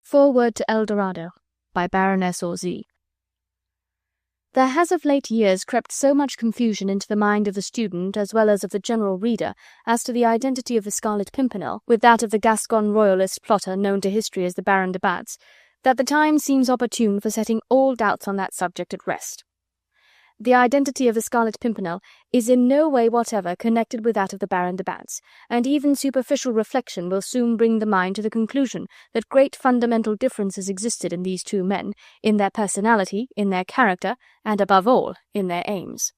Foreword to Eldorado by Baroness Orczy. There has of late years crept so much confusion into the mind of the student as well as of the general reader as to the identity of the Scarlet Pimpernel with that of the Gascon royalist plotter known to history as the Baron de Batz, that the time seems opportune for setting all doubts on that subject at rest. The identity of the Scarlet Pimpernel is in no way whatever connected with that of the Baron de Batz, and even superficial reflection will soon bring the mind to the conclusion that great fundamental differences existed in these two men, in their personality, in their character, and above all, in their aims.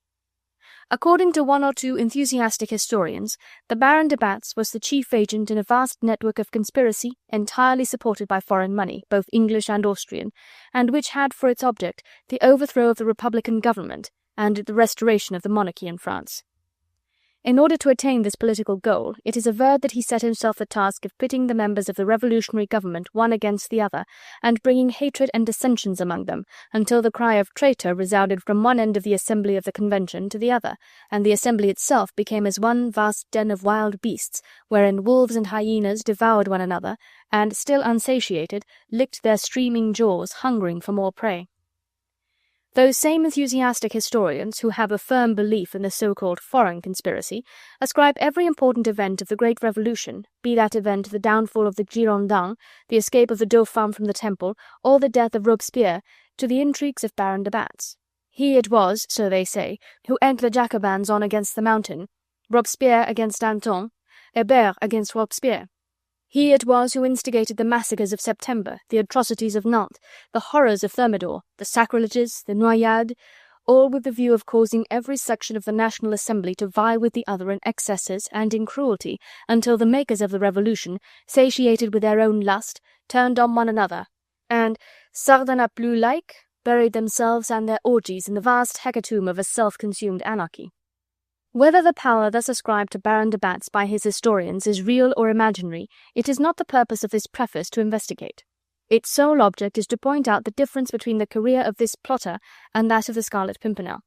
According to one or two enthusiastic historians, the Baron de Batz was the chief agent in a vast network of conspiracy entirely supported by foreign money, both English and Austrian, and which had for its object the overthrow of the Republican government and the restoration of the monarchy in France. In order to attain this political goal, it is averred that he set himself the task of pitting the members of the revolutionary government one against the other, and bringing hatred and dissensions among them, until the cry of traitor resounded from one end of the assembly of the Convention to the other, and the assembly itself became as one vast den of wild beasts, wherein wolves and hyenas devoured one another, and, still unsatiated, licked their streaming jaws, hungering for more prey. Those same enthusiastic historians, who have a firm belief in the so-called foreign conspiracy, ascribe every important event of the Great Revolution, be that event the downfall of the Girondins, the escape of the Dauphin from the Temple, or the death of Robespierre, to the intrigues of Baron de Batz. He it was, so they say, who egged the Jacobins on against the Mountain, Robespierre against Danton, Hébert against Robespierre. He it was who instigated the massacres of September, the atrocities of Nantes, the horrors of Thermidor, the sacrileges, the noyades, all with the view of causing every section of the National Assembly to vie with the other in excesses and in cruelty, until the makers of the Revolution, satiated with their own lust, turned on one another, and, sardin à plus like, buried themselves and their orgies in the vast hecatomb of a self-consumed anarchy. Whether the power thus ascribed to Baron de Batz by his historians is real or imaginary, it is not the purpose of this preface to investigate. Its sole object is to point out the difference between the career of this plotter and that of the Scarlet Pimpernel.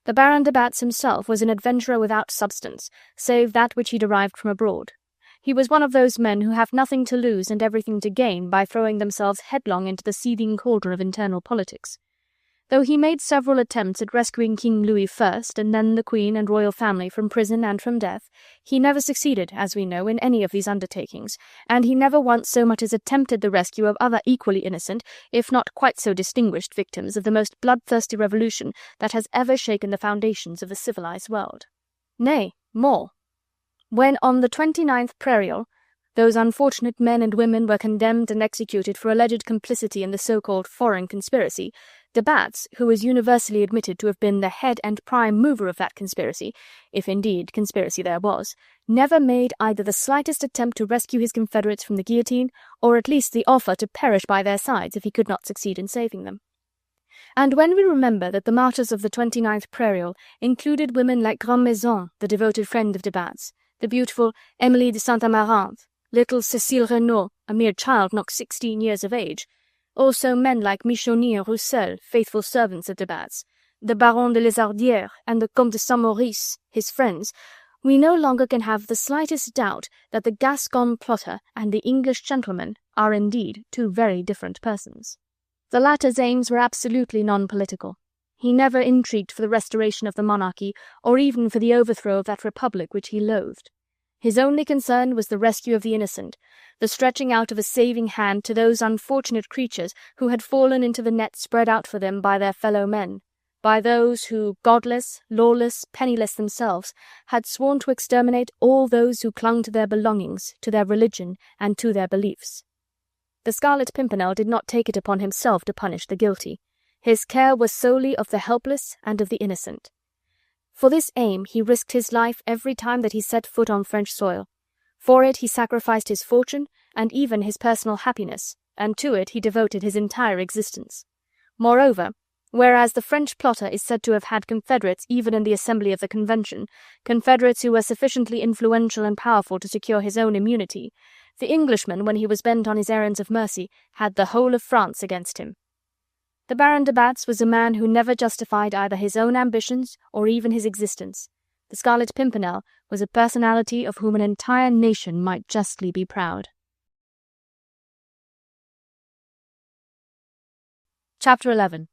The Baron de Batz himself was an adventurer without substance, save that which he derived from abroad. He was one of those men who have nothing to lose and everything to gain by throwing themselves headlong into the seething cauldron of internal politics. Though he made several attempts at rescuing King Louis first, and then the Queen and royal family from prison and from death, he never succeeded, as we know, in any of these undertakings, and he never once so much as attempted the rescue of other equally innocent, if not quite so distinguished victims of the most bloodthirsty revolution that has ever shaken the foundations of the civilized world. Nay, more. When on the 29th Prairial, those unfortunate men and women were condemned and executed for alleged complicity in the so-called foreign conspiracy, de Batz, who is universally admitted to have been the head and prime mover of that conspiracy, if indeed conspiracy there was, never made either the slightest attempt to rescue his confederates from the guillotine, or at least the offer to perish by their sides if he could not succeed in saving them. And when we remember that the martyrs of the 29th Prairial included women like Grandmaison, the devoted friend of de Batz, the beautiful Emily de Saint-Amaranthe, little Cécile Renaud, a mere child not 16 years of age, also men like Michoni and Roussel, faithful servants of de Batz, the Baron de Lézardière and the Comte de Saint-Maurice, his friends, we no longer can have the slightest doubt that the Gascon plotter and the English gentleman are indeed two very different persons. The latter's aims were absolutely non-political. He never intrigued for the restoration of the monarchy, or even for the overthrow of that republic which he loathed. His only concern was the rescue of the innocent, the stretching out of a saving hand to those unfortunate creatures who had fallen into the net spread out for them by their fellow men, by those who, godless, lawless, penniless themselves, had sworn to exterminate all those who clung to their belongings, to their religion, and to their beliefs. The Scarlet Pimpernel did not take it upon himself to punish the guilty. His care was solely of the helpless and of the innocent. For this aim he risked his life every time that he set foot on French soil. For it he sacrificed his fortune and even his personal happiness, and to it he devoted his entire existence. Moreover, whereas the French plotter is said to have had confederates even in the assembly of the Convention, confederates who were sufficiently influential and powerful to secure his own immunity, the Englishman, when he was bent on his errands of mercy, had the whole of France against him. The Baron de Batz was a man who never justified either his own ambitions or even his existence. The Scarlet Pimpernel was a personality of whom an entire nation might justly be proud. Chapter 11.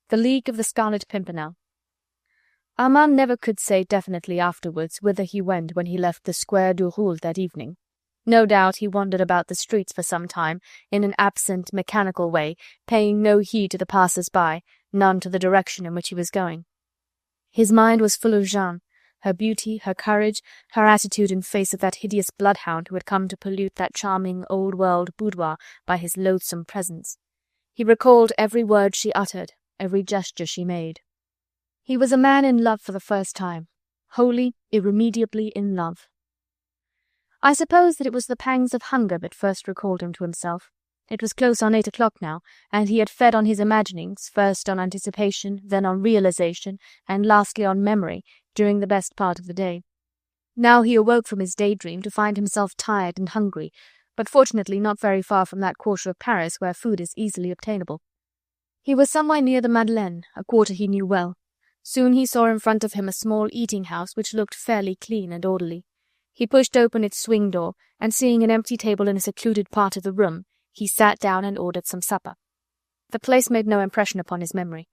The League of the Scarlet Pimpernel. Armand never could say definitely afterwards whither he went when he left the Square du Roule that evening. No doubt he wandered about the streets for some time, in an absent, mechanical way, paying no heed to the passers-by, none to the direction in which he was going. His mind was full of Jeanne, her beauty, her courage, her attitude in face of that hideous bloodhound who had come to pollute that charming old-world boudoir by his loathsome presence. He recalled every word she uttered, every gesture she made. He was a man in love for the first time, wholly, irremediably in love. I suppose that it was the pangs of hunger that first recalled him to himself. It was close on 8 o'clock now, and he had fed on his imaginings, first on anticipation, then on realization, and lastly on memory, during the best part of the day. Now he awoke from his daydream to find himself tired and hungry, but fortunately not very far from that quarter of Paris where food is easily obtainable. He was somewhere near the Madeleine, a quarter he knew well. Soon he saw in front of him a small eating-house which looked fairly clean and orderly. He pushed open its swing door, and seeing an empty table in a secluded part of the room, he sat down and ordered some supper. The place made no impression upon his memory.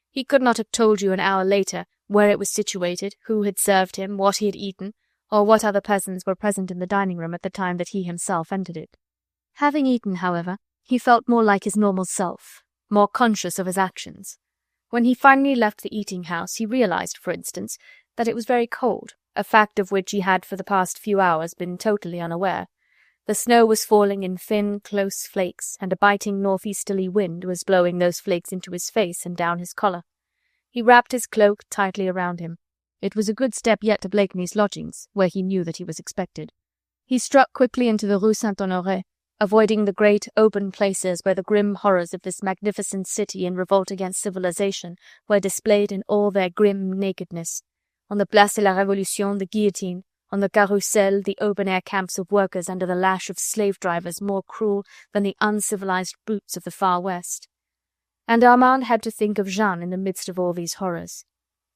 He could not have told you an hour later where it was situated, who had served him, what he had eaten, or what other persons were present in the dining-room at the time that he himself entered it. Having eaten, however, he felt more like his normal self, more conscious of his actions. When he finally left the eating-house, he realized, for instance, that it was very cold, a fact of which he had for the past few hours been totally unaware. The snow was falling in thin, close flakes, and a biting northeasterly wind was blowing those flakes into his face and down his collar. He wrapped his cloak tightly around him. It was a good step yet to Blakeney's lodgings, where he knew that he was expected. He struck quickly into the Rue Saint-Honoré, avoiding the great open places where the grim horrors of this magnificent city in revolt against civilization were displayed in all their grim nakedness. On the Place de la Révolution, the guillotine; on the Carrousel, the open-air camps of workers under the lash of slave-drivers more cruel than the uncivilized brutes of the far west. And Armand had to think of Jeanne in the midst of all these horrors.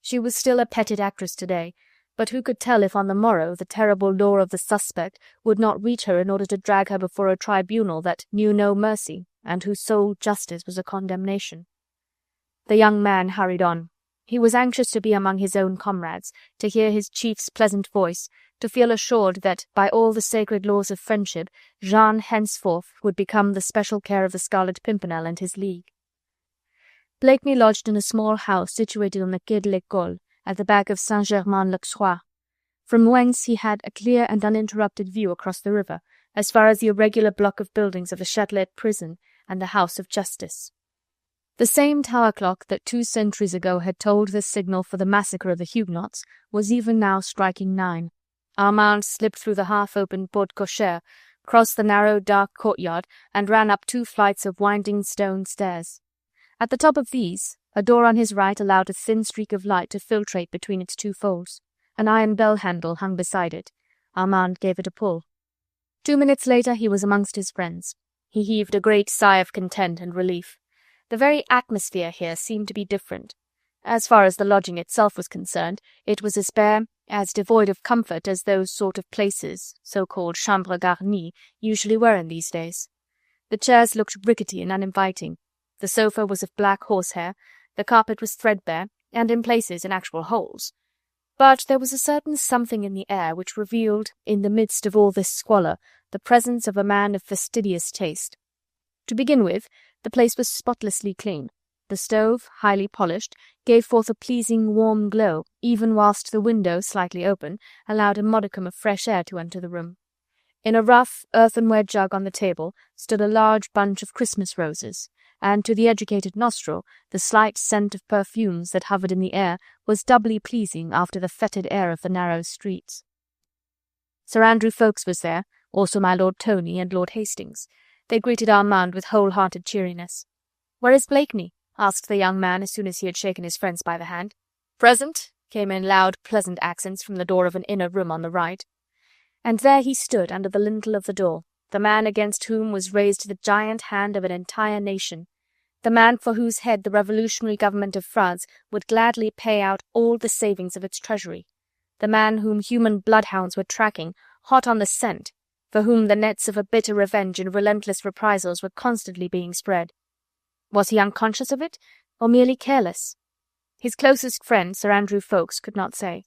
She was still a petted actress today, but who could tell if on the morrow the terrible law of the suspect would not reach her in order to drag her before a tribunal that knew no mercy, and whose sole justice was a condemnation. The young man hurried on. He was anxious to be among his own comrades, to hear his chief's pleasant voice, to feel assured that, by all the sacred laws of friendship, Jeanne henceforth would become the special care of the Scarlet Pimpernel and his league. Blakeney lodged in a small house situated on the Quai de l'École, at the back of Saint-Germain-l'Auxerrois, from whence he had a clear and uninterrupted view across the river, as far as the irregular block of buildings of the Châtelet prison and the House of Justice. The same tower clock that 2 centuries ago had tolled the signal for the massacre of the Huguenots was even now striking 9. Armand slipped through the half-open porte cochère, crossed the narrow dark courtyard, and ran up 2 flights of winding stone stairs. At the top of these, a door on his right allowed a thin streak of light to filtrate between its 2 folds. An iron bell-handle hung beside it. Armand gave it a pull. 2 minutes later he was amongst his friends. He heaved a great sigh of content and relief. The very atmosphere here seemed to be different. As far as the lodging itself was concerned, it was as bare, as devoid of comfort as those sort of places, so-called chambres garnies, usually were in these days. The chairs looked rickety and uninviting. The sofa was of black horsehair, the carpet was threadbare, and in places in actual holes. But there was a certain something in the air which revealed, in the midst of all this squalor, the presence of a man of fastidious taste. To begin with, the place was spotlessly clean. The stove, highly polished, gave forth a pleasing warm glow, even whilst the window, slightly open, allowed a modicum of fresh air to enter the room. In a rough earthenware jug on the table stood a large bunch of Christmas roses, and to the educated nostril the slight scent of perfumes that hovered in the air was doubly pleasing after the fetid air of the narrow streets. Sir Andrew Ffoulkes was there, also my Lord Tony and Lord Hastings. They greeted Armand with whole-hearted cheeriness. "Where is Blakeney?" asked the young man as soon as he had shaken his friends by the hand. "Present," came in loud, pleasant accents from the door of an inner room on the right. And there he stood under the lintel of the door, the man against whom was raised the giant hand of an entire nation, the man for whose head the revolutionary government of France would gladly pay out all the savings of its treasury, the man whom human bloodhounds were tracking, hot on the scent, for whom the nets of a bitter revenge and relentless reprisals were constantly being spread. Was he unconscious of it, or merely careless? His closest friend, Sir Andrew Ffoulkes, could not say.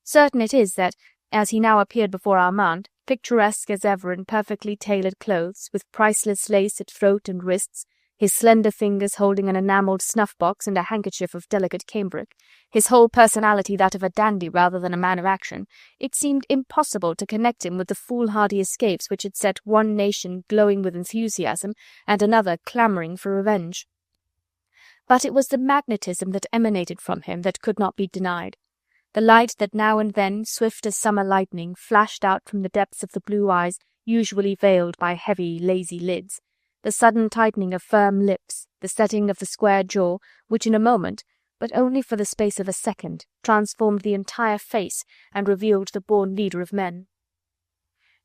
Certain it is that, as he now appeared before Armand, picturesque as ever in perfectly tailored clothes, with priceless lace at throat and wrists, his slender fingers holding an enamelled snuff-box and a handkerchief of delicate cambric, his whole personality that of a dandy rather than a man of action, it seemed impossible to connect him with the foolhardy escapes which had set one nation glowing with enthusiasm and another clamouring for revenge. But it was the magnetism that emanated from him that could not be denied. The light that now and then, swift as summer lightning, flashed out from the depths of the blue eyes usually veiled by heavy, lazy lids, the sudden tightening of firm lips, the setting of the square jaw, which in a moment, but only for the space of a second, transformed the entire face and revealed the born leader of men.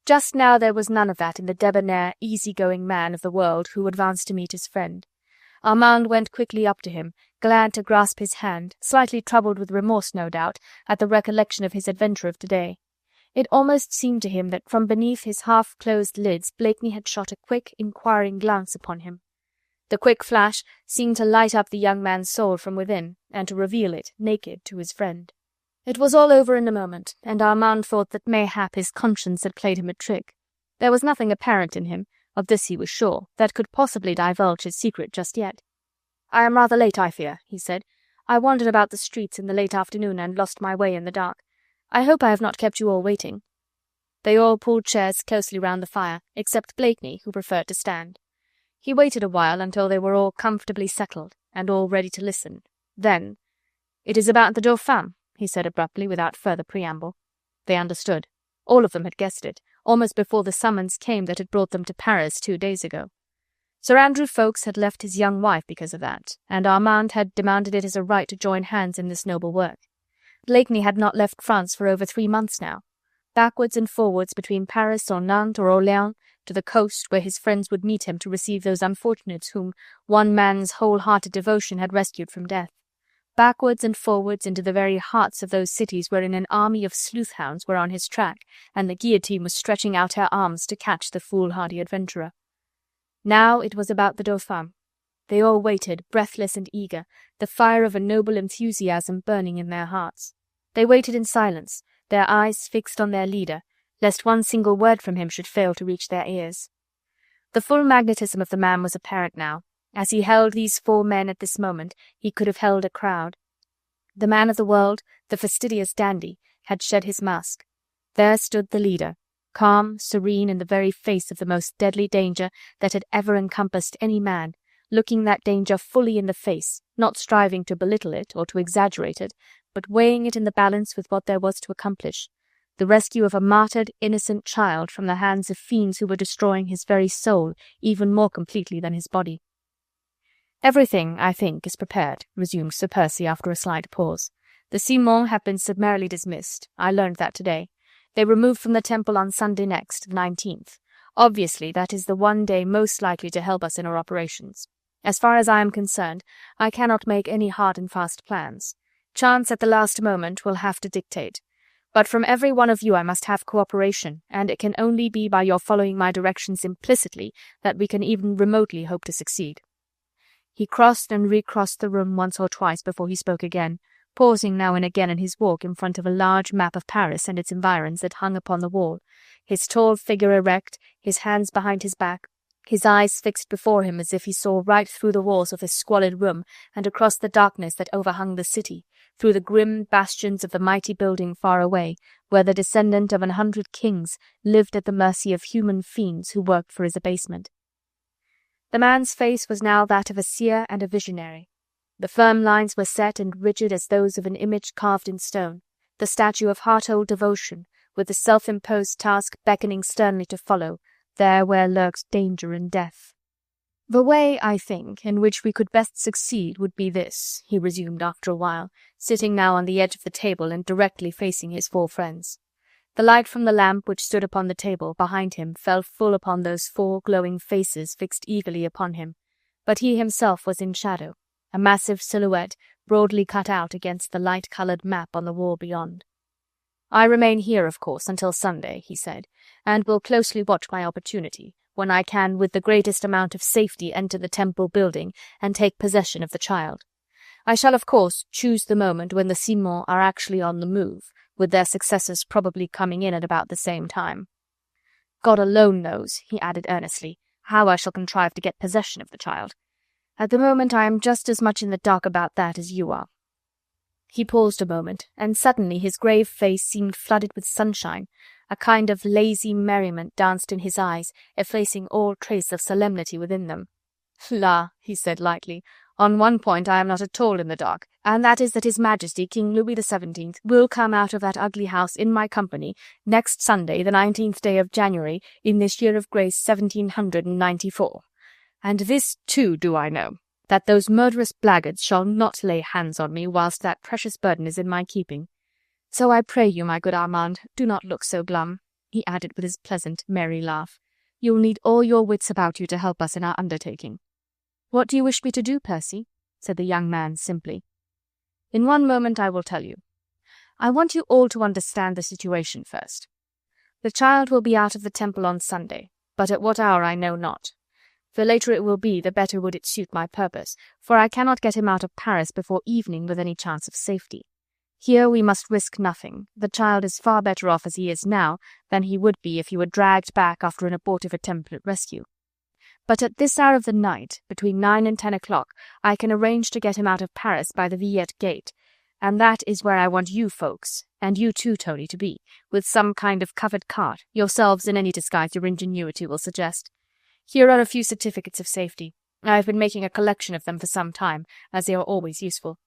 Just now there was none of that in the debonair, easy-going man of the world who advanced to meet his friend. Armand went quickly up to him, glad to grasp his hand, slightly troubled with remorse, no doubt, at the recollection of his adventure of today. It almost seemed to him that from beneath his half-closed lids Blakeney had shot a quick, inquiring glance upon him. The quick flash seemed to light up the young man's soul from within, and to reveal it, naked, to his friend. It was all over in a moment, and Armand thought that mayhap his conscience had played him a trick. There was nothing apparent in him, of this he was sure, that could possibly divulge his secret just yet. "I am rather late, I fear," he said. "I wandered about the streets in the late afternoon and lost my way in the dark. I hope I have not kept you all waiting." They all pulled chairs closely round the fire, except Blakeney, who preferred to stand. He waited a while until they were all comfortably settled, and all ready to listen. Then, "It is about the Dauphin," he said abruptly, without further preamble. They understood. All of them had guessed it, almost before the summons came that had brought them to Paris 2 days ago. Sir Andrew Ffoulkes had left his young wife because of that, and Armand had demanded it as a right to join hands in this noble work. Blakeney had not left France for over 3 months now. Backwards and forwards between Paris or Nantes or Orleans, to the coast where his friends would meet him to receive those unfortunates whom one man's whole-hearted devotion had rescued from death. Backwards and forwards into the very hearts of those cities wherein an army of sleuth-hounds were on his track, and the guillotine was stretching out her arms to catch the foolhardy adventurer. Now it was about the Dauphin. They all waited, breathless and eager, the fire of a noble enthusiasm burning in their hearts. They waited in silence, their eyes fixed on their leader, lest one single word from him should fail to reach their ears. The full magnetism of the man was apparent now. As he held these 4 men at this moment, he could have held a crowd. The man of the world, the fastidious dandy, had shed his mask. There stood the leader, calm, serene in the very face of the most deadly danger that had ever encompassed any man, looking that danger fully in the face, not striving to belittle it or to exaggerate it, but weighing it in the balance with what there was to accomplish, the rescue of a martyred, innocent child from the hands of fiends who were destroying his very soul even more completely than his body. "Everything, I think, is prepared," resumed Sir Percy after a slight pause. "The Simons have been summarily dismissed. I learned that today. They removed from the temple on Sunday next, the 19th. Obviously, that is the one day most likely to help us in our operations. As far as I am concerned, I cannot make any hard and fast plans. Chance at the last moment will have to dictate. But from every one of you I must have cooperation, and it can only be by your following my directions implicitly that we can even remotely hope to succeed." He crossed and recrossed the room once or twice before he spoke again, pausing now and again in his walk in front of a large map of Paris and its environs that hung upon the wall, his tall figure erect, his hands behind his back, his eyes fixed before him as if he saw right through the walls of this squalid room and across the darkness that overhung the city, through the grim bastions of the mighty building far away, where the descendant of 100 kings lived at the mercy of human fiends who worked for his abasement. The man's face was now that of a seer and a visionary. The firm lines were set and rigid as those of an image carved in stone, the statue of heart-whole devotion, with the self-imposed task beckoning sternly to follow, there where lurks danger and death. "The way, I think, in which we could best succeed would be this," he resumed after a while, sitting now on the edge of the table and directly facing his 4 friends. The light from the lamp which stood upon the table behind him fell full upon those 4 glowing faces fixed eagerly upon him, but he himself was in shadow, a massive silhouette broadly cut out against the light-coloured map on the wall beyond. "I remain here, of course, until Sunday," he said, "and will closely watch my opportunity, when I can with the greatest amount of safety enter the temple building and take possession of the child. I shall, of course, choose the moment when the Simons are actually on the move, with their successors probably coming in at about the same time. God alone knows," he added earnestly, "how I shall contrive to get possession of the child. At the moment I am just as much in the dark about that as you are." He paused a moment, and suddenly his grave face seemed flooded with sunshine. A kind of lazy merriment danced in his eyes, effacing all trace of solemnity within them. "La," he said lightly, "on one point I am not at all in the dark, and that is that His Majesty King Louis XVII will come out of that ugly house in my company next Sunday, the 19th day of January, in this year of grace 1794. And this too do I know, that those murderous blackguards shall not lay hands on me whilst that precious burden is in my keeping. So I pray you, my good Armand, do not look so glum," he added with his pleasant, merry laugh. "You'll need all your wits about you to help us in our undertaking." "What do you wish me to do, Percy?" said the young man simply. "In one moment I will tell you. I want you all to understand the situation first. The child will be out of the temple on Sunday, but at what hour I know not. The later it will be, the better would it suit my purpose, for I cannot get him out of Paris before evening with any chance of safety. Here we must risk nothing. The child is far better off as he is now than he would be if he were dragged back after an abortive attempt at rescue. But at this hour of the night, between 9 and 10 o'clock, I can arrange to get him out of Paris by the Villette gate, and that is where I want you folks, and you too, Tony, to be, with some kind of covered cart, yourselves in any disguise your ingenuity will suggest. Here are a few certificates of safety. I have been making a collection of them for some time, as they are always useful."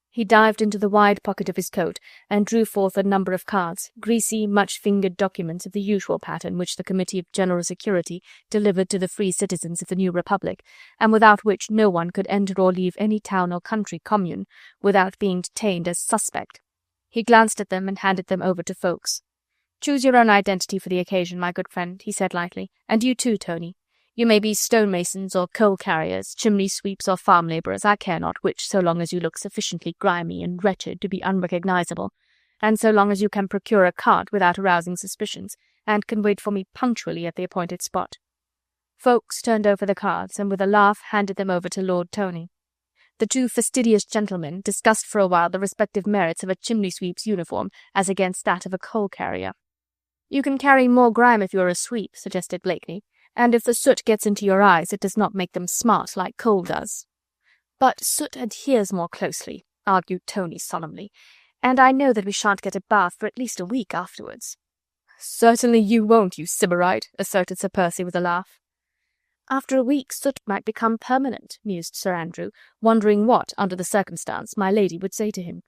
He dived into the wide pocket of his coat and drew forth a number of cards, greasy, much-fingered documents of the usual pattern which the Committee of General Security delivered to the free citizens of the new Republic, and without which no one could enter or leave any town or country commune without being detained as suspect. He glanced at them and handed them over to Ffoulkes. "Choose your own identity for the occasion, my good friend," he said lightly, "and you too, Tony. You may be stonemasons or coal-carriers, chimney-sweeps or farm-labourers, I care not which, so long as you look sufficiently grimy and wretched to be unrecognisable, and so long as you can procure a cart without arousing suspicions, and can wait for me punctually at the appointed spot." Ffoulkes turned over the cards, and with a laugh handed them over to Lord Tony. The two fastidious gentlemen discussed for a while the respective merits of a chimney-sweep's uniform as against that of a coal-carrier. "You can carry more grime if you are a sweep," suggested Blakeney, "and if the soot gets into your eyes it does not make them smart like coal does." "But soot adheres more closely," argued Tony solemnly, "and I know that we shan't get a bath for at least a week afterwards." "Certainly you won't, you sybarite," asserted Sir Percy with a laugh. "After a week soot might become permanent," mused Sir Andrew, wondering what, under the circumstance, my lady would say to him.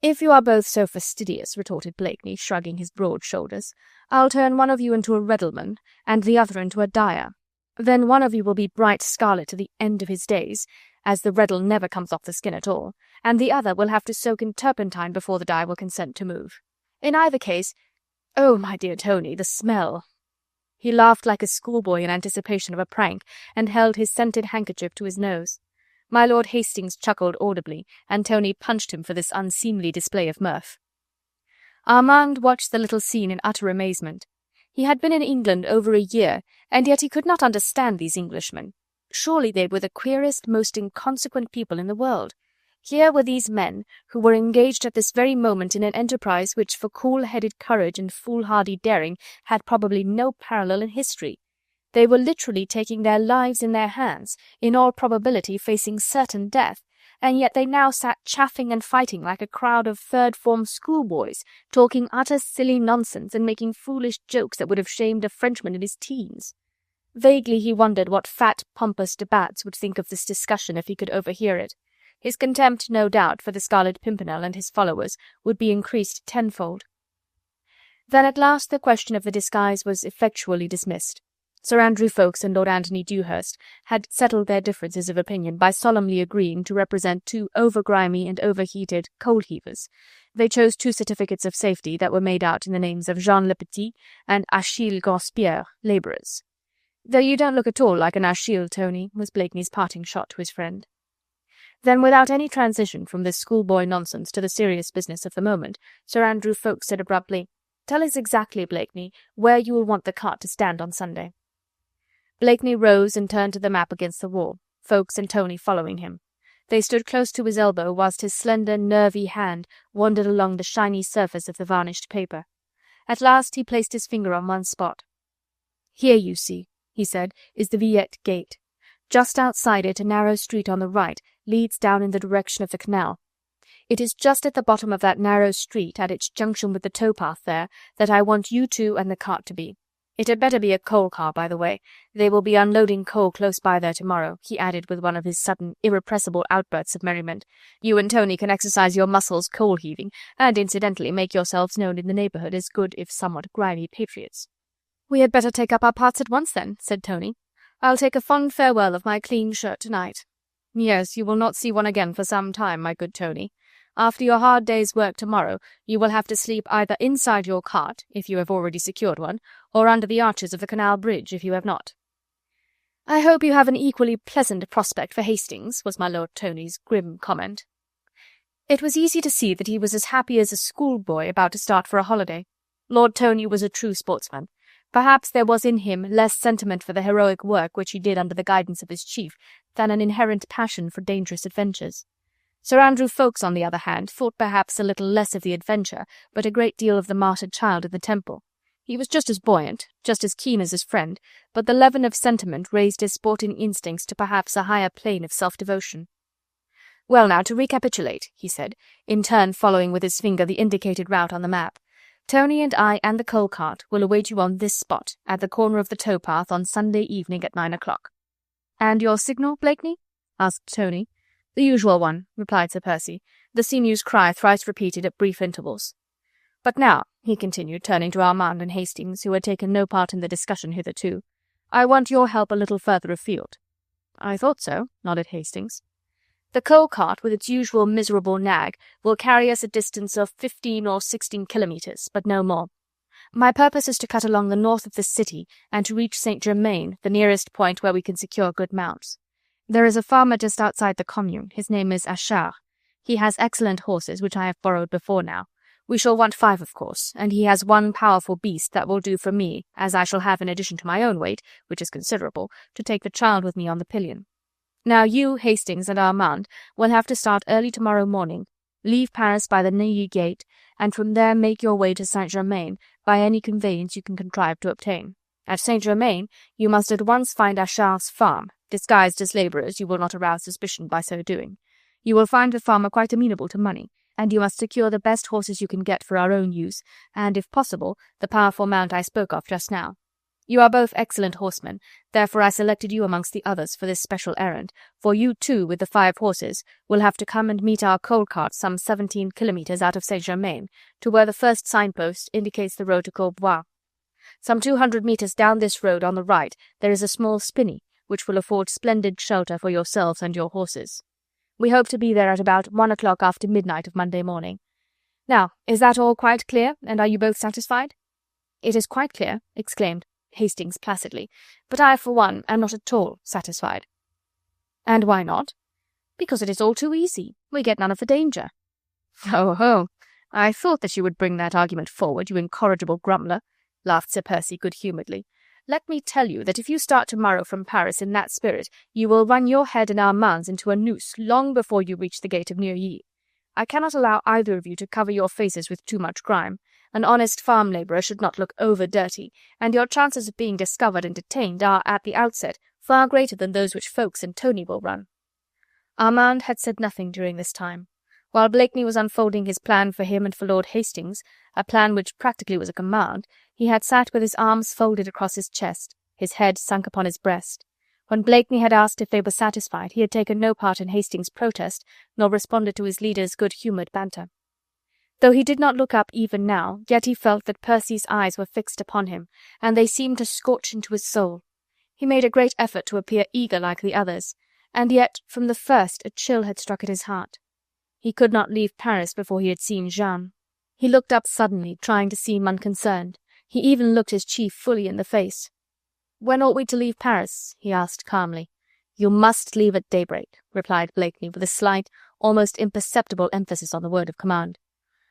"If you are both so fastidious," retorted Blakeney, shrugging his broad shoulders, "I'll turn one of you into a Reddleman, and the other into a dyer. Then one of you will be bright scarlet to the end of his days, as the Reddle never comes off the skin at all, and the other will have to soak in turpentine before the dye will consent to move. In either case— Oh, my dear Tony, the smell!" He laughed like a schoolboy in anticipation of a prank, and held his scented handkerchief to his nose. My Lord Hastings chuckled audibly, and Tony punched him for this unseemly display of mirth. Armand watched the little scene in utter amazement. He had been in England over a year, and yet he could not understand these Englishmen. Surely they were the queerest, most inconsequent people in the world. Here were these men, who were engaged at this very moment in an enterprise which for cool-headed courage and foolhardy daring had probably no parallel in history. They were literally taking their lives in their hands, in all probability facing certain death, and yet they now sat chaffing and fighting like a crowd of third-form schoolboys, talking utter silly nonsense and making foolish jokes that would have shamed a Frenchman in his teens. Vaguely he wondered what fat, pompous de Batz would think of this discussion if he could overhear it. His contempt, no doubt, for the Scarlet Pimpernel and his followers would be increased tenfold. Then at last the question of the disguise was effectually dismissed. Sir Andrew Ffoulkes and Lord Anthony Dewhurst had settled their differences of opinion by solemnly agreeing to represent two over-grimy and overheated coal-heavers. They chose two certificates of safety that were made out in the names of Jean Le Petit and Achille Robespierre, labourers. "Though you don't look at all like an Achille, Tony," was Blakeney's parting shot to his friend. Then, without any transition from this schoolboy nonsense to the serious business of the moment, Sir Andrew Ffoulkes said abruptly, "Tell us exactly, Blakeney, where you will want the cart to stand on Sunday." Blakeney rose and turned to the map against the wall, Ffoulkes and Tony following him. They stood close to his elbow whilst his slender, nervy hand wandered along the shiny surface of the varnished paper. At last he placed his finger on one spot. "Here, you see," he said, "is the Villette gate. Just outside it a narrow street on the right leads down in the direction of the canal. It is just at the bottom of that narrow street, at its junction with the towpath there, that I want you two and the cart to be. It had better be a coal car, by the way. They will be unloading coal close by there tomorrow," he added with one of his sudden, irrepressible outbursts of merriment. "You and Tony can exercise your muscles coal-heaving, and incidentally make yourselves known in the neighbourhood as good if somewhat grimy patriots." "We had better take up our parts at once, then," said Tony. "I'll take a fond farewell of my clean shirt tonight." "Yes, you will not see one again for some time, my good Tony. After your hard day's work tomorrow, you will have to sleep either inside your cart, if you have already secured one, or under the arches of the canal bridge, if you have not." "I hope you have an equally pleasant prospect for Hastings," was my Lord Tony's grim comment. It was easy to see that he was as happy as a schoolboy about to start for a holiday. Lord Tony was a true sportsman. Perhaps there was in him less sentiment for the heroic work which he did under the guidance of his chief than an inherent passion for dangerous adventures. Sir Andrew Ffoulkes, on the other hand, thought perhaps a little less of the adventure, but a great deal of the martyred child in the Temple. He was just as buoyant, just as keen as his friend, but the leaven of sentiment raised his sporting instincts to perhaps a higher plane of self-devotion. "Well now, to recapitulate," he said, in turn following with his finger the indicated route on the map. "Tony and I and the coal cart will await you on this spot, at the corner of the towpath on Sunday evening at 9 o'clock. "And your signal, Blakeney?" asked Tony. "The usual one," replied Sir Percy, the seamew's cry thrice repeated at brief intervals. "But now," he continued, turning to Armand and Hastings, who had taken no part in the discussion hitherto, "I want your help a little further afield." "I thought so," nodded Hastings. "The coal cart, with its usual miserable nag, will carry us a distance of 15 or 16 kilometres, but no more. My purpose is to cut along the north of the city and to reach Saint-Germain, the nearest point where we can secure good mounts. There is a farmer just outside the commune. His name is Achard. He has excellent horses, which I have borrowed before now. We shall want 5, of course, and he has one powerful beast that will do for me, as I shall have, in addition to my own weight, which is considerable, to take the child with me on the pillion. Now you, Hastings, and Armand will have to start early tomorrow morning, leave Paris by the Neuilly gate, and from there make your way to Saint-Germain by any conveyance you can contrive to obtain. At Saint-Germain you must at once find Achard's farm. Disguised as labourers, you will not arouse suspicion by so doing. You will find the farmer quite amenable to money, and you must secure the best horses you can get for our own use, and, if possible, the powerful mount I spoke of just now. You are both excellent horsemen, therefore I selected you amongst the others for this special errand, for you too, with the 5 horses, will have to come and meet our coal cart some 17 kilometres out of Saint-Germain, to where the first signpost indicates the road to Courbevoie. Some 200 metres down this road on the right there is a small spinney, which will afford splendid shelter for yourselves and your horses. We hope to be there at about 1 o'clock after midnight of Monday morning. Now, is that all quite clear, and are you both satisfied?" "It is quite clear," exclaimed Hastings placidly, "but I, for one, am not at all satisfied." "And why not?" "Because it is all too easy. We get none of the danger." "Oh, ho! I thought that you would bring that argument forward, you incorrigible grumbler," laughed Sir Percy good-humouredly. "Let me tell you that if you start tomorrow from Paris in that spirit, you will run your head and Armand's into a noose long before you reach the gate of Neuilly. I cannot allow either of you to cover your faces with too much grime. An honest farm labourer should not look over-dirty, and your chances of being discovered and detained are, at the outset, far greater than those which Ffoulkes and Tony will run." Armand had said nothing during this time. While Blakeney was unfolding his plan for him and for Lord Hastings, a plan which practically was a command, he had sat with his arms folded across his chest, his head sunk upon his breast. When Blakeney had asked if they were satisfied, he had taken no part in Hastings' protest, nor responded to his leader's good-humoured banter. Though he did not look up even now, yet he felt that Percy's eyes were fixed upon him, and they seemed to scorch into his soul. He made a great effort to appear eager like the others, and yet from the first a chill had struck at his heart. He could not leave Paris before he had seen Jeanne. He looked up suddenly, trying to seem unconcerned. He even looked his chief fully in the face. "When ought we to leave Paris?" he asked calmly. "You must leave at daybreak," replied Blakeney, with a slight, almost imperceptible emphasis on the word of command.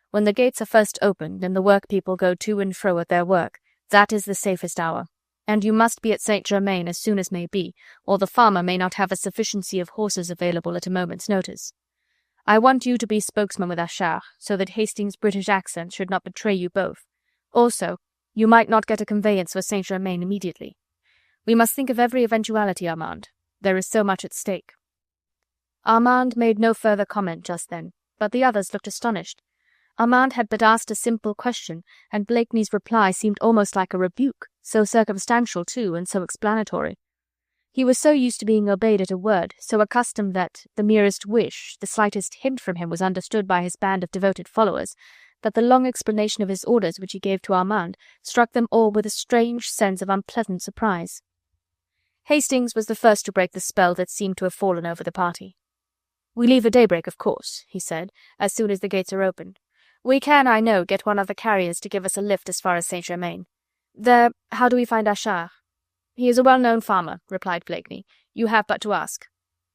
"When the gates are first opened, and the work-people go to and fro at their work, that is the safest hour. and you must be at Saint-Germain as soon as may be, or the farmer may not have a sufficiency of horses available at a moment's notice. I want you to be spokesman with Achard, so that Hastings' British accent should not betray you both. Also, you might not get a conveyance for Saint-Germain immediately. We must think of every eventuality, Armand. There is so much at stake." Armand made no further comment just then, but the others looked astonished. Armand had but asked a simple question, and Blakeney's reply seemed almost like a rebuke, so circumstantial too, and so explanatory. He was so used to being obeyed at a word, so accustomed that the merest wish, the slightest hint from him was understood by his band of devoted followers, that the long explanation of his orders which he gave to Armand struck them all with a strange sense of unpleasant surprise. Hastings was the first to break the spell that seemed to have fallen over the party. "We leave at daybreak, of course," he said, "as soon as the gates are opened. We can, I know, get one of the carriers to give us a lift as far as Saint-Germain. There, how do we find Achard?" "He is a well-known farmer," replied Blakeney. "You have but to ask."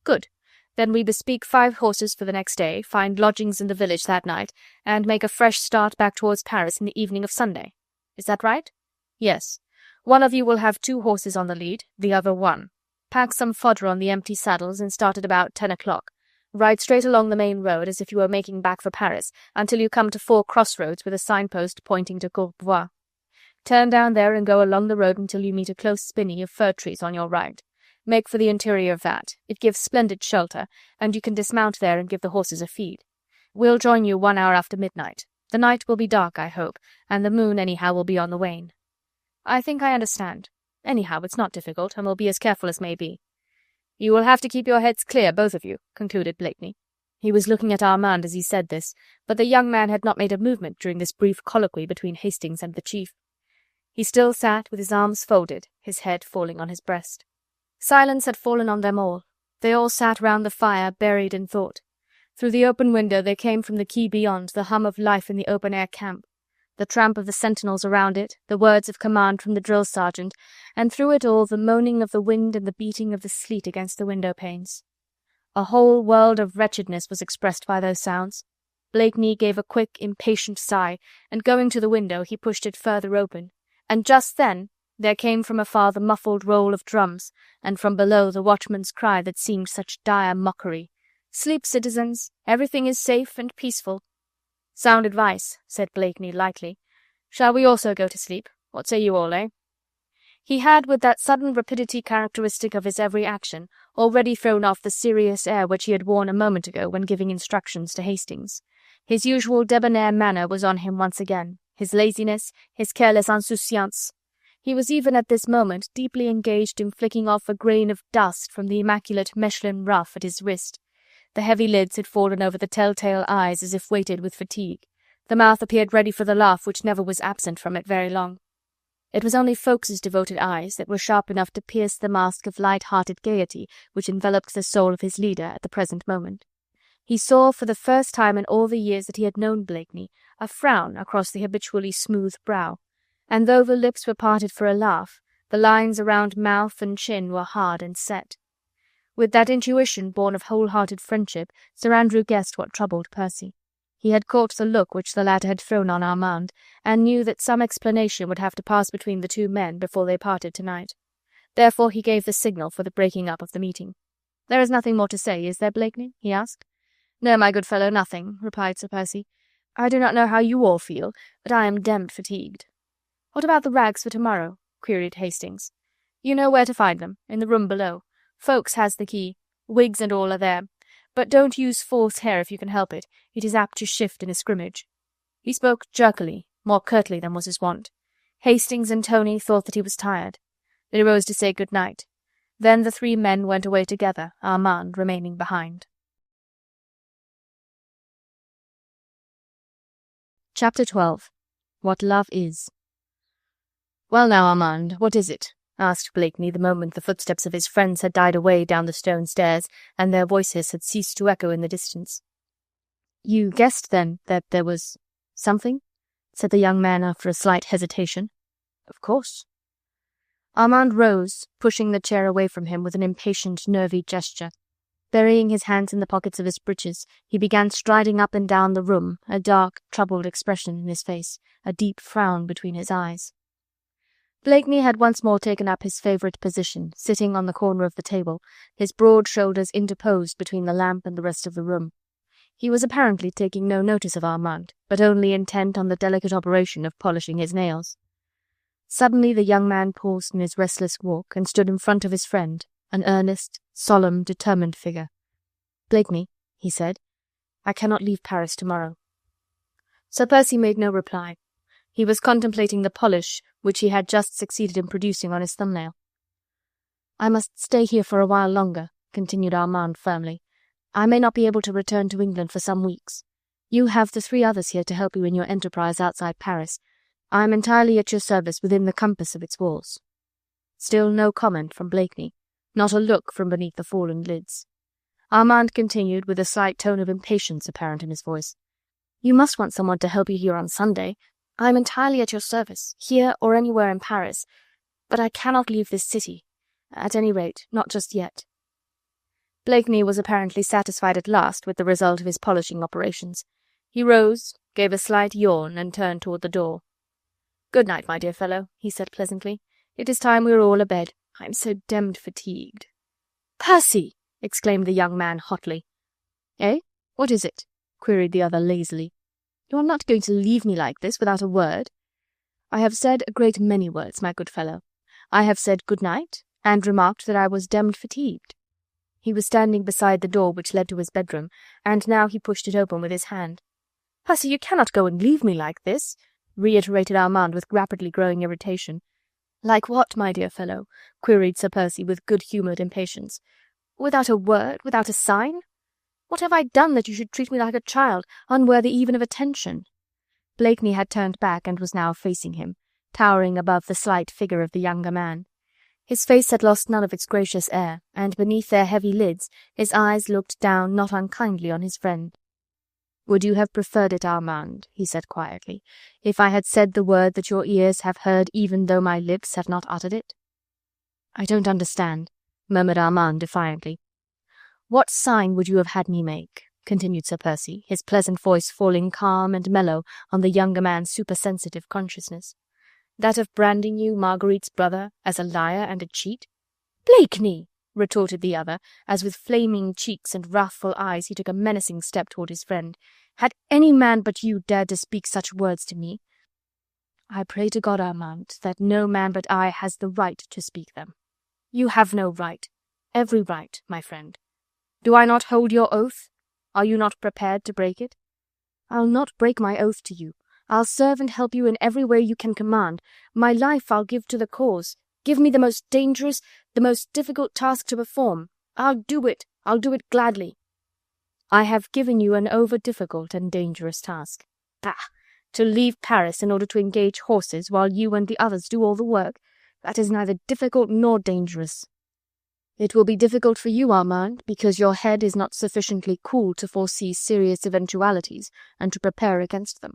"Good. Then we bespeak 5 horses for the next day, find lodgings in the village that night, and make a fresh start back towards Paris in the evening of Sunday. Is that right?" "Yes. One of you will have 2 horses on the lead, the other 1. Pack some fodder on the empty saddles and start at about 10 o'clock. Ride straight along the main road as if you were making back for Paris, until you come to 4 crossroads with a signpost pointing to Courbevoie. Turn down there and go along the road until you meet a close spinney of fir trees on your right. Make for the interior of that. It gives splendid shelter, and you can dismount there and give the horses a feed. We'll join you 1 hour after midnight. The night will be dark, I hope, and the moon anyhow will be on the wane." "I think I understand. Anyhow, it's not difficult, and we'll be as careful as may be." "You will have to keep your heads clear, both of you," concluded Blakeney. He was looking at Armand as he said this, but the young man had not made a movement during this brief colloquy between Hastings and the chief. He still sat with his arms folded, his head falling on his breast. Silence had fallen on them all. They all sat round the fire, buried in thought. Through the open window there came from the quay beyond the hum of life in the open-air camp, the tramp of the sentinels around it, the words of command from the drill sergeant, and through it all the moaning of the wind and the beating of the sleet against the window-panes. A whole world of wretchedness was expressed by those sounds. Blakeney gave a quick, impatient sigh, and going to the window he pushed it further open, and just then there came from afar the muffled roll of drums, and from below the watchman's cry that seemed such dire mockery. "Sleep, citizens, everything is safe and peaceful." "Sound advice," said Blakeney lightly. "Shall we also go to sleep? What say you all, eh?" He had, with that sudden rapidity characteristic of his every action, already thrown off the serious air which he had worn a moment ago when giving instructions to Hastings. His usual debonair manner was on him once again, his laziness, his careless insouciance. He was even at this moment deeply engaged in flicking off a grain of dust from the immaculate Mechlin ruff at his wrist. The heavy lids had fallen over the tell-tale eyes as if weighted with fatigue. The mouth appeared ready for the laugh which never was absent from it very long. It was only Ffoulkes's devoted eyes that were sharp enough to pierce the mask of light-hearted gaiety which enveloped the soul of his leader at the present moment. He saw for the first time in all the years that he had known Blakeney a frown across the habitually smooth brow, and though the lips were parted for a laugh, the lines around mouth and chin were hard and set. With that intuition born of whole-hearted friendship, Sir Andrew guessed what troubled Percy. He had caught the look which the latter had thrown on Armand, and knew that some explanation would have to pass between the 2 men before they parted tonight. Therefore he gave the signal for the breaking up of the meeting. "There is nothing more to say, is there, Blakeney?" he asked. "No, my good fellow, nothing," replied Sir Percy. "I do not know how you all feel, but I am demmed fatigued." "What about the rags for tomorrow?" queried Hastings. "You know where to find them, in the room below. Ffoulkes has the key. Wigs and all are there. But don't use false hair if you can help it. It is apt to shift in a scrimmage." He spoke jerkily, more curtly than was his wont. Hastings and Tony thought that he was tired. They rose to say good night. Then the 3 men went away together, Armand remaining behind. Chapter 12. What Love Is. "Well now, Armand, what is it?" asked Blakeney the moment the footsteps of his friends had died away down the stone stairs, and their voices had ceased to echo in the distance. "You guessed, then, that there was something?" said the young man after a slight hesitation. "Of course." Armand rose, pushing the chair away from him with an impatient, nervy gesture. Burying his hands in the pockets of his breeches, he began striding up and down the room, a dark, troubled expression in his face, a deep frown between his eyes. Blakeney had once more taken up his favourite position, sitting on the corner of the table, his broad shoulders interposed between the lamp and the rest of the room. He was apparently taking no notice of Armand, but only intent on the delicate operation of polishing his nails. Suddenly the young man paused in his restless walk and stood in front of his friend, an earnest, solemn, determined figure. "Blakeney," he said, "I cannot leave Paris tomorrow." Sir Percy made no reply. He was contemplating the polish which he had just succeeded in producing on his thumbnail. "I must stay here for a while longer," continued Armand firmly. "I may not be able to return to England for some weeks. You have the 3 others here to help you in your enterprise outside Paris. I am entirely at your service within the compass of its walls." Still no comment from Blakeney, not a look from beneath the fallen lids. Armand continued, with a slight tone of impatience apparent in his voice. "You must want someone to help you here on Sunday. I am entirely at your service, here or anywhere in Paris, but I cannot leave this city. At any rate, not just yet." Blakeney was apparently satisfied at last with the result of his polishing operations. He rose, gave a slight yawn, and turned toward the door. "Good night, my dear fellow," he said pleasantly. "It is time we were all abed. I am so demmed fatigued." "Percy!" exclaimed the young man hotly. "Eh? What is it?" queried the other lazily. "You are not going to leave me like this, without a word?" "I have said a great many words, my good fellow. I have said good night, and remarked that I was demmed fatigued." He was standing beside the door which led to his bedroom, and now he pushed it open with his hand. "Percy, you cannot go and leave me like this," reiterated Armand with rapidly growing irritation. "Like what, my dear fellow?" queried Sir Percy with good-humoured impatience. "Without a word, without a sign? What have I done that you should treat me like a child, unworthy even of attention?" Blakeney had turned back and was now facing him, towering above the slight figure of the younger man. His face had lost none of its gracious air, and beneath their heavy lids his eyes looked down not unkindly on his friend. "Would you have preferred it, Armand," he said quietly, "if I had said the word that your ears have heard even though my lips have not uttered it?" "I don't understand," murmured Armand defiantly. "What sign would you have had me make?" continued Sir Percy, his pleasant voice falling calm and mellow on the younger man's supersensitive consciousness. "That of branding you, Marguerite's brother, as a liar and a cheat?" "Blakeney!" retorted the other, as with flaming cheeks and wrathful eyes he took a menacing step toward his friend. "Had any man but you dared to speak such words to me?" "I pray to God, Armand, that no man but I has the right to speak them." "You have no right. Every right, my friend. Do I not hold your oath? Are you not prepared to break it?" "I'll not break my oath to you. I'll serve and help you in every way you can command. My life I'll give to the cause. Give me the most dangerous, the most difficult task to perform. I'll do it gladly." "I have given you an over-difficult and dangerous task. Bah! To leave Paris in order to engage horses while you and the others do all the work. That is neither difficult nor dangerous." "It will be difficult for you, Armand, because your head is not sufficiently cool to foresee serious eventualities and to prepare against them.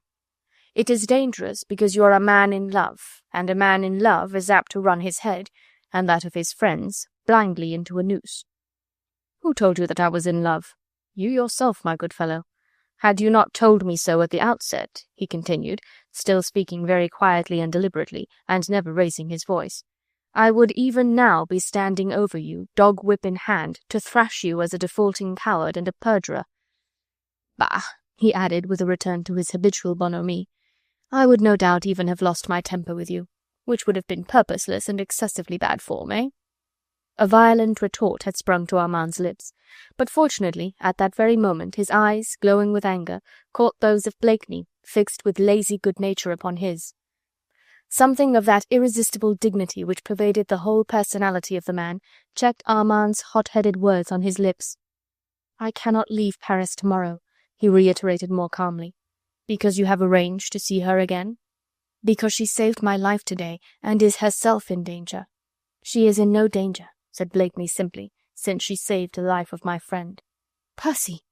It is dangerous because you are a man in love, and a man in love is apt to run his head, and that of his friends, blindly into a noose." "Who told you that I was in love?" "You yourself, my good fellow. Had you not told me so at the outset," he continued, still speaking very quietly and deliberately, and never raising his voice, "I would even now be standing over you, dog-whip in hand, to thrash you as a defaulting coward and a perjurer. Bah!" he added, with a return to his habitual bonhomie, "I would no doubt even have lost my temper with you, which would have been purposeless and excessively bad form, eh?" A violent retort had sprung to Armand's lips, but fortunately at that very moment his eyes, glowing with anger, caught those of Blakeney, fixed with lazy good nature upon his. Something of that irresistible dignity which pervaded the whole personality of the man checked Armand's hot-headed words on his lips. "I cannot leave Paris tomorrow," he reiterated more calmly. "Because you have arranged to see her again?" "Because she saved my life today, and is herself in danger." "She is in no danger," said Blakeney simply, "since she saved the life of my friend." "Percy!"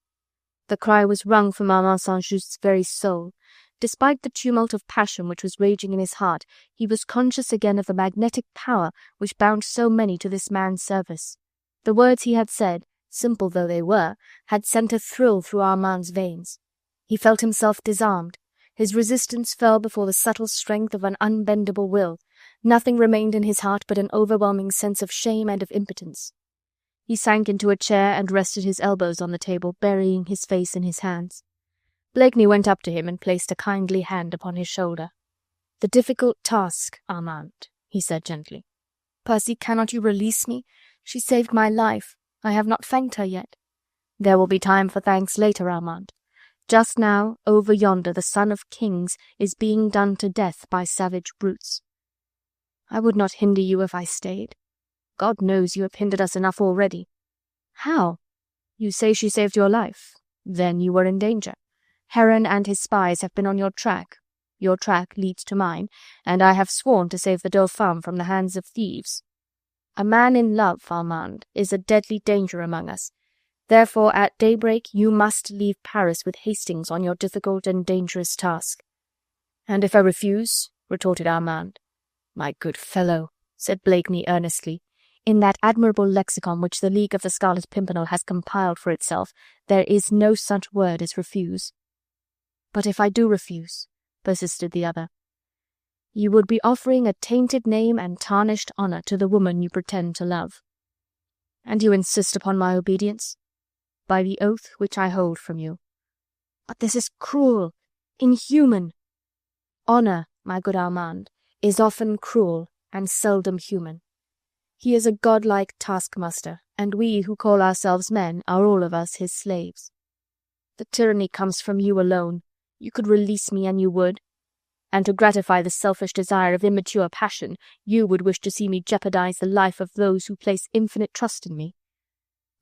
The cry was wrung from Armand St.'s very soul. Despite the tumult of passion which was raging in his heart, he was conscious again of the magnetic power which bound so many to this man's service. The words he had said, simple though they were, had sent a thrill through Armand's veins. He felt himself disarmed, His resistance fell before the subtle strength of an unbendable will. Nothing remained in his heart but an overwhelming sense of shame and of impotence. He sank into a chair and rested his elbows on the table, burying his face in his hands. Blakeney went up to him and placed a kindly hand upon his shoulder. "The difficult task, Armand," he said gently. "Percy, cannot you release me? She saved my life. I have not thanked her yet." "There will be time for thanks later, Armand. Just now, over yonder, the son of kings is being done to death by savage brutes." "I would not hinder you if I stayed. God knows you have hindered us enough already." "How? You say she saved your life. Then you were in danger. Heron and his spies have been on your track. Your track leads to mine, and I have sworn to save the Dauphin from the hands of thieves. A man in love, Armand, is a deadly danger among us. Therefore, at daybreak you must leave Paris with Hastings on your difficult and dangerous task." "And if I refuse?" retorted Armand. "My good fellow," said Blakeney earnestly, "in that admirable lexicon which the League of the Scarlet Pimpernel has compiled for itself, there is no such word as refuse." "But if I do refuse?" persisted the other. "You would be offering a tainted name and tarnished honor to the woman you pretend to love." "And you insist upon my obedience?" "By the oath which I hold from you." "But this is cruel, inhuman." "Honor, my good Armand, is often cruel and seldom human. He is a godlike taskmaster, and we who call ourselves men are all of us his slaves. The tyranny comes from you alone. You could release me and you would. And to gratify the selfish desire of immature passion, you would wish to see me jeopardize the life of those who place infinite trust in me.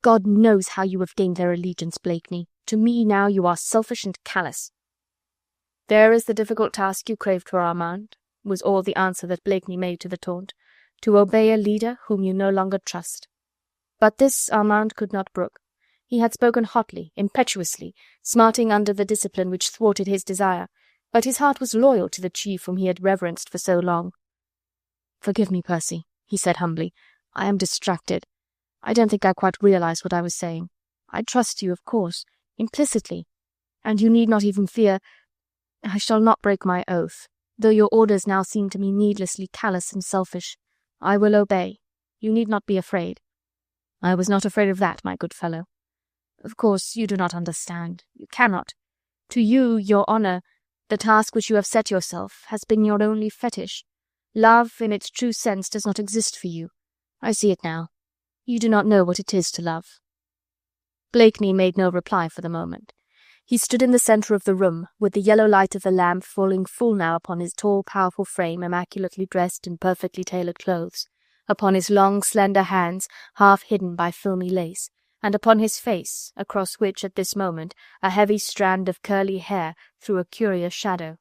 God knows how you have gained their allegiance, Blakeney. To me now you are selfish and callous." "There is the difficult task you craved for, Armand," was all the answer that Blakeney made to the taunt. "To obey a leader whom you no longer trust." But this Armand could not brook. He had spoken hotly, impetuously, smarting under the discipline which thwarted his desire, but his heart was loyal to the chief whom he had reverenced for so long. "Forgive me, Percy," he said humbly. "I am distracted. I don't think I quite realized what I was saying. I trust you, of course, implicitly, and you need not even fear. I shall not break my oath, though your orders now seem to me needlessly callous and selfish. I will obey. You need not be afraid." "I was not afraid of that, my good fellow. Of course, you do not understand. You cannot. To you, your honor, the task which you have set yourself, has been your only fetish. Love, in its true sense, does not exist for you. I see it now. You do not know what it is to love." Blakeney made no reply for the moment. He stood in the centre of the room, with the yellow light of the lamp falling full now upon his tall, powerful frame, immaculately dressed in perfectly tailored clothes, upon his long, slender hands, half hidden by filmy lace, and upon his face, across which, at this moment, a heavy strand of curly hair threw a curious shadow.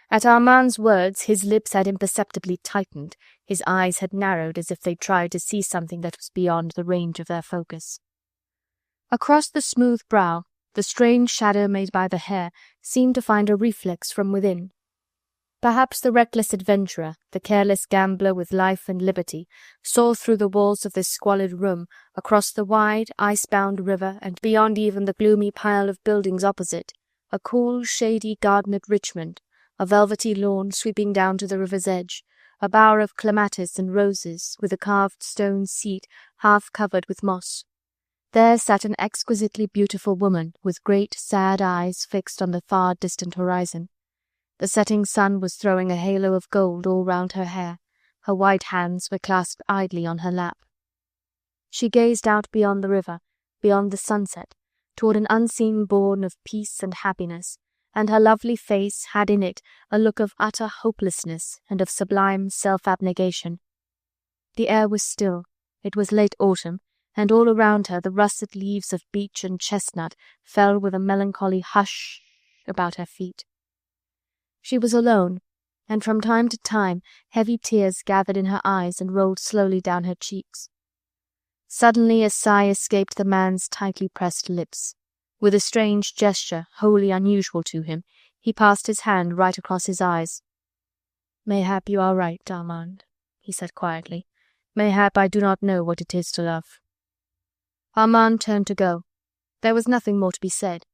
At Armand's words his lips had imperceptibly tightened, his eyes had narrowed as if they tried to see something that was beyond the range of their focus. Across the smooth brow, the strange shadow made by the hair seemed to find a reflex from within. Perhaps the reckless adventurer, the careless gambler with life and liberty, saw through the walls of this squalid room, across the wide, ice-bound river, and beyond even the gloomy pile of buildings opposite, a cool, shady garden at Richmond, a velvety lawn sweeping down to the river's edge, a bower of clematis and roses, with a carved stone seat half covered with moss. There sat an exquisitely beautiful woman, with great, sad eyes fixed on the far distant horizon. The setting sun was throwing a halo of gold all round her hair. Her white hands were clasped idly on her lap. She gazed out beyond the river, beyond the sunset, toward an unseen bourne of peace and happiness, and her lovely face had in it a look of utter hopelessness and of sublime self-abnegation. The air was still. It was late autumn, and all around her the russet leaves of beech and chestnut fell with a melancholy hush about her feet. She was alone, and from time to time heavy tears gathered in her eyes and rolled slowly down her cheeks. Suddenly a sigh escaped the man's tightly pressed lips. With a strange gesture, wholly unusual to him, he passed his hand right across his eyes. "Mayhap you are right, Armand," he said quietly. "Mayhap I do not know what it is to love." Armand turned to go. There was nothing more to be said.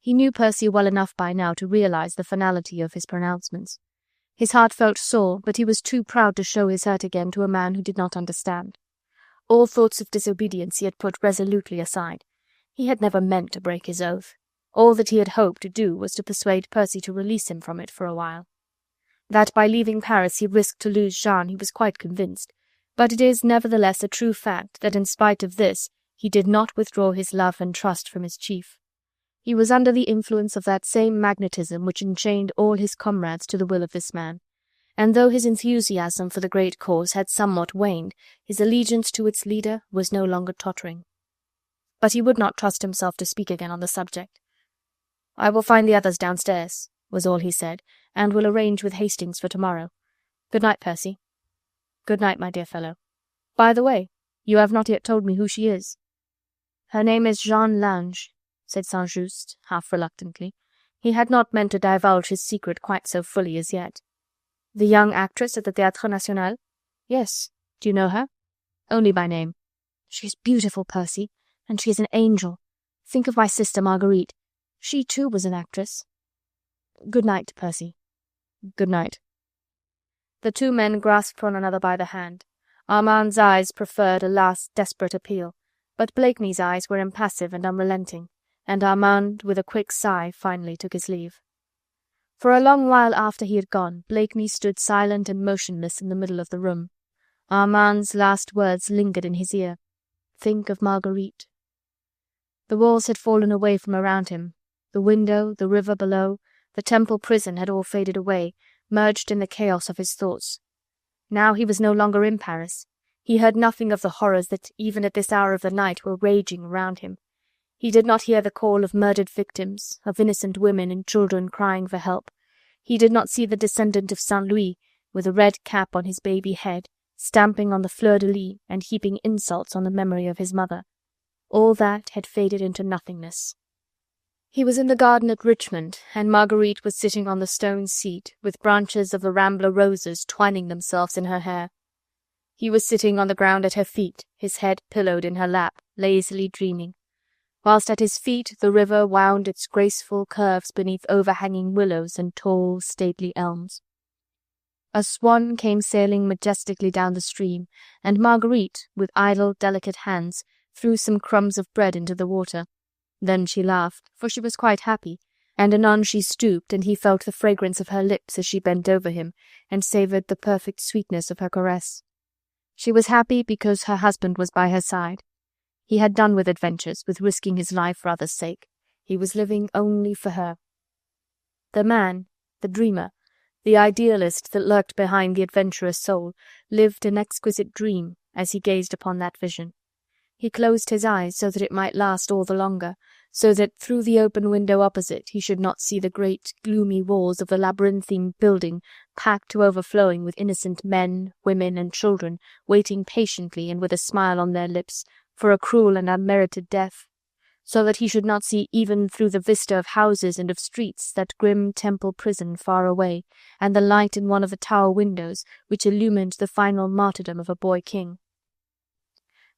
He knew Percy well enough by now to realize the finality of his pronouncements. His heart felt sore, but he was too proud to show his hurt again to a man who did not understand. All thoughts of disobedience he had put resolutely aside. He had never meant to break his oath. All that he had hoped to do was to persuade Percy to release him from it for a while. That by leaving Paris he risked to lose Jeanne he was quite convinced, but it is nevertheless a true fact that in spite of this he did not withdraw his love and trust from his chief. He was under the influence of that same magnetism which enchained all his comrades to the will of this man, and though his enthusiasm for the great cause had somewhat waned, his allegiance to its leader was no longer tottering. But he would not trust himself to speak again on the subject. "I will find the others downstairs," was all he said, "and will arrange with Hastings for tomorrow. Good night, Percy." "Good night, my dear fellow. By the way, you have not yet told me who she is." "Her name is Jeanne Lange," said St-Just, half reluctantly. He had not meant to divulge his secret quite so fully as yet. "The young actress at the Théâtre National?" "Yes. Do you know her?" "Only by name." "She is beautiful, Percy, and she is an angel. Think of my sister Marguerite. She too was an actress. Good night, Percy." "Good night." The two men grasped one another by the hand. Armand's eyes proffered a last desperate appeal, but Blakeney's eyes were impassive and unrelenting, and Armand, with a quick sigh, finally took his leave. For a long while after he had gone, Blakeney stood silent and motionless in the middle of the room. Armand's last words lingered in his ear. "Think of Marguerite." The walls had fallen away from around him. The window, the river below, the Temple prison had all faded away, merged in the chaos of his thoughts. Now he was no longer in Paris. He heard nothing of the horrors that, even at this hour of the night, were raging around him. He did not hear the call of murdered victims, of innocent women and children crying for help. He did not see the descendant of St. Louis, with a red cap on his baby head, stamping on the fleur-de-lis and heaping insults on the memory of his mother. All that had faded into nothingness. He was in the garden at Richmond, and Marguerite was sitting on the stone seat, with branches of the rambler roses twining themselves in her hair. He was sitting on the ground at her feet, his head pillowed in her lap, lazily dreaming, whilst at his feet the river wound its graceful curves beneath overhanging willows and tall, stately elms. A swan came sailing majestically down the stream, and Marguerite, with idle, delicate hands, threw some crumbs of bread into the water. Then she laughed, for she was quite happy, and anon she stooped, and he felt the fragrance of her lips as she bent over him, and savoured the perfect sweetness of her caress. She was happy because her husband was by her side. He had done with adventures, with risking his life for others' sake. He was living only for her. The man, the dreamer, the idealist that lurked behind the adventurous soul, lived an exquisite dream as he gazed upon that vision. He closed his eyes so that it might last all the longer, so that through the open window opposite he should not see the great, gloomy walls of the labyrinthine building packed to overflowing with innocent men, women, and children, waiting patiently and with a smile on their lips for a cruel and unmerited death, so that he should not see even through the vista of houses and of streets that grim Temple prison far away, and the light in one of the tower windows which illumined the final martyrdom of a boy king.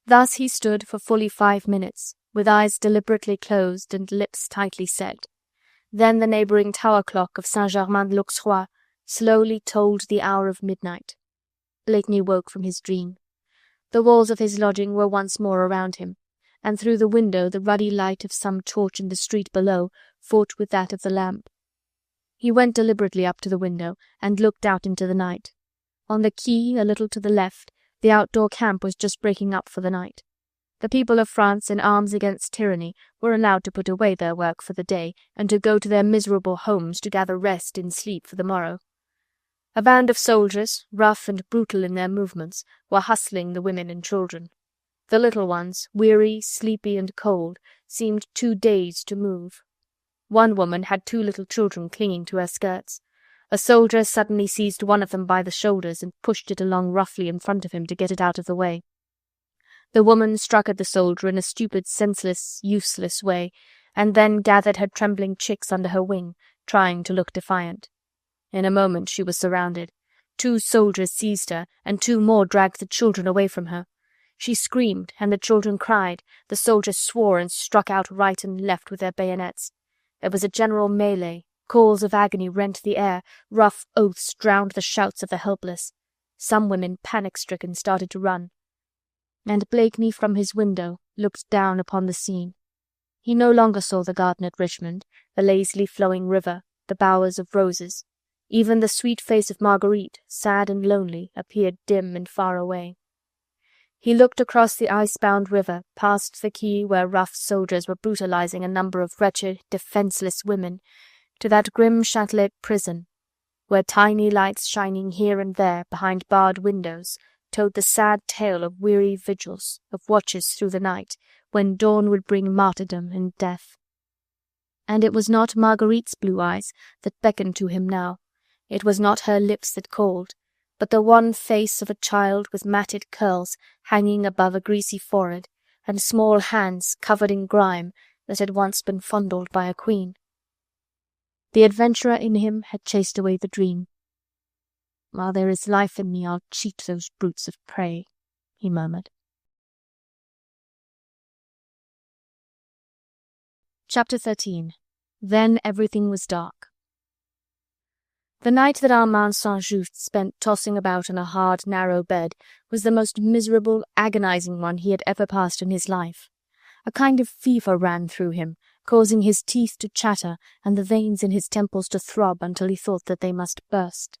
Thus he stood for fully 5 minutes, with eyes deliberately closed and lips tightly set. Then the neighbouring tower clock of Saint-Germain-l'Auxerrois slowly tolled the hour of midnight. Blakeney woke from his dream. The walls of his lodging were once more around him, and through the window the ruddy light of some torch in the street below fought with that of the lamp. He went deliberately up to the window and looked out into the night. On the quay, a little to the left, the outdoor camp was just breaking up for the night. The people of France in arms against tyranny were allowed to put away their work for the day and to go to their miserable homes to gather rest in sleep for the morrow. A band of soldiers, rough and brutal in their movements, were hustling the women and children. The little ones, weary, sleepy, and cold, seemed too dazed to move. One woman had 2 little children clinging to her skirts. A soldier suddenly seized one of them by the shoulders and pushed it along roughly in front of him to get it out of the way. The woman struck at the soldier in a stupid, senseless, useless way, and then gathered her trembling chicks under her wing, trying to look defiant. In a moment she was surrounded. 2 soldiers seized her, and 2 more dragged the children away from her. She screamed, and the children cried. The soldiers swore and struck out right and left with their bayonets. There was a general melee. Calls of agony rent the air, rough oaths drowned the shouts of the helpless. Some women, panic-stricken, started to run. And Blakeney from his window looked down upon the scene. He no longer saw the garden at Richmond, the lazily flowing river, the bowers of roses. Even the sweet face of Marguerite, sad and lonely, appeared dim and far away. He looked across the ice-bound river, past the quay where rough soldiers were brutalizing a number of wretched, defenseless women, to that grim Châtelet prison, where tiny lights shining here and there behind barred windows told the sad tale of weary vigils, of watches through the night, when dawn would bring martyrdom and death. And it was not Marguerite's blue eyes that beckoned to him now. It was not her lips that called, but the wan face of a child with matted curls hanging above a greasy forehead, and small hands covered in grime that had once been fondled by a queen. The adventurer in him had chased away the dream. "While there is life in me, I'll cheat those brutes of prey," he murmured. Chapter 13. Then everything was dark. The night that Armand St spent tossing about in a hard, narrow bed was the most miserable, agonizing one he had ever passed in his life. A kind of fever ran through him, causing his teeth to chatter and the veins in his temples to throb until he thought that they must burst.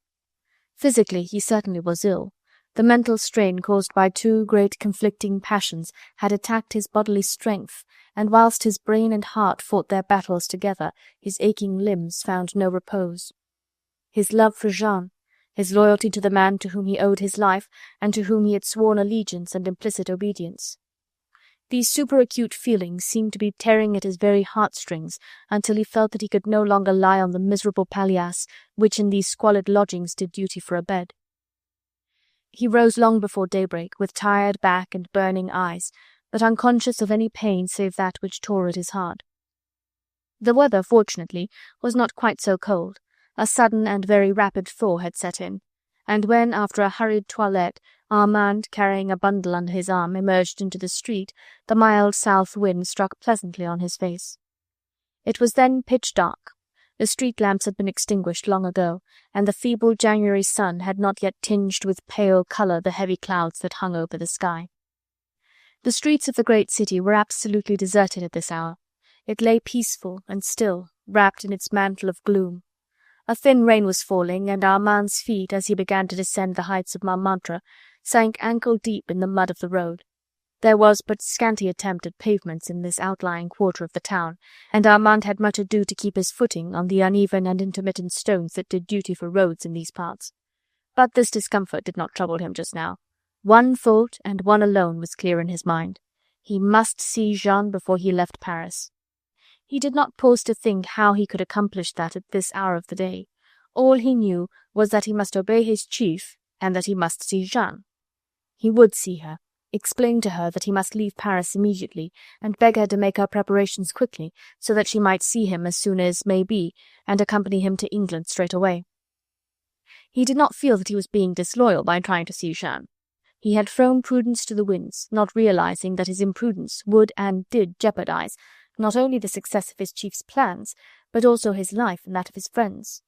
Physically, he certainly was ill. The mental strain caused by two great conflicting passions had attacked his bodily strength, and whilst his brain and heart fought their battles together, his aching limbs found no repose. His love for Jeanne, his loyalty to the man to whom he owed his life and to whom he had sworn allegiance and implicit obedience. These superacute feelings seemed to be tearing at his very heartstrings until he felt that he could no longer lie on the miserable palliasse which in these squalid lodgings did duty for a bed. He rose long before daybreak, with tired back and burning eyes, but unconscious of any pain save that which tore at his heart. The weather, fortunately, was not quite so cold. A sudden and very rapid thaw had set in, and when, after a hurried toilette, Armand, carrying a bundle under his arm, emerged into the street, the mild south wind struck pleasantly on his face. It was then pitch dark. The street lamps had been extinguished long ago, and the feeble January sun had not yet tinged with pale colour the heavy clouds that hung over the sky. The streets of the great city were absolutely deserted at this hour. It lay peaceful and still, wrapped in its mantle of gloom. A thin rain was falling, and Armand's feet, as he began to descend the heights of Montmartre, sank ankle-deep in the mud of the road. There was but scanty attempt at pavements in this outlying quarter of the town, and Armand had much ado to keep his footing on the uneven and intermittent stones that did duty for roads in these parts. But this discomfort did not trouble him just now. One thought, and one alone, was clear in his mind. He must see Jeanne before he left Paris. He did not pause to think how he could accomplish that at this hour of the day. All he knew was that he must obey his chief, and that he must see Jeanne. He would see her, explain to her that he must leave Paris immediately, and beg her to make her preparations quickly, so that she might see him as soon as may be, and accompany him to England straight away. He did not feel that he was being disloyal by trying to see Jeanne. He had thrown prudence to the winds, not realizing that his imprudence would and did jeopardize not only the success of his chief's plans, but also his life and that of his friends.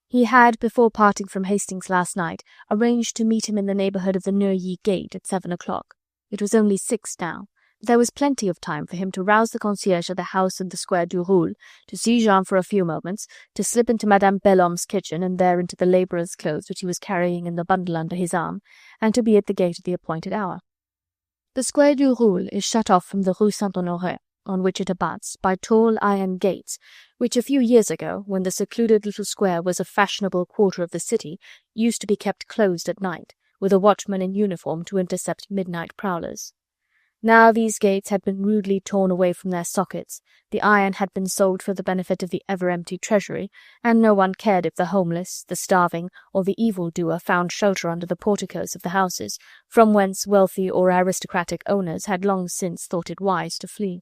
He had, before parting from Hastings last night, arranged to meet him in the neighbourhood of the Neuilly gate at 7 o'clock. It was only 6 now. There was plenty of time for him to rouse the concierge at the house in the Square du Roule, to see Jeanne for a few moments, to slip into Madame Bellhomme's kitchen and there into the labourer's clothes which he was carrying in the bundle under his arm, and to be at the gate at the appointed hour. The Square du Roule is shut off from the Rue Saint-Honoré, on which it abuts, by tall iron gates, which a few years ago, when the secluded little square was a fashionable quarter of the city, used to be kept closed at night, with a watchman in uniform to intercept midnight prowlers. Now these gates had been rudely torn away from their sockets, the iron had been sold for the benefit of the ever-empty treasury, and no one cared if the homeless, the starving, or the evil-doer found shelter under the porticos of the houses, from whence wealthy or aristocratic owners had long since thought it wise to flee.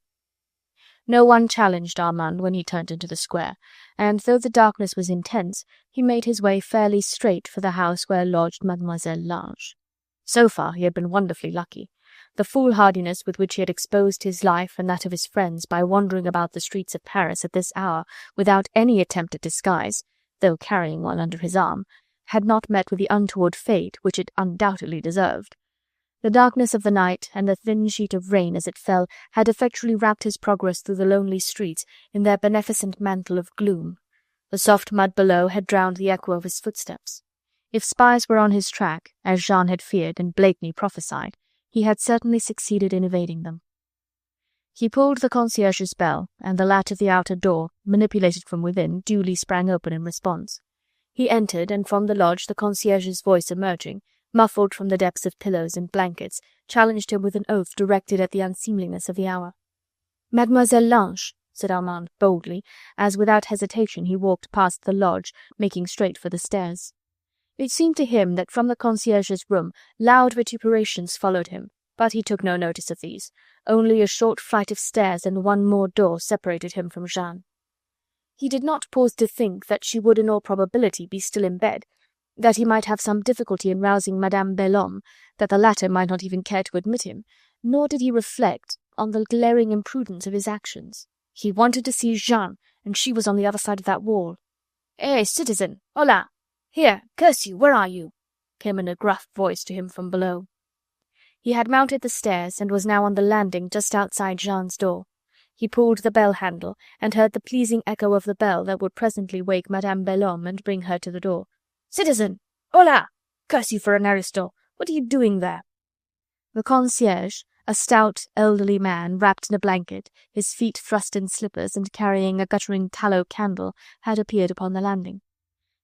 No one challenged Armand when he turned into the square, and though the darkness was intense, he made his way fairly straight for the house where lodged Mademoiselle Lange. So far he had been wonderfully lucky. The foolhardiness with which he had exposed his life and that of his friends by wandering about the streets of Paris at this hour without any attempt at disguise, though carrying one under his arm, had not met with the untoward fate which it undoubtedly deserved. The darkness of the night and the thin sheet of rain as it fell had effectually wrapped his progress through the lonely streets in their beneficent mantle of gloom. The soft mud below had drowned the echo of his footsteps. If spies were on his track, as Jean had feared and Blakeney prophesied, he had certainly succeeded in evading them. He pulled the concierge's bell, and the latch of the outer door, manipulated from within, duly sprang open in response. He entered, and from the lodge the concierge's voice emerging, muffled from the depths of pillows and blankets, challenged him with an oath directed at the unseemliness of the hour. "Mademoiselle Lange," said Armand boldly, as without hesitation he walked past the lodge, making straight for the stairs. It seemed to him that from the concierge's room loud vituperations followed him, but he took no notice of these. Only a short flight of stairs and one more door separated him from Jeanne. He did not pause to think that she would in all probability be still in bed, that he might have some difficulty in rousing Madame Belhomme, that the latter might not even care to admit him, nor did he reflect on the glaring imprudence of his actions. He wanted to see Jeanne, and she was on the other side of that wall. "Eh, citizen! Hola! Here, curse you, where are you?" came in a gruff voice to him from below. He had mounted the stairs, and was now on the landing just outside Jeanne's door. He pulled the bell handle, and heard the pleasing echo of the bell that would presently wake Madame Belhomme and bring her to the door. "Citizen! Hola! Curse you for an aristo! What are you doing there?" The concierge, a stout, elderly man, wrapped in a blanket, his feet thrust in slippers, and carrying a guttering tallow candle, had appeared upon the landing.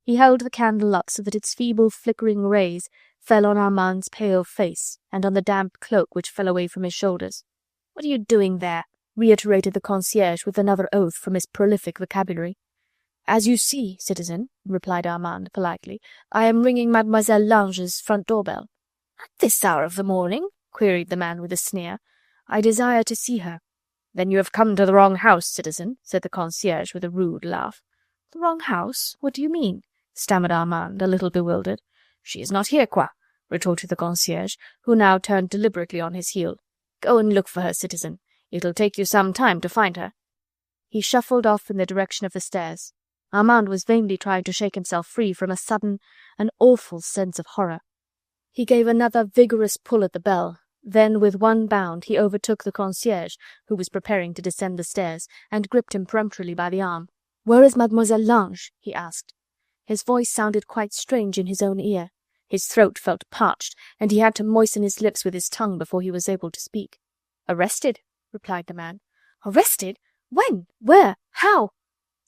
He held the candle up so that its feeble flickering rays fell on Armand's pale face and on the damp cloak which fell away from his shoulders. "What are you doing there?" reiterated the concierge with another oath from his prolific vocabulary. "As you see, citizen," replied Armand politely, "I am ringing Mademoiselle Lange's front door-bell." "At this hour of the morning?" queried the man with a sneer. "I desire to see her." "Then you have come to the wrong house, citizen," said the concierge with a rude laugh. "The wrong house? What do you mean?" stammered Armand, a little bewildered. "She is not here, quoi," retorted the concierge, who now turned deliberately on his heel. "Go and look for her, citizen. It'll take you some time to find her." He shuffled off in the direction of the stairs. Armand was vainly trying to shake himself free from a sudden, an awful sense of horror. He gave another vigorous pull at the bell. Then with one bound he overtook the concierge, who was preparing to descend the stairs, and gripped him peremptorily by the arm. "Where is Mademoiselle Lange?" he asked. His voice sounded quite strange in his own ear. His throat felt parched, and he had to moisten his lips with his tongue before he was able to speak. "Arrested," replied the man. "Arrested? When? Where? How?"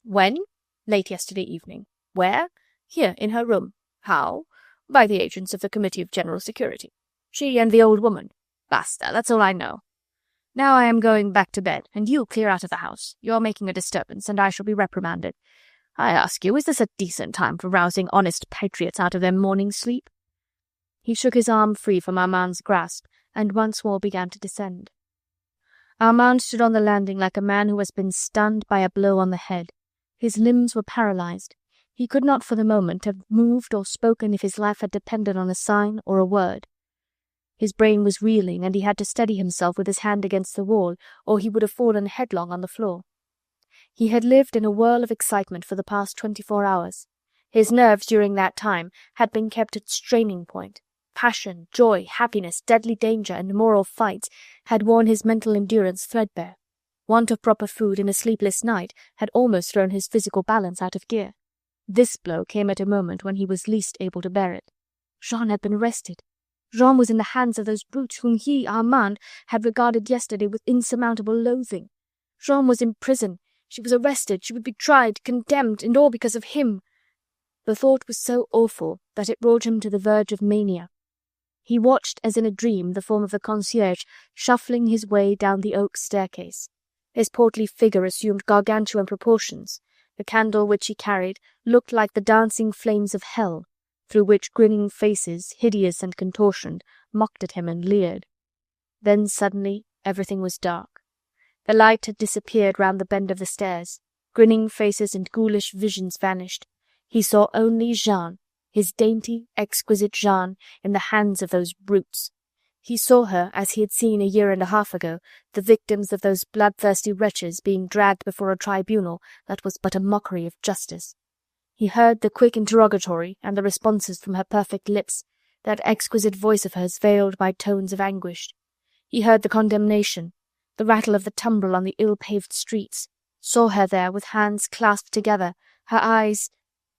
"When? Late yesterday evening. Where? Here, in her room. How? By the agents of the Committee of General Security. She and the old woman. Basta, that's all I know. Now I am going back to bed, and you clear out of the house. You're making a disturbance, and I shall be reprimanded. I ask you, is this a decent time for rousing honest patriots out of their morning sleep?" He shook his arm free from Armand's grasp, and once more began to descend. Armand stood on the landing like a man who has been stunned by a blow on the head. His limbs were paralyzed. He could not for the moment have moved or spoken if his life had depended on a sign or a word. His brain was reeling, and he had to steady himself with his hand against the wall, or he would have fallen headlong on the floor. He had lived in a whirl of excitement for the past 24 hours. His nerves during that time had been kept at straining point. Passion, joy, happiness, deadly danger, and moral fights had worn his mental endurance threadbare. Want of proper food and a sleepless night had almost thrown his physical balance out of gear. This blow came at a moment when he was least able to bear it. Jean had been arrested. Jean was in the hands of those brutes whom he, Armand, had regarded yesterday with insurmountable loathing. Jean was in prison. She was arrested. She would be tried, condemned, and all because of him. The thought was so awful that it brought him to the verge of mania. He watched as in a dream the form of the concierge shuffling his way down the oak staircase. His portly figure assumed gargantuan proportions. The candle which he carried looked like the dancing flames of hell, through which grinning faces, hideous and contortioned, mocked at him and leered. Then suddenly everything was dark. The light had disappeared round the bend of the stairs. Grinning faces and ghoulish visions vanished. He saw only Jeanne, his dainty, exquisite Jeanne, in the hands of those brutes. He saw her as he had seen a year and a half ago, the victims of those bloodthirsty wretches being dragged before a tribunal that was but a mockery of justice. He heard the quick interrogatory and the responses from her perfect lips, that exquisite voice of hers veiled by tones of anguish. He heard the condemnation, the rattle of the tumbril on the ill-paved streets, saw her there with hands clasped together, her eyes—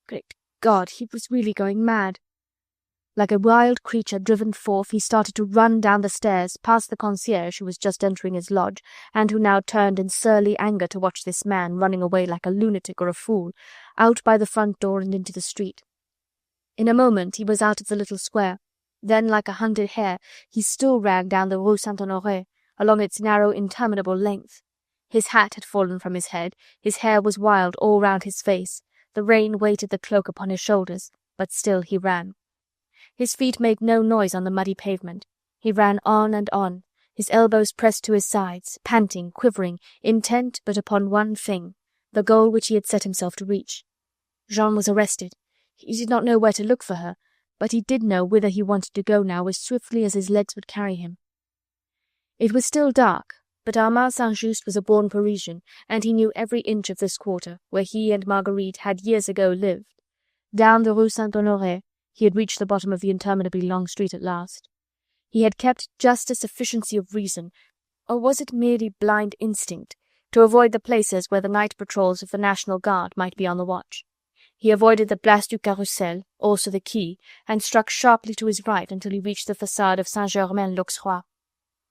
Great God, he was really going mad. Like a wild creature driven forth, he started to run down the stairs, past the concierge who was just entering his lodge, and who now turned in surly anger to watch this man running away like a lunatic or a fool, out by the front door and into the street. In a moment he was out of the little square. Then, like a hunted hare, he still ran down the Rue Saint-Honoré, along its narrow, interminable length. His hat had fallen from his head, his hair was wild all round his face, the rain weighted the cloak upon his shoulders, but still he ran. His feet made no noise on the muddy pavement. He ran on and on, his elbows pressed to his sides, panting, quivering, intent but upon one thing, the goal which he had set himself to reach. Jean was arrested. He did not know where to look for her, but he did know whither he wanted to go now as swiftly as his legs would carry him. It was still dark, but Armand St. was a born Parisian, and he knew every inch of this quarter, where he and Marguerite had years ago lived. Down the Rue Saint-Honoré, he had reached the bottom of the interminably long street at last. He had kept just a sufficiency of reason, or was it merely blind instinct, to avoid the places where the night patrols of the National Guard might be on the watch. He avoided the Place du Carrousel, also the quay, and struck sharply to his right until he reached the façade of Saint-Germain-l'Auxerrois.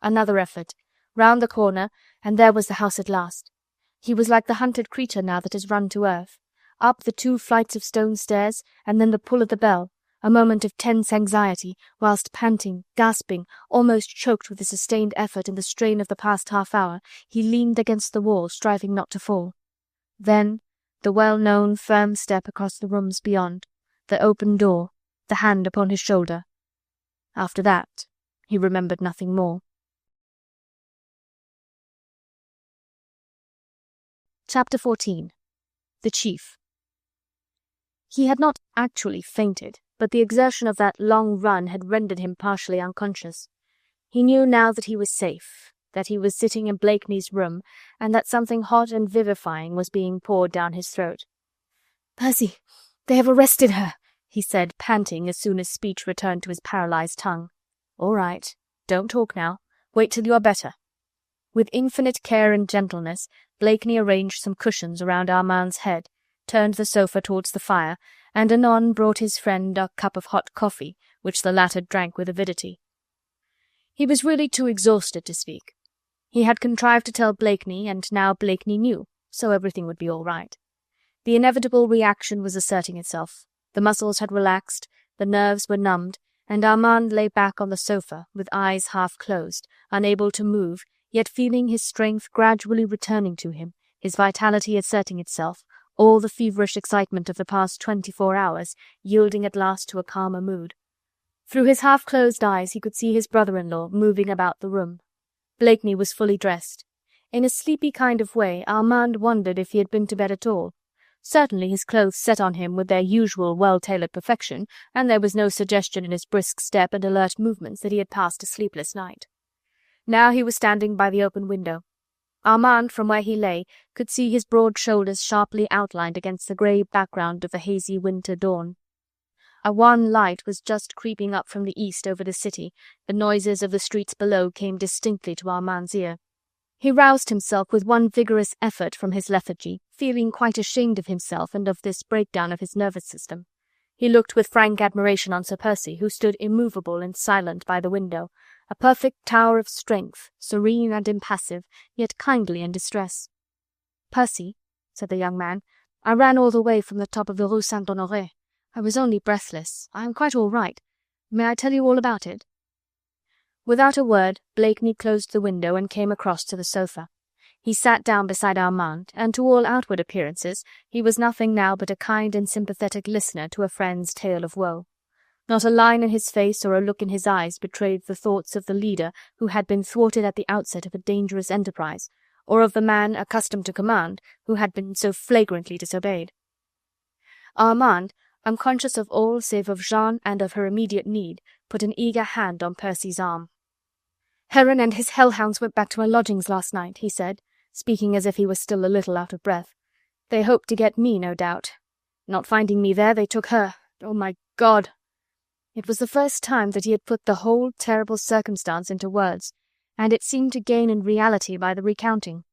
Another effort, round the corner, and there was the house at last. He was like the hunted creature now that has run to earth. Up the 2 flights of stone stairs, and then the pull of the bell, a moment of tense anxiety, whilst panting, gasping, almost choked with the sustained effort and the strain of the past half-hour, he leaned against the wall, striving not to fall. Then the well-known firm step across the rooms beyond, the open door, the hand upon his shoulder. After that, he remembered nothing more. Chapter 14. The Chief. He had not actually fainted, but the exertion of that long run had rendered him partially unconscious. He knew now that he was safe, that he was sitting in Blakeney's room, and that something hot and vivifying was being poured down his throat. "Percy, they have arrested her," he said, panting as soon as speech returned to his paralyzed tongue. "All right. Don't talk now. Wait till you are better." With infinite care and gentleness, Blakeney arranged some cushions around Armand's head, turned the sofa towards the fire, and anon brought his friend a cup of hot coffee, which the latter drank with avidity. He was really too exhausted to speak. He had contrived to tell Blakeney, and now Blakeney knew, so everything would be all right. The inevitable reaction was asserting itself. The muscles had relaxed, the nerves were numbed, and Armand lay back on the sofa, with eyes half closed, unable to move, yet feeling his strength gradually returning to him, his vitality asserting itself, all the feverish excitement of the past 24 hours yielding at last to a calmer mood. Through his half-closed eyes he could see his brother-in-law moving about the room. Blakeney was fully dressed. In a sleepy kind of way, Armand wondered if he had been to bed at all. Certainly his clothes set on him with their usual well-tailored perfection, and there was no suggestion in his brisk step and alert movements that he had passed a sleepless night. Now he was standing by the open window. Armand, from where he lay, could see his broad shoulders sharply outlined against the grey background of the hazy winter dawn. A wan light was just creeping up from the east over the city. The noises of the streets below came distinctly to Armand's ear. He roused himself with one vigorous effort from his lethargy, feeling quite ashamed of himself and of this breakdown of his nervous system. He looked with frank admiration on Sir Percy, who stood immovable and silent by the window, a perfect tower of strength, serene and impassive, yet kindly in distress. "Percy," said the young man, "I ran all the way from the top of the Rue Saint-Honoré. I was only breathless. I am quite all right. May I tell you all about it?" Without a word, Blakeney closed the window and came across to the sofa. He sat down beside Armand, and to all outward appearances he was nothing now but a kind and sympathetic listener to a friend's tale of woe. Not a line in his face or a look in his eyes betrayed the thoughts of the leader who had been thwarted at the outset of a dangerous enterprise, or of the man accustomed to command who had been so flagrantly disobeyed. Armand, unconscious of all save of Jeanne and of her immediate need, put an eager hand on Percy's arm. Heron and his hellhounds went back to our lodgings last night, he said, speaking as if he was still a little out of breath. They hoped to get me, no doubt. Not finding me there, they took her. Oh, my God! It was the first time that he had put the whole terrible circumstance into words, and it seemed to gain in reality by the recounting.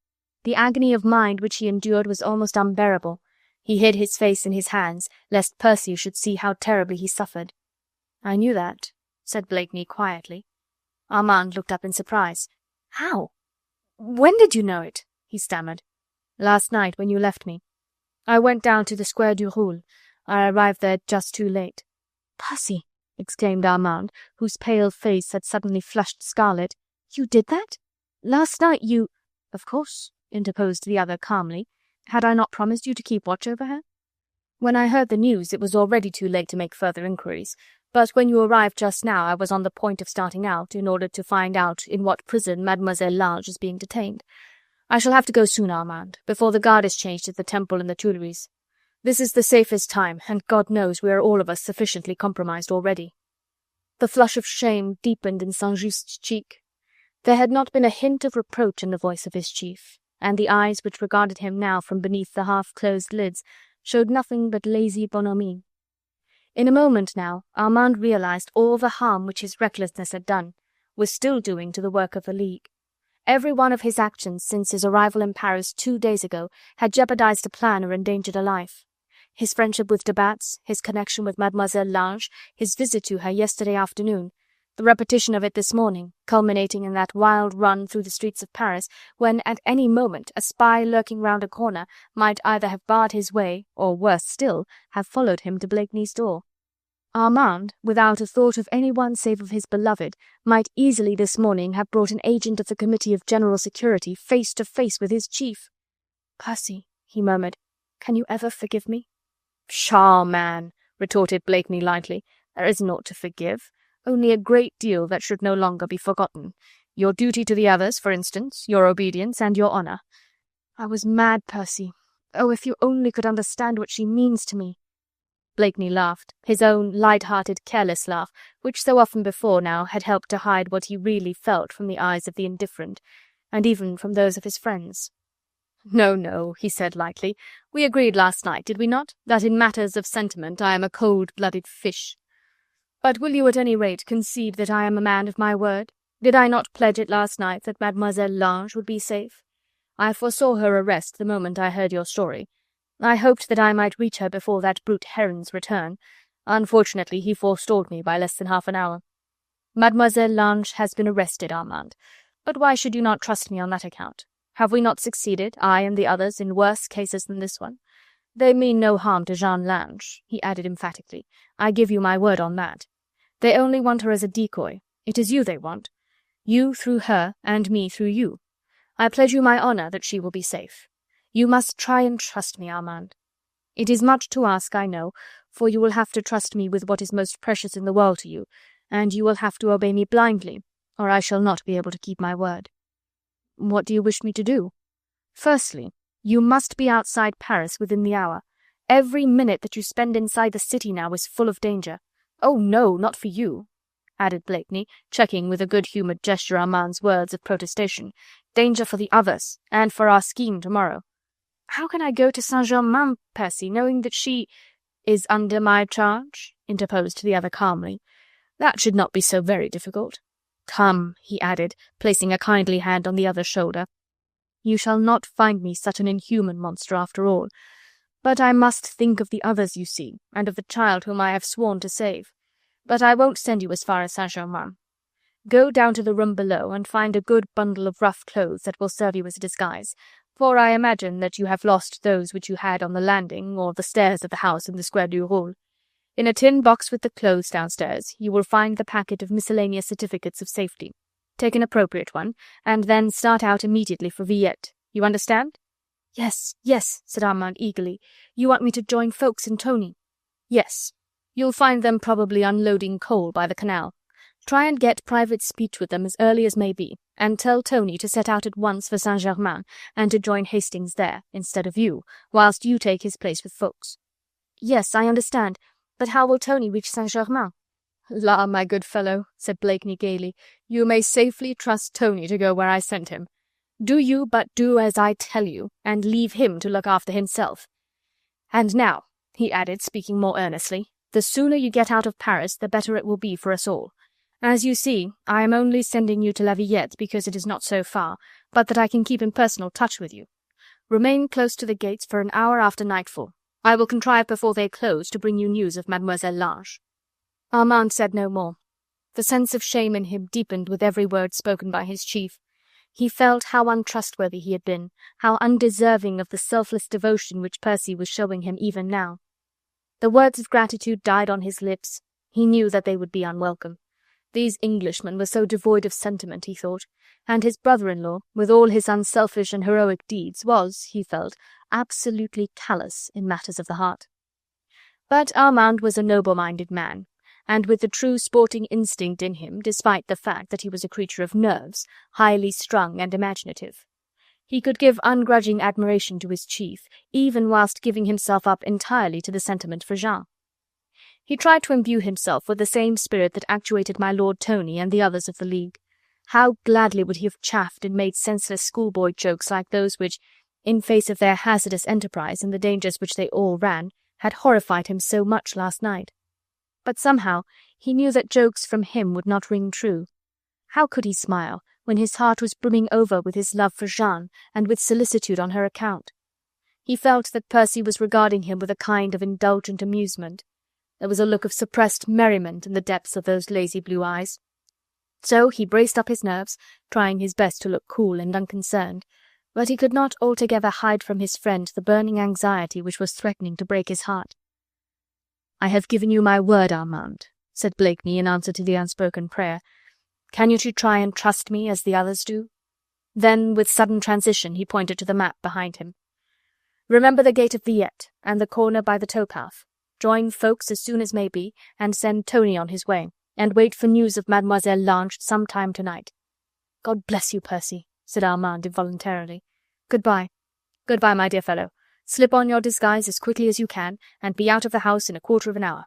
The agony of mind which he endured was almost unbearable. He hid his face in his hands, lest Percy should see how terribly he suffered. "I knew that," said Blakeney quietly. Armand looked up in surprise. "How? When did you know it?" he stammered. "Last night, when you left me. I went down to the Square du Roule. I arrived there just too late." "Percy!" exclaimed Armand, whose pale face had suddenly flushed scarlet. "You did that? Last night you—" "Of course," interposed the other calmly. "Had I not promised you to keep watch over her? When I heard the news, it was already too late to make further inquiries, but when you arrived just now I was on the point of starting out, in order to find out in what prison Mademoiselle Lange is being detained. I shall have to go soon, Armand, before the guard is changed at the temple in the Tuileries. This is the safest time, and God knows we are all of us sufficiently compromised already." The flush of shame deepened in St-Just's cheek. There had not been a hint of reproach in the voice of his chief, and the eyes which regarded him now from beneath the half-closed lids showed nothing but lazy bonhomie. In a moment now Armand realized all the harm which his recklessness had done, was still doing to the work of the League. Every one of his actions since his arrival in Paris 2 days ago had jeopardized a plan or endangered a life. His friendship with de Batz, his connection with Mademoiselle Lange, his visit to her yesterday afternoon, the repetition of it this morning, culminating in that wild run through the streets of Paris, when at any moment a spy lurking round a corner might either have barred his way, or, worse still, have followed him to Blakeney's door. Armand, without a thought of any one save of his beloved, might easily this morning have brought an agent of the Committee of General Security face to face with his chief. "Percy," he murmured, "can you ever forgive me?" "Pshaw, man," retorted Blakeney lightly. "There is naught to forgive. Only a great deal that should no longer be forgotten. Your duty to the others, for instance, your obedience and your honour." "I was mad, Percy. Oh, if you only could understand what she means to me." Blakeney laughed, his own light-hearted, careless laugh, which so often before now had helped to hide what he really felt from the eyes of the indifferent, and even from those of his friends. "No, no," he said lightly. "We agreed last night, did we not, that in matters of sentiment I am a cold-blooded fish? But will you at any rate concede that I am a man of my word? Did I not pledge it last night that Mademoiselle Lange would be safe? I foresaw her arrest the moment I heard your story. I hoped that I might reach her before that brute Heron's return. Unfortunately, he forestalled me by less than half an hour. Mademoiselle Lange has been arrested, Armand. But why should you not trust me on that account? Have we not succeeded, I and the others, in worse cases than this one? They mean no harm to Jeanne Lange," he added emphatically. "I give you my word on that. They only want her as a decoy. It is you they want. You through her, and me through you. I pledge you my honour that she will be safe. You must try and trust me, Armand. It is much to ask, I know, for you will have to trust me with what is most precious in the world to you, and you will have to obey me blindly, or I shall not be able to keep my word." "What do you wish me to do?" "Firstly, you must be outside Paris within the hour. Every minute that you spend inside the city now is full of danger. Oh, no, not for you," added Blakeney, checking with a good-humoured gesture Armand's words of protestation. "Danger for the others, and for our scheme tomorrow." "How can I go to Saint-Germain, Percy, knowing that she—" "Is under my charge?" interposed the other calmly. "That should not be so very difficult. Come," he added, placing a kindly hand on the other's shoulder. "You shall not find me such an inhuman monster after all. But I must think of the others, you see, and of the child whom I have sworn to save. But I won't send you as far as Saint-Germain. Go down to the room below and find a good bundle of rough clothes that will serve you as a disguise, for I imagine that you have lost those which you had on the landing or the stairs of the house in the Square du Roule. In a tin box with the clothes downstairs you will find the packet of miscellaneous certificates of safety. Take an appropriate one, and then start out immediately for Villette. You understand?" "Yes, yes," said Armand eagerly. "You want me to join Ffoulkes and Tony?" "Yes. You'll find them probably unloading coal by the canal. Try and get private speech with them as early as may be, and tell Tony to set out at once for Saint-Germain, and to join Hastings there, instead of you, whilst you take his place with Ffoulkes." "Yes, I understand. But how will Tony reach Saint-Germain?" "La, my good fellow," said Blakeney gaily, "you may safely trust Tony to go where I sent him. Do you but do as I tell you, and leave him to look after himself. And now," he added, speaking more earnestly, "the sooner you get out of Paris, the better it will be for us all. As you see, I am only sending you to La Villette because it is not so far, but that I can keep in personal touch with you. Remain close to the gates for an hour after nightfall. I will contrive before they close to bring you news of Mademoiselle Lange." Armand said no more. The sense of shame in him deepened with every word spoken by his chief. He felt how untrustworthy he had been, how undeserving of the selfless devotion which Percy was showing him even now. The words of gratitude died on his lips. He knew that they would be unwelcome. These Englishmen were so devoid of sentiment, he thought, and his brother-in-law, with all his unselfish and heroic deeds, was, he felt, absolutely callous in matters of the heart. But Armand was a noble-minded man, and with the true sporting instinct in him, despite the fact that he was a creature of nerves, highly strung and imaginative. He could give ungrudging admiration to his chief, even whilst giving himself up entirely to the sentiment for Jean. He tried to imbue himself with the same spirit that actuated my Lord Tony and the others of the League. How gladly would he have chaffed and made senseless schoolboy jokes like those which, in face of their hazardous enterprise and the dangers which they all ran, had horrified him so much last night. But somehow he knew that jokes from him would not ring true. How could he smile when his heart was brimming over with his love for Jeanne and with solicitude on her account? He felt that Percy was regarding him with a kind of indulgent amusement. There was a look of suppressed merriment in the depths of those lazy blue eyes. So he braced up his nerves, trying his best to look cool and unconcerned, but he could not altogether hide from his friend the burning anxiety which was threatening to break his heart. "I have given you my word, Armand," said Blakeney in answer to the unspoken prayer. "Can you try and trust me as the others do?" Then, with sudden transition, he pointed to the map behind him. "Remember the gate of Villette, and the corner by the towpath. Join folks as soon as may be, and send Tony on his way, and wait for news of Mademoiselle Lange some time tonight." "God bless you, Percy," said Armand involuntarily. "Goodbye. Goodbye, my dear fellow. Slip on your disguise as quickly as you can, and be out of the house in a quarter of an hour."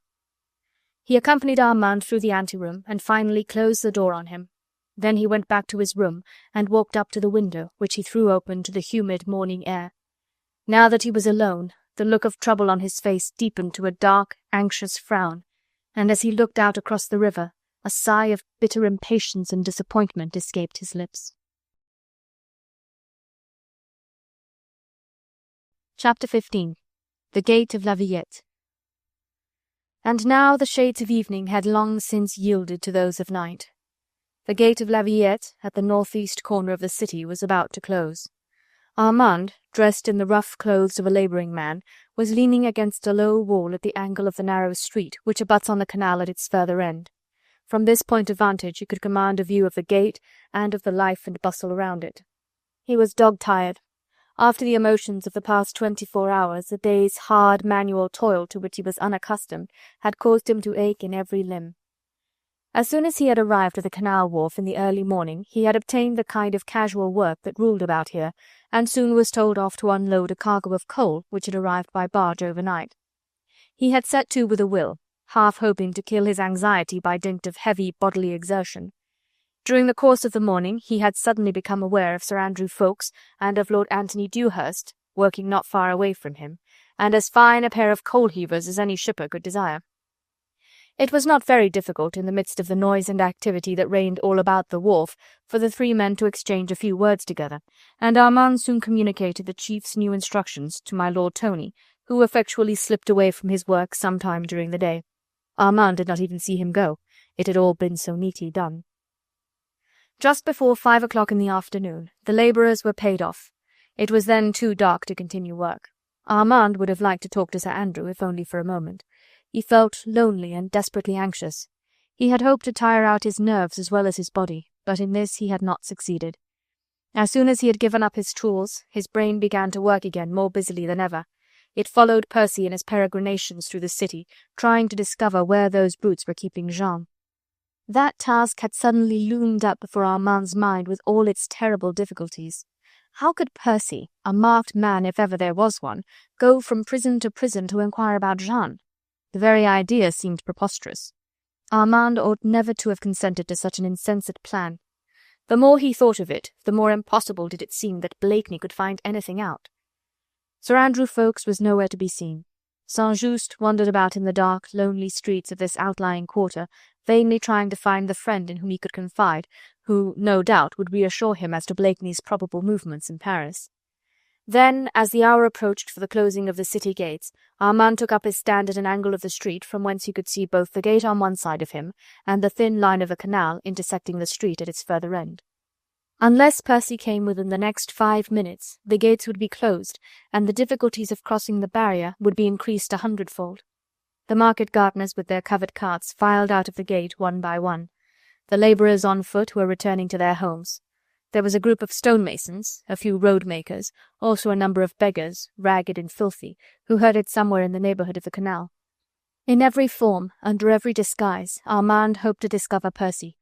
He accompanied Armand through the anteroom, and finally closed the door on him. Then he went back to his room, and walked up to the window, which he threw open to the humid morning air. Now that he was alone, the look of trouble on his face deepened to a dark, anxious frown, and as he looked out across the river, a sigh of bitter impatience and disappointment escaped his lips. Chapter 15. The Gate of La Villette. And now the shades of evening had long since yielded to those of night. The gate of La Villette, at the northeast corner of the city, was about to close. Armand, dressed in the rough clothes of a labouring man, was leaning against a low wall at the angle of the narrow street which abuts on the canal at its further end. From this point of vantage he could command a view of the gate and of the life and bustle around it. He was dog-tired. After the emotions of the past 24 hours, the day's hard manual toil to which he was unaccustomed had caused him to ache in every limb. As soon as he had arrived at the canal wharf in the early morning, he had obtained the kind of casual work that ruled about here, and soon was told off to unload a cargo of coal which had arrived by barge overnight. He had set to with a will, half hoping to kill his anxiety by dint of heavy bodily exertion. During the course of the morning he had suddenly become aware of Sir Andrew Ffoulkes and of Lord Anthony Dewhurst, working not far away from him, and as fine a pair of coal-heavers as any shipper could desire. It was not very difficult, in the midst of the noise and activity that reigned all about the wharf, for the three men to exchange a few words together, and Armand soon communicated the chief's new instructions to my Lord Tony, who effectually slipped away from his work some time during the day. Armand did not even see him go. It had all been so neatly done. Just before 5 o'clock in the afternoon, the labourers were paid off. It was then too dark to continue work. Armand would have liked to talk to Sir Andrew, if only for a moment. He felt lonely and desperately anxious. He had hoped to tire out his nerves as well as his body, but in this he had not succeeded. As soon as he had given up his tools, his brain began to work again more busily than ever. It followed Percy in his peregrinations through the city, trying to discover where those brutes were keeping Jean. That task had suddenly loomed up before Armand's mind with all its terrible difficulties. How could Percy, a marked man if ever there was one, go from prison to prison to inquire about Jeanne? The very idea seemed preposterous. Armand ought never to have consented to such an insensate plan. The more he thought of it, the more impossible did it seem that Blakeney could find anything out. Sir Andrew Ffoulkes was nowhere to be seen. Saint-Just wandered about in the dark, lonely streets of this outlying quarter, vainly trying to find the friend in whom he could confide, who, no doubt, would reassure him as to Blakeney's probable movements in Paris. Then, as the hour approached for the closing of the city gates, Armand took up his stand at an angle of the street from whence he could see both the gate on one side of him and the thin line of a canal intersecting the street at its further end. Unless Percy came within the next 5 minutes, the gates would be closed, and the difficulties of crossing the barrier would be increased 100-fold. The market gardeners with their covered carts filed out of the gate one by one. The labourers on foot were returning to their homes. There was a group of stonemasons, a few road-makers, also a number of beggars, ragged and filthy, who herded somewhere in the neighbourhood of the canal. In every form, under every disguise, Armand hoped to discover Percy.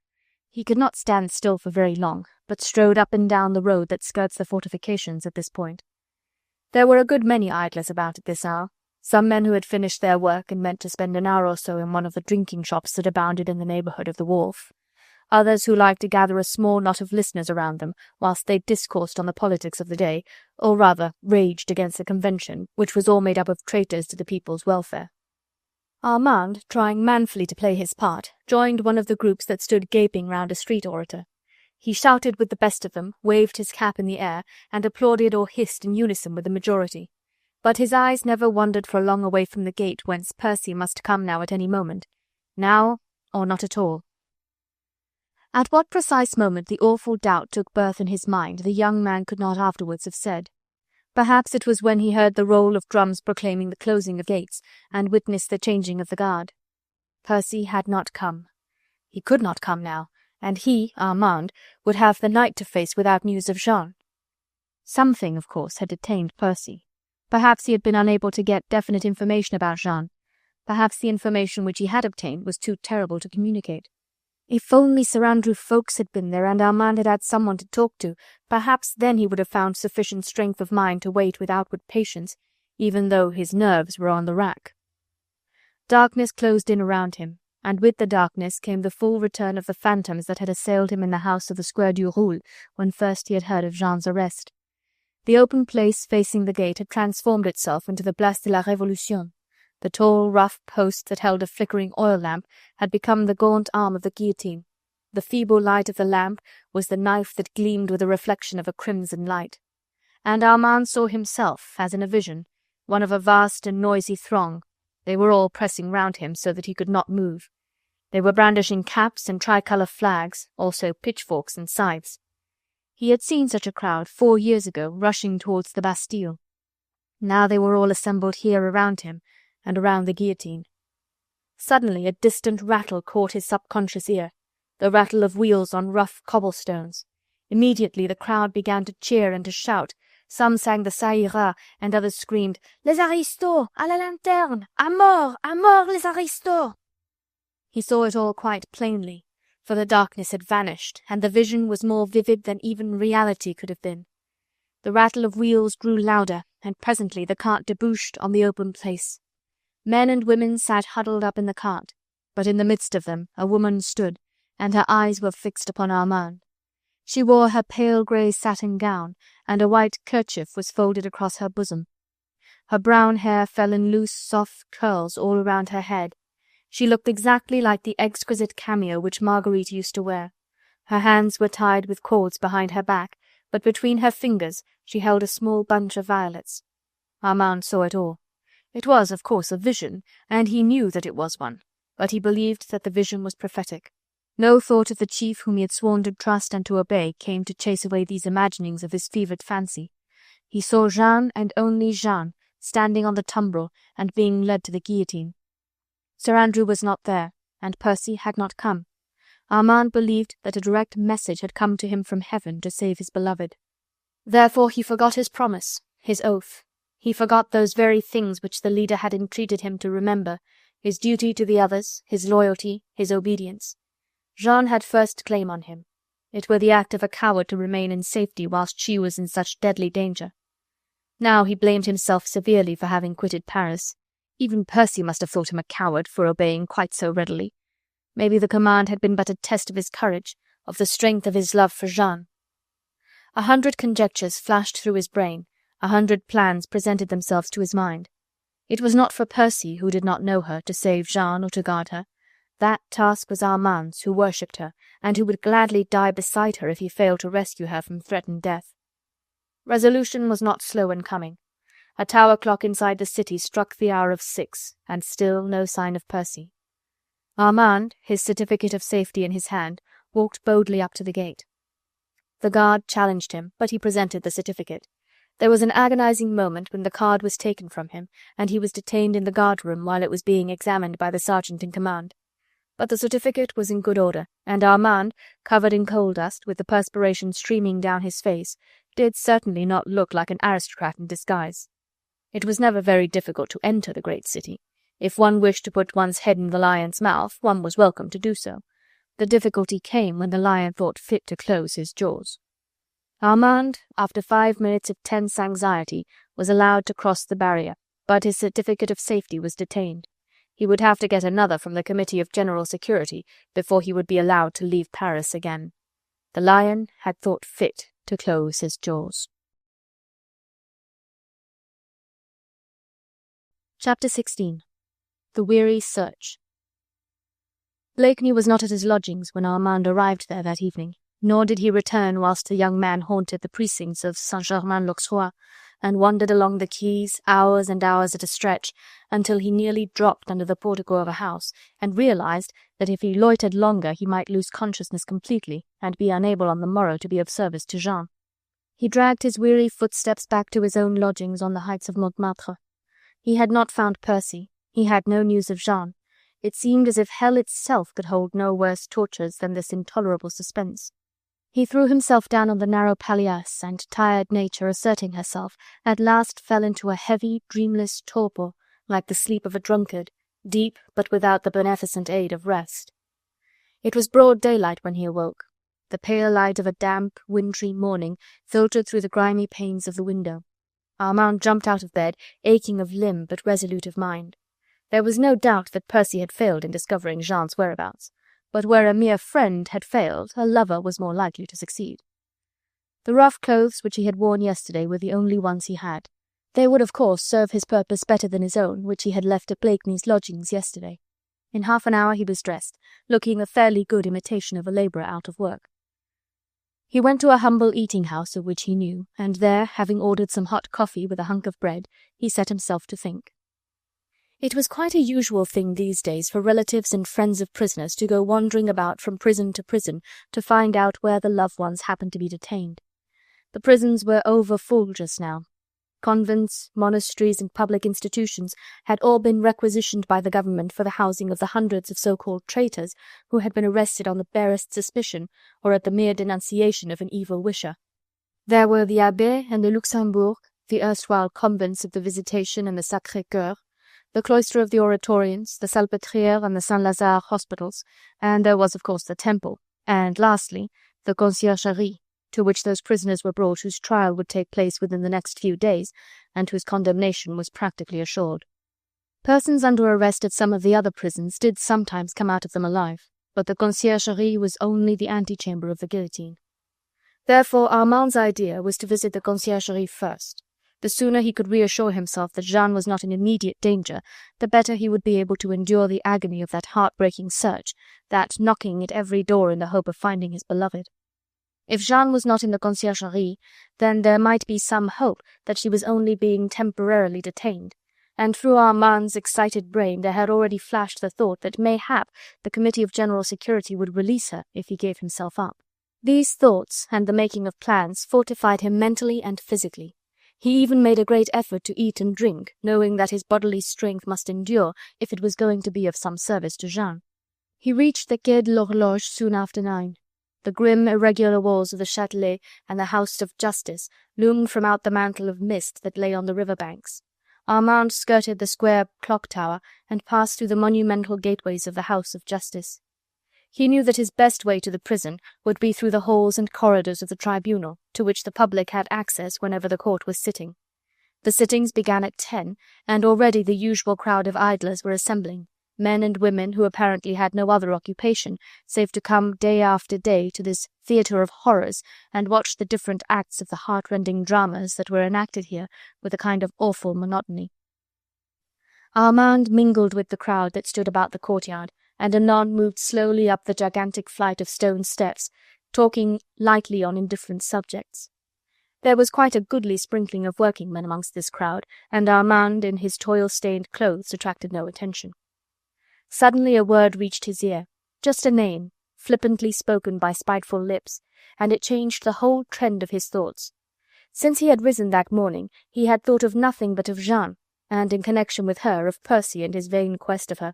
He could not stand still for very long, but strode up and down the road that skirts the fortifications at this point. There were a good many idlers about at this hour, some men who had finished their work and meant to spend an hour or so in one of the drinking shops that abounded in the neighbourhood of the wharf. Others who liked to gather a small knot of listeners around them whilst they discoursed on the politics of the day, or rather raged against the convention, which was all made up of traitors to the people's welfare. Armand, trying manfully to play his part, joined one of the groups that stood gaping round a street orator. He shouted with the best of them, waved his cap in the air, and applauded or hissed in unison with the majority. But his eyes never wandered for long away from the gate whence Percy must come now at any moment. Now, or not at all. At what precise moment the awful doubt took birth in his mind the young man could not afterwards have said. Perhaps it was when he heard the roll of drums proclaiming the closing of gates, and witnessed the changing of the guard. Percy had not come. He could not come now, and he, Armand, would have the night to face without news of Jean. Something, of course, had detained Percy. Perhaps he had been unable to get definite information about Jean. Perhaps the information which he had obtained was too terrible to communicate. If only Sir Andrew Ffoulkes had been there and Armand had had someone to talk to, perhaps then he would have found sufficient strength of mind to wait with outward patience, even though his nerves were on the rack. Darkness closed in around him, and with the darkness came the full return of the phantoms that had assailed him in the house of the Square du Roule when first he had heard of Jean's arrest. The open place facing the gate had transformed itself into the Place de la Révolution. The tall, rough post that held a flickering oil lamp had become the gaunt arm of the guillotine. The feeble light of the lamp was the knife that gleamed with a reflection of a crimson light. And Armand saw himself, as in a vision, one of a vast and noisy throng. They were all pressing round him so that he could not move. They were brandishing caps and tricolour flags, also pitchforks and scythes. He had seen such a crowd 4 years ago rushing towards the Bastille. Now they were all assembled here around him, and around the guillotine. Suddenly a distant rattle caught his subconscious ear, the rattle of wheels on rough cobblestones. Immediately the crowd began to cheer and to shout. Some sang the Ça ira, and others screamed, Les aristos! À la lanterne! À mort! À mort les aristos! He saw it all quite plainly, for the darkness had vanished, and the vision was more vivid than even reality could have been. The rattle of wheels grew louder, and presently the cart debouched on the open place. Men and women sat huddled up in the cart, but in the midst of them a woman stood, and her eyes were fixed upon Armand. She wore her pale grey satin gown, and a white kerchief was folded across her bosom. Her brown hair fell in loose, soft curls all around her head. She looked exactly like the exquisite cameo which Marguerite used to wear. Her hands were tied with cords behind her back, but between her fingers she held a small bunch of violets. Armand saw it all. It was, of course, a vision, and he knew that it was one, but he believed that the vision was prophetic. No thought of the chief whom he had sworn to trust and to obey came to chase away these imaginings of his fevered fancy. He saw Jeanne and only Jeanne standing on the tumbril and being led to the guillotine. Sir Andrew was not there, and Percy had not come. Armand believed that a direct message had come to him from heaven to save his beloved. Therefore he forgot his promise, his oath. He forgot those very things which the leader had entreated him to remember, his duty to the others, his loyalty, his obedience. Jeanne had first claim on him. It were the act of a coward to remain in safety whilst she was in such deadly danger. Now he blamed himself severely for having quitted Paris. Even Percy must have thought him a coward for obeying quite so readily. Maybe the command had been but a test of his courage, of the strength of his love for Jeanne. 100 conjectures flashed through his brain, 100 plans presented themselves to his mind. It was not for Percy, who did not know her, to save Jeanne or to guard her. That task was Armand's, who worshipped her, and who would gladly die beside her if he failed to rescue her from threatened death. Resolution was not slow in coming. A tower clock inside the city struck the hour of 6, and still no sign of Percy. Armand, his certificate of safety in his hand, walked boldly up to the gate. The guard challenged him, but he presented the certificate. There was an agonizing moment when the card was taken from him, and he was detained in the guard-room while it was being examined by the sergeant in command. But the certificate was in good order, and Armand, covered in coal dust, with the perspiration streaming down his face, did certainly not look like an aristocrat in disguise. It was never very difficult to enter the great city. If one wished to put one's head in the lion's mouth, one was welcome to do so. The difficulty came when the lion thought fit to close his jaws. Armand, after 5 minutes of tense anxiety, was allowed to cross the barrier, but his certificate of safety was detained. He would have to get another from the Committee of General Security before he would be allowed to leave Paris again. The lion had thought fit to close his jaws. Chapter 16. The Weary Search. Blakeney was not at his lodgings when Armand arrived there that evening, nor did he return whilst the young man haunted the precincts of Saint-Germain-l'Auxerrois, and wandered along the quays hours and hours at a stretch, until he nearly dropped under the portico of a house, and realized that if he loitered longer he might lose consciousness completely, and be unable on the morrow to be of service to Jeanne. He dragged his weary footsteps back to his own lodgings on the heights of Montmartre. He had not found Percy. He had no news of Jeanne. It seemed as if hell itself could hold no worse tortures than this intolerable suspense. He threw himself down on the narrow palliasse, and tired nature, asserting herself, at last fell into a heavy, dreamless torpor, like the sleep of a drunkard, deep but without the beneficent aid of rest. It was broad daylight when he awoke. The pale light of a damp, wintry morning filtered through the grimy panes of the window. Armand jumped out of bed, aching of limb but resolute of mind. There was no doubt that Percy had failed in discovering Jeanne's whereabouts, but where a mere friend had failed, a lover was more likely to succeed. The rough clothes which he had worn yesterday were the only ones he had. They would, of course, serve his purpose better than his own, which he had left at Blakeney's lodgings yesterday. In half an hour he was dressed, looking a fairly good imitation of a labourer out of work. He went to a humble eating-house of which he knew, and there, having ordered some hot coffee with a hunk of bread, he set himself to think. It was quite a usual thing these days for relatives and friends of prisoners to go wandering about from prison to prison to find out where the loved ones happened to be detained. The prisons were over-full just now. Convents, monasteries, and public institutions had all been requisitioned by the government for the housing of the hundreds of so-called traitors who had been arrested on the barest suspicion or at the mere denunciation of an evil wisher. There were the Abbé and the Luxembourg, the erstwhile convents of the Visitation and the Sacré-Cœur, the cloister of the Oratorians, the Salpêtrière and the Saint-Lazare hospitals, and there was, of course, the temple, and, lastly, the Conciergerie, to which those prisoners were brought whose trial would take place within the next few days, and whose condemnation was practically assured. Persons under arrest at some of the other prisons did sometimes come out of them alive, but the Conciergerie was only the antechamber of the guillotine. Therefore Armand's idea was to visit the Conciergerie first. The sooner he could reassure himself that Jeanne was not in immediate danger, the better he would be able to endure the agony of that heart-breaking search, that knocking at every door in the hope of finding his beloved. If Jeanne was not in the Conciergerie, then there might be some hope that she was only being temporarily detained, and through Armand's excited brain there had already flashed the thought that mayhap the Committee of General Security would release her if he gave himself up. These thoughts, and the making of plans, fortified him mentally and physically. He even made a great effort to eat and drink, knowing that his bodily strength must endure if it was going to be of some service to Jeanne. He reached the Quai de l'Horloge soon after 9. The grim, irregular walls of the Châtelet and the House of Justice loomed from out the mantle of mist that lay on the river banks. Armand skirted the square clock tower and passed through the monumental gateways of the House of Justice. He knew that his best way to the prison would be through the halls and corridors of the tribunal, to which the public had access whenever the court was sitting. The sittings began at 10, and already the usual crowd of idlers were assembling. men and women who apparently had no other occupation save to come day after day to this theatre of horrors and watch the different acts of the heart-rending dramas that were enacted here with a kind of awful monotony. Armand mingled with the crowd that stood about the courtyard, and anon moved slowly up the gigantic flight of stone steps, talking lightly on indifferent subjects. There was quite a goodly sprinkling of working-men amongst this crowd, and Armand in his toil-stained clothes attracted no attention. Suddenly a word reached his ear, just a name, flippantly spoken by spiteful lips, and it changed the whole trend of his thoughts. Since he had risen that morning, he had thought of nothing but of Jeanne, and in connection with her of Percy and his vain quest of her.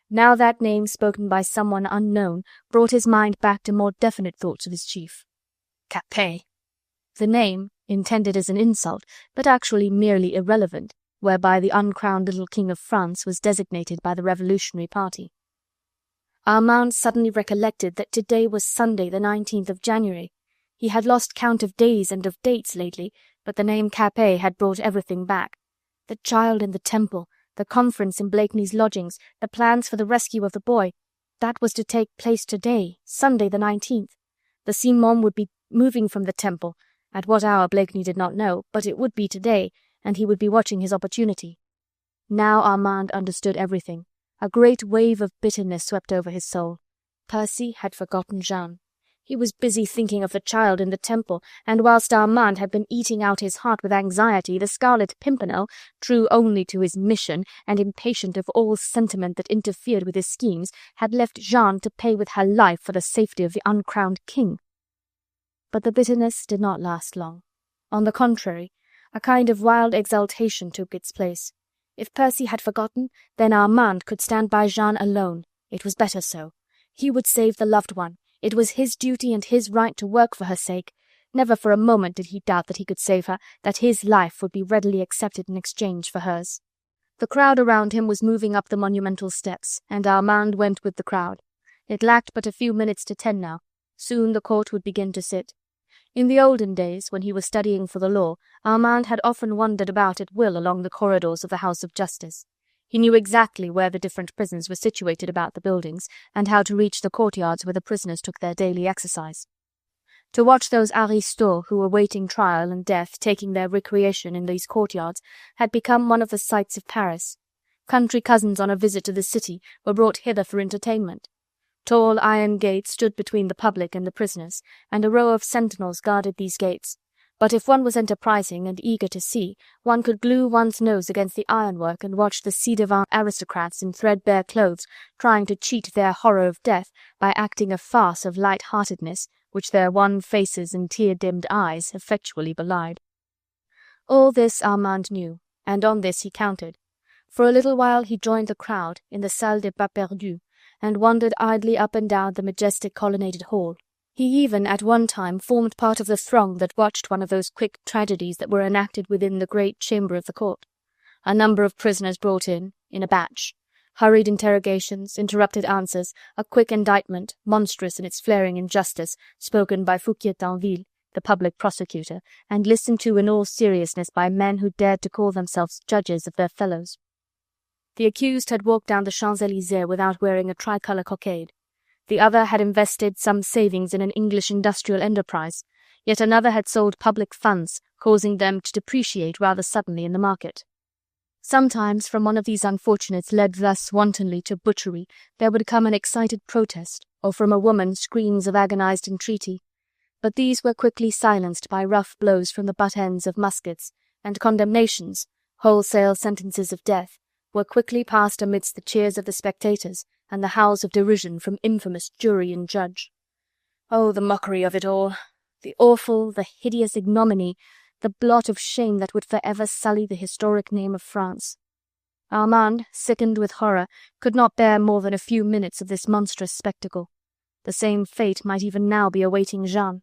Now that name spoken by someone unknown brought his mind back to more definite thoughts of his chief. Capet. The name, intended as an insult, but actually merely irrelevant, whereby the uncrowned little king of France was designated by the revolutionary party. Armand suddenly recollected that today was Sunday the 19th of January. He had lost count of days and of dates lately, but the name Capet had brought everything back. The child in the temple, the conference in Blakeney's lodgings, the plans for the rescue of the boy, that was to take place today, Sunday the 19th. The Simon would be moving from the temple, at what hour Blakeney did not know, but it would be today, and he would be watching his opportunity. Now Armand understood everything. A great wave of bitterness swept over his soul. Percy had forgotten Jeanne. He was busy thinking of the child in the temple, and whilst Armand had been eating out his heart with anxiety, the Scarlet Pimpernel, true only to his mission and impatient of all sentiment that interfered with his schemes, had left Jeanne to pay with her life for the safety of the uncrowned king. But the bitterness did not last long. On the contrary, a kind of wild exultation took its place. If Percy had forgotten, then Armand could stand by Jeanne alone. It was better so. He would save the loved one. It was his duty and his right to work for her sake. Never for a moment did he doubt that he could save her, that his life would be readily accepted in exchange for hers. The crowd around him was moving up the monumental steps, and Armand went with the crowd. It lacked but a few minutes to 10 now. Soon the court would begin to sit. In the olden days, when he was studying for the law, Armand had often wandered about at will along the corridors of the House of Justice. He knew exactly where the different prisons were situated about the buildings, and how to reach the courtyards where the prisoners took their daily exercise. To watch those aristos who were waiting trial and death taking their recreation in these courtyards had become one of the sights of Paris. Country cousins on a visit to the city were brought hither for entertainment. Tall iron gates stood between the public and the prisoners, and a row of sentinels guarded these gates. But if one was enterprising and eager to see, one could glue one's nose against the ironwork and watch the ci-devant aristocrats in threadbare clothes trying to cheat their horror of death by acting a farce of light-heartedness which their wan faces and tear-dimmed eyes effectually belied. All this Armand knew, and on this he counted. For a little while he joined the crowd in the Salle des Pas Perdus, and wandered idly up and down the majestic colonnaded hall. He even at one time formed part of the throng that watched one of those quick tragedies that were enacted within the great chamber of the court. A number of prisoners brought in a batch. Hurried interrogations, interrupted answers, a quick indictment, monstrous in its flaring injustice, spoken by Fouquier Tinville, the public prosecutor, and listened to in all seriousness by men who dared to call themselves judges of their fellows. The accused had walked down the Champs-Elysees without wearing a tricolour cockade. The other had invested some savings in an English industrial enterprise, yet another had sold public funds, causing them to depreciate rather suddenly in the market. Sometimes from one of these unfortunates led thus wantonly to butchery there would come an excited protest, or from a woman screams of agonized entreaty. But these were quickly silenced by rough blows from the butt ends of muskets, and condemnations, wholesale sentences of death, were quickly passed amidst the cheers of the spectators and the howls of derision from infamous jury and judge. Oh, the mockery of it all! The awful, the hideous ignominy, the blot of shame that would forever sully the historic name of France. Armand, sickened with horror, could not bear more than a few minutes of this monstrous spectacle. The same fate might even now be awaiting Jeanne.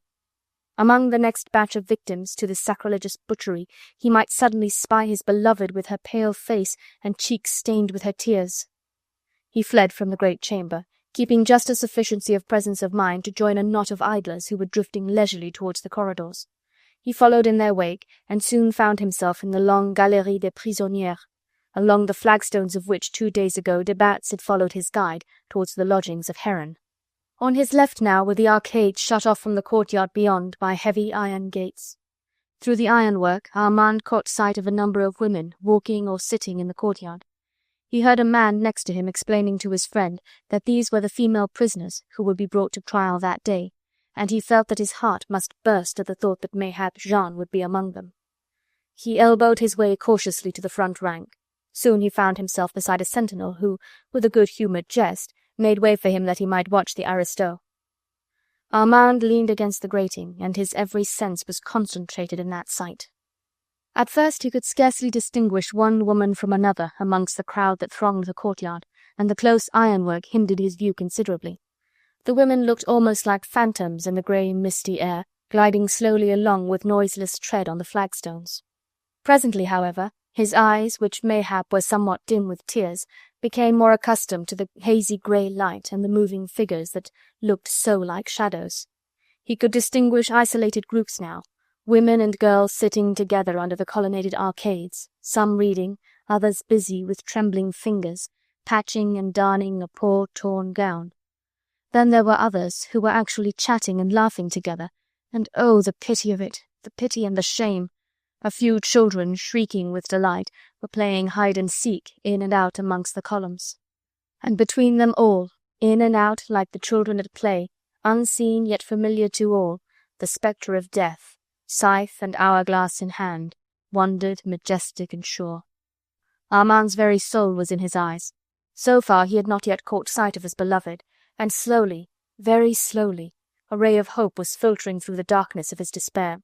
Among the next batch of victims to this sacrilegious butchery he might suddenly spy his beloved with her pale face and cheeks stained with her tears. He fled from the great chamber, keeping just a sufficiency of presence of mind to join a knot of idlers who were drifting leisurely towards the corridors. He followed in their wake, and soon found himself in the long Galerie des Prisonnières. along the flagstones of which 2 days ago de Batz had followed his guide towards the lodgings of Heron. On his left now were the arcades shut off from the courtyard beyond by heavy iron gates. Through the ironwork Armand caught sight of a number of women walking or sitting in the courtyard. He heard a man next to him explaining to his friend that these were the female prisoners who would be brought to trial that day, and he felt that his heart must burst at the thought that mayhap Jean would be among them. He elbowed his way cautiously to the front rank. Soon he found himself beside a sentinel who, with a good-humoured jest, made way for him that he might watch the aristo. Armand leaned against the grating, and his every sense was concentrated in that sight. At first he could scarcely distinguish one woman from another amongst the crowd that thronged the courtyard, and the close ironwork hindered his view considerably. The women looked almost like phantoms in the grey, misty air, gliding slowly along with noiseless tread on the flagstones. Presently, however, his eyes, which mayhap were somewhat dim with tears, became more accustomed to the hazy grey light and the moving figures that looked so like shadows. He could distinguish isolated groups now, women and girls sitting together under the colonnaded arcades, some reading, others busy with trembling fingers, patching and darning a poor torn gown. Then there were others who were actually chatting and laughing together, and oh, the pity of it, the pity and the shame! A few children, shrieking with delight, were playing hide-and-seek in and out amongst the columns. And between them all, in and out like the children at play, unseen yet familiar to all, the spectre of death, scythe and hourglass in hand, wandered majestic and sure. Armand's very soul was in his eyes. So far he had not yet caught sight of his beloved, and slowly, very slowly, a ray of hope was filtering through the darkness of his despair.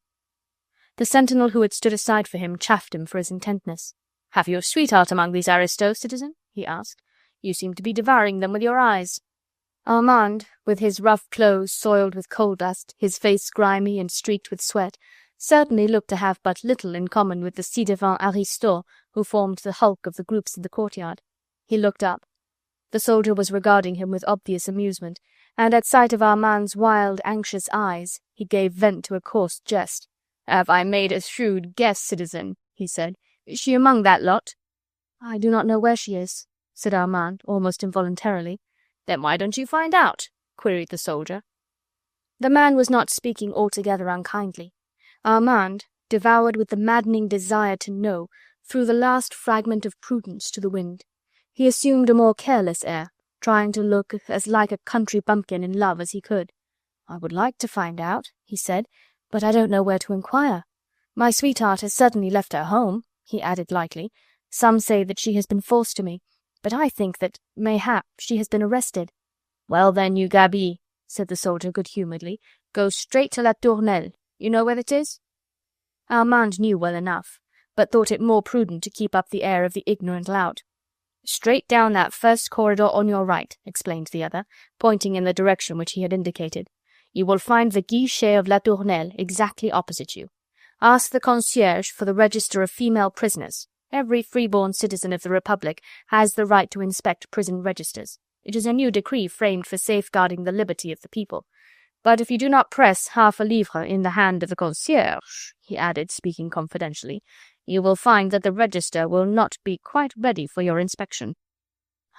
The sentinel who had stood aside for him chaffed him for his intentness. "Have you a sweetheart among these aristos, citizen?" he asked. "You seem to be devouring them with your eyes." Armand, with his rough clothes soiled with coal dust, his face grimy and streaked with sweat, certainly looked to have but little in common with the ci-devant aristos who formed the hulk of the groups in the courtyard. He looked up. The soldier was regarding him with obvious amusement, and at sight of Armand's wild, anxious eyes, he gave vent to a coarse jest. "Have I made a shrewd guess, citizen?" he said. "Is she among that lot?" "I do not know where she is," said Armand, almost involuntarily. "Then why don't you find out?" queried the soldier. The man was not speaking altogether unkindly. Armand, devoured with the maddening desire to know, threw the last fragment of prudence to the wind. He assumed a more careless air, trying to look as like a country bumpkin in love as he could. "I would like to find out," he said, "but I don't know where to inquire. My sweetheart has certainly left her home," he added lightly. "Some say that she has been forced to me, but I think that, mayhap, she has been arrested." "Well then, you gaby," said the soldier good-humouredly, "go straight to La Tournelle. You know where it is?" Armand knew well enough, but thought it more prudent to keep up the air of the ignorant lout. "Straight down that first corridor on your right," explained the other, pointing in the direction which he had indicated. "You will find the guichet of La Tournelle exactly opposite you. Ask the concierge for the register of female prisoners. Every free-born citizen of the Republic has the right to inspect prison registers. It is a new decree framed for safeguarding the liberty of the people. But if you do not press half a livre in the hand of the concierge," he added, speaking confidentially, "you will find that the register will not be quite ready for your inspection."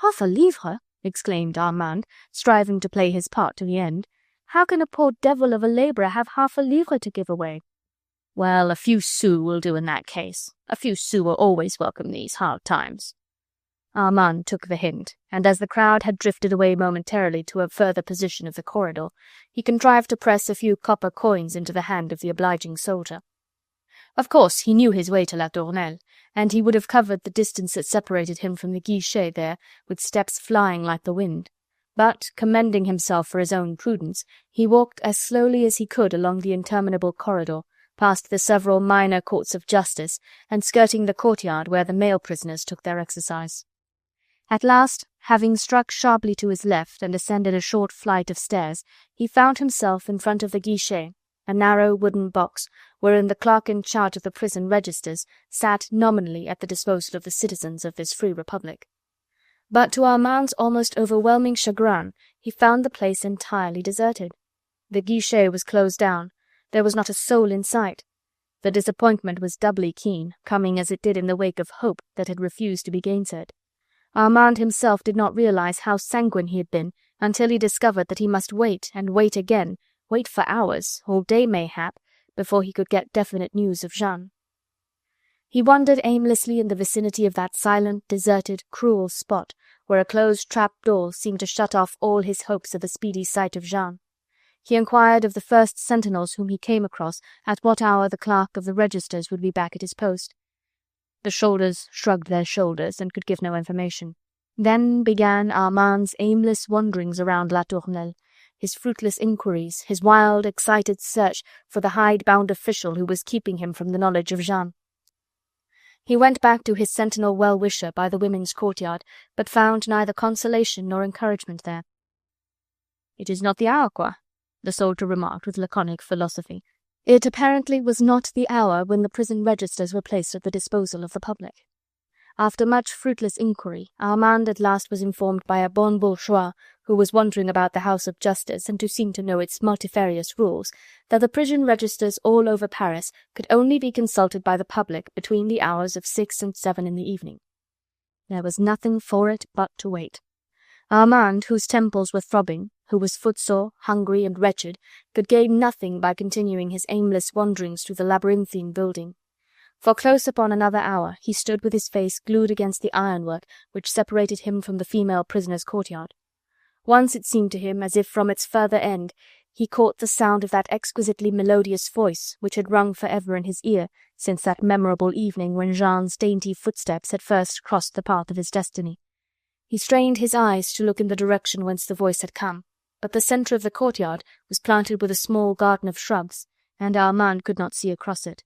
"Half a livre?" exclaimed Armand, striving to play his part to the end. "How can a poor devil of a labourer have half a livre to give away?" "Well, a few sous will do in that case. A few sous are always welcome these hard times." Armand took the hint, and as the crowd had drifted away momentarily to a further position of the corridor, he contrived to press a few copper coins into the hand of the obliging soldier. Of course he knew his way to La Tournelle, and he would have covered the distance that separated him from the guichet there with steps flying like the wind. But, commending himself for his own prudence, he walked as slowly as he could along the interminable corridor, past the several minor courts of justice, and skirting the courtyard where the male prisoners took their exercise. At last, having struck sharply to his left and ascended a short flight of stairs, he found himself in front of the guichet, a narrow wooden box wherein the clerk in charge of the prison registers sat nominally at the disposal of the citizens of this free republic. But to Armand's almost overwhelming chagrin, he found the place entirely deserted. The guichet was closed down. There was not a soul in sight. The disappointment was doubly keen, coming as it did in the wake of hope that had refused to be gainsaid. Armand himself did not realize how sanguine he had been until he discovered that he must wait and wait again, wait for hours, all day mayhap, before he could get definite news of Jeanne. He wandered aimlessly in the vicinity of that silent, deserted, cruel spot where a closed trap-door seemed to shut off all his hopes of a speedy sight of Jeanne. He inquired of the first sentinels whom he came across at what hour the clerk of the registers would be back at his post. The shoulders shrugged their shoulders and could give no information. Then began Armand's aimless wanderings around La Tournelle, his fruitless inquiries, his wild, excited search for the hide-bound official who was keeping him from the knowledge of Jeanne. He went back to his sentinel well-wisher by the women's courtyard, but found neither consolation nor encouragement there. "It is not the hour, quoi," the soldier remarked with laconic philosophy. It apparently was not the hour when the prison registers were placed at the disposal of the public. After much fruitless inquiry, Armand at last was informed by a bon bourgeois who was wandering about the House of Justice and who seemed to know its multifarious rules, that the prison registers all over Paris could only be consulted by the public between the hours of 6 and 7 in the evening. There was nothing for it but to wait. Armand, whose temples were throbbing, who was footsore, hungry, and wretched, could gain nothing by continuing his aimless wanderings through the labyrinthine building. For close upon another hour he stood with his face glued against the ironwork which separated him from the female prisoner's courtyard. Once it seemed to him as if from its further end he caught the sound of that exquisitely melodious voice which had rung forever in his ear since that memorable evening when Jeanne's dainty footsteps had first crossed the path of his destiny. He strained his eyes to look in the direction whence the voice had come, but the centre of the courtyard was planted with a small garden of shrubs, and Armand could not see across it.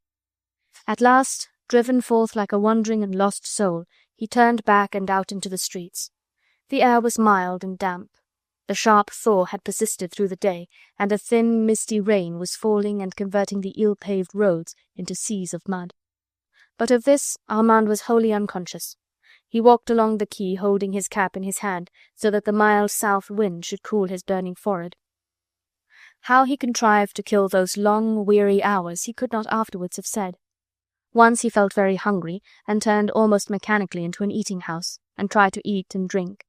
At last, driven forth like a wandering and lost soul, he turned back and out into the streets. The air was mild and damp. The sharp thaw had persisted through the day, and a thin, misty rain was falling and converting the ill-paved roads into seas of mud. But of this Armand was wholly unconscious. He walked along the quay holding his cap in his hand so that the mild south wind should cool his burning forehead. How he contrived to kill those long, weary hours he could not afterwards have said. Once he felt very hungry and turned almost mechanically into an eating-house and tried to eat and drink.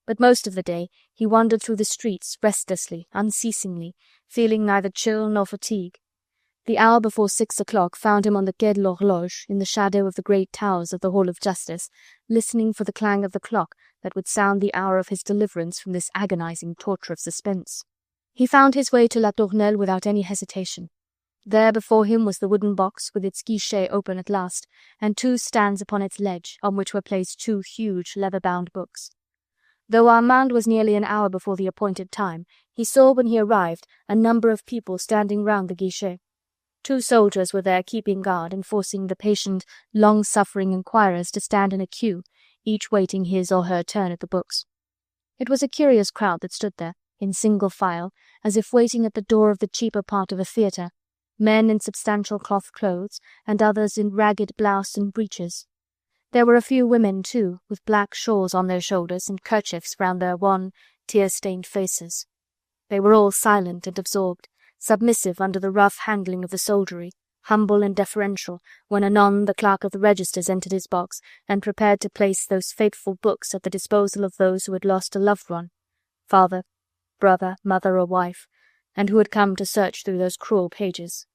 But most of the day he wandered through the streets restlessly, unceasingly, feeling neither chill nor fatigue. The hour before 6 o'clock found him on the Quai de l'Horloge, in the shadow of the great towers of the Hall of Justice, listening for the clang of the clock that would sound the hour of his deliverance from this agonizing torture of suspense. He found his way to La Tournelle without any hesitation. There before him was the wooden box, with its guichet open at last, and 2 stands upon its ledge, on which were placed 2 huge leather-bound books. Though Armand was nearly an hour before the appointed time, he saw when he arrived a number of people standing round the guichet. 2 soldiers were there keeping guard and forcing the patient, long-suffering inquirers to stand in a queue, each waiting his or her turn at the books. It was a curious crowd that stood there, in single file, as if waiting at the door of the cheaper part of a theatre, men in substantial cloth clothes, and others in ragged blouse and breeches. There were a few women, too, with black shawls on their shoulders and kerchiefs round their wan, tear-stained faces. They were all silent and absorbed, submissive under the rough handling of the soldiery, humble and deferential, when anon the clerk of the registers entered his box and prepared to place those fateful books at the disposal of those who had lost a loved one, father, brother, mother, or wife, and who had come to search through those cruel pages.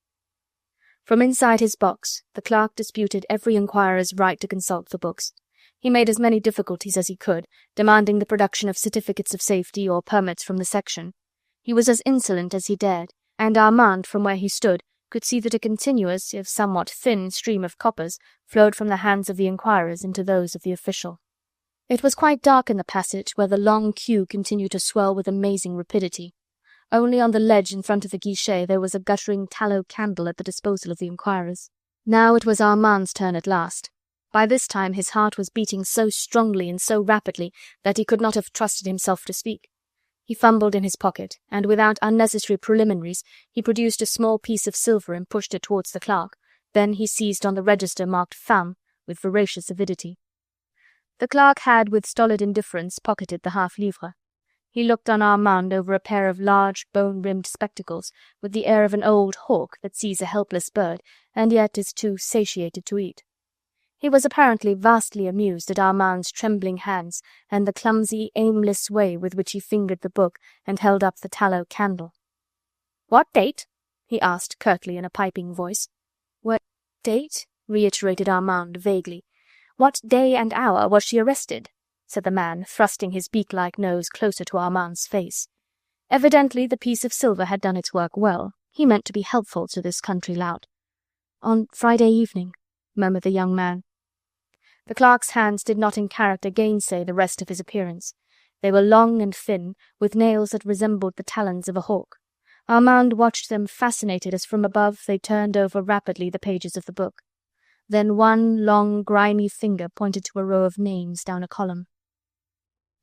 From inside his box the clerk disputed every inquirer's right to consult the books. He made as many difficulties as he could, demanding the production of certificates of safety or permits from the section. He was as insolent as he dared, and Armand, from where he stood, could see that a continuous, if somewhat thin, stream of coppers flowed from the hands of the inquirers into those of the official. It was quite dark in the passage, where the long queue continued to swell with amazing rapidity. Only on the ledge in front of the guichet there was a guttering tallow candle at the disposal of the inquirers. Now it was Armand's turn at last. By this time his heart was beating so strongly and so rapidly that he could not have trusted himself to speak. He fumbled in his pocket, and without unnecessary preliminaries he produced a small piece of silver and pushed it towards the clerk. Then he seized on the register marked Femme with voracious avidity. The clerk had with stolid indifference pocketed the half-livre. He looked on Armand over a pair of large, bone-rimmed spectacles, with the air of an old hawk that sees a helpless bird, and yet is too satiated to eat. He was apparently vastly amused at Armand's trembling hands and the clumsy, aimless way with which he fingered the book and held up the tallow candle. "What date?" he asked curtly in a piping voice. "What date?" reiterated Armand vaguely. "What day and hour was she arrested?" said the man, thrusting his beak-like nose closer to Armand's face. Evidently the piece of silver had done its work well. He meant to be helpful to this country lout. "On Friday evening," murmured the young man. The clerk's hands did not in character gainsay the rest of his appearance. They were long and thin, with nails that resembled the talons of a hawk. Armand watched them fascinated as from above they turned over rapidly the pages of the book. Then one long, grimy finger pointed to a row of names down a column.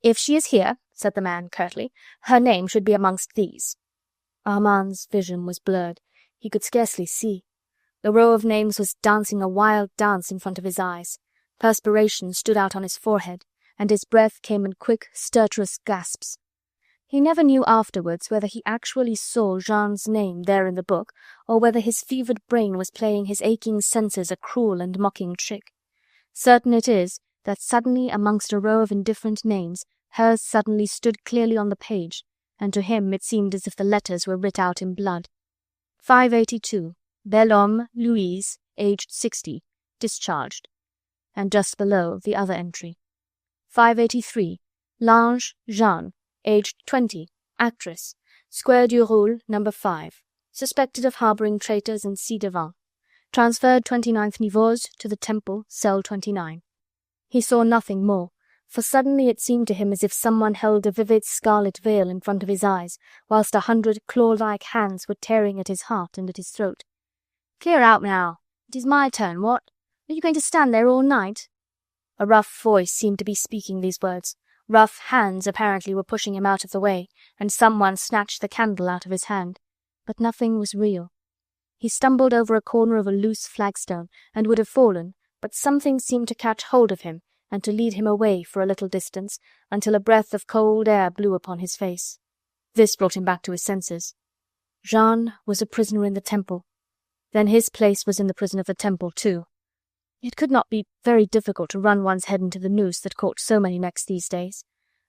"If she is here," said the man curtly, "her name should be amongst these." Armand's vision was blurred. He could scarcely see. The row of names was dancing a wild dance in front of his eyes. Perspiration stood out on his forehead, and his breath came in quick, stertorous gasps. He never knew afterwards whether he actually saw Jeanne's name there in the book, or whether his fevered brain was playing his aching senses a cruel and mocking trick. Certain it is that suddenly amongst a row of indifferent names, hers suddenly stood clearly on the page, and to him it seemed as if the letters were writ out in blood. 582, Bel Homme, Louise, aged 60, discharged. And just below the other entry. 583, Lange, Jeanne, aged 20, actress, Square du Roule, No. 5, suspected of harbouring traitors and ci-devant. Transferred 29th Nivose to the Temple, cell 29. He saw nothing more, for suddenly it seemed to him as if someone held a vivid scarlet veil in front of his eyes, whilst 100 claw-like hands were tearing at his heart and at his throat. "Clear out now. It is my turn, what? Are you going to stand there all night?" A rough voice seemed to be speaking these words. Rough hands apparently were pushing him out of the way, and someone snatched the candle out of his hand. But nothing was real. He stumbled over a corner of a loose flagstone, and would have fallen, but something seemed to catch hold of him and to lead him away for a little distance, until a breath of cold air blew upon his face. This brought him back to his senses. Jeanne was a prisoner in the Temple. Then his place was in the prison of the Temple too. It could not be very difficult to run one's head into the noose that caught so many necks these days.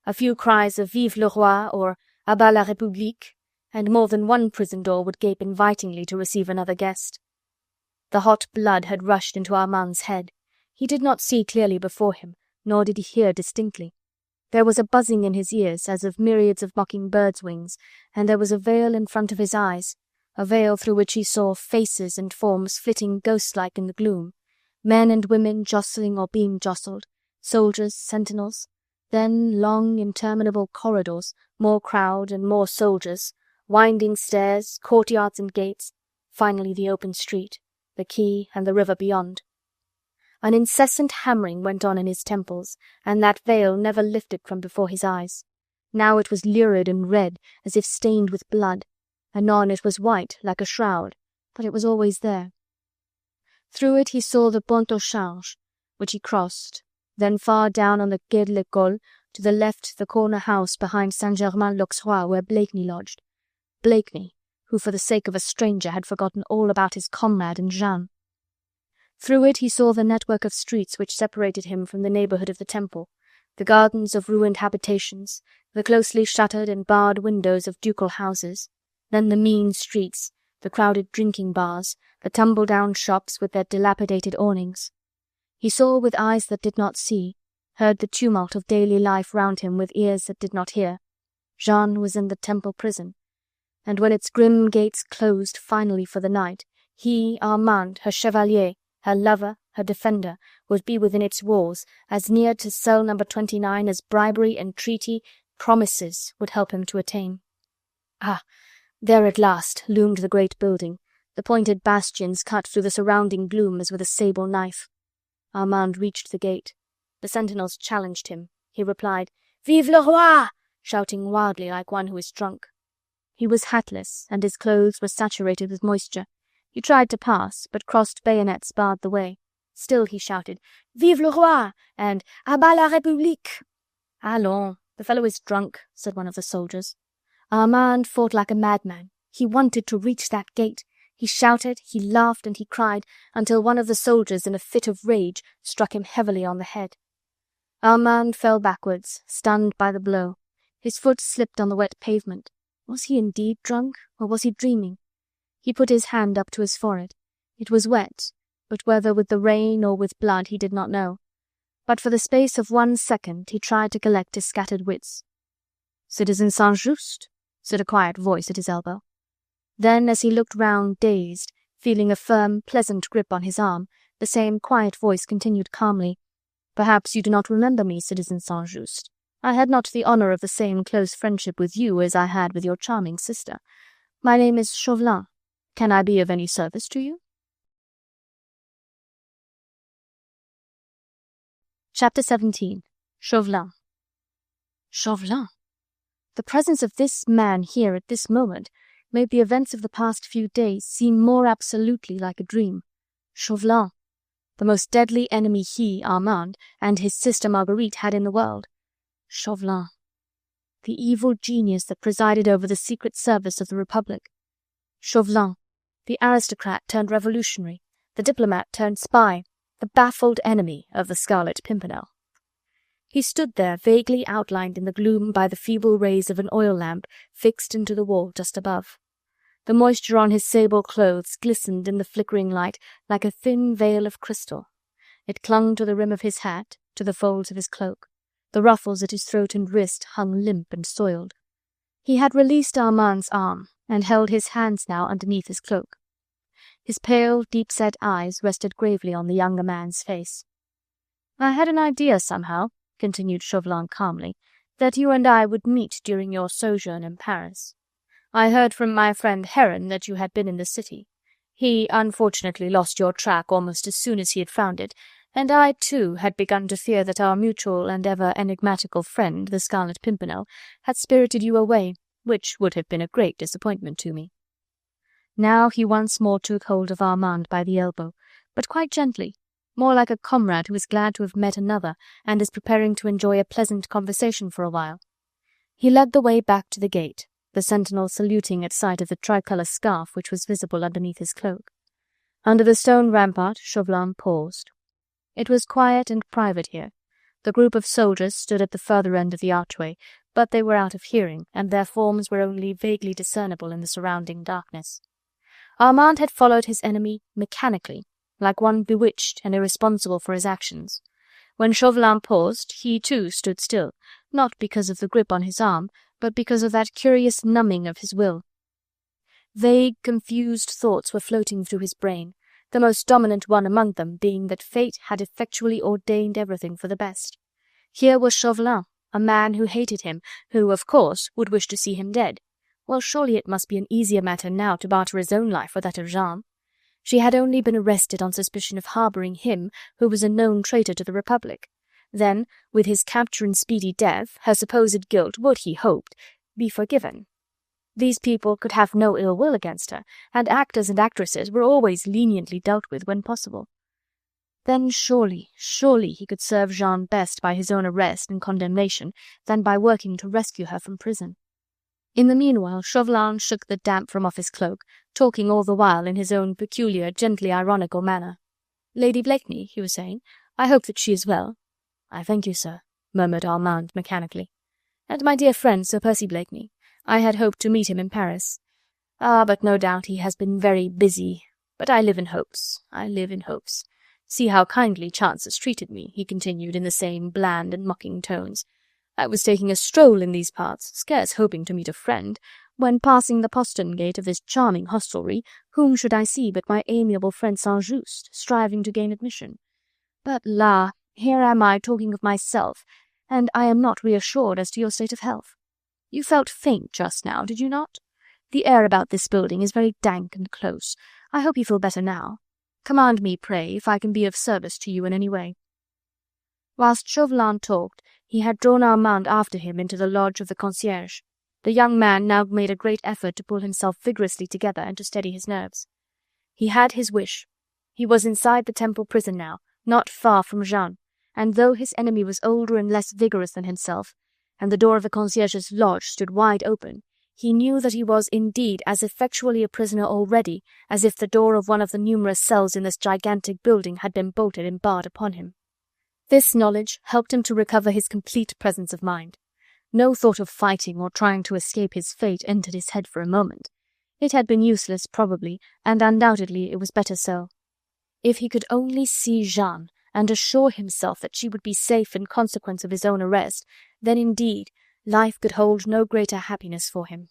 A few cries of Vive le Roi or À bas la République, and more than one prison door would gape invitingly to receive another guest. The hot blood had rushed into Armand's head. He did not see clearly before him, nor did he hear distinctly. There was a buzzing in his ears as of myriads of mocking birds' wings, and there was a veil in front of his eyes, a veil through which he saw faces and forms flitting ghost-like in the gloom. Men and women jostling or being jostled, soldiers, sentinels, then long interminable corridors, more crowd and more soldiers, winding stairs, courtyards and gates, finally the open street, the quay and the river beyond. An incessant hammering went on in his temples, and that veil never lifted from before his eyes. Now it was lurid and red, as if stained with blood. Anon it was white, like a shroud, but it was always there. Through it he saw the Pont au Change, which he crossed, then far down on the Quai de l'École, to the left the corner house behind Saint-Germain-l'Auxerrois where Blakeney lodged. Blakeney, who for the sake of a stranger had forgotten all about his comrade and Jeanne. Through it he saw the network of streets which separated him from the neighbourhood of the Temple, the gardens of ruined habitations, the closely shuttered and barred windows of ducal houses, then the mean streets, the crowded drinking bars, the tumble-down shops with their dilapidated awnings. He saw with eyes that did not see, heard the tumult of daily life round him with ears that did not hear. Jeanne was in the Temple prison, and when its grim gates closed finally for the night, he, Armand, her chevalier, her lover, her defender, would be within its walls, as near to cell number 29 as bribery, entreaty, promises would help him to attain. Ah! There at last loomed the great building, the pointed bastions cut through the surrounding gloom as with a sable knife. Armand reached the gate. The sentinels challenged him. He replied, "Vive le roi!" shouting wildly like one who is drunk. He was hatless, and his clothes were saturated with moisture. He tried to pass, but crossed bayonets barred the way. Still he shouted, "Vive le roi!" and "À bas la République!" Allons, "The fellow is drunk," said one of the soldiers. Armand fought like a madman. He wanted to reach that gate. He shouted, he laughed, and he cried, until one of the soldiers, in a fit of rage, struck him heavily on the head. Armand fell backwards, stunned by the blow. His foot slipped on the wet pavement. Was he indeed drunk, or was he dreaming? He put his hand up to his forehead. It was wet, but whether with the rain or with blood he did not know. But for the space of 1 second he tried to collect his scattered wits. "Citizen Saint-Just," said a quiet voice at his elbow. Then, as he looked round, dazed, feeling a firm, pleasant grip on his arm, the same quiet voice continued calmly, "Perhaps you do not remember me, Citizen Saint-Just. I had not the honour of the same close friendship with you as I had with your charming sister. My name is Chauvelin. Can I be of any service to you?" Chapter 17. Chauvelin. Chauvelin! The presence of this man here at this moment made the events of the past few days seem more absolutely like a dream. Chauvelin! The most deadly enemy he, Armand, and his sister Marguerite had in the world. Chauvelin! The evil genius that presided over the secret service of the Republic. Chauvelin! The aristocrat turned revolutionary, the diplomat turned spy, the baffled enemy of the Scarlet Pimpernel. He stood there vaguely outlined in the gloom by the feeble rays of an oil lamp fixed into the wall just above. The moisture on his sable clothes glistened in the flickering light like a thin veil of crystal. It clung to the rim of his hat, to the folds of his cloak. The ruffles at his throat and wrist hung limp and soiled. He had released Armand's arm, and held his hands now underneath his cloak. His pale, deep-set eyes rested gravely on the younger man's face. "I had an idea somehow," continued Chauvelin calmly, "that you and I would meet during your sojourn in Paris. I heard from my friend Heron that you had been in the city. He unfortunately lost your track almost as soon as he had found it, and I, too, had begun to fear that our mutual and ever enigmatical friend, the Scarlet Pimpernel, had spirited you away, which would have been a great disappointment to me." Now he once more took hold of Armand by the elbow, but quite gently, more like a comrade who is glad to have met another and is preparing to enjoy a pleasant conversation for a while. He led the way back to the gate, the sentinel saluting at sight of the tricolour scarf which was visible underneath his cloak. Under the stone rampart Chauvelin paused. It was quiet and private here. The group of soldiers stood at the further end of the archway, but they were out of hearing, and their forms were only vaguely discernible in the surrounding darkness. Armand had followed his enemy mechanically, like one bewitched and irresponsible for his actions. When Chauvelin paused, he too stood still, not because of the grip on his arm, but because of that curious numbing of his will. Vague, confused thoughts were floating through his brain, the most dominant one among them being that fate had effectually ordained everything for the best. Here was Chauvelin, a man who hated him, who, of course, would wish to see him dead. Well, surely it must be an easier matter now to barter his own life for that of Jeanne. She had only been arrested on suspicion of harbouring him who was a known traitor to the Republic. Then, with his capture and speedy death, her supposed guilt would, he hoped, be forgiven. These people could have no ill will against her, and actors and actresses were always leniently dealt with when possible. Then surely he could serve Jeanne best by his own arrest and condemnation than by working to rescue her from prison. In the meanwhile Chauvelin shook the damp from off his cloak, talking all the while in his own peculiar, gently ironical manner. "Lady Blakeney," he was saying, "I hope that she is well." "I thank you, sir," murmured Armand mechanically. "And my dear friend, Sir Percy Blakeney. I had hoped to meet him in Paris. But no doubt he has been very busy. But I live in hopes. See how kindly chance has treated me," he continued in the same bland and mocking tones. "I was taking a stroll in these parts, scarce hoping to meet a friend, when passing the postern gate of this charming hostelry, whom should I see but my amiable friend Saint-Just, striving to gain admission. But la! Here am I talking of myself, and I am not reassured as to your state of health. You felt faint just now, did you not? The air about this building is very dank and close. I hope you feel better now. Command me, pray, if I can be of service to you in any way." Whilst Chauvelin talked, he had drawn Armand after him into the lodge of the concierge. The young man now made a great effort to pull himself vigorously together and to steady his nerves. He had his wish. He was inside the Temple prison now, not far from Jeanne, and though his enemy was older and less vigorous than himself, and the door of the concierge's lodge stood wide open, he knew that he was indeed as effectually a prisoner already as if the door of one of the numerous cells in this gigantic building had been bolted and barred upon him. This knowledge helped him to recover his complete presence of mind. No thought of fighting or trying to escape his fate entered his head for a moment. It had been useless, probably, and undoubtedly it was better so. If he could only see Jeanne, and assure himself that she would be safe in consequence of his own arrest, then indeed life could hold no greater happiness for him.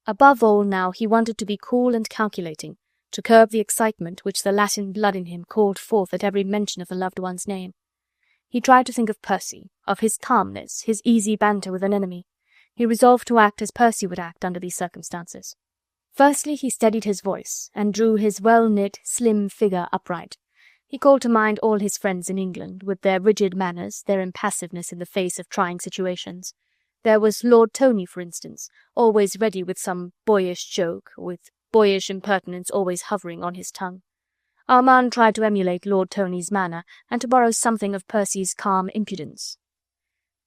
Above all now he wanted to be cool and calculating, to curb the excitement which the Latin blood in him called forth at every mention of the loved one's name. He tried to think of Percy, of his calmness, his easy banter with an enemy. He resolved to act as Percy would act under these circumstances. Firstly, he steadied his voice, and drew his well-knit, slim figure upright. He called to mind all his friends in England, with their rigid manners, their impassiveness in the face of trying situations. There was Lord Tony, for instance, always ready with some boyish joke, with boyish impertinence always hovering on his tongue. Armand tried to emulate Lord Tony's manner, and to borrow something of Percy's calm impudence.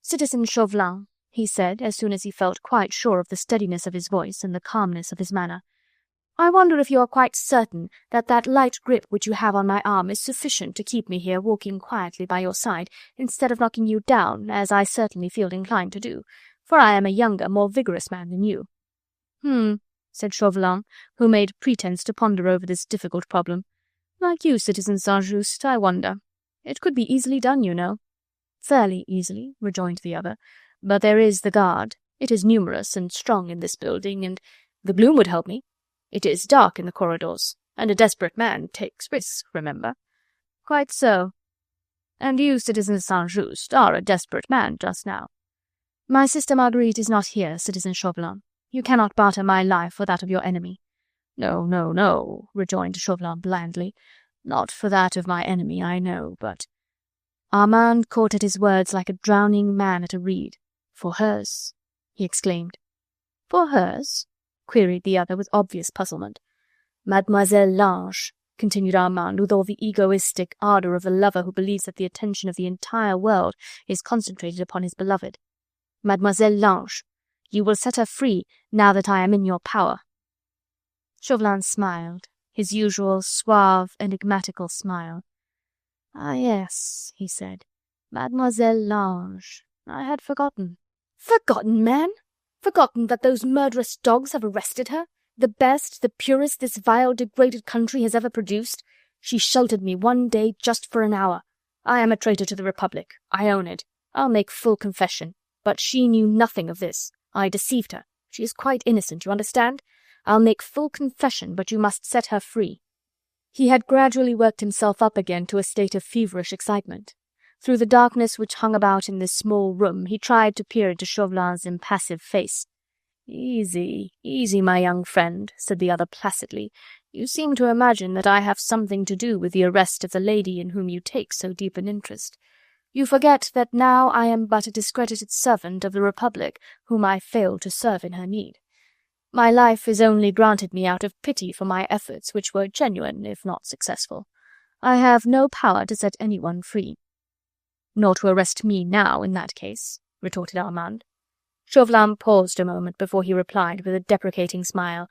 "Citizen Chauvelin," he said, as soon as he felt quite sure of the steadiness of his voice and the calmness of his manner, "I wonder if you are quite certain that that light grip which you have on my arm is sufficient to keep me here walking quietly by your side, instead of knocking you down, as I certainly feel inclined to do, for I am a younger, more vigorous man than you." Said Chauvelin, who made pretence to ponder over this difficult problem. "Like you, Citizen Saint-Just, I wonder. It could be easily done, you know." "Fairly easily," rejoined the other. "But there is the guard. It is numerous and strong in this building, and the gloom would help me. It is dark in the corridors, and a desperate man takes risks, remember." "Quite so. And you, Citizen Saint-Just, are a desperate man just now." "My sister Marguerite is not here, Citizen Chauvelin. You cannot barter my life for that of your enemy." "No, no, no," rejoined Chauvelin blandly. "Not for that of my enemy, I know, but—" Armand caught at his words like a drowning man at a reed. "For hers," he exclaimed. "For hers?" queried the other with obvious puzzlement. "Mademoiselle Lange," continued Armand with all the egoistic ardour of the lover who believes that the attention of the entire world is concentrated upon his beloved. "Mademoiselle Lange. You will set her free now that I am in your power." Chauvelin smiled, his usual suave, enigmatical smile. "Ah, yes," he said. "Mademoiselle Lange. I had forgotten." "Forgotten, man? Forgotten that those murderous dogs have arrested her? The best, the purest this vile, degraded country has ever produced? She sheltered me one day just for an hour. I am a traitor to the Republic. I own it. I'll make full confession. But she knew nothing of this. I deceived her. She is quite innocent, you understand? I'll make full confession, but you must set her free." He had gradually worked himself up again to a state of feverish excitement. Through the darkness which hung about in this small room he tried to peer into Chauvelin's impassive face. "Easy, easy, my young friend," said the other placidly. "You seem to imagine that I have something to do with the arrest of the lady in whom you take so deep an interest. You forget that now I am but a discredited servant of the Republic whom I failed to serve in her need. My life is only granted me out of pity for my efforts, which were genuine, if not successful. I have no power to set anyone free." "Nor to arrest me now, in that case," retorted Armand. Chauvelin paused a moment before he replied with a deprecating smile.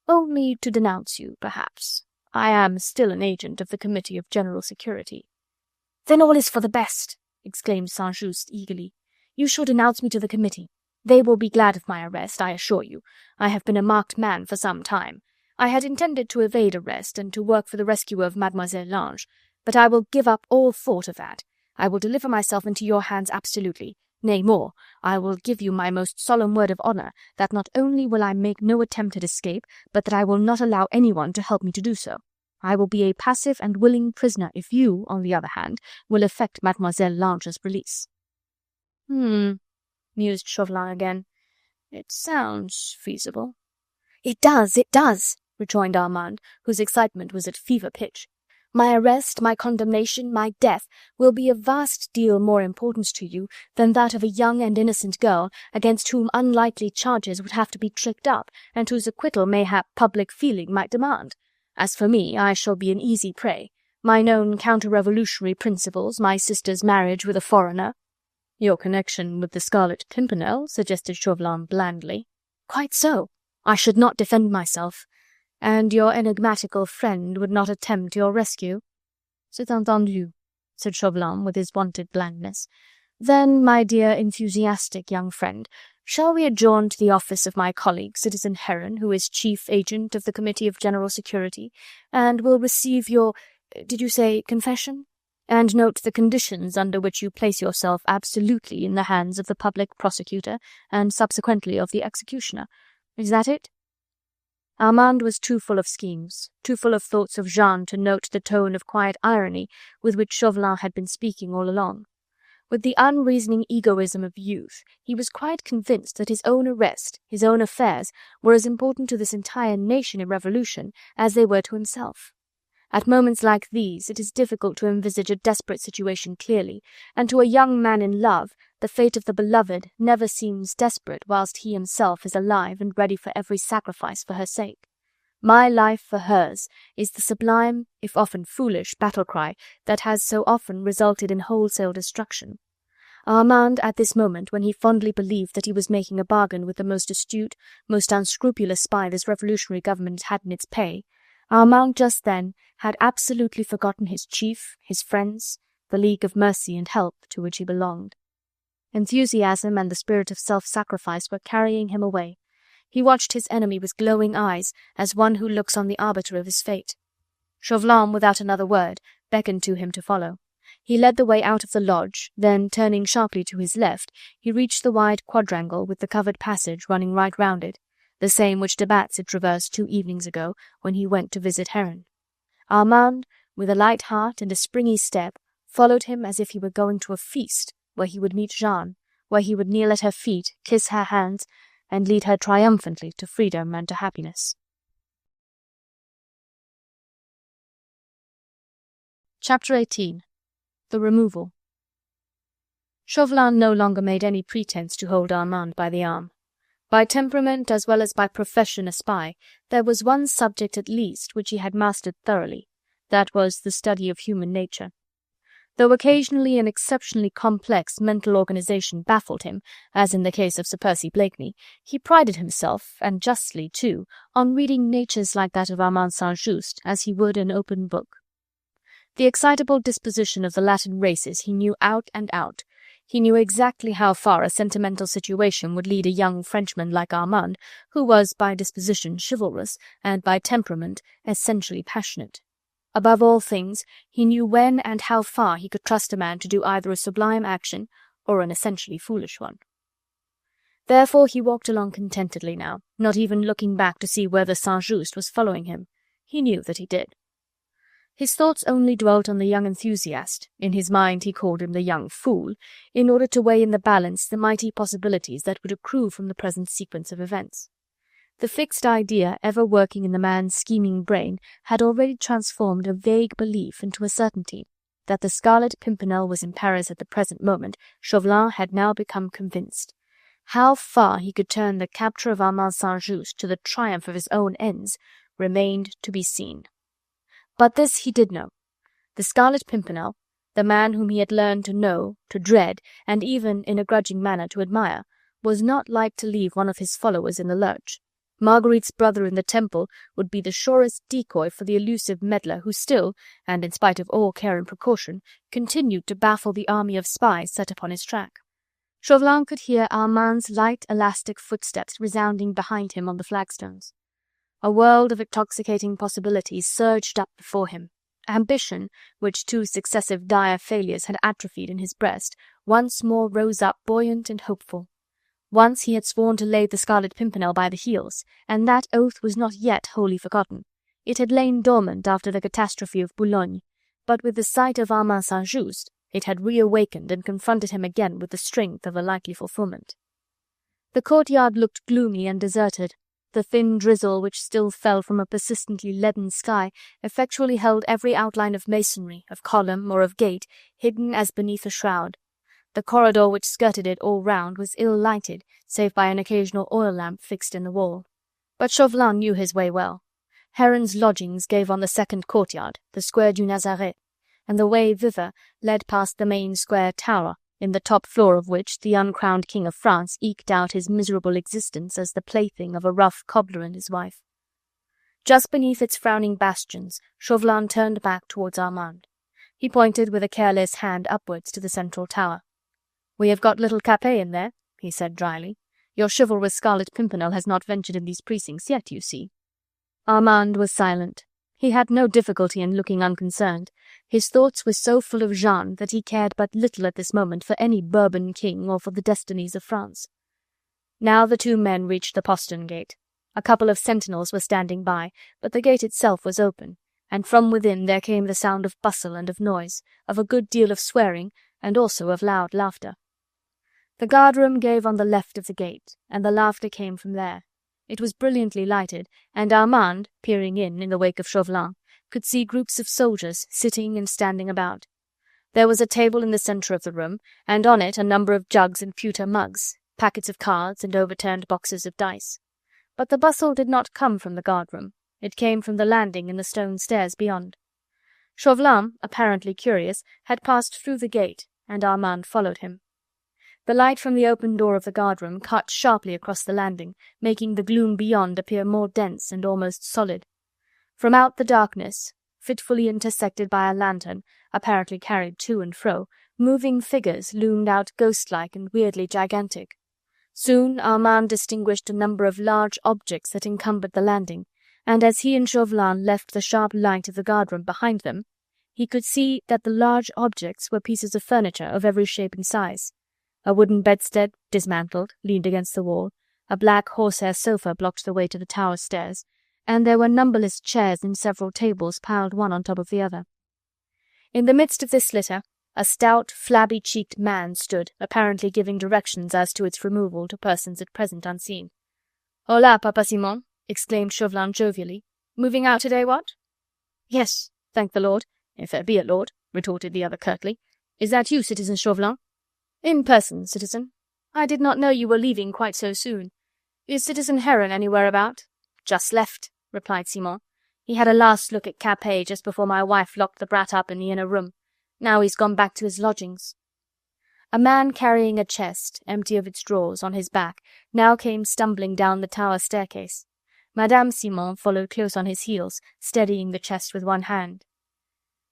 "Only to denounce you, perhaps. I am still an agent of the Committee of General Security." "Then all is for the best," exclaimed Saint-Just eagerly. "You shall denounce me to the committee. They will be glad of my arrest, I assure you. I have been a marked man for some time. I had intended to evade arrest and to work for the rescue of Mademoiselle Lange, but I will give up all thought of that. I will deliver myself into your hands absolutely. Nay, more, I will give you my most solemn word of honour that not only will I make no attempt at escape, but that I will not allow anyone to help me to do so. I will be a passive and willing prisoner if you, on the other hand, will effect Mademoiselle Lange's release." Mused Chauvelin again. "It sounds feasible." It does, rejoined Armand, whose excitement was at fever pitch. "My arrest, my condemnation, my death will be of vast deal more importance to you than that of a young and innocent girl against whom unlikely charges would have to be tricked up, and whose acquittal mayhap public feeling might demand. As for me, I shall be an easy prey. My known counter-revolutionary principles, my sister's marriage with a foreigner—" "Your connection with the Scarlet Pimpernel," suggested Chauvelin blandly. "Quite so. I should not defend myself. And your enigmatical friend would not attempt your rescue?" "C'est entendu," said Chauvelin with his wonted blandness. "Then, my dear enthusiastic young friend, shall we adjourn to the office of my colleague, Citizen Heron, who is chief agent of the Committee of General Security, and will receive your, did you say, confession? And note the conditions under which you place yourself absolutely in the hands of the public prosecutor, and subsequently of the executioner. Is that it?" Armand was too full of schemes, too full of thoughts of Jeanne to note the tone of quiet irony with which Chauvelin had been speaking all along. With the unreasoning egoism of youth, he was quite convinced that his own arrest, his own affairs, were as important to this entire nation in revolution as they were to himself. At moments like these it is difficult to envisage a desperate situation clearly, and to a young man in love the fate of the beloved never seems desperate whilst he himself is alive and ready for every sacrifice for her sake. "My life for hers" is the sublime, if often foolish, battle-cry that has so often resulted in wholesale destruction. Armand, at this moment, when he fondly believed that he was making a bargain with the most astute, most unscrupulous spy this revolutionary government had in its pay, Armand just then had absolutely forgotten his chief, his friends, the League of Mercy and Help to which he belonged. Enthusiasm and the spirit of self-sacrifice were carrying him away. He watched his enemy with glowing eyes, as one who looks on the arbiter of his fate. Chauvelin, without another word, beckoned to him to follow. He led the way out of the lodge, then, turning sharply to his left, he reached the wide quadrangle with the covered passage running right round it, the same which de Batz had traversed 2 evenings ago when he went to visit Heron. Armand, with a light heart and a springy step, followed him as if he were going to a feast, where he would meet Jeanne, where he would kneel at her feet, kiss her hands, and lead her triumphantly to freedom and to happiness. Chapter 18. The Removal. Chauvelin no longer made any pretence to hold Armand by the arm. By temperament as well as by profession a spy, there was one subject at least which he had mastered thoroughly. That was the study of human nature. Though occasionally an exceptionally complex mental organization baffled him, as in the case of Sir Percy Blakeney, he prided himself, and justly too, on reading natures like that of Armand St as he would an open book. The excitable disposition of the Latin races he knew out and out. He knew exactly how far a sentimental situation would lead a young Frenchman like Armand, who was by disposition chivalrous, and by temperament essentially passionate. Above all things, he knew when and how far he could trust a man to do either a sublime action or an essentially foolish one. Therefore he walked along contentedly now, not even looking back to see whether St-Just was following him. He knew that he did. His thoughts only dwelt on the young enthusiast, in his mind he called him the young fool, in order to weigh in the balance the mighty possibilities that would accrue from the present sequence of events. The fixed idea ever working in the man's scheming brain had already transformed a vague belief into a certainty. That the Scarlet Pimpernel was in Paris at the present moment, Chauvelin had now become convinced. How far he could turn the capture of Armand St to the triumph of his own ends remained to be seen. But this he did know. The Scarlet Pimpernel, the man whom he had learned to know, to dread, and even in a grudging manner to admire, was not like to leave one of his followers in the lurch. Marguerite's brother in the Temple would be the surest decoy for the elusive meddler who still, and in spite of all care and precaution, continued to baffle the army of spies set upon his track. Chauvelin could hear Armand's light, elastic footsteps resounding behind him on the flagstones. A world of intoxicating possibilities surged up before him. Ambition, which 2 successive dire failures had atrophied in his breast, once more rose up buoyant and hopeful. Once he had sworn to lay the Scarlet Pimpernel by the heels, and that oath was not yet wholly forgotten. It had lain dormant after the catastrophe of Boulogne, but with the sight of Armand St it had reawakened and confronted him again with the strength of a likely fulfilment. The courtyard looked gloomy and deserted. The thin drizzle which still fell from a persistently leaden sky effectually held every outline of masonry, of column, or of gate, hidden as beneath a shroud. The corridor which skirted it all round was ill-lighted, save by an occasional oil lamp fixed in the wall. But Chauvelin knew his way well. Heron's lodgings gave on the second courtyard, the Square du Nazaret, and the way thither led past the main square tower, in the top floor of which the uncrowned King of France eked out his miserable existence as the plaything of a rough cobbler and his wife. Just beneath its frowning bastions, Chauvelin turned back towards Armand. He pointed with a careless hand upwards to the central tower. "We have got little Capet in there," he said dryly. "Your chivalrous Scarlet Pimpernel has not ventured in these precincts yet, you see." Armand was silent. He had no difficulty in looking unconcerned. His thoughts were so full of Jeanne that he cared but little at this moment for any Bourbon king or for the destinies of France. Now the two men reached the postern gate. A couple of sentinels were standing by, but the gate itself was open, and from within there came the sound of bustle and of noise, of a good deal of swearing, and also of loud laughter. The guard-room gave on the left of the gate, and the laughter came from there. It was brilliantly lighted, and Armand, peering in the wake of Chauvelin, could see groups of soldiers sitting and standing about. There was a table in the centre of the room, and on it a number of jugs and pewter mugs, packets of cards, and overturned boxes of dice. But the bustle did not come from the guard-room. It came from the landing and the stone stairs beyond. Chauvelin, apparently curious, had passed through the gate, and Armand followed him. The light from the open door of the guard-room cut sharply across the landing, making the gloom beyond appear more dense and almost solid. From out the darkness, fitfully intersected by a lantern, apparently carried to and fro, moving figures loomed out ghost-like and weirdly gigantic. Soon Armand distinguished a number of large objects that encumbered the landing, and as he and Chauvelin left the sharp light of the guard-room behind them, he could see that the large objects were pieces of furniture of every shape and size. A wooden bedstead, dismantled, leaned against the wall, a black horsehair sofa blocked the way to the tower stairs, and there were numberless chairs and several tables piled one on top of the other. In the midst of this litter, a stout, flabby-cheeked man stood, apparently giving directions as to its removal to persons at present unseen. "Hola, Papa Simon!" exclaimed Chauvelin jovially. "Moving out today, what?" "Yes, thank the Lord, if there be a Lord," retorted the other curtly. "Is that you, Citizen Chauvelin?" "In person, citizen. I did not know you were leaving quite so soon. Is Citizen Heron anywhere about?" "Just left," replied Simon. "He had a last look at Capet just before my wife locked the brat up in the inner room. Now he's gone back to his lodgings." A man carrying a chest, empty of its drawers, on his back, now came stumbling down the tower staircase. Madame Simon followed close on his heels, steadying the chest with one hand.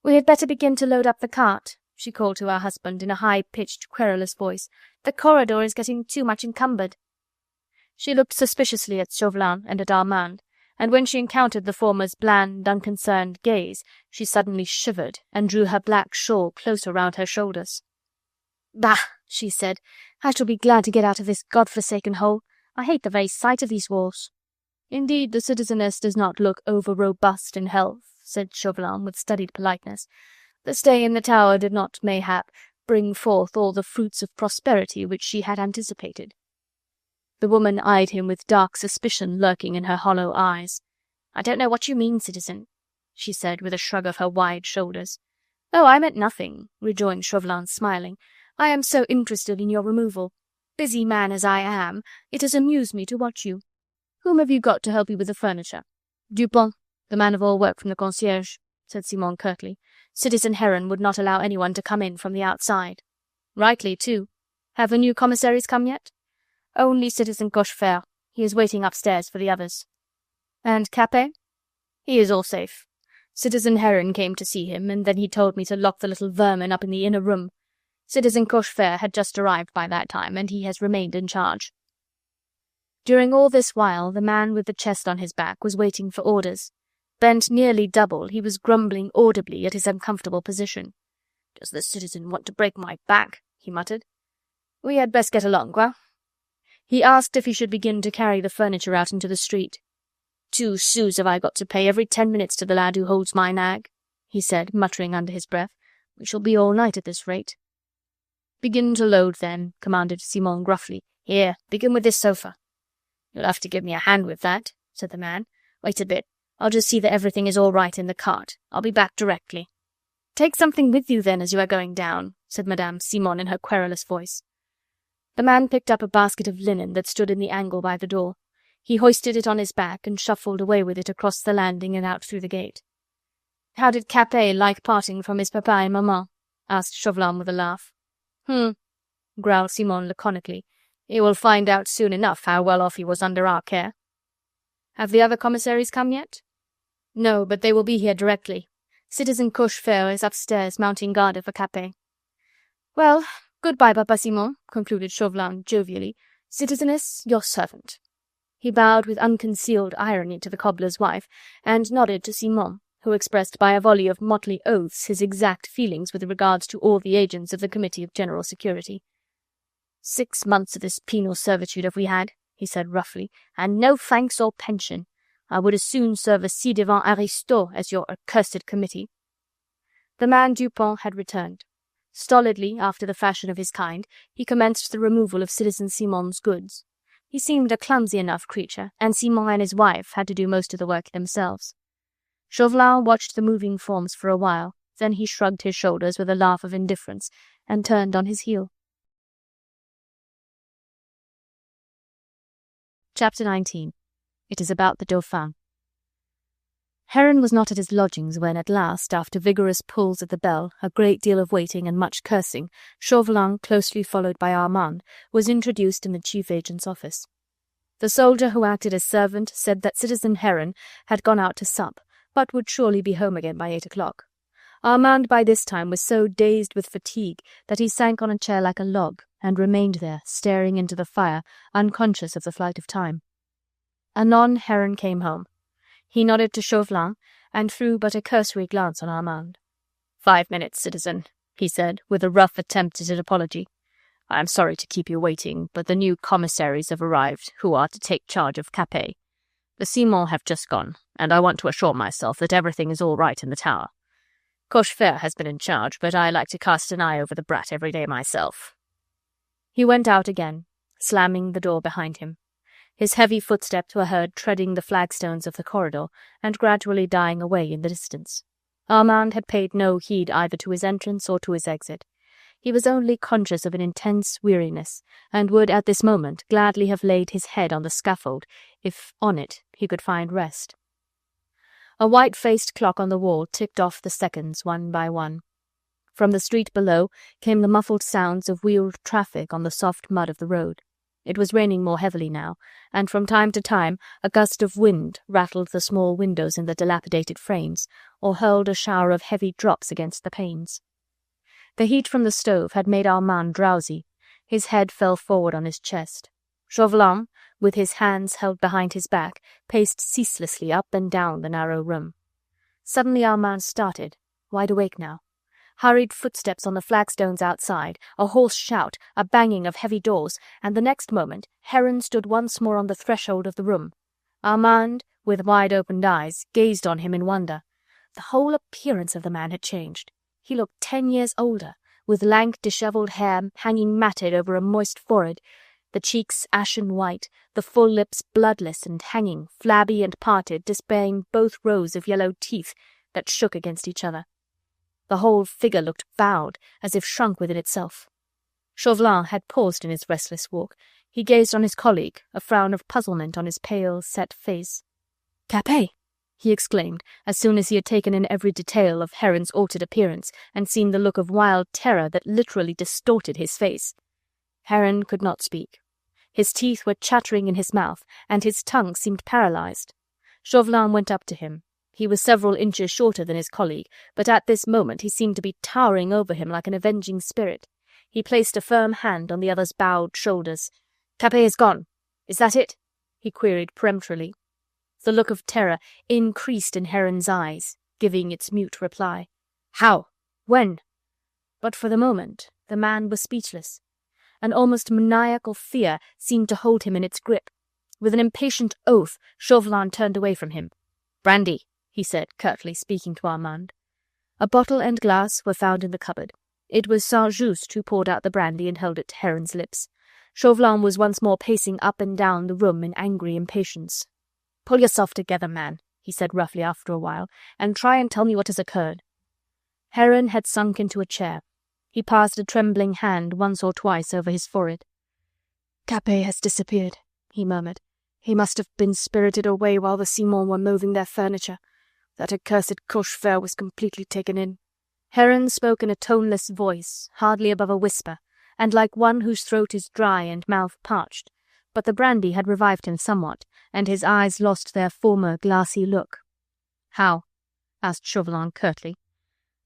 "We had better begin to load up the cart," she called to her husband in a high-pitched, querulous voice. "The corridor is getting too much encumbered." She looked suspiciously at Chauvelin and at Armand, and when she encountered the former's bland, unconcerned gaze, she suddenly shivered and drew her black shawl closer round her shoulders. "Bah!" she said. "I shall be glad to get out of this God-forsaken hole. I hate the very sight of these walls." "Indeed, the citizeness does not look over-robust in health," said Chauvelin with studied politeness. "The stay in the tower did not, mayhap, bring forth all the fruits of prosperity which she had anticipated." The woman eyed him with dark suspicion lurking in her hollow eyes. "I don't know what you mean, citizen," she said with a shrug of her wide shoulders. "Oh, I meant nothing," rejoined Chauvelin, smiling. "I am so interested in your removal. Busy man as I am, it has amused me to watch you. Whom have you got to help you with the furniture?" "Dupin, the man of all work from the concierge," said Simon curtly. "Citizen Heron would not allow anyone to come in from the outside." "Rightly, too. Have the new commissaries come yet?" "Only Citizen Cochefer. He is waiting upstairs for the others." "And Capet?" "He is all safe. Citizen Heron came to see him, and then he told me to lock the little vermin up in the inner room. Citizen Cochefer had just arrived by that time, and he has remained in charge." During all this while the man with the chest on his back was waiting for orders. Bent nearly double, he was grumbling audibly at his uncomfortable position. "Does the citizen want to break my back?" he muttered. "We had best get along, quoi?" He asked if he should begin to carry the furniture out into the street. "2 sous have I got to pay every 10 minutes to the lad who holds my nag," he said, muttering under his breath. "We shall be all night at this rate." "Begin to load, then," commanded Simon gruffly. "Here, begin with this sofa." "You'll have to give me a hand with that," said the man. "Wait a bit. I'll just see that everything is all right in the cart. I'll be back directly." "Take something with you, then, as you are going down," said Madame Simon in her querulous voice. The man picked up a basket of linen that stood in the angle by the door. He hoisted it on his back and shuffled away with it across the landing and out through the gate. "How did Capet like parting from his papa and maman?" asked Chauvelin with a laugh. growled Simon laconically. "He will find out soon enough how well off he was under our care." "Have the other commissaries come yet?" "No, but they will be here directly. Citizen Cochefer is upstairs mounting guard over Capet." "Well, good-bye, Papa Simon," concluded Chauvelin jovially. "Citizeness, your servant." He bowed with unconcealed irony to the cobbler's wife, and nodded to Simon, who expressed by a volley of motley oaths his exact feelings with regards to all the agents of the Committee of General Security. 6 months of this penal servitude have we had," he said roughly, "and no thanks or pension. I would as soon serve a ci-devant aristo as your accursed committee." The man Dupont had returned. Stolidly, after the fashion of his kind, he commenced the removal of Citizen Simon's goods. He seemed a clumsy enough creature, and Simon and his wife had to do most of the work themselves. Chauvelin watched the moving forms for a while, then he shrugged his shoulders with a laugh of indifference, and turned on his heel. Chapter 19. It is about the Dauphin. Heron was not at his lodgings when at last, after vigorous pulls at the bell, a great deal of waiting and much cursing, Chauvelin, closely followed by Armand, was introduced in the chief agent's office. The soldier who acted as servant said that Citizen Heron had gone out to sup, but would surely be home again by 8 o'clock. Armand by this time was so dazed with fatigue that he sank on a chair like a log, and remained there, staring into the fire, unconscious of the flight of time. Anon Heron came home. He nodded to Chauvelin, and threw but a cursory glance on Armand. 5 minutes, citizen, he said, with a rough attempt at an apology. I am sorry to keep you waiting, but the new commissaries have arrived, who are to take charge of Capet. The Simons have just gone, and I want to assure myself that everything is all right in the tower. Cochefer has been in charge, but I like to cast an eye over the brat every day myself. He went out again, slamming the door behind him. His heavy footsteps were heard treading the flagstones of the corridor, and gradually dying away in the distance. Armand had paid no heed either to his entrance or to his exit. He was only conscious of an intense weariness, and would at this moment gladly have laid his head on the scaffold, if on it he could find rest. A white-faced clock on the wall ticked off the seconds one by one. From the street below came the muffled sounds of wheeled traffic on the soft mud of the road. It was raining more heavily now, and from time to time a gust of wind rattled the small windows in the dilapidated frames, or hurled a shower of heavy drops against the panes. The heat from the stove had made Armand drowsy. His head fell forward on his chest. Chauvelin, with his hands held behind his back, paced ceaselessly up and down the narrow room. Suddenly Armand started, wide awake now. Hurried footsteps on the flagstones outside, a hoarse shout, a banging of heavy doors, and the next moment Heron stood once more on the threshold of the room. Armand, with wide-opened eyes, gazed on him in wonder. The whole appearance of the man had changed. He looked 10 years older, with lank, dishevelled hair hanging matted over a moist forehead, the cheeks ashen white, the full lips bloodless and hanging, flabby and parted, displaying both rows of yellow teeth that shook against each other. The whole figure looked bowed, as if shrunk within itself. Chauvelin had paused in his restless walk. He gazed on his colleague, a frown of puzzlement on his pale, set face. "Capet!" he exclaimed, as soon as he had taken in every detail of Heron's altered appearance, and seen the look of wild terror that literally distorted his face. Heron could not speak. His teeth were chattering in his mouth, and his tongue seemed paralyzed. Chauvelin went up to him. He was several inches shorter than his colleague, but at this moment he seemed to be towering over him like an avenging spirit. He placed a firm hand on the other's bowed shoulders. "Capet is gone. Is that it?" he queried peremptorily. The look of terror increased in Heron's eyes, giving its mute reply. "How? When?" But for the moment the man was speechless. An almost maniacal fear seemed to hold him in its grip. With an impatient oath, Chauvelin turned away from him. "Brandy," he said, curtly, speaking to Armand. A bottle and glass were found in the cupboard. It was Saint-Just who poured out the brandy and held it to Heron's lips. Chauvelin was once more pacing up and down the room in angry impatience. "Pull yourself together, man," he said roughly after a while, "and try and tell me what has occurred." Heron had sunk into a chair. He passed a trembling hand once or twice over his forehead. "Capet has disappeared," he murmured. "He must have been spirited away while the Simons were moving their furniture. That accursed Cochefer was completely taken in." Heron spoke in a toneless voice, hardly above a whisper, and like one whose throat is dry and mouth parched, but the brandy had revived him somewhat, and his eyes lost their former glassy look. "How?" asked Chauvelin curtly.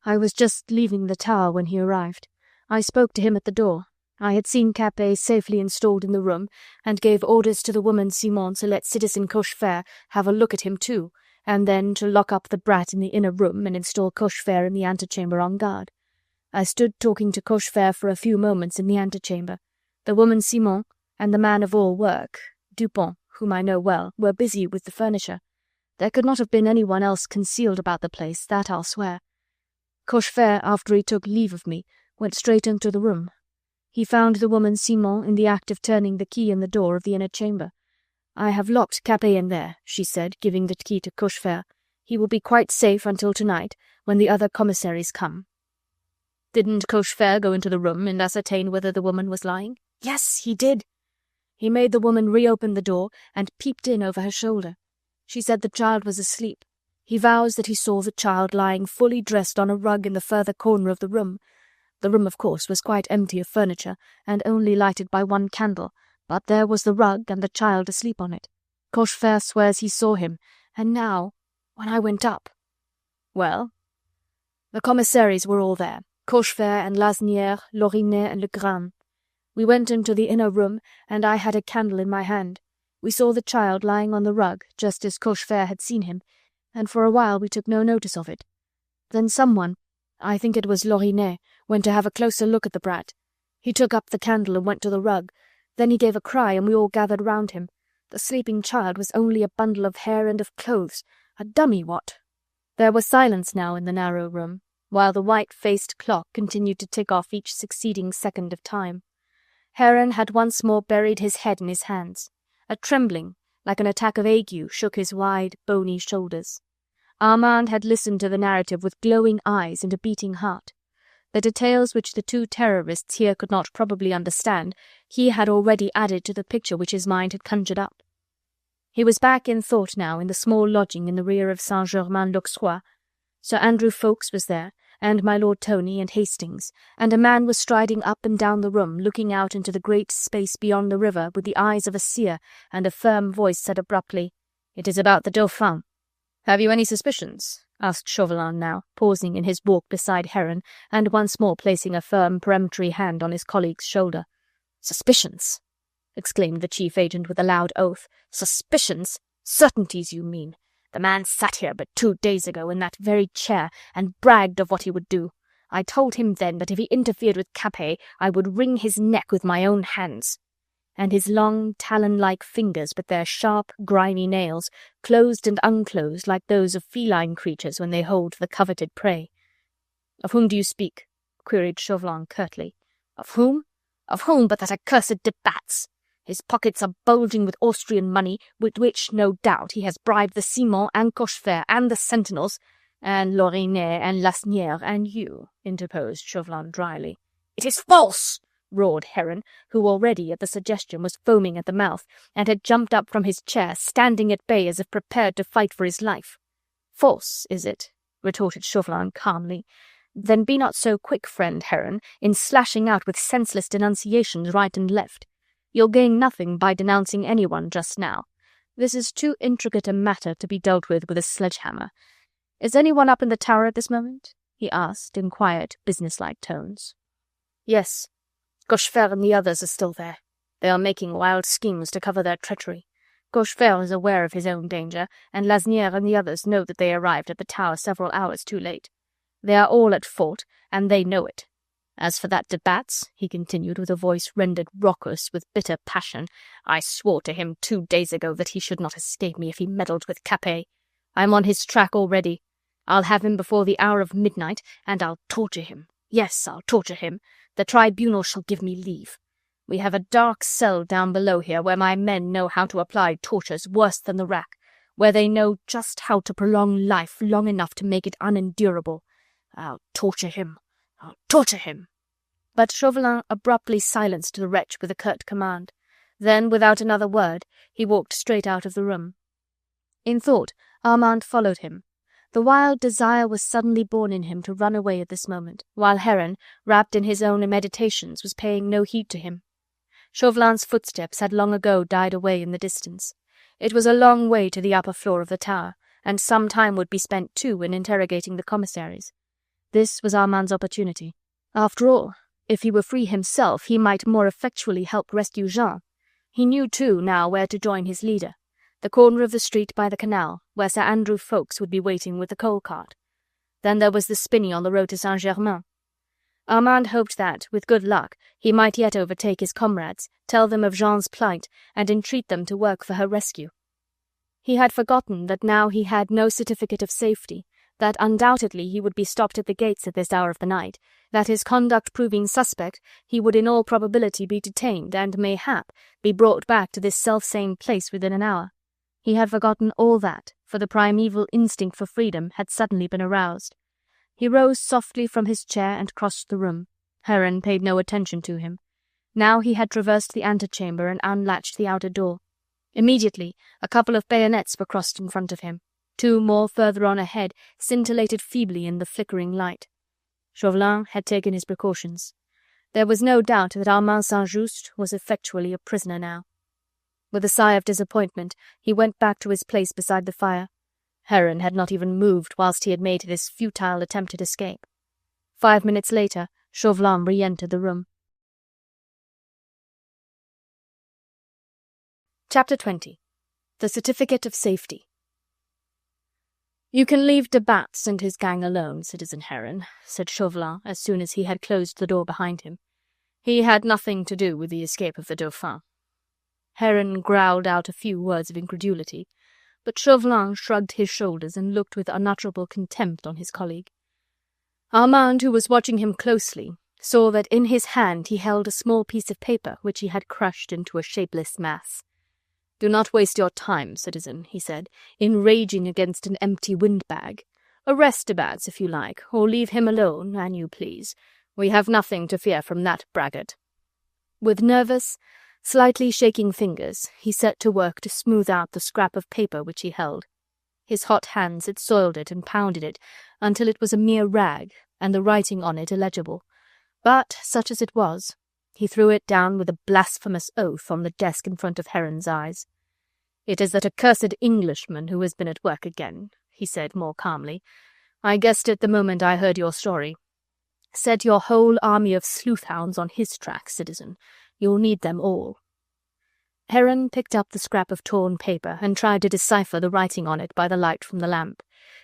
"I was just leaving the tower when he arrived. I spoke to him at the door. I had seen Capet safely installed in the room, and gave orders to the woman Simon to let citizen Cochefer have a look at him too, and then to lock up the brat in the inner room and install Cochefer in the antechamber on guard. I stood talking to Cochefer for a few moments in the antechamber. The woman Simon and the man of all work, Dupont, whom I know well, were busy with the furniture. There could not have been anyone else concealed about the place, that I'll swear. Cochefer, after he took leave of me, went straight into the room. He found the woman Simon in the act of turning the key in the door of the inner chamber. 'I have locked Capet in there,' she said, giving the key to Cochefer. 'He will be quite safe until tonight, when the other commissaries come.'" "Didn't Cochefer go into the room and ascertain whether the woman was lying?" "Yes, he did. He made the woman reopen the door and peeped in over her shoulder. She said the child was asleep. He vows that he saw the child lying fully dressed on a rug in the further corner of the room. The room, of course, was quite empty of furniture, and only lighted by one candle, but there was the rug and the child asleep on it. Cochefer swears he saw him, and now, when I went up—" "Well?" "The commissaries were all there, Cochefer and Lasnière, Lorinet and Legrand. We went into the inner room, and I had a candle in my hand. We saw the child lying on the rug, just as Cochefer had seen him, and for a while we took no notice of it. Then someone, I think it was Lorinet, went to have a closer look at the brat. He took up the candle and went to the rug. Then he gave a cry, and we all gathered round him. The sleeping child was only a bundle of hair and of clothes, a dummy, what?" There was silence now in the narrow room, while the white-faced clock continued to tick off each succeeding second of time. Heron had once more buried his head in his hands. A trembling, like an attack of ague, shook his wide, bony shoulders. Armand had listened to the narrative with glowing eyes and a beating heart. The details which the two terrorists here could not probably understand, he had already added to the picture which his mind had conjured up. He was back in thought now in the small lodging in the rear of Saint-Germain-l'Auxerrois. Sir Andrew Ffoulkes was there, and my Lord Tony and Hastings, and a man was striding up and down the room, looking out into the great space beyond the river with the eyes of a seer, and a firm voice said abruptly, "It is about the Dauphin." "Have you any suspicions?" asked Chauvelin now, pausing in his walk beside Heron, and once more placing a firm peremptory hand on his colleague's shoulder. "Suspicions!" exclaimed the chief agent with a loud oath. "Suspicions! Certainties, you mean. The man sat here but 2 days ago in that very chair and bragged of what he would do. I told him then that if he interfered with Capet, I would wring his neck with my own hands." And his long, talon-like fingers, with their sharp, grimy nails, closed and unclosed like those of feline creatures when they hold the coveted prey. "Of whom do you speak?" queried Chauvelin curtly. "Of whom? Of whom but that accursed de Batz? His pockets are bulging with Austrian money, with which, no doubt, he has bribed the Simon and Cochefer and the sentinels—" "And Lorinet and Lasnière and you," interposed Chauvelin dryly. "It is false!" roared Heron, who already at the suggestion was foaming at the mouth, and had jumped up from his chair, standing at bay as if prepared to fight for his life. "False, is it?" retorted Chauvelin calmly. "Then be not so quick, friend Heron, in slashing out with senseless denunciations right and left. You'll gain nothing by denouncing anyone just now. This is too intricate a matter to be dealt with a sledgehammer. Is anyone up in the tower at this moment?" he asked in quiet, businesslike tones. "Yes. Cochefer and the others are still there. They are making wild schemes to cover their treachery. Cochefer is aware of his own danger, and Lasnière and the others know that they arrived at the tower several hours too late. They are all at fault, and they know it. As for that de Batz," he continued with a voice rendered raucous with bitter passion, "I swore to him 2 days ago that he should not escape me if he meddled with Capet. I'm on his track already. I'll have him before the hour of midnight, and I'll torture him. Yes, I'll torture him. The tribunal shall give me leave. We have a dark cell down below here where my men know how to apply tortures worse than the rack, where they know just how to prolong life long enough to make it unendurable. I'll torture him. I'll torture him." But Chauvelin abruptly silenced the wretch with a curt command. Then, without another word, he walked straight out of the room. In thought, Armand followed him. The wild desire was suddenly born in him to run away at this moment, while Heron, wrapped in his own meditations, was paying no heed to him. Chauvelin's footsteps had long ago died away in the distance. It was a long way to the upper floor of the tower, and some time would be spent too in interrogating the commissaries. This was Armand's opportunity. After all, if he were free himself, he might more effectually help rescue Jean. He knew too now where to join his leader, the corner of the street by the canal, where Sir Andrew Ffoulkes would be waiting with the coal cart. Then there was the spinney on the road to Saint-Germain. Armand hoped that, with good luck, he might yet overtake his comrades, tell them of Jean's plight, and entreat them to work for her rescue. He had forgotten that now he had no certificate of safety, that undoubtedly he would be stopped at the gates at this hour of the night, that his conduct proving suspect, he would in all probability be detained and, mayhap, be brought back to this self-same place within an hour. He had forgotten all that, for the primeval instinct for freedom had suddenly been aroused. He rose softly from his chair and crossed the room. Heron paid no attention to him. Now he had traversed the antechamber and unlatched the outer door. Immediately, a couple of bayonets were crossed in front of him. Two more further on ahead scintillated feebly in the flickering light. Chauvelin had taken his precautions. There was no doubt that Armand St. was effectually a prisoner now. With a sigh of disappointment, he went back to his place beside the fire. Heron had not even moved whilst he had made this futile attempt at escape. 5 minutes later, Chauvelin re-entered the room. Chapter 20. The Certificate of Safety. "You can leave de Batz and his gang alone, Citizen Heron," said Chauvelin as soon as he had closed the door behind him. "He had nothing to do with the escape of the Dauphin." Heron growled out a few words of incredulity, but Chauvelin shrugged his shoulders and looked with unutterable contempt on his colleague. Armand, who was watching him closely, saw that in his hand he held a small piece of paper which he had crushed into a shapeless mass. "Do not waste your time, citizen," he said, "in raging against an empty windbag. Arrest de Batz if you like, or leave him alone, an you please. We have nothing to fear from that braggart." With nervous, slightly shaking fingers, he set to work to smooth out the scrap of paper which he held. His hot hands had soiled it and pounded it until it was a mere rag, and the writing on it illegible. But, such as it was, he threw it down with a blasphemous oath on the desk in front of Heron's eyes. "It is that accursed Englishman who has been at work again," he said more calmly. "I guessed it the moment I heard your story. Set your whole army of sleuth-hounds on his track, citizen. You'll need them all." Heron picked up the scrap of torn paper and tried to decipher the writing on it by the light from the lamp.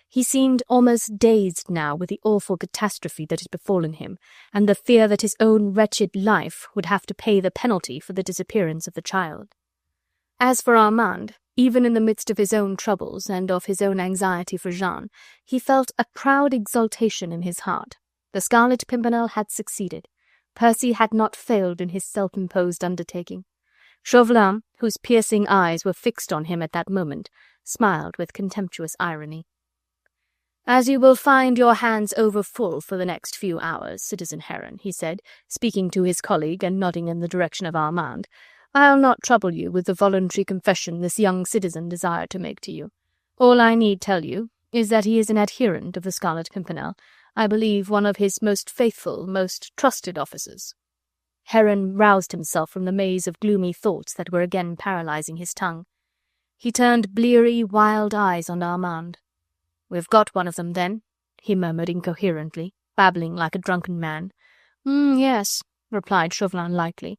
He seemed almost dazed now with the awful catastrophe that had befallen him, and the fear that his own wretched life would have to pay the penalty for the disappearance of the child. As for Armand, even in the midst of his own troubles and of his own anxiety for Jean, he felt a proud exultation in his heart. The Scarlet Pimpernel had succeeded. Percy had not failed in his self-imposed undertaking. Chauvelin, whose piercing eyes were fixed on him at that moment, smiled with contemptuous irony. "As you will find your hands over full for the next few hours, Citizen Heron," he said, speaking to his colleague and nodding in the direction of Armand, "I'll not trouble you with the voluntary confession this young citizen desired to make to you. All I need tell you is that he is an adherent of the Scarlet Pimpernel, I believe one of his most faithful, most trusted officers." Heron roused himself from the maze of gloomy thoughts that were again paralysing his tongue. He turned bleary, wild eyes on Armand. "We've got one of them, then," he murmured incoherently, babbling like a drunken man. Yes," replied Chauvelin lightly,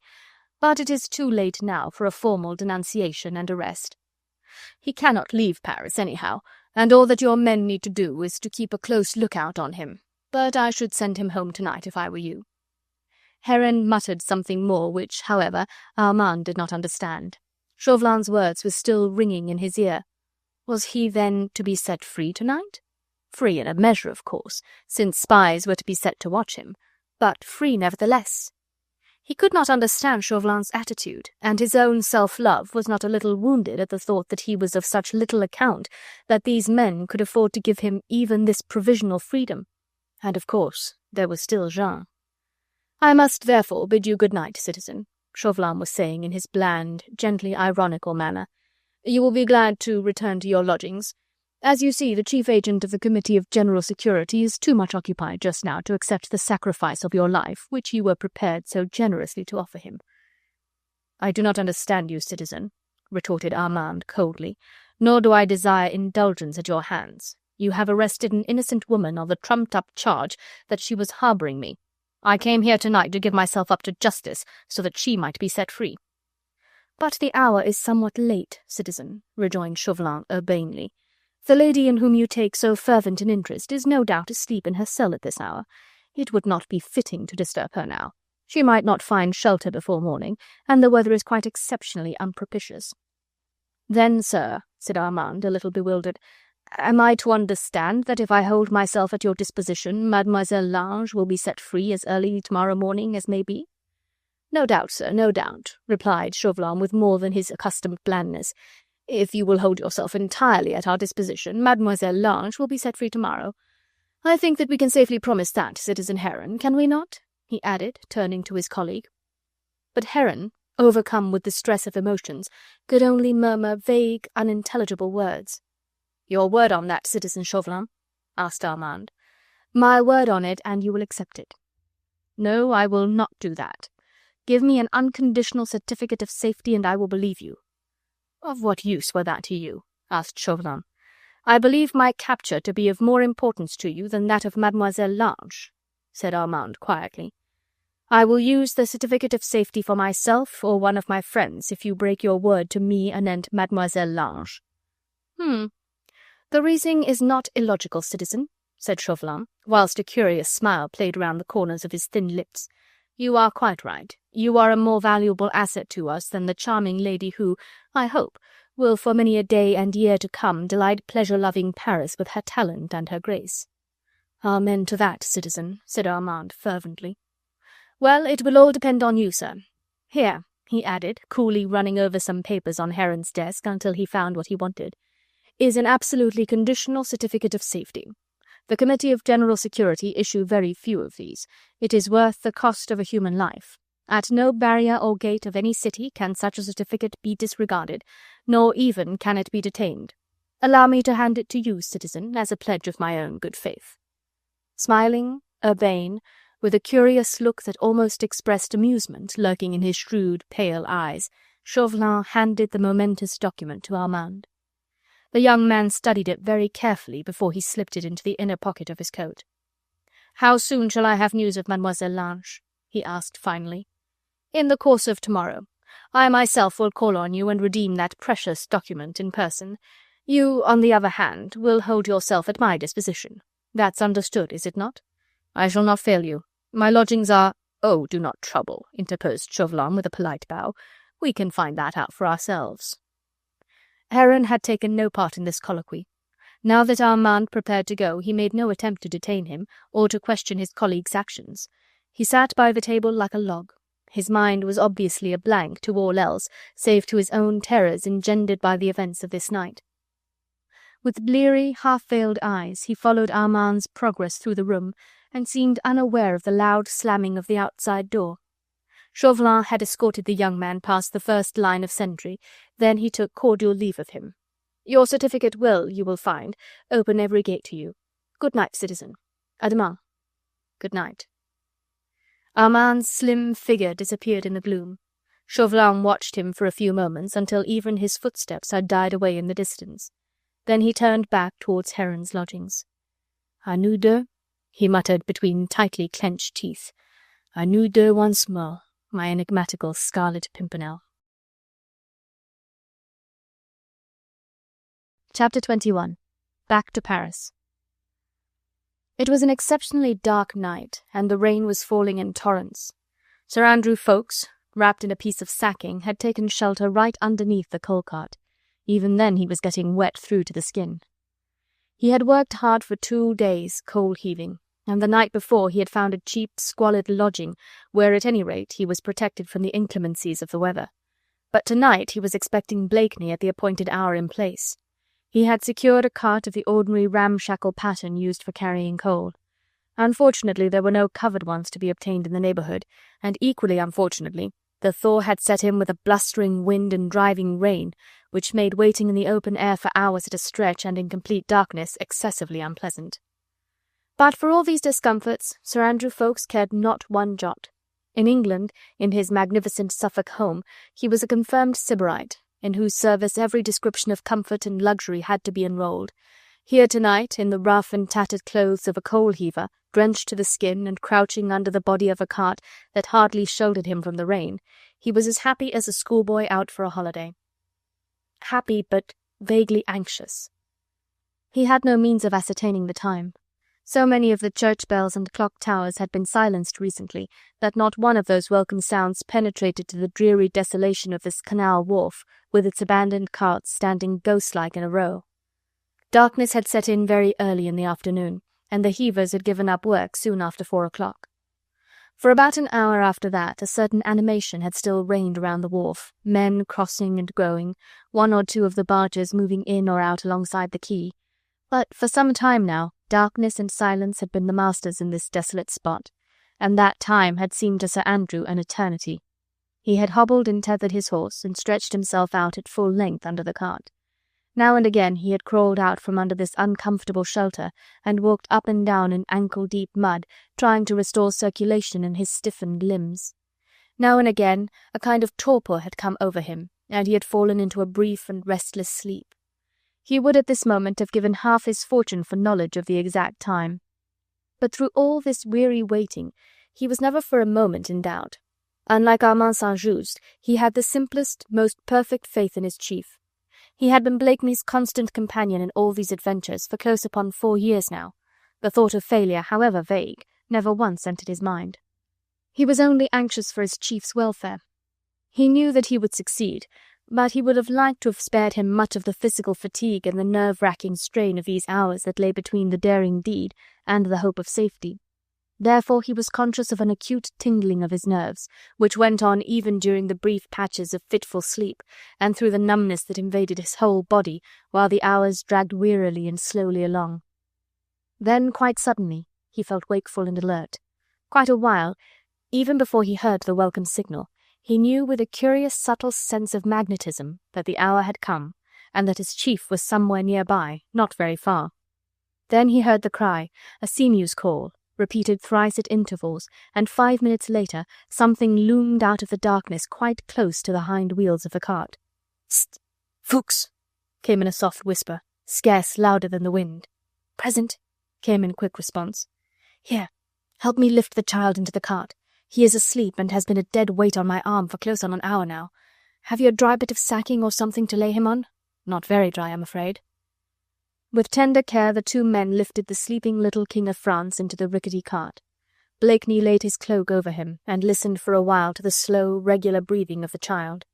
"but it is too late now for a formal denunciation and arrest. He cannot leave Paris anyhow, and all that your men need to do is to keep a close lookout on him, but I should send him home tonight if I were you." Heron muttered something more which, however, Armand did not understand. Chauvelin's words were still ringing in his ear. Was he, then, to be set free tonight? Free in a measure, of course, since spies were to be set to watch him, but free nevertheless. He could not understand Chauvelin's attitude, and his own self-love was not a little wounded at the thought that he was of such little account that these men could afford to give him even this provisional freedom. And, of course, there was still Jean. "I must therefore bid you good night, citizen," Chauvelin was saying in his bland, gently ironical manner. "You will be glad to return to your lodgings. As you see, the chief agent of the Committee of General Security is too much occupied just now to accept the sacrifice of your life which you were prepared so generously to offer him." "I do not understand you, citizen," retorted Armand coldly, "nor do I desire indulgence at your hands. You have arrested an innocent woman on the trumped-up charge that she was harbouring me. I came here tonight to give myself up to justice so that she might be set free." "But the hour is somewhat late, citizen," rejoined Chauvelin urbanely. "The lady in whom you take so fervent an interest is no doubt asleep in her cell at this hour. It would not be fitting to disturb her now. She might not find shelter before morning, and the weather is quite exceptionally unpropitious." "Then, sir," said Armand, a little bewildered, "am I to understand that if I hold myself at your disposition, Mademoiselle Lange will be set free as early tomorrow morning as may be?" "No doubt, sir, no doubt," replied Chauvelin with more than his accustomed blandness. "If you will hold yourself entirely at our disposition, Mademoiselle Lange will be set free tomorrow. I think that we can safely promise that, Citizen Heron, can we not?" he added, turning to his colleague. But Heron, overcome with the stress of emotions, could only murmur vague, unintelligible words. "Your word on that, Citizen Chauvelin?" asked Armand. "My word on it, and you will accept it." "No, I will not do that. Give me an unconditional certificate of safety, and I will believe you." "Of what use were that to you?" asked Chauvelin. "I believe my capture to be of more importance to you than that of Mademoiselle Lange," said Armand quietly. "I will use the certificate of safety for myself or one of my friends if you break your word to me anent Mademoiselle Lange." "The reasoning is not illogical, citizen," said Chauvelin, whilst a curious smile played round the corners of his thin lips. "You are quite right. You are a more valuable asset to us than the charming lady who, I hope, will for many a day and year to come delight pleasure-loving Paris with her talent and her grace." "Amen to that, citizen," said Armand fervently. "Well, it will all depend on you, sir. Here," he added, coolly running over some papers on Heron's desk until he found what he wanted, "is an absolutely conditional certificate of safety. The Committee of General Security issue very few of these. It is worth the cost of a human life. At no barrier or gate of any city can such a certificate be disregarded, nor even can it be detained. Allow me to hand it to you, citizen, as a pledge of my own good faith." Smiling, urbane, with a curious look that almost expressed amusement lurking in his shrewd, pale eyes, Chauvelin handed the momentous document to Armand. The young man studied it very carefully before he slipped it into the inner pocket of his coat. "How soon shall I have news of Mademoiselle Lange?" he asked finally. "In the course of tomorrow. I myself will call on you and redeem that precious document in person. You, on the other hand, will hold yourself at my disposition. That's understood, is it not? I shall not fail you. My lodgings are—" "Oh, do not trouble," interposed Chauvelin with a polite bow. "We can find that out for ourselves." Heron had taken no part in this colloquy. Now that Armand prepared to go, he made no attempt to detain him, or to question his colleague's actions. He sat by the table like a log. His mind was obviously a blank to all else, save to his own terrors engendered by the events of this night. With bleary, half-veiled eyes, he followed Armand's progress through the room, and seemed unaware of the loud slamming of the outside door. Chauvelin had escorted the young man past the first line of sentry, then he took cordial leave of him. "Your certificate will, you will find, open every gate to you. Good night, citizen. À demain." "Good night." Armand's slim figure disappeared in the gloom. Chauvelin watched him for a few moments until even his footsteps had died away in the distance. Then he turned back towards Heron's lodgings. "À nous deux," he muttered between tightly clenched teeth. "À nous deux once more, my enigmatical Scarlet Pimpernel." Chapter 21. Back to Paris. It was an exceptionally dark night, and the rain was falling in torrents. Sir Andrew Ffoulkes, wrapped in a piece of sacking, had taken shelter right underneath the coal-cart. Even then he was getting wet through to the skin. He had worked hard for 2 days, coal-heaving, and the night before he had found a cheap, squalid lodging, where at any rate he was protected from the inclemencies of the weather. But tonight he was expecting Blakeney at the appointed hour and place. He had secured a cart of the ordinary ramshackle pattern used for carrying coal. Unfortunately, there were no covered ones to be obtained in the neighbourhood, and equally unfortunately, The thaw had set in with a blustering wind and driving rain, which made waiting in the open air for hours at a stretch and in complete darkness excessively unpleasant. But for all these discomforts, Sir Andrew Ffoulkes cared not one jot. In England, in his magnificent Suffolk home, he was a confirmed Sybarite, in whose service every description of comfort and luxury had to be enrolled. Here tonight, in the rough and tattered clothes of a coal-heaver, drenched to the skin and crouching under the body of a cart that hardly sheltered him from the rain, he was as happy as a schoolboy out for a holiday. Happy, but vaguely anxious. He had no means of ascertaining the time. So many of the church bells and clock towers had been silenced recently that not one of those welcome sounds penetrated to the dreary desolation of this canal wharf, with its abandoned carts standing ghost-like in a row. Darkness had set in very early in the afternoon, and the heavers had given up work soon after 4 o'clock. For about an hour after that a certain animation had still reigned around the wharf, men crossing and going, one or two of the barges moving in or out alongside the quay. But for some time now, darkness and silence had been the masters in this desolate spot, and that time had seemed to Sir Andrew an eternity. He had hobbled and tethered his horse, and stretched himself out at full length under the cart. Now and again he had crawled out from under this uncomfortable shelter, and walked up and down in ankle-deep mud, trying to restore circulation in his stiffened limbs. Now and again a kind of torpor had come over him, and he had fallen into a brief and restless sleep. He would at this moment have given half his fortune for knowledge of the exact time. But through all this weary waiting, he was never for a moment in doubt. Unlike Armand St, he had the simplest, most perfect faith in his chief. He had been Blakeney's constant companion in all these adventures for close upon 4 years now. The thought of failure, however vague, never once entered his mind. He was only anxious for his chief's welfare. He knew that he would succeed, but he would have liked to have spared him much of the physical fatigue and the nerve-racking strain of these hours that lay between the daring deed and the hope of safety. Therefore he was conscious of an acute tingling of his nerves, which went on even during the brief patches of fitful sleep, and through the numbness that invaded his whole body, while the hours dragged wearily and slowly along. Then, quite suddenly, he felt wakeful and alert. Quite a while, even before he heard the welcome signal, he knew with a curious subtle sense of magnetism that the hour had come, and that his chief was somewhere nearby, not very far. Then he heard the cry, a seamew's call, repeated thrice at intervals, and 5 minutes later something loomed out of the darkness quite close to the hind wheels of the cart. "Psst! Ffoulkes!" came in a soft whisper, scarce louder than the wind. "Present," came in quick response. "Here, help me lift the child into the cart. He is asleep and has been a dead weight on my arm for close on an hour now. Have you a dry bit of sacking or something to lay him on? Not very dry, I'm afraid." With tender care the 2 men lifted the sleeping little King of France into the rickety cart. Blakeney laid his cloak over him, and listened for a while to the slow, regular breathing of the child.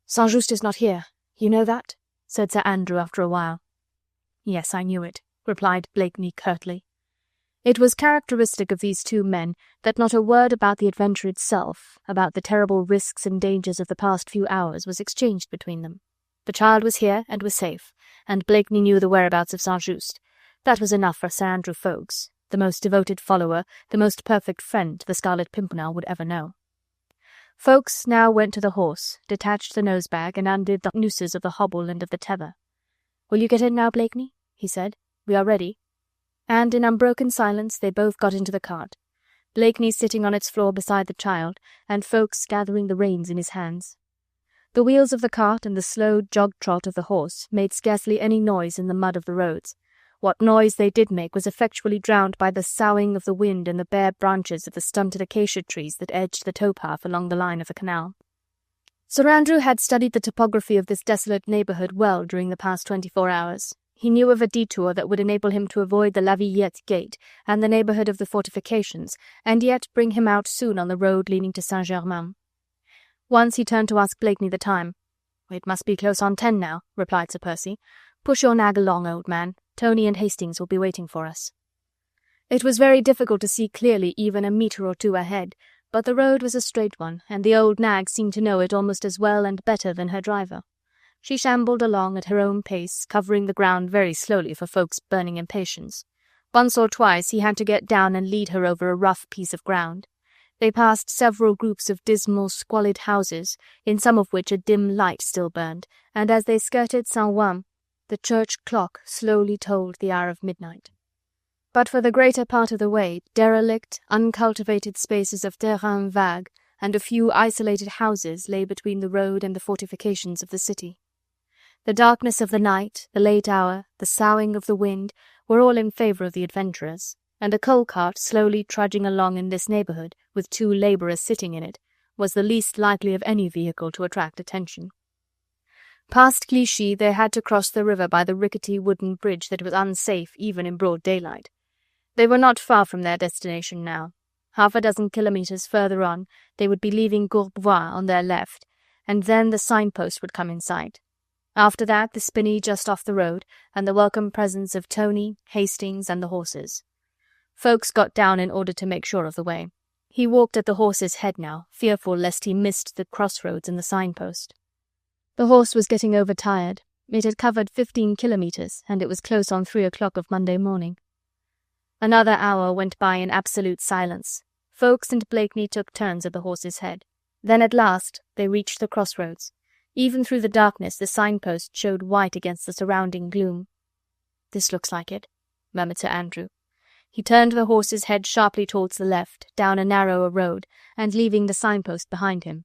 "St. is not here. You know that?" said Sir Andrew after a while. "Yes, I knew it," replied Blakeney curtly. It was characteristic of these 2 men that not a word about the adventure itself, about the terrible risks and dangers of the past few hours, was exchanged between them. The child was here and was safe, and Blakeney knew the whereabouts of St. That was enough for Sir Andrew Ffoulkes, the most devoted follower, the most perfect friend the Scarlet Pimpernel would ever know. Ffoulkes now went to the horse, detached the nosebag, and undid the nooses of the hobble and of the tether. "Will you get in now, Blakeney?" he said. "We are ready." And in unbroken silence they both got into the cart, Blakeney sitting on its floor beside the child, and Ffoulkes gathering the reins in his hands. The wheels of the cart and the slow jog-trot of the horse made scarcely any noise in the mud of the roads. What noise they did make was effectually drowned by the soughing of the wind in the bare branches of the stunted acacia trees that edged the towpath along the line of the canal. Sir Andrew had studied the topography of this desolate neighbourhood well during the past 24 hours. He knew of a detour that would enable him to avoid the La Villette gate and the neighbourhood of the fortifications, and yet bring him out soon on the road leading to Saint-Germain. Once he turned to ask Blakeney the time. "It must be close on 10 now," replied Sir Percy. "Push your nag along, old man. Tony and Hastings will be waiting for us." It was very difficult to see clearly even a metre or 2 ahead, but the road was a straight one, and the old nag seemed to know it almost as well and better than her driver. She shambled along at her own pace, covering the ground very slowly for Ffoulkes' burning impatience. Once or twice he had to get down and lead her over a rough piece of ground. They passed several groups of dismal, squalid houses, in some of which a dim light still burned, and as they skirted Saint-Ouen, the church clock slowly tolled the hour of midnight. But for the greater part of the way, derelict, uncultivated spaces of terrain vague and a few isolated houses lay between the road and the fortifications of the city. The darkness of the night, the late hour, the soughing of the wind, were all in favour of the adventurers, and a coal-cart slowly trudging along in this neighbourhood, with 2 labourers sitting in it, was the least likely of any vehicle to attract attention. Past Clichy they had to cross the river by the rickety wooden bridge that was unsafe even in broad daylight. They were not far from their destination now. Half a dozen kilometres further on, they would be leaving Courbevoie on their left, and then the signpost would come in sight. After that, the spinney just off the road, and the welcome presence of Tony, Hastings, and the horses. Ffoulkes got down in order to make sure of the way. He walked at the horse's head now, fearful lest he missed the crossroads and the signpost. The horse was getting overtired. It had covered 15 kilometres, and it was close on 3 o'clock of Monday morning. Another hour went by in absolute silence. Ffoulkes and Blakeney took turns at the horse's head. Then at last they reached the crossroads. Even through the darkness the signpost showed white against the surrounding gloom. "This looks like it," murmured Sir Andrew. He turned the horse's head sharply towards the left, down a narrower road, and leaving the signpost behind him.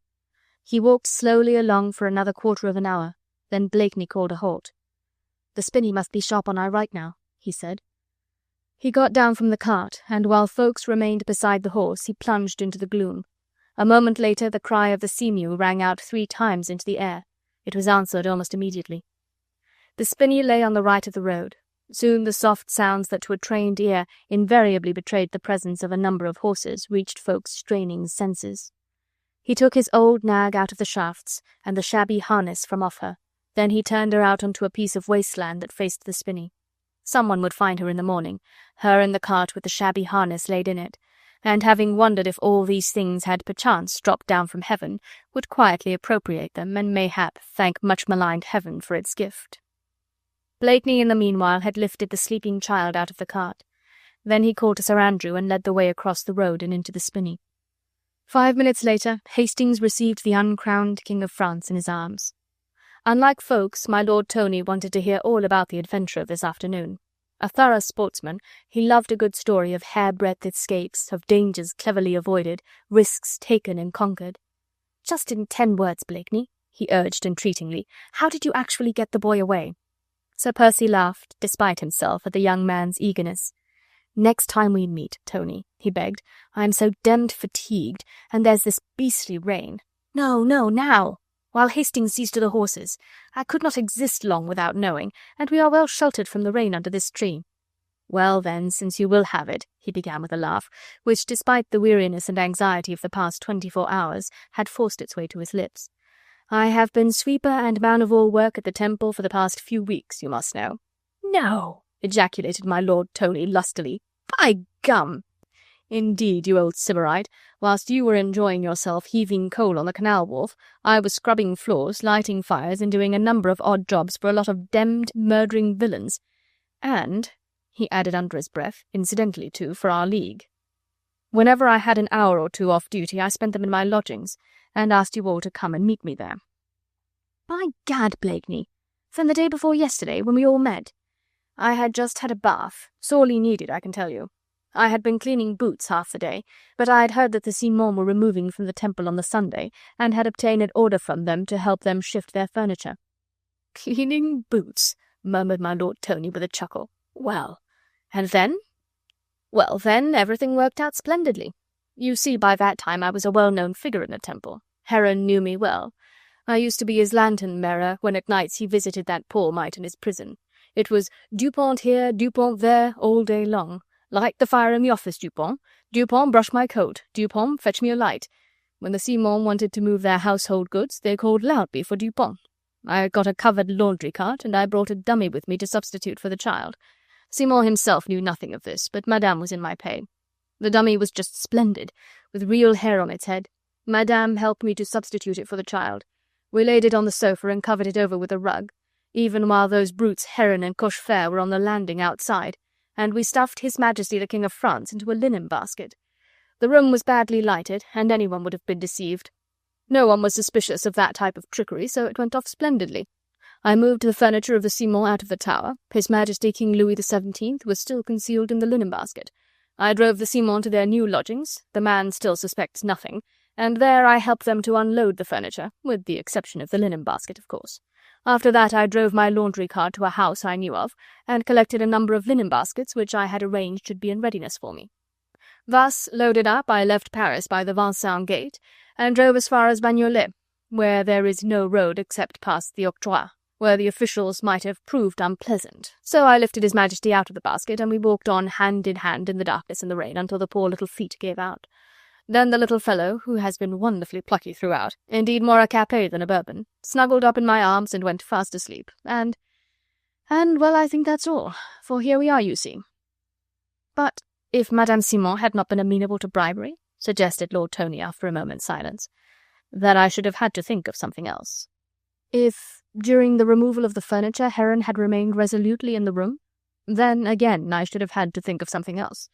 He walked slowly along for another quarter of an hour. Then Blakeney called a halt. "The spinney must be sharp on our right now," he said. He got down from the cart, and while Ffoulkes remained beside the horse, he plunged into the gloom. A moment later the cry of the seamew rang out 3 times into the air. It was answered almost immediately. The spinney lay on the right of the road. Soon the soft sounds that to a trained ear invariably betrayed the presence of a number of horses reached Ffoulkes' straining senses. He took his old nag out of the shafts, and the shabby harness from off her. Then he turned her out onto a piece of wasteland that faced the spinney. Someone would find her in the morning, her in the cart with the shabby harness laid in it, and having wondered if all these things had perchance dropped down from heaven, would quietly appropriate them, and mayhap thank much-maligned heaven for its gift. Blakeney in the meanwhile had lifted the sleeping child out of the cart. Then he called to Sir Andrew and led the way across the road and into the spinney. 5 minutes later Hastings received the uncrowned King of France in his arms. Unlike Ffoulkes, my Lord Tony wanted to hear all about the adventure of this afternoon. A thorough sportsman, he loved a good story of hairbreadth escapes, of dangers cleverly avoided, risks taken and conquered. "Just in 10 words, Blakeney," he urged entreatingly, "how did you actually get the boy away?" Sir Percy laughed, despite himself, at the young man's eagerness. "Next time we meet, Tony," he begged. "I am so demmed fatigued, and there's this beastly rain." "No, now! While Hastings sees to the horses. I could not exist long without knowing, and we are well sheltered from the rain under this tree." "Well, then, since you will have it," he began with a laugh, which, despite the weariness and anxiety of the past 24 hours, had forced its way to his lips. "I have been sweeper and man-of-all work at the Temple for the past few weeks, you must know." "No!" ejaculated my Lord Tony lustily. "By gum!" "Indeed, you old Sybarite, whilst you were enjoying yourself heaving coal on the canal wharf, I was scrubbing floors, lighting fires, and doing a number of odd jobs for a lot of demmed, murdering villains. And," he added under his breath, "incidentally, too, for our League. Whenever I had an hour or 2 off duty, I spent them in my lodgings, and asked you all to come and meet me there." "By gad, Blakeney! From the day before yesterday, when we all met?" "I had just had a bath, sorely needed, I can tell you. I had been cleaning boots half the day, but I had heard that the Simons were removing from the Temple on the Sunday, and had obtained an order from them to help them shift their furniture." "Cleaning boots," murmured my Lord Tony with a chuckle. "Well, and then?" "Well, then, everything worked out splendidly. You see, by that time I was a well-known figure in the Temple. Heron knew me well. I used to be his lantern-bearer when at nights he visited that poor mite in his prison. It was Dupont here, Dupont there, all day long. Light the fire in the office, Dupont. Dupont, brush my coat. Dupont, fetch me a light. When the Simons wanted to move their household goods, they called loudly for Dupont. I got a covered laundry cart, and I brought a dummy with me to substitute for the child. Simon himself knew nothing of this, but Madame was in my pay. The dummy was just splendid, with real hair on its head. Madame helped me to substitute it for the child. We laid it on the sofa and covered it over with a rug, even while those brutes Heron and Cochefer were on the landing outside, and we stuffed His Majesty the King of France into a linen basket. The room was badly lighted, and anyone would have been deceived. No one was suspicious of that type of trickery, so it went off splendidly. I moved the furniture of the Simon out of the tower. His Majesty King Louis XVII was still concealed in the linen basket. I drove the Simon to their new lodgings. The man still suspects nothing, and there I helped them to unload the furniture, with the exception of the linen basket, of course. After that I drove my laundry car to a house I knew of, and collected a number of linen baskets which I had arranged should be in readiness for me. Thus loaded up, I left Paris by the Vincennes gate, and drove as far as Bagnolet, where there is no road except past the Octroi, where the officials might have proved unpleasant. So I lifted His Majesty out of the basket, and we walked on hand in hand in the darkness and the rain until the poor little feet gave out. Then the little fellow, who has been wonderfully plucky throughout, indeed more a Capet than a Bourbon, snuggled up in my arms and went fast asleep, and, well, I think that's all, for here we are, you see. But if Madame Simon had not been amenable to bribery, suggested Lord Tony after a moment's silence, then I should have had to think of something else. If, during the removal of the furniture, Heron had remained resolutely in the room, then again I should have had to think of something else.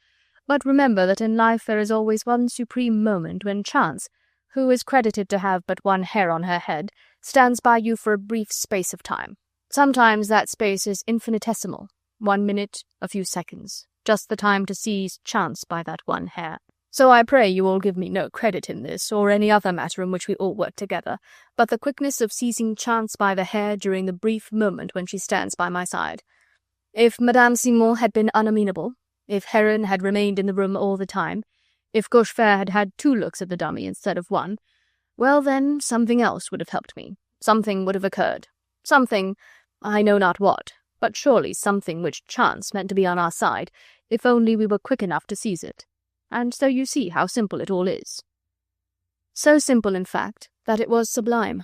But remember that in life there is always one supreme moment when chance, who is credited to have but one hair on her head, stands by you for a brief space of time. Sometimes that space is infinitesimal, 1 minute, a few seconds, just the time to seize chance by that one hair. So I pray you all give me no credit in this, or any other matter in which we all work together, but the quickness of seizing chance by the hair during the brief moment when she stands by my side. If Madame Simon had been unamenable, if Heron had remained in the room all the time, if Cochefer had had 2 looks at the dummy instead of 1, well then, something else would have helped me. Something would have occurred. Something, I know not what, but surely something which chance meant to be on our side, if only we were quick enough to seize it. And so you see how simple it all is. So simple, in fact, that it was sublime.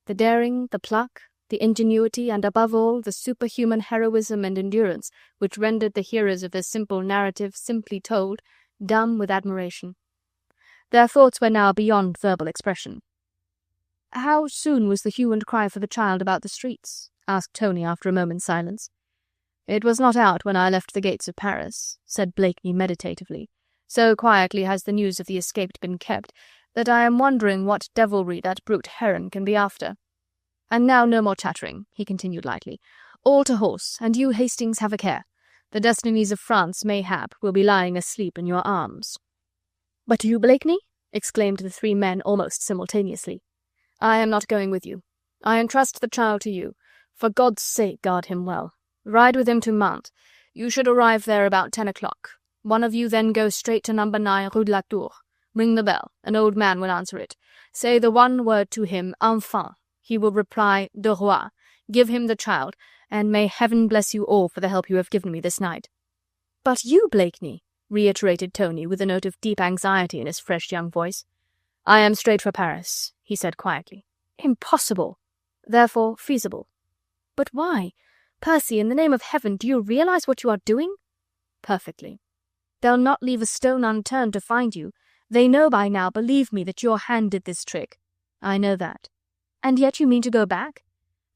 The daring, the pluck, the ingenuity, and above all, the superhuman heroism and endurance which rendered the hearers of this simple narrative, simply told, dumb with admiration. Their thoughts were now beyond verbal expression. "How soon was the hue and cry for the child about the streets?" asked Tony after a moment's silence. "It was not out when I left the gates of Paris," said Blakeney meditatively. "So quietly has the news of the escaped been kept, that I am wondering what devilry that brute Heron can be after. And now no more chattering," he continued lightly. "All to horse, and you, Hastings, have a care. The destinies of France, mayhap, will be lying asleep in your arms." "But you, Blakeney?" exclaimed the 3 men almost simultaneously. "I am not going with you. I entrust the child to you. For God's sake, guard him well. Ride with him to Mantes. You should arrive there about 10 o'clock. One of you then go straight to number 9 Rue de la Tour. Ring the bell. An old man will answer it. Say the one word to him, enfant. He will reply, de roi. Give him the child, and may Heaven bless you all for the help you have given me this night." "But you, Blakeney?" reiterated Tony, with a note of deep anxiety in his fresh young voice. "I am straight for Paris," he said quietly. "Impossible." "Therefore feasible." "But why? Percy, in the name of Heaven, do you realize what you are doing?" "Perfectly." "They'll not leave a stone unturned to find you. They know by now, believe me, that your hand did this trick." "I know that." "And yet you mean to go back?"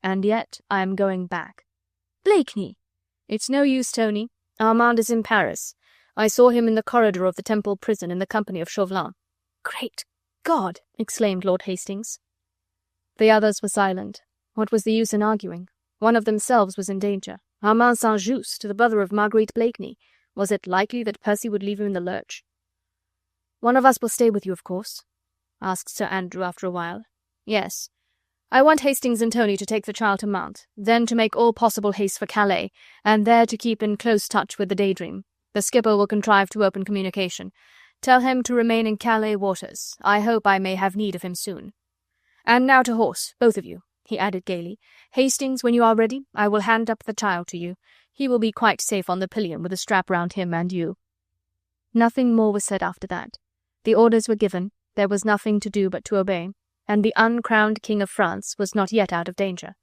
"And yet I am going back." "Blakeney!" "It's no use, Tony. Armand is in Paris. I saw him in the corridor of the Temple prison in the company of Chauvelin." "Great God!" exclaimed Lord Hastings. The others were silent. What was the use in arguing? One of themselves was in danger. Armand St, the brother of Marguerite Blakeney. Was it likely that Percy would leave him in the lurch? "One of us will stay with you, of course?" asked Sir Andrew after a while. "Yes. I want Hastings and Tony to take the child to Mantes, then to make all possible haste for Calais, and there to keep in close touch with the Daydream. The skipper will contrive to open communication. Tell him to remain in Calais waters. I hope I may have need of him soon. And now to horse, both of you," he added gaily. "Hastings, when you are ready, I will hand up the child to you. He will be quite safe on the pillion with a strap round him and you." Nothing more was said after that. The orders were given, there was nothing to do but to obey, and the uncrowned King of France was not yet out of danger.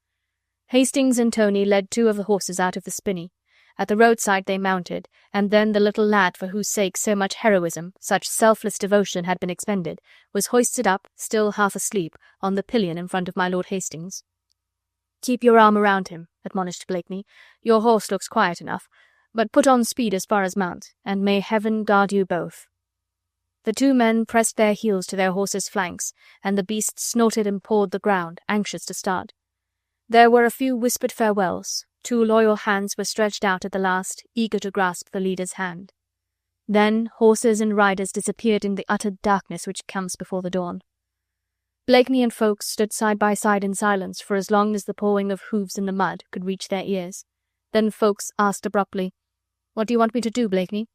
Hastings and Tony led 2 of the horses out of the spinney. At the roadside they mounted, and then the little lad for whose sake so much heroism, such selfless devotion had been expended, was hoisted up, still half asleep, on the pillion in front of my Lord Hastings. "Keep your arm around him," admonished Blakeney. "Your horse looks quiet enough, but put on speed as far as Mantes, and may Heaven guard you both." The two men pressed their heels to their horses' flanks, and the beasts snorted and pawed the ground, anxious to start. There were a few whispered farewells. 2 loyal hands were stretched out at the last, eager to grasp the leader's hand. Then horses and riders disappeared in the utter darkness which comes before the dawn. Blakeney and Ffoulkes stood side by side in silence for as long as the pawing of hoofs in the mud could reach their ears. Then Ffoulkes asked abruptly, "What do you want me to do, Blakeney?"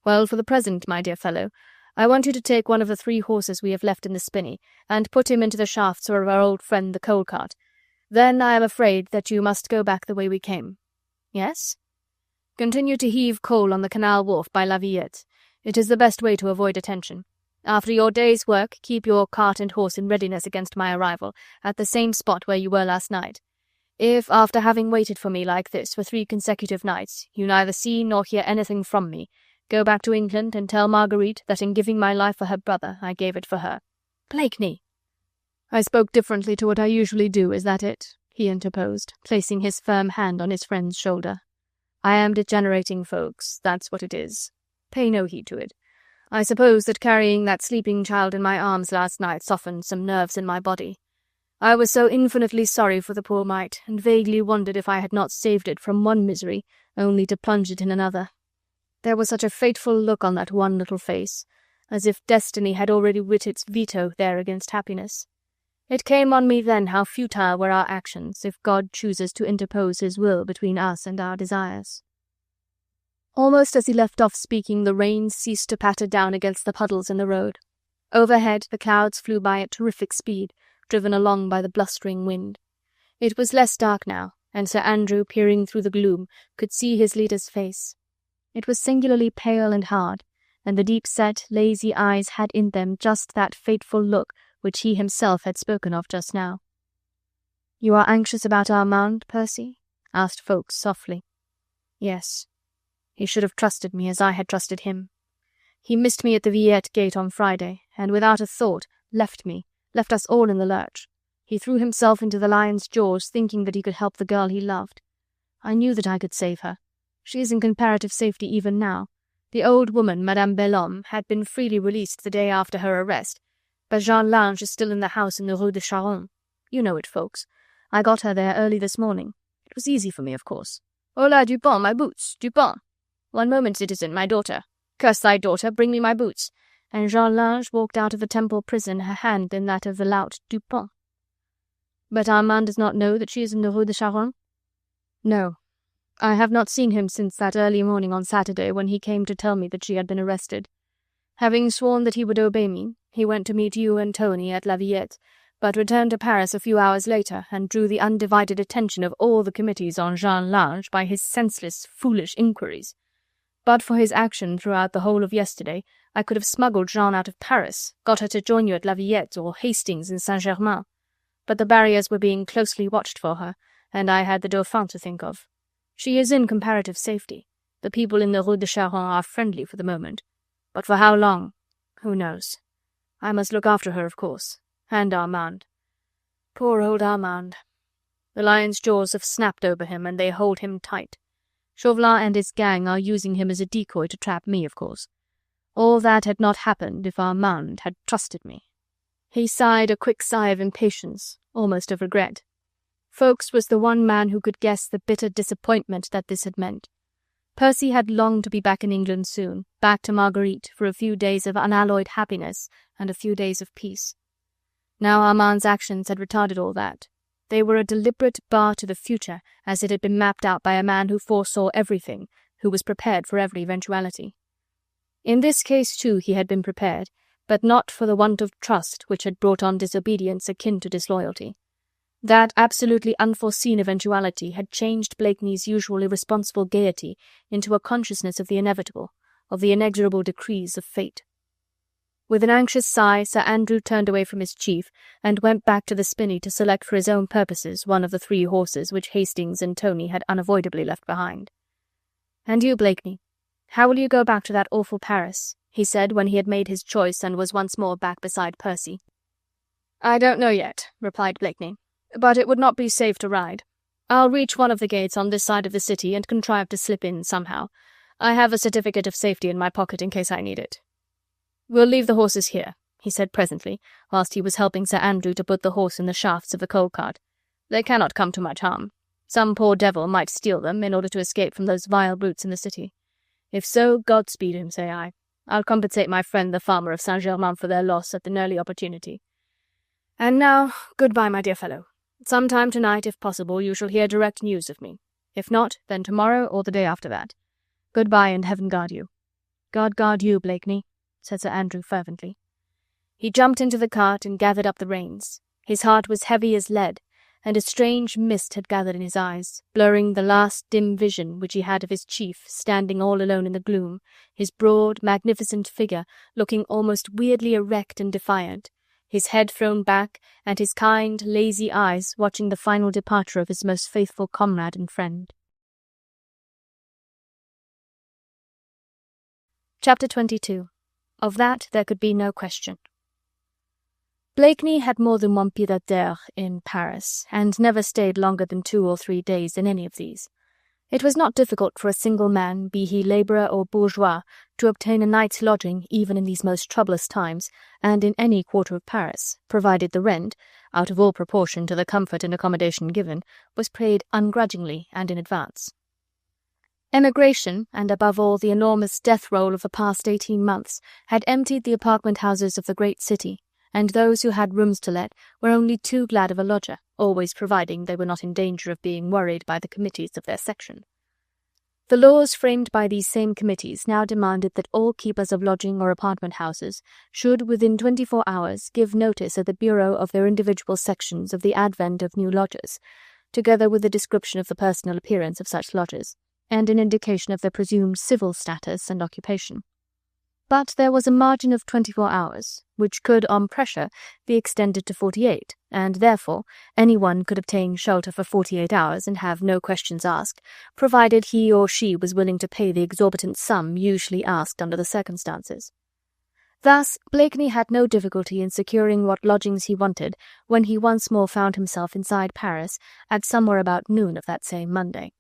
"Well, for the present, my dear fellow, I want you to take one of the 3 horses we have left in the spinney, and put him into the shafts of our old friend the coal cart. Then I am afraid that you must go back the way we came." "Yes?" "Continue to heave coal on the canal wharf by La Villette. It is the best way to avoid attention. After your day's work, keep your cart and horse in readiness against my arrival, at the same spot where you were last night. If, after having waited for me like this for 3 consecutive nights, you neither see nor hear anything from me, go back to England and tell Marguerite that in giving my life for her brother, I gave it for her." "Blakeney!" "I spoke differently to what I usually do, is that it?" he interposed, placing his firm hand on his friend's shoulder. "I am degenerating, Ffoulkes, that's what it is. Pay no heed to it. I suppose that carrying that sleeping child in my arms last night softened some nerves in my body. I was so infinitely sorry for the poor mite, and vaguely wondered if I had not saved it from one misery, only to plunge it in another. There was such a fateful look on that one little face, as if destiny had already writ its veto there against happiness. It came on me then how futile were our actions, if God chooses to interpose his will between us and our desires." Almost as he left off speaking, the rain ceased to patter down against the puddles in the road. Overhead the clouds flew by at terrific speed, driven along by the blustering wind. It was less dark now, and Sir Andrew, peering through the gloom, could see his leader's face. It was singularly pale and hard, and the deep-set, lazy eyes had in them just that fateful look which he himself had spoken of just now. "You are anxious about Armand, Percy?" asked Ffoulkes softly. "Yes. He should have trusted me as I had trusted him. He missed me at the Villette gate on Friday, and without a thought left us all in the lurch. He threw himself into the lion's jaws, thinking that he could help the girl he loved. I knew that I could save her. She is in comparative safety even now. The old woman, Madame Belhomme, had been freely released the day after her arrest, but Jean Lange is still in the house in the Rue de Charonne. You know it, Ffoulkes. I got her there early this morning. It was easy for me, of course. Hola, Dupin, my boots, Dupin! One moment, citizen, my daughter. Curse thy daughter, bring me my boots. And Jean Lange walked out of the Temple prison, her hand in that of the lout Dupin. But Armand does not know that she is in the Rue de Charonne? No. I have not seen him since that early morning on Saturday when he came to tell me that she had been arrested. Having sworn that he would obey me, he went to meet you and Tony at La Villette, but returned to Paris a few hours later and drew the undivided attention of all the committees on Jean Lange by his senseless, foolish inquiries. But for his action throughout the whole of yesterday, I could have smuggled Jean out of Paris, got her to join you at La Villette or Hastings in Saint-Germain. But the barriers were being closely watched for her, and I had the Dauphin to think of. She is in comparative safety. The people in the Rue de Charonne are friendly for the moment. But for how long? Who knows? I must look after her, of course. And Armand. Poor old Armand. The lion's jaws have snapped over him, and they hold him tight. Chauvelin and his gang are using him as a decoy to trap me, of course. All that had not happened if Armand had trusted me. He sighed a quick sigh of impatience, almost of regret. Ffoulkes was the one man who could guess the bitter disappointment that this had meant. Percy had longed to be back in England soon, back to Marguerite for a few days of unalloyed happiness and a few days of peace. Now Armand's actions had retarded all that. They were a deliberate bar to the future, as it had been mapped out by a man who foresaw everything, who was prepared for every eventuality. In this case, too, he had been prepared, but not for the want of trust which had brought on disobedience akin to disloyalty. That absolutely unforeseen eventuality had changed Blakeney's usual irresponsible gaiety into a consciousness of the inevitable, of the inexorable decrees of fate. With an anxious sigh, Sir Andrew turned away from his chief, and went back to the spinney to select for his own purposes one of the 3 horses which Hastings and Tony had unavoidably left behind. "And you, Blakeney, how will you go back to that awful Paris?" he said when he had made his choice and was once more back beside Percy. "I don't know yet," replied Blakeney, "but it would not be safe to ride. I'll reach one of the gates on this side of the city and contrive to slip in somehow. I have a certificate of safety in my pocket in case I need it." "We'll leave the horses here," he said presently, whilst he was helping Sir Andrew to put the horse in the shafts of the coal-cart. "They cannot come to much harm. Some poor devil might steal them in order to escape from those vile brutes in the city. If so, Godspeed him, say I. I'll compensate my friend the farmer of Saint-Germain for their loss at an early opportunity. And now, good-bye, my dear fellow. Some time tonight, if possible, you shall hear direct news of me. If not, then tomorrow or the day after that. Good-bye, and heaven guard you." "God guard you, Blakeney," said Sir Andrew fervently. He jumped into the cart and gathered up the reins. His heart was heavy as lead, and a strange mist had gathered in his eyes, blurring the last dim vision which he had of his chief standing all alone in the gloom, his broad, magnificent figure looking almost weirdly erect and defiant, his head thrown back, and his kind, lazy eyes watching the final departure of his most faithful comrade and friend. Chapter 22. Of that there could be no question. Blakeney had more than one pied-à-terre in Paris, and never stayed longer than 2 or 3 days in any of these. It was not difficult for a single man, be he labourer or bourgeois, to obtain a night's lodging even in these most troublous times, and in any quarter of Paris, provided the rent, out of all proportion to the comfort and accommodation given, was paid ungrudgingly and in advance. Emigration, and above all the enormous death-roll of the past 18 months, had emptied the apartment-houses of the great city, and those who had rooms to let were only too glad of a lodger, always providing they were not in danger of being worried by the committees of their section. The laws framed by these same committees now demanded that all keepers of lodging or apartment-houses should within 24 hours give notice at the bureau of their individual sections of the advent of new lodgers, together with a description of the personal appearance of such lodgers, and an indication of their presumed civil status and occupation. But there was a margin of 24 hours, which could, on pressure, be extended to 48, and therefore anyone could obtain shelter for 48 hours and have no questions asked, provided he or she was willing to pay the exorbitant sum usually asked under the circumstances. Thus Blakeney had no difficulty in securing what lodgings he wanted when he once more found himself inside Paris at somewhere about noon of that same Monday.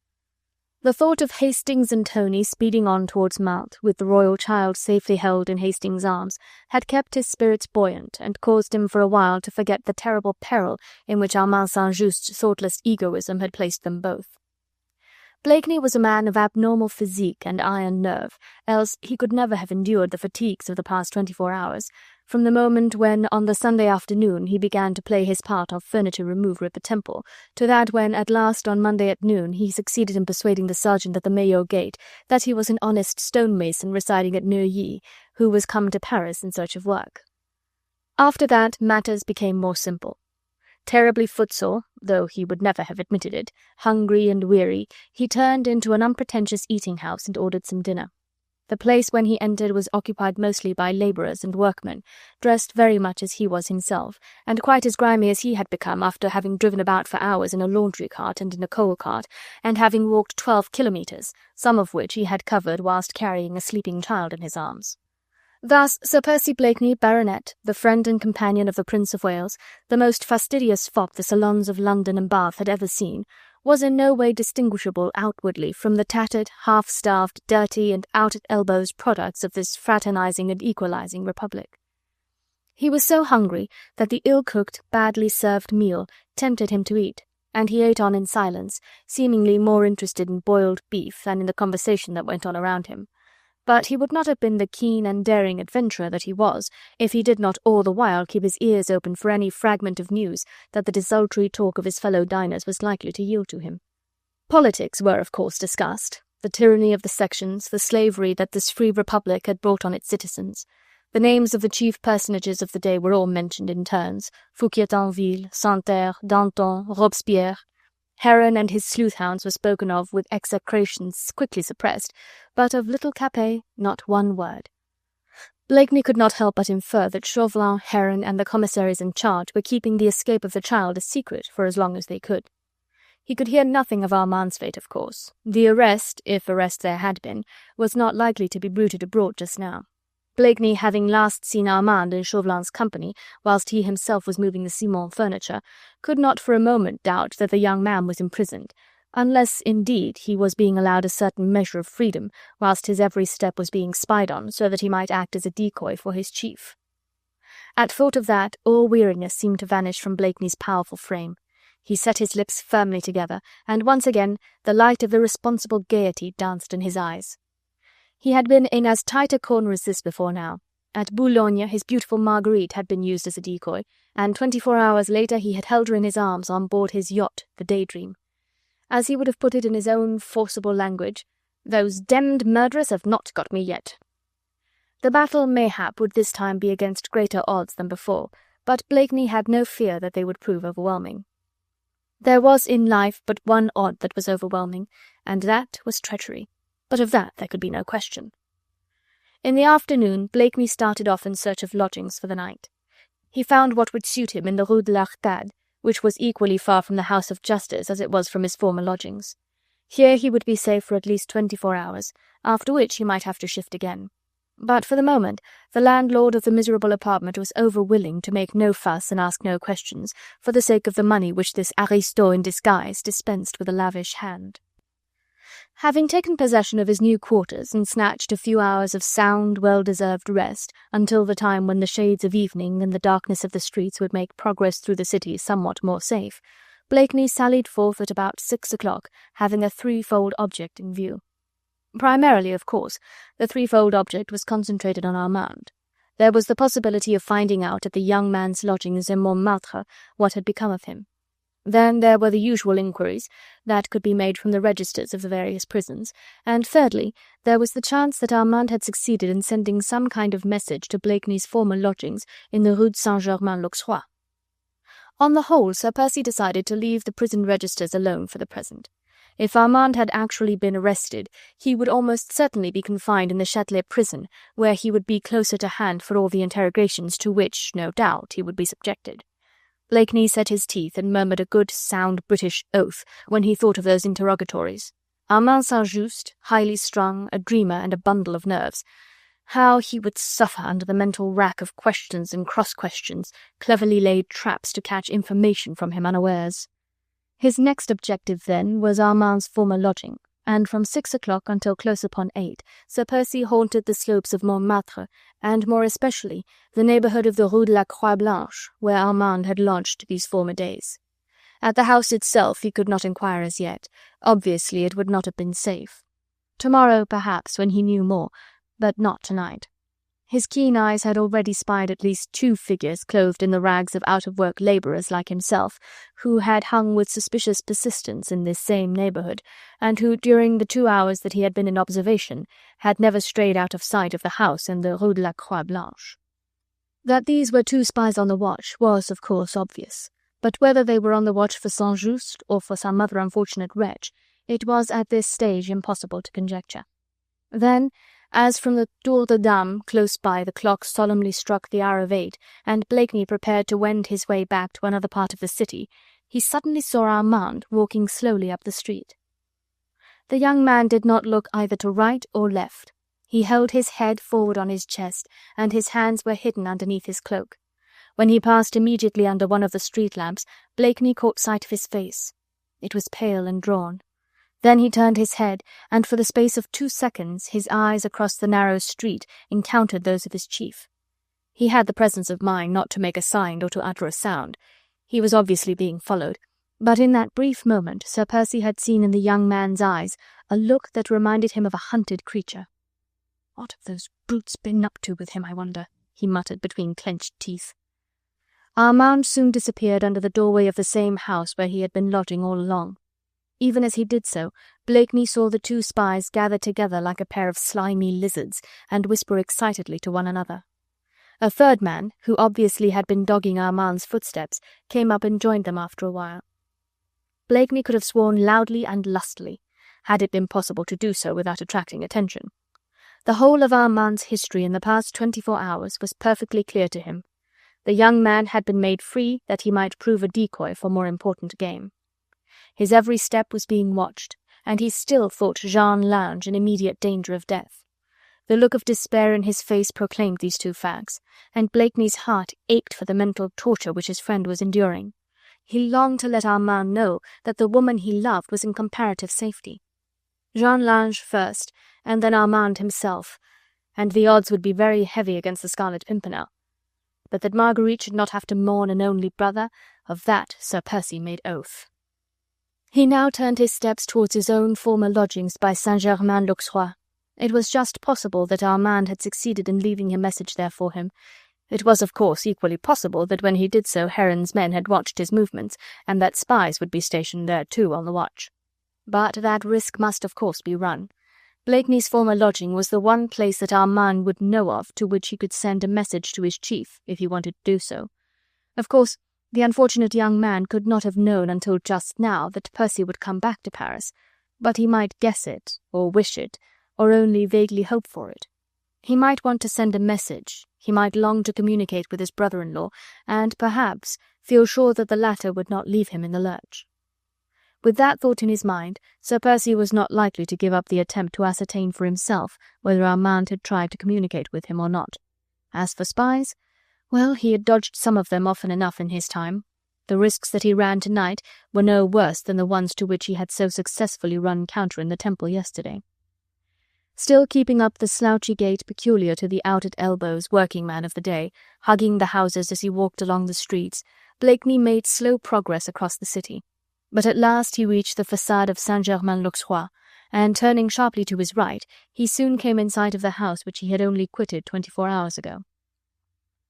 The thought of Hastings and Tony speeding on towards Mantes, with the royal child safely held in Hastings' arms, had kept his spirits buoyant, and caused him for a while to forget the terrible peril in which Armand St.'s thoughtless egoism had placed them both. Blakeney was a man of abnormal physique and iron nerve, else he could never have endured the fatigues of the past 24 hours, from the moment when, on the Sunday afternoon, he began to play his part of furniture remover at the Temple, to that when, at last, on Monday at noon, he succeeded in persuading the sergeant at the Maillot gate that he was an honest stonemason residing at Neuilly, who was come to Paris in search of work. After that, matters became more simple. Terribly footsore, though he would never have admitted it, hungry and weary, he turned into an unpretentious eating-house and ordered some dinner. The place when he entered was occupied mostly by labourers and workmen, dressed very much as he was himself, and quite as grimy as he had become after having driven about for hours in a laundry cart and in a coal cart, and having walked 12 kilometres, some of which he had covered whilst carrying a sleeping child in his arms. Thus Sir Percy Blakeney, Baronet, the friend and companion of the Prince of Wales, the most fastidious fop the salons of London and Bath had ever seen, was in no way distinguishable outwardly from the tattered, half-starved, dirty, and out-at-elbows products of this fraternizing and equalizing republic. He was so hungry that the ill-cooked, badly-served meal tempted him to eat, and he ate on in silence, seemingly more interested in boiled beef than in the conversation that went on around him. But he would not have been the keen and daring adventurer that he was if he did not all the while keep his ears open for any fragment of news that the desultory talk of his fellow diners was likely to yield to him. Politics were, of course, discussed, the tyranny of the sections, the slavery that this free republic had brought on its citizens. The names of the chief personages of the day were all mentioned in turns: Fouquier-Tinville, Santerre, Danton, Robespierre. Heron and his sleuth-hounds were spoken of with execrations quickly suppressed, but of little Capet not one word. Blakeney could not help but infer that Chauvelin, Heron, and the commissaries in charge were keeping the escape of the child a secret for as long as they could. He could hear nothing of Armand's fate, of course. The arrest, if arrest there had been, was not likely to be bruited abroad just now. Blakeney, having last seen Armand in Chauvelin's company, whilst he himself was moving the Simon furniture, could not for a moment doubt that the young man was imprisoned, unless, indeed, he was being allowed a certain measure of freedom, whilst his every step was being spied on, so that he might act as a decoy for his chief. At thought of that, all weariness seemed to vanish from Blakeney's powerful frame. He set his lips firmly together, and once again the light of irresponsible gaiety danced in his eyes. He had been in as tight a corner as this before now. At Boulogne his beautiful Marguerite had been used as a decoy, and 24 hours later he had held her in his arms on board his yacht, the Daydream. As he would have put it in his own forcible language, "Those demmed murderers have not got me yet." The battle, mayhap, would this time be against greater odds than before, but Blakeney had no fear that they would prove overwhelming. There was in life but one odd that was overwhelming, and that was treachery, but of that there could be no question. In the afternoon Blakeney started off in search of lodgings for the night. He found what would suit him in the Rue de l'Arcade, which was equally far from the House of Justice as it was from his former lodgings. Here he would be safe for at least 24 hours, after which he might have to shift again. But for the moment the landlord of the miserable apartment was over-willing to make no fuss and ask no questions, for the sake of the money which this aristo in disguise dispensed with a lavish hand. Having taken possession of his new quarters and snatched a few hours of sound, well-deserved rest, until the time when the shades of evening and the darkness of the streets would make progress through the city somewhat more safe, Blakeney sallied forth at about 6 o'clock, having a threefold object in view. Primarily, of course, the threefold object was concentrated on Armand. There was the possibility of finding out at the young man's lodgings in Montmartre what had become of him. Then there were the usual inquiries that could be made from the registers of the various prisons, and thirdly, there was the chance that Armand had succeeded in sending some kind of message to Blakeney's former lodgings in the Rue Saint-Germain-l'Auxerrois. On the whole, Sir Percy decided to leave the prison registers alone for the present. If Armand had actually been arrested, he would almost certainly be confined in the Châtelet prison, where he would be closer to hand for all the interrogations to which, no doubt, he would be subjected. Blakeney set his teeth and murmured a good, sound British oath when he thought of those interrogatories. Armand St, highly strung, a dreamer and a bundle of nerves. How he would suffer under the mental rack of questions and cross-questions, cleverly laid traps to catch information from him unawares. His next objective, then, was Armand's former lodging, and from 6 o'clock until close upon 8, Sir Percy haunted the slopes of Montmartre, and more especially the neighbourhood of the Rue de la Croix-Blanche, where Armand had lodged these former days. At the house itself he could not inquire as yet. Obviously it would not have been safe. Tomorrow, perhaps, when he knew more, but not tonight. His keen eyes had already spied at least 2 figures clothed in the rags of out-of-work labourers like himself, who had hung with suspicious persistence in this same neighbourhood, and who, during the 2 hours that he had been in observation, had never strayed out of sight of the house in the Rue de la Croix-Blanche. That these were 2 spies on the watch was, of course, obvious, but whether they were on the watch for Saint-Just or for some other unfortunate wretch, it was at this stage impossible to conjecture. Then, as from the Tour de Dame close by the clock solemnly struck the hour of 8, and Blakeney prepared to wend his way back to another part of the city, he suddenly saw Armand walking slowly up the street. The young man did not look either to right or left. He held his head forward on his chest, and his hands were hidden underneath his cloak. When he passed immediately under one of the street lamps, Blakeney caught sight of his face. It was pale and drawn. Then he turned his head, and for the space of 2 seconds his eyes across the narrow street encountered those of his chief. He had the presence of mind not to make a sign or to utter a sound. He was obviously being followed, but in that brief moment Sir Percy had seen in the young man's eyes a look that reminded him of a hunted creature. "What have those brutes been up to with him, I wonder?" he muttered between clenched teeth. Armand soon disappeared under the doorway of the same house where he had been lodging all along. Even as he did so, Blakeney saw the 2 spies gather together like a pair of slimy lizards and whisper excitedly to one another. A third man, who obviously had been dogging Armand's footsteps, came up and joined them after a while. Blakeney could have sworn loudly and lustily, had it been possible to do so without attracting attention. The whole of Armand's history in the past 24 hours was perfectly clear to him. The young man had been made free that he might prove a decoy for more important game. His every step was being watched, and he still thought Jean Lange in immediate danger of death. The look of despair in his face proclaimed these 2 facts, and Blakeney's heart ached for the mental torture which his friend was enduring. He longed to let Armand know that the woman he loved was in comparative safety. Jean Lange first, and then Armand himself, and the odds would be very heavy against the Scarlet Pimpernel. But that Marguerite should not have to mourn an only brother, of that Sir Percy made oath. He now turned his steps towards his own former lodgings by Saint-Germain-l'Auxerrois. It was just possible that Armand had succeeded in leaving a message there for him. It was, of course, equally possible that when he did so Heron's men had watched his movements, and that spies would be stationed there too on the watch. But that risk must, of course, be run. Blakeney's former lodging was the one place that Armand would know of to which he could send a message to his chief, if he wanted to do so. Of course, the unfortunate young man could not have known until just now that Percy would come back to Paris, but he might guess it, or wish it, or only vaguely hope for it. He might want to send a message, he might long to communicate with his brother-in-law, and, perhaps, feel sure that the latter would not leave him in the lurch. With that thought in his mind, Sir Percy was not likely to give up the attempt to ascertain for himself whether Armand had tried to communicate with him or not. As for spies, well, he had dodged some of them often enough in his time. The risks that he ran tonight were no worse than the ones to which he had so successfully run counter in the Temple yesterday. Still keeping up the slouchy gait peculiar to the out-at-elbows working-man of the day, hugging the houses as he walked along the streets, Blakeney made slow progress across the city. But at last he reached the façade of Saint-Germain-l'Auxerrois, and turning sharply to his right, he soon came in sight of the house which he had only quitted 24 hours ago.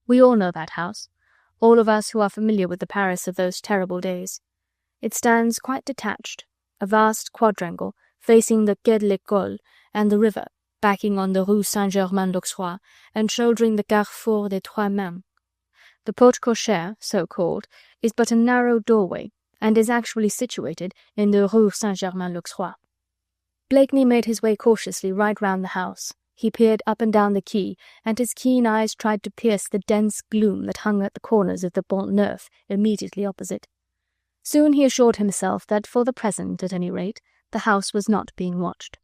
We all know that house, all of us who are familiar with the Paris of those terrible days. It stands quite detached, a vast quadrangle, facing the Quai de l'École and the river, backing on the Rue Saint-Germain-l'Auxerrois, and shouldering the Carrefour des Trois Mains. The porte cochère, so called, is but a narrow doorway, and is actually situated in the Rue Saint-Germain-l'Auxerrois. Blakeney made his way cautiously right round the house. He peered up and down the quay, and his keen eyes tried to pierce the dense gloom that hung at the corners of the Pont Neuf immediately opposite. Soon he assured himself that, for the present at any rate, the house was not being watched.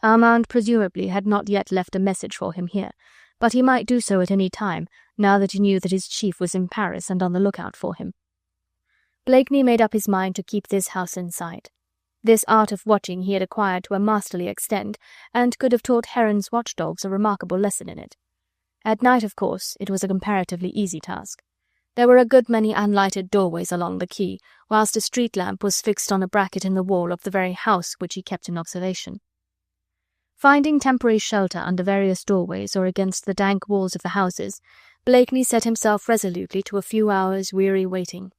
Armand presumably had not yet left a message for him here, but he might do so at any time, now that he knew that his chief was in Paris and on the lookout for him. Blakeney made up his mind to keep this house in sight. This art of watching he had acquired to a masterly extent, and could have taught Heron's watchdogs a remarkable lesson in it. At night, of course, it was a comparatively easy task. There were a good many unlighted doorways along the quay, whilst a street lamp was fixed on a bracket in the wall of the very house which he kept in observation. Finding temporary shelter under various doorways or against the dank walls of the houses, Blakeney set himself resolutely to a few hours' weary waiting.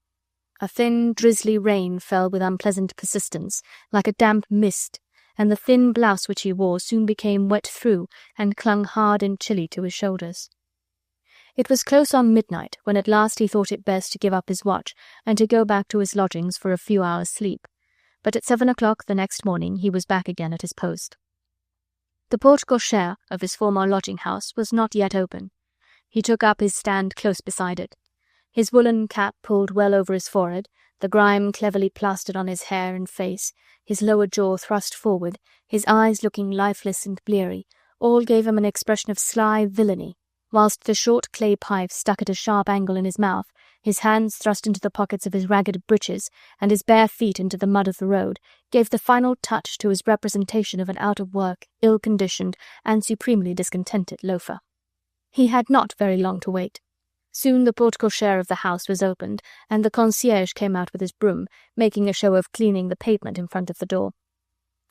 A thin, drizzly rain fell with unpleasant persistence, like a damp mist, and the thin blouse which he wore soon became wet through and clung hard and chilly to his shoulders. It was close on midnight when at last he thought it best to give up his watch and to go back to his lodgings for a few hours' sleep, but at 7 o'clock the next morning he was back again at his post. The porte cochère of his former lodging-house was not yet open. He took up his stand close beside it. His woolen cap pulled well over his forehead, the grime cleverly plastered on his hair and face, his lower jaw thrust forward, his eyes looking lifeless and bleary, all gave him an expression of sly villainy, whilst the short clay pipe stuck at a sharp angle in his mouth, his hands thrust into the pockets of his ragged breeches, and his bare feet into the mud of the road, gave the final touch to his representation of an out-of-work, ill-conditioned, and supremely discontented loafer. He had not very long to wait. Soon the porte cochère of the house was opened, and the concierge came out with his broom, making a show of cleaning the pavement in front of the door.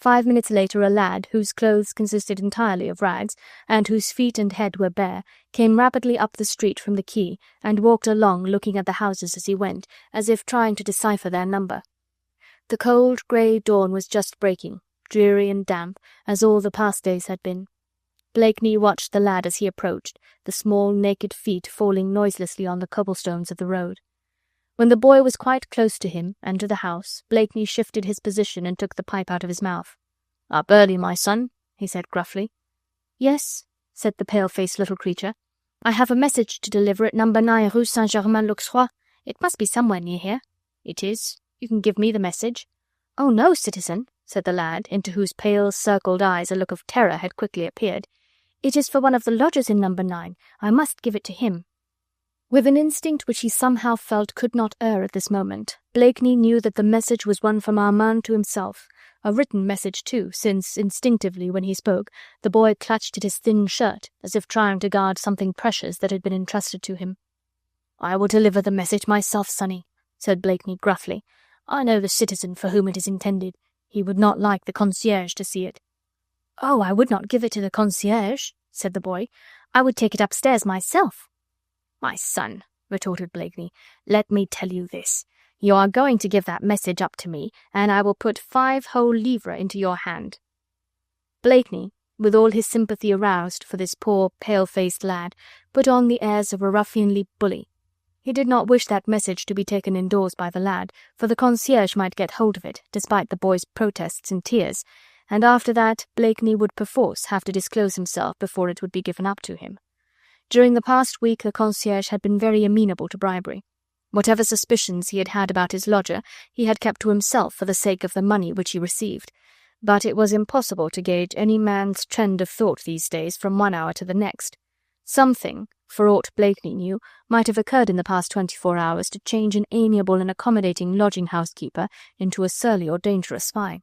5 minutes later a lad, whose clothes consisted entirely of rags, and whose feet and head were bare, came rapidly up the street from the quay, and walked along looking at the houses as he went, as if trying to decipher their number. The cold, grey dawn was just breaking, dreary and damp, as all the past days had been. Blakeney watched the lad as he approached, the small naked feet falling noiselessly on the cobblestones of the road. When the boy was quite close to him and to the house, Blakeney shifted his position and took the pipe out of his mouth. "Up early, my son," he said gruffly. "Yes," said the pale-faced little creature. "I have a message to deliver at number 9 Rue Saint-Germain-l'Auxerrois. It must be somewhere near here." "It is. You can give me the message." "Oh, no, citizen," said the lad, into whose pale, circled eyes a look of terror had quickly appeared. "It is for one of the lodgers in number 9. I must give it to him." With an instinct which he somehow felt could not err at this moment, Blakeney knew that the message was one from Armand to himself, a written message too, since, instinctively, when he spoke, the boy clutched at his thin shirt, as if trying to guard something precious that had been entrusted to him. "I will deliver the message myself, Sonny," said Blakeney gruffly. "I know the citizen for whom it is intended. He would not like the concierge to see it." "Oh, I would not give it to the concierge," said the boy. "I would take it upstairs myself." "My son," retorted Blakeney, "let me tell you this. You are going to give that message up to me, and I will put 5 whole livres into your hand." Blakeney, with all his sympathy aroused for this poor, pale-faced lad, put on the airs of a ruffianly bully. He did not wish that message to be taken indoors by the lad, for the concierge might get hold of it, despite the boy's protests and tears, and after that Blakeney would perforce have to disclose himself before it would be given up to him. During the past week the concierge had been very amenable to bribery. Whatever suspicions he had had about his lodger he had kept to himself for the sake of the money which he received, but it was impossible to gauge any man's trend of thought these days from one hour to the next. Something, for aught Blakeney knew, might have occurred in the past 24 hours to change an amiable and accommodating lodging-house keeper into a surly or dangerous spy.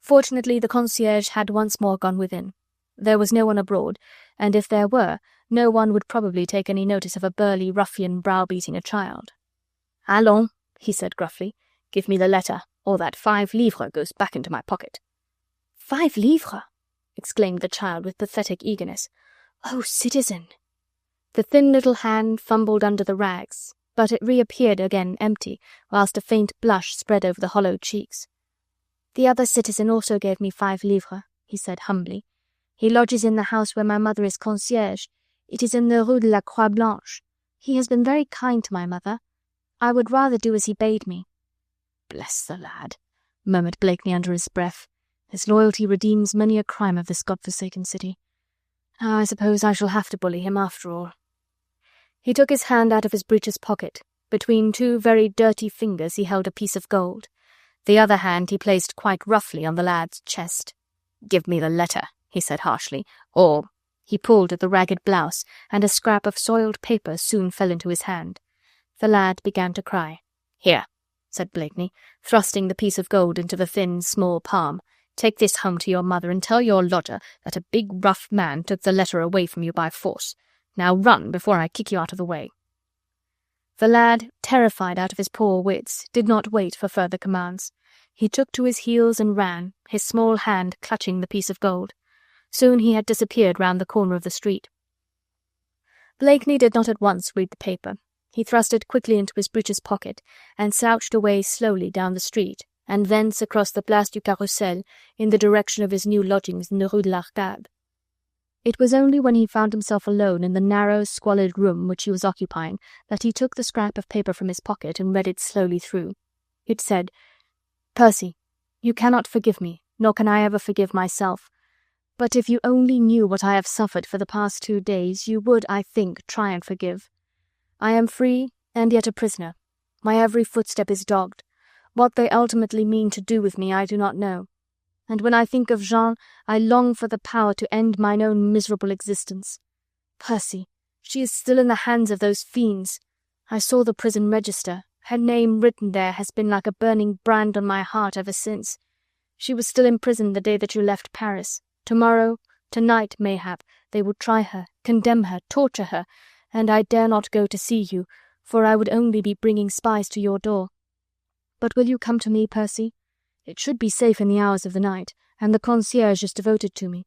Fortunately the concierge had once more gone within. There was no one abroad, and if there were, no one would probably take any notice of a burly ruffian browbeating a child. "Allons," he said gruffly, "give me the letter, or that 5 livres goes back into my pocket." 5 livres? Exclaimed the child with pathetic eagerness. "Oh, citizen!" The thin little hand fumbled under the rags, but it reappeared again empty, whilst a faint blush spread over the hollow cheeks. "The other citizen also gave me 5 livres," he said humbly. "He lodges in the house where my mother is concierge. It is in the Rue de la Croix Blanche. He has been very kind to my mother. I would rather do as he bade me." "Bless the lad," murmured Blakeney under his breath. "His loyalty redeems many a crime of this God-forsaken city. I suppose I shall have to bully him after all." He took his hand out of his breeches pocket. Between 2 very dirty fingers he held a piece of gold. The other hand he placed quite roughly on the lad's chest. "Give me the letter," he said harshly, "or—" He pulled at the ragged blouse, and a scrap of soiled paper soon fell into his hand. The lad began to cry. "Here," said Blakeney, thrusting the piece of gold into the thin, small palm. "Take this home to your mother and tell your lodger that a big, rough man took the letter away from you by force. Now run before I kick you out of the way." The lad, terrified out of his poor wits, did not wait for further commands. He took to his heels and ran, his small hand clutching the piece of gold. Soon he had disappeared round the corner of the street. Blakeney did not at once read the paper. He thrust it quickly into his breeches pocket, and slouched away slowly down the street, and thence across the Place du Carrousel in the direction of his new lodgings in the Rue de l'Arcade. It was only when he found himself alone in the narrow, squalid room which he was occupying that he took the scrap of paper from his pocket and read it slowly through. It said, "Percy, you cannot forgive me, nor can I ever forgive myself. But if you only knew what I have suffered for the past 2 days, you would, I think, try and forgive. I am free, and yet a prisoner. My every footstep is dogged. What they ultimately mean to do with me I do not know. And when I think of Jean, I long for the power to end mine own miserable existence. Percy, she is still in the hands of those fiends. I saw the prison register. Her name written there has been like a burning brand on my heart ever since. She was still in prison the day that you left Paris. Tomorrow, tonight, mayhap, they will try her, condemn her, torture her, and I dare not go to see you, for I would only be bringing spies to your door. But will you come to me, Percy? It should be safe in the hours of the night, and the concierge is devoted to me.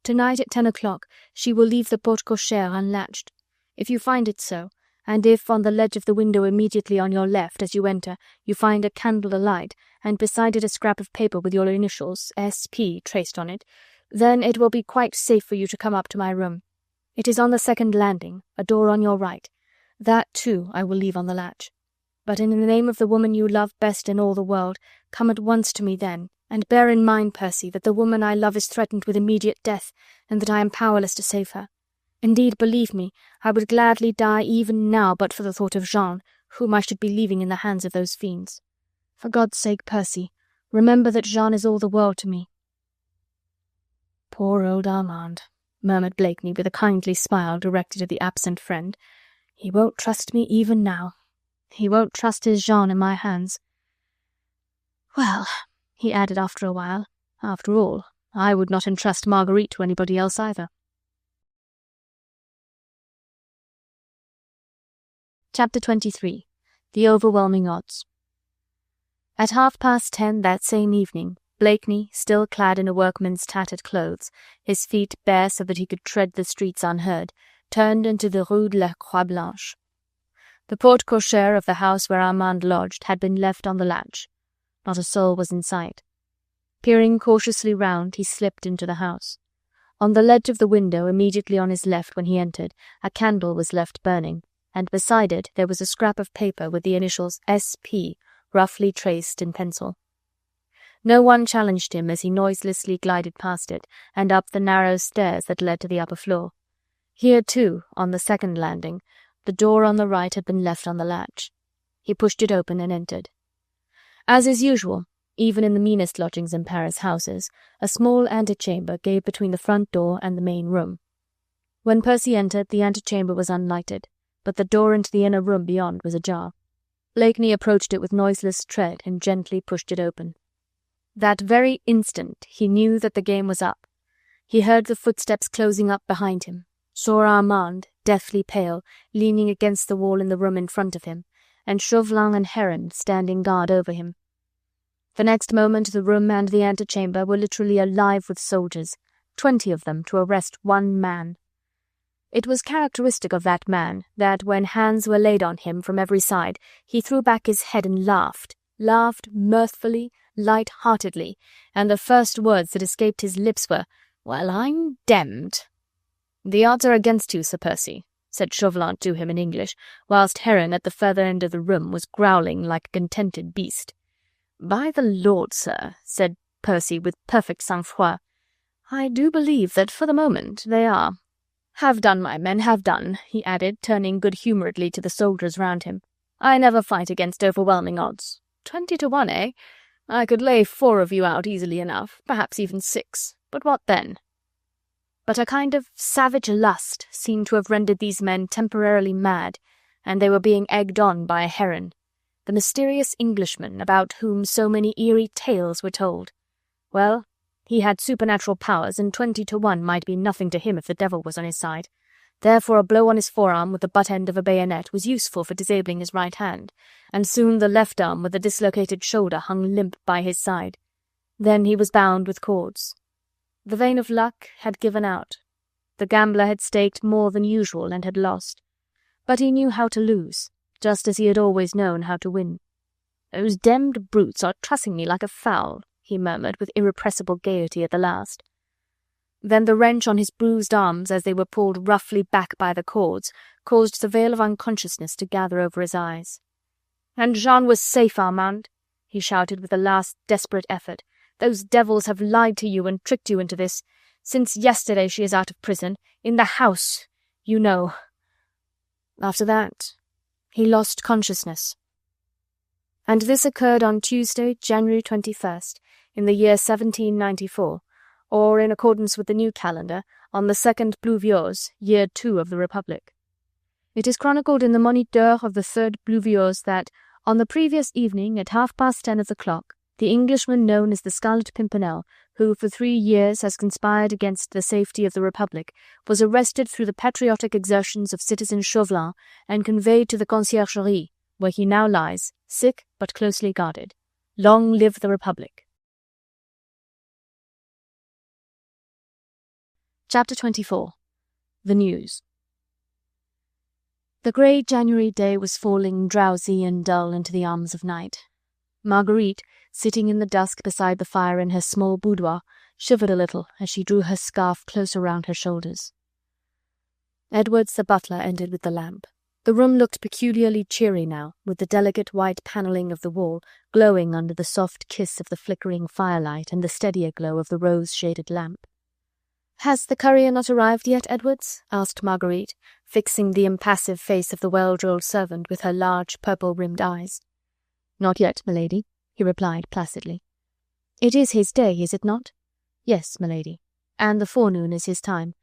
Tonight at 10 o'clock she will leave the porte cochère unlatched. If you find it so, and if on the ledge of the window immediately on your left as you enter you find a candle alight, and beside it a scrap of paper with your initials, S.P., traced on it, then it will be quite safe for you to come up to my room. It is on the 2nd landing, a door on your right. That, too, I will leave on the latch. But in the name of the woman you love best in all the world, come at once to me then, and bear in mind, Percy, that the woman I love is threatened with immediate death, and that I am powerless to save her. Indeed, believe me, I would gladly die even now but for the thought of Jean, whom I should be leaving in the hands of those fiends. For God's sake, Percy, remember that Jean is all the world to me." "Poor old Armand," murmured Blakeney with a kindly smile directed at the absent friend. He won't trust me even now. He won't trust his Jean in my hands. Well, he added after a while, after all, I would not entrust Marguerite to anybody else either. Chapter 23. The Overwhelming Odds. At 10:30 that same evening, Blakeney, still clad in a workman's tattered clothes, his feet bare so that he could tread the streets unheard, turned into the Rue de la Croix Blanche. The porte-cochere of the house where Armand lodged had been left on the latch. Not a soul was in sight. Peering cautiously round, he slipped into the house. On the ledge of the window, immediately on his left when he entered, a candle was left burning, and beside it there was a scrap of paper with the initials S.P. roughly traced in pencil. No one challenged him as he noiselessly glided past it, and up the narrow stairs that led to the upper floor. Here, too, on the second landing, the door on the right had been left on the latch. He pushed it open and entered. As is usual, even in the meanest lodgings in Paris houses, a small antechamber gave between the front door and the main room. When Percy entered, the antechamber was unlighted, but the door into the inner room beyond was ajar. Blakeney approached it with noiseless tread and gently pushed it open. That very instant he knew that the game was up. He heard the footsteps closing up behind him, saw Armand, deathly pale, leaning against the wall in the room in front of him, and Chauvelin and Heron standing guard over him. The next moment the room and the antechamber were literally alive with soldiers, 20 of them to arrest one man. It was characteristic of that man that when hands were laid on him from every side, he threw back his head and laughed mirthfully, light-heartedly, and the first words that escaped his lips were, "Well, I'm demmed." "The odds are against you, Sir Percy," said Chauvelin to him in English, whilst Heron at the further end of the room was growling like a contented beast. "By the Lord, sir," said Percy with perfect sang-froid, "I do believe that for the moment they are. Have done, my men, have done," he added, turning good-humouredly to the soldiers round him. "I never fight against overwhelming odds. 20 to 1, eh? I could lay 4 of you out easily enough, perhaps even 6, but what then?" But a kind of savage lust seemed to have rendered these men temporarily mad, and they were being egged on by Heron, the mysterious Englishman about whom so many eerie tales were told. Well, he had supernatural powers, and 20 to 1 might be nothing to him if the devil was on his side. Therefore a blow on his forearm with the butt end of a bayonet was useful for disabling his right hand, and soon the left arm with the dislocated shoulder hung limp by his side. Then he was bound with cords. The vein of luck had given out. The gambler had staked more than usual and had lost. But he knew how to lose, just as he had always known how to win. "Those demmed brutes are trussing me like a fowl," he murmured with irrepressible gaiety at the last. Then the wrench on his bruised arms as they were pulled roughly back by the cords caused the veil of unconsciousness to gather over his eyes. "And Jean was safe, Armand," he shouted with a last desperate effort. "Those devils have lied to you and tricked you into this. Since yesterday she is out of prison, in the house, you know." After that, he lost consciousness. And this occurred on Tuesday, January 21st, in the year 1794, or, in accordance with the new calendar, on the 2nd Pluviose, year 2 of the Republic. It is chronicled in the Moniteur of the 3rd Pluviose that, on the previous evening at 10:30 of the clock, the Englishman known as the Scarlet Pimpernel, who for 3 years has conspired against the safety of the Republic, was arrested through the patriotic exertions of citizen Chauvelin and conveyed to the Conciergerie, where he now lies, sick but closely guarded. Long live the Republic! Chapter 24. The News. The grey January day was falling drowsy and dull into the arms of night. Marguerite, sitting in the dusk beside the fire in her small boudoir, shivered a little as she drew her scarf closer round her shoulders. Edwards the butler entered with the lamp. The room looked peculiarly cheery now, with the delicate white panelling of the wall glowing under the soft kiss of the flickering firelight and the steadier glow of the rose-shaded lamp. "Has the courier not arrived yet, Edwards?" asked Marguerite, fixing the impassive face of the well-drilled servant with her large purple-rimmed eyes. "Not yet, milady," he replied placidly. "It is his day, is it not?" "Yes, milady, and the forenoon is his time.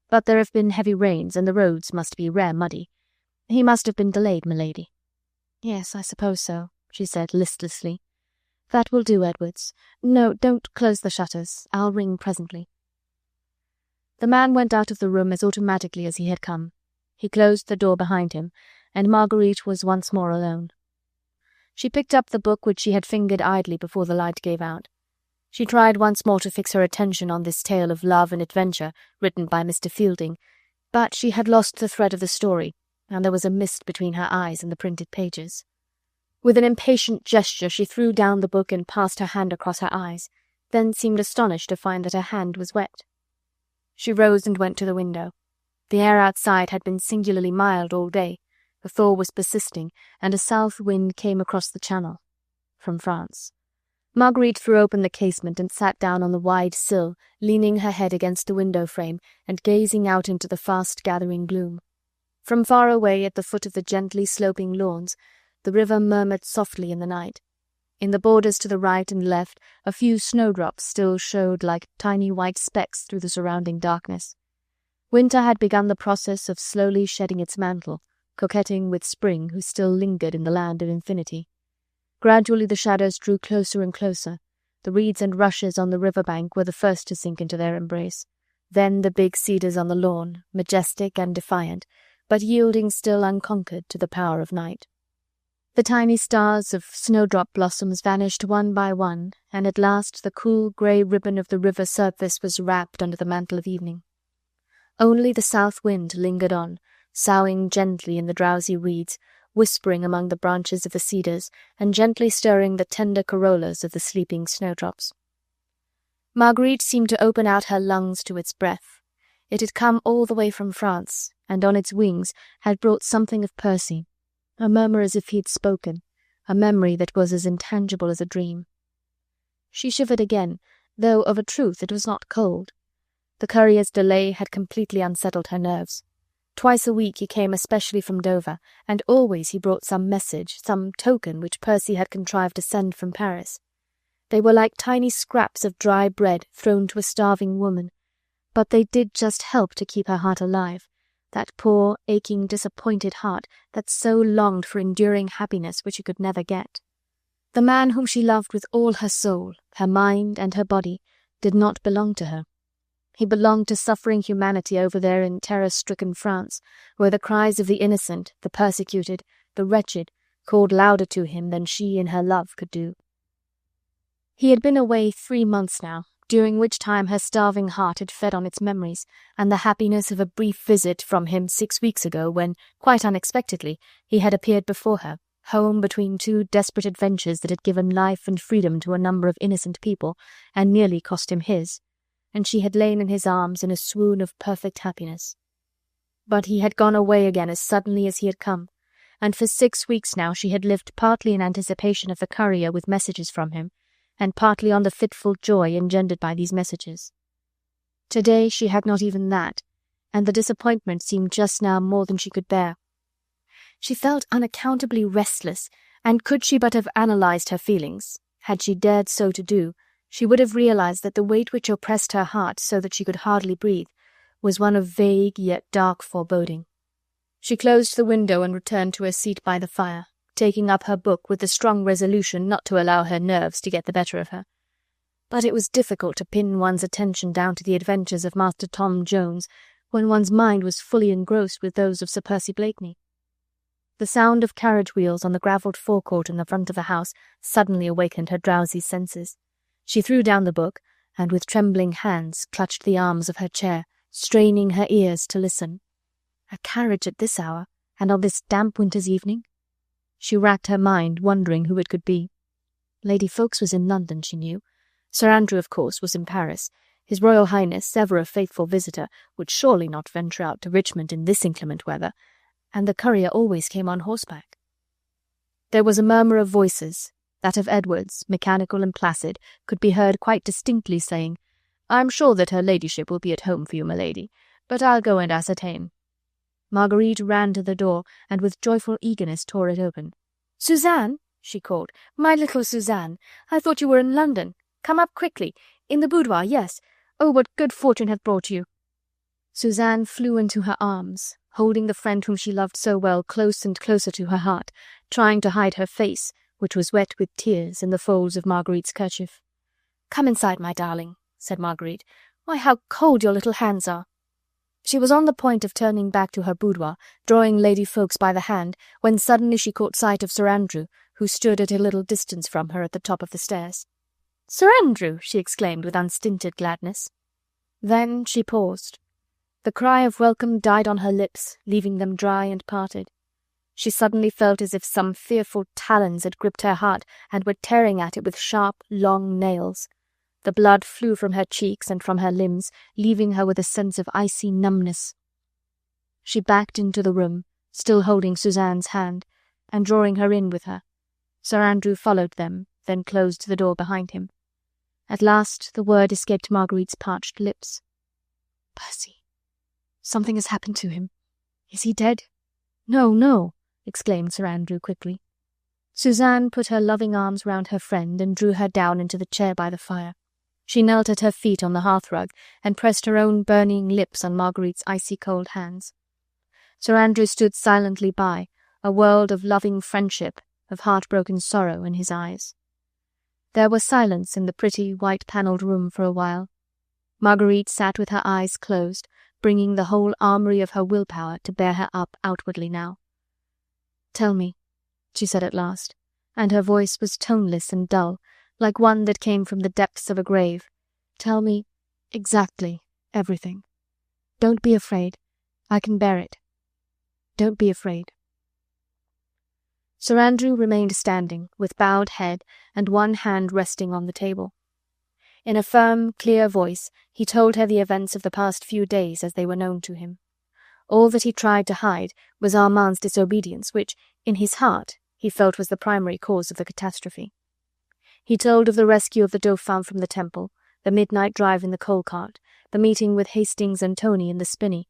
But there have been heavy rains, and the roads must be rare muddy. "He must have been delayed, milady." "Yes, I suppose so," she said listlessly. "That will do, Edwards. No, don't close the shutters. I'll ring presently." The man went out of the room as automatically as he had come. He closed the door behind him, and Marguerite was once more alone. She picked up the book which she had fingered idly before the light gave out. She tried once more to fix her attention on this tale of love and adventure written by Mr. Fielding, but she had lost the thread of the story, and there was a mist between her eyes and the printed pages. With an impatient gesture she threw down the book and passed her hand across her eyes, then seemed astonished to find that her hand was wet. She rose and went to the window. The air outside had been singularly mild all day. The thaw was persisting, and a south wind came across the channel from France. Marguerite threw open the casement and sat down on the wide sill, leaning her head against the window frame and gazing out into the fast-gathering gloom. From far away at the foot of the gently sloping lawns, the river murmured softly in the night. In the borders to the right and left a few snowdrops still showed like tiny white specks through the surrounding darkness. Winter had begun the process of slowly shedding its mantle, coquetting with spring who still lingered in the land of infinity. Gradually the shadows drew closer and closer. The reeds and rushes on the river bank were the first to sink into their embrace, then the big cedars on the lawn, majestic and defiant, but yielding still unconquered to the power of night. The tiny stars of snowdrop blossoms vanished one by one, and at last the cool grey ribbon of the river surface was wrapped under the mantle of evening. Only the south wind lingered on, soughing gently in the drowsy reeds, whispering among the branches of the cedars, and gently stirring the tender corollas of the sleeping snowdrops. Marguerite seemed to open out her lungs to its breath. It had come all the way from France, and on its wings had brought something of Percy, a murmur as if he had spoken, a memory that was as intangible as a dream. She shivered again, though of a truth it was not cold. The courier's delay had completely unsettled her nerves. Twice a week he came especially from Dover, and always he brought some message, some token which Percy had contrived to send from Paris. They were like tiny scraps of dry bread thrown to a starving woman, but they did just help to keep her heart alive, that poor, aching, disappointed heart that so longed for enduring happiness which it could never get. The man whom she loved with all her soul, her mind and her body, did not belong to her. He belonged to suffering humanity over there in terror-stricken France, where the cries of the innocent, the persecuted, the wretched, called louder to him than she in her love could do. He had been away 3 months now, during which time her starving heart had fed on its memories, and the happiness of a brief visit from him 6 weeks ago when, quite unexpectedly, he had appeared before her, home between 2 desperate adventures that had given life and freedom to a number of innocent people, and nearly cost him his, and she had lain in his arms in a swoon of perfect happiness. But he had gone away again as suddenly as he had come, and for 6 weeks now she had lived partly in anticipation of the courier with messages from him, and partly on the fitful joy engendered by these messages. Today she had not even that, and the disappointment seemed just now more than she could bear. She felt unaccountably restless, and could she but have analysed her feelings, had she dared so to do, she would have realized that the weight which oppressed her heart so that she could hardly breathe was one of vague yet dark foreboding. She closed the window and returned to her seat by the fire, taking up her book with the strong resolution not to allow her nerves to get the better of her. But it was difficult to pin one's attention down to the adventures of Master Tom Jones when one's mind was fully engrossed with those of Sir Percy Blakeney. The sound of carriage wheels on the gravelled forecourt in the front of the house suddenly awakened her drowsy senses. She threw down the book, and with trembling hands clutched the arms of her chair, straining her ears to listen. A carriage at this hour, and on this damp winter's evening? She racked her mind, wondering who it could be. Lady Ffoulkes was in London, she knew. Sir Andrew, of course, was in Paris. His Royal Highness, ever a faithful visitor, would surely not venture out to Richmond in this inclement weather, and the courier always came on horseback. There was a murmur of voices. That of Edwards, mechanical and placid, could be heard quite distinctly saying, "I'm sure that her ladyship will be at home for you, my lady, but I'll go and ascertain." Marguerite ran to the door, and with joyful eagerness tore it open. "Suzanne," she called, "my little Suzanne, I thought you were in London. Come up quickly. In the boudoir, yes. Oh, what good fortune hath brought you!" Suzanne flew into her arms, holding the friend whom she loved so well close and closer to her heart, trying to hide her face, which was wet with tears, in the folds of Marguerite's kerchief. "Come inside, my darling," said Marguerite. "Why, how cold your little hands are!" She was on the point of turning back to her boudoir, drawing Lady Ffoulkes by the hand, when suddenly she caught sight of Sir Andrew, who stood at a little distance from her at the top of the stairs. "Sir Andrew!" she exclaimed with unstinted gladness. Then she paused. The cry of welcome died on her lips, leaving them dry and parted. She suddenly felt as if some fearful talons had gripped her heart and were tearing at it with sharp, long nails. The blood flew from her cheeks and from her limbs, leaving her with a sense of icy numbness. She backed into the room, still holding Suzanne's hand, and drawing her in with her. Sir Andrew followed them, then closed the door behind him. At last the word escaped Marguerite's parched lips. "Percy! Something has happened to him. Is he dead?" "No, no," exclaimed Sir Andrew quickly. Suzanne put her loving arms round her friend and drew her down into the chair by the fire. She knelt at her feet on the hearthrug and pressed her own burning lips on Marguerite's icy-cold hands. Sir Andrew stood silently by, a world of loving friendship, of heartbroken sorrow in his eyes. There was silence in the pretty, white-panelled room for a while. Marguerite sat with her eyes closed, bringing the whole armoury of her willpower to bear her up outwardly now. "Tell me," she said at last, and her voice was toneless and dull, like one that came from the depths of a grave. "Tell me exactly everything. Don't be afraid. I can bear it. Don't be afraid." Sir Andrew remained standing, with bowed head and one hand resting on the table. In a firm, clear voice he told her the events of the past few days as they were known to him. All that he tried to hide was Armand's disobedience, which, in his heart, he felt was the primary cause of the catastrophe. He told of the rescue of the Dauphin from the temple, the midnight drive in the coal-cart, the meeting with Hastings and Tony in the spinney.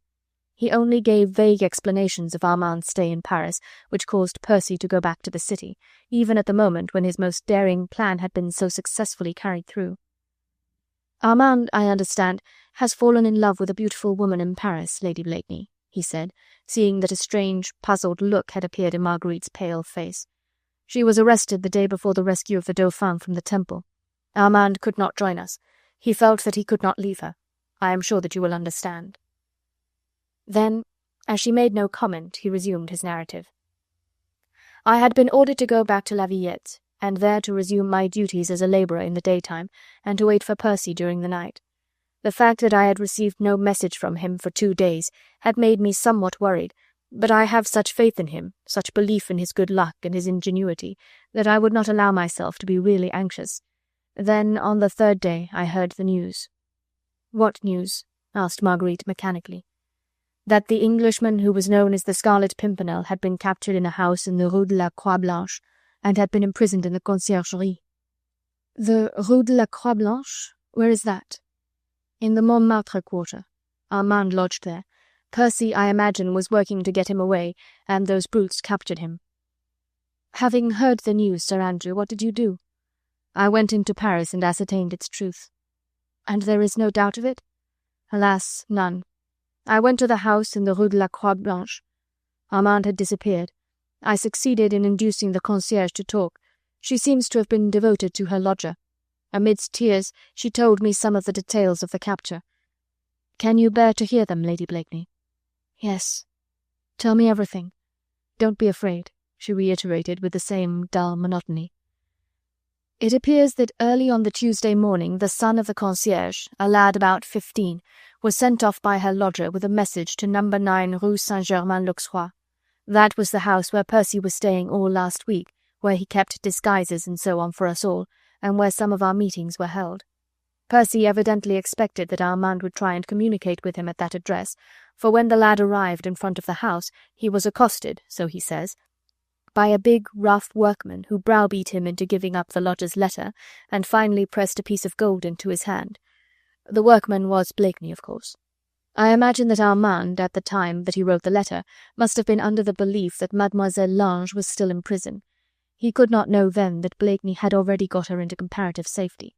He only gave vague explanations of Armand's stay in Paris, which caused Percy to go back to the city, even at the moment when his most daring plan had been so successfully carried through. "Armand, I understand, has fallen in love with a beautiful woman in Paris, Lady Blakeney," he said, seeing that a strange, puzzled look had appeared in Marguerite's pale face. "She was arrested the day before the rescue of the Dauphin from the temple. Armand could not join us. He felt that he could not leave her. I am sure that you will understand." Then, as she made no comment, he resumed his narrative. "I had been ordered to go back to La Villette, and there to resume my duties as a labourer in the daytime, and to wait for Percy during the night. The fact that I had received no message from him for 2 days had made me somewhat worried, but I have such faith in him, such belief in his good luck and his ingenuity, that I would not allow myself to be really anxious. Then, on the 3rd day, I heard the news." "What news?" asked Marguerite mechanically. "That the Englishman who was known as the Scarlet Pimpernel had been captured in a house in the Rue de la Croix Blanche, and had been imprisoned in the Conciergerie." "The Rue de la Croix Blanche? Where is that?" "In the Montmartre quarter. Armand lodged there. Percy, I imagine, was working to get him away, and those brutes captured him." "Having heard the news, Sir Andrew, what did you do?" "I went into Paris and ascertained its truth." "And there is no doubt of it?" "Alas, none. I went to the house in the Rue de la Croix Blanche. Armand had disappeared. I succeeded in inducing the concierge to talk. She seems to have been devoted to her lodger. Amidst tears, she told me some of the details of the capture. Can you bear to hear them, Lady Blakeney?" "Yes. Tell me everything. Don't be afraid," she reiterated with the same dull monotony. "It appears that early on the Tuesday morning the son of the concierge, a lad about 15, was sent off by her lodger with a message to No. 9 Rue Saint-Germain-l'Auxerrois. That was the house where Percy was staying all last week, where he kept disguises and so on for us all, and where some of our meetings were held. Percy evidently expected that Armand would try and communicate with him at that address, for when the lad arrived in front of the house he was accosted, so he says, by a big, rough workman who browbeat him into giving up the lodger's letter, and finally pressed a piece of gold into his hand. The workman was Blakeney, of course. I imagine that Armand, at the time that he wrote the letter, must have been under the belief that Mademoiselle Lange was still in prison. He could not know then that Blakeney had already got her into comparative safety.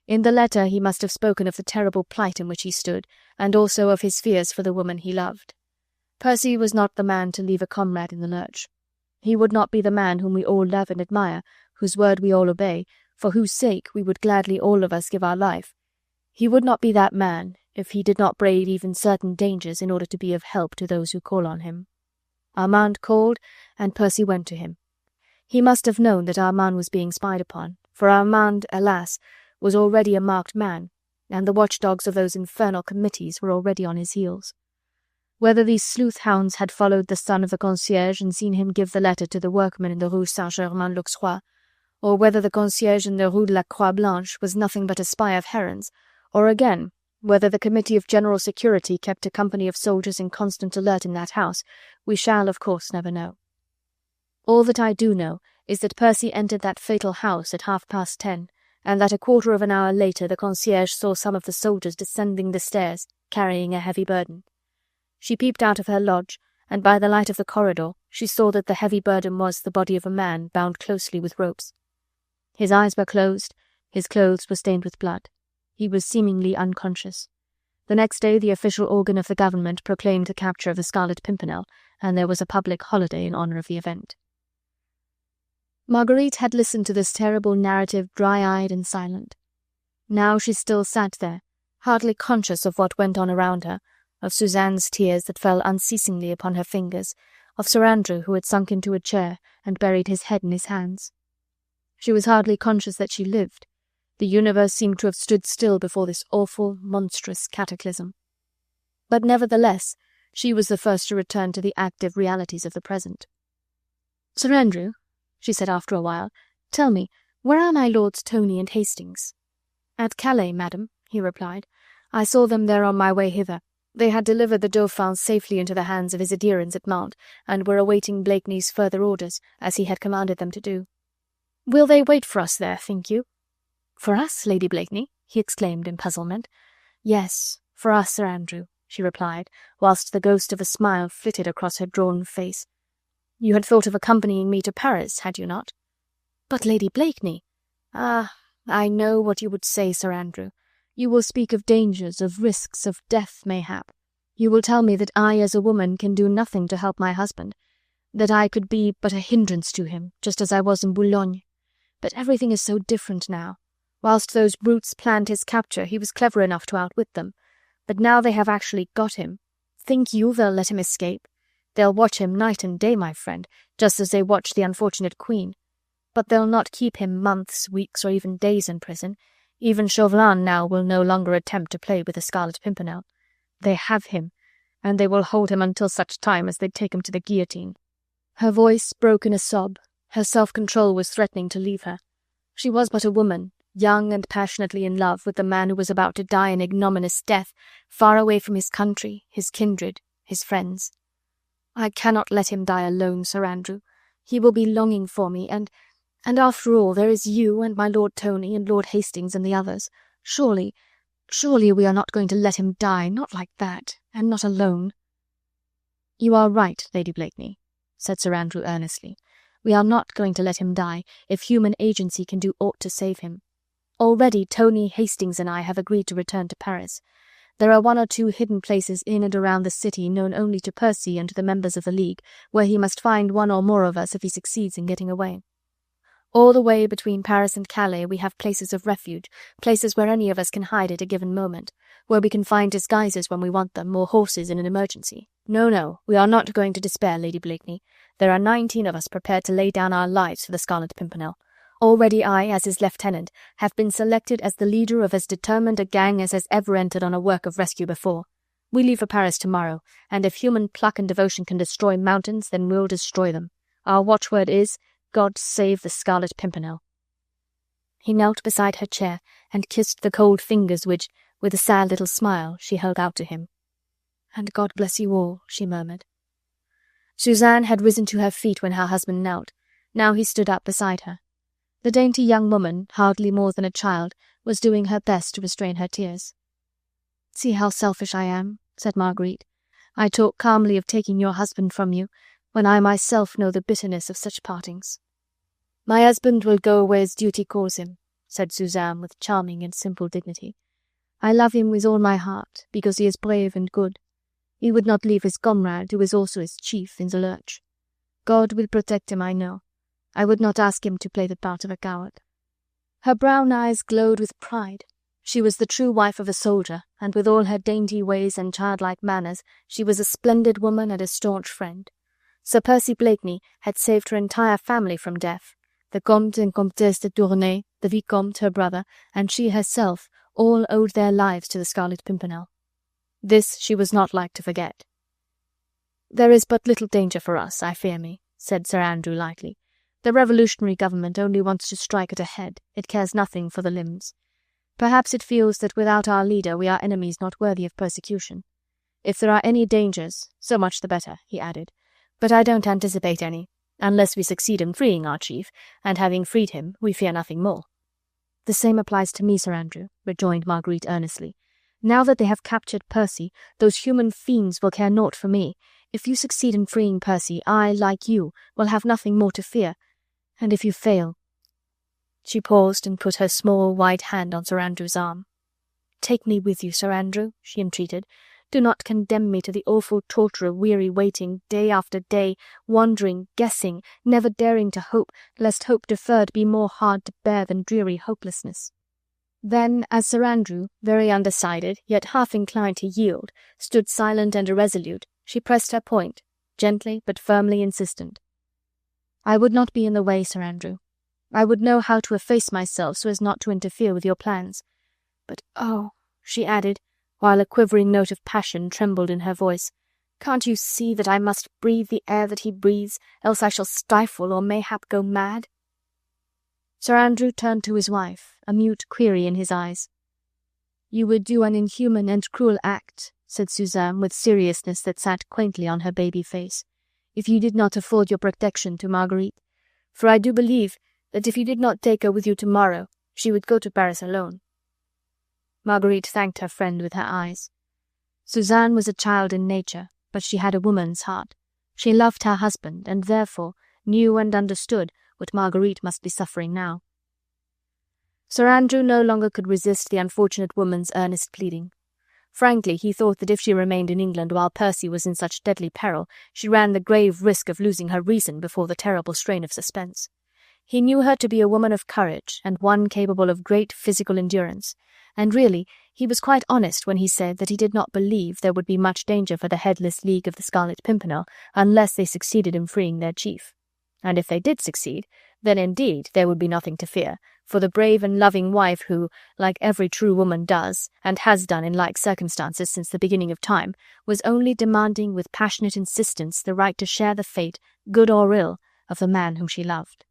In the letter he must have spoken of the terrible plight in which he stood, and also of his fears for the woman he loved. Percy was not the man to leave a comrade in the lurch. He would not be the man whom we all love and admire, whose word we all obey, for whose sake we would gladly all of us give our life. He would not be that man if he did not brave even certain dangers in order to be of help to those who call on him. Armand called, and Percy went to him. He must have known that Armand was being spied upon, for Armand, alas, was already a marked man, and the watchdogs of those infernal committees were already on his heels. Whether these sleuth-hounds had followed the son of the concierge and seen him give the letter to the workman in the Rue Saint-Germain-l'Auxerrois, or whether the concierge in the Rue de la Croix-Blanche was nothing but a spy of Heron's, or again, whether the Committee of General Security kept a company of soldiers in constant alert in that house, we shall, of course, never know. All that I do know is that Percy entered that fatal house at 10:30, and that a quarter of an hour later the concierge saw some of the soldiers descending the stairs, carrying a heavy burden. She peeped out of her lodge, and by the light of the corridor she saw that the heavy burden was the body of a man bound closely with ropes. His eyes were closed, his clothes were stained with blood. He was seemingly unconscious. The next day the official organ of the government proclaimed the capture of the Scarlet Pimpernel, and there was a public holiday in honour of the event. Marguerite had listened to this terrible narrative dry-eyed and silent. Now she still sat there, hardly conscious of what went on around her, of Suzanne's tears that fell unceasingly upon her fingers, of Sir Andrew who had sunk into a chair and buried his head in his hands. She was hardly conscious that she lived. The universe seemed to have stood still before this awful, monstrous cataclysm. But nevertheless, she was the first to return to the active realities of the present. "Sir Andrew," she said after a while, "tell me, where are my lords Tony and Hastings?" "At Calais, madam," he replied. "I saw them there on my way hither. They had delivered the Dauphin safely into the hands of his adherents at Mantes, and were awaiting Blakeney's further orders, as he had commanded them to do." "Will they wait for us there, think you?" "For us, Lady Blakeney?" he exclaimed in puzzlement. "Yes, for us, Sir Andrew," she replied, whilst the ghost of a smile flitted across her drawn face. "You had thought of accompanying me to Paris, had you not?" "But Lady Blakeney—" "Ah, I know what you would say, Sir Andrew. You will speak of dangers, of risks, of death, mayhap. You will tell me that I, as a woman, can do nothing to help my husband, that I could be but a hindrance to him, just as I was in Boulogne. But everything is so different now. Whilst those brutes planned his capture, he was clever enough to outwit them. But now they have actually got him. Think you they'll let him escape? They'll watch him night and day, my friend, just as they watched the unfortunate Queen. But they'll not keep him months, weeks, or even days in prison. Even Chauvelin now will no longer attempt to play with the Scarlet Pimpernel. They have him, and they will hold him until such time as they take him to the guillotine." Her voice broke in a sob. Her self-control was threatening to leave her. She was but a woman, young and passionately in love with the man who was about to die an ignominious death, far away from his country, his kindred, his friends. "I cannot let him die alone, Sir Andrew. He will be longing for me, and after all, there is you, and my Lord Tony, and Lord Hastings, and the others. Surely we are not going to let him die, not like that, and not alone." "You are right, Lady Blakeney," said Sir Andrew earnestly. "We are not going to let him die, if human agency can do aught to save him. Already Tony, Hastings, and I have agreed to return to Paris. There are 1 or 2 hidden places in and around the city known only to Percy and to the members of the League, where he must find one or more of us if he succeeds in getting away. All the way between Paris and Calais we have places of refuge, places where any of us can hide at a given moment, where we can find disguises when we want them, or horses in an emergency. No, we are not going to despair, Lady Blakeney. There are 19 of us prepared to lay down our lives for the Scarlet Pimpernel. Already I, as his lieutenant, have been selected as the leader of as determined a gang as has ever entered on a work of rescue before. We leave for Paris tomorrow, and if human pluck and devotion can destroy mountains, then we'll destroy them. Our watchword is, God save the Scarlet Pimpernel." He knelt beside her chair and kissed the cold fingers which, with a sad little smile, she held out to him. "And God bless you all," she murmured. Suzanne had risen to her feet when her husband knelt. Now he stood up beside her. The dainty young woman, hardly more than a child, was doing her best to restrain her tears. "See how selfish I am," said Marguerite. "I talk calmly of taking your husband from you, when I myself know the bitterness of such partings." "My husband will go where his duty calls him," said Suzanne with charming and simple dignity. "I love him with all my heart, because he is brave and good. He would not leave his comrade, who is also his chief, in the lurch. God will protect him, I know. I would not ask him to play the part of a coward." Her brown eyes glowed with pride. She was the true wife of a soldier, and with all her dainty ways and childlike manners, she was a splendid woman and a staunch friend. Sir Percy Blakeney had saved her entire family from death. The Comte and Comtesse de Tournay, the Vicomte, her brother, and she herself, all owed their lives to the Scarlet Pimpernel. This she was not like to forget. "There is but little danger for us, I fear me," said Sir Andrew lightly. "The revolutionary government only wants to strike at a head. It cares nothing for the limbs. Perhaps it feels that without our leader we are enemies not worthy of persecution. If there are any dangers, so much the better," he added. "But I don't anticipate any, unless we succeed in freeing our chief, and having freed him, we fear nothing more." "The same applies to me, Sir Andrew," rejoined Marguerite earnestly. "Now that they have captured Percy, those human fiends will care naught for me. If you succeed in freeing Percy, I, like you, will have nothing more to fear. And if you fail—" She paused and put her small white hand on Sir Andrew's arm. "Take me with you, Sir Andrew," she entreated. "Do not condemn me to the awful torture of weary waiting, day after day, wandering, guessing, never daring to hope, lest hope deferred be more hard to bear than dreary hopelessness." Then, as Sir Andrew, very undecided, yet half inclined to yield, stood silent and irresolute, she pressed her point, gently but firmly insistent. "I would not be in the way, Sir Andrew. I would know how to efface myself so as not to interfere with your plans. But oh," she added, while a quivering note of passion trembled in her voice, "can't you see that I must breathe the air that he breathes, else I shall stifle or mayhap go mad?" Sir Andrew turned to his wife, a mute query in his eyes. "You would do an inhuman and cruel act," said Suzanne with seriousness that sat quaintly on her baby face, "if you did not afford your protection to Marguerite. For I do believe that if you did not take her with you tomorrow, she would go to Paris alone." Marguerite thanked her friend with her eyes. Suzanne was a child in nature, but she had a woman's heart. She loved her husband, and therefore knew and understood what Marguerite must be suffering now. Sir Andrew no longer could resist the unfortunate woman's earnest pleading. Frankly, he thought that if she remained in England while Percy was in such deadly peril, she ran the grave risk of losing her reason before the terrible strain of suspense. He knew her to be a woman of courage, and one capable of great physical endurance, and really he was quite honest when he said that he did not believe there would be much danger for the headless League of the Scarlet Pimpernel unless they succeeded in freeing their chief. And if they did succeed, then indeed there would be nothing to fear, for the brave and loving wife who, like every true woman does, and has done in like circumstances since the beginning of time, was only demanding with passionate insistence the right to share the fate, good or ill, of the man whom she loved.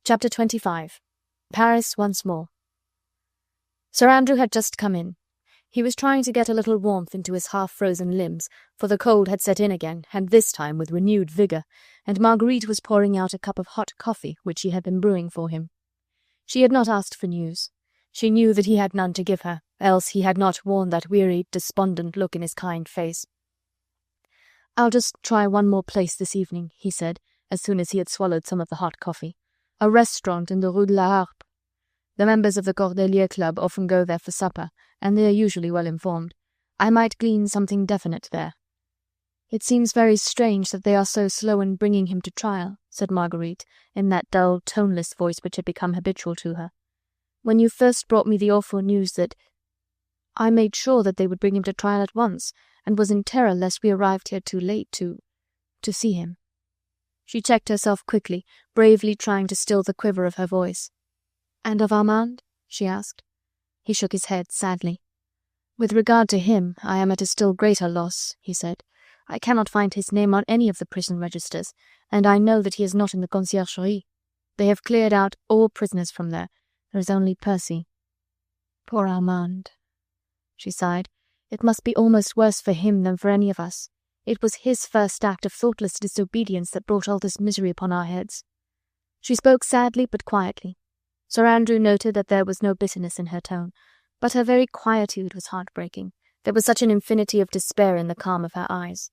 Chapter 25. Paris once more. Sir Andrew had just come in. He was trying to get a little warmth into his half-frozen limbs, for the cold had set in again, and this time with renewed vigour, and Marguerite was pouring out a cup of hot coffee which she had been brewing for him. She had not asked for news. She knew that he had none to give her, else he had not worn that wearied, despondent look in his kind face. "I'll just try one more place this evening," he said, as soon as he had swallowed some of the hot coffee. "A restaurant in the Rue de la Harpe. The members of the Cordelier Club often go there for supper, and they are usually well informed. I might glean something definite there." "It seems very strange that they are so slow in bringing him to trial," said Marguerite, in that dull, toneless voice which had become habitual to her. "When you first brought me the awful news that I made sure that they would bring him to trial at once, and was in terror lest we arrived here too late to see him." She checked herself quickly, bravely trying to still the quiver of her voice. "And of Armand?" she asked. He shook his head sadly. "With regard to him, I am at a still greater loss," he said. "I cannot find his name on any of the prison registers, and I know that he is not in the Conciergerie. They have cleared out all prisoners from there. There is only Percy." "Poor Armand," she sighed. "It must be almost worse for him than for any of us. It was his first act of thoughtless disobedience that brought all this misery upon our heads." She spoke sadly but quietly. Sir Andrew noted that there was no bitterness in her tone, but her very quietude was heartbreaking. There was such an infinity of despair in the calm of her eyes.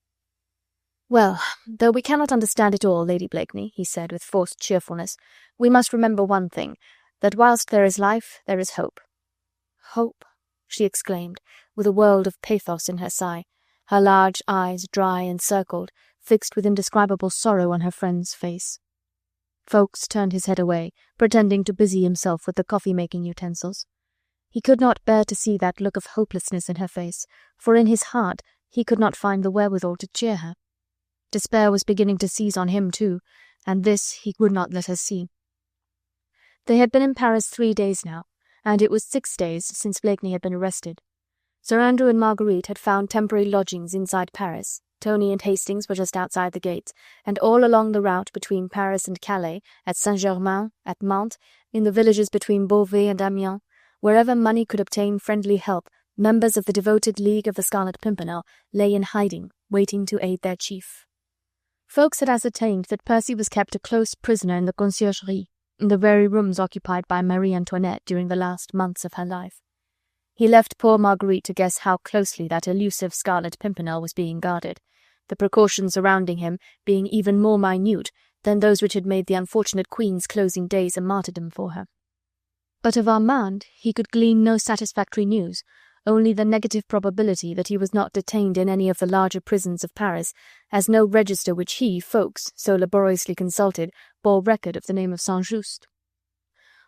"Well, though we cannot understand it all, Lady Blakeney," he said with forced cheerfulness, "we must remember one thing, that whilst there is life, there is hope." "Hope," she exclaimed, with a world of pathos in her sigh, her large eyes dry and circled, fixed with indescribable sorrow on her friend's face. Fawkes turned his head away, pretending to busy himself with the coffee-making utensils. He could not bear to see that look of hopelessness in her face, for in his heart he could not find the wherewithal to cheer her. Despair was beginning to seize on him too, and this he would not let her see. They had been in Paris 3 days now, and it was 6 days since Blakeney had been arrested. Sir Andrew and Marguerite had found temporary lodgings inside Paris. Tony and Hastings were just outside the gates, and all along the route between Paris and Calais, at Saint-Germain, at Mantes, in the villages between Beauvais and Amiens, wherever money could obtain friendly help, members of the devoted League of the Scarlet Pimpernel lay in hiding, waiting to aid their chief. Fawkes had ascertained that Percy was kept a close prisoner in the Conciergerie, in the very rooms occupied by Marie Antoinette during the last months of her life. He left poor Marguerite to guess how closely that elusive Scarlet Pimpernel was being guarded, the precautions surrounding him being even more minute than those which had made the unfortunate Queen's closing days a martyrdom for her. But of Armand he could glean no satisfactory news, only the negative probability that he was not detained in any of the larger prisons of Paris, as no register which he, Fawkes, so laboriously consulted, bore record of the name of Saint-Just.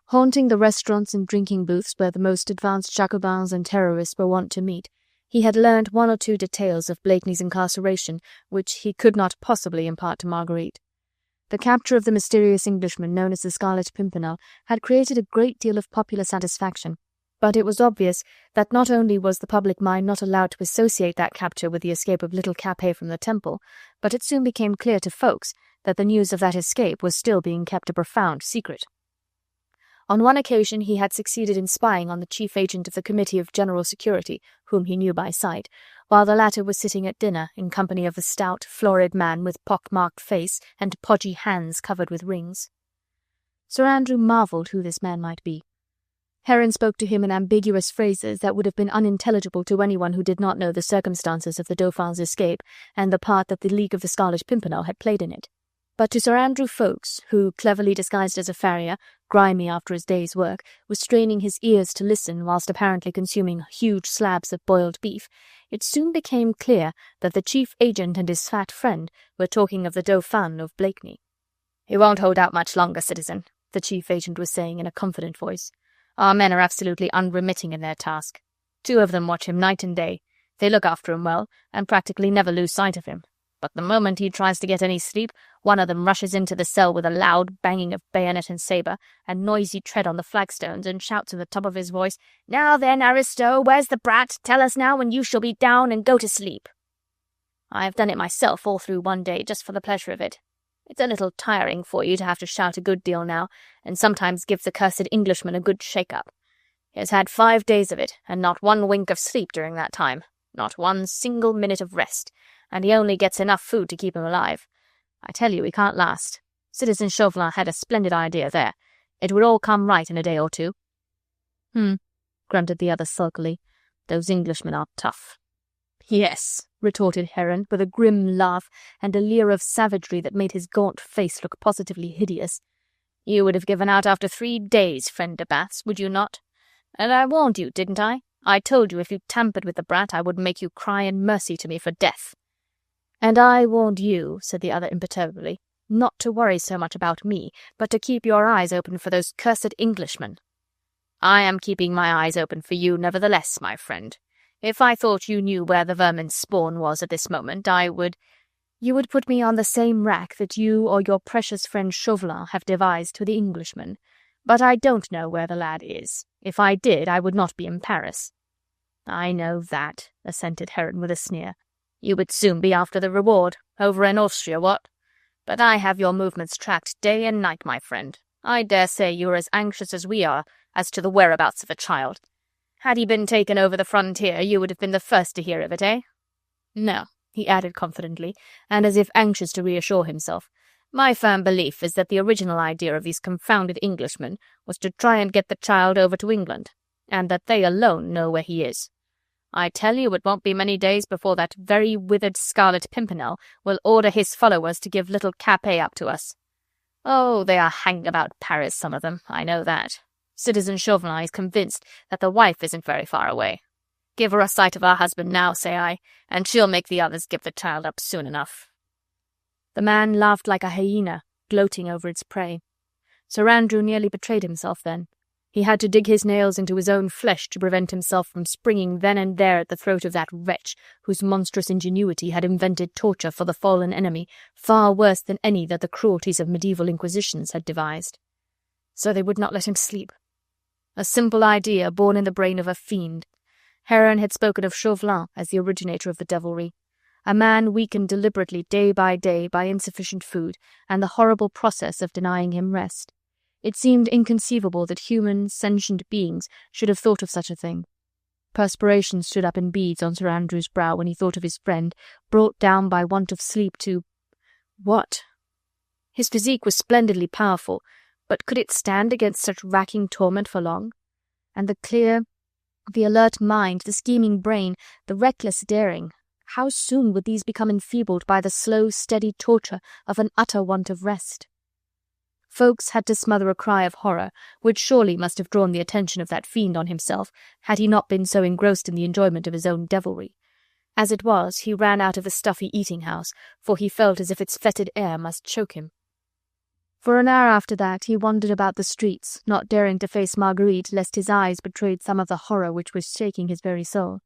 Haunting the restaurants and drinking booths where the most advanced Jacobins and terrorists were wont to meet, he had learned 1 or 2 details of Blakeney's incarceration which he could not possibly impart to Marguerite. The capture of the mysterious Englishman known as the Scarlet Pimpernel had created a great deal of popular satisfaction, but it was obvious that not only was the public mind not allowed to associate that capture with the escape of little Capet from the Temple, but it soon became clear to Fawkes that the news of that escape was still being kept a profound secret. On one occasion he had succeeded in spying on the chief agent of the Committee of General Security, whom he knew by sight, while the latter was sitting at dinner in company of a stout, florid man with pock-marked face and podgy hands covered with rings. Sir Andrew marvelled who this man might be. Heron spoke to him in ambiguous phrases that would have been unintelligible to anyone who did not know the circumstances of the Dauphin's escape and the part that the League of the Scarlet Pimpernel had played in it. But to Sir Andrew Fawkes, who, cleverly disguised as a farrier, grimy after his day's work, was straining his ears to listen whilst apparently consuming huge slabs of boiled beef, it soon became clear that the chief agent and his fat friend were talking of the Dauphin of Blakeney. "He won't hold out much longer, citizen," the chief agent was saying in a confident voice. "Our men are absolutely unremitting in their task. 2 of them watch him night and day. They look after him well, and practically never lose sight of him. But the moment he tries to get any sleep, one of them rushes into the cell with a loud banging of bayonet and sabre, and noisy tread on the flagstones, and shouts at the top of his voice, 'Now then, Aristo, where's the brat? Tell us now when you shall be down and go to sleep.' I have done it myself all through one day, just for the pleasure of it. It's a little tiring for you to have to shout a good deal now, and sometimes give the cursed Englishman a good shake-up. He has had 5 days of it, and not 1 wink of sleep during that time, not 1 single minute of rest, and he only gets enough food to keep him alive. I tell you, he can't last. Citizen Chauvelin had a splendid idea there. It would all come right in a day or 2. Grunted the other sulkily. "Those Englishmen are tough." "Yes," retorted Heron, with a grim laugh and a leer of savagery that made his gaunt face look positively hideous. "You would have given out after 3 days, friend de Batz, would you not? And I warned you, didn't I? I told you if you tampered with the brat I would make you cry in mercy to me for death." "And I warned you," said the other imperturbably, "not to worry so much about me, but to keep your eyes open for those cursed Englishmen." "I am keeping my eyes open for you, nevertheless, my friend. If I thought you knew where the vermin's spawn was at this moment, I would—" "You would put me on the same rack that you or your precious friend Chauvelin have devised for the Englishman. But I don't know where the lad is. If I did, I would not be in Paris." "I know that," assented Heron with a sneer. "You would soon be after the reward, over in Austria, what? But I have your movements tracked day and night, my friend. I dare say you are as anxious as we are as to the whereabouts of the child. Had he been taken over the frontier, you would have been the first to hear of it, eh? No," he added confidently, and as if anxious to reassure himself. "My firm belief is that the original idea of these confounded Englishmen was to try and get the child over to England, and that they alone know where he is. I tell you it won't be many days before that very withered Scarlet Pimpernel will order his followers to give little Capet up to us. Oh, they are hanging about Paris, some of them, I know that. Citizen Chauvelin is convinced that the wife isn't very far away. Give her a sight of her husband now, say I, and she'll make the others give the child up soon enough." The man laughed like a hyena, gloating over its prey. Sir Andrew nearly betrayed himself then. He had to dig his nails into his own flesh to prevent himself from springing then and there at the throat of that wretch whose monstrous ingenuity had invented torture for the fallen enemy far worse than any that the cruelties of medieval inquisitions had devised. So they would not let him sleep. A simple idea born in the brain of a fiend. Heron had spoken of Chauvelin as the originator of the devilry, a man weakened deliberately day by insufficient food and the horrible process of denying him rest. It seemed inconceivable that human, sentient beings should have thought of such a thing. Perspiration stood up in beads on Sir Andrew's brow when he thought of his friend, brought down by want of sleep to— what? His physique was splendidly powerful, but could it stand against such racking torment for long? And the clear, the alert mind, the scheming brain, the reckless daring, how soon would these become enfeebled by the slow, steady torture of an utter want of rest? Folks had to smother a cry of horror, which surely must have drawn the attention of that fiend on himself, had he not been so engrossed in the enjoyment of his own devilry. As it was, he ran out of the stuffy eating-house, for he felt as if its fetid air must choke him. For an hour after that he wandered about the streets, not daring to face Marguerite lest his eyes betrayed some of the horror which was shaking his very soul.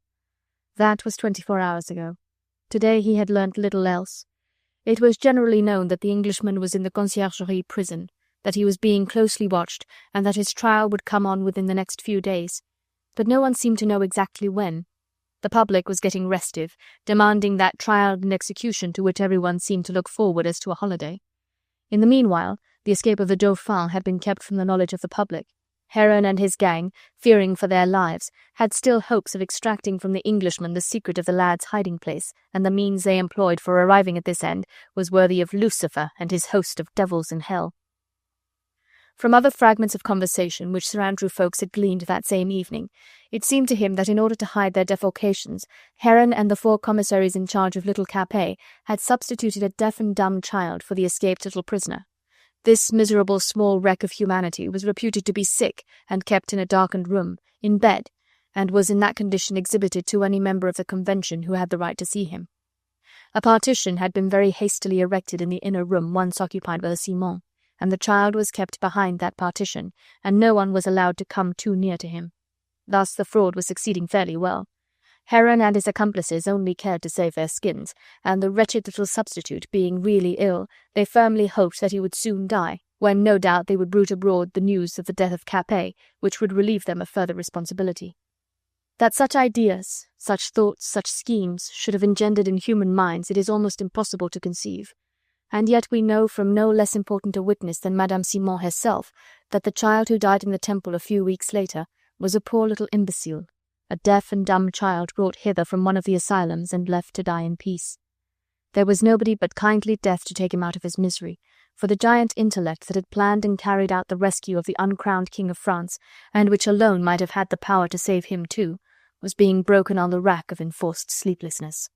That was 24 hours ago. Today he had learnt little else. It was generally known that the Englishman was in the Conciergerie prison, that he was being closely watched, and that his trial would come on within the next few days. But no one seemed to know exactly when. The public was getting restive, demanding that trial and execution to which everyone seemed to look forward as to a holiday. In the meanwhile, the escape of the Dauphin had been kept from the knowledge of the public. Heron and his gang, fearing for their lives, had still hopes of extracting from the Englishman the secret of the lad's hiding-place, and the means they employed for arriving at this end was worthy of Lucifer and his host of devils in hell. From other fragments of conversation which Sir Andrew Ffoulkes had gleaned that same evening, it seemed to him that in order to hide their defalcations, Heron and the 4 commissaries in charge of little Capet had substituted a deaf and dumb child for the escaped little prisoner. This miserable small wreck of humanity was reputed to be sick and kept in a darkened room, in bed, and was in that condition exhibited to any member of the Convention who had the right to see him. A partition had been very hastily erected in the inner room once occupied by the Simons, and the child was kept behind that partition, and no one was allowed to come too near to him. Thus the fraud was succeeding fairly well. Heron and his accomplices only cared to save their skins, and the wretched little substitute being really ill, they firmly hoped that he would soon die, when no doubt they would bruit abroad the news of the death of Capet, which would relieve them of further responsibility. That such ideas, such thoughts, such schemes should have engendered in human minds it is almost impossible to conceive. And yet we know from no less important a witness than Madame Simon herself that the child who died in the temple a few weeks later was a poor little imbecile, a deaf and dumb child brought hither from one of the asylums and left to die in peace. There was nobody but kindly death to take him out of his misery, for the giant intellect that had planned and carried out the rescue of the uncrowned King of France, and which alone might have had the power to save him too, was being broken on the rack of enforced sleeplessness.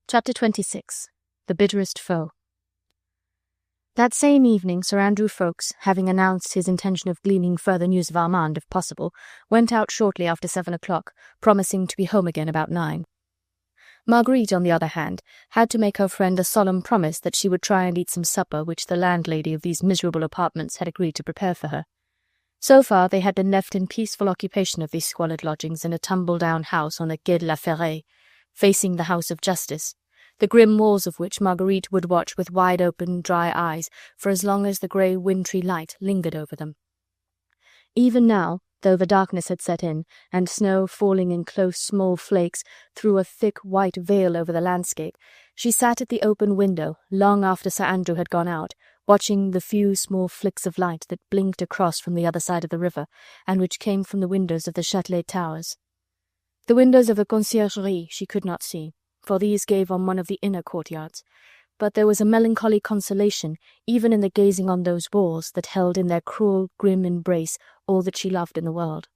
Chapter 26. The Bitterest Foe. That same evening Sir Andrew Ffoulkes, having announced his intention of gleaning further news of Armand, if possible, went out shortly after 7 o'clock, promising to be home again about 9. Marguerite, on the other hand, had to make her friend a solemn promise that she would try and eat some supper which the landlady of these miserable apartments had agreed to prepare for her. So far they had been left in peaceful occupation of these squalid lodgings in a tumble-down house on the Quai de la Ferraille, facing the House of Justice, the grim walls of which Marguerite would watch with wide-open, dry eyes for as long as the grey wintry light lingered over them. Even now, though the darkness had set in, and snow falling in close small flakes threw a thick white veil over the landscape, she sat at the open window long after Sir Andrew had gone out, watching the few small flicks of light that blinked across from the other side of the river, and which came from the windows of the Châtelet towers. The windows of the Conciergerie she could not see, for these gave on one of the inner courtyards, but there was a melancholy consolation even in the gazing on those walls that held in their cruel, grim embrace all that she loved in the world.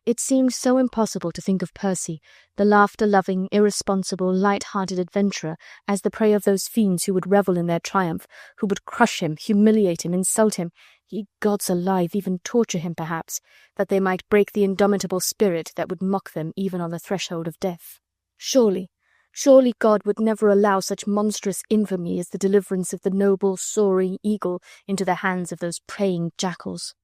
It seemed so impossible to think of Percy, the laughter-loving, irresponsible, light-hearted adventurer, as the prey of those fiends who would revel in their triumph, who would crush him, humiliate him, insult him, ye gods alive, even torture him perhaps, that they might break the indomitable spirit that would mock them even on the threshold of death. Surely God would never allow such monstrous infamy as the deliverance of the noble, soaring eagle into the hands of those preying jackals.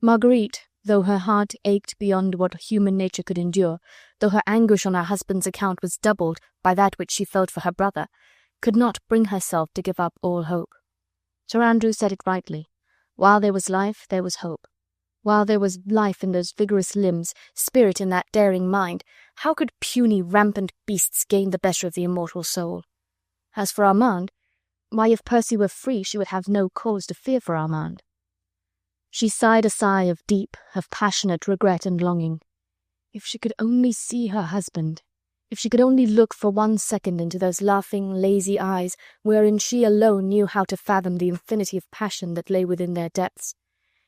Marguerite, though her heart ached beyond what human nature could endure, though her anguish on her husband's account was doubled by that which she felt for her brother, could not bring herself to give up all hope. Sir Andrew said it rightly. While there was life, there was hope. While there was life in those vigorous limbs, spirit in that daring mind, how could puny, rampant beasts gain the better of the immortal soul? As for Armand, why, if Percy were free, she would have no cause to fear for Armand. She sighed a sigh of deep, of passionate regret and longing. If she could only see her husband, if she could only look for 1 second into those laughing, lazy eyes, wherein she alone knew how to fathom the infinity of passion that lay within their depths,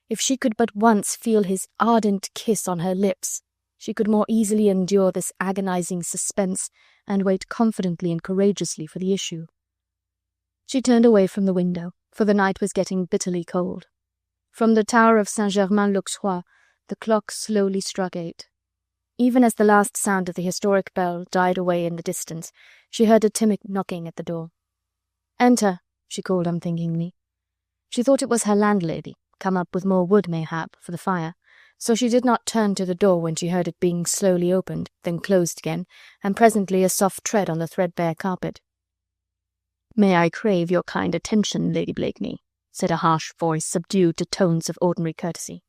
if she could but once feel his ardent kiss on her lips, she could more easily endure this agonizing suspense and wait confidently and courageously for the issue. She turned away from the window, for the night was getting bitterly cold. From the tower of Saint-Germain-l'Auxerrois, the clock slowly struck 8. Even as the last sound of the historic bell died away in the distance, she heard a timid knocking at the door. "Enter," she called unthinkingly. She thought it was her landlady, come up with more wood mayhap, for the fire, so she did not turn to the door when she heard it being slowly opened, then closed again, and presently a soft tread on the threadbare carpet. "May I crave your kind attention, Lady Blakeney?" said a harsh voice, subdued to tones of ordinary courtesy.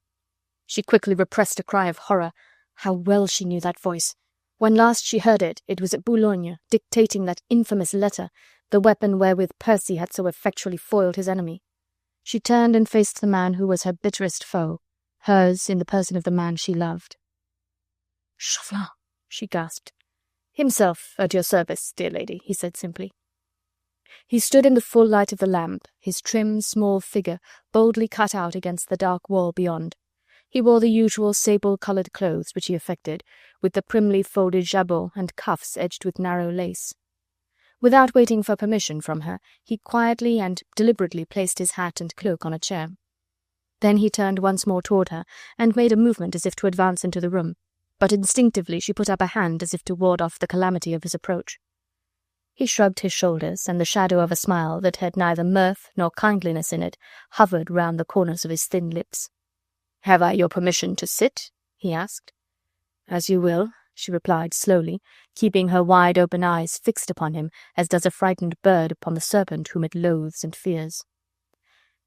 She quickly repressed a cry of horror. How well she knew that voice! When last she heard it, it was at Boulogne, dictating that infamous letter, the weapon wherewith Percy had so effectually foiled his enemy. She turned and faced the man who was her bitterest foe, hers in the person of the man she loved. "Chauvelin," she gasped. "Himself, at your service, dear lady," he said simply. He stood in the full light of the lamp, his trim, small figure boldly cut out against the dark wall beyond. He wore the usual sable-coloured clothes which he affected, with the primly folded jabot and cuffs edged with narrow lace. Without waiting for permission from her, he quietly and deliberately placed his hat and cloak on a chair. Then he turned once more toward her, and made a movement as if to advance into the room, but instinctively she put up a hand as if to ward off the calamity of his approach. He shrugged his shoulders, and the shadow of a smile that had neither mirth nor kindliness in it hovered round the corners of his thin lips. "Have I your permission to sit?" he asked. "As you will," she replied slowly, keeping her wide-open eyes fixed upon him as does a frightened bird upon the serpent whom it loathes and fears.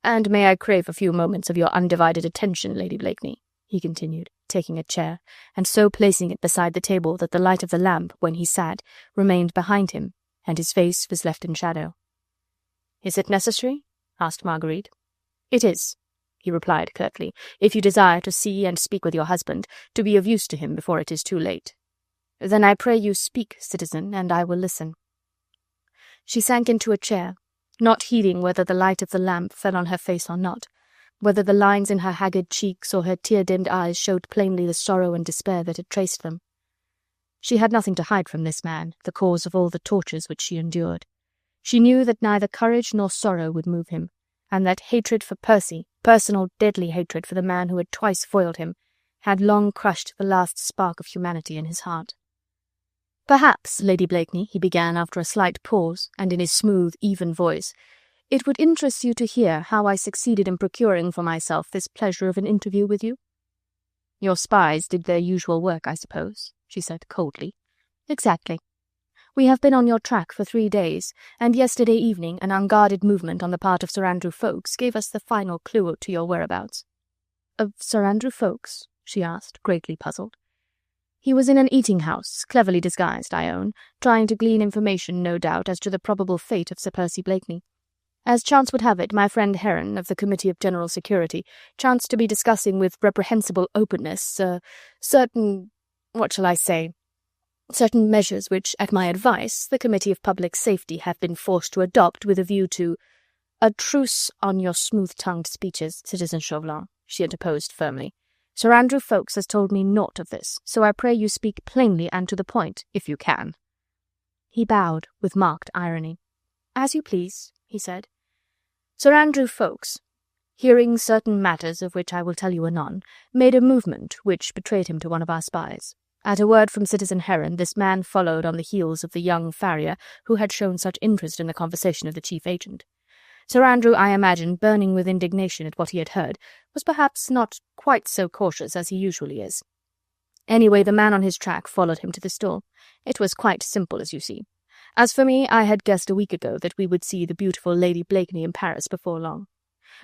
"And may I crave a few moments of your undivided attention, Lady Blakeney?" he continued, taking a chair, and so placing it beside the table that the light of the lamp, when he sat, remained behind him, and his face was left in shadow. "Is it necessary?" asked Marguerite. "It is," he replied curtly, "if you desire to see and speak with your husband, to be of use to him before it is too late." "Then I pray you speak, citizen, and I will listen." She sank into a chair, not heeding whether the light of the lamp fell on her face or not, whether the lines in her haggard cheeks or her tear-dimmed eyes showed plainly the sorrow and despair that had traced them. She had nothing to hide from this man, the cause of all the tortures which she endured. She knew that neither courage nor sorrow would move him, and that hatred for Percy, personal deadly hatred for the man who had twice foiled him, had long crushed the last spark of humanity in his heart. "Perhaps, Lady Blakeney," he began after a slight pause, and in his smooth, even voice, "it would interest you to hear how I succeeded in procuring for myself this pleasure of an interview with you." "Your spies did their usual work, I suppose," she said coldly. "Exactly. We have been on your track for 3 days, and yesterday evening an unguarded movement on the part of Sir Andrew Ffoulkes gave us the final clue to your whereabouts." "Of Sir Andrew Ffoulkes?" she asked, greatly puzzled. "He was in an eating-house, cleverly disguised, I own, trying to glean information, no doubt, as to the probable fate of Sir Percy Blakeney. As chance would have it, my friend Heron, of the Committee of General Security, chanced to be discussing with reprehensible openness certain measures which, at my advice, the Committee of Public Safety have been forced to adopt with a view to—" "A truce on your smooth-tongued speeches, citizen Chauvelin," she interposed firmly. Sir Andrew Ffoulkes has told me naught of this, so I pray you speak plainly and to the point, if you can." He bowed with marked irony. "As you please," he said. Sir Andrew Ffoulkes, hearing certain matters of which I will tell you anon, made a movement which betrayed him to one of our spies. At a word from Citizen Heron, this man followed on the heels of the young farrier who had shown such interest in the conversation of the chief agent. Sir Andrew, I imagine, burning with indignation at what he had heard, was perhaps not quite so cautious as he usually is. Anyway, the man on his track followed him to the store. It was quite simple, as you see. As for me, I had guessed a week ago that we would see the beautiful Lady Blakeney in Paris before long.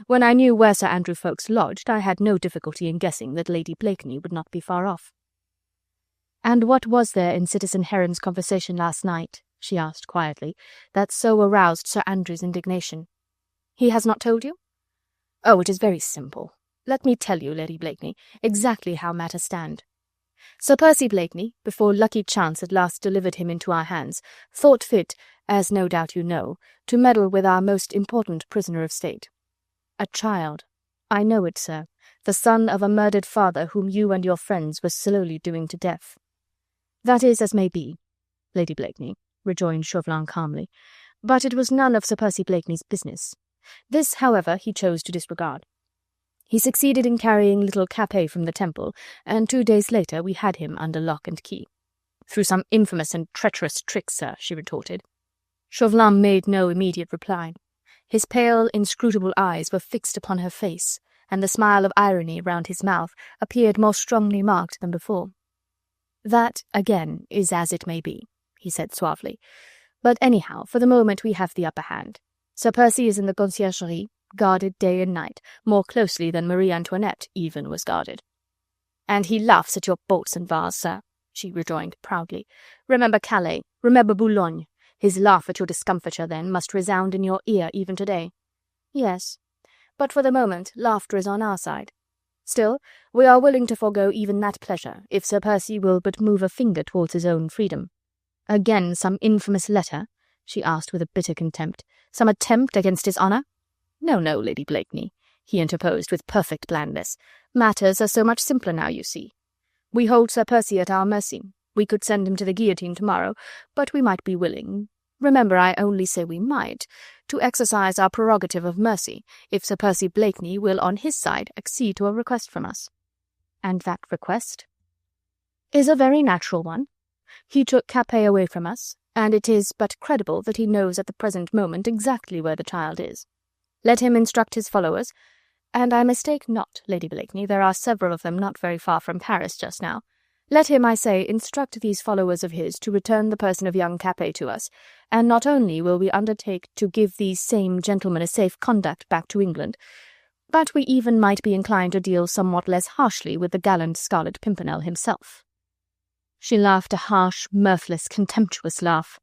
When I knew where Sir Andrew Ffoulkes lodged, I had no difficulty in guessing that Lady Blakeney would not be far off. "And what was there in Citizen Heron's conversation last night," she asked quietly, "that so aroused Sir Andrew's indignation?" "He has not told you?" "Oh, it is very simple. Let me tell you, Lady Blakeney, exactly how matters stand. Sir Percy Blakeney, before lucky chance at last delivered him into our hands, thought fit, as no doubt you know, to meddle with our most important prisoner of state. A child. I know it, sir, the son of a murdered father whom you and your friends were slowly doing to death." "That is as may be, Lady Blakeney," rejoined Chauvelin calmly, "but it was none of Sir Percy Blakeney's business. This, however, he chose to disregard. He succeeded in carrying little Capet from the temple, and 2 days later we had him under lock and key." "Through some infamous and treacherous trick, sir," she retorted. Chauvelin made no immediate reply. His pale, inscrutable eyes were fixed upon her face, and the smile of irony round his mouth appeared more strongly marked than before. "That, again, is as it may be," he said suavely. "But anyhow, for the moment we have the upper hand. Sir Percy is in the Conciergerie, guarded day and night, more closely than Marie Antoinette even was guarded." "And he laughs at your bolts and bars, sir," she rejoined proudly. "Remember Calais, remember Boulogne. His laugh at your discomfiture, then, must resound in your ear even today." "Yes, but for the moment laughter is on our side. Still, we are willing to forego even that pleasure, if Sir Percy will but move a finger towards his own freedom. Again some infamous letter?" she asked with a bitter contempt. "Some attempt against his honour?" "No, no, Lady Blakeney," he interposed with perfect blandness. "Matters are so much simpler now, you see. We hold Sir Percy at our mercy. We could send him to the guillotine tomorrow, but we might be willing— remember, I only say we might— to exercise our prerogative of mercy, if Sir Percy Blakeney will on his side accede to a request from us." "And that request?" "Is a very natural one. He took Capet away from us, and it is but credible that he knows at the present moment exactly where the child is. Let him instruct his followers, and I mistake not, Lady Blakeney, there are several of them not very far from Paris just now. Let him, I say, instruct these followers of his to return the person of young Capet to us, and not only will we undertake to give these same gentlemen a safe conduct back to England, but we even might be inclined to deal somewhat less harshly with the gallant Scarlet Pimpernel himself." She laughed a harsh, mirthless, contemptuous laugh.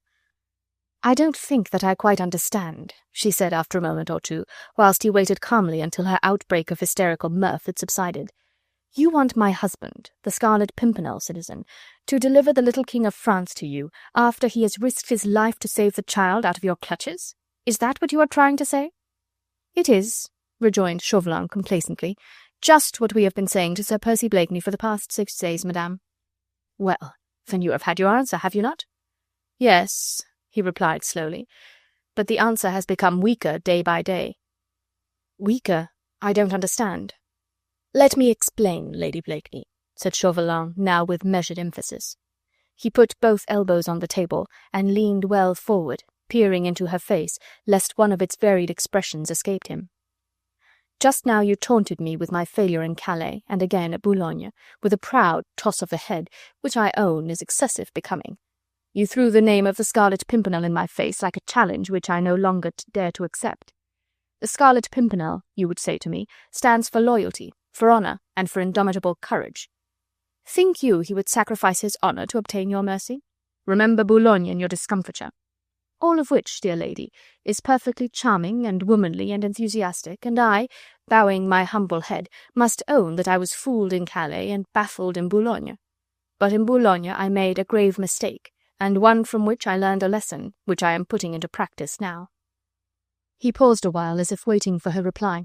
"I don't think that I quite understand," she said after a moment or two, whilst he waited calmly until her outbreak of hysterical mirth had subsided. "You want my husband, the Scarlet Pimpernel, citizen, to deliver the little King of France to you, after he has risked his life to save the child out of your clutches? Is that what you are trying to say?" "It is," rejoined Chauvelin complacently, "just what we have been saying to Sir Percy Blakeney for the past 6 days, madame." "Well, then you have had your answer, have you not?" "Yes," he replied slowly, "but the answer has become weaker day by day." "Weaker? I don't understand." "Let me explain, Lady Blakeney," said Chauvelin, now with measured emphasis. He put both elbows on the table and leaned well forward, peering into her face, lest one of its varied expressions escaped him. "Just now you taunted me with my failure in Calais, and again at Boulogne, with a proud toss of the head, which I own is excessive becoming. You threw the name of the Scarlet Pimpernel in my face like a challenge which I no longer dare to accept. The Scarlet Pimpernel, you would say to me, stands for loyalty, for honour, and for indomitable courage. Think you he would sacrifice his honour to obtain your mercy? Remember Boulogne and your discomfiture. All of which, dear lady, is perfectly charming and womanly and enthusiastic, and I, bowing my humble head, must own that I was fooled in Calais and baffled in Boulogne. But in Boulogne I made a grave mistake, and one from which I learned a lesson, which I am putting into practice now." He paused a while as if waiting for her reply.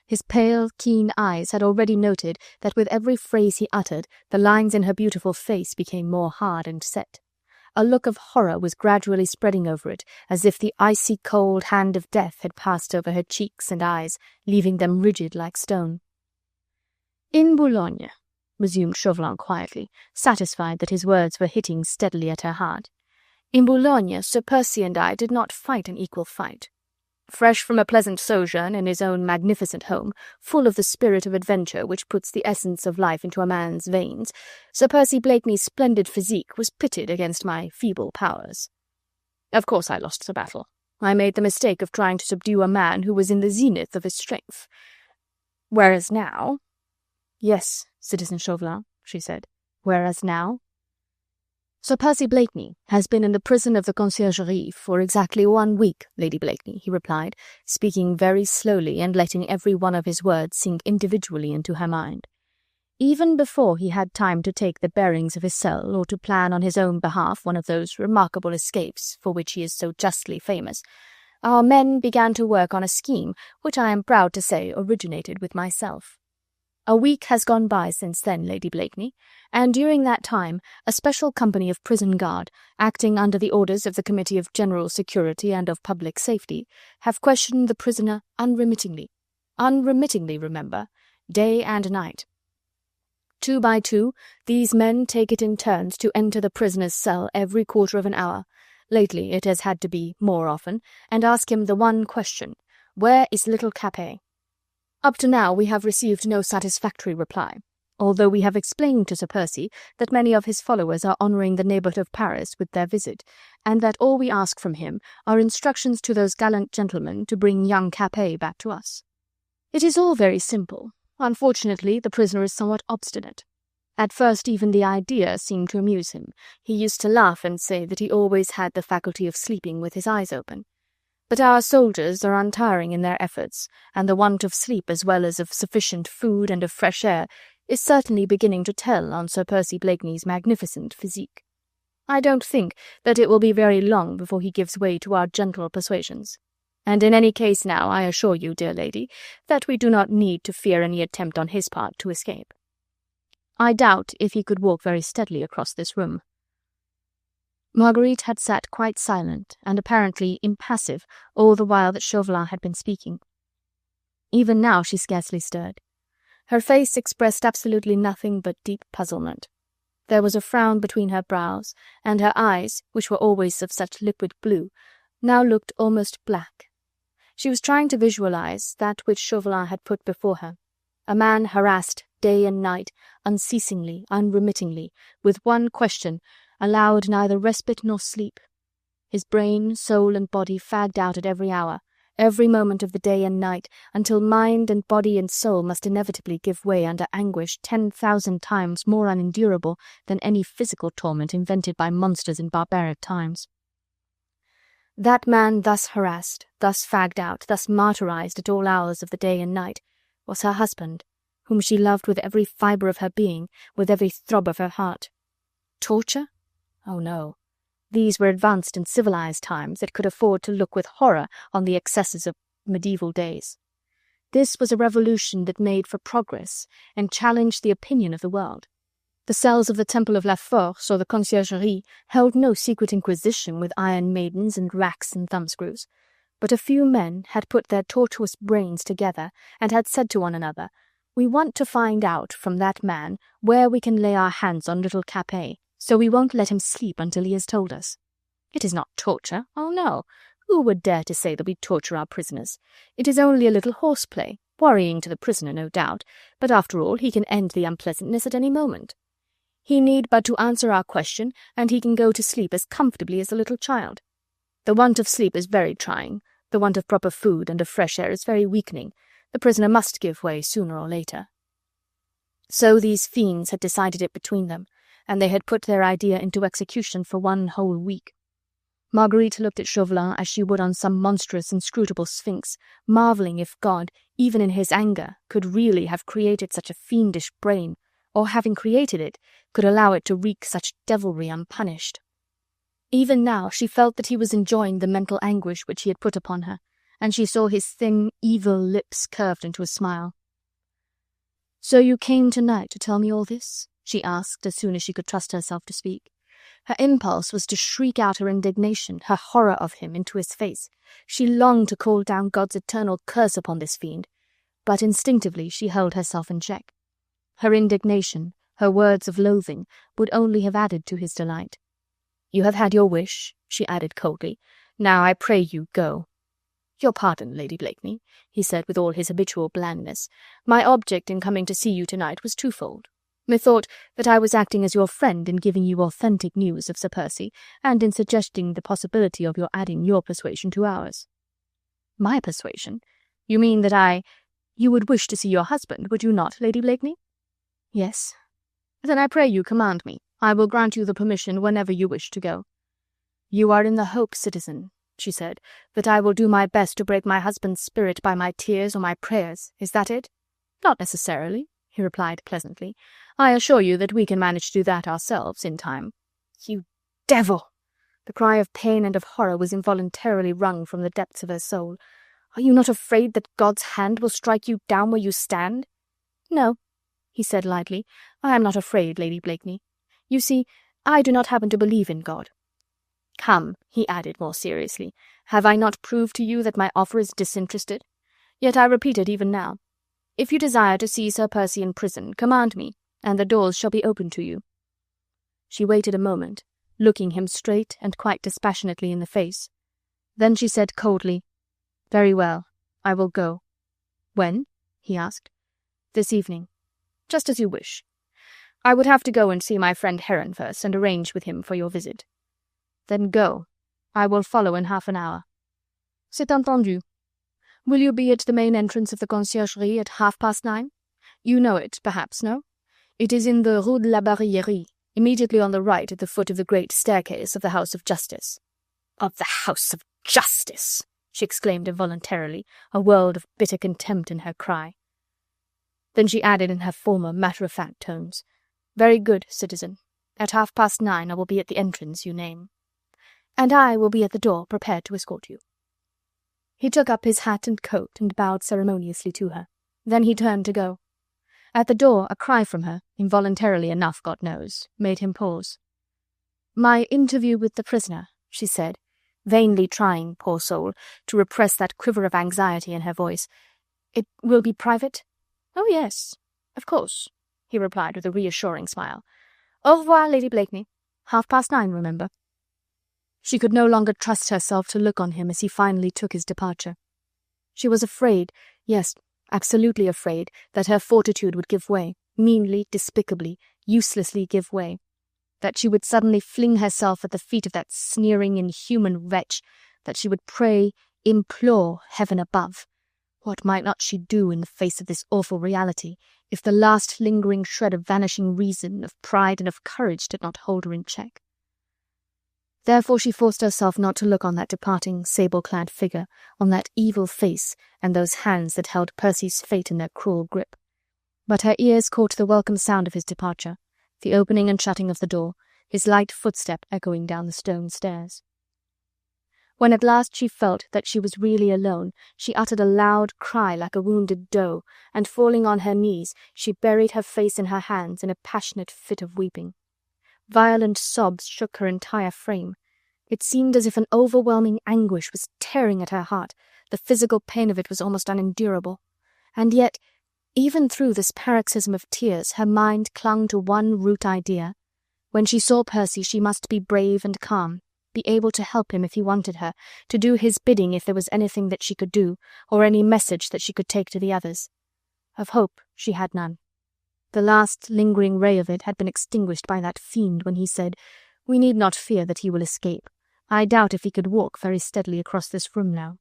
His pale, keen eyes had already noted that with every phrase he uttered, the lines in her beautiful face became more hard and set. A look of horror was gradually spreading over it, as if the icy cold hand of death had passed over her cheeks and eyes, leaving them rigid like stone. "In Boulogne," resumed Chauvelin quietly, satisfied that his words were hitting steadily at her heart. "In Boulogne, Sir Percy and I did not fight an equal fight. Fresh from a pleasant sojourn in his own magnificent home, full of the spirit of adventure which puts the essence of life into a man's veins, Sir Percy Blakeney's splendid physique was pitted against my feeble powers. Of course I lost the battle. I made the mistake of trying to subdue a man who was in the zenith of his strength. Whereas now—" "Yes, Citizen Chauvelin," she said. "Whereas now?" "Sir Percy Blakeney has been in the prison of the Conciergerie for exactly 1 week, Lady Blakeney," he replied, speaking very slowly and letting every one of his words sink individually into her mind. Even before he had time to take the bearings of his cell or to plan on his own behalf one of those remarkable escapes for which he is so justly famous, our men began to work on a scheme which I am proud to say originated with myself. A week has gone by since then, Lady Blakeney, and during that time a special company of prison guard, acting under the orders of the Committee of General Security and of Public Safety, have questioned the prisoner unremittingly, remember, day and night. 2 by 2, these men take it in turns to enter the prisoner's cell every quarter of an hour. Lately it has had to be more often, and ask him the one question: where is little Capet? Up to now we have received no satisfactory reply, although we have explained to Sir Percy that many of his followers are honouring the neighbourhood of Paris with their visit, and that all we ask from him are instructions to those gallant gentlemen to bring young Capet back to us. It is all very simple. Unfortunately, the prisoner is somewhat obstinate. At first even the idea seemed to amuse him. He used to laugh and say that he always had the faculty of sleeping with his eyes open. But our soldiers are untiring in their efforts, and the want of sleep as well as of sufficient food and of fresh air is certainly beginning to tell on Sir Percy Blakeney's magnificent physique. I don't think that it will be very long before he gives way to our gentle persuasions. And in any case now, I assure you, dear lady, that we do not need to fear any attempt on his part to escape. I doubt if he could walk very steadily across this room." Marguerite had sat quite silent and apparently impassive all the while that Chauvelin had been speaking. Even now she scarcely stirred. Her face expressed absolutely nothing but deep puzzlement. There was a frown between her brows, and her eyes, which were always of such liquid blue, now looked almost black. She was trying to visualize that which Chauvelin had put before her: a man harassed day and night, unceasingly, unremittingly, with one question, allowed neither respite nor sleep. His brain, soul, and body fagged out at every hour, every moment of the day and night, until mind and body and soul must inevitably give way under anguish 10,000 times more unendurable than any physical torment invented by monsters in barbaric times. That man thus harassed, thus fagged out, thus martyrized at all hours of the day and night, was her husband, whom she loved with every fibre of her being, with every throb of her heart. Torture? Oh no. These were advanced and civilized times that could afford to look with horror on the excesses of medieval days. This was a revolution that made for progress and challenged the opinion of the world. The cells of the Temple of La Force or the Conciergerie held no secret inquisition with iron maidens and racks and thumbscrews, but a few men had put their tortuous brains together and had said to one another, "We want to find out from that man where we can lay our hands on little Capet, so we won't let him sleep until he has told us. It is not torture, oh no. Who would dare to say that we torture our prisoners? It is only a little horseplay, worrying to the prisoner, no doubt, but after all he can end the unpleasantness at any moment. He need but to answer our question, and he can go to sleep as comfortably as a little child. The want of sleep is very trying, the want of proper food and of fresh air is very weakening. The prisoner must give way sooner or later." So these fiends had decided it between them, and they had put their idea into execution for 1 whole week. Marguerite looked at Chauvelin as she would on some monstrous, inscrutable sphinx, marvelling if God, even in his anger, could really have created such a fiendish brain, or having created it, could allow it to wreak such devilry unpunished. Even now she felt that he was enjoying the mental anguish which he had put upon her, and she saw his thin, evil lips curved into a smile. "So you came tonight to tell me all this?" she asked as soon as she could trust herself to speak. Her impulse was to shriek out her indignation, her horror of him, into his face. She longed to call down God's eternal curse upon this fiend, but instinctively she held herself in check. Her indignation, her words of loathing, would only have added to his delight. "You have had your wish," she added coldly. "Now I pray you go." "Your pardon, Lady Blakeney," he said with all his habitual blandness. "My object in coming to see you tonight was twofold. Methought that I was acting as your friend in giving you authentic news of Sir Percy, and in suggesting the possibility of your adding your persuasion to ours." "My persuasion? You mean that you would wish to see your husband, would you not, Lady Blakeney?" "Yes." "Then I pray you command me. I will grant you the permission whenever you wish to go." "You are in the hope, citizen," she said, "that I will do my best to break my husband's spirit by my tears or my prayers. Is that it?" "Not necessarily," he replied pleasantly. "I assure you that we can manage to do that ourselves in time." "You devil!" The cry of pain and of horror was involuntarily wrung from the depths of her soul. "Are you not afraid that God's hand will strike you down where you stand?" "No," he said lightly, "I am not afraid, Lady Blakeney. You see, I do not happen to believe in God. Come," he added more seriously, "have I not proved to you that my offer is disinterested? Yet I repeat it even now. If you desire to see Sir Percy in prison, command me, and the doors shall be open to you." She waited a moment, looking him straight and quite dispassionately in the face. Then she said coldly, "Very well, I will go." "When?" he asked. "This evening." "Just as you wish. I would have to go and see my friend Heron first, and arrange with him for your visit." "Then go. I will follow in half an hour." "C'est entendu. Will you be at the main entrance of the Conciergerie at 9:30? You know it, perhaps, no? It is in the Rue de la Barillerie, immediately on the right at the foot of the great staircase of the House of Justice." "Of the House of Justice!" she exclaimed involuntarily, a world of bitter contempt in her cry. Then she added in her former matter-of-fact tones, "Very good, citizen. At 9:30 I will be at the entrance you name." "And I will be at the door, prepared to escort you." He took up his hat and coat and bowed ceremoniously to her. Then he turned to go. At the door a cry from her, involuntarily enough, God knows, made him pause. "My interview with the prisoner," she said, vainly trying, poor soul, to repress that quiver of anxiety in her voice. "It will be private?" "Oh, yes, of course," he replied with a reassuring smile. "Au revoir, Lady Blakeney. 9:30, remember." She could no longer trust herself to look on him as he finally took his departure. She was afraid, yes, absolutely afraid, that her fortitude would give way, meanly, despicably, uselessly give way, that she would suddenly fling herself at the feet of that sneering, inhuman wretch, that she would pray, implore heaven above. What might not she do in the face of this awful reality, if the last lingering shred of vanishing reason, of pride and of courage did not hold her in check? Therefore she forced herself not to look on that departing sable-clad figure, on that evil face, and those hands that held Percy's fate in their cruel grip. But her ears caught the welcome sound of his departure, the opening and shutting of the door, his light footstep echoing down the stone stairs. When at last she felt that she was really alone, she uttered a loud cry like a wounded doe, and falling on her knees, she buried her face in her hands in a passionate fit of weeping. Violent sobs shook her entire frame. It seemed as if an overwhelming anguish was tearing at her heart. The physical pain of it was almost unendurable. And yet, even through this paroxysm of tears, her mind clung to one root idea. When she saw Percy, she must be brave and calm, be able to help him if he wanted her, to do his bidding if there was anything that she could do, or any message that she could take to the others. Of hope she had none. The last lingering ray of it had been extinguished by that fiend when he said, "We need not fear that he will escape. I doubt if he could walk very steadily across this room now."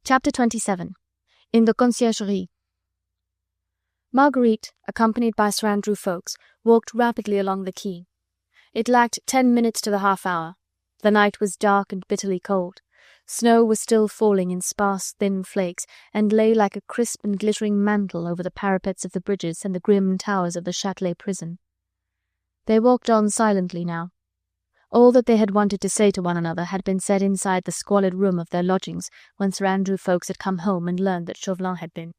Chapter 27. In the Conciergerie. Marguerite, accompanied by Sir Andrew Ffoulkes, walked rapidly along the quay. It lacked 10 minutes to the half-hour. The night was dark and bitterly cold. Snow was still falling in sparse, thin flakes, and lay like a crisp and glittering mantle over the parapets of the bridges and the grim towers of the Châtelet prison. They walked on silently now. All that they had wanted to say to one another had been said inside the squalid room of their lodgings when Sir Andrew Ffoulkes had come home and learned that Chauvelin had been.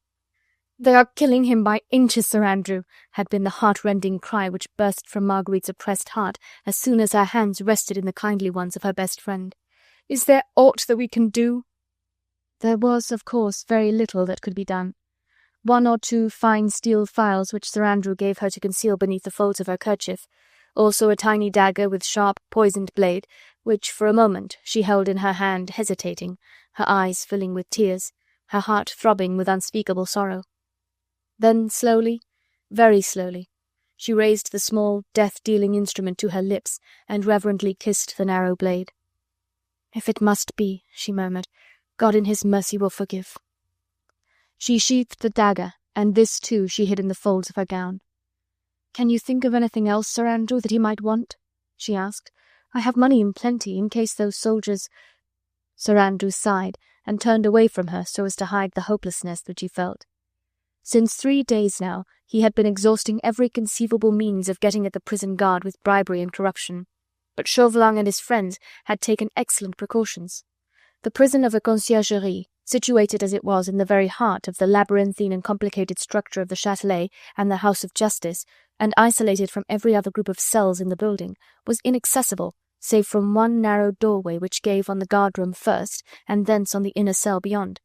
"They are killing him by inches, Sir Andrew," had been the heart-rending cry which burst from Marguerite's oppressed heart as soon as her hands rested in the kindly ones of her best friend. "Is there aught that we can do?" There was, of course, very little that could be done. One or two fine steel files which Sir Andrew gave her to conceal beneath the folds of her kerchief, also a tiny dagger with sharp, poisoned blade, which for a moment she held in her hand hesitating, her eyes filling with tears, her heart throbbing with unspeakable sorrow. Then slowly, very slowly, she raised the small, death-dealing instrument to her lips and reverently kissed the narrow blade. "If it must be," she murmured, "God in his mercy will forgive." She sheathed the dagger, and this too she hid in the folds of her gown. "Can you think of anything else, Sir Andrew, that he might want?" she asked. "I have money in plenty, in case those soldiers—" Sir Andrew sighed, and turned away from her so as to hide the hopelessness which he felt. Since 3 days now he had been exhausting every conceivable means of getting at the prison guard with bribery and corruption. But Chauvelin and his friends had taken excellent precautions. The prison of the Conciergerie, situated as it was in the very heart of the labyrinthine and complicated structure of the Châtelet and the House of Justice, and isolated from every other group of cells in the building, was inaccessible, save from one narrow doorway which gave on the guard-room first, and thence on the inner cell beyond.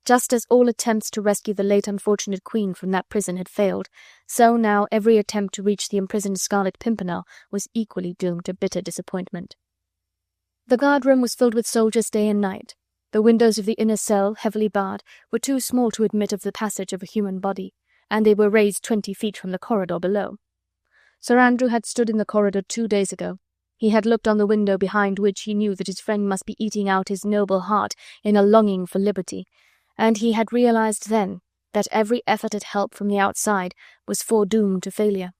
Just as all attempts to rescue the late unfortunate Queen from that prison had failed, so now every attempt to reach the imprisoned Scarlet Pimpernel was equally doomed to bitter disappointment. The guard-room was filled with soldiers day and night. The windows of the inner cell, heavily barred, were too small to admit of the passage of a human body, and they were raised 20 feet from the corridor below. Sir Andrew had stood in the corridor 2 days ago. He had looked on the window behind which he knew that his friend must be eating out his noble heart in a longing for liberty, and he had realized then that every effort at help from the outside was foredoomed to failure.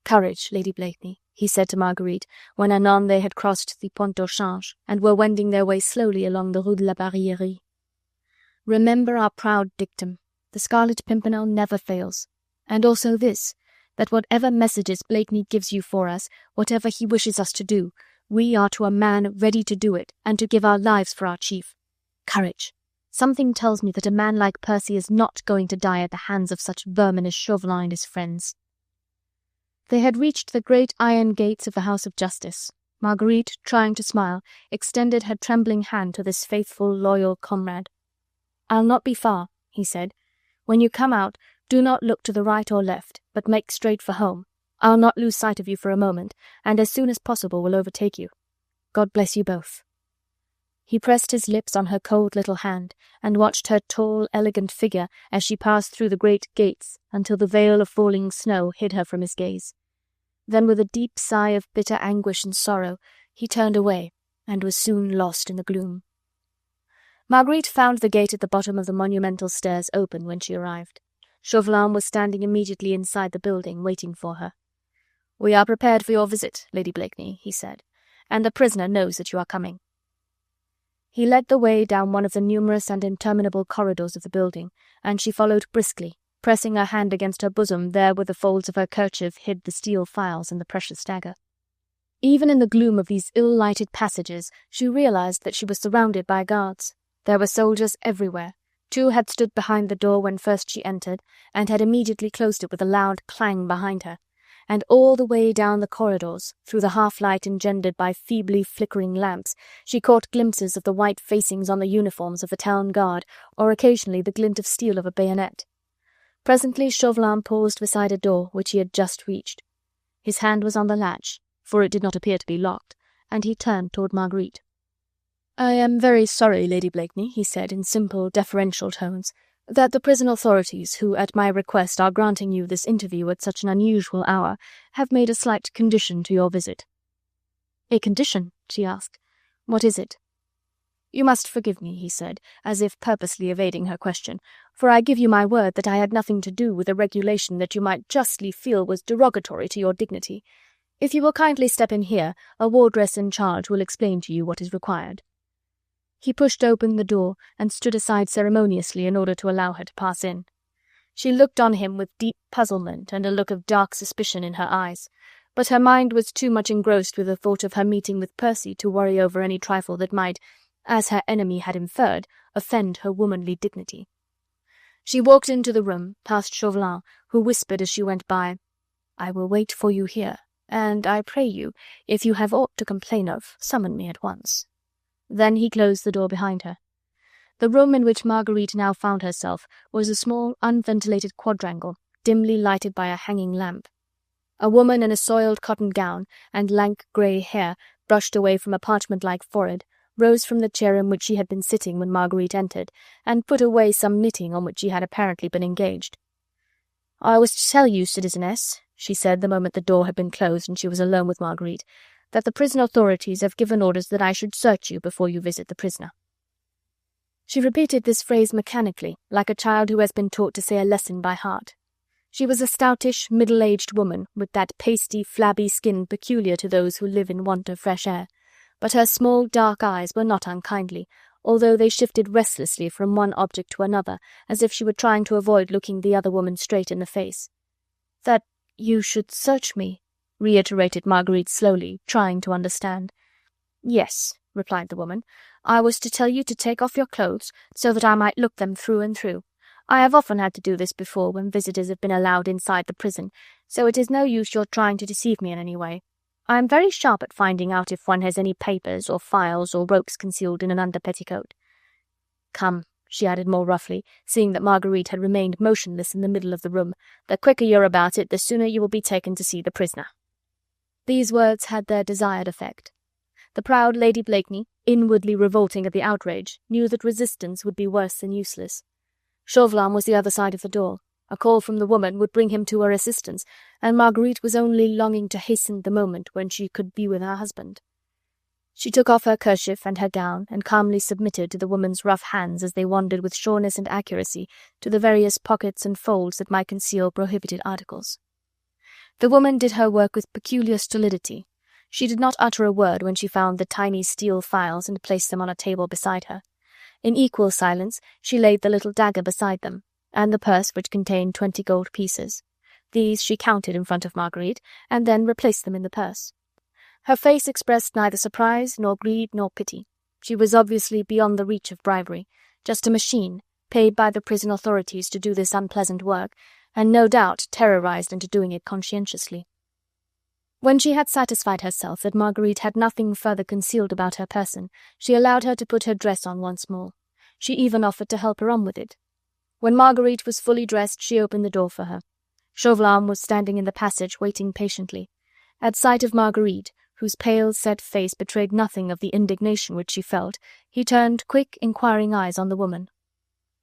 "Courage, Lady Blakeney," he said to Marguerite, when anon they had crossed the Pont au Change and were wending their way slowly along the Rue de la Barillerie. "Remember our proud dictum. The Scarlet Pimpernel never fails. And also this, that whatever messages Blakeney gives you for us, whatever he wishes us to do, we are to a man ready to do it and to give our lives for our chief. Courage! Something tells me that a man like Percy is not going to die at the hands of such vermin as Chauvelin and his friends." They had reached the great iron gates of the House of Justice. Marguerite, trying to smile, extended her trembling hand to this faithful, loyal comrade. "I'll not be far," he said. "When you come out, do not look to the right or left, but make straight for home. I'll not lose sight of you for a moment, and as soon as possible will overtake you. God bless you both." He pressed his lips on her cold little hand, and watched her tall, elegant figure as she passed through the great gates until the veil of falling snow hid her from his gaze. Then, with a deep sigh of bitter anguish and sorrow, he turned away, and was soon lost in the gloom. Marguerite found the gate at the bottom of the monumental stairs open when she arrived. Chauvelin was standing immediately inside the building, waiting for her. "We are prepared for your visit, Lady Blakeney," he said, "and the prisoner knows that you are coming." He led the way down one of the numerous and interminable corridors of the building, and she followed briskly, pressing her hand against her bosom there where the folds of her kerchief hid the steel files and the precious dagger. Even in the gloom of these ill-lighted passages she realized that she was surrounded by guards. There were soldiers everywhere. 2 had stood behind the door when first she entered, and had immediately closed it with a loud clang behind her. And all the way down the corridors, through the half-light engendered by feebly flickering lamps, she caught glimpses of the white facings on the uniforms of the town guard, or occasionally the glint of steel of a bayonet. Presently Chauvelin paused beside a door which he had just reached. His hand was on the latch, for it did not appear to be locked, and he turned toward Marguerite. "I am very sorry, Lady Blakeney," he said in simple, deferential tones, "that the prison authorities, who at my request are granting you this interview at such an unusual hour, have made a slight condition to your visit." "A condition?" she asked. "What is it?" "You must forgive me," he said, as if purposely evading her question, "for I give you my word that I had nothing to do with a regulation that you might justly feel was derogatory to your dignity. If you will kindly step in here, a wardress in charge will explain to you what is required." He pushed open the door and stood aside ceremoniously in order to allow her to pass in. She looked on him with deep puzzlement and a look of dark suspicion in her eyes, but her mind was too much engrossed with the thought of her meeting with Percy to worry over any trifle that might, as her enemy had inferred, offend her womanly dignity. She walked into the room, past Chauvelin, who whispered as she went by, "I will wait for you here, and I pray you, if you have aught to complain of, summon me at once." Then he closed the door behind her. The room in which Marguerite now found herself was a small, unventilated quadrangle, dimly lighted by a hanging lamp. A woman in a soiled cotton gown and lank grey hair brushed away from a parchment-like forehead rose from the chair in which she had been sitting when Marguerite entered, and put away some knitting on which she had apparently been engaged. "I was to tell you, citizeness," she said the moment the door had been closed and she was alone with Marguerite, "that the prison authorities have given orders that I should search you before you visit the prisoner." She repeated this phrase mechanically, like a child who has been taught to say a lesson by heart. She was a stoutish, middle-aged woman, with that pasty, flabby skin peculiar to those who live in want of fresh air, but her small, dark eyes were not unkindly, although they shifted restlessly from one object to another, as if she were trying to avoid looking the other woman straight in the face. "That you should search me," reiterated Marguerite slowly, trying to understand. "Yes," replied the woman. "I was to tell you to take off your clothes, so that I might look them through and through. I have often had to do this before when visitors have been allowed inside the prison, so it is no use your trying to deceive me in any way. I am very sharp at finding out if one has any papers or files or ropes concealed in an under-petticoat. Come," she added more roughly, seeing that Marguerite had remained motionless in the middle of the room, "the quicker you're about it, the sooner you will be taken to see the prisoner." These words had their desired effect. The proud Lady Blakeney, inwardly revolting at the outrage, knew that resistance would be worse than useless. Chauvelin was the other side of the door. A call from the woman would bring him to her assistance, and Marguerite was only longing to hasten the moment when she could be with her husband. She took off her kerchief and her gown, and calmly submitted to the woman's rough hands as they wandered with sureness and accuracy to the various pockets and folds that might conceal prohibited articles. The woman did her work with peculiar stolidity. She did not utter a word when she found the tiny steel files and placed them on a table beside her. In equal silence she laid the little dagger beside them, and the purse which contained 20 gold pieces. These she counted in front of Marguerite, and then replaced them in the purse. Her face expressed neither surprise, nor greed, nor pity. She was obviously beyond the reach of bribery, just a machine, paid by the prison authorities to do this unpleasant work, and no doubt terrorized into doing it conscientiously. When she had satisfied herself that Marguerite had nothing further concealed about her person, she allowed her to put her dress on once more. She even offered to help her on with it. When Marguerite was fully dressed, she opened the door for her. Chauvelin was standing in the passage, waiting patiently. At sight of Marguerite, whose pale, set face betrayed nothing of the indignation which she felt, he turned quick, inquiring eyes on the woman.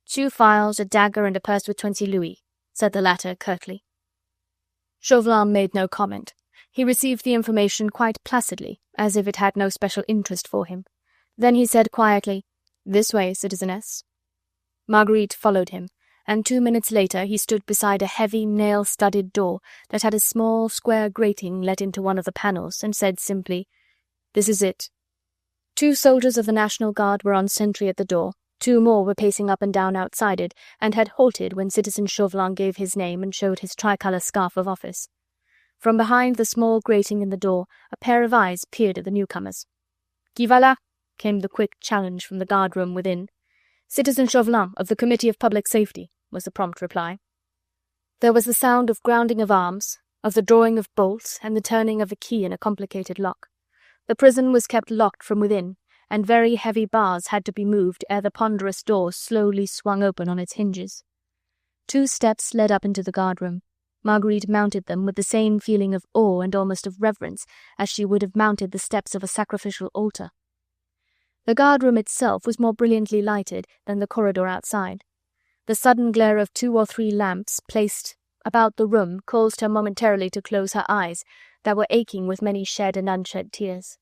2 files, a dagger, and a purse with 20 louis, said the latter curtly. Chauvelin made no comment. He received the information quite placidly, as if it had no special interest for him. Then he said quietly, "This way, citizeness." Marguerite followed him, and 2 minutes later he stood beside a heavy, nail-studded door that had a small, square grating let into one of the panels, and said simply, "This is it." 2 soldiers of the National Guard were on sentry at the door, 2 more were pacing up and down outside it, and had halted when citizen Chauvelin gave his name and showed his tricolour scarf of office. From behind the small grating in the door, a pair of eyes peered at the newcomers. "Qui va là?" came the quick challenge from the guard-room within. "Citizen Chauvelin, of the Committee of Public Safety," was the prompt reply. There was the sound of grounding of arms, of the drawing of bolts, and the turning of a key in a complicated lock. The prison was kept locked from within, and very heavy bars had to be moved ere the ponderous door slowly swung open on its hinges. 2 steps led up into the guard-room. Marguerite mounted them with the same feeling of awe and almost of reverence as she would have mounted the steps of a sacrificial altar. The guard-room itself was more brilliantly lighted than the corridor outside. The sudden glare of 2 or 3 lamps placed about the room caused her momentarily to close her eyes, that were aching with many shed and unshed tears.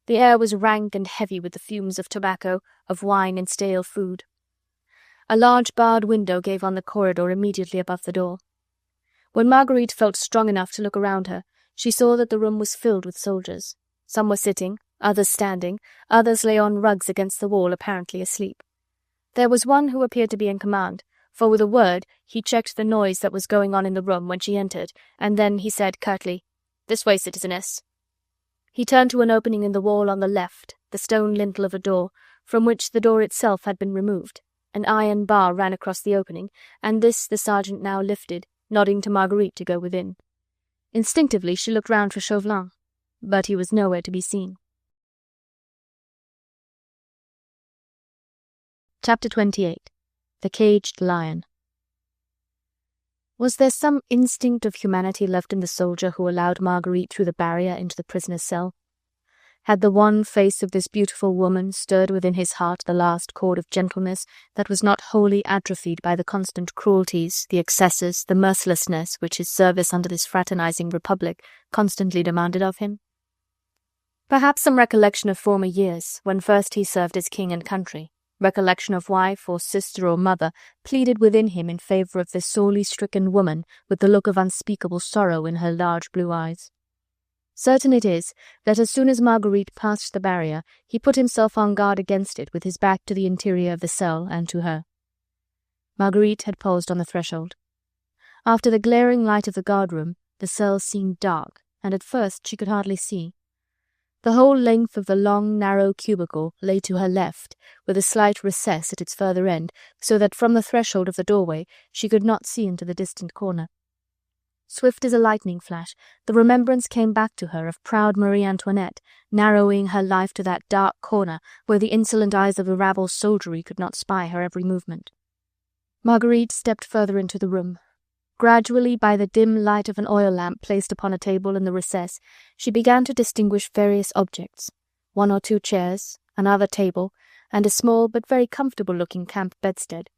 The air was rank and heavy with the fumes of tobacco, of wine and stale food. A large barred window gave on the corridor immediately above the door. When Marguerite felt strong enough to look around her, she saw that the room was filled with soldiers. Some were sitting, others standing, others lay on rugs against the wall, apparently asleep. There was one who appeared to be in command, for with a word he checked the noise that was going on in the room when she entered, and then he said curtly, This way, citizeness." He turned to an opening in the wall on the left, the stone lintel of a door, from which the door itself had been removed. An iron bar ran across the opening, and this the sergeant now lifted, nodding to Marguerite to go within. Instinctively she looked round for Chauvelin, but he was nowhere to be seen. Chapter 28. The Caged Lion. Was there some instinct of humanity left in the soldier who allowed Marguerite through the barrier into the prisoner's cell? Had the wan face of this beautiful woman stirred within his heart the last chord of gentleness that was not wholly atrophied by the constant cruelties, the excesses, the mercilessness which his service under this fraternizing republic constantly demanded of him? Perhaps some recollection of former years, when first he served his king and country, recollection of wife or sister or mother, pleaded within him in favour of this sorely stricken woman with the look of unspeakable sorrow in her large blue eyes. Certain it is that as soon as Marguerite passed the barrier, he put himself on guard against it with his back to the interior of the cell and to her. Marguerite had paused on the threshold. After the glaring light of the guard-room, the cell seemed dark, and at first she could hardly see. The whole length of the long, narrow cubicle lay to her left, with a slight recess at its further end, so that from the threshold of the doorway she could not see into the distant corner. Swift as a lightning flash, the remembrance came back to her of proud Marie Antoinette, narrowing her life to that dark corner where the insolent eyes of the rabble soldiery could not spy her every movement. Marguerite stepped further into the room. Gradually, by the dim light of an oil lamp placed upon a table in the recess, she began to distinguish various objects, 1 or 2 chairs, another table, and a small but very comfortable-looking camp bedstead.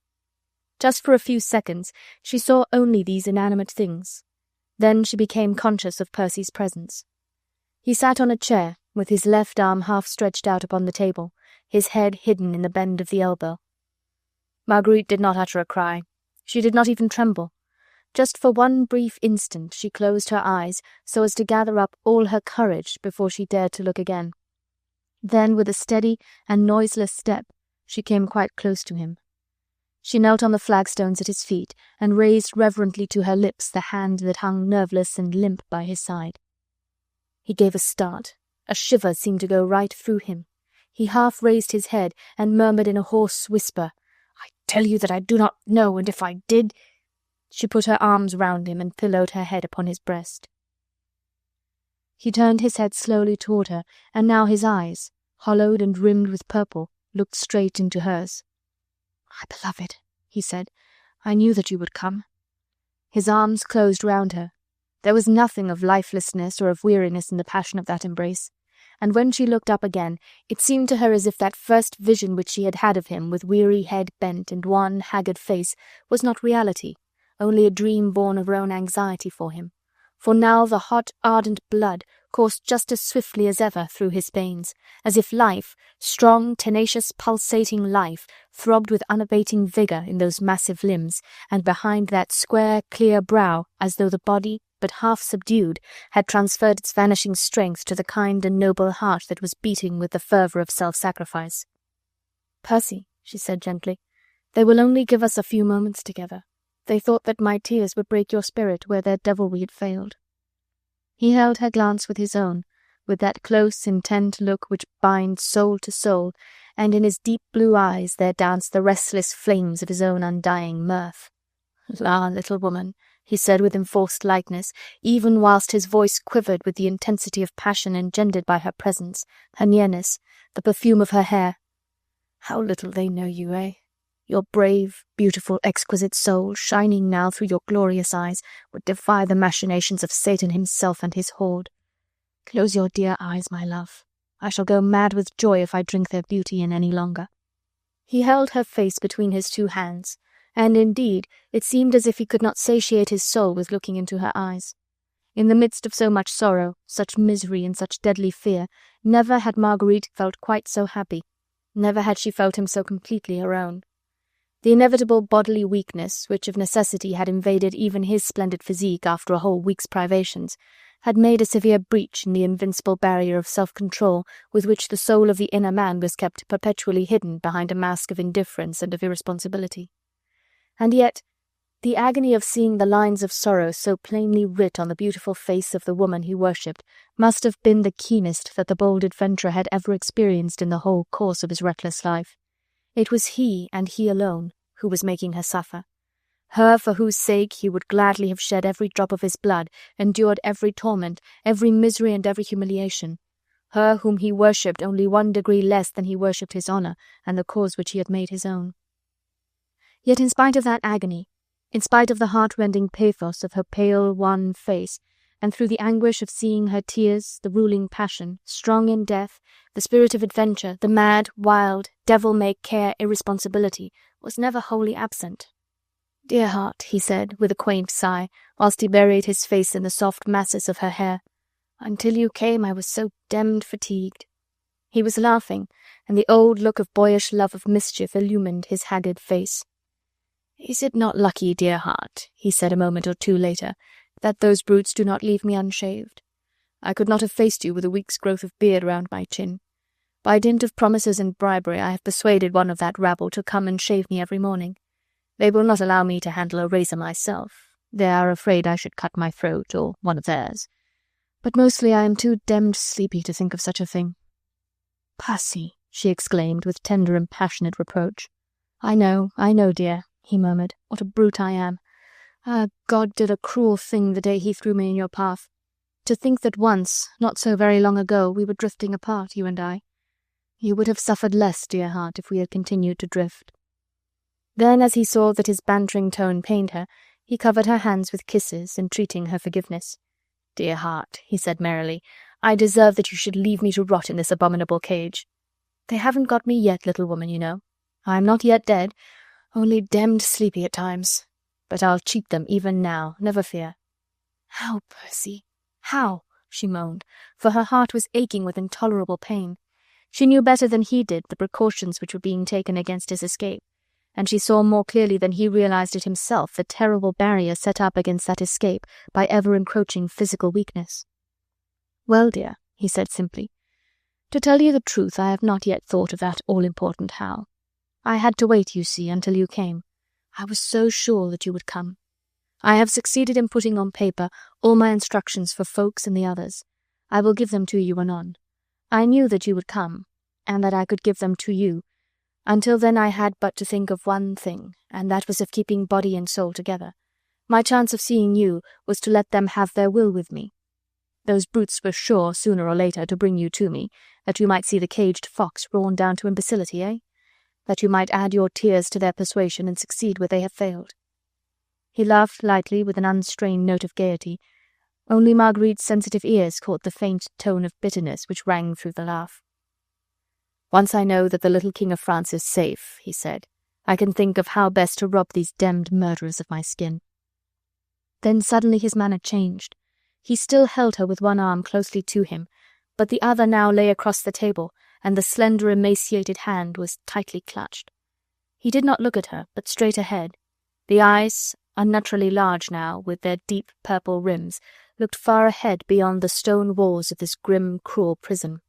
Just for a few seconds she saw only these inanimate things. Then she became conscious of Percy's presence. He sat on a chair, with his left arm half stretched out upon the table, his head hidden in the bend of the elbow. Marguerite did not utter a cry. She did not even tremble. Just for one brief instant she closed her eyes so as to gather up all her courage before she dared to look again. Then, with a steady and noiseless step, she came quite close to him. She knelt on the flagstones at his feet and raised reverently to her lips the hand that hung nerveless and limp by his side. He gave a start. A shiver seemed to go right through him. He half raised his head and murmured in a hoarse whisper, "I tell you that I do not know, and if I did—" She put her arms round him and pillowed her head upon his breast. He turned his head slowly toward her, and now his eyes, hollowed and rimmed with purple, looked straight into hers. "My beloved," he said, "I knew that you would come." His arms closed round her. There was nothing of lifelessness or of weariness in the passion of that embrace, and when she looked up again, it seemed to her as if that first vision which she had had of him with weary head bent and wan, haggard face was not reality, only a dream born of her own anxiety for him. For now the hot, ardent blood coursed just as swiftly as ever through his veins, as if life, strong, tenacious, pulsating life, throbbed with unabating vigour in those massive limbs, and behind that square, clear brow, as though the body, but half subdued, had transferred its vanishing strength to the kind and noble heart that was beating with the fervour of self-sacrifice. "Percy," she said gently, "they will only give us a few moments together. They thought that my tears would break your spirit where their devilry had failed." He held her glance with his own, with that close, intent look which binds soul to soul, and in his deep blue eyes there danced the restless flames of his own undying mirth. "La, little woman," he said with enforced lightness, even whilst his voice quivered with the intensity of passion engendered by her presence, her nearness, the perfume of her hair. "How little they know you, eh? Your brave, beautiful, exquisite soul, shining now through your glorious eyes, would defy the machinations of Satan himself and his horde. Close your dear eyes, my love. I shall go mad with joy if I drink their beauty in any longer." He held her face between his 2 hands, and indeed it seemed as if he could not satiate his soul with looking into her eyes. In the midst of so much sorrow, such misery, and such deadly fear, never had Marguerite felt quite so happy. Never had she felt him so completely her own. The inevitable bodily weakness, which of necessity had invaded even his splendid physique after a whole week's privations, had made a severe breach in the invincible barrier of self-control with which the soul of the inner man was kept perpetually hidden behind a mask of indifference and of irresponsibility. And yet The agony of seeing the lines of sorrow so plainly writ on the beautiful face of the woman he worshipped must have been the keenest that the bold adventurer had ever experienced in the whole course of his reckless life. It was he, and he alone, who was making her suffer. Her for whose sake he would gladly have shed every drop of his blood, endured every torment, every misery and every humiliation. Her whom he worshipped only 1 degree less than he worshipped his honour and the cause which he had made his own. Yet in spite of that agony, in spite of the heart-rending pathos of her pale, wan face, and through the anguish of seeing her tears, the ruling passion, strong in death, the spirit of adventure, the mad, wild, devil-may-care irresponsibility, was never wholly absent. "Dear heart," he said, with a quaint sigh, whilst he buried his face in the soft masses of her hair, "until you came I was so demmed fatigued." He was laughing, and the old look of boyish love of mischief illumined his haggard face. "Is it not lucky, dear heart," he said a moment or two later, "that those brutes do not leave me unshaved? I could not have faced you with a week's growth of beard round my chin. By dint of promises and bribery I have persuaded one of that rabble to come and shave me every morning. They will not allow me to handle a razor myself. They are afraid I should cut my throat, or one of theirs. But mostly I am too demmed sleepy to think of such a thing." "Percy," she exclaimed with tender and passionate reproach. I know, dear," he murmured. "What a brute I am. Ah, God did a cruel thing the day he threw me in your path. To think that once, not so very long ago, we were drifting apart, you and I. You would have suffered less, dear heart, if we had continued to drift." Then, as he saw that his bantering tone pained her, he covered her hands with kisses, entreating her forgiveness. "Dear heart," he said merrily, "I deserve that you should leave me to rot in this abominable cage. They haven't got me yet, little woman, you know. I am not yet dead, only demmed sleepy at times. But I'll cheat them even now, never fear." "How, Percy? How?" she moaned, for her heart was aching with intolerable pain. She knew better than he did the precautions which were being taken against his escape, and she saw more clearly than he realized it himself the terrible barrier set up against that escape by ever-encroaching physical weakness. "Well, dear," he said simply, "to tell you the truth, I have not yet thought of that all-important how. I had to wait, you see, until you came. I was so sure that you would come. I have succeeded in putting on paper all my instructions for Ffoulkes and the others. I will give them to you anon. I knew that you would come, and that I could give them to you. Until then I had but to think of one thing, and that was of keeping body and soul together. My chance of seeing you was to let them have their will with me. Those brutes were sure, sooner or later, to bring you to me, that you might see the caged fox worn down to imbecility, eh? That you might add your tears to their persuasion and succeed where they have failed." He laughed lightly with an unstrained note of gaiety. Only Marguerite's sensitive ears caught the faint tone of bitterness which rang through the laugh. "Once I know that the little King of France is safe," he said, "I can think of how best to rob these demmed murderers of my skin." Then suddenly his manner changed. He still held her with one arm closely to him, but the other now lay across the table, and the slender, emaciated hand was tightly clutched. He did not look at her, but straight ahead. The eyes, unnaturally large now, with their deep purple rims, looked far ahead beyond the stone walls of this grim, cruel prison.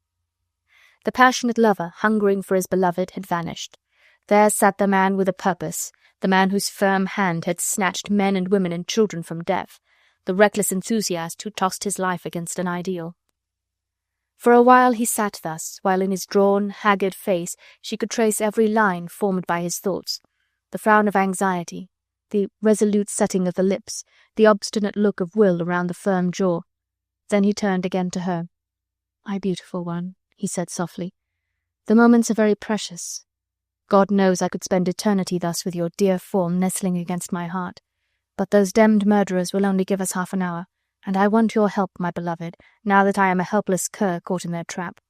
The passionate lover, hungering for his beloved, had vanished. There sat the man with a purpose, the man whose firm hand had snatched men and women and children from death, the reckless enthusiast who tossed his life against an ideal. For a while he sat thus, while in his drawn, haggard face she could trace every line formed by his thoughts, the frown of anxiety, the resolute setting of the lips, the obstinate look of will around the firm jaw. Then he turned again to her. "My beautiful one," he said softly, "the moments are very precious. God knows I could spend eternity thus with your dear form nestling against my heart, but those demmed murderers will only give us half an hour, and I want your help, my beloved, now that I am a helpless cur caught in their trap.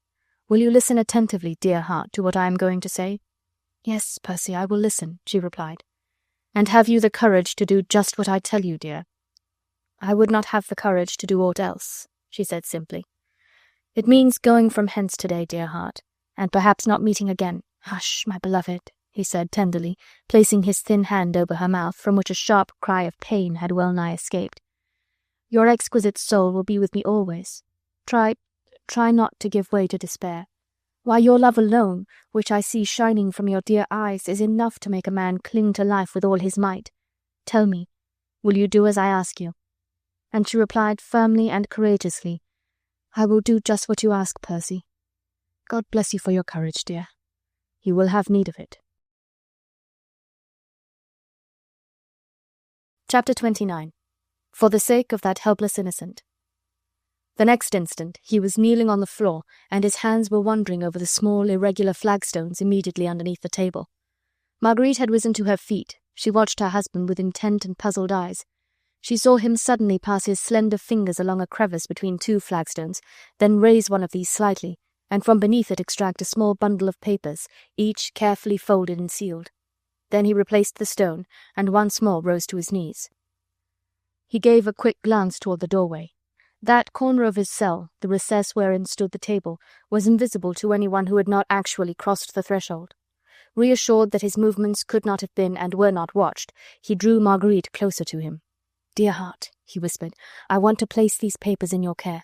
Will you listen attentively, dear heart, to what I am going to say?" "Yes, Percy, I will listen," she replied. "And have you the courage to do just what I tell you, dear?" "I would not have the courage to do aught else," she said simply. "It means going from hence today, dear heart, and perhaps not meeting again. Hush, my beloved," he said tenderly, placing his thin hand over her mouth, from which a sharp cry of pain had well-nigh escaped. "Your exquisite soul will be with me always. Try not to give way to despair. Why, your love alone, which I see shining from your dear eyes, is enough to make a man cling to life with all his might. Tell me, Will you do as I ask you?" And she replied firmly and courageously, "I will do just what you ask, Percy. God bless you for your courage, dear. You will have need of it." Chapter 29. For the sake of that helpless innocent. The next instant he was kneeling on the floor, and his hands were wandering over the small, irregular flagstones immediately underneath the table. Marguerite had risen to her feet. She watched her husband with intent and puzzled eyes. She saw him suddenly pass his slender fingers along a crevice between two flagstones, then raise one of these slightly, and from beneath it extract a small bundle of papers, each carefully folded and sealed. Then he replaced the stone, and once more rose to his knees. He gave a quick glance toward the doorway. That corner of his cell, the recess wherein stood the table, was invisible to anyone who had not actually crossed the threshold. Reassured that his movements could not have been and were not watched, he drew Marguerite closer to him. "Dear heart," he whispered, "I want to place these papers in your care.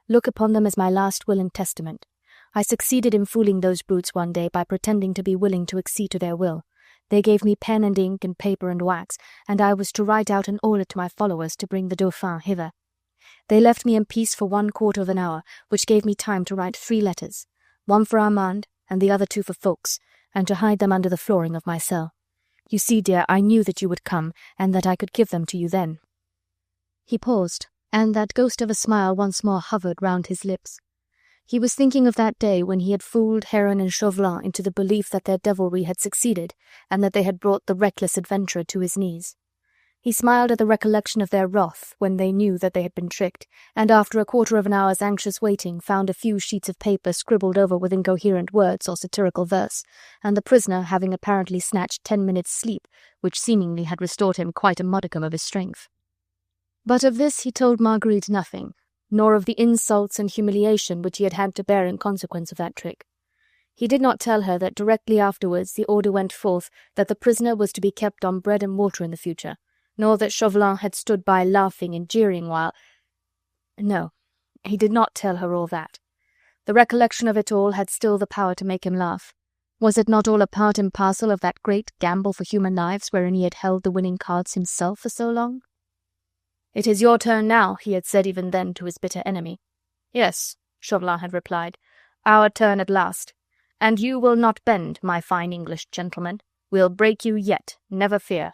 Look upon them as my last will and testament. I succeeded in fooling those brutes one day by pretending to be willing to accede to their will. They gave me pen and ink and paper and wax, and I was to write out an order to my followers to bring the Dauphin hither. They left me in peace for 1/4 of an hour, which gave me time to write 3 letters, one for Armand and the other 2 for Ffoulkes, and to hide them under the flooring of my cell. You see, dear, I knew that you would come, and that I could give them to you then." He paused, and that ghost of a smile once more hovered round his lips. He was thinking of that day when he had fooled Heron and Chauvelin into the belief that their devilry had succeeded, and that they had brought the reckless adventurer to his knees. He smiled at the recollection of their wrath when they knew that they had been tricked, and after 1/4 of an hour's anxious waiting found a few sheets of paper scribbled over with incoherent words or satirical verse, and the prisoner having apparently snatched 10 minutes' sleep, which seemingly had restored him quite a modicum of his strength. But of this he told Marguerite nothing, nor of the insults and humiliation which he had had to bear in consequence of that trick. He did not tell her that directly afterwards the order went forth that the prisoner was to be kept on bread and water in the future, nor that Chauvelin had stood by laughing and jeering while— No, he did not tell her all that. The recollection of it all had still the power to make him laugh. Was it not all a part and parcel of that great gamble for human lives wherein he had held the winning cards himself for so long? "It is your turn now," he had said even then to his bitter enemy. "Yes," Chauvelin had replied, "our turn at last. And you will not bend, my fine English gentleman. We'll break you yet, never fear."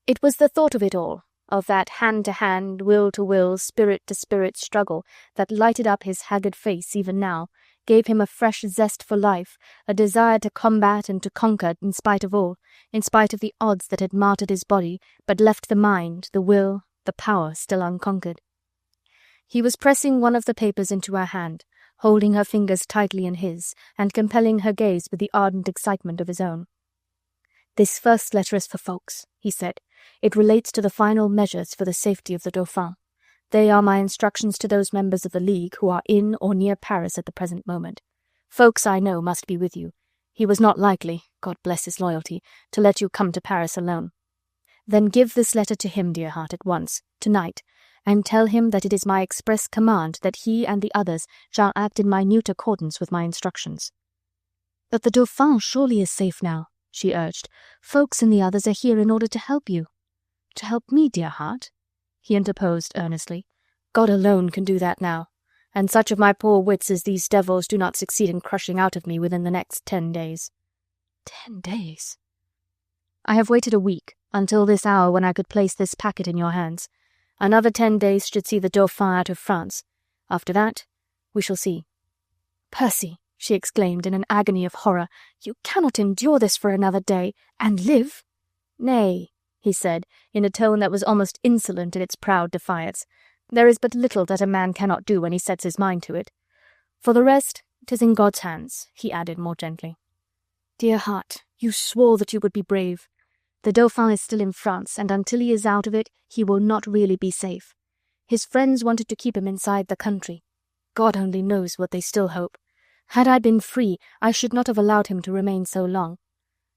It was the thought of it all, of that hand-to-hand, will-to-will, spirit-to-spirit struggle that lighted up his haggard face even now, gave him a fresh zest for life, a desire to combat and to conquer in spite of all, in spite of the odds that had martyred his body, but left the mind, the will, the power still unconquered. He was pressing one of the papers into her hand, holding her fingers tightly in his, and compelling her gaze with the ardent excitement of his own. "This first letter is for Ffoulkes," he said. "It relates to the final measures for the safety of the Dauphin. They are my instructions to those members of the League who are in or near Paris at the present moment. Ffoulkes, I know, must be with you. He was not likely, God bless his loyalty, to let you come to Paris alone. Then give this letter to him, dear heart, at once, tonight, and tell him that it is my express command that he and the others shall act in minute accordance with my instructions." "But the Dauphin surely is safe now," she urged. "Ffoulkes and the others are here in order to help you." "To help me, dear heart?" he interposed earnestly. "God alone can do that now, and such of my poor wits as these devils do not succeed in crushing out of me within the next 10 days. 10 days? I have waited a week, until this hour when I could place this packet in your hands. Another 10 days should see the Dauphin out of France. After that, we shall see." "Percy," she exclaimed in an agony of horror, "you cannot endure this for another day, and live." "Nay," he said, in a tone that was almost insolent in its proud defiance. "There is but little that a man cannot do when he sets his mind to it. For the rest, 'tis in God's hands," he added more gently. "Dear heart, you swore that you would be brave. The Dauphin is still in France, and until he is out of it, he will not really be safe. His friends wanted to keep him inside the country. God only knows what they still hope. Had I been free, I should not have allowed him to remain so long.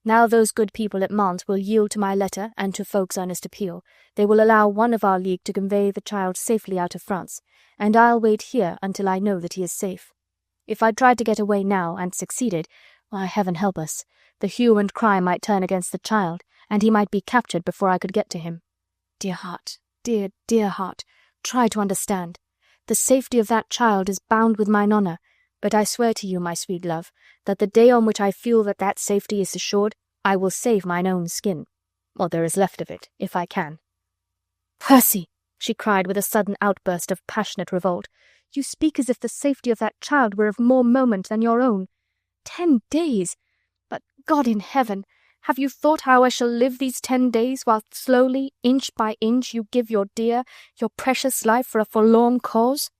Now those good people at Mantes will yield to my letter and to Ffoulkes' earnest appeal. They will allow one of our League to convey the child safely out of France, and I'll wait here until I know that he is safe. If I tried to get away now, and succeeded, why, heaven help us, the hue and cry might turn against the child, and he might be captured before I could get to him. Dear heart, dear, dear heart, try to understand. The safety of that child is bound with mine honour, but I swear to you, my sweet love, that the day on which I feel that safety is assured, I will save mine own skin, what there is left of it, if I can." "Percy!" she cried with a sudden outburst of passionate revolt. "You speak as if the safety of that child were of more moment than your own. 10 days! But, God in heaven, have you thought how I shall live these 10 days, while slowly, inch by inch, you give your dear, your precious life for a forlorn cause?"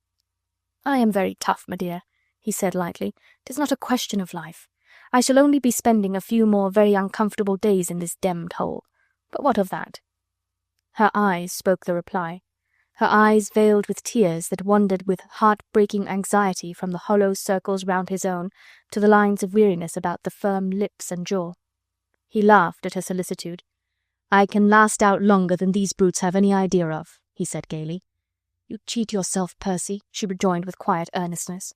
"I am very tough, my dear," he said lightly. "'Tis not a question of life. I shall only be spending a few more very uncomfortable days in this demmed hole. But what of that?" Her eyes spoke the reply. Her eyes veiled with tears that wandered with heart-breaking anxiety from the hollow circles round his own to the lines of weariness about the firm lips and jaw. He laughed at her solicitude. "I can last out longer than these brutes have any idea of," he said gaily. "You cheat yourself, Percy," she rejoined with quiet earnestness.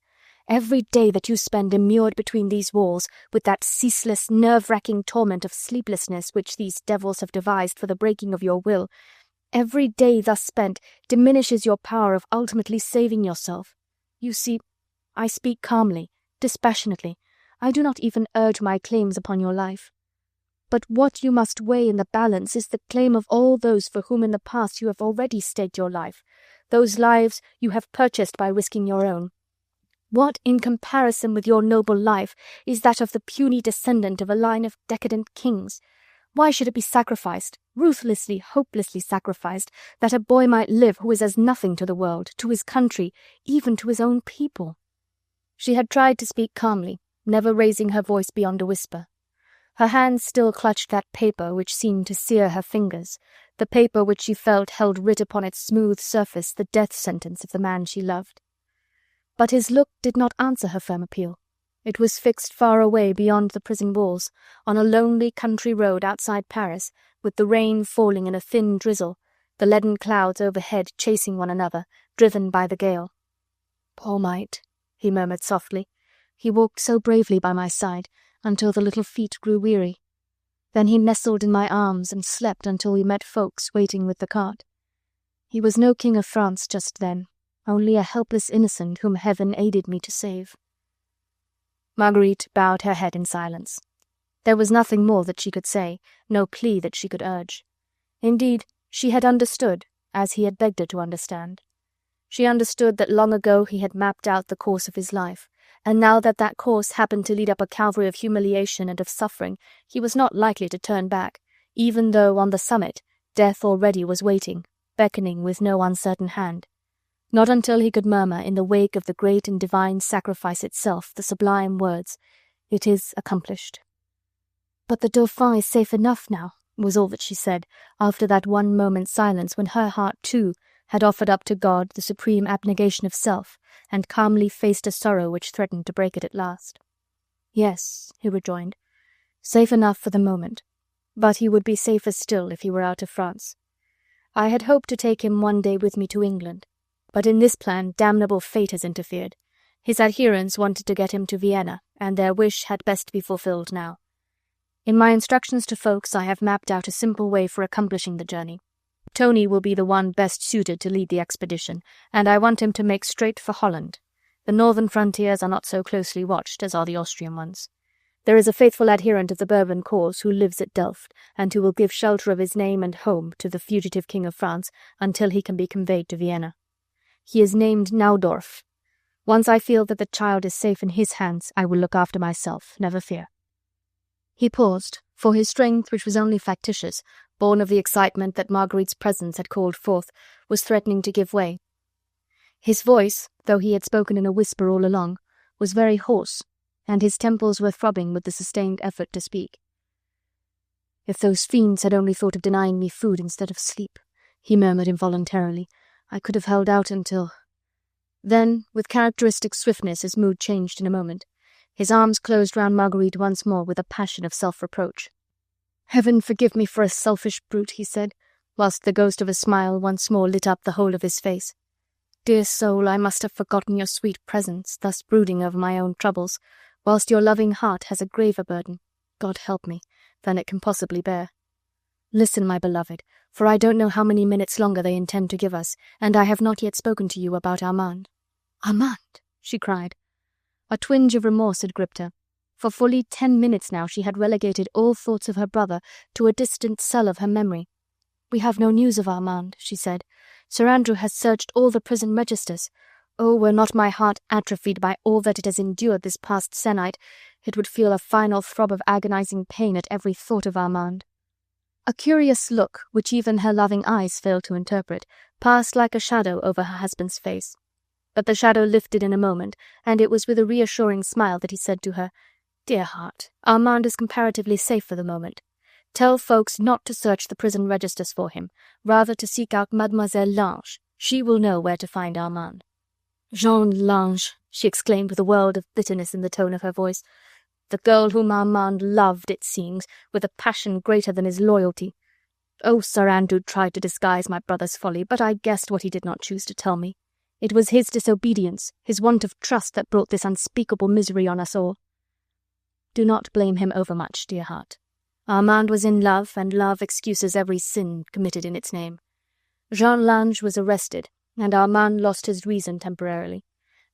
"Every day that you spend immured between these walls, with that ceaseless, nerve-racking torment of sleeplessness which these devils have devised for the breaking of your will, every day thus spent diminishes your power of ultimately saving yourself. You see, I speak calmly, dispassionately. I do not even urge my claims upon your life. But what you must weigh in the balance is the claim of all those for whom in the past you have already staked your life, those lives you have purchased by risking your own. What, in comparison with your noble life, is that of the puny descendant of a line of decadent kings? Why should it be sacrificed, ruthlessly, hopelessly sacrificed, that a boy might live who is as nothing to the world, to his country, even to his own people?" She had tried to speak calmly, never raising her voice beyond a whisper. Her hands still clutched that paper which seemed to sear her fingers, the paper which she felt held writ upon its smooth surface the death sentence of the man she loved. But his look did not answer her firm appeal. It was fixed far away beyond the prison walls, on a lonely country road outside Paris, with the rain falling in a thin drizzle, the leaden clouds overhead chasing one another, driven by the gale. "Poor mite," he murmured softly. "He walked so bravely by my side, until the little feet grew weary. Then he nestled in my arms and slept until we met folks waiting with the cart. He was no king of France just then, only a helpless innocent whom heaven aided me to save." Marguerite bowed her head in silence. There was nothing more that she could say, no plea that she could urge. Indeed, she had understood, as he had begged her to understand. She understood that long ago he had mapped out the course of his life, and now that that course happened to lead up a Calvary of humiliation and of suffering, he was not likely to turn back, even though on the summit death already was waiting, beckoning with no uncertain hand. Not until he could murmur in the wake of the great and divine sacrifice itself the sublime words, "It is accomplished." "But the Dauphin is safe enough now," was all that she said, after that one moment's silence when her heart, too, had offered up to God the supreme abnegation of self, and calmly faced a sorrow which threatened to break it at last. "Yes," he rejoined, "safe enough for the moment, but he would be safer still if he were out of France. I had hoped to take him one day with me to England, but in this plan damnable fate has interfered. His adherents wanted to get him to Vienna, and their wish had best be fulfilled now. In my instructions to folks I have mapped out a simple way for accomplishing the journey. Tony will be the one best suited to lead the expedition, and I want him to make straight for Holland. The northern frontiers are not so closely watched as are the Austrian ones. There is a faithful adherent of the Bourbon cause who lives at Delft, and who will give shelter of his name and home to the fugitive King of France until he can be conveyed to Vienna. He is named Naudorf. Once I feel that the child is safe in his hands, I will look after myself, never fear." He paused, for his strength, which was only factitious, born of the excitement that Marguerite's presence had called forth, was threatening to give way. His voice, though he had spoken in a whisper all along, was very hoarse, and his temples were throbbing with the sustained effort to speak. "If those fiends had only thought of denying me food instead of sleep," he murmured involuntarily, "I could have held out until—" Then, with characteristic swiftness, his mood changed in a moment. His arms closed round Marguerite once more with a passion of self-reproach. "Heaven forgive me for a selfish brute," he said, whilst the ghost of a smile once more lit up the whole of his face. "Dear soul, I must have forgotten your sweet presence, thus brooding over my own troubles, whilst your loving heart has a graver burden, God help me, than it can possibly bear. Listen, my beloved, for I don't know how many minutes longer they intend to give us, and I have not yet spoken to you about Armand." "Armand!" she cried. A twinge of remorse had gripped her. For fully 10 minutes now she had relegated all thoughts of her brother to a distant cell of her memory. "We have no news of Armand," she said. "Sir Andrew has searched all the prison registers. Oh, were not my heart atrophied by all that it has endured this past sennight, it would feel a final throb of agonizing pain at every thought of Armand." A curious look, which even her loving eyes failed to interpret, passed like a shadow over her husband's face. But the shadow lifted in a moment, and it was with a reassuring smile that he said to her, "Dear heart, Armand is comparatively safe for the moment. Tell folks not to search the prison registers for him, rather to seek out Mademoiselle Lange. She will know where to find Armand." "Jean Lange!" she exclaimed with a world of bitterness in the tone of her voice. "The girl whom Armand loved, it seems, with a passion greater than his loyalty. Oh, Sir Andrew tried to disguise my brother's folly, but I guessed what he did not choose to tell me. It was his disobedience, his want of trust, that brought this unspeakable misery on us all. Do not blame him overmuch, dear heart. Armand was in love, and love excuses every sin committed in its name. Jean Lange was arrested, and Armand lost his reason temporarily.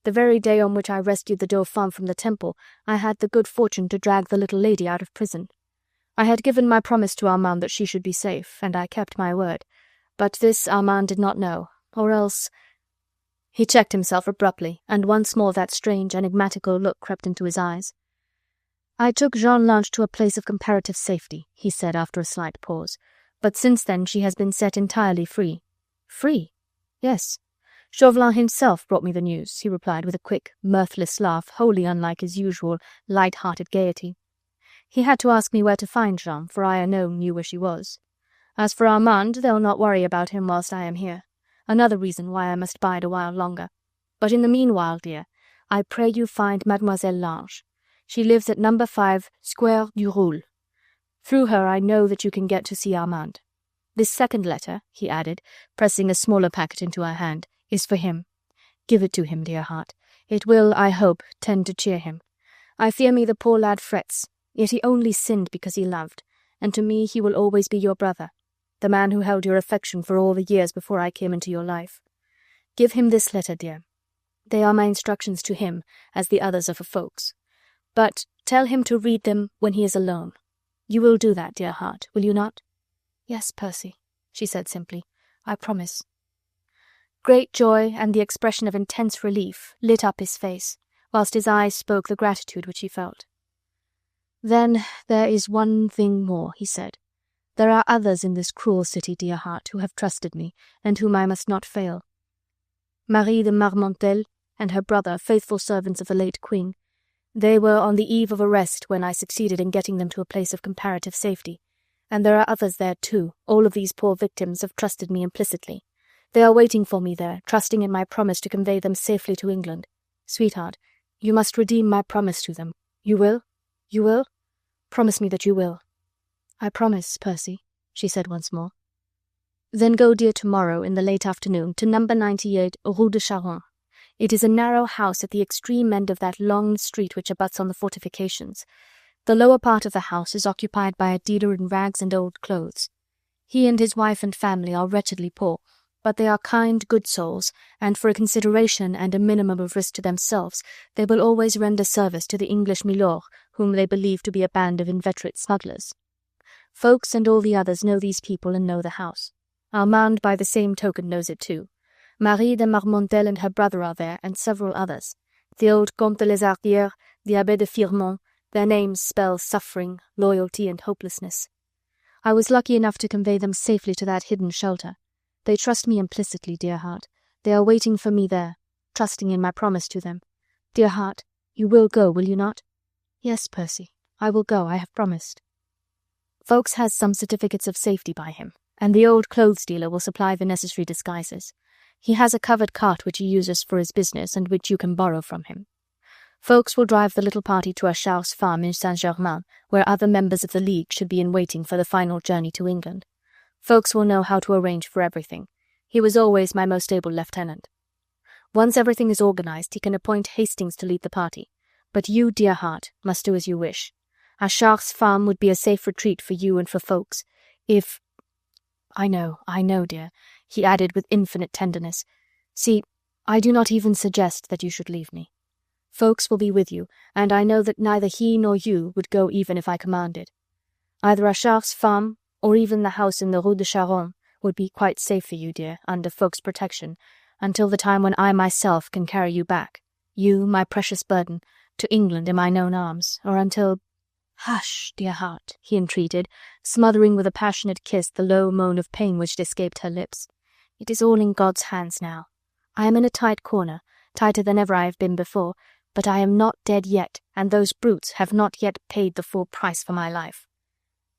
The very day on which I rescued the Dauphin from the temple, I had the good fortune to drag the little lady out of prison. I had given my promise to Armand that she should be safe, and I kept my word. But this Armand did not know, or else—" He checked himself abruptly, and once more that strange, enigmatical look crept into his eyes. "I took Jean Lange to a place of comparative safety," he said after a slight pause, "but since then she has been set entirely free." "Free?" "Yes. Chauvelin himself brought me the news," he replied with a quick, mirthless laugh wholly unlike his usual light-hearted gaiety. "He had to ask me where to find Jean, for I alone knew where she was. As for Armand, they'll not worry about him whilst I am here. Another reason why I must bide a while longer. But in the meanwhile, dear, I pray you find Mademoiselle Lange. She lives at number 5, Square du Roule. Through her I know that you can get to see Armand. This second letter," he added, pressing a smaller packet into her hand, "is for him. Give it to him, dear heart. It will, I hope, tend to cheer him. I fear me the poor lad frets, yet he only sinned because he loved, and to me he will always be your brother, the man who held your affection for all the years before I came into your life. Give him this letter, dear. They are my instructions to him, as the others are for folks. But tell him to read them when he is alone. You will do that, dear heart, will you not?" "Yes, Percy," she said simply. "I promise." Great joy and the expression of intense relief lit up his face, whilst his eyes spoke the gratitude which he felt. "Then there is one thing more," he said. "There are others in this cruel city, dear heart, who have trusted me, and whom I must not fail. Marie de Marmontel and her brother, faithful servants of the late Queen. They were on the eve of arrest when I succeeded in getting them to a place of comparative safety. And there are others there too. All of these poor victims have trusted me implicitly. They are waiting for me there, trusting in my promise to convey them safely to England. Sweetheart, you must redeem my promise to them. You will? You will? Promise me that you will." "I promise, Percy," she said once more. "Then go, dear, tomorrow, in the late afternoon, to number 98, Rue de Charonne. It is a narrow house at the extreme end of that long street which abuts on the fortifications. The lower part of the house is occupied by a dealer in rags and old clothes. He and his wife and family are wretchedly poor, but they are kind, good souls, and for a consideration and a minimum of risk to themselves, they will always render service to the English milors, whom they believe to be a band of inveterate smugglers. Folks and all the others know these people and know the house. Armand, by the same token, knows it too. Marie de Marmontel and her brother are there, and several others. The old Comte de Lézardière, the Abbé de Firmont, their names spell suffering, loyalty, and hopelessness. I was lucky enough to convey them safely to that hidden shelter. They trust me implicitly, dear heart. They are waiting for me there, trusting in my promise to them. Dear heart, you will go, will you not?" "Yes, Percy, I will go, I have promised." Ffoulkes has some certificates of safety by him, and the old clothes dealer will supply the necessary disguises. He has a covered cart which he uses for his business and which you can borrow from him. Ffoulkes will drive the little party to Achar's farm in Saint-Germain, where other members of the League should be in waiting for the final journey to England. Ffoulkes will know how to arrange for everything. He was always my most able lieutenant. Once everything is organized, he can appoint Hastings to lead the party. But you, dear heart, must do as you wish. Achar's farm would be a safe retreat for you and for Ffoulkes. If I know, dear," he added with infinite tenderness. "See, I do not even suggest that you should leave me. Ffoulkes will be with you, and I know that neither he nor you would go even if I commanded. Either Achar's farm, or even the house in the Rue de Charonne, would be quite safe for you, dear, under Ffoulkes' protection, until the time when I myself can carry you back, you, my precious burden, to England in mine own arms, or until—" "Hush, dear heart," he entreated, smothering with a passionate kiss the low moan of pain which had escaped her lips. "It is all in God's hands now. I am in a tight corner, tighter than ever I have been before, but I am not dead yet, and those brutes have not yet paid the full price for my life.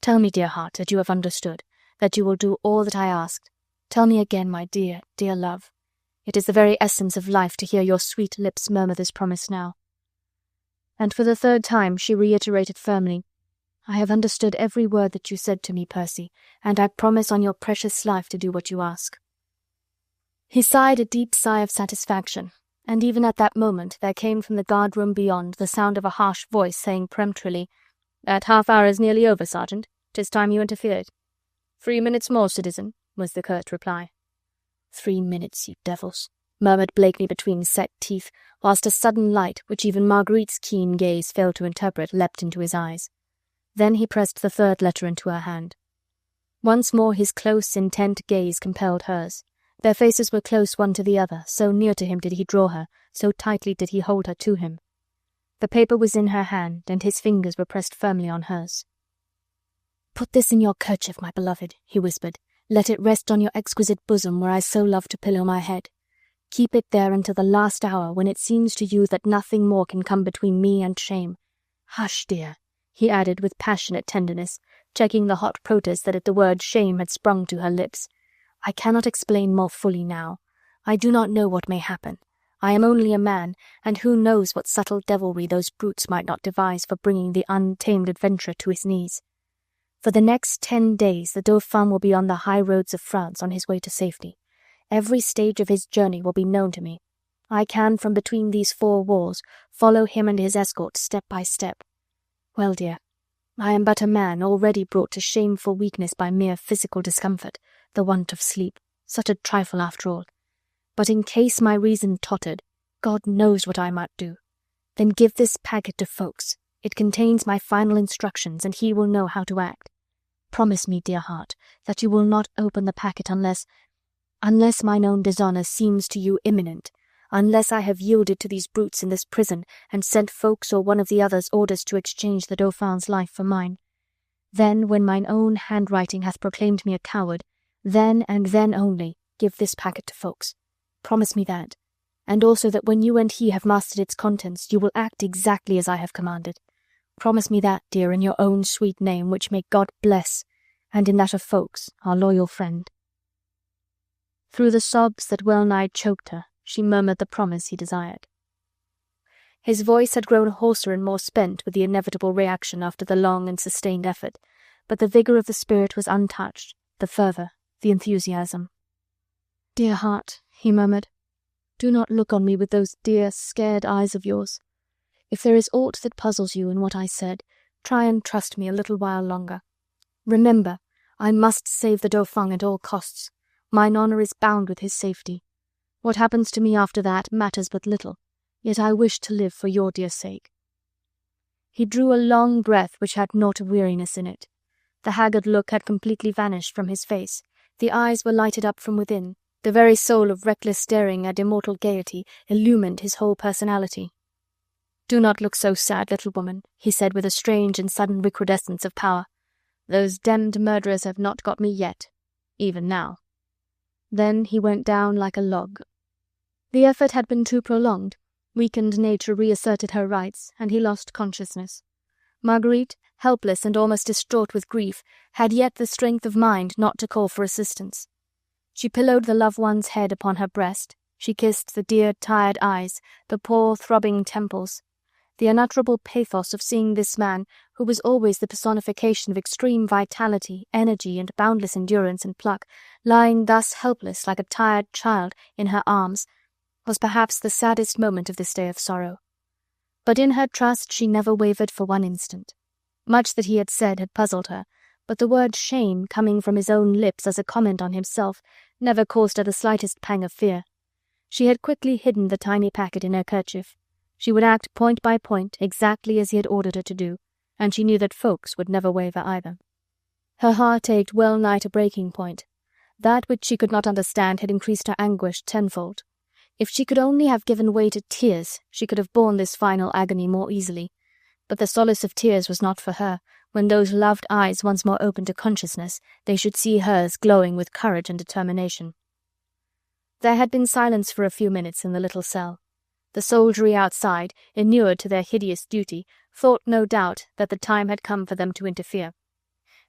Tell me, dear heart, that you have understood, that you will do all that I asked. Tell me again, my dear, dear love. It is the very essence of life to hear your sweet lips murmur this promise now." And for the third time she reiterated firmly, "I have understood every word that you said to me, Percy, and I promise on your precious life to do what you ask." He sighed a deep sigh of satisfaction, and even at that moment there came from the guard-room beyond the sound of a harsh voice saying peremptorily, "That half hour is nearly over, Sergeant. 'Tis time you interfered." 3 minutes more, citizen," was the curt reply. 3 minutes, you devils," murmured Blakeney between set teeth, whilst a sudden light, which even Marguerite's keen gaze failed to interpret, leapt into his eyes. Then he pressed the third letter into her hand. Once more his close, intent gaze compelled hers. Their faces were close one to the other, so near to him did he draw her, so tightly did he hold her to him. The paper was in her hand, and his fingers were pressed firmly on hers. "Put this in your kerchief, my beloved," he whispered. "Let it rest on your exquisite bosom where I so love to pillow my head. Keep it there until the last hour, when it seems to you that nothing more can come between me and shame. Hush, dear," he added with passionate tenderness, checking the hot protest that at the word shame had sprung to her lips. "I cannot explain more fully now. I do not know what may happen. I am only a man, and who knows what subtle devilry those brutes might not devise for bringing the untamed adventurer to his knees. For the next 10 days the Dauphin will be on the high roads of France on his way to safety. Every stage of his journey will be known to me. I can, from between these 4 walls, follow him and his escort step by step. Well, dear, I am but a man already brought to shameful weakness by mere physical discomfort, the want of sleep, such a trifle after all. But in case my reason tottered, God knows what I might do. Then give this packet to Ffoulkes. It contains my final instructions, and he will know how to act. Promise me, dear heart, that you will not open the packet unless mine own dishonour seems to you imminent, unless I have yielded to these brutes in this prison and sent Ffoulkes or one of the others orders to exchange the Dauphin's life for mine. Then, when mine own handwriting hath proclaimed me a coward, then and then only give this packet to Ffoulkes. Promise me that, and also that when you and he have mastered its contents, you will act exactly as I have commanded. Promise me that, dear, in your own sweet name, which may God bless, and in that of Ffoulkes, our loyal friend." Through the sobs that well-nigh choked her, she murmured the promise he desired. His voice had grown hoarser and more spent with the inevitable reaction after the long and sustained effort, but the vigour of the spirit was untouched, the fervour, the enthusiasm. "Dear heart," he murmured, "do not look on me with those dear, scared eyes of yours. If there is aught that puzzles you in what I said, try and trust me a little while longer. Remember, I must save the Dauphin at all costs. Mine honour is bound with his safety. What happens to me after that matters but little, yet I wish to live for your dear sake." He drew a long breath which had naught of weariness in it. The haggard look had completely vanished from his face, the eyes were lighted up from within, the very soul of reckless daring and immortal gaiety illumined his whole personality. "Do not look so sad, little woman," he said with a strange and sudden recrudescence of power. "Those demmed murderers have not got me yet, even now." Then he went down like a log. The effort had been too prolonged. Weakened nature reasserted her rights, and he lost consciousness. Marguerite, helpless and almost distraught with grief, had yet the strength of mind not to call for assistance. She pillowed the loved one's head upon her breast, she kissed the dear tired eyes, the poor throbbing temples. The unutterable pathos of seeing this man, who was always the personification of extreme vitality, energy, and boundless endurance and pluck, lying thus helpless like a tired child in her arms, was perhaps the saddest moment of this day of sorrow. But in her trust she never wavered for one instant. Much that he had said had puzzled her, but the word shame, coming from his own lips as a comment on himself, never caused her the slightest pang of fear. She had quickly hidden the tiny packet in her kerchief. She would act point by point exactly as he had ordered her to do, and she knew that Ffoulkes would never waver either. Her heart ached well-nigh to breaking point. That which she could not understand had increased her anguish tenfold. If she could only have given way to tears, she could have borne this final agony more easily. But the solace of tears was not for her. When those loved eyes once more opened to consciousness, they should see hers glowing with courage and determination. There had been silence for a few minutes in the little cell. The soldiery outside, inured to their hideous duty, thought no doubt that the time had come for them to interfere.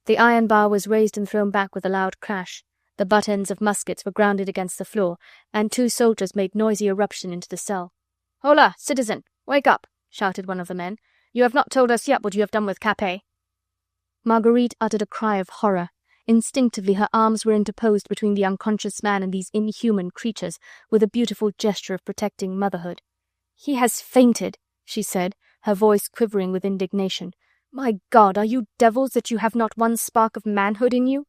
The iron bar was raised and thrown back with a loud crash. The butt ends of muskets were grounded against the floor, and 2 soldiers made noisy irruption into the cell. "Hola, citizen! Wake up!" shouted one of the men. "You have not told us yet what you have done with Capet." Marguerite uttered a cry of horror. Instinctively her arms were interposed between the unconscious man and these inhuman creatures, with a beautiful gesture of protecting motherhood. "He has fainted," she said, her voice quivering with indignation. "My God, are you devils that you have not one spark of manhood in you?"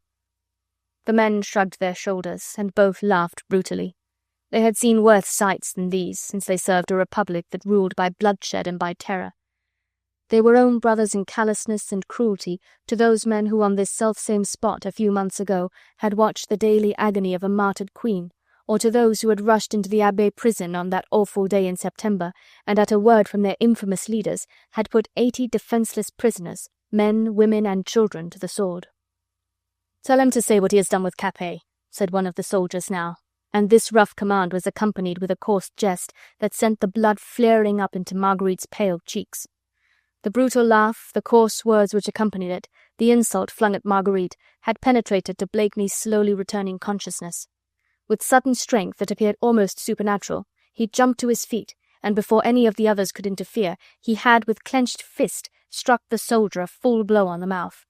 The men shrugged their shoulders, and both laughed brutally. They had seen worse sights than these, since they served a republic that ruled by bloodshed and by terror. They were own brothers in callousness and cruelty to those men who on this selfsame spot a few months ago had watched the daily agony of a martyred queen, or to those who had rushed into the Abbey prison on that awful day in September, and at a word from their infamous leaders had put 80 defenceless prisoners, men, women, and children, to the sword. "Tell him to say what he has done with Capet," said one of the soldiers now, and this rough command was accompanied with a coarse jest that sent the blood flaring up into Marguerite's pale cheeks. The brutal laugh, the coarse words which accompanied it, the insult flung at Marguerite, had penetrated to Blakeney's slowly returning consciousness. With sudden strength that appeared almost supernatural, he jumped to his feet, and before any of the others could interfere, he had with clenched fist struck the soldier a full blow on the mouth.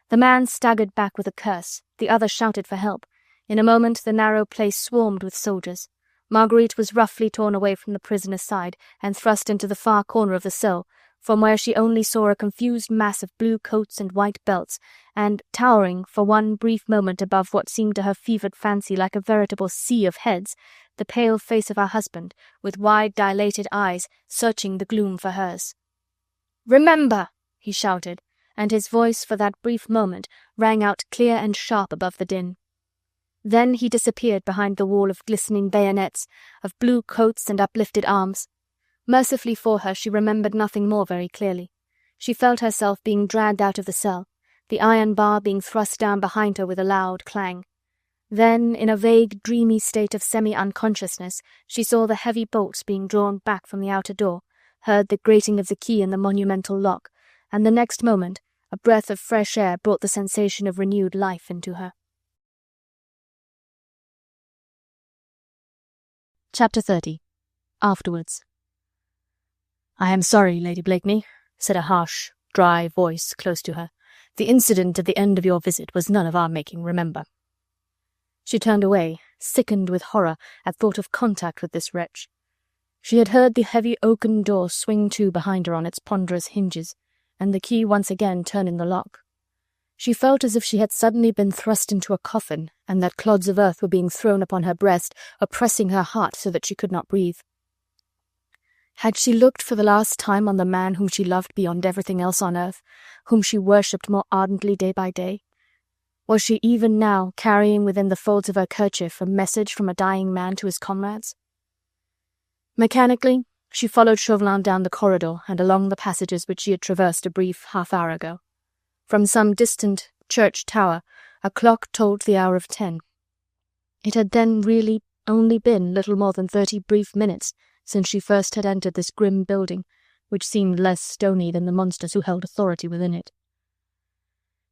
The man staggered back with a curse, the other shouted for help. In a moment the narrow place swarmed with soldiers. Marguerite was roughly torn away from the prisoner's side and thrust into the far corner of the cell, from where she only saw a confused mass of blue coats and white belts, and, towering for one brief moment above what seemed to her fevered fancy like a veritable sea of heads, the pale face of her husband, with wide dilated eyes, searching the gloom for hers. "Remember!" he shouted, and his voice for that brief moment rang out clear and sharp above the din. Then he disappeared behind the wall of glistening bayonets, of blue coats and uplifted arms. Mercifully for her, she remembered nothing more very clearly. She felt herself being dragged out of the cell, the iron bar being thrust down behind her with a loud clang. Then, in a vague, dreamy state of semi-unconsciousness, she saw the heavy bolts being drawn back from the outer door, heard the grating of the key in the monumental lock, and the next moment a breath of fresh air brought the sensation of renewed life into her. Chapter 30. Afterwards. "I am sorry, Lady Blakeney," said a harsh, dry voice close to her. "The incident at the end of your visit was none of our making, remember." She turned away, sickened with horror at thought of contact with this wretch. She had heard the heavy oaken door swing to behind her on its ponderous hinges, and the key once again turn in the lock. She felt as if she had suddenly been thrust into a coffin, and that clods of earth were being thrown upon her breast, oppressing her heart so that she could not breathe. Had she looked for the last time on the man whom she loved beyond everything else on earth, whom she worshipped more ardently day by day? Was she even now carrying within the folds of her kerchief a message from a dying man to his comrades? Mechanically, she followed Chauvelin down the corridor and along the passages which she had traversed a brief half-hour ago. From some distant church tower, a clock told the hour of 10. It had then really only been little more than 30 brief minutes since she first had entered this grim building, which seemed less stony than the monsters who held authority within it.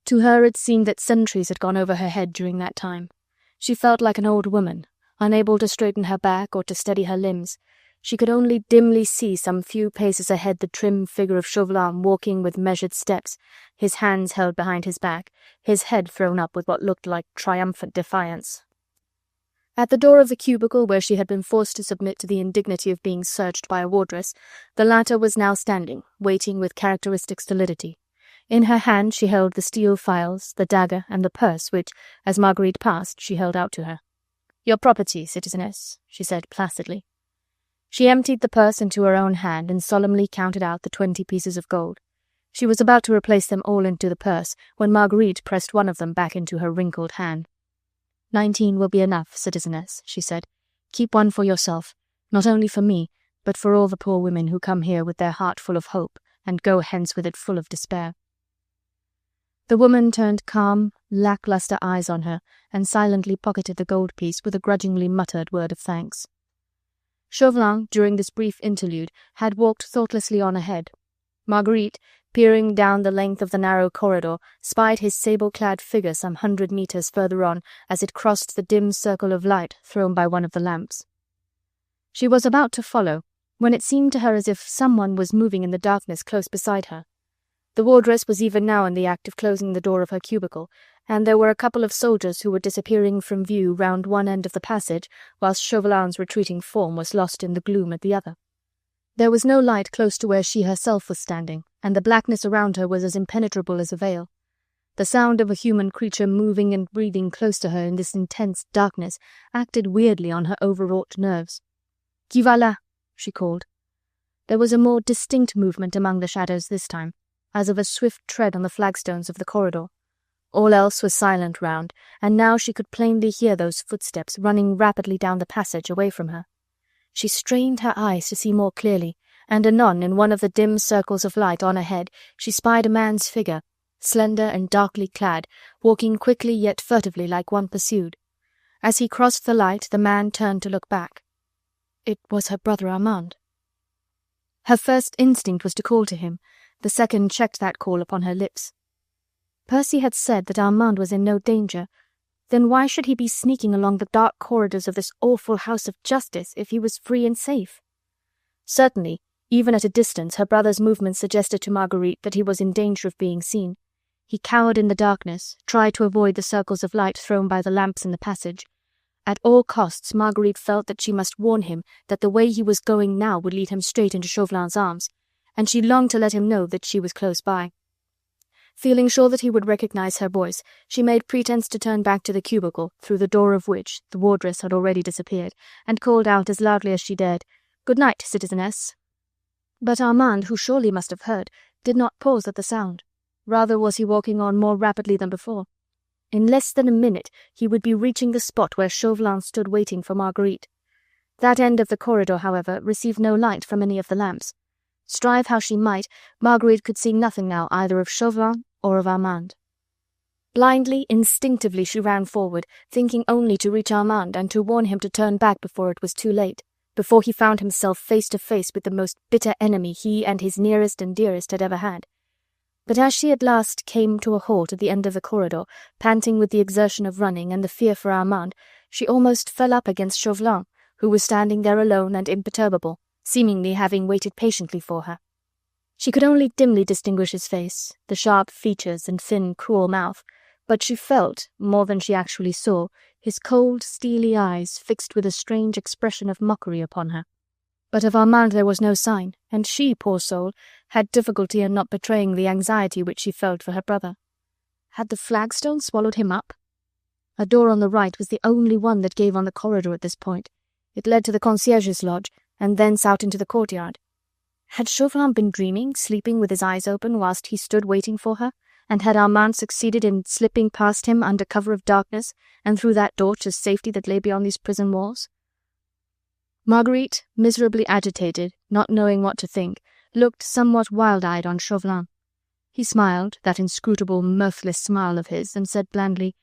To her it seemed that centuries had gone over her head during that time. She felt like an old woman, unable to straighten her back or to steady her limbs. She could only dimly see some few paces ahead the trim figure of Chauvelin walking with measured steps, his hands held behind his back, his head thrown up with what looked like triumphant defiance. At the door of the cubicle where she had been forced to submit to the indignity of being searched by a wardress, the latter was now standing, waiting with characteristic stolidity. In her hand she held the steel files, the dagger, and the purse which, as Marguerite passed, she held out to her. "Your property, citizeness," she said placidly. She emptied the purse into her own hand and solemnly counted out the 20 pieces of gold. She was about to replace them all into the purse when Marguerite pressed one of them back into her wrinkled hand. 19 will be enough, citizeness, she said. Keep one for yourself, not only for me, but for all the poor women who come here with their heart full of hope and go hence with it full of despair. The woman turned calm, lacklustre eyes on her and silently pocketed the gold piece with a grudgingly muttered word of thanks. Chauvelin, during this brief interlude, had walked thoughtlessly on ahead. Marguerite, peering down the length of the narrow corridor, spied his sable-clad figure some 100 meters further on as it crossed the dim circle of light thrown by one of the lamps. She was about to follow, when it seemed to her as if someone was moving in the darkness close beside her. The wardress was even now in the act of closing the door of her cubicle, and there were a couple of soldiers who were disappearing from view round one end of the passage, whilst Chauvelin's retreating form was lost in the gloom at the other. There was no light close to where she herself was standing, and the blackness around her was as impenetrable as a veil. The sound of a human creature moving and breathing close to her in this intense darkness acted weirdly on her overwrought nerves. "Qui va là?" she called. There was a more distinct movement among the shadows this time, as of a swift tread on the flagstones of the corridor. All else was silent round, and now she could plainly hear those footsteps running rapidly down the passage away from her. She strained her eyes to see more clearly, and anon in one of the dim circles of light on ahead she spied a man's figure, slender and darkly clad, walking quickly yet furtively like one pursued. As he crossed the light, the man turned to look back. It was her brother Armand. Her first instinct was to call to him. The second checked that call upon her lips. Percy had said that Armand was in no danger. Then why should he be sneaking along the dark corridors of this awful house of justice if he was free and safe? Certainly, even at a distance, her brother's movements suggested to Marguerite that he was in danger of being seen. He cowered in the darkness, tried to avoid the circles of light thrown by the lamps in the passage. At all costs, Marguerite felt that she must warn him that the way he was going now would lead him straight into Chauvelin's arms, and she longed to let him know that she was close by. Feeling sure that he would recognize her voice, she made pretense to turn back to the cubicle, through the door of which the wardress had already disappeared, and called out as loudly as she dared, "Good night, citizeness." But Armand, who surely must have heard, did not pause at the sound. Rather was he walking on more rapidly than before. In less than a minute he would be reaching the spot where Chauvelin stood waiting for Marguerite. That end of the corridor, however, received no light from any of the lamps. Strive how she might, Marguerite could see nothing now either of Chauvelin or of Armand. Blindly, instinctively she ran forward, thinking only to reach Armand and to warn him to turn back before it was too late, before he found himself face to face with the most bitter enemy he and his nearest and dearest had ever had. But as she at last came to a halt at the end of the corridor, panting with the exertion of running and the fear for Armand, she almost fell up against Chauvelin, who was standing there alone and imperturbable, seemingly having waited patiently for her. She could only dimly distinguish his face, the sharp features and thin, cruel mouth, but she felt, more than she actually saw, his cold, steely eyes fixed with a strange expression of mockery upon her. But of Armand there was no sign, and she, poor soul, had difficulty in not betraying the anxiety which she felt for her brother. Had the flagstone swallowed him up? A door on the right was the only one that gave on the corridor at this point. It led to the concierge's lodge, and thence out into the courtyard. Had Chauvelin been dreaming, sleeping with his eyes open whilst he stood waiting for her, and had Armand succeeded in slipping past him under cover of darkness and through that door to safety that lay beyond these prison walls? Marguerite, miserably agitated, not knowing what to think, looked somewhat wild-eyed on Chauvelin. He smiled, that inscrutable, mirthless smile of his, and said blandly,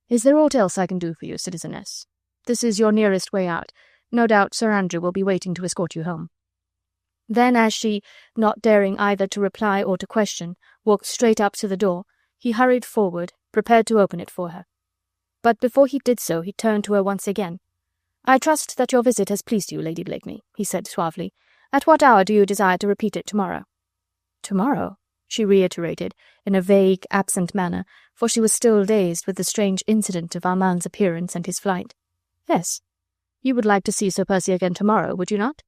"Is there aught else I can do for you, citizeness? This is your nearest way out. No doubt Sir Andrew will be waiting to escort you home." Then, as she, not daring either to reply or to question, walked straight up to the door, he hurried forward, prepared to open it for her. But before he did so, he turned to her once again. "I trust that your visit has pleased you, Lady Blakeney," he said suavely. "At what hour do you desire to repeat it tomorrow?" "Tomorrow?" she reiterated, in a vague, absent manner, for she was still dazed with the strange incident of Armand's appearance and his flight. "Yes. You would like to see Sir Percy again tomorrow, would you not?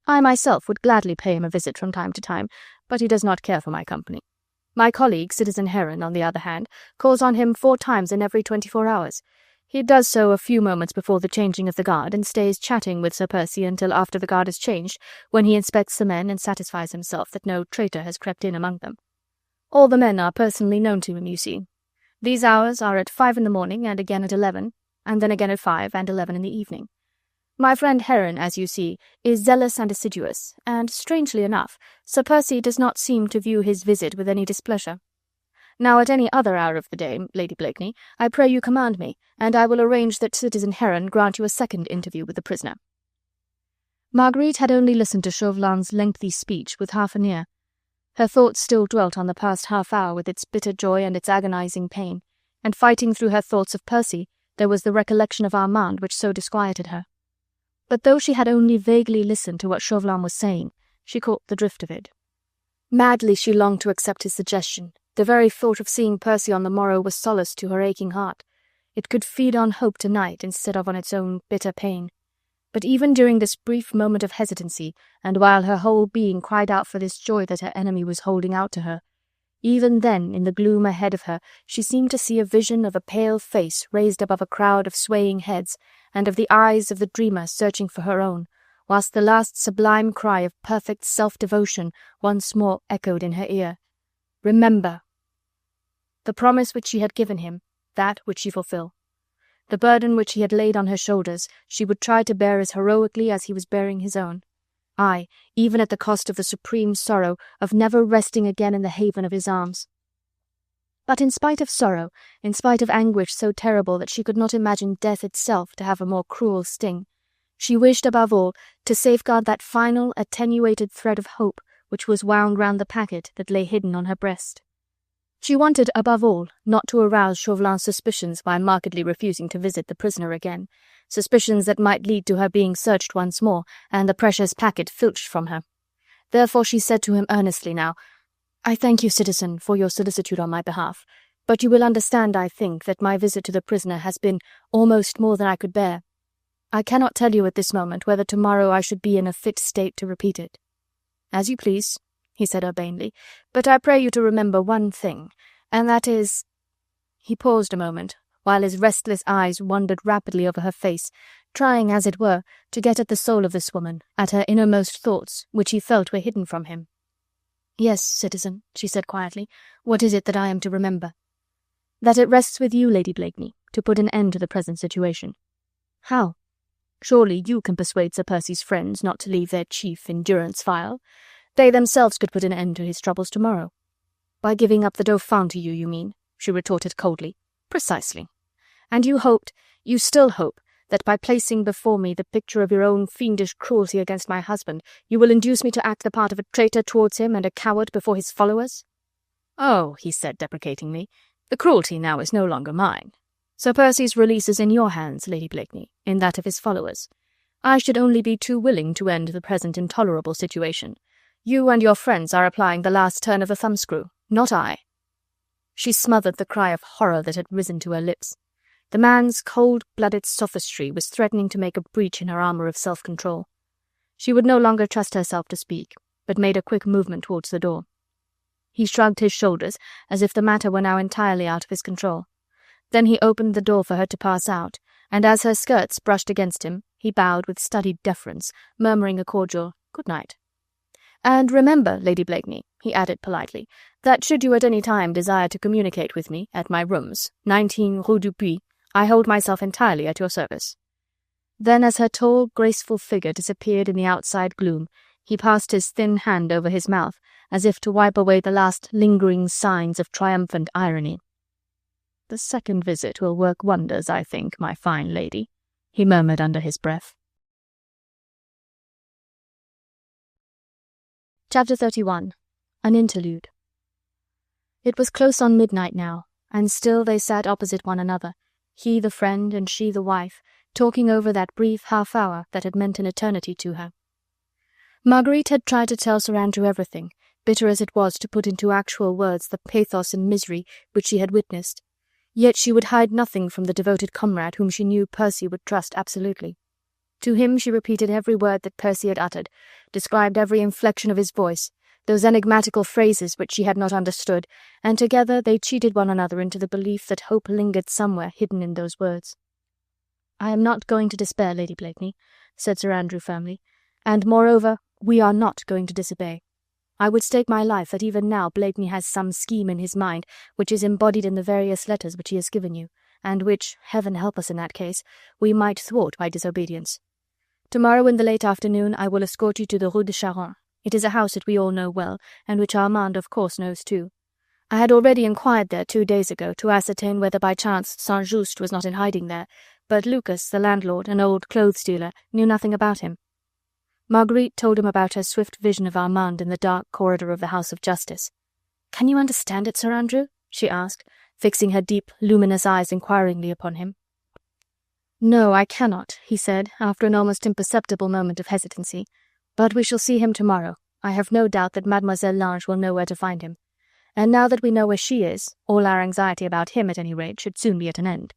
I myself would gladly pay him a visit from time to time, but he does not care for my company. My colleague, Citizen Heron, on the other hand, calls on him 4 times in every 24 hours. He does so a few moments before the changing of the guard, and stays chatting with Sir Percy until after the guard is changed, when he inspects the men and satisfies himself that no traitor has crept in among them. All the men are personally known to him, you see. These hours are at 5 in the morning, and again at 11, and then again at 5 and 11 in the evening. My friend Heron, as you see, is zealous and assiduous, and, strangely enough, Sir Percy does not seem to view his visit with any displeasure. Now at any other hour of the day, Lady Blakeney, I pray you command me, and I will arrange that Citizen Heron grant you a second interview with the prisoner." Marguerite had only listened to Chauvelin's lengthy speech with half an ear. Her thoughts still dwelt on the past half-hour with its bitter joy and its agonizing pain, and fighting through her thoughts of Percy, there was the recollection of Armand which so disquieted her. But though she had only vaguely listened to what Chauvelin was saying, she caught the drift of it. Madly she longed to accept his suggestion. The very thought of seeing Percy on the morrow was solace to her aching heart. It could feed on hope tonight instead of on its own bitter pain. But even during this brief moment of hesitancy, and while her whole being cried out for this joy that her enemy was holding out to her, even then, in the gloom ahead of her, she seemed to see a vision of a pale face raised above a crowd of swaying heads, and of the eyes of the dreamer searching for her own, whilst the last sublime cry of perfect self-devotion once more echoed in her ear. "Remember!" The promise which she had given him, that would she fulfill. The burden which he had laid on her shoulders she would try to bear as heroically as he was bearing his own. Aye, even at the cost of the supreme sorrow of never resting again in the haven of his arms. But in spite of sorrow, in spite of anguish so terrible that she could not imagine death itself to have a more cruel sting, she wished above all to safeguard that final attenuated thread of hope which was wound round the packet that lay hidden on her breast. She wanted, above all, not to arouse Chauvelin's suspicions by markedly refusing to visit the prisoner again, suspicions that might lead to her being searched once more, and the precious packet filched from her. Therefore she said to him earnestly now, "I thank you, citizen, for your solicitude on my behalf, but you will understand, I think, that my visit to the prisoner has been almost more than I could bear. I cannot tell you at this moment whether tomorrow I should be in a fit state to repeat it." "As you please," he said urbanely, "but I pray you to remember one thing, and that is—" He paused a moment, while his restless eyes wandered rapidly over her face, trying, as it were, to get at the soul of this woman, at her innermost thoughts, which he felt were hidden from him. "Yes, citizen," she said quietly, "what is it that I am to remember?" "That it rests with you, Lady Blakeney, to put an end to the present situation." "How? Surely you can persuade Sir Percy's friends not to leave their chief in durance vile. They themselves could put an end to his troubles tomorrow." "By giving up the Dauphin to you, you mean?" she retorted coldly. "Precisely. And you still hope, that by placing before me the picture of your own fiendish cruelty against my husband, you will induce me to act the part of a traitor towards him and a coward before his followers?" "Oh," he said deprecatingly, "the cruelty now is no longer mine. Sir Percy's release is in your hands, Lady Blakeney, in that of his followers. I should only be too willing to end the present intolerable situation. You and your friends are applying the last turn of the thumbscrew, not I." She smothered the cry of horror that had risen to her lips. The man's cold-blooded sophistry was threatening to make a breach in her armour of self-control. She would no longer trust herself to speak, but made a quick movement towards the door. He shrugged his shoulders, as if the matter were now entirely out of his control. Then he opened the door for her to pass out, and as her skirts brushed against him, he bowed with studied deference, murmuring a cordial "Good night." "And remember, Lady Blakeney," he added politely, "that should you at any time desire to communicate with me at my rooms, 19 Rue du Puy, I hold myself entirely at your service." Then, as her tall, graceful figure disappeared in the outside gloom, he passed his thin hand over his mouth, as if to wipe away the last lingering signs of triumphant irony. "The second visit will work wonders, I think, my fine lady," he murmured under his breath. Chapter 31. An Interlude. It was close on midnight now, and still they sat opposite one another, he the friend and she the wife, talking over that brief half-hour that had meant an eternity to her. Marguerite had tried to tell Sir Andrew everything, bitter as it was to put into actual words the pathos and misery which she had witnessed. Yet she would hide nothing from the devoted comrade whom she knew Percy would trust absolutely. To him she repeated every word that Percy had uttered, described every inflection of his voice, those enigmatical phrases which she had not understood, and together they cheated one another into the belief that hope lingered somewhere hidden in those words. "I am not going to despair, Lady Blakeney," said Sir Andrew firmly, "and moreover, we are not going to disobey. I would stake my life that even now Blakeney has some scheme in his mind which is embodied in the various letters which he has given you, and which, heaven help us in that case, we might thwart by disobedience. Tomorrow in the late afternoon I will escort you to the Rue de Charonne. It is a house that we all know well, and which Armand of course knows too. I had already inquired there 2 days ago to ascertain whether by chance Saint-Just was not in hiding there, but Lucas, the landlord, an old clothes-dealer, knew nothing about him. Marguerite told him about her swift vision of Armand in the dark corridor of the House of Justice. "Can you understand it, Sir Andrew?" she asked, fixing her deep, luminous eyes inquiringly upon him. "No, I cannot," he said, after an almost imperceptible moment of hesitancy. "But we shall see him tomorrow. I have no doubt that Mademoiselle Lange will know where to find him. And now that we know where she is, all our anxiety about him, at any rate, should soon be at an end."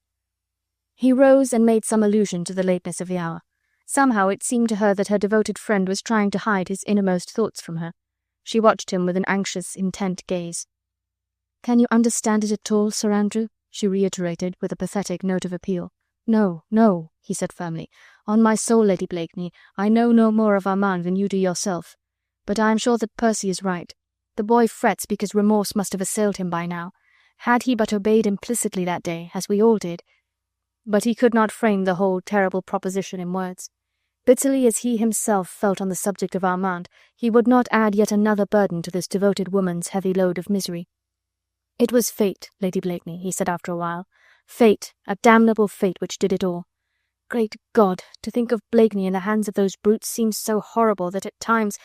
He rose and made some allusion to the lateness of the hour. Somehow it seemed to her that her devoted friend was trying to hide his innermost thoughts from her. She watched him with an anxious, intent gaze. "Can you understand it at all, Sir Andrew?" she reiterated, with a pathetic note of appeal. "No, no," he said firmly. "On my soul, Lady Blakeney, I know no more of Armand than you do yourself. But I am sure that Percy is right. The boy frets because remorse must have assailed him by now. Had he but obeyed implicitly that day, as we all did—" But he could not frame the whole terrible proposition in words. Bitterly as he himself felt on the subject of Armand, he would not add yet another burden to this devoted woman's heavy load of misery. "It was fate, Lady Blakeney," he said after a while. "Fate, a damnable fate which did it all. Great God, to think of Blakeney in the hands of those brutes seems so horrible that at times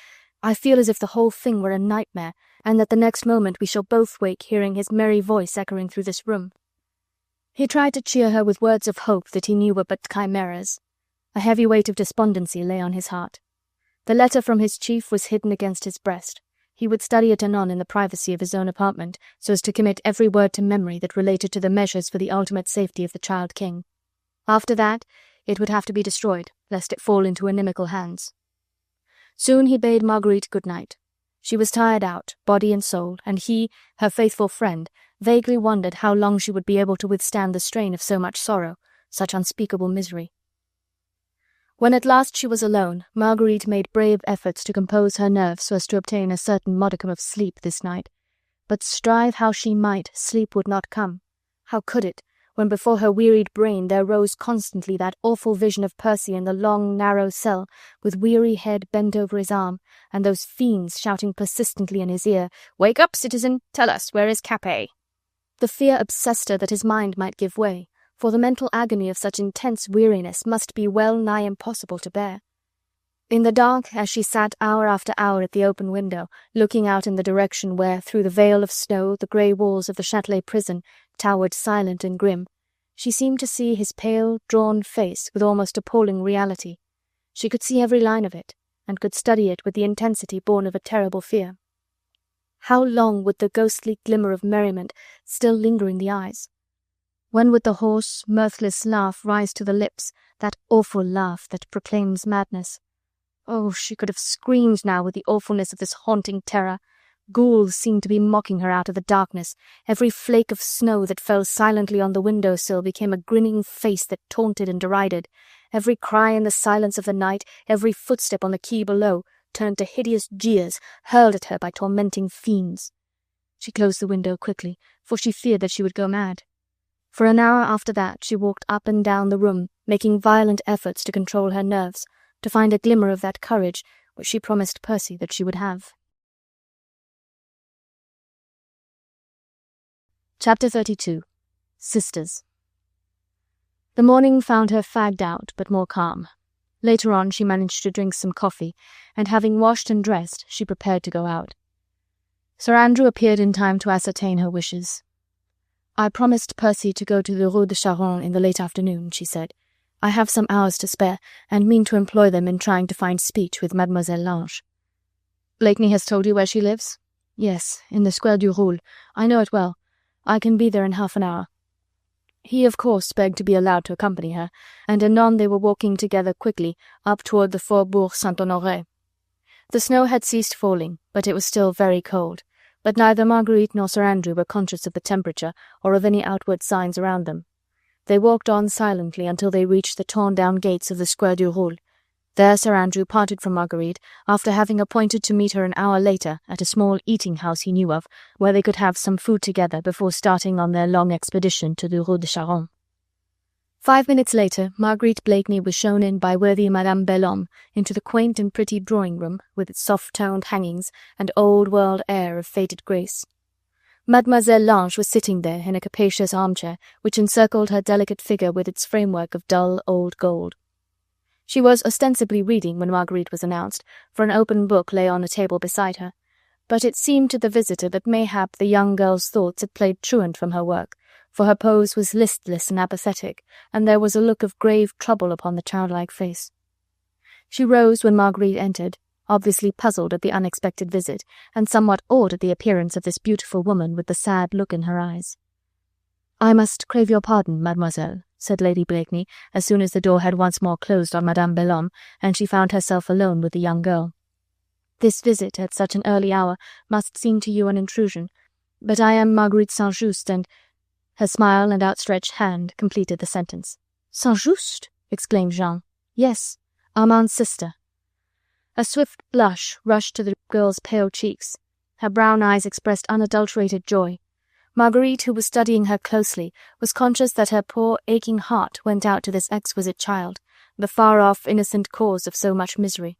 I feel as if the whole thing were a nightmare, and that the next moment we shall both wake hearing his merry voice echoing through this room." He tried to cheer her with words of hope that he knew were but chimeras. A heavy weight of despondency lay on his heart. The letter from his chief was hidden against his breast. He would study it anon in the privacy of his own apartment, so as to commit every word to memory that related to the measures for the ultimate safety of the child king. After that, it would have to be destroyed, lest it fall into inimical hands. Soon he bade Marguerite good night. She was tired out, body and soul, and he, her faithful friend, vaguely wondered how long she would be able to withstand the strain of so much sorrow, such unspeakable misery. When at last she was alone, Marguerite made brave efforts to compose her nerves so as to obtain a certain modicum of sleep this night. But strive how she might, sleep would not come. How could it, when before her wearied brain there rose constantly that awful vision of Percy in the long, narrow cell, with weary head bent over his arm, and those fiends shouting persistently in his ear, "Wake up, citizen! Tell us, where is Capet?" The fear obsessed her that his mind might give way, for the mental agony of such intense weariness must be well nigh impossible to bear. In the dark, as she sat hour after hour at the open window, looking out in the direction where, through the veil of snow, the grey walls of the Châtelet prison towered silent and grim, she seemed to see his pale, drawn face with almost appalling reality. She could see every line of it, and could study it with the intensity born of a terrible fear. How long would the ghostly glimmer of merriment still linger in the eyes? When would the hoarse, mirthless laugh rise to the lips, that awful laugh that proclaims madness? Oh, she could have screamed now with the awfulness of this haunting terror. Ghouls seemed to be mocking her out of the darkness. Every flake of snow that fell silently on the window-sill became a grinning face that taunted and derided. Every cry in the silence of the night, every footstep on the quay below, turned to hideous jeers hurled at her by tormenting fiends. She closed the window quickly, for she feared that she would go mad. For an hour after that she walked up and down the room, making violent efforts to control her nerves, to find a glimmer of that courage which she promised Percy that she would have. Chapter 32. Sisters. The morning found her fagged out, but more calm. Later on she managed to drink some coffee, and having washed and dressed, she prepared to go out. Sir Andrew appeared in time to ascertain her wishes. "I promised Percy to go to the Rue de Charonne in the late afternoon," she said. "I have some hours to spare, and mean to employ them in trying to find speech with Mademoiselle Lange." "Blakeney has told you where she lives?" "Yes, in the Square du Roule. I know it well. I can be there in half an hour." He of course begged to be allowed to accompany her, and anon they were walking together quickly up toward the Faubourg Saint-Honoré. The snow had ceased falling, but it was still very cold. But neither Marguerite nor Sir Andrew were conscious of the temperature or of any outward signs around them. They walked on silently until they reached the torn-down gates of the Square du Roule. There Sir Andrew parted from Marguerite, after having appointed to meet her an hour later at a small eating-house he knew of, where they could have some food together before starting on their long expedition to the Rue de Charonne. 5 minutes later, Marguerite Blakeney was shown in by worthy Madame Belhomme into the quaint and pretty drawing-room, with its soft-toned hangings and old-world air of faded grace. Mademoiselle Lange was sitting there in a capacious armchair, which encircled her delicate figure with its framework of dull old gold. She was ostensibly reading when Marguerite was announced, for an open book lay on a table beside her, but it seemed to the visitor that mayhap the young girl's thoughts had played truant from her work, for her pose was listless and apathetic, and there was a look of grave trouble upon the childlike face. She rose when Marguerite entered, obviously puzzled at the unexpected visit, and somewhat awed at the appearance of this beautiful woman with the sad look in her eyes. "I must crave your pardon, mademoiselle," said Lady Blakeney, as soon as the door had once more closed on Madame Belhomme, and she found herself alone with the young girl. "This visit at such an early hour must seem to you an intrusion, but I am Marguerite St. and—" Her smile and outstretched hand completed the sentence. "St. exclaimed Jean. "Yes, Armand's sister." A swift blush rushed to the girl's pale cheeks. Her brown eyes expressed unadulterated joy. Marguerite, who was studying her closely, was conscious that her poor aching heart went out to this exquisite child, the far-off innocent cause of so much misery.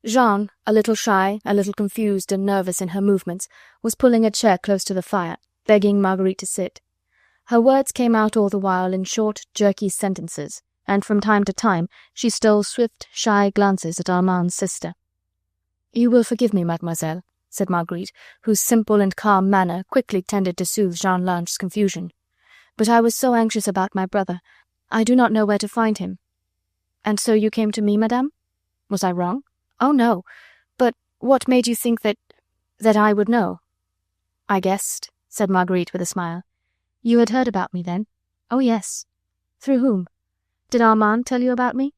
Jean, a little shy, a little confused and nervous in her movements, was pulling a chair close to the fire, begging Marguerite to sit. Her words came out all the while in short, jerky sentences, and from time to time she stole swift, shy glances at Armand's sister. "You will forgive me, mademoiselle," said Marguerite, whose simple and calm manner quickly tended to soothe Jean Lange's confusion. "But I was so anxious about my brother. I do not know where to find him." "And so you came to me, madame? Was I wrong?" "Oh, no. But what made you think that I would know?" "I guessed," said Marguerite with a smile. "You had heard about me, then?" "Oh, yes." "Through whom? Did Armand tell you about me?"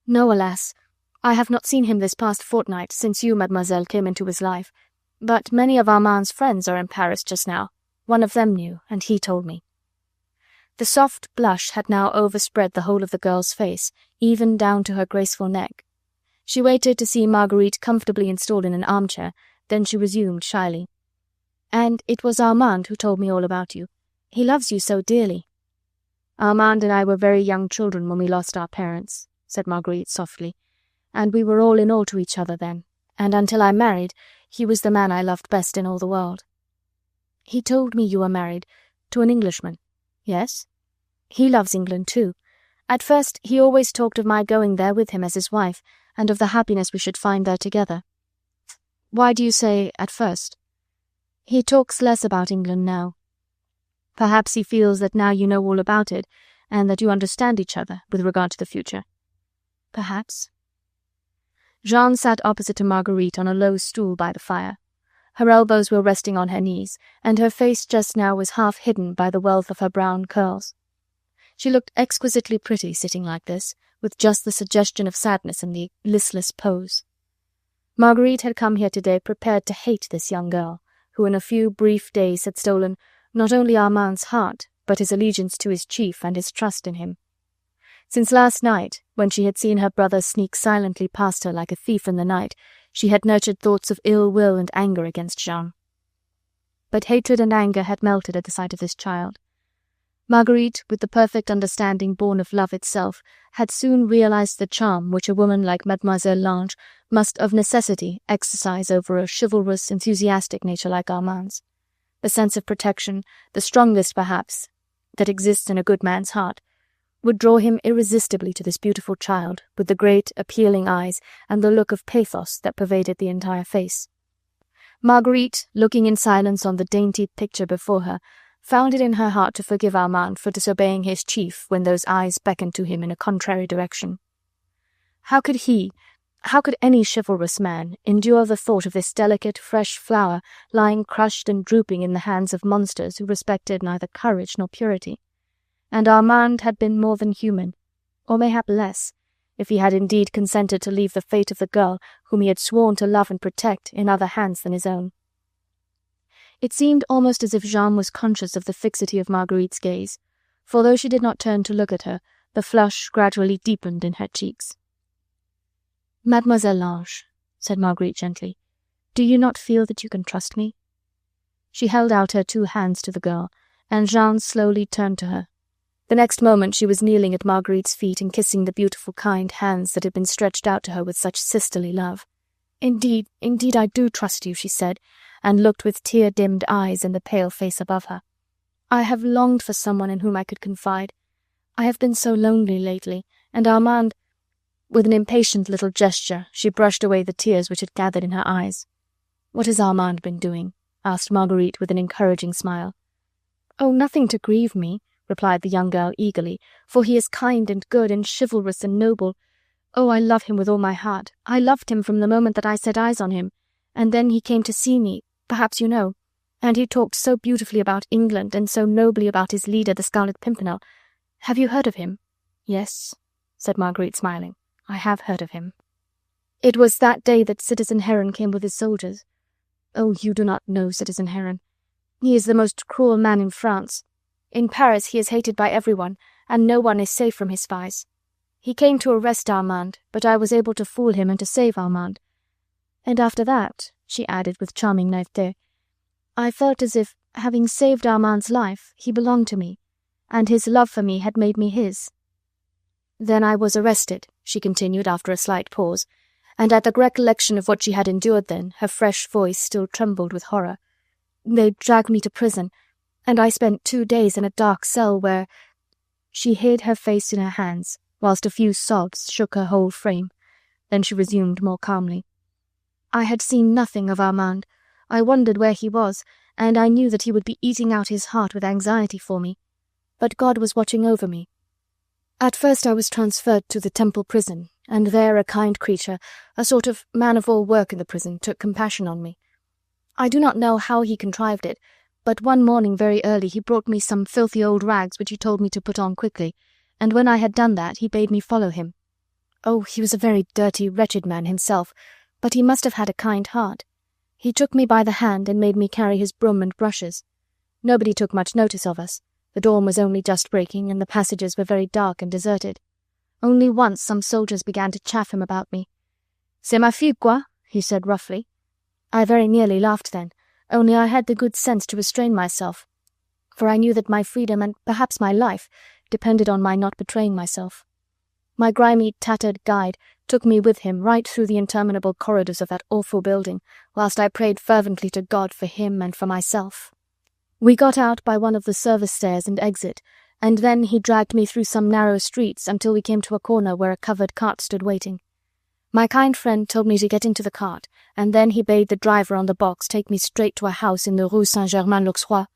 "No, alas. I have not seen him this past fortnight, since you, mademoiselle, came into his life. But many of Armand's friends are in Paris just now. One of them knew, and he told me." The soft blush had now overspread the whole of the girl's face, even down to her graceful neck. She waited to see Marguerite comfortably installed in an armchair, then she resumed shyly. "And it was Armand who told me all about you. He loves you so dearly." "Armand and I were very young children when we lost our parents," said Marguerite softly, "and we were all in all to each other then, and until I married, he was the man I loved best in all the world." "He told me you were married to an Englishman." "Yes." "He loves England too. At first he always talked of my going there with him as his wife, and of the happiness we should find there together." "Why do you say 'at first'?" "He talks less about England now. Perhaps he feels that now you know all about it, and that you understand each other with regard to the future." "Perhaps." Jean sat opposite to Marguerite on a low stool by the fire. Her elbows were resting on her knees, and her face just now was half hidden by the wealth of her brown curls. She looked exquisitely pretty sitting like this, with just the suggestion of sadness in the listless pose. Marguerite had come here today prepared to hate this young girl, who in a few brief days had stolen not only Armand's heart, but his allegiance to his chief and his trust in him. Since last night, when she had seen her brother sneak silently past her like a thief in the night, she had nurtured thoughts of ill will and anger against Jean. But hatred and anger had melted at the sight of this child. Marguerite, with the perfect understanding born of love itself, had soon realized the charm which a woman like Mademoiselle Lange must of necessity exercise over a chivalrous, enthusiastic nature like Armand's. The sense of protection, the strongest perhaps, that exists in a good man's heart, would draw him irresistibly to this beautiful child, with the great, appealing eyes and the look of pathos that pervaded the entire face. Marguerite, looking in silence on the dainty picture before her, found it in her heart to forgive Armand for disobeying his chief when those eyes beckoned to him in a contrary direction. How could any chivalrous man endure the thought of this delicate, fresh flower lying crushed and drooping in the hands of monsters who respected neither courage nor purity? And Armand had been more than human, or mayhap less. if he had indeed consented to leave the fate of the girl whom he had sworn to love and protect in other hands than his own. It seemed almost as if Jeanne was conscious of the fixity of Marguerite's gaze, for though she did not turn to look at her, the flush gradually deepened in her cheeks. "Mademoiselle Lange," said Marguerite gently, "do you not feel that you can trust me?" She held out her 2 hands to the girl, and Jeanne slowly turned to her. The next moment she was kneeling at Marguerite's feet and kissing the beautiful kind hands that had been stretched out to her with such sisterly love. "Indeed, indeed I do trust you," she said, and looked with tear-dimmed eyes in the pale face above her. "I have longed for someone in whom I could confide. I have been so lonely lately, and Armand—" With an impatient little gesture she brushed away the tears which had gathered in her eyes. "What has Armand been doing?" asked Marguerite with an encouraging smile. "Oh, nothing to grieve me," replied the young girl eagerly, "for he is kind and good and chivalrous and noble. Oh, I love him with all my heart. I loved him from the moment that I set eyes on him, and then he came to see me, perhaps you know, and he talked so beautifully about England and so nobly about his leader, the Scarlet Pimpernel. Have you heard of him?" "Yes," said Marguerite, smiling. "I have heard of him. It was that day that Citizen Heron came with his soldiers. Oh, you do not know Citizen Heron. He is the most cruel man in France. In Paris he is hated by everyone, and no one is safe from his spies. He came to arrest Armand, but I was able to fool him and to save Armand. And after that," she added with charming naivete, "I felt as if, having saved Armand's life, he belonged to me, and his love for me had made me his. Then I was arrested," she continued after a slight pause, and at the recollection of what she had endured then, her fresh voice still trembled with horror. "They dragged me to prison, and I spent 2 days in a dark cell where—" She hid her face in her hands, whilst a few sobs shook her whole frame. Then she resumed more calmly. "I had seen nothing of Armand. I wondered where he was, and I knew that he would be eating out his heart with anxiety for me. But God was watching over me. At first I was transferred to the Temple prison, and there a kind creature, a sort of man-of-all-work in the prison, took compassion on me. I do not know how he contrived it, but one morning very early he brought me some filthy old rags which he told me to put on quickly, and when I had done that he bade me follow him. Oh, he was a very dirty, wretched man himself, but he must have had a kind heart. He took me by the hand and made me carry his broom and brushes. Nobody took much notice of us. The dawn was only just breaking, and the passages were very dark and deserted. Only once some soldiers began to chaff him about me. "C'est ma fille, quoi?" he said roughly. I very nearly laughed then, only I had the good sense to restrain myself, for I knew that my freedom and perhaps my life depended on my not betraying myself. My grimy, tattered guide took me with him right through the interminable corridors of that awful building, whilst I prayed fervently to God for him and for myself. We got out by one of the service stairs and exit, and then he dragged me through some narrow streets until we came to a corner where a covered cart stood waiting. My kind friend told me to get into the cart, and then he bade the driver on the box take me straight to a house in the Rue Saint-Germain-l'Auxerrois.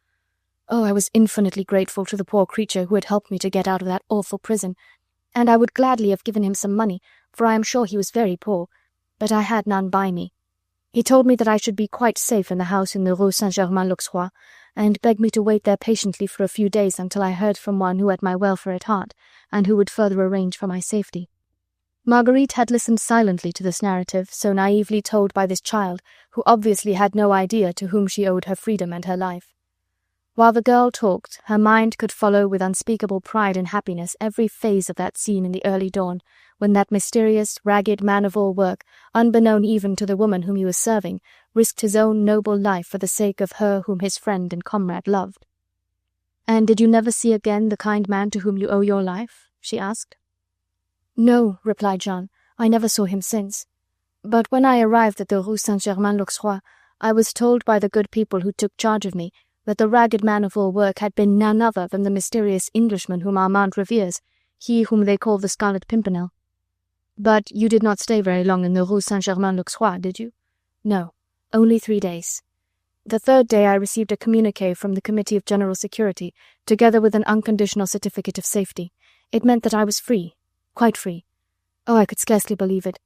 Oh, I was infinitely grateful to the poor creature who had helped me to get out of that awful prison, and I would gladly have given him some money, for I am sure he was very poor, but I had none by me. He told me that I should be quite safe in the house in the Rue Saint-Germain-l'Auxerrois, and begged me to wait there patiently for a few days until I heard from one who had my welfare at heart, and who would further arrange for my safety. Marguerite had listened silently to this narrative, so naively told by this child, who obviously had no idea to whom she owed her freedom and her life. While the girl talked, her mind could follow with unspeakable pride and happiness every phase of that scene in the early dawn, when that mysterious, ragged man-of-all-work, unbeknown even to the woman whom he was serving, risked his own noble life for the sake of her whom his friend and comrade loved. "And did you never see again the kind man to whom you owe your life?" she asked. "No," replied Jeanne, "I never saw him since. But when I arrived at the Rue Saint-Germain-l'Auxerrois, I was told by the good people who took charge of me that the ragged man-of-all-work had been none other than the mysterious Englishman whom Armand reveres, he whom they call the Scarlet Pimpernel. But you did not stay very long in the Rue Saint-Germain-l'Auxerrois, did you?" "No, only 3 days. The 3rd day I received a communiqué from the Committee of General Security, together with an unconditional certificate of safety. It meant that I was free, quite free. Oh, I could scarcely believe it.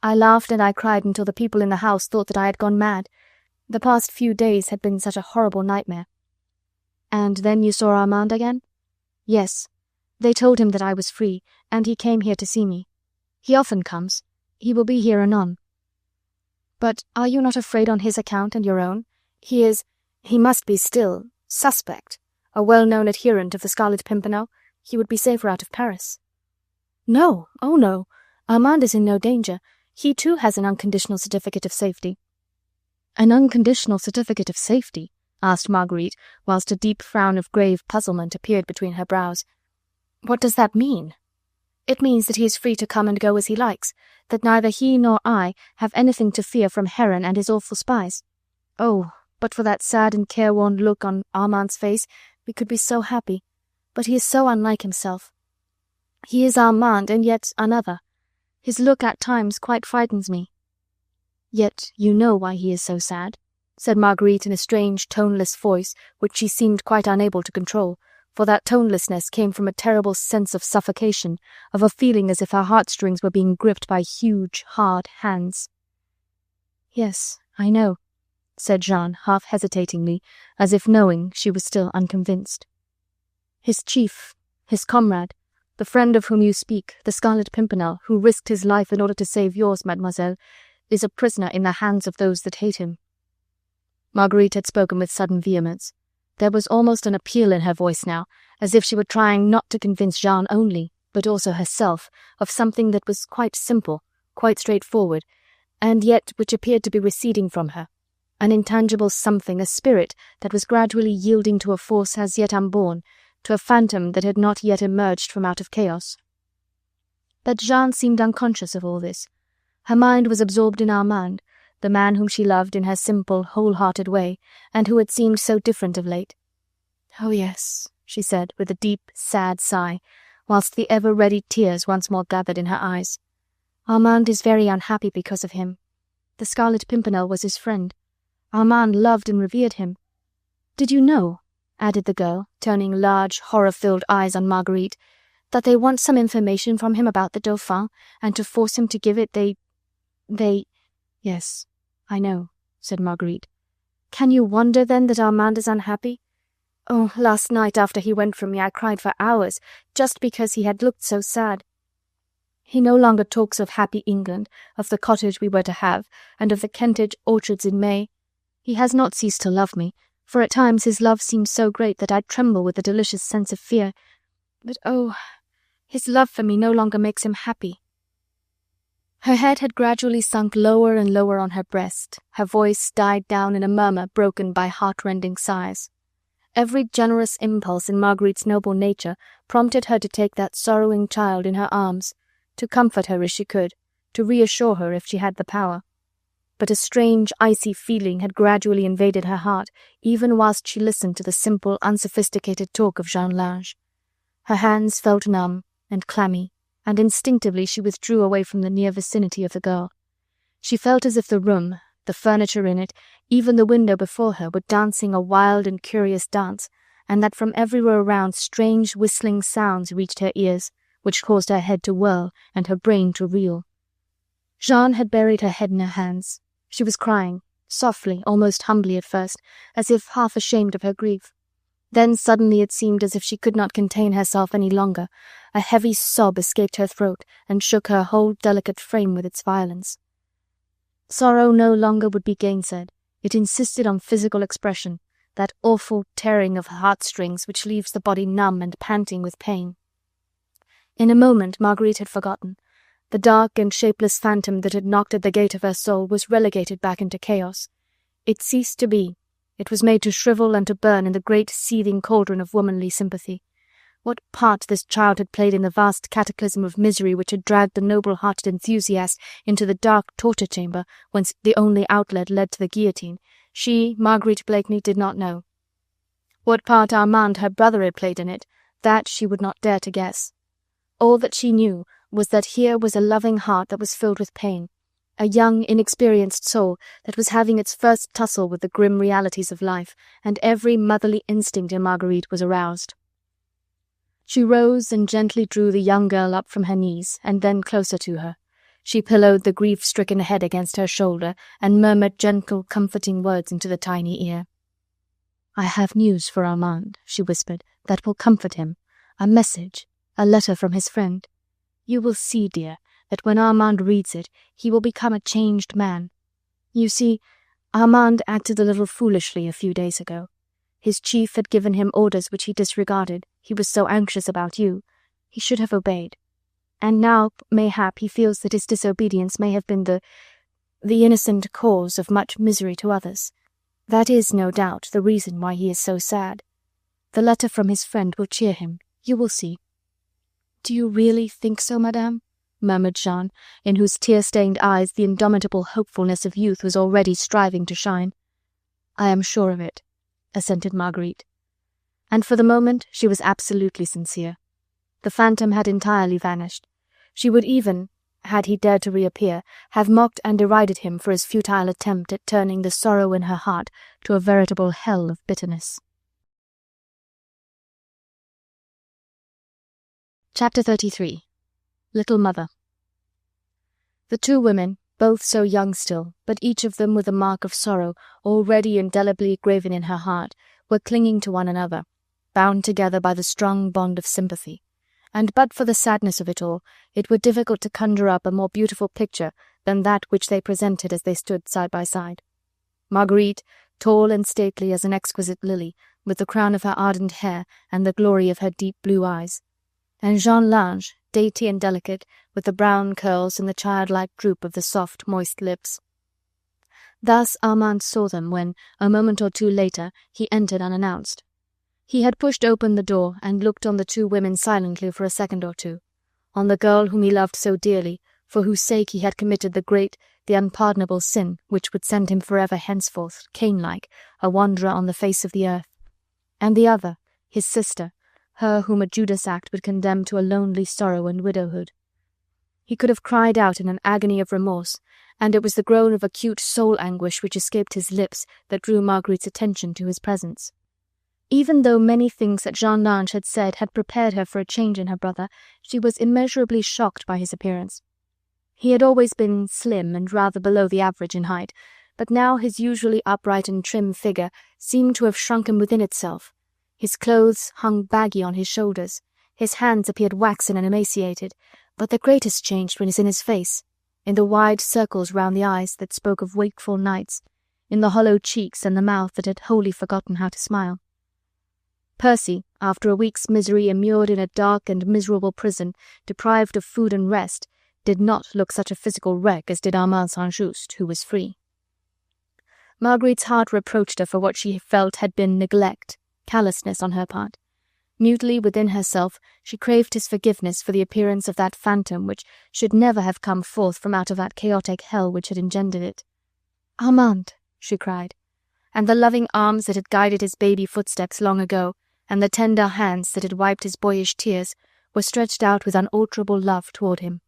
I laughed and I cried until the people in the house thought that I had gone mad. The past few days had been such a horrible nightmare." "And then you saw Armand again?" "Yes. They told him that I was free, and he came here to see me. He often comes. He will be here anon. But are you not afraid on his account and your own? He must be still, suspect, a well-known adherent of the Scarlet Pimpernel. He would be safer out of Paris. No, oh no. Armand is in no danger. He too has an unconditional certificate of safety. An unconditional certificate of safety? Asked Marguerite, whilst a deep frown of grave puzzlement appeared between her brows. What does that mean? It means that he is free to come and go as he likes, that neither he nor I have anything to fear from Heron and his awful spies. Oh, but for that sad and careworn look on Armand's face, we could be so happy. But he is so unlike himself. He is Armand, and yet another. His look at times quite frightens me. Yet you know why he is so sad, said Marguerite in a strange, toneless voice, which she seemed quite unable to control, for that tonelessness came from a terrible sense of suffocation, of a feeling as if her heartstrings were being gripped by huge, hard hands. Yes, I know, said Jeanne, half hesitatingly, as if knowing she was still unconvinced. His chief, his comrade, the friend of whom you speak, the Scarlet Pimpernel, who risked his life in order to save yours, Mademoiselle, is a prisoner in the hands of those that hate him. Marguerite had spoken with sudden vehemence. There was almost an appeal in her voice now, as if she were trying not to convince Jeanne only, but also herself, of something that was quite simple, quite straightforward, and yet which appeared to be receding from her, an intangible something, a spirit that was gradually yielding to a force as yet unborn, to a phantom that had not yet emerged from out of chaos. But Jeanne seemed unconscious of all this. Her mind was absorbed in Armand, the man whom she loved in her simple, whole-hearted way, and who had seemed so different of late. Oh yes, she said, with a deep, sad sigh, whilst the ever-ready tears once more gathered in her eyes. Armand is very unhappy because of him. The Scarlet Pimpernel was his friend. Armand loved and revered him. Did you know, added the girl, turning large, horror-filled eyes on Marguerite, that they want some information from him about the Dauphin, and to force him to give it they... Yes, I know, said Marguerite. Can you wonder, then, that Armand is unhappy? Oh, last night after he went from me I cried for hours, just because he had looked so sad. He no longer talks of happy England, of the cottage we were to have, and of the Kentish orchards in May. He has not ceased to love me, for at times his love seems so great that I tremble with a delicious sense of fear. But oh, his love for me no longer makes him happy. Her head had gradually sunk lower and lower on her breast, her voice died down in a murmur broken by heart-rending sighs. Every generous impulse in Marguerite's noble nature prompted her to take that sorrowing child in her arms, to comfort her as she could, to reassure her if she had the power. But a strange, icy feeling had gradually invaded her heart, even whilst she listened to the simple, unsophisticated talk of Jean Lange. Her hands felt numb and clammy, and instinctively she withdrew away from the near vicinity of the girl. She felt as if the room, the furniture in it, even the window before her, were dancing a wild and curious dance, and that from everywhere around strange whistling sounds reached her ears, which caused her head to whirl and her brain to reel. Jeanne had buried her head in her hands. She was crying, softly, almost humbly at first, as if half ashamed of her grief. Then suddenly it seemed as if she could not contain herself any longer. A heavy sob escaped her throat and shook her whole delicate frame with its violence. Sorrow no longer would be gainsaid. It insisted on physical expression, that awful tearing of heartstrings which leaves the body numb and panting with pain. In a moment Marguerite had forgotten. The dark and shapeless phantom that had knocked at the gate of her soul was relegated back into chaos. It ceased to be. It was made to shrivel and to burn in the great seething cauldron of womanly sympathy. What part this child had played in the vast cataclysm of misery which had dragged the noble-hearted enthusiast into the dark torture-chamber whence the only outlet led to the guillotine, she, Marguerite Blakeney, did not know. What part Armand, her brother, had played in it, that she would not dare to guess. All that she knew was that here was a loving heart that was filled with pain, a young, inexperienced soul that was having its first tussle with the grim realities of life, and every motherly instinct in Marguerite was aroused. She rose and gently drew the young girl up from her knees, and then closer to her. She pillowed the grief-stricken head against her shoulder, and murmured gentle, comforting words into the tiny ear. "I have news for Armand," she whispered, "that will comfort him. A message, a letter from his friend. You will see, dear, that when Armand reads it, he will become a changed man. You see, Armand acted a little foolishly a few days ago. His chief had given him orders which he disregarded. He was so anxious about you. He should have obeyed. And now, mayhap, he feels that his disobedience may have been the innocent cause of much misery to others. That is, no doubt, the reason why he is so sad. The letter from his friend will cheer him. You will see." "Do you really think so, madame?" murmured Jeanne, in whose tear-stained eyes the indomitable hopefulness of youth was already striving to shine. "I am sure of it," assented Marguerite. And for the moment she was absolutely sincere. The phantom had entirely vanished. She would even, had he dared to reappear, have mocked and derided him for his futile attempt at turning the sorrow in her heart to a veritable hell of bitterness. Chapter 33. Little Mother. The two women, both so young still, but each of them with a mark of sorrow already indelibly graven in her heart, were clinging to one another, bound together by the strong bond of sympathy. And but for the sadness of it all, it were difficult to conjure up a more beautiful picture than that which they presented as they stood side by side. Marguerite, tall and stately as an exquisite lily, with the crown of her ardent hair and the glory of her deep blue eyes, and Jean Lange, dainty and delicate, with the brown curls and the childlike droop of the soft, moist lips. Thus Armand saw them when, a moment or two later, he entered unannounced. He had pushed open the door and looked on the two women silently for a second or two, on the girl whom he loved so dearly, for whose sake he had committed the great, the unpardonable sin which would send him forever henceforth, Cain-like, a wanderer on the face of the earth, and the other, his sister, her whom a Judas act would condemn to a lonely sorrow and widowhood. He could have cried out in an agony of remorse, and it was the groan of acute soul anguish which escaped his lips that drew Marguerite's attention to his presence. Even though many things that Jean Lange had said had prepared her for a change in her brother, she was immeasurably shocked by his appearance. He had always been slim and rather below the average in height, but now his usually upright and trim figure seemed to have shrunken within itself. His clothes hung baggy on his shoulders, his hands appeared waxen and emaciated, but the greatest change was in his face, in the wide circles round the eyes that spoke of wakeful nights, in the hollow cheeks and the mouth that had wholly forgotten how to smile. Percy, after a week's misery immured in a dark and miserable prison, deprived of food and rest, did not look such a physical wreck as did Armand St, who was free. Marguerite's heart reproached her for what she felt had been neglect, callousness on her part. Mutely within herself she craved his forgiveness for the appearance of that phantom which should never have come forth from out of that chaotic hell which had engendered it. "Armand!" she cried, and the loving arms that had guided his baby footsteps long ago, and the tender hands that had wiped his boyish tears, were stretched out with unalterable love toward him.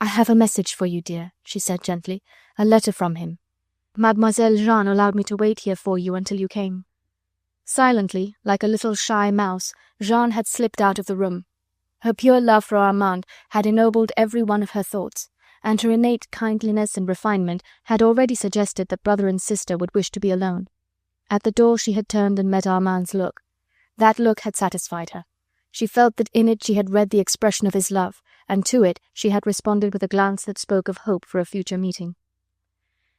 "I have a message for you, dear," she said gently, "a letter from him. Mademoiselle Jeanne allowed me to wait here for you until you came." Silently, like a little shy mouse, Jeanne had slipped out of the room. Her pure love for Armand had ennobled every one of her thoughts, and her innate kindliness and refinement had already suggested that brother and sister would wish to be alone. At the door she had turned and met Armand's look. That look had satisfied her. She felt that in it she had read the expression of his love, and to it she had responded with a glance that spoke of hope for a future meeting.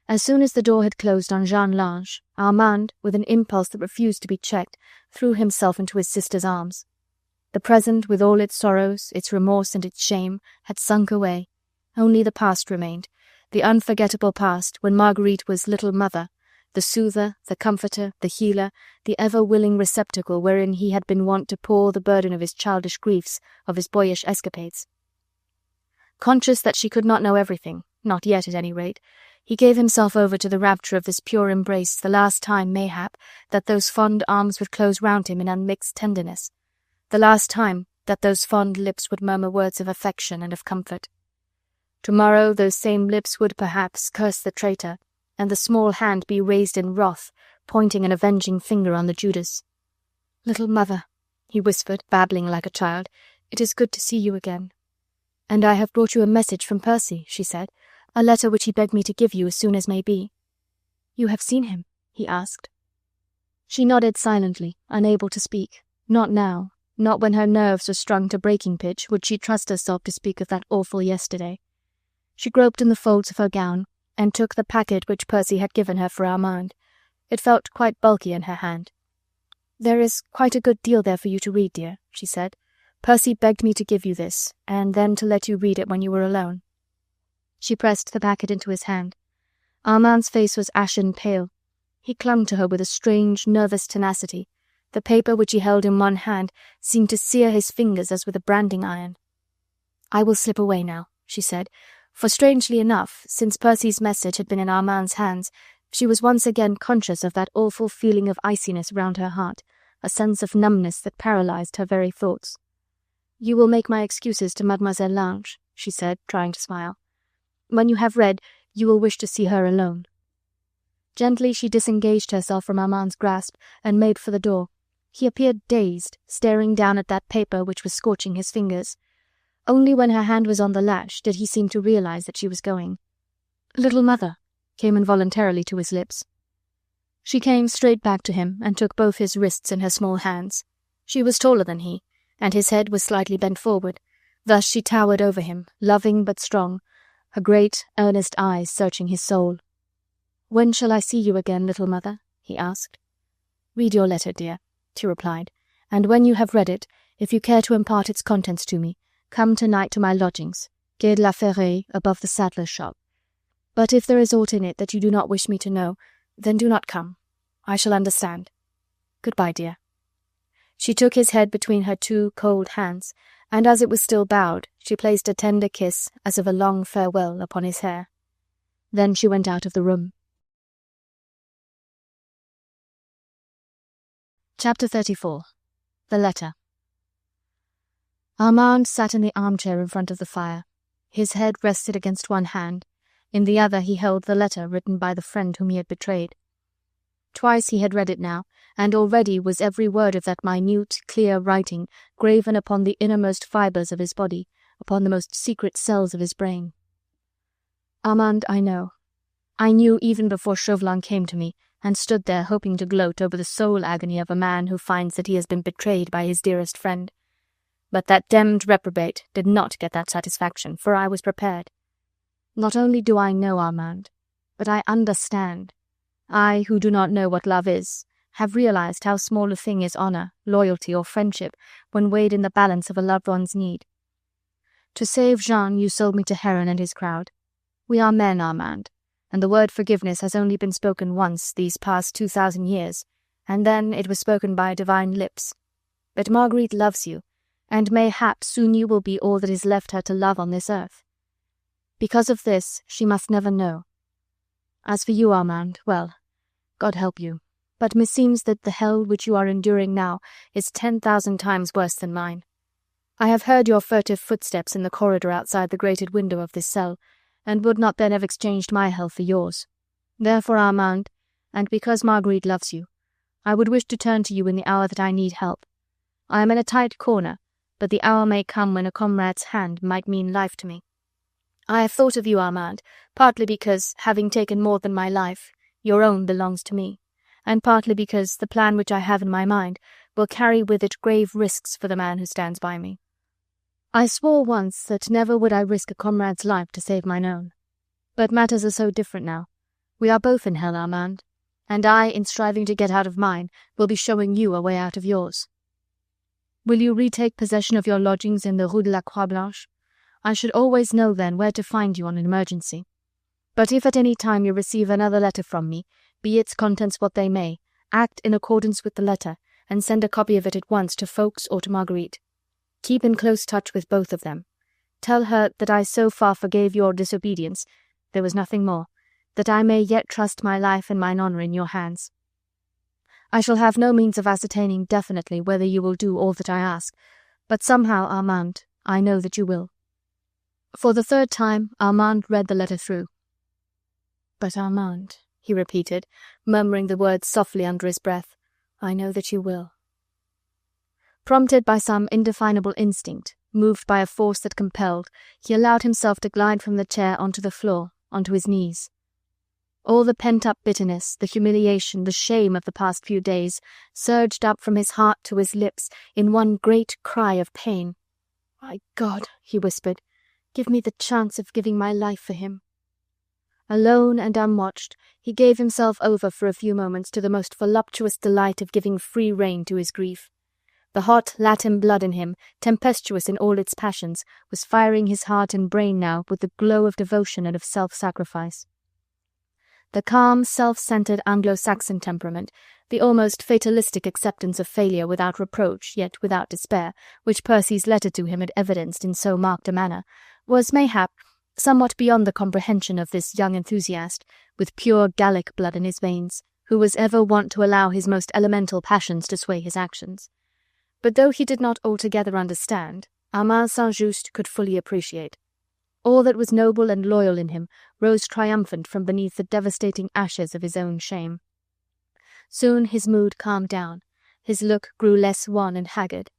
As soon as the door had closed on Jean Lange, Armand, with an impulse that refused to be checked, threw himself into his sister's arms. The present, with all its sorrows, its remorse and its shame, had sunk away. Only the past remained, the unforgettable past when Marguerite was little mother, the soother, the comforter, the healer, the ever-willing receptacle wherein he had been wont to pour the burden of his childish griefs, of his boyish escapades. Conscious that she could not know everything, not yet at any rate, he gave himself over to the rapture of this pure embrace the last time, mayhap, that those fond arms would close round him in unmixed tenderness, the last time that those fond lips would murmur words of affection and of comfort. Tomorrow those same lips would, perhaps, curse the traitor, and the small hand be raised in wrath, pointing an avenging finger on the Judas. "Little mother," he whispered, babbling like a child, "it is good to see you again." "And I have brought you a message from Percy," she said, "a letter which he begged me to give you as soon as may be." "You have seen him?" he asked. She nodded silently, unable to speak. Not now, not when her nerves were strung to breaking pitch, would she trust herself to speak of that awful yesterday. She groped in the folds of her gown, and took the packet which Percy had given her for Armand. It felt quite bulky in her hand. "There is quite a good deal there for you to read, dear," she said. "Percy begged me to give you this, and then to let you read it when you were alone." She pressed the packet into his hand. Armand's face was ashen pale. He clung to her with a strange, nervous tenacity. The paper which he held in one hand seemed to sear his fingers as with a branding iron. "I will slip away now," she said, for strangely enough, since Percy's message had been in Armand's hands, she was once again conscious of that awful feeling of iciness round her heart, a sense of numbness that paralyzed her very thoughts. "You will make my excuses to Mademoiselle Lange," she said, trying to smile. "When you have read, you will wish to see her alone." Gently she disengaged herself from Armand's grasp and made for the door. He appeared dazed, staring down at that paper which was scorching his fingers. Only when her hand was on the latch did he seem to realize that she was going. "Little mother," came involuntarily to his lips. She came straight back to him and took both his wrists in her small hands. She was taller than he, and his head was slightly bent forward. Thus she towered over him, loving but strong, her great, earnest eyes searching his soul. "When shall I see you again, little mother?" he asked. "Read your letter, dear," she replied, "and when you have read it, if you care to impart its contents to me, come tonight to my lodgings, Quai de la Ferraille, above the saddler's shop. But if there is aught in it that you do not wish me to know, then do not come. I shall understand. Goodbye, dear." She took his head between her two cold hands, and as it was still bowed, she placed a tender kiss, as of a long farewell, upon his hair. Then she went out of the room. Chapter 34. The Letter. Armand sat in the armchair in front of the fire. His head rested against one hand. In the other he held the letter written by the friend whom he had betrayed. Twice he had read it now, and already was every word of that minute, clear writing graven upon the innermost fibres of his body, upon the most secret cells of his brain. "Armand, I know. I knew even before Chauvelin came to me, and stood there hoping to gloat over the soul agony of a man who finds that he has been betrayed by his dearest friend. But that demmed reprobate did not get that satisfaction, for I was prepared. Not only do I know, Armand, but I understand. I, who do not know what love is, have realized how small a thing is honor, loyalty, or friendship when weighed in the balance of a loved one's need. To save Jean, you sold me to Heron and his crowd. We are men, Armand, and the word forgiveness has only been spoken once these past 2,000 years, and then it was spoken by divine lips. But Marguerite loves you, and mayhap soon you will be all that is left her to love on this earth. Because of this, she must never know. As for you, Armand, well, God help you, but meseems that the hell which you are enduring now is 10,000 times worse than mine. I have heard your furtive footsteps in the corridor outside the grated window of this cell, and would not then have exchanged my hell for yours. Therefore, Armand, and because Marguerite loves you, I would wish to turn to you in the hour that I need help. I am in a tight corner, but the hour may come when a comrade's hand might mean life to me. I have thought of you, Armand, partly because, having taken more than my life, your own belongs to me, and partly because the plan which I have in my mind will carry with it grave risks for the man who stands by me. I swore once that never would I risk a comrade's life to save mine own. But matters are so different now. We are both in hell, Armand, and I, in striving to get out of mine, will be showing you a way out of yours. Will you retake possession of your lodgings in the Rue de la Croix Blanche? I should always know then where to find you on an emergency. But if at any time you receive another letter from me, be its contents what they may, act in accordance with the letter, and send a copy of it at once to Ffoulkes or to Marguerite. Keep in close touch with both of them. Tell her that I so far forgave your disobedience, there was nothing more, that I may yet trust my life and mine honour in your hands. I shall have no means of ascertaining definitely whether you will do all that I ask, but somehow, Armand, I know that you will. For the third time, Armand read the letter through. But Armand, he repeated, murmuring the words softly under his breath, I know that you will. Prompted by some indefinable instinct, moved by a force that compelled, he allowed himself to glide from the chair onto the floor, onto his knees. All the pent-up bitterness, the humiliation, the shame of the past few days surged up from his heart to his lips in one great cry of pain. My God, he whispered, Give me the chance of giving my life for him." Alone and unwatched, he gave himself over for a few moments to the most voluptuous delight of giving free rein to his grief. The hot Latin blood in him, tempestuous in all its passions, was firing his heart and brain now with the glow of devotion and of self-sacrifice. The calm, self-centered Anglo-Saxon temperament, the almost fatalistic acceptance of failure without reproach yet without despair, which Percy's letter to him had evidenced in so marked a manner, was mayhap somewhat beyond the comprehension of this young enthusiast, with pure Gallic blood in his veins, who was ever wont to allow his most elemental passions to sway his actions. But though he did not altogether understand, Armand St. could fully appreciate. All that was noble and loyal in him rose triumphant from beneath the devastating ashes of his own shame. Soon his mood calmed down, his look grew less wan and haggard.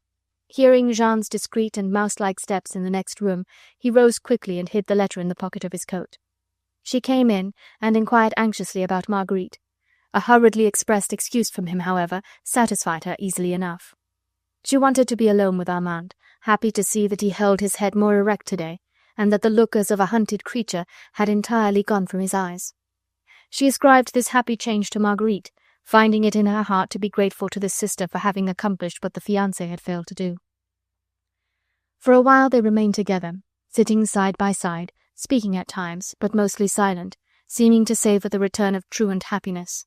Hearing Jeanne's discreet and mouse-like steps in the next room, he rose quickly and hid the letter in the pocket of his coat. She came in and inquired anxiously about Marguerite. A hurriedly expressed excuse from him, however, satisfied her easily enough. She wanted to be alone with Armand, happy to see that he held his head more erect today, and that the look as of a hunted creature had entirely gone from his eyes. She ascribed this happy change to Marguerite, finding it in her heart to be grateful to the sister for having accomplished what the fiancé had failed to do. For a while they remained together, sitting side by side, speaking at times, but mostly silent, seeming to savour the return of truant happiness.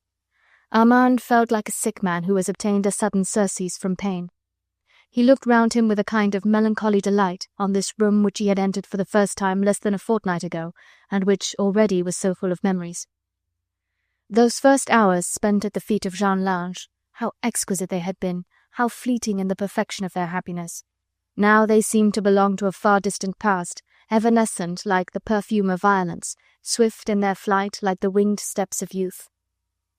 Armand felt like a sick man who has obtained a sudden surcease from pain. He looked round him with a kind of melancholy delight on this room which he had entered for the first time less than a fortnight ago, and which already was so full of memories. Those first hours spent at the feet of Jean Lange, how exquisite they had been, how fleeting in the perfection of their happiness. Now they seemed to belong to a far distant past, evanescent like the perfume of violets, swift in their flight like the winged steps of youth.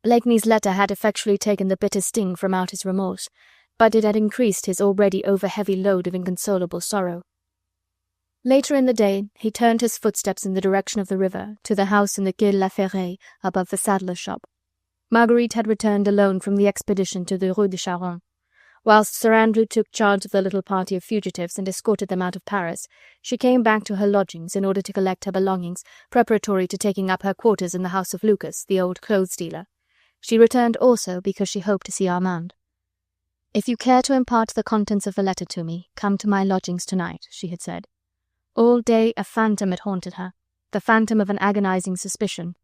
Blakeney's letter had effectually taken the bitter sting from out his remorse, but it had increased his already over-heavy load of inconsolable sorrow. Later in the day he turned his footsteps in the direction of the river, to the house in the Quai La Ferraille, above the saddler's shop. Marguerite had returned alone from the expedition to the Rue de Charonne. Whilst Sir Andrew took charge of the little party of fugitives and escorted them out of Paris, she came back to her lodgings in order to collect her belongings, preparatory to taking up her quarters in the house of Lucas, the old clothes dealer. She returned also because she hoped to see Armand. "If you care to impart the contents of the letter to me, come to my lodgings tonight," she had said. All day a phantom had haunted her, the phantom of an agonizing suspicion.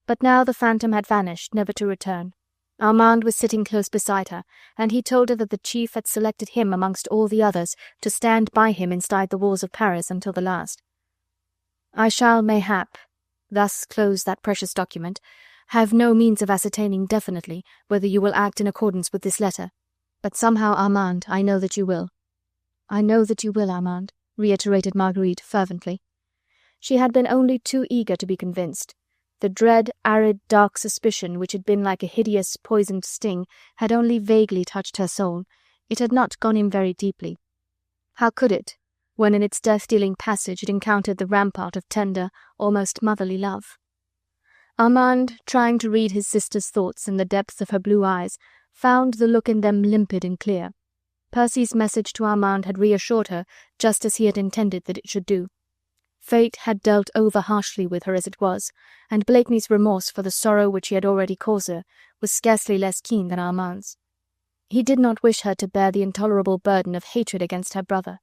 But now the phantom had vanished, never to return. Armand was sitting close beside her, and he told her that the chief had selected him amongst all the others to stand by him inside the walls of Paris until the last. "I shall, mayhap," thus closed that precious document, "have no means of ascertaining definitely whether you will act in accordance with this letter. But somehow, Armand, I know that you will." "I know that you will, Armand," reiterated Marguerite fervently. She had been only too eager to be convinced. The dread, arid, dark suspicion which had been like a hideous, poisoned sting had only vaguely touched her soul. It had not gone in very deeply. How could it, when in its death-dealing passage it encountered the rampart of tender, almost motherly love? Armand, trying to read his sister's thoughts in the depths of her blue eyes, found the look in them limpid and clear. Percy's message to Armand had reassured her just as he had intended that it should do. Fate had dealt over harshly with her as it was, and Blakeney's remorse for the sorrow which he had already caused her was scarcely less keen than Armand's. He did not wish her to bear the intolerable burden of hatred against her brother,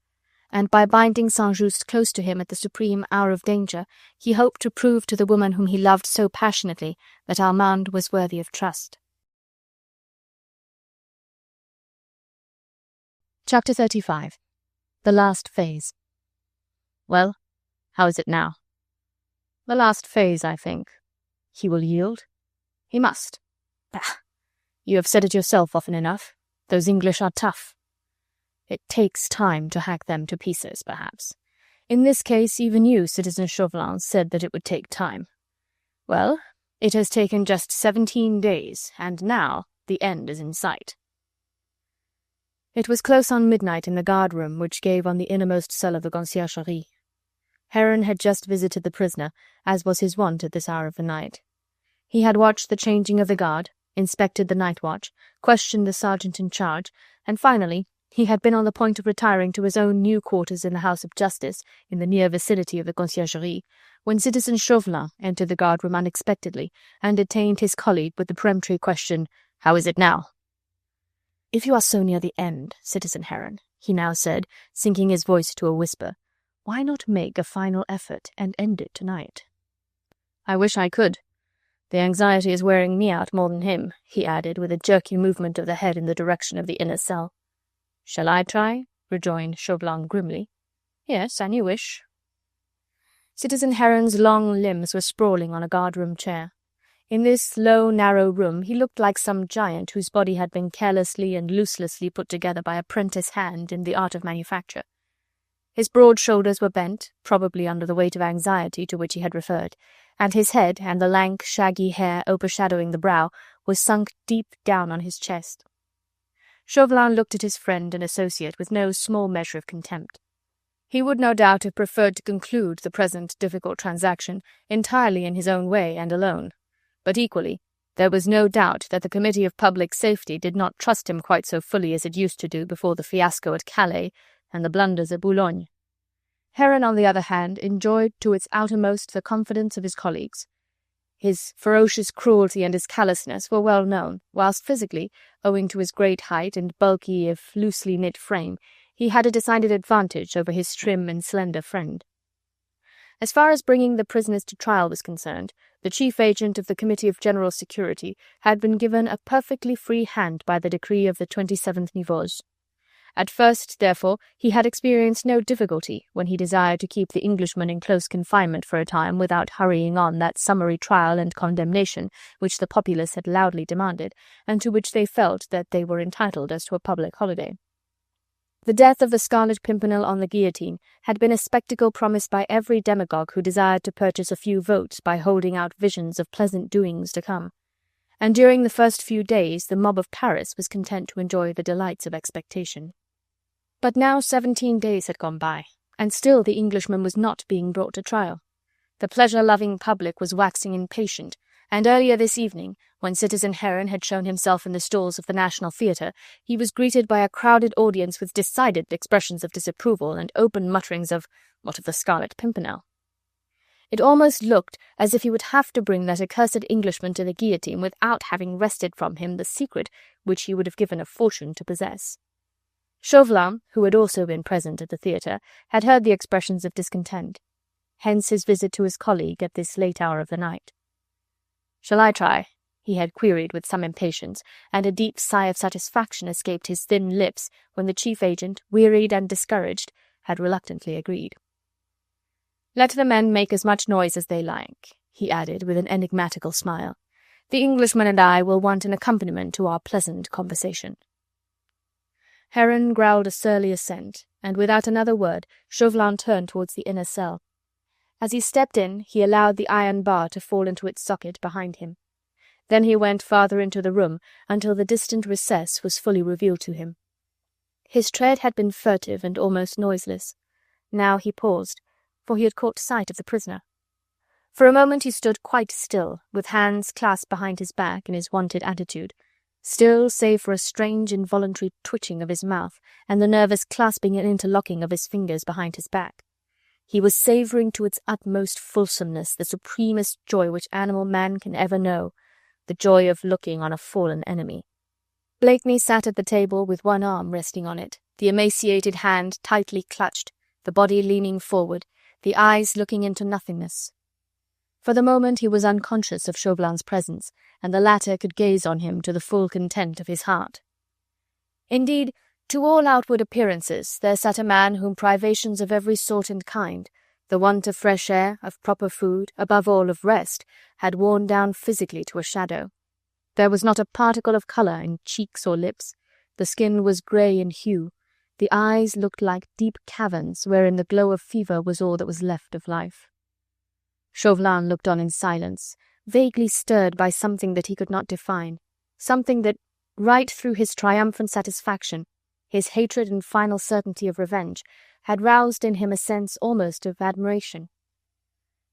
and by binding Saint-Just close to him at the supreme hour of danger, he hoped to prove to the woman whom he loved so passionately that Armand was worthy of trust. Chapter 35. The Last Phase. "Well, how is it now?" "The last phase, I think. He will yield?" "He must." "Bah! You have said it yourself often enough. Those English are tough." "It takes time to hack them to pieces, perhaps. In this case, even you, Citizen Chauvelin, said that it would take time. Well, it has taken just 17 days, and now the end is in sight." It was close on midnight in the guard-room which gave on the innermost cell of the Conciergerie. Heron had just visited the prisoner, as was his wont at this hour of the night. He had watched the changing of the guard, inspected the night watch, questioned the sergeant in charge, and finally He had been on the point of retiring to his own new quarters in the House of Justice, in the near vicinity of the Conciergerie, when Citizen Chauvelin entered the guard-room unexpectedly and detained his colleague with the peremptory question, "How is it now?" "If you are so near the end, Citizen Heron," he now said, sinking his voice to a whisper, "why not make a final effort and end it tonight?" "I wish I could. The anxiety is wearing me out more than him," he added, with a jerky movement of the head in the direction of the inner cell. "Shall I try?" rejoined Chauvelin grimly. "Yes, an you wish." Citizen Heron's long limbs were sprawling on a guard-room chair. In this low, narrow room he looked like some giant whose body had been carelessly and looselessly put together by a prentice hand in the art of manufacture. His broad shoulders were bent, probably under the weight of anxiety to which he had referred, and his head and the lank, shaggy hair overshadowing the brow was sunk deep down on his chest. Chauvelin looked at his friend and associate with no small measure of contempt. He would no doubt have preferred to conclude the present difficult transaction entirely in his own way and alone, but equally there was no doubt that the Committee of Public Safety did not trust him quite so fully as it used to do before the fiasco at Calais and the blunders at Boulogne. Heron, on the other hand, enjoyed to its outermost the confidence of his colleagues. His ferocious cruelty and his callousness were well known, whilst physically, owing to his great height and bulky if loosely knit frame, he had a decided advantage over his trim and slender friend. As far as bringing the prisoners to trial was concerned, the chief agent of the Committee of General Security had been given a perfectly free hand by the decree of the 27th Nivose. At first, therefore, he had experienced no difficulty when he desired to keep the Englishman in close confinement for a time without hurrying on that summary trial and condemnation which the populace had loudly demanded, and to which they felt that they were entitled as to a public holiday. The death of the Scarlet Pimpernel on the guillotine had been a spectacle promised by every demagogue who desired to purchase a few votes by holding out visions of pleasant doings to come, and during the first few days the mob of Paris was content to enjoy the delights of expectation. But now 17 days had gone by, and still the Englishman was not being brought to trial. The pleasure-loving public was waxing impatient, and earlier this evening, when Citizen Heron had shown himself in the stalls of the National Theatre, he was greeted by a crowded audience with decided expressions of disapproval and open mutterings of, "What of the Scarlet Pimpernel?" It almost looked as if he would have to bring that accursed Englishman to the guillotine without having wrested from him the secret which he would have given a fortune to possess. Chauvelin, who had also been present at the theatre, had heard the expressions of discontent. Hence his visit to his colleague at this late hour of the night. "Shall I try?" he had queried with some impatience, and a deep sigh of satisfaction escaped his thin lips when the chief agent, wearied and discouraged, had reluctantly agreed. "Let the men make as much noise as they like," he added with an enigmatical smile. "The Englishman and I will want an accompaniment to our pleasant conversation." Heron growled a surly assent, and without another word Chauvelin turned towards the inner cell. As he stepped in, he allowed the iron bar to fall into its socket behind him. Then he went farther into the room until the distant recess was fully revealed to him. His tread had been furtive and almost noiseless. Now he paused, for he had caught sight of the prisoner. For a moment he stood quite still, with hands clasped behind his back in his wonted attitude, still save for a strange involuntary twitching of his mouth and the nervous clasping and interlocking of his fingers behind his back. He was savouring to its utmost fulsomeness the supremest joy which animal man can ever know, the joy of looking on a fallen enemy. Blakeney sat at the table with one arm resting on it, the emaciated hand tightly clutched, the body leaning forward, the eyes looking into nothingness. For the moment he was unconscious of Chauvelin's presence, and the latter could gaze on him to the full content of his heart. Indeed, to all outward appearances there sat a man whom privations of every sort and kind, the want of fresh air, of proper food, above all of rest, had worn down physically to a shadow. There was not a particle of colour in cheeks or lips, the skin was grey in hue, the eyes looked like deep caverns wherein the glow of fever was all that was left of life. Chauvelin looked on in silence, vaguely stirred by something that he could not define, something that, right through his triumphant satisfaction, his hatred and final certainty of revenge, had roused in him a sense almost of admiration.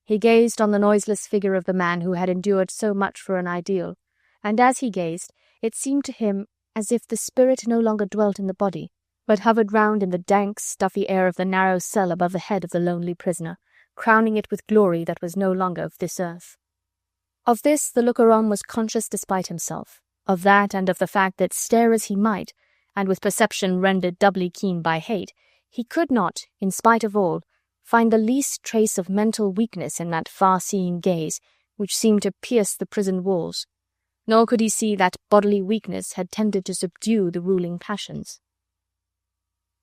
He gazed on the noiseless figure of the man who had endured so much for an ideal, and as he gazed, it seemed to him as if the spirit no longer dwelt in the body, but hovered round in the dank, stuffy air of the narrow cell above the head of the lonely prisoner, crowning it with glory that was no longer of this earth. Of this the looker-on was conscious despite himself, of that and of the fact that, stare as he might, and with perception rendered doubly keen by hate, he could not, in spite of all, find the least trace of mental weakness in that far-seeing gaze which seemed to pierce the prison walls, nor could he see that bodily weakness had tended to subdue the ruling passions.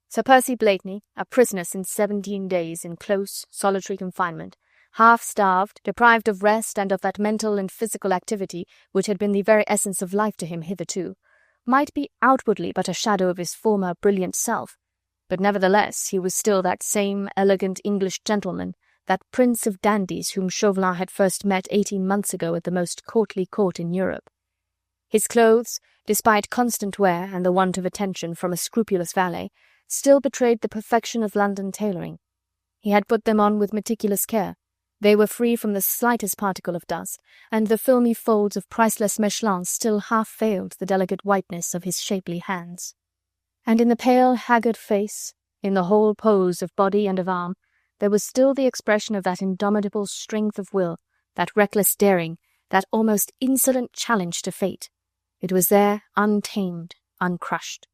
Sir Percy Blakeney, a prisoner since 17 days in close, solitary confinement, half-starved, deprived of rest and of that mental and physical activity which had been the very essence of life to him hitherto, might be outwardly but a shadow of his former brilliant self, but nevertheless he was still that same elegant English gentleman, that prince of dandies whom Chauvelin had first met 18 months ago at the most courtly court in Europe. His clothes, despite constant wear and the want of attention from a scrupulous valet, still betrayed the perfection of London tailoring. He had put them on with meticulous care. They were free from the slightest particle of dust, and the filmy folds of priceless Mechlin still half veiled the delicate whiteness of his shapely hands. And in the pale, haggard face, in the whole pose of body and of arm, there was still the expression of that indomitable strength of will, that reckless daring, that almost insolent challenge to fate. It was there, untamed, uncrushed.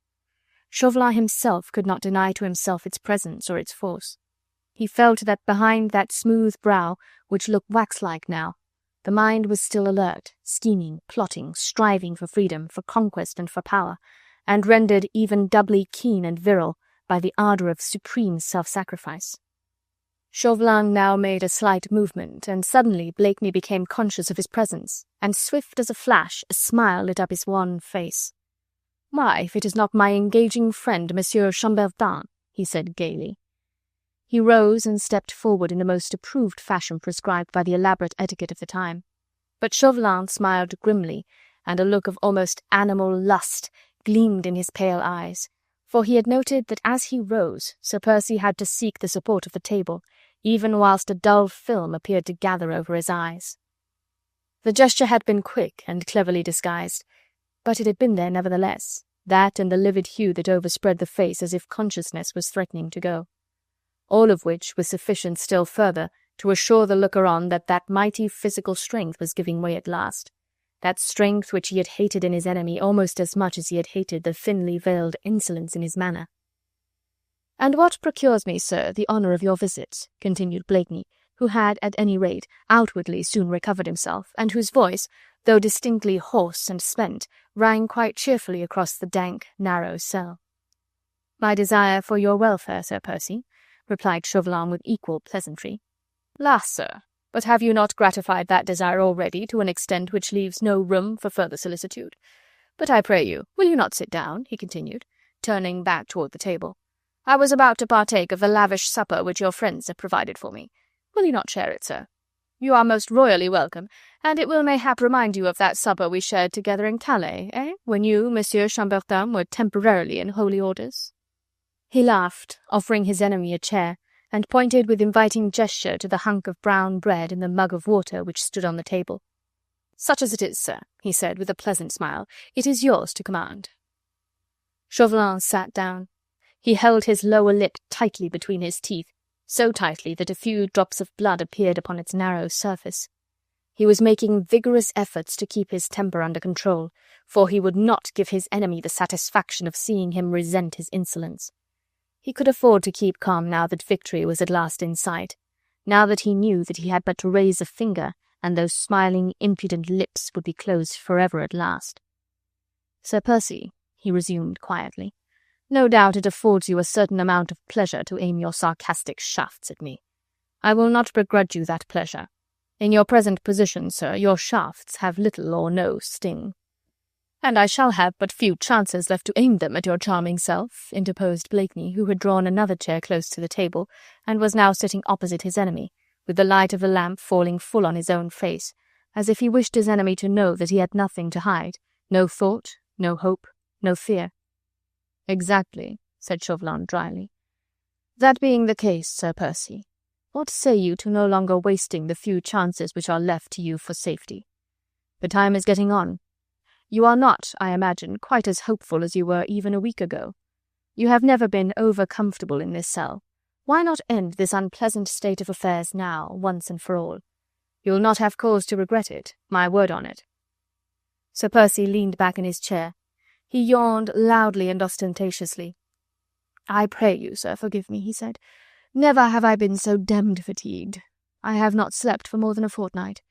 Chauvelin himself could not deny to himself its presence or its force. He felt that behind that smooth brow, which looked wax-like now, the mind was still alert, scheming, plotting, striving for freedom, for conquest and for power, and rendered even doubly keen and virile by the ardour of supreme self-sacrifice. Chauvelin now made a slight movement, and suddenly Blakeney became conscious of his presence, and swift as a flash a smile lit up his wan face. "Why, if it is not my engaging friend, Monsieur Chambertin," he said gaily. He rose and stepped forward in the most approved fashion prescribed by the elaborate etiquette of the time. But Chauvelin smiled grimly, and a look of almost animal lust gleamed in his pale eyes, for he had noted that as he rose, Sir Percy had to seek the support of the table, even whilst a dull film appeared to gather over his eyes. The gesture had been quick and cleverly disguised, but it had been there nevertheless, that and the livid hue that overspread the face as if consciousness was threatening to go. All of which was sufficient still further to assure the looker-on that that mighty physical strength was giving way at last, that strength which he had hated in his enemy almost as much as he had hated the thinly veiled insolence in his manner. "And what procures me, sir, the honour of your visit?" continued Blakeney, who had, at any rate, outwardly soon recovered himself, and whose voice, though distinctly hoarse and spent, rang quite cheerfully across the dank, narrow cell. "My desire for your welfare, Sir Percy," replied Chauvelin with equal pleasantry. "La, sir, but have you not gratified that desire already to an extent which leaves no room for further solicitude? But I pray you, will you not sit down?" he continued, turning back toward the table. "I was about to partake of the lavish supper which your friends have provided for me. Will you not share it, sir? You are most royally welcome, and it will mayhap remind you of that supper we shared together in Calais, when you, Monsieur Chambertin, were temporarily in holy orders." He laughed, offering his enemy a chair, and pointed with inviting gesture to the hunk of brown bread and the mug of water which stood on the table. "Such as it is, sir," he said with a pleasant smile, "it is yours to command." Chauvelin sat down. He held his lower lip tightly between his teeth, so tightly that a few drops of blood appeared upon its narrow surface. He was making vigorous efforts to keep his temper under control, for he would not give his enemy the satisfaction of seeing him resent his insolence. He could afford to keep calm now that victory was at last in sight, now that he knew that he had but to raise a finger, and those smiling, impudent lips would be closed forever at last. "Sir Percy," he resumed quietly, "no doubt it affords you a certain amount of pleasure to aim your sarcastic shafts at me. I will not begrudge you that pleasure. In your present position, sir, your shafts have little or no sting." "And I shall have but few chances left to aim them at your charming self," interposed Blakeney, who had drawn another chair close to the table, and was now sitting opposite his enemy, with the light of the lamp falling full on his own face, as if he wished his enemy to know that he had nothing to hide, no thought, no hope, no fear. "Exactly," said Chauvelin dryly. "That being the case, Sir Percy, what say you to no longer wasting the few chances which are left to you for safety? The time is getting on. You are not, I imagine, quite as hopeful as you were even a week ago. You have never been over-comfortable in this cell. Why not end this unpleasant state of affairs now, once and for all? You'll not have cause to regret it, my word on it." Sir Percy leaned back in his chair. He yawned loudly and ostentatiously. "I pray you, sir, forgive me," he said. "Never have I been so demmed fatigued. I have not slept for more than a fortnight."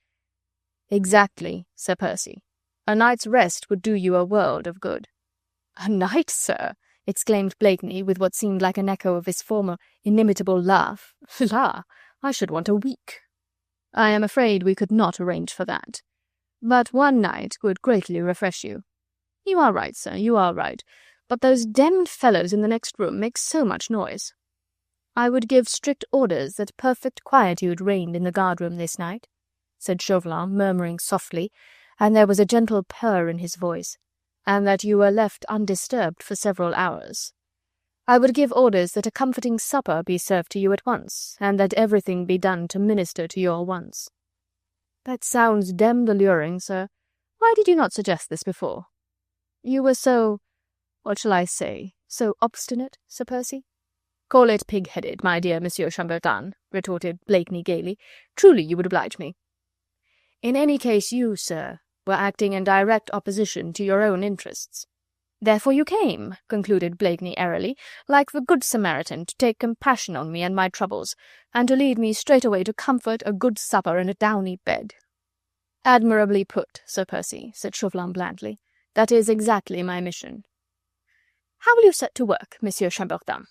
"Exactly, Sir Percy. A night's rest would do you a world of good." "A night, sir?" exclaimed Blakeney, with what seemed like an echo of his former inimitable laugh. "La, I should want a week." "I am afraid we could not arrange for that. But one night would greatly refresh you." "You are right, sir, you are right. But those demmed fellows in the next room make so much noise." "I would give strict orders that perfect quietude reigned in the guard-room this night," said Chauvelin, murmuring softly, and there was a gentle purr in his voice, "and that you were left undisturbed for several hours. I would give orders that a comforting supper be served to you at once, and that everything be done to minister to your wants." "That sounds demmed alluring, sir. Why did you not suggest this before? You were so, what shall I say, so obstinate, Sir Percy?" "Call it pig-headed, my dear Monsieur Chambertin," retorted Blakeney gaily. "Truly you would oblige me." "In any case you, sir, were acting in direct opposition to your own interests. Therefore you came," concluded Blakeney airily, "like the Good Samaritan, to take compassion on me and my troubles, and to lead me straightway to comfort, a good supper, and a downy bed." "Admirably put, Sir Percy," said Chauvelin blandly. "That is exactly my mission." "How will you set to work, Monsieur Chambertin?"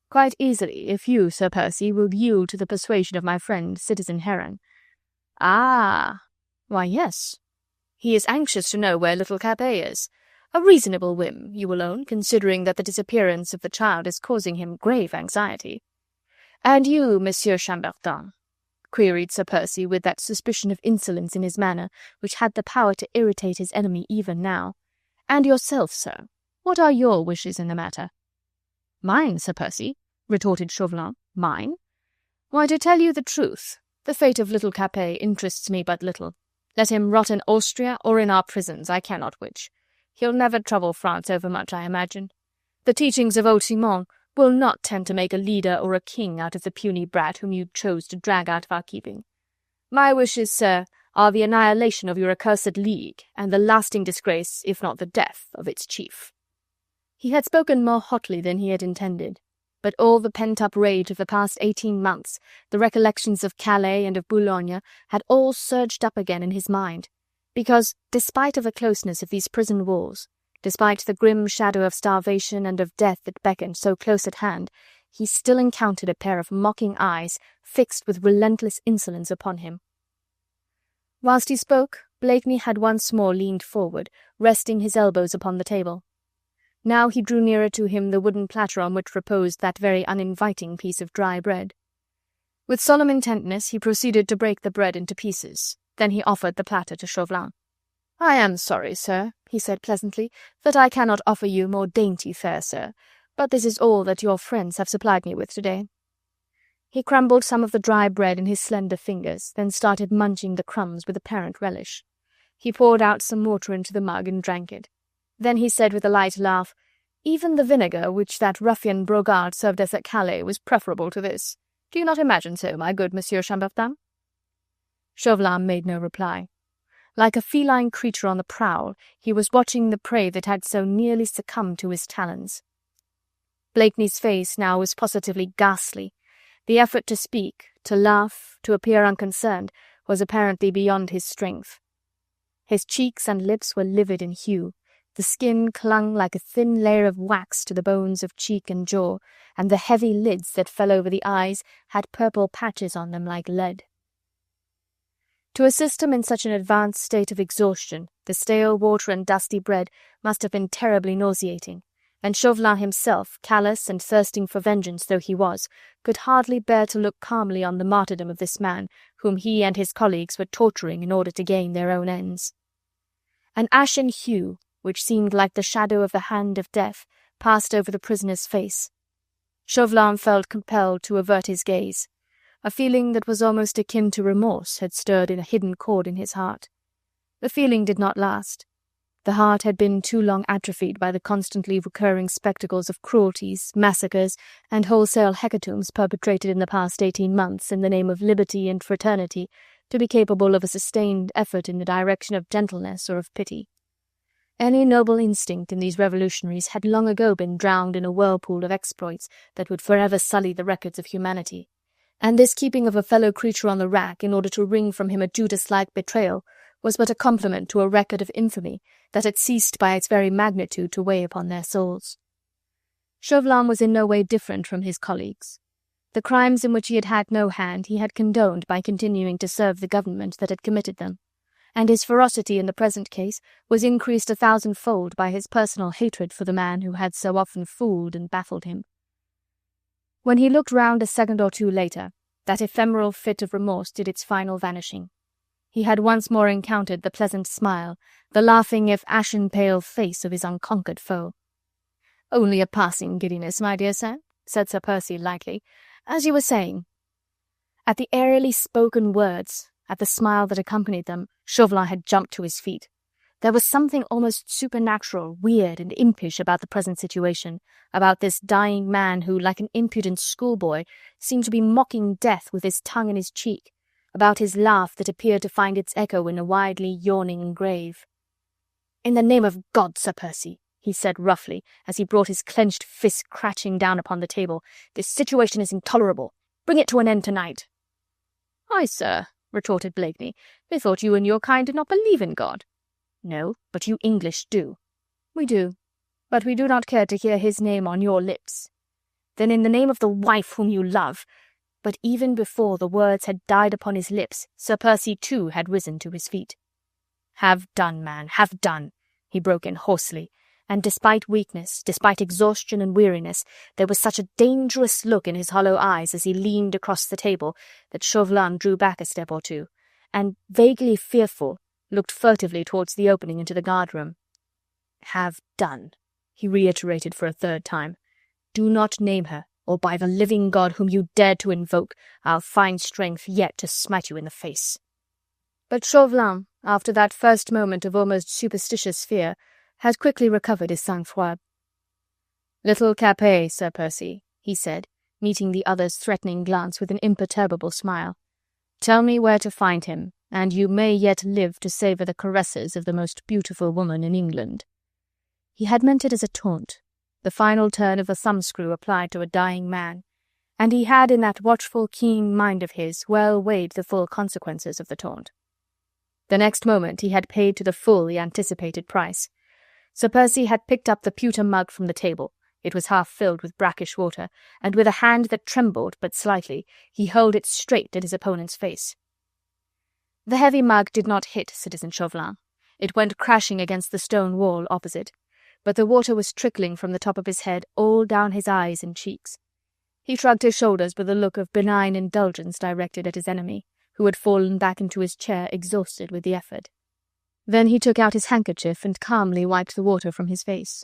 "Quite easily, if you, Sir Percy, will yield to the persuasion of my friend, Citizen Heron." "Ah! Why, yes. He is anxious to know where little Capet is. A reasonable whim, you will own, considering that the disappearance of the child is causing him grave anxiety." "And you, Monsieur Chambertin?" queried Sir Percy, with that suspicion of insolence in his manner which had the power to irritate his enemy even now. "And yourself, sir? What are your wishes in the matter?" "Mine, Sir Percy?" retorted Chauvelin. "Mine? Why, to tell you the truth, the fate of little Capet interests me but little. Let him rot in Austria or in our prisons, I cannot which. He'll never trouble France overmuch, I imagine. The teachings of old Simon will not tend to make a leader or a king out of the puny brat whom you chose to drag out of our keeping. My wishes, sir, are the annihilation of your accursed league, and the lasting disgrace, if not the death, of its chief." He had spoken more hotly than he had intended, but all the pent-up rage of the past 18 months, the recollections of Calais and of Boulogne, had all surged up again in his mind, because, despite of the closeness of these prison walls, despite the grim shadow of starvation and of death that beckoned so close at hand, he still encountered a pair of mocking eyes fixed with relentless insolence upon him. Whilst he spoke, Blakeney had once more leaned forward, resting his elbows upon the table. Now he drew nearer to him the wooden platter on which reposed that very uninviting piece of dry bread. With solemn intentness he proceeded to break the bread into pieces. Then he offered the platter to Chauvelin. "I am sorry, sir," he said pleasantly, "that I cannot offer you more dainty fare, sir, but this is all that your friends have supplied me with today." He crumbled some of the dry bread in his slender fingers, then started munching the crumbs with apparent relish. He poured out some water into the mug and drank it. Then he said with a light laugh, "Even the vinegar which that ruffian Brogard served us at Calais was preferable to this. Do you not imagine so, my good Monsieur Chambertin?" Chauvelin made no reply. Like a feline creature on the prowl, he was watching the prey that had so nearly succumbed to his talons. Blakeney's face now was positively ghastly. The effort to speak, to laugh, to appear unconcerned, was apparently beyond his strength. His cheeks and lips were livid in hue, the skin clung like a thin layer of wax to the bones of cheek and jaw, and the heavy lids that fell over the eyes had purple patches on them like lead. To assist him in such an advanced state of exhaustion, the stale water and dusty bread must have been terribly nauseating, and Chauvelin himself, callous and thirsting for vengeance though he was, could hardly bear to look calmly on the martyrdom of this man, whom he and his colleagues were torturing in order to gain their own ends. An ashen hue, which seemed like the shadow of the hand of death, passed over the prisoner's face. Chauvelin felt compelled to avert his gaze. A feeling that was almost akin to remorse had stirred in a hidden chord in his heart. The feeling did not last. The heart had been too long atrophied by the constantly recurring spectacles of cruelties, massacres, and wholesale hecatombs perpetrated in the past 18 months in the name of liberty and fraternity to be capable of a sustained effort in the direction of gentleness or of pity. Any noble instinct in these revolutionaries had long ago been drowned in a whirlpool of exploits that would forever sully the records of humanity, and this keeping of a fellow creature on the rack in order to wring from him a Judas-like betrayal was but a compliment to a record of infamy that had ceased by its very magnitude to weigh upon their souls. Chauvelin was in no way different from his colleagues. The crimes in which he had had no hand he had condoned by continuing to serve the government that had committed them, and his ferocity in the present case was increased 1,000-fold by his personal hatred for the man who had so often fooled and baffled him. When he looked round a second or two later, that ephemeral fit of remorse did its final vanishing. He had once more encountered the pleasant smile, the laughing if ashen-pale face of his unconquered foe. "Only a passing giddiness, my dear sir," said Sir Percy lightly. "As you were saying." At the airily spoken words, at the smile that accompanied them, Chauvelin had jumped to his feet. There was something almost supernatural, weird and impish about the present situation, about this dying man who, like an impudent schoolboy, seemed to be mocking death with his tongue in his cheek, about his laugh that appeared to find its echo in a widely yawning grave. "In the name of God, Sir Percy," he said roughly, as he brought his clenched fist crashing down upon the table, "this situation is intolerable. Bring it to an end tonight." "Aye, sir," retorted Blakeney. "Methought you and your kind did not believe in God." "No, but you English do." "We do, but we do not care to hear his name on your lips." "Then in the name of the wife whom you love—" But even before the words had died upon his lips, Sir Percy too had risen to his feet. "Have done, man, have done," he broke in hoarsely, and despite weakness, despite exhaustion and weariness, there was such a dangerous look in his hollow eyes as he leaned across the table that Chauvelin drew back a step or two, and, vaguely fearful, looked furtively towards the opening into the guard-room. "Have done," he reiterated for a third time. "Do not name her, or by the living God whom you dared to invoke, I'll find strength yet to smite you in the face." But Chauvelin, after that first moment of almost superstitious fear, had quickly recovered his sang-froid. "Little Capet, Sir Percy," he said, meeting the other's threatening glance with an imperturbable smile. "Tell me where to find him, and you may yet live to savour the caresses of the most beautiful woman in England." He had meant it as a taunt, the final turn of the thumbscrew applied to a dying man, and he had in that watchful, keen mind of his well weighed the full consequences of the taunt. The next moment he had paid to the full the anticipated price. Sir Percy had picked up the pewter mug from the table. It was half filled with brackish water, and with a hand that trembled but slightly, he held it straight at his opponent's face. The heavy mug did not hit Citizen Chauvelin. It went crashing against the stone wall opposite, but the water was trickling from the top of his head all down his eyes and cheeks. He shrugged his shoulders with a look of benign indulgence directed at his enemy, who had fallen back into his chair exhausted with the effort. Then he took out his handkerchief and calmly wiped the water from his face.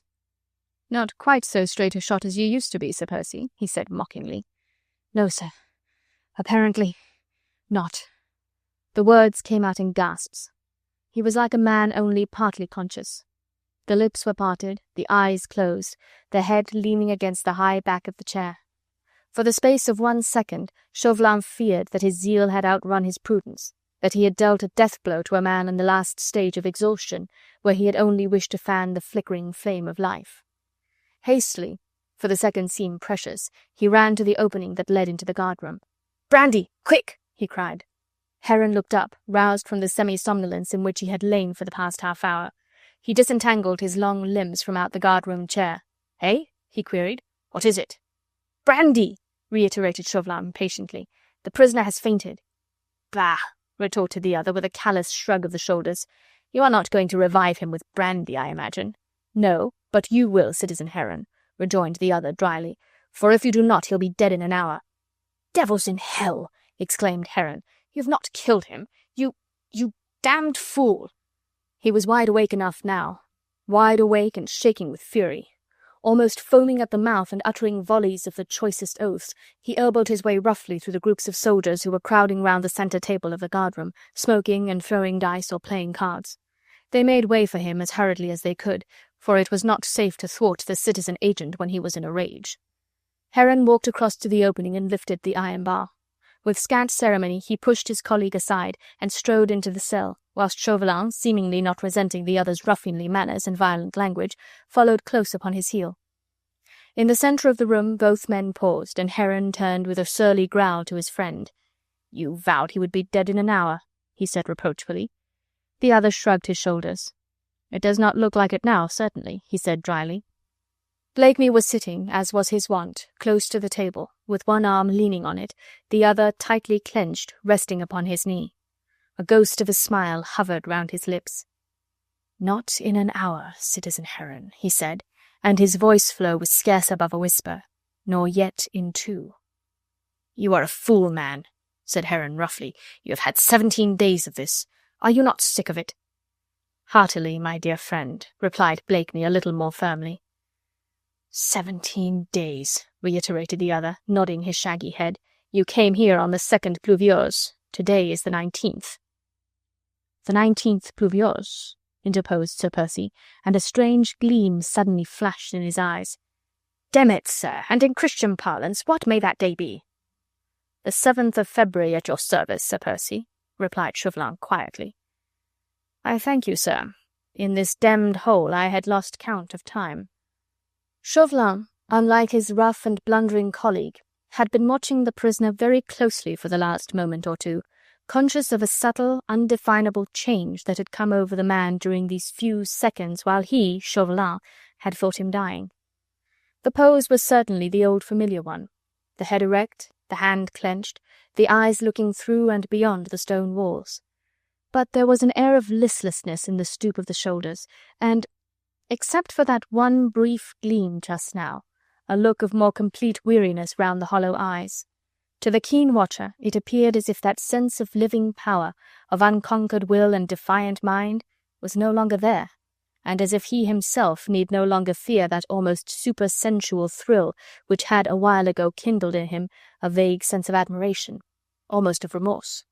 "Not quite so straight a shot as you used to be, Sir Percy," he said mockingly. "No, sir. Apparently not." The words came out in gasps. He was like a man only partly conscious. The lips were parted, the eyes closed, the head leaning against the high back of the chair. For the space of 1 second, Chauvelin feared that his zeal had outrun his prudence, that he had dealt a death blow to a man in the last stage of exhaustion, where he had only wished to fan the flickering flame of life. Hastily, for the second seemed precious, he ran to the opening that led into the guard-room. "Brandy! Quick!" he cried. Heron looked up, roused from the semi-somnolence in which he had lain for the past half-hour. He disentangled his long limbs from out the guard-room chair. "Eh?" he queried. "What is it?" "Brandy!" reiterated Chauvelin impatiently. "The prisoner has fainted." "Bah!" retorted the other with a callous shrug of the shoulders. "You are not going to revive him with brandy, I imagine." "No, but you will, Citizen Heron," rejoined the other dryly, "for if you do not he'll be dead in an hour." "Devils in hell!" exclaimed Heron. "You've not killed him. You damned fool!" He was wide awake enough now, wide awake and shaking with fury. Almost foaming at the mouth and uttering volleys of the choicest oaths, he elbowed his way roughly through the groups of soldiers who were crowding round the centre table of the guard-room, smoking and throwing dice or playing cards. They made way for him as hurriedly as they could, for it was not safe to thwart the citizen agent when he was in a rage. Heron walked across to the opening and lifted the iron bar. With scant ceremony he pushed his colleague aside and strode into the cell, whilst Chauvelin, seemingly not resenting the other's ruffianly manners and violent language, followed close upon his heel. In the centre of the room both men paused, and Heron turned with a surly growl to his friend. "You vowed he would be dead in an hour," he said reproachfully. The other shrugged his shoulders. "It does not look like it now, certainly," he said dryly. Blakeney was sitting, as was his wont, close to the table, with one arm leaning on it, the other tightly clenched, resting upon his knee. A ghost of a smile hovered round his lips. "Not in an hour, citizen Heron," he said, and his voice flow was scarce above a whisper, "nor yet in 2. "You are a fool, man," said Heron roughly. "You have had 17 days of this. Are you not sick of it?" "Heartily, my dear friend," replied Blakeney a little more firmly. 17 days, reiterated the other, nodding his shaggy head. "You came here on the 2nd Pluviose. Today is the 19th. "The 19th Pluviose," interposed Sir Percy, and a strange gleam suddenly flashed in his eyes. "Damn it, sir, and in Christian parlance, what may that day be?" "The 7th of February at your service, Sir Percy," replied Chauvelin quietly. "I thank you, sir. In this damned hole I had lost count of time." Chauvelin, unlike his rough and blundering colleague, had been watching the prisoner very closely for the last moment or two, conscious of a subtle, undefinable change that had come over the man during these few seconds while he, Chauvelin, had thought him dying. The pose was certainly the old familiar one, the head erect, the hand clenched, the eyes looking through and beyond the stone walls. But there was an air of listlessness in the stoop of the shoulders, and, except for that one brief gleam just now, a look of more complete weariness round the hollow eyes. To the keen watcher it appeared as if that sense of living power, of unconquered will and defiant mind, was no longer there, and as if he himself need no longer fear that almost supersensual thrill which had a while ago kindled in him a vague sense of admiration, almost of remorse.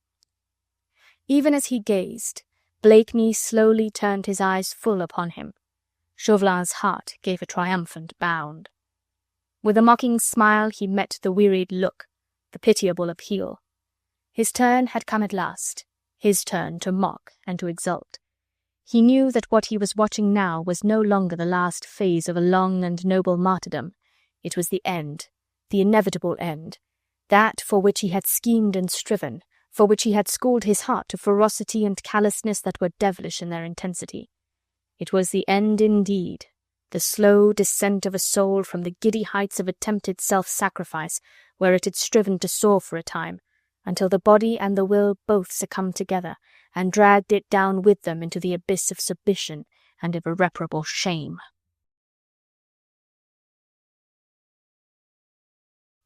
Even as he gazed, Blakeney slowly turned his eyes full upon him. Chauvelin's heart gave a triumphant bound. With a mocking smile he met the wearied look, the pitiable appeal. His turn had come at last, his turn to mock and to exult. He knew that what he was watching now was no longer the last phase of a long and noble martyrdom. It was the end, the inevitable end, that for which he had schemed and striven, for which he had schooled his heart to ferocity and callousness that were devilish in their intensity. It was the end indeed, the slow descent of a soul from the giddy heights of attempted self-sacrifice, where it had striven to soar for a time, until the body and the will both succumbed together, and dragged it down with them into the abyss of submission and of irreparable shame.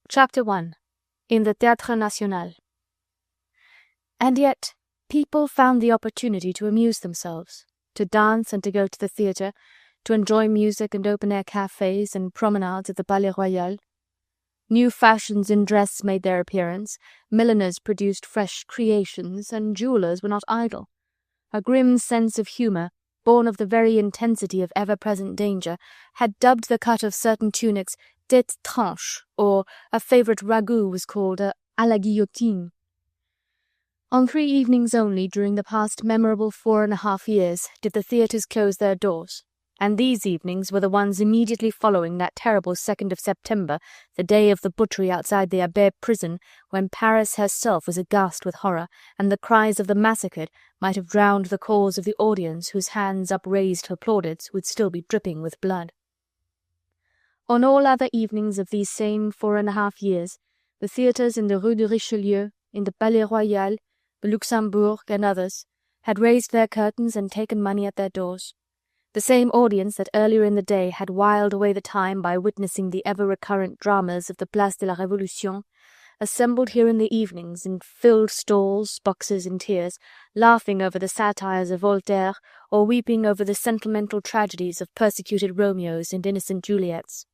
Chapter 1. In the Théâtre National. And yet people found the opportunity to amuse themselves, to dance and to go to the theatre, to enjoy music and open-air cafes and promenades at the Palais Royal. New fashions in dress made their appearance, milliners produced fresh creations, and jewellers were not idle. A grim sense of humour, born of the very intensity of ever-present danger, had dubbed the cut of certain tunics tête tranche, or a favourite ragout was called à la guillotine. On 3 evenings only during the past memorable 4.5 years did the theatres close their doors, and these evenings were the ones immediately following that terrible 2nd of September, the day of the butchery outside the Abbaye prison, when Paris herself was aghast with horror, and the cries of the massacred might have drowned the calls of the audience whose hands upraised for plaudits would still be dripping with blood. On all other evenings of these same 4.5 years, the theatres in the Rue de Richelieu, in the Palais Royal, the Luxembourg, and others, had raised their curtains and taken money at their doors. The same audience that earlier in the day had whiled away the time by witnessing the ever-recurrent dramas of the Place de la Révolution, assembled here in the evenings in filled stalls, boxes, and tiers, laughing over the satires of Voltaire or weeping over the sentimental tragedies of persecuted Romeos and innocent Juliets.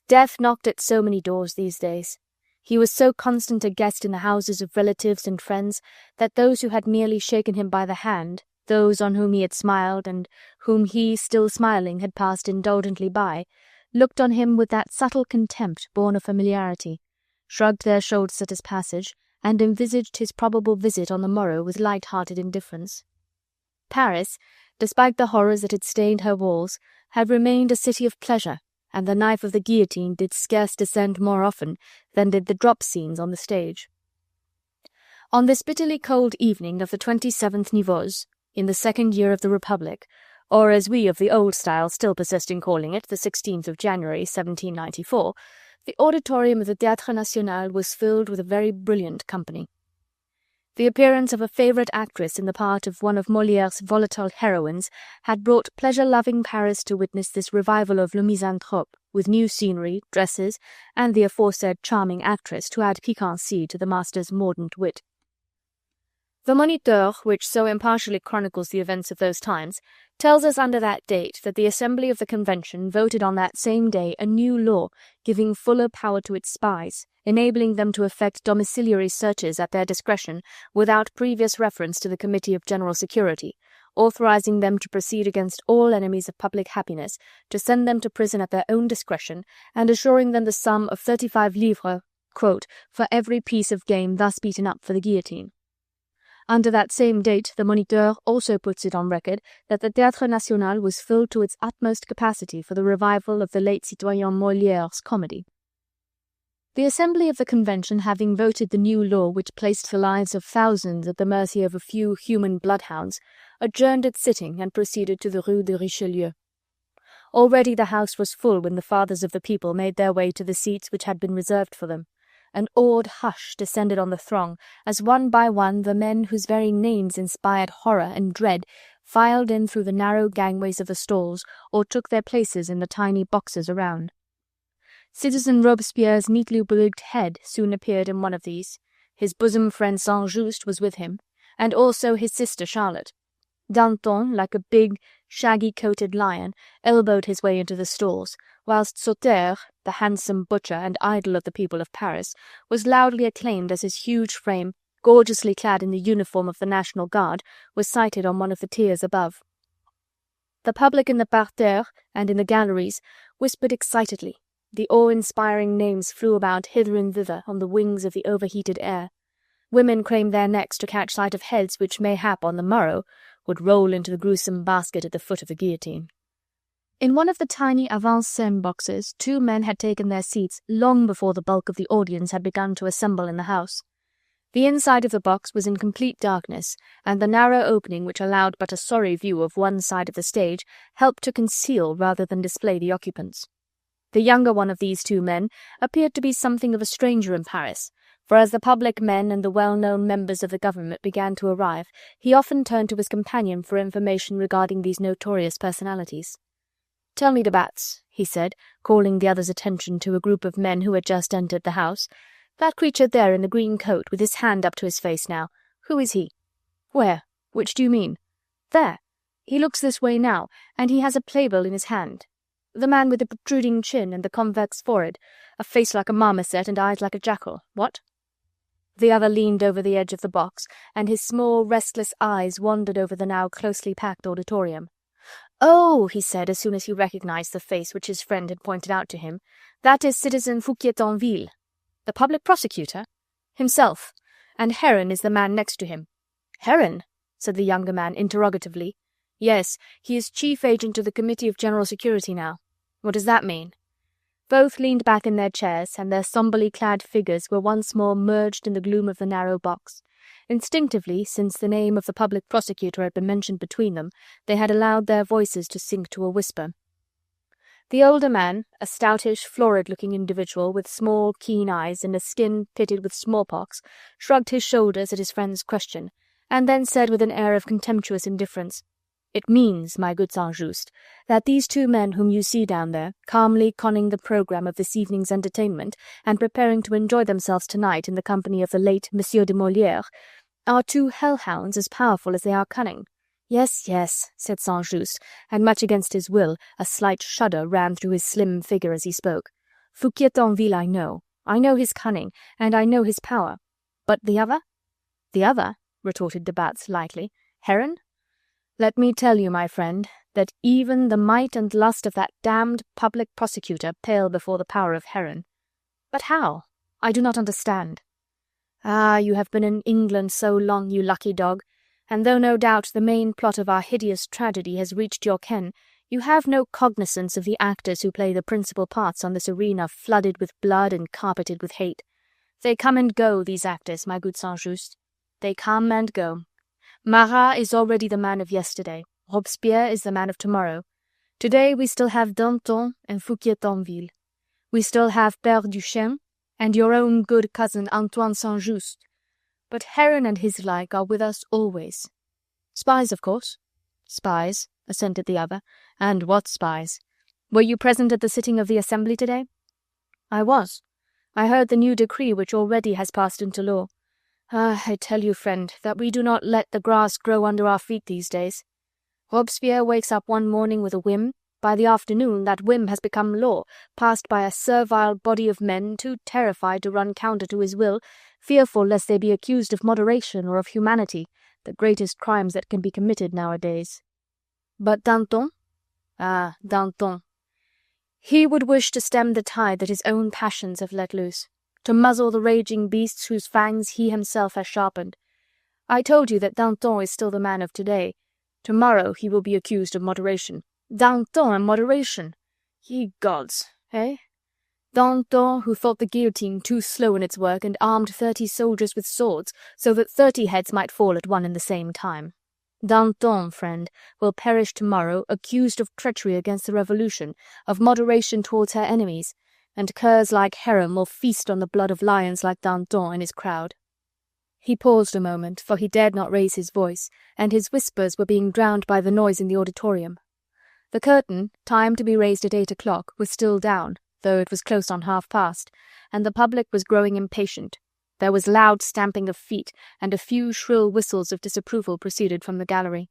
Death knocked at so many doors these days. He was so constant a guest in the houses of relatives and friends that those who had merely shaken him by the hand, those on whom he had smiled and whom he, still smiling, had passed indulgently by, looked on him with that subtle contempt born of familiarity, shrugged their shoulders at his passage, and envisaged his probable visit on the morrow with light-hearted indifference. Paris, despite the horrors that had stained her walls, had remained a city of pleasure, and the knife of the guillotine did scarce descend more often than did the drop scenes on the stage. On this bitterly cold evening of the 27th Nivose, in the second year of the Republic, or as we of the old style still persist in calling it, the 16th of January, 1794, the auditorium of the Théâtre National was filled with a very brilliant company. The appearance of a favourite actress in the part of one of Molière's volatile heroines had brought pleasure-loving Paris to witness this revival of Le Misanthrope, with new scenery, dresses, and the aforesaid charming actress to add piquancy to the master's mordant wit. The Moniteur, which so impartially chronicles the events of those times, tells us under that date that the Assembly of the Convention voted on that same day a new law giving fuller power to its spies, enabling them to effect domiciliary searches at their discretion without previous reference to the Committee of General Security, authorizing them to proceed against all enemies of public happiness, to send them to prison at their own discretion, and assuring them the sum of 35 livres, quote, for every piece of game thus beaten up for the guillotine. Under that same date, the Moniteur also puts it on record that the Théâtre National was filled to its utmost capacity for the revival of the late citoyen Molière's comedy. The Assembly of the Convention having voted the new law which placed the lives of thousands at the mercy of a few human bloodhounds, adjourned its sitting and proceeded to the Rue de Richelieu. Already the house was full when the fathers of the people made their way to the seats which had been reserved for them. An awed hush descended on the throng, as one by one the men whose very names inspired horror and dread filed in through the narrow gangways of the stalls, or took their places in the tiny boxes around. Citizen Robespierre's neatly wigged head soon appeared in one of these. His bosom friend Saint-Just was with him, and also his sister Charlotte. Danton, like a big, shaggy-coated lion, elbowed his way into the stalls, whilst Sauterre, the handsome butcher and idol of the people of Paris, was loudly acclaimed as his huge frame, gorgeously clad in the uniform of the National Guard, was sighted on one of the tiers above. The public in the parterre and in the galleries whispered excitedly. The awe-inspiring names flew about hither and thither on the wings of the overheated air. Women craned their necks to catch sight of heads which mayhap on the morrow would roll into the gruesome basket at the foot of the guillotine. In one of the tiny avant-scène boxes 2 men had taken their seats long before the bulk of the audience had begun to assemble in the house. The inside of the box was in complete darkness, and the narrow opening which allowed but a sorry view of one side of the stage helped to conceal rather than display the occupants. The younger one of these 2 men appeared to be something of a stranger in Paris, for as the public men and the well-known members of the government began to arrive, he often turned to his companion for information regarding these notorious personalities. "Tell me, de Batz," he said, calling the other's attention to a group of men who had just entered the house. "That creature there in the green coat, with his hand up to his face now, who is he?" "Where? Which do you mean?" "There. He looks this way now, and he has a playbill in his hand. The man with the protruding chin and the convex forehead, a face like a marmoset and eyes like a jackal. What?" The other leaned over the edge of the box, and his small, restless eyes wandered over the now closely packed auditorium. "Oh," he said, as soon as he recognized the face which his friend had pointed out to him, "that is Citizen Fouquier-Tinville." "The public prosecutor?" "Himself. And Heron is the man next to him." "Heron?" said the younger man interrogatively. "Yes, he is chief agent to the Committee of General Security now." "What does that mean?" Both leaned back in their chairs, and their sombrely clad figures were once more merged in the gloom of the narrow box. Instinctively, since the name of the public prosecutor had been mentioned between them, they had allowed their voices to sink to a whisper. The older man, a stoutish, florid-looking individual with small, keen eyes and a skin pitted with smallpox, shrugged his shoulders at his friend's question, and then said with an air of contemptuous indifference, "It means, my good Saint-Just, that these 2 men whom you see down there, calmly conning the programme of this evening's entertainment, and preparing to enjoy themselves tonight in the company of the late Monsieur de Molière, are 2 hellhounds as powerful as they are cunning." "Yes, yes," said Saint-Just, and much against his will a slight shudder ran through his slim figure as he spoke. "Fouquier-Tinville I know his cunning, and I know his power. But the other?" "The other?" retorted de Batz lightly. "Heron?" Let me tell you, my friend, that even the might and lust of that damned public prosecutor pale before the power of Heron. But how? I do not understand. Ah, you have been in England so long, you lucky dog, and though no doubt the main plot of our hideous tragedy has reached your ken, you have no cognizance of the actors who play the principal parts on this arena flooded with blood and carpeted with hate. They come and go, these actors, my good Saint-Just. They come and go. Marat is already the man of yesterday. Robespierre is the man of tomorrow. Today we still have Danton and Fouquier-Tinville. We still have Père Duchesne and your own good cousin Antoine Saint-Just. But Heron and his like are with us always. Spies, of course. Spies, assented the other. And what spies? Were you present at the sitting of the Assembly today? I was. I heard the new decree which already has passed into law. Ah, I tell you, friend, that we do not let the grass grow under our feet these days. Robespierre wakes up one morning with a whim. By the afternoon that whim has become law, passed by a servile body of men too terrified to run counter to his will, fearful lest they be accused of moderation or of humanity, the greatest crimes that can be committed nowadays. But Danton? Ah, Danton. He would wish to stem the tide that his own passions have let loose, to muzzle the raging beasts whose fangs he himself has sharpened. I told you that Danton is still the man of today. Tomorrow he will be accused of moderation. Danton and moderation! Ye gods, eh? Danton, who thought the guillotine too slow in its work and armed 30 soldiers with swords, so that 30 heads might fall at one and the same time. Danton, friend, will perish tomorrow, accused of treachery against the Revolution, of moderation towards her enemies, and curs like Heron will feast on the blood of lions like Danton and his crowd. He paused a moment, for he dared not raise his voice, and his whispers were being drowned by the noise in the auditorium. The curtain, timed to be raised at 8 o'clock, was still down, though it was close on past, and the public was growing impatient. There was loud stamping of feet, and a few shrill whistles of disapproval proceeded from the gallery.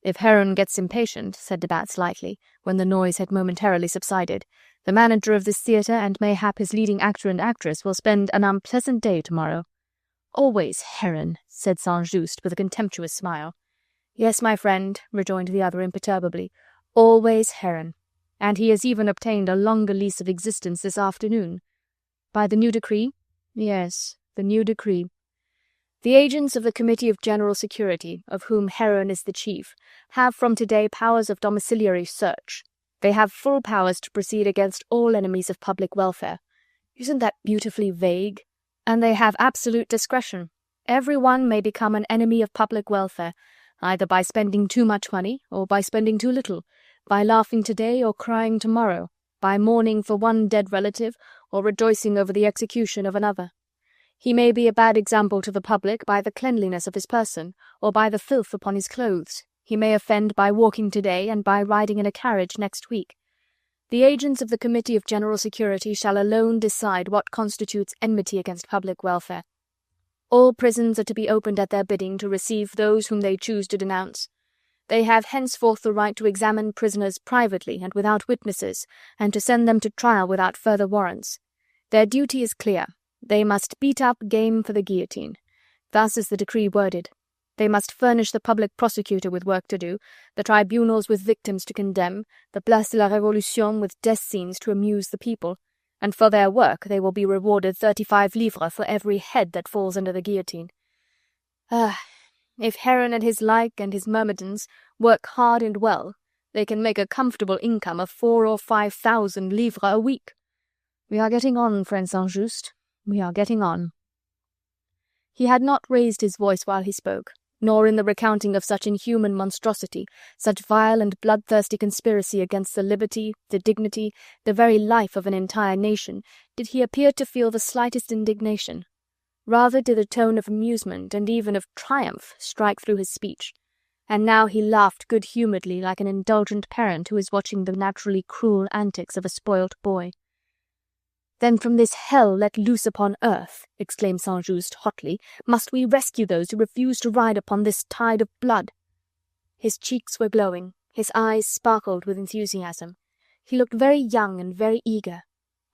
If Heron gets impatient, said de Batz lightly, when the noise had momentarily subsided, the manager of this theatre and mayhap his leading actor and actress will spend an unpleasant day tomorrow. Always Heron, said Saint-Just with a contemptuous smile. Yes, my friend, rejoined the other imperturbably, always Heron, and he has even obtained a longer lease of existence this afternoon. By the new decree? Yes, the new decree. The agents of the Committee of General Security, of whom Heron is the chief, have from today powers of domiciliary search. They have full powers to proceed against all enemies of public welfare. Isn't that beautifully vague? And they have absolute discretion. Every one may become an enemy of public welfare, either by spending too much money or by spending too little, by laughing today or crying tomorrow, by mourning for one dead relative or rejoicing over the execution of another. He may be a bad example to the public by the cleanliness of his person, or by the filth upon his clothes. He may offend by walking today and by riding in a carriage next week. The agents of the Committee of General Security shall alone decide what constitutes enmity against public welfare. All prisons are to be opened at their bidding to receive those whom they choose to denounce. They have henceforth the right to examine prisoners privately and without witnesses, and to send them to trial without further warrants. Their duty is clear. They must beat up game for the guillotine. Thus is the decree worded. They must furnish the public prosecutor with work to do, the tribunals with victims to condemn, the Place de la Révolution with death scenes to amuse the people, and for their work they will be rewarded 35 livres for every head that falls under the guillotine. Ah, if Heron and his like and his myrmidons work hard and well, they can make a comfortable income of 4,000 or 5,000 livres a week. We are getting on, friend Saint-Just. We are getting on. He had not raised his voice while he spoke, nor in the recounting of such inhuman monstrosity, such vile and bloodthirsty conspiracy against the liberty, the dignity, the very life of an entire nation, did he appear to feel the slightest indignation. Rather did a tone of amusement and even of triumph strike through his speech, and now he laughed good-humouredly like an indulgent parent who is watching the naturally cruel antics of a spoilt boy. "Then from this hell let loose upon earth," exclaimed Saint-Just hotly, "must we rescue those who refuse to ride upon this tide of blood?" His cheeks were glowing, his eyes sparkled with enthusiasm. He looked very young and very eager.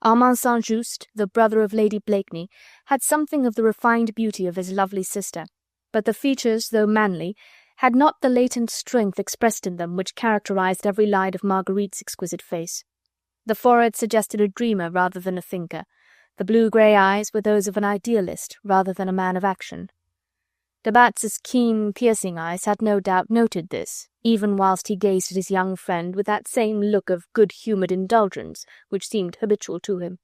Armand St, the brother of Lady Blakeney, had something of the refined beauty of his lovely sister, but the features, though manly, had not the latent strength expressed in them which characterized every line of Marguerite's exquisite face. The forehead suggested a dreamer rather than a thinker. The blue-grey eyes were those of an idealist rather than a man of action. De Batz's keen, piercing eyes had no doubt noted this, even whilst he gazed at his young friend with that same look of good-humoured indulgence which seemed habitual to him.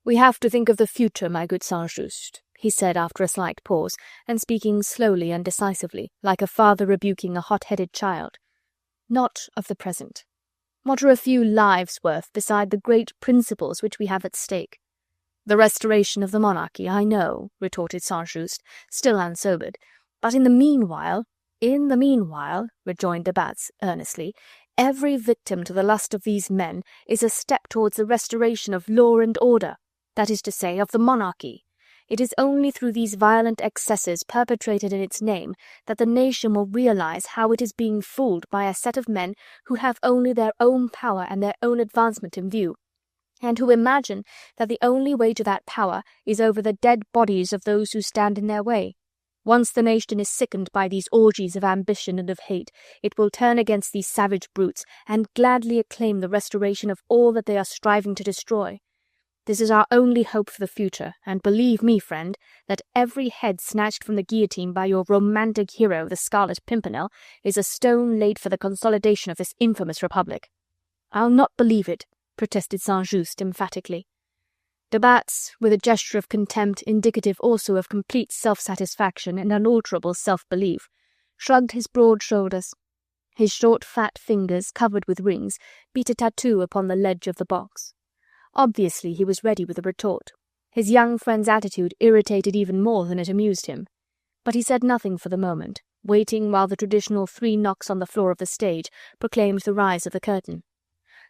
"We have to think of the future, my good Saint-Just," he said after a slight pause, and speaking slowly and decisively, like a father rebuking a hot-headed child. "Not of the present. What are a few lives worth beside the great principles which we have at stake?" "The restoration of the monarchy, I know," retorted Saint-Just, still unsobered. "But in the meanwhile," rejoined de Batz earnestly, "every victim to the lust of these men is a step towards the restoration of law and order, that is to say, of the monarchy. It is only through these violent excesses perpetrated in its name that the nation will realize how it is being fooled by a set of men who have only their own power and their own advancement in view, and who imagine that the only way to that power is over the dead bodies of those who stand in their way. Once the nation is sickened by these orgies of ambition and of hate, it will turn against these savage brutes and gladly acclaim the restoration of all that they are striving to destroy. This is our only hope for the future, and believe me, friend, that every head snatched from the guillotine by your romantic hero, the Scarlet Pimpernel, is a stone laid for the consolidation of this infamous republic." "I'll not believe it," protested Saint-Just emphatically. De Batz, with a gesture of contempt indicative also of complete self-satisfaction and unalterable self-belief, shrugged his broad shoulders. His short fat fingers, covered with rings, beat a tattoo upon the ledge of the box. Obviously he was ready with a retort. His young friend's attitude irritated even more than it amused him. But he said nothing for the moment, waiting while the traditional 3 knocks on the floor of the stage proclaimed the rise of the curtain.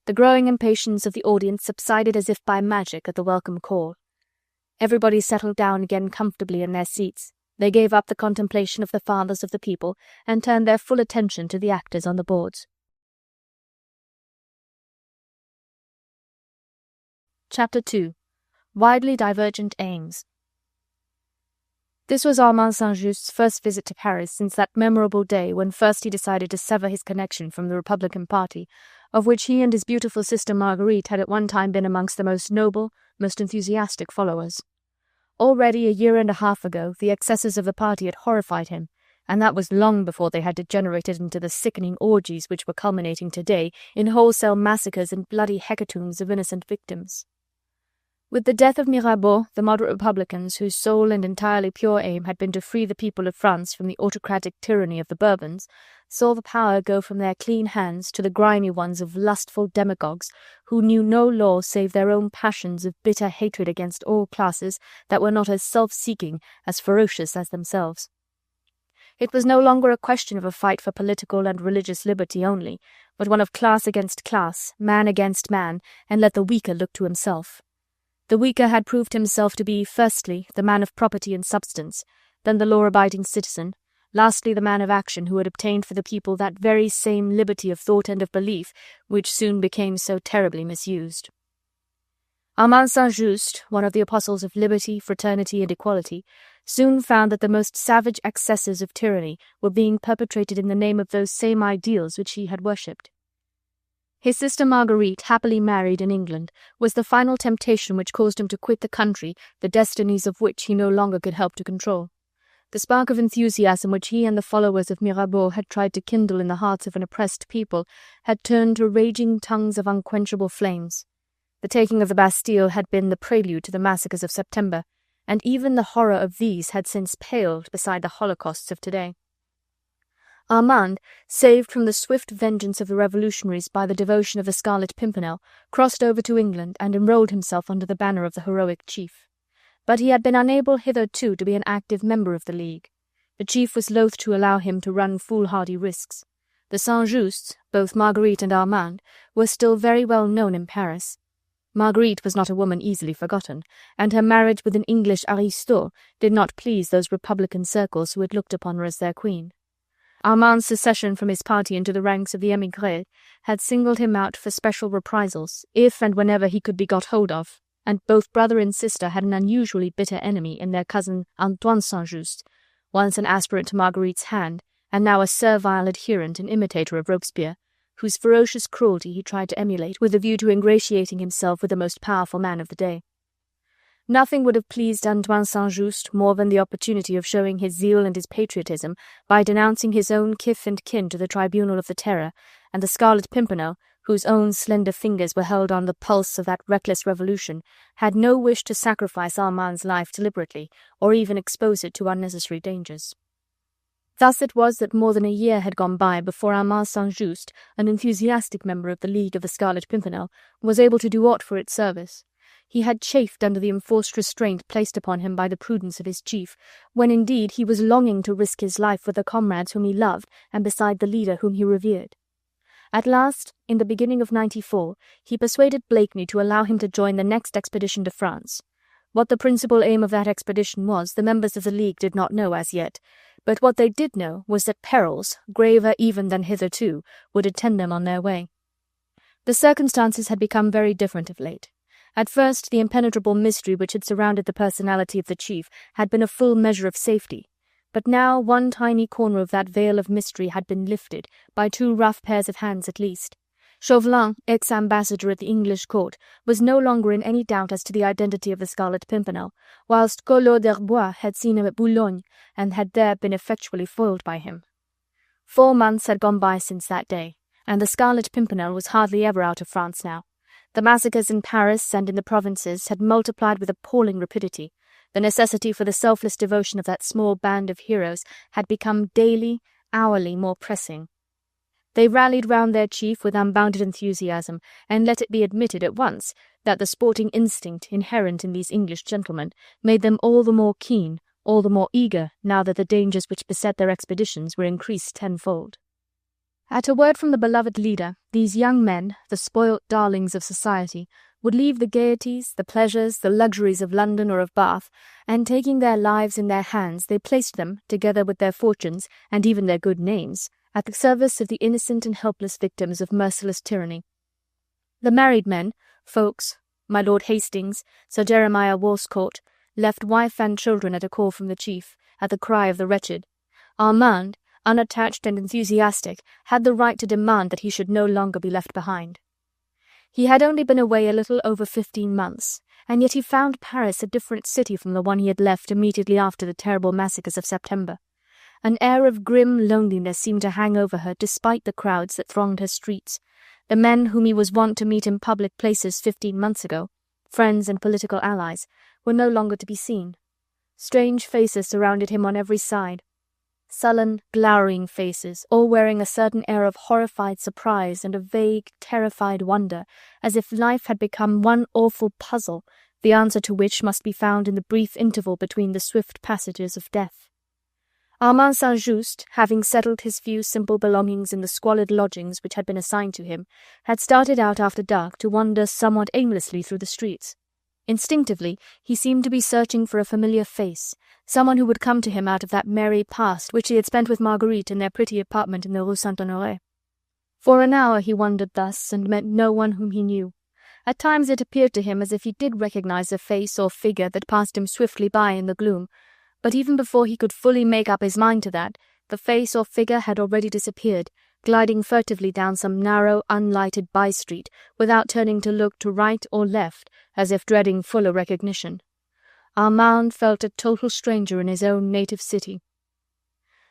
The growing impatience of the audience subsided as if by magic at the welcome call. Everybody settled down again comfortably in their seats. They gave up the contemplation of the fathers of the people and turned their full attention to the actors on the boards. Chapter 2. Widely Divergent Aims. This was Armand St.'s first visit to Paris since that memorable day when first he decided to sever his connection from the Republican party, of which he and his beautiful sister Marguerite had at one time been amongst the most noble, most enthusiastic followers. Already a year and a half ago the excesses of the party had horrified him, and that was long before they had degenerated into the sickening orgies which were culminating today in wholesale massacres and bloody hecatombs of innocent victims. With the death of Mirabeau, the moderate Republicans, whose sole and entirely pure aim had been to free the people of France from the autocratic tyranny of the Bourbons, saw the power go from their clean hands to the grimy ones of lustful demagogues who knew no law save their own passions of bitter hatred against all classes that were not as self-seeking, as ferocious as themselves. It was no longer a question of a fight for political and religious liberty only, but one of class against class, man against man, and let the weaker look to himself. The weaker had proved himself to be, firstly, the man of property and substance, then the law-abiding citizen, lastly the man of action who had obtained for the people that very same liberty of thought and of belief which soon became so terribly misused. Armand St. one of the apostles of liberty, fraternity, and equality, soon found that the most savage excesses of tyranny were being perpetrated in the name of those same ideals which he had worshipped. His sister Marguerite, happily married in England, was the final temptation which caused him to quit the country, the destinies of which he no longer could help to control. The spark of enthusiasm which he and the followers of Mirabeau had tried to kindle in the hearts of an oppressed people had turned to raging tongues of unquenchable flames. The taking of the Bastille had been the prelude to the massacres of September, and even the horror of these had since paled beside the holocausts of today. Armand, saved from the swift vengeance of the revolutionaries by the devotion of the Scarlet Pimpernel, crossed over to England and enrolled himself under the banner of the heroic chief. But he had been unable hitherto to be an active member of the League. The chief was loath to allow him to run foolhardy risks. The Saint-Justs, both Marguerite and Armand, were still very well known in Paris. Marguerite was not a woman easily forgotten, and her marriage with an English aristo did not please those republican circles who had looked upon her as their queen. Armand's secession from his party into the ranks of the émigrés had singled him out for special reprisals, if and whenever he could be got hold of, and both brother and sister had an unusually bitter enemy in their cousin Antoine St. Just, once an aspirant to Marguerite's hand, and now a servile adherent and imitator of Robespierre, whose ferocious cruelty he tried to emulate with a view to ingratiating himself with the most powerful man of the day. Nothing would have pleased Antoine Saint-Just more than the opportunity of showing his zeal and his patriotism by denouncing his own kith and kin to the tribunal of the Terror, and the Scarlet Pimpernel, whose own slender fingers were held on the pulse of that reckless revolution, had no wish to sacrifice Armand's life deliberately, or even expose it to unnecessary dangers. Thus it was that more than a year had gone by before Armand St. an enthusiastic member of the League of the Scarlet Pimpernel, was able to do aught for its service. He had chafed under the enforced restraint placed upon him by the prudence of his chief, when indeed he was longing to risk his life with the comrades whom he loved and beside the leader whom he revered. At last, in the beginning of '94, he persuaded Blakeney to allow him to join the next expedition to France. What the principal aim of that expedition was, the members of the League did not know as yet, but what they did know was that perils, graver even than hitherto, would attend them on their way. The circumstances had become very different of late. At first, the impenetrable mystery which had surrounded the personality of the chief had been a full measure of safety, but now one tiny corner of that veil of mystery had been lifted, by two rough pairs of hands at least. Chauvelin, ex-ambassador at the English court, was no longer in any doubt as to the identity of the Scarlet Pimpernel, whilst Collot d'Herbois had seen him at Boulogne, and had there been effectually foiled by him. 4 months had gone by since that day, and the Scarlet Pimpernel was hardly ever out of France now. The massacres in Paris and in the provinces had multiplied with appalling rapidity. The necessity for the selfless devotion of that small band of heroes had become daily, hourly more pressing. They rallied round their chief with unbounded enthusiasm, and let it be admitted at once that the sporting instinct inherent in these English gentlemen made them all the more keen, all the more eager, now that the dangers which beset their expeditions were increased tenfold. At a word from the beloved leader, these young men, the spoilt darlings of society, would leave the gaieties, the pleasures, the luxuries of London or of Bath, and taking their lives in their hands, they placed them, together with their fortunes, and even their good names, at the service of the innocent and helpless victims of merciless tyranny. The married men, Ffoulkes, my Lord Hastings, Sir Jeremiah Walscourt, left wife and children at a call from the chief, at the cry of the wretched. Armand, unattached and enthusiastic, had the right to demand that he should no longer be left behind. He had only been away a little over 15 months, and yet he found Paris a different city from the one he had left immediately after the terrible massacres of September. An air of grim loneliness seemed to hang over her despite the crowds that thronged her streets. The men whom he was wont to meet in public places 15 months ago, friends and political allies, were no longer to be seen. Strange faces surrounded him on every side. Sullen, glowering faces, all wearing a certain air of horrified surprise and of vague, terrified wonder, as if life had become one awful puzzle, the answer to which must be found in the brief interval between the swift passages of death. Armand St. having settled his few simple belongings in the squalid lodgings which had been assigned to him, had started out after dark to wander somewhat aimlessly through the streets. Instinctively, he seemed to be searching for a familiar face, someone who would come to him out of that merry past which he had spent with Marguerite in their pretty apartment in the Rue Saint-Honoré. For an hour he wandered thus, and met no one whom he knew. At times it appeared to him as if he did recognize a face or figure that passed him swiftly by in the gloom, but even before he could fully make up his mind to that, the face or figure had already disappeared, gliding furtively down some narrow, unlighted by-street, without turning to look to right or left, as if dreading fuller recognition. Armand felt a total stranger in his own native city.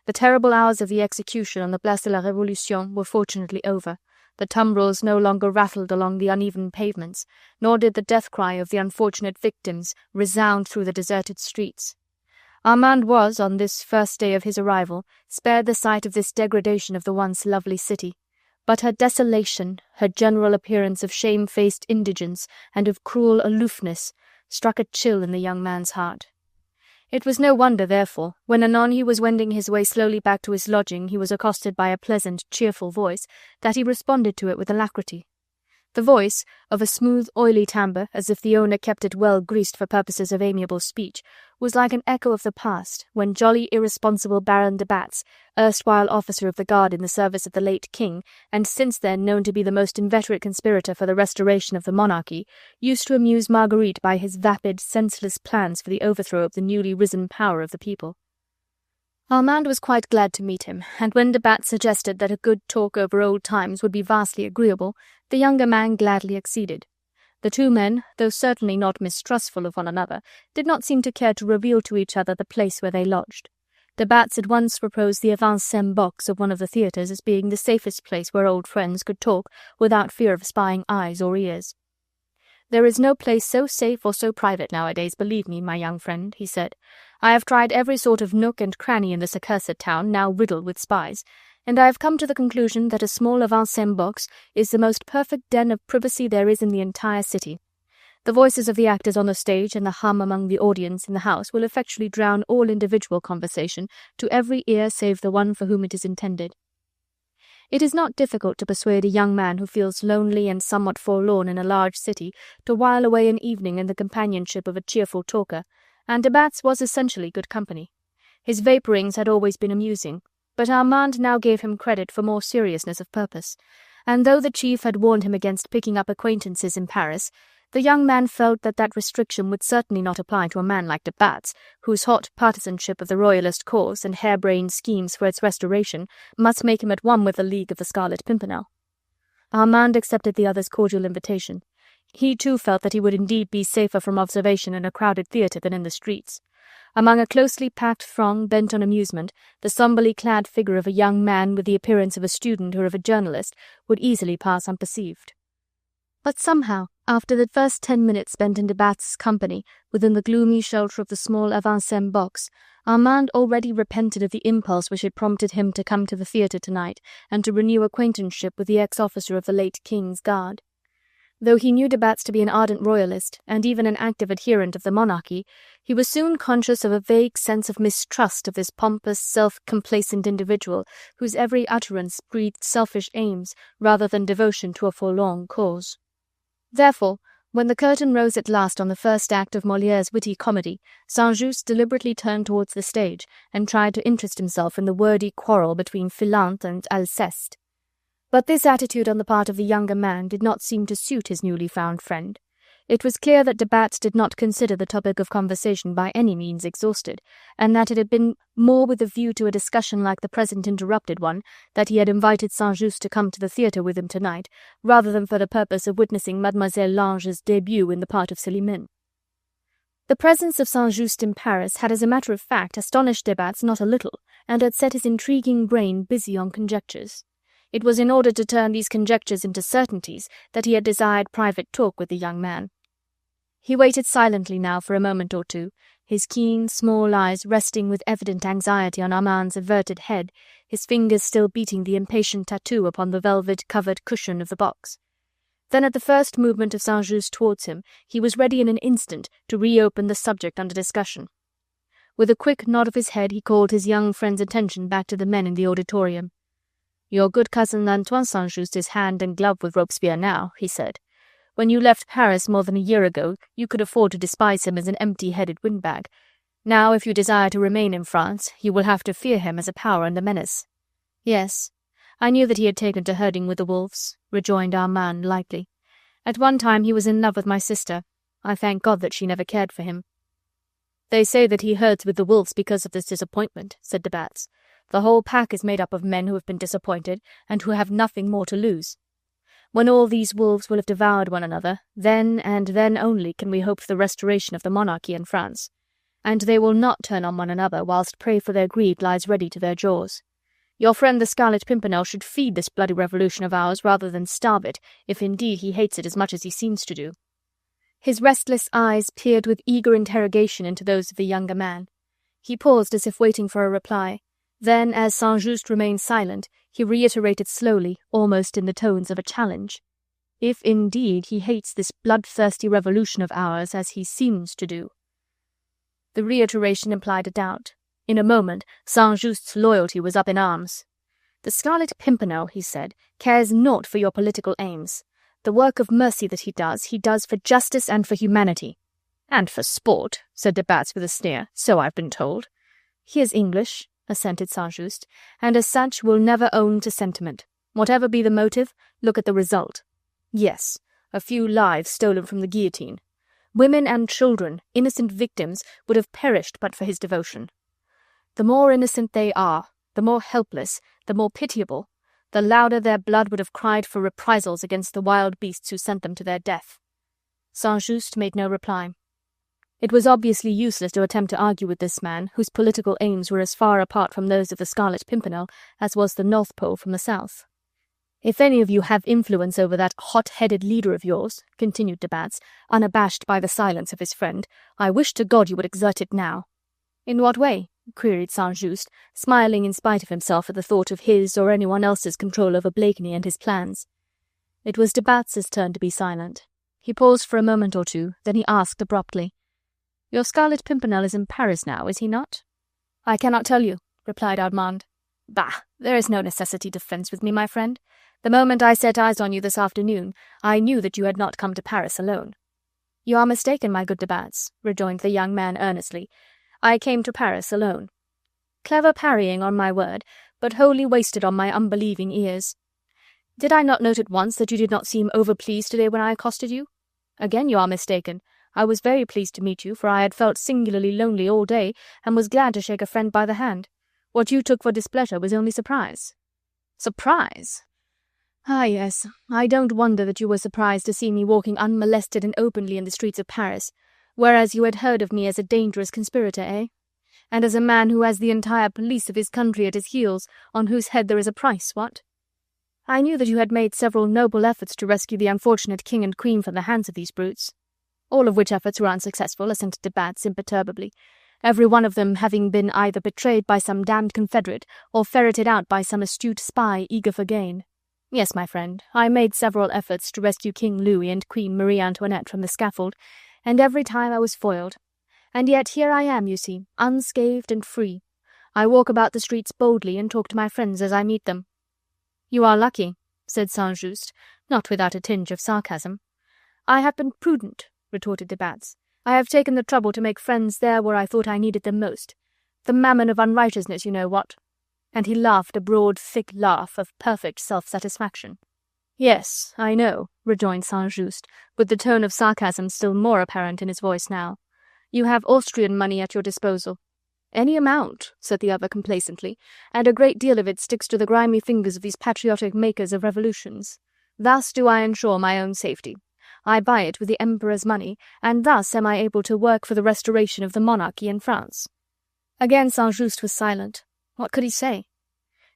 The terrible hours of the execution on the Place de la Révolution were fortunately over. The tumbrils no longer rattled along the uneven pavements, nor did the death cry of the unfortunate victims resound through the deserted streets. Armand was, on this first day of his arrival, spared the sight of this degradation of the once lovely city, but her desolation, her general appearance of shamefaced indigence and of cruel aloofness, struck a chill in the young man's heart. It was no wonder, therefore, when anon he was wending his way slowly back to his lodging, he was accosted by a pleasant, cheerful voice, that he responded to it with alacrity. The voice, of a smooth, oily timbre, as if the owner kept it well greased for purposes of amiable speech, was like an echo of the past, when jolly, irresponsible Baron de Batz, erstwhile officer of the guard in the service of the late king, and since then known to be the most inveterate conspirator for the restoration of the monarchy, used to amuse Marguerite by his vapid, senseless plans for the overthrow of the newly risen power of the people. Armand was quite glad to meet him, and when de Batz suggested that a good talk over old times would be vastly agreeable, the younger man gladly acceded. The two men, though certainly not mistrustful of one another, did not seem to care to reveal to each other the place where they lodged. De Batz at once proposed the avant-scène box of one of the theatres as being the safest place where old friends could talk without fear of spying eyes or ears. "There is no place so safe or so private nowadays, believe me, my young friend," he said. "I have tried every sort of nook and cranny in this accursed town, now riddled with spies, and I have come to the conclusion that a small avant-scène box is the most perfect den of privacy there is in the entire city. The voices of the actors on the stage and the hum among the audience in the house will effectually drown all individual conversation to every ear save the one for whom it is intended. It is not difficult to persuade a young man who feels lonely and somewhat forlorn in a large city to while away an evening in the companionship of a cheerful talker, and de Batz was essentially good company. His vapourings had always been amusing, but Armand now gave him credit for more seriousness of purpose, and though the chief had warned him against picking up acquaintances in Paris, the young man felt that that restriction would certainly not apply to a man like de Batz, whose hot partisanship of the royalist cause and harebrained schemes for its restoration must make him at one with the League of the Scarlet Pimpernel. Armand accepted the other's cordial invitation. He too felt that he would indeed be safer from observation in a crowded theatre than in the streets. Among a closely packed throng bent on amusement, the sombrely clad figure of a young man with the appearance of a student or of a journalist would easily pass unperceived. But somehow, after the first 10 minutes spent in de Batz's company within the gloomy shelter of the small avant-scène box, Armand already repented of the impulse which had prompted him to come to the theatre tonight and to renew acquaintanceship with the ex-officer of the late King's Guard. Though he knew de Batz to be an ardent royalist and even an active adherent of the monarchy, he was soon conscious of a vague sense of mistrust of this pompous, self-complacent individual whose every utterance breathed selfish aims rather than devotion to a forlorn cause. Therefore, when the curtain rose at last on the first act of Moliere's witty comedy, St-Just deliberately turned towards the stage and tried to interest himself in the wordy quarrel between Philinte and Alceste. But this attitude on the part of the younger man did not seem to suit his newly found friend. It was clear that de Batz did not consider the topic of conversation by any means exhausted, and that it had been more with a view to a discussion like the present interrupted one that he had invited St-Just to come to the theatre with him tonight, rather than for the purpose of witnessing Mademoiselle Lange's debut in the part of Célimène. The presence of St-Just in Paris had as a matter of fact astonished de Batz not a little, and had set his intriguing brain busy on conjectures. It was in order to turn these conjectures into certainties that he had desired private talk with the young man. He waited silently now for a moment or two, his keen, small eyes resting with evident anxiety on Armand's averted head, his fingers still beating the impatient tattoo upon the velvet-covered cushion of the box. Then at the first movement of St-Just towards him, he was ready in an instant to reopen the subject under discussion. With a quick nod of his head he called his young friend's attention back to the men in the auditorium. "Your good cousin Antoine St-Just is hand and glove with Robespierre now," he said. "When you left Paris more than a year ago, you could afford to despise him as an empty-headed windbag. Now, if you desire to remain in France, you will have to fear him as a power and a menace." "Yes, I knew that he had taken to herding with the wolves," rejoined Armand lightly. "At one time he was in love with my sister. I thank God that she never cared for him." "They say that he herds with the wolves because of this disappointment," said de Batz. "The whole pack is made up of men who have been disappointed, and who have nothing more to lose. When all these wolves will have devoured one another, then and then only can we hope for the restoration of the monarchy in France. And they will not turn on one another whilst prey for their greed lies ready to their jaws. Your friend the Scarlet Pimpernel should feed this bloody revolution of ours rather than starve it, if indeed he hates it as much as he seems to do." His restless eyes peered with eager interrogation into those of the younger man. He paused as if waiting for a reply. Then, as St-Just remained silent, he reiterated slowly, almost in the tones of a challenge. "If indeed he hates this bloodthirsty revolution of ours as he seems to do." The reiteration implied a doubt. In a moment, St-Just's loyalty was up in arms. "The Scarlet Pimpernel," he said, "cares naught for your political aims. The work of mercy that he does for justice and for humanity." "And for sport," said de Batz with a sneer, "so I've been told." "He is English," assented St-Just, "and as such will never own to sentiment. Whatever be the motive, look at the result. Yes, a few lives stolen from the guillotine. Women and children, innocent victims, would have perished but for his devotion. The more innocent they are, the more helpless, the more pitiable, the louder their blood would have cried for reprisals against the wild beasts who sent them to their death. Saint-Just made no reply. It was obviously useless to attempt to argue with this man, whose political aims were as far apart from those of the Scarlet Pimpernel as was the North Pole from the South. "If any of you have influence over that hot-headed leader of yours," continued de Batz, unabashed by the silence of his friend, "I wish to God you would exert it now." "In what way?" queried Saint-Just, smiling in spite of himself at the thought of his or anyone else's control over Blakeney and his plans. It was de Batz's turn to be silent. He paused for a moment or two, then he asked abruptly, "Your Scarlet Pimpernel is in Paris now, is he not?" "I cannot tell you," replied Armand. "Bah, there is no necessity to fence with me, my friend. The moment I set eyes on you this afternoon, I knew that you had not come to Paris alone." "You are mistaken, my good de Batz," rejoined the young man earnestly. "I came to Paris alone." Clever parrying, on my word, but wholly wasted on my unbelieving ears. "Did I not note at once that you did not seem overpleased today when I accosted you?" "Again you are mistaken. I was very pleased to meet you, for I had felt singularly lonely all day, and was glad to shake a friend by the hand. What you took for displeasure was only surprise." "Surprise?" "Ah, yes. I don't wonder that you were surprised to see me walking unmolested and openly in the streets of Paris, whereas you had heard of me as a dangerous conspirator, eh? And as a man who has the entire police of his country at his heels, on whose head there is a price, what? I knew that you had made several noble efforts to rescue the unfortunate king and queen from the hands of these brutes." "All of which efforts were unsuccessful," assented de Batz imperturbably, "every one of them having been either betrayed by some damned confederate, or ferreted out by some astute spy eager for gain. Yes, my friend, I made several efforts to rescue King Louis and Queen Marie Antoinette from the scaffold, and every time I was foiled. And yet here I am, you see, unscathed and free. I walk about the streets boldly and talk to my friends as I meet them." "You are lucky," said Saint-Just, not without a tinge of sarcasm. "I have been prudent," retorted de Batz. "I have taken the trouble to make friends there where I thought I needed them most. The mammon of unrighteousness, you know what?" And he laughed a broad, thick laugh of perfect self-satisfaction. "Yes, I know," rejoined Saint-Just, with the tone of sarcasm still more apparent in his voice now. "You have Austrian money at your disposal." "Any amount," said the other complacently, "and a great deal of it sticks to the grimy fingers of these patriotic makers of revolutions. Thus do I ensure my own safety. I buy it with the Emperor's money, and thus am I able to work for the restoration of the monarchy in France." Again Saint-Just was silent. What could he say?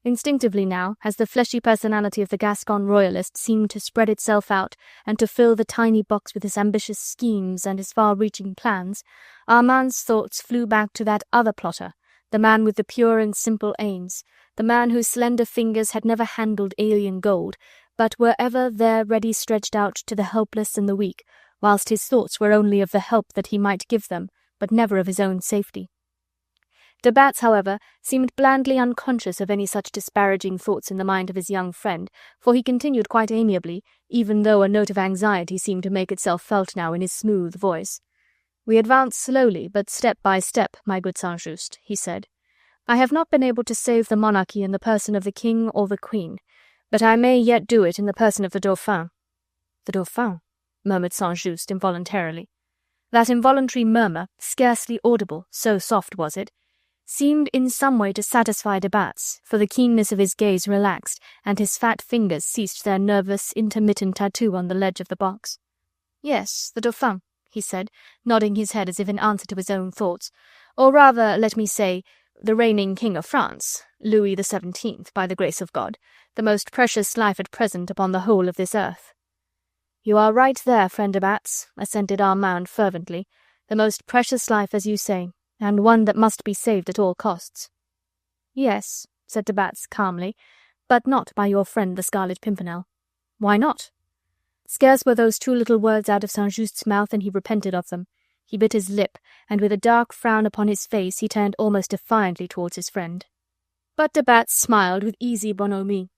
Instinctively now, as the fleshy personality of the Gascon royalist seemed to spread itself out and to fill the tiny box with his ambitious schemes and his far-reaching plans, Armand's thoughts flew back to that other plotter, the man with the pure and simple aims, the man whose slender fingers had never handled alien gold, but were ever there ready stretched out to the helpless and the weak, whilst his thoughts were only of the help that he might give them, but never of his own safety. De Batz, however, seemed blandly unconscious of any such disparaging thoughts in the mind of his young friend, for he continued quite amiably, even though a note of anxiety seemed to make itself felt now in his smooth voice. "We advance slowly, but step by step, my good Saint-Just," he said. "I have not been able to save the monarchy in the person of the king or the queen, but I may yet do it in the person of the Dauphin." "The Dauphin?" murmured Saint-Just involuntarily. That involuntary murmur, scarcely audible, so soft was it, seemed in some way to satisfy de Batz, for the keenness of his gaze relaxed, and his fat fingers ceased their nervous, intermittent tattoo on the ledge of the box. "Yes, the Dauphin," he said, nodding his head as if in answer to his own thoughts, "or rather, let me say, the reigning King of France, Louis XVII, by the grace of God, the most precious life at present upon the whole of this earth." "You are right there, friend de Batz," assented Armand fervently, "the most precious life, as you say, and one that must be saved at all costs." "Yes," said de Batz calmly, "but not by your friend the Scarlet Pimpernel." "Why not?" Scarce were those two little words out of Saint-Just's mouth and he repented of them. He bit his lip, and with a dark frown upon his face he turned almost defiantly towards his friend. But de Batz smiled with easy bonhomie.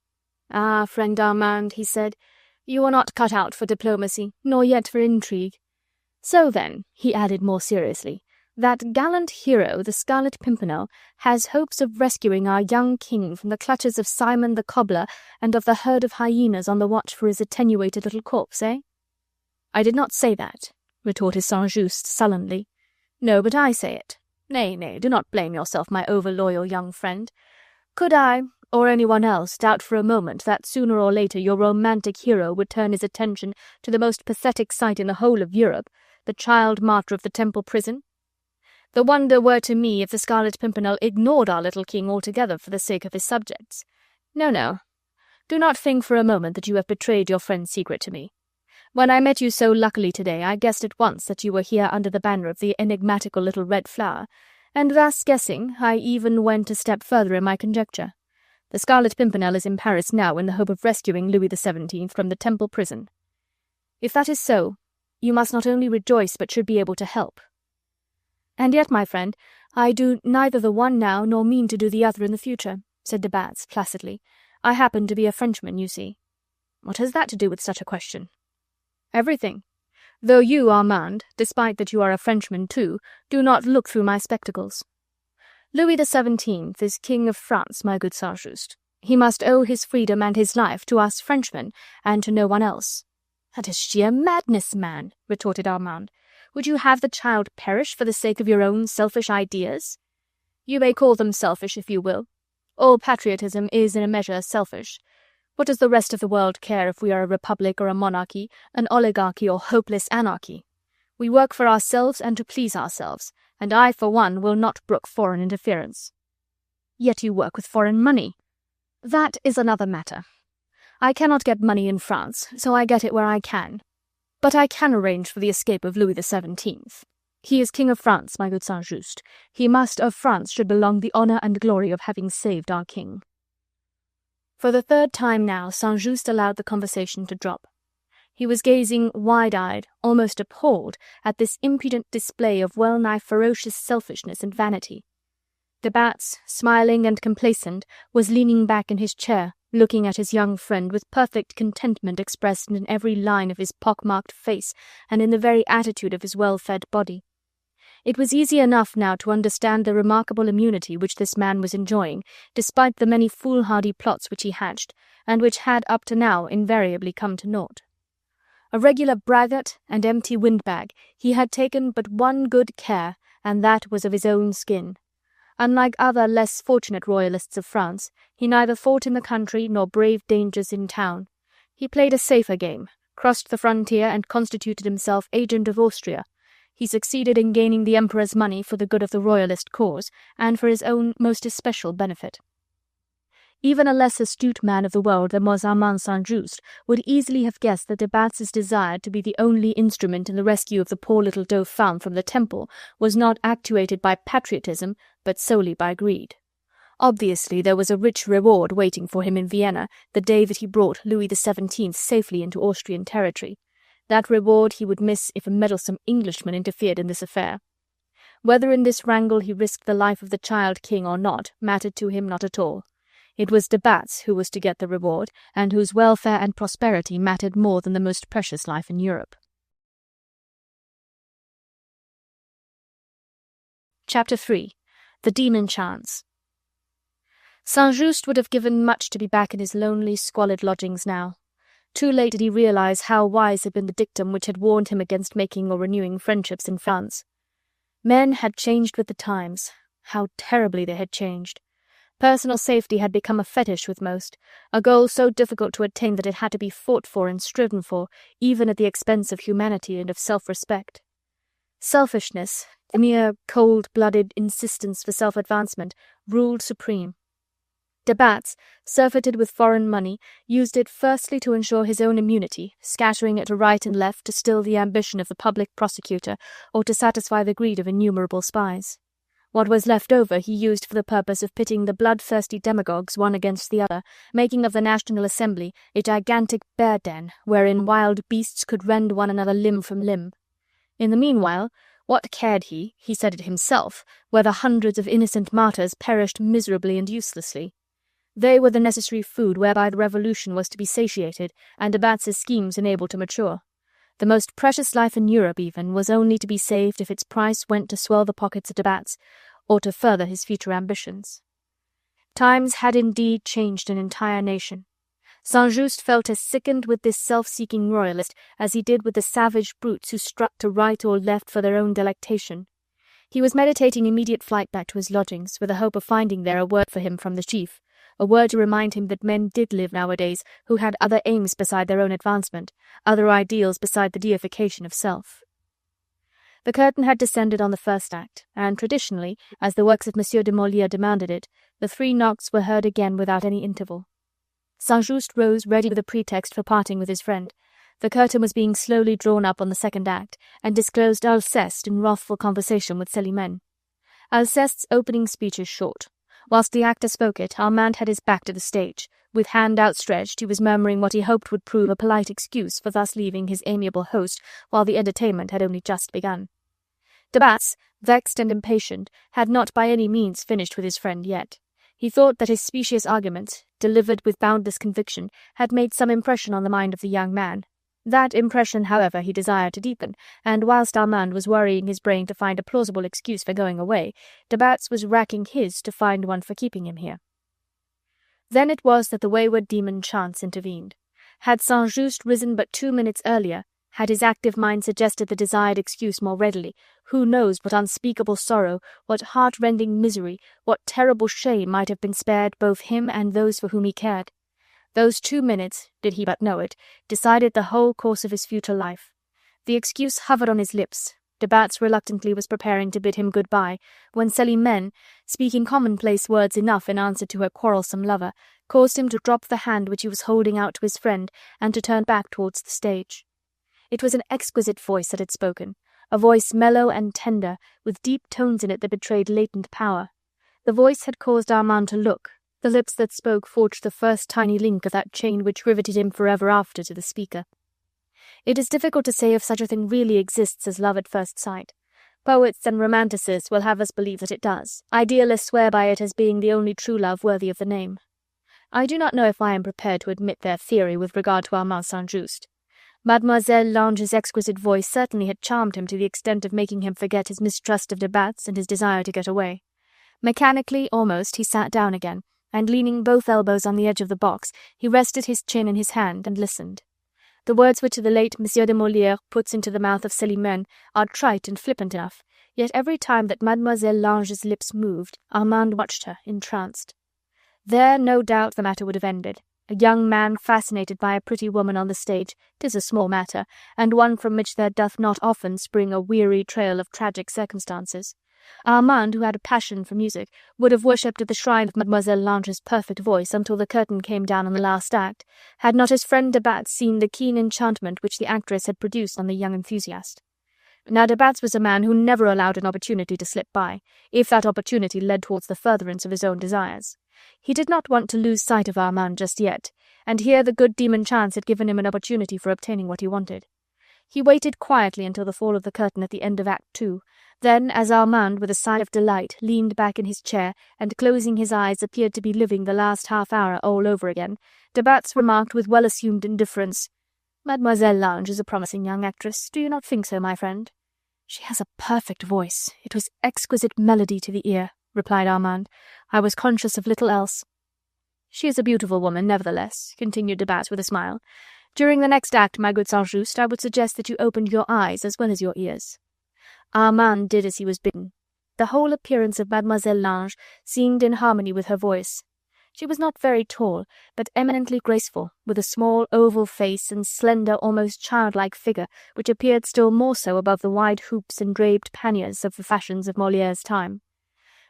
"Ah, friend Armand," he said, "you are not cut out for diplomacy, nor yet for intrigue. So then," he added more seriously, "that gallant hero, the Scarlet Pimpernel, has hopes of rescuing our young king from the clutches of Simon the Cobbler and of the herd of hyenas on the watch for his attenuated little corpse, eh?" "I did not say that," retorted Saint-Just sullenly. "No, but I say it. Nay, nay, do not blame yourself, my over-loyal young friend. Could I, or anyone else, doubt for a moment that sooner or later your romantic hero would turn his attention to the most pathetic sight in the whole of Europe, the child martyr of the Temple prison? The wonder were to me if the Scarlet Pimpernel ignored our little king altogether for the sake of his subjects. No, no. Do not think for a moment that you have betrayed your friend's secret to me. When I met you so luckily today, I guessed at once that you were here under the banner of the enigmatical little red flower, and thus guessing, I even went a step further in my conjecture. The Scarlet Pimpernel is in Paris now in the hope of rescuing Louis XVII from the Temple prison. If that is so, you must not only rejoice but should be able to help. And yet, my friend, I do neither the one now nor mean to do the other in the future, said de Batz placidly. I happen to be a Frenchman, you see. What has that to do with such a question? Everything. Though you, Armand, despite that you are a Frenchman too, do not look through my spectacles. Louis XVII is King of France, my good Saint-Just. He must owe his freedom and his life to us Frenchmen, and to no one else. That is sheer madness, man, retorted Armand. Would you have the child perish for the sake of your own selfish ideas? You may call them selfish if you will. All patriotism is in a measure selfish. What does the rest of the world care if we are a republic or a monarchy, an oligarchy or hopeless anarchy? We work for ourselves and to please ourselves, and I, for one, will not brook foreign interference. Yet you work with foreign money. That is another matter. I cannot get money in France, so I get it where I can. But I can arrange for the escape of Louis XVII. He is King of France, my good Saint-Just. He must of France should belong the honour and glory of having saved our king. For the third time now, Saint-Just allowed the conversation to drop. He was gazing wide-eyed, almost appalled, at this impudent display of well-nigh ferocious selfishness and vanity. De Batz, smiling and complacent, was leaning back in his chair, looking at his young friend with perfect contentment expressed in every line of his pock-marked face and in the very attitude of his well-fed body. It was easy enough now to understand the remarkable immunity which this man was enjoying, despite the many foolhardy plots which he hatched, and which had up to now invariably come to naught. A regular braggart and empty windbag, he had taken but one good care, and that was of his own skin. Unlike other less fortunate royalists of France, he neither fought in the country nor braved dangers in town. He played a safer game, crossed the frontier and constituted himself agent of Austria. He succeeded in gaining the Emperor's money for the good of the royalist cause, and for his own most especial benefit. Even a less astute man of the world than was Armand St would easily have guessed that de Batz's desire to be the only instrument in the rescue of the poor little Dauphin from the Temple was not actuated by patriotism, but solely by greed. Obviously there was a rich reward waiting for him in Vienna the day that he brought Louis XVII safely into Austrian territory. That reward he would miss if a meddlesome Englishman interfered in this affair. Whether in this wrangle he risked the life of the child king or not mattered to him not at all. It was de Batz who was to get the reward, and whose welfare and prosperity mattered more than the most precious life in Europe. Chapter 3. The Demon Chance. Saint-Just would have given much to be back in his lonely, squalid lodgings now. Too late did he realize how wise had been the dictum which had warned him against making or renewing friendships in France. Men had changed with the times. How terribly they had changed. Personal safety had become a fetish with most, a goal so difficult to attain that it had to be fought for and striven for, even at the expense of humanity and of self-respect. Selfishness, the mere cold-blooded insistence for self-advancement, ruled supreme. De Batz, surfeited with foreign money, used it firstly to ensure his own immunity, scattering it right and left to still the ambition of the public prosecutor or to satisfy the greed of innumerable spies. What was left over he used for the purpose of pitting the bloodthirsty demagogues one against the other, making of the National Assembly a gigantic bear den wherein wild beasts could rend one another limb from limb. In the meanwhile, what cared he said it himself, whether hundreds of innocent martyrs perished miserably and uselessly? They were the necessary food whereby the revolution was to be satiated, and de Batz's schemes enabled to mature. The most precious life in Europe, even, was only to be saved if its price went to swell the pockets of de Batz, or to further his future ambitions. Times had indeed changed an entire nation. Saint-Just felt as sickened with this self-seeking royalist as he did with the savage brutes who struck to right or left for their own delectation. He was meditating immediate flight back to his lodgings, with the hope of finding there a word for him from the chief, a word to remind him that men did live nowadays who had other aims beside their own advancement, other ideals beside the deification of self. The curtain had descended on the first act, and traditionally, as the works of Monsieur de Molière demanded it, the 3 knocks were heard again without any interval. St. Just rose ready with a pretext for parting with his friend. The curtain was being slowly drawn up on the second act, and disclosed Alceste in wrathful conversation with Célimène. Alceste's opening speech is short. Whilst the actor spoke it, Armand had his back to the stage. With hand outstretched, he was murmuring what he hoped would prove a polite excuse for thus leaving his amiable host while the entertainment had only just begun. De Batz, vexed and impatient, had not by any means finished with his friend yet. He thought that his specious arguments, delivered with boundless conviction, had made some impression on the mind of the young man. That impression, however, he desired to deepen, and whilst Armand was worrying his brain to find a plausible excuse for going away, de Batz was racking his to find one for keeping him here. Then it was that the wayward demon Chance intervened. Had St. Just risen but 2 minutes earlier, had his active mind suggested the desired excuse more readily, who knows what unspeakable sorrow, what heart-rending misery, what terrible shame might have been spared both him and those for whom he cared. Those 2 minutes, did he but know it, decided the whole course of his future life. The excuse hovered on his lips. De Batz reluctantly was preparing to bid him good-bye, when Célimène, speaking commonplace words enough in answer to her quarrelsome lover, caused him to drop the hand which he was holding out to his friend and to turn back towards the stage. It was an exquisite voice that had spoken, a voice mellow and tender, with deep tones in it that betrayed latent power. The voice had caused Armand to look. The lips that spoke forged the first tiny link of that chain which riveted him forever after to the speaker. It is difficult to say if such a thing really exists as love at first sight. Poets and romanticists will have us believe that it does. Idealists swear by it as being the only true love worthy of the name. I do not know if I am prepared to admit their theory with regard to Armand St. Mademoiselle Lange's exquisite voice certainly had charmed him to the extent of making him forget his mistrust of de Batz and his desire to get away. Mechanically, almost, he sat down again, and leaning both elbows on the edge of the box, he rested his chin in his hand and listened. The words which the late Monsieur de Molière puts into the mouth of Célimène are trite and flippant enough, yet every time that Mademoiselle Lange's lips moved, Armand watched her, entranced. There, no doubt, the matter would have ended. A young man fascinated by a pretty woman on the stage, 'tis a small matter, and one from which there doth not often spring a weary trail of tragic circumstances. Armand, who had a passion for music, would have worshipped at the shrine of Mademoiselle Lange's perfect voice until the curtain came down on the last act, had not his friend de Batz seen the keen enchantment which the actress had produced on the young enthusiast. Now de Batz was a man who never allowed an opportunity to slip by, if that opportunity led towards the furtherance of his own desires. He did not want to lose sight of Armand just yet, and here the good demon Chance had given him an opportunity for obtaining what he wanted. He waited quietly until the fall of the curtain at the end of Act 2. Then, as Armand, with a sigh of delight, leaned back in his chair and, closing his eyes, appeared to be living the last half-hour all over again, de Batz remarked with well-assumed indifference, "Mademoiselle Lange is a promising young actress. Do you not think so, my friend?" "She has a perfect voice. It was exquisite melody to the ear," replied Armand. "I was conscious of little else." "She is a beautiful woman, nevertheless," continued de Batz with a smile. "During the next act, my good St. I would suggest that you opened your eyes as well as your ears." Armand did as he was bidden. The whole appearance of Mademoiselle Lange seemed in harmony with her voice. She was not very tall, but eminently graceful, with a small oval face and slender, almost childlike figure, which appeared still more so above the wide hoops and draped panniers of the fashions of Molière's time.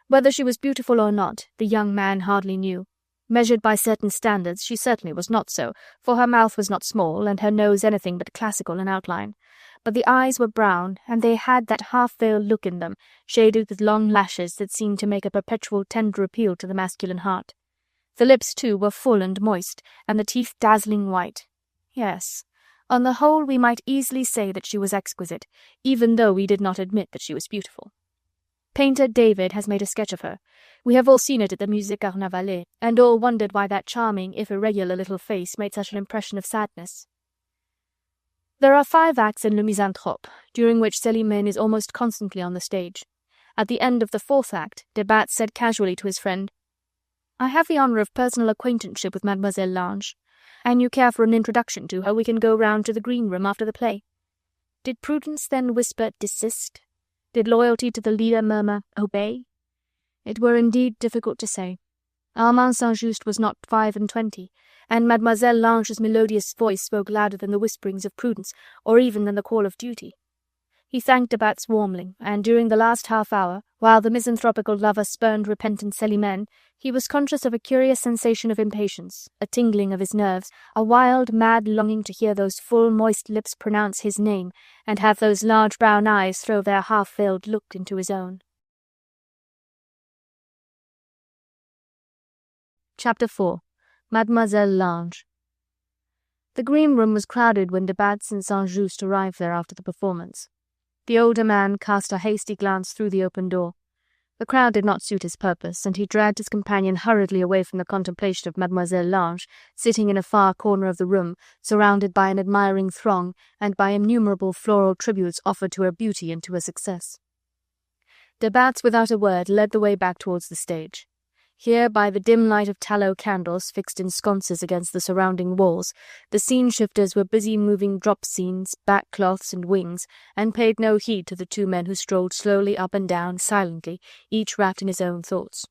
Whether she was beautiful or not, the young man hardly knew. Measured by certain standards, she certainly was not so, for her mouth was not small, and her nose anything but classical in outline. But the eyes were brown, and they had that half-veiled look in them, shaded with long lashes that seemed to make a perpetual tender appeal to the masculine heart. The lips, too, were full and moist, and the teeth dazzling white. Yes, on the whole we might easily say that she was exquisite, even though we did not admit that she was beautiful. Painter David has made a sketch of her. We have all seen it at the Musée Carnavalet, and all wondered why that charming, if irregular, little face made such an impression of sadness. There are 5 acts in Le Misanthrope, during which Célimène is almost constantly on the stage. At the end of the 4th act, de Batz said casually to his friend, "I have the honour of personal acquaintanceship with Mademoiselle Lange. An you care for an introduction to her, we can go round to the green room after the play." Did prudence then whisper desist? Did loyalty to the leader murmur, "Obey"? It were indeed difficult to say. Armand St. was not 25, and Mademoiselle Lange's melodious voice spoke louder than the whisperings of prudence, or even than the call of duty. He thanked de Batz warmly, and during the last half-hour, while the misanthropical lover spurned repentant Célimène, he was conscious of a curious sensation of impatience, a tingling of his nerves, a wild, mad longing to hear those full, moist lips pronounce his name, and have those large brown eyes throw their half-veiled look into his own. Chapter 4. Mademoiselle Lange. The green room was crowded when de Batz and St. arrived there after the performance. The older man cast a hasty glance through the open door. The crowd did not suit his purpose, and he dragged his companion hurriedly away from the contemplation of Mademoiselle Lange, sitting in a far corner of the room, surrounded by an admiring throng, and by innumerable floral tributes offered to her beauty and to her success. De Batz, without a word, led the way back towards the stage. Here, by the dim light of tallow candles fixed in sconces against the surrounding walls, the scene-shifters were busy moving drop scenes, back-cloths and wings, and paid no heed to the two men who strolled slowly up and down, silently, each wrapped in his own thoughts.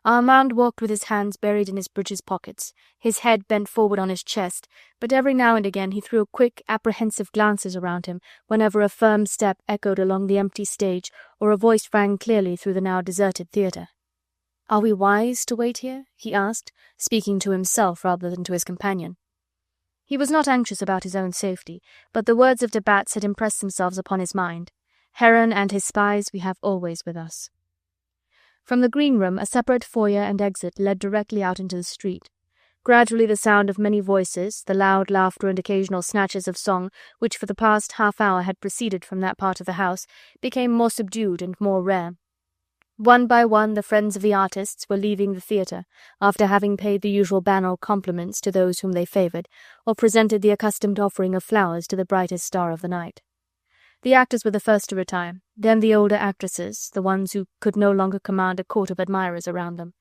Armand walked with his hands buried in his breeches pockets, his head bent forward on his chest, but every now and again he threw quick, apprehensive glances around him whenever a firm step echoed along the empty stage or a voice rang clearly through the now deserted theatre. "Are we wise to wait here?" he asked, speaking to himself rather than to his companion. He was not anxious about his own safety, but the words of de Batz had impressed themselves upon his mind. "Heron and his spies we have always with us." From the green room a separate foyer and exit led directly out into the street. Gradually the sound of many voices, the loud laughter and occasional snatches of song, which for the past half-hour had proceeded from that part of the house, became more subdued and more rare. One by one the friends of the artists were leaving the theatre, after having paid the usual banal compliments to those whom they favoured, or presented the accustomed offering of flowers to the brightest star of the night. The actors were the first to retire, then the older actresses, the ones who could no longer command a court of admirers around them.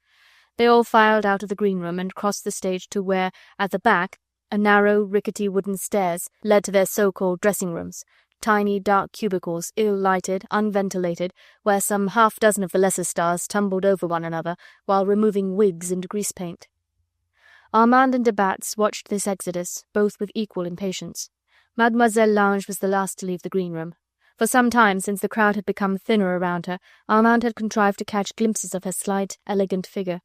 They all filed out of the green room and crossed the stage to where, at the back, a narrow, rickety wooden stairs led to their so-called dressing-rooms, tiny dark cubicles, ill-lighted, unventilated, where some half-dozen of the lesser stars tumbled over one another while removing wigs and grease-paint. Armand and de Batz watched this exodus, both with equal impatience. Mademoiselle Lange was the last to leave the green room. For some time, since the crowd had become thinner around her, Armand had contrived to catch glimpses of her slight, elegant figure.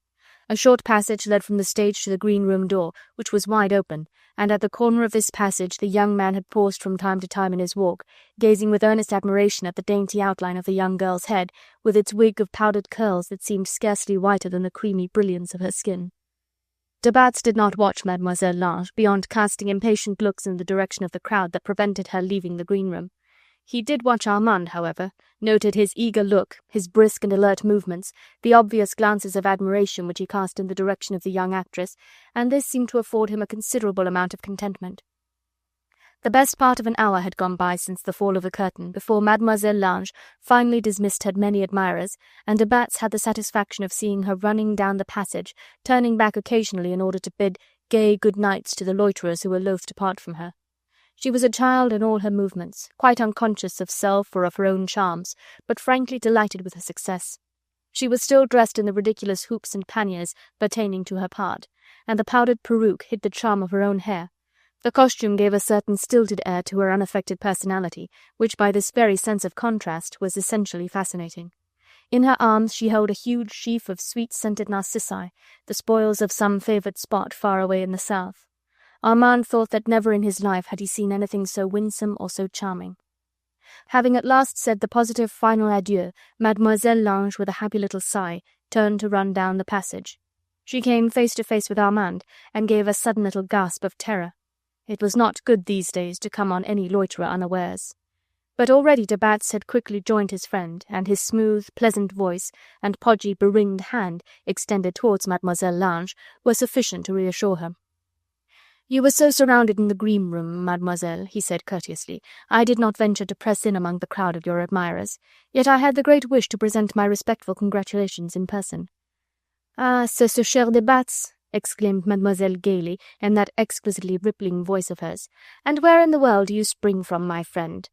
A short passage led from the stage to the green room door, which was wide open, and at the corner of this passage the young man had paused from time to time in his walk, gazing with earnest admiration at the dainty outline of the young girl's head, with its wig of powdered curls that seemed scarcely whiter than the creamy brilliance of her skin. De Batz did not watch Mademoiselle Lange, beyond casting impatient looks in the direction of the crowd that prevented her leaving the green room. He did watch Armand, however, noted his eager look, his brisk and alert movements, the obvious glances of admiration which he cast in the direction of the young actress, and this seemed to afford him a considerable amount of contentment. The best part of an hour had gone by since the fall of the curtain before Mademoiselle Lange finally dismissed her many admirers, and de Batz had the satisfaction of seeing her running down the passage, turning back occasionally in order to bid gay good nights to the loiterers who were loath to part from her. She was a child in all her movements, quite unconscious of self or of her own charms, but frankly delighted with her success. She was still dressed in the ridiculous hoops and panniers pertaining to her part, and the powdered peruke hid the charm of her own hair. The costume gave a certain stilted air to her unaffected personality, which by this very sense of contrast was essentially fascinating. In her arms she held a huge sheaf of sweet-scented narcissi, the spoils of some favoured spot far away in the south. Armand thought that never in his life had he seen anything so winsome or so charming. Having at last said the positive final adieu, Mademoiselle Lange, with a happy little sigh, turned to run down the passage. She came face to face with Armand, and gave a sudden little gasp of terror. It was not good these days to come on any loiterer unawares. But already de Batz had quickly joined his friend, and his smooth, pleasant voice and podgy, beringed hand extended towards Mademoiselle Lange were sufficient to reassure her. "You were so surrounded in the green room, mademoiselle," he said courteously, "I did not venture to press in among the crowd of your admirers, yet I had the great wish to present my respectful congratulations in person." "Ah, c'est ce cher de Batz!" exclaimed Mademoiselle gaily, in that exquisitely rippling voice of hers. "And where in the world do you spring from, my friend?"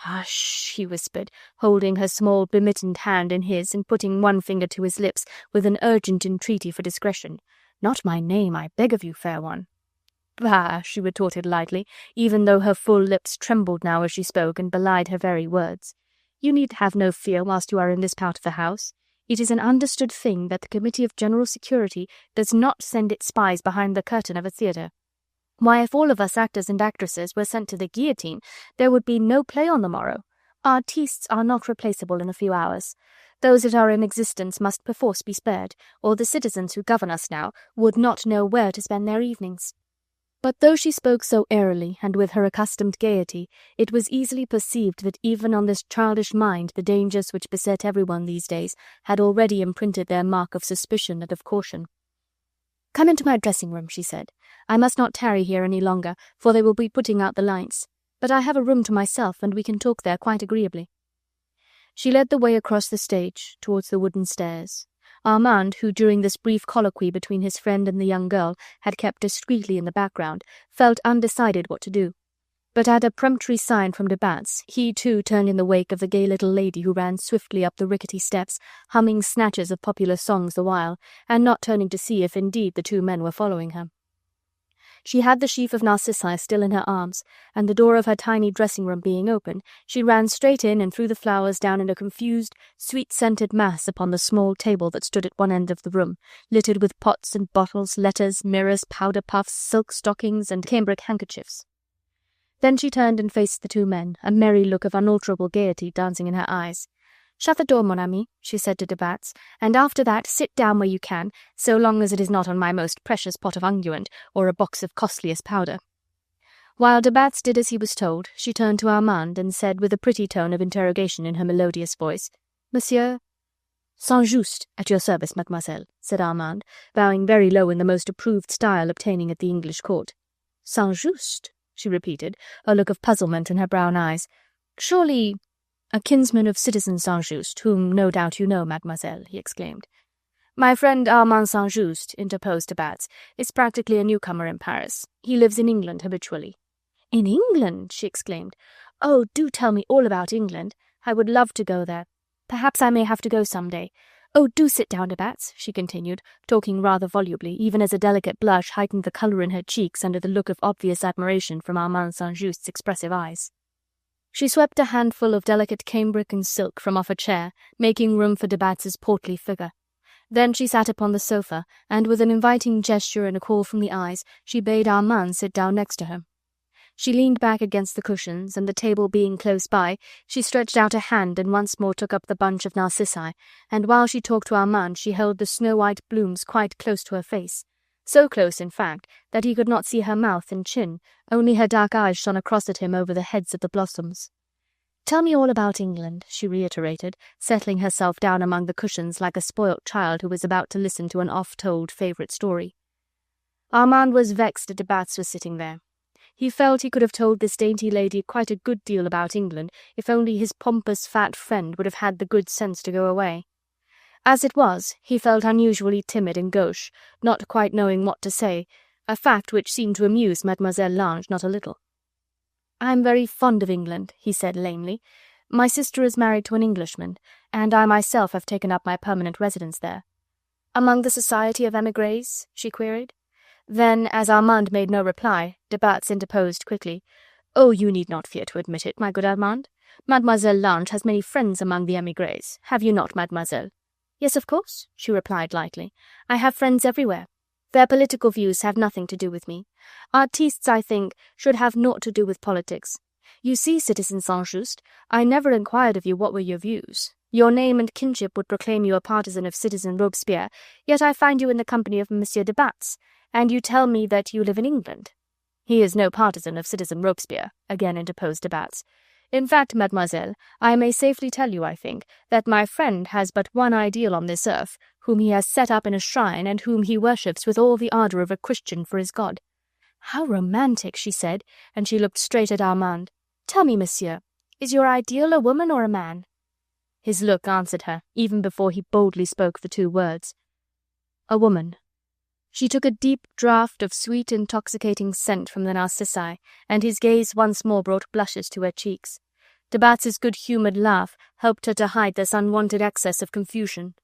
"Hush," he whispered, holding her small bemittened hand in his and putting one finger to his lips with an urgent entreaty for discretion. "Not my name, I beg of you, fair one." "Bah," she retorted lightly, even though her full lips trembled now as she spoke and belied her very words. "You need have no fear whilst you are in this part of the house. It is an understood thing that the Committee of General Security does not send its spies behind the curtain of a theatre. Why, if all of us actors and actresses were sent to the guillotine, there would be no play on the morrow. Artistes are not replaceable in a few hours. Those that are in existence must perforce be spared, or the citizens who govern us now would not know where to spend their evenings." But though she spoke so airily and with her accustomed gaiety, it was easily perceived that even on this childish mind the dangers which beset everyone these days had already imprinted their mark of suspicion and of caution. "Come into my dressing-room," she said. "I must not tarry here any longer, for they will be putting out the lights. But I have a room to myself, and we can talk there quite agreeably." She led the way across the stage, towards the wooden stairs. Armand, who during this brief colloquy between his friend and the young girl had kept discreetly in the background, felt undecided what to do. But at a peremptory sign from de Batz, he too turned in the wake of the gay little lady who ran swiftly up the rickety steps, humming snatches of popular songs the while, and not turning to see if indeed the two men were following her. She had the sheaf of narcissi still in her arms, and the door of her tiny dressing-room being open, she ran straight in and threw the flowers down in a confused, sweet-scented mass upon the small table that stood at one end of the room, littered with pots and bottles, letters, mirrors, powder puffs, silk stockings, and cambric handkerchiefs. Then she turned and faced the two men, a merry look of unalterable gaiety dancing in her eyes. "Shut the door, mon ami," she said to de Batz, "and after that sit down where you can, so long as it is not on my most precious pot of unguent or a box of costliest powder." While de Batz did as he was told, she turned to Armand and said with a pretty tone of interrogation in her melodious voice, "Monsieur?" "St. Just, at your service, mademoiselle," said Armand, bowing very low in the most approved style obtaining at the English court. "St. Just?" she repeated, a look of puzzlement in her brown eyes. "Surely—" "A kinsman of citizen St. Just, whom no doubt you know, mademoiselle," he exclaimed. "My friend Armand St. Just," interposed de Batz, "is practically a newcomer in Paris. He lives in England habitually." "In England!" she exclaimed. "Oh, do tell me all about England. I would love to go there. Perhaps I may have to go some day. Oh, do sit down, de Batz," she continued, talking rather volubly, even as a delicate blush heightened the colour in her cheeks under the look of obvious admiration from Armand St. Just's expressive eyes. She swept a handful of delicate cambric and silk from off a chair, making room for de Batz's portly figure. Then she sat upon the sofa, and with an inviting gesture and a call from the eyes, she bade Armand sit down next to her. She leaned back against the cushions, and the table being close by, she stretched out a hand and once more took up the bunch of narcissi, and while she talked to Armand she held the snow-white blooms quite close to her face. So close, in fact, that he could not see her mouth and chin, only her dark eyes shone across at him over the heads of the blossoms. "Tell me all about England," she reiterated, settling herself down among the cushions like a spoilt child who was about to listen to an oft-told favourite story. Armand was vexed that de Batz was sitting there. He felt he could have told this dainty lady quite a good deal about England if only his pompous fat friend would have had the good sense to go away. As it was, he felt unusually timid and gauche, not quite knowing what to say, a fact which seemed to amuse Mademoiselle Lange not a little. "I am very fond of England," he said lamely. "My sister is married to an Englishman, and I myself have taken up my permanent residence there." "Among the society of émigrés?" she queried. Then, as Armand made no reply, de Batz interposed quickly. "Oh, you need not fear to admit it, my good Armand. Mademoiselle Lange has many friends among the émigrés. Have you not, mademoiselle?" "Yes, of course," she replied lightly. "I have friends everywhere. Their political views have nothing to do with me. Artistes, I think, should have naught to do with politics. You see, citizen St. Just, I never inquired of you what were your views. Your name and kinship would proclaim you a partisan of citizen Robespierre, yet I find you in the company of Monsieur de Batz, and you tell me that you live in England." "He is no partisan of citizen Robespierre," again interposed de Batz. "In fact, mademoiselle, I may safely tell you, I think, that my friend has but one ideal on this earth, whom he has set up in a shrine and whom he worships with all the ardour of a Christian for his God." "How romantic," she said, and she looked straight at Armand. "Tell me, monsieur, is your ideal a woman or a man?" His look answered her, even before he boldly spoke the two words. "A woman." She took a deep draught of sweet, intoxicating scent from the narcissi, and his gaze once more brought blushes to her cheeks. De Bat's good-humoured laugh helped her to hide this unwanted excess of confusion.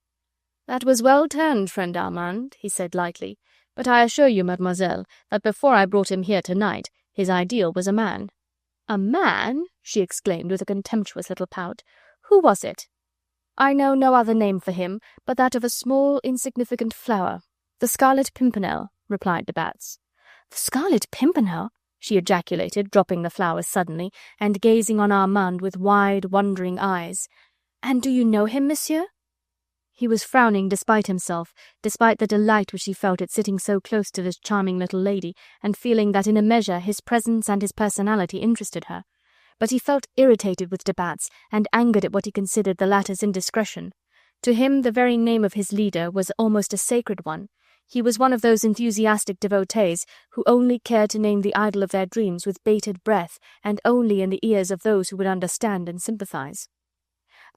"That was well turned, friend Armand," he said lightly, "but I assure you, mademoiselle, that before I brought him here tonight, his ideal was a man." "A man?" she exclaimed with a contemptuous little pout. "Who was it?" "I know no other name for him but that of a small, insignificant flower. The Scarlet Pimpernel," replied de Batz. "The Scarlet Pimpernel!" she ejaculated, dropping the flowers suddenly, and gazing on Armand with wide, wondering eyes. "And do you know him, monsieur?" He was frowning despite himself, despite the delight which he felt at sitting so close to this charming little lady, and feeling that in a measure his presence and his personality interested her. But he felt irritated with de Batz, and angered at what he considered the latter's indiscretion. To him the very name of his leader was almost a sacred one. He was one of those enthusiastic devotees who only cared to name the idol of their dreams with bated breath, and only in the ears of those who would understand and sympathize.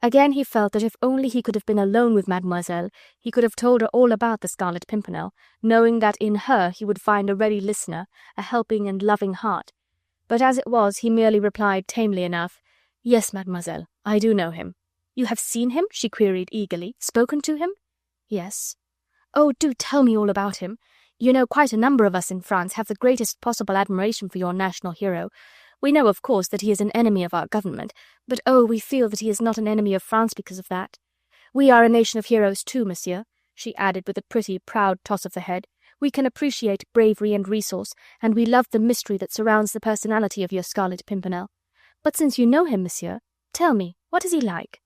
Again he felt that if only he could have been alone with Mademoiselle, he could have told her all about the Scarlet Pimpernel, knowing that in her he would find a ready listener, a helping and loving heart. But as it was, he merely replied tamely enough, "Yes, mademoiselle, I do know him." "You have seen him?" she queried eagerly. "Spoken to him?" "Yes." "Oh, do tell me all about him. You know, quite a number of us in France have the greatest possible admiration for your national hero. We know, of course, that he is an enemy of our government, but oh, we feel that he is not an enemy of France because of that. We are a nation of heroes too, monsieur," she added with a pretty, proud toss of the head. "We can appreciate bravery and resource, and we love the mystery that surrounds the personality of your Scarlet Pimpernel. But since you know him, monsieur, tell me, what is he like?"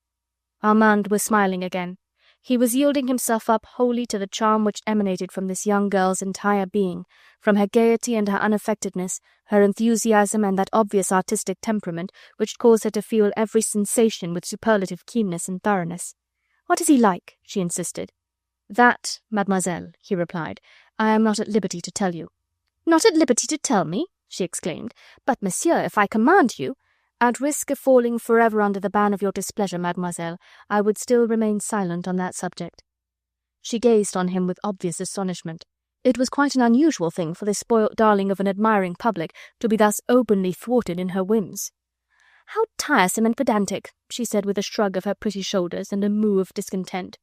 Armand was smiling again. He was yielding himself up wholly to the charm which emanated from this young girl's entire being, from her gaiety and her unaffectedness, her enthusiasm and that obvious artistic temperament which caused her to feel every sensation with superlative keenness and thoroughness. "What is he like?" she insisted. "That, mademoiselle," he replied, "I am not at liberty to tell you." "Not at liberty to tell me?" she exclaimed. "But, monsieur, if I command you—" "At risk of falling forever under the ban of your displeasure, mademoiselle, I would still remain silent on that subject." She gazed on him with obvious astonishment. It was quite an unusual thing for this spoilt darling of an admiring public to be thus openly thwarted in her whims. "How tiresome and pedantic," she said with a shrug of her pretty shoulders and a moue of discontent.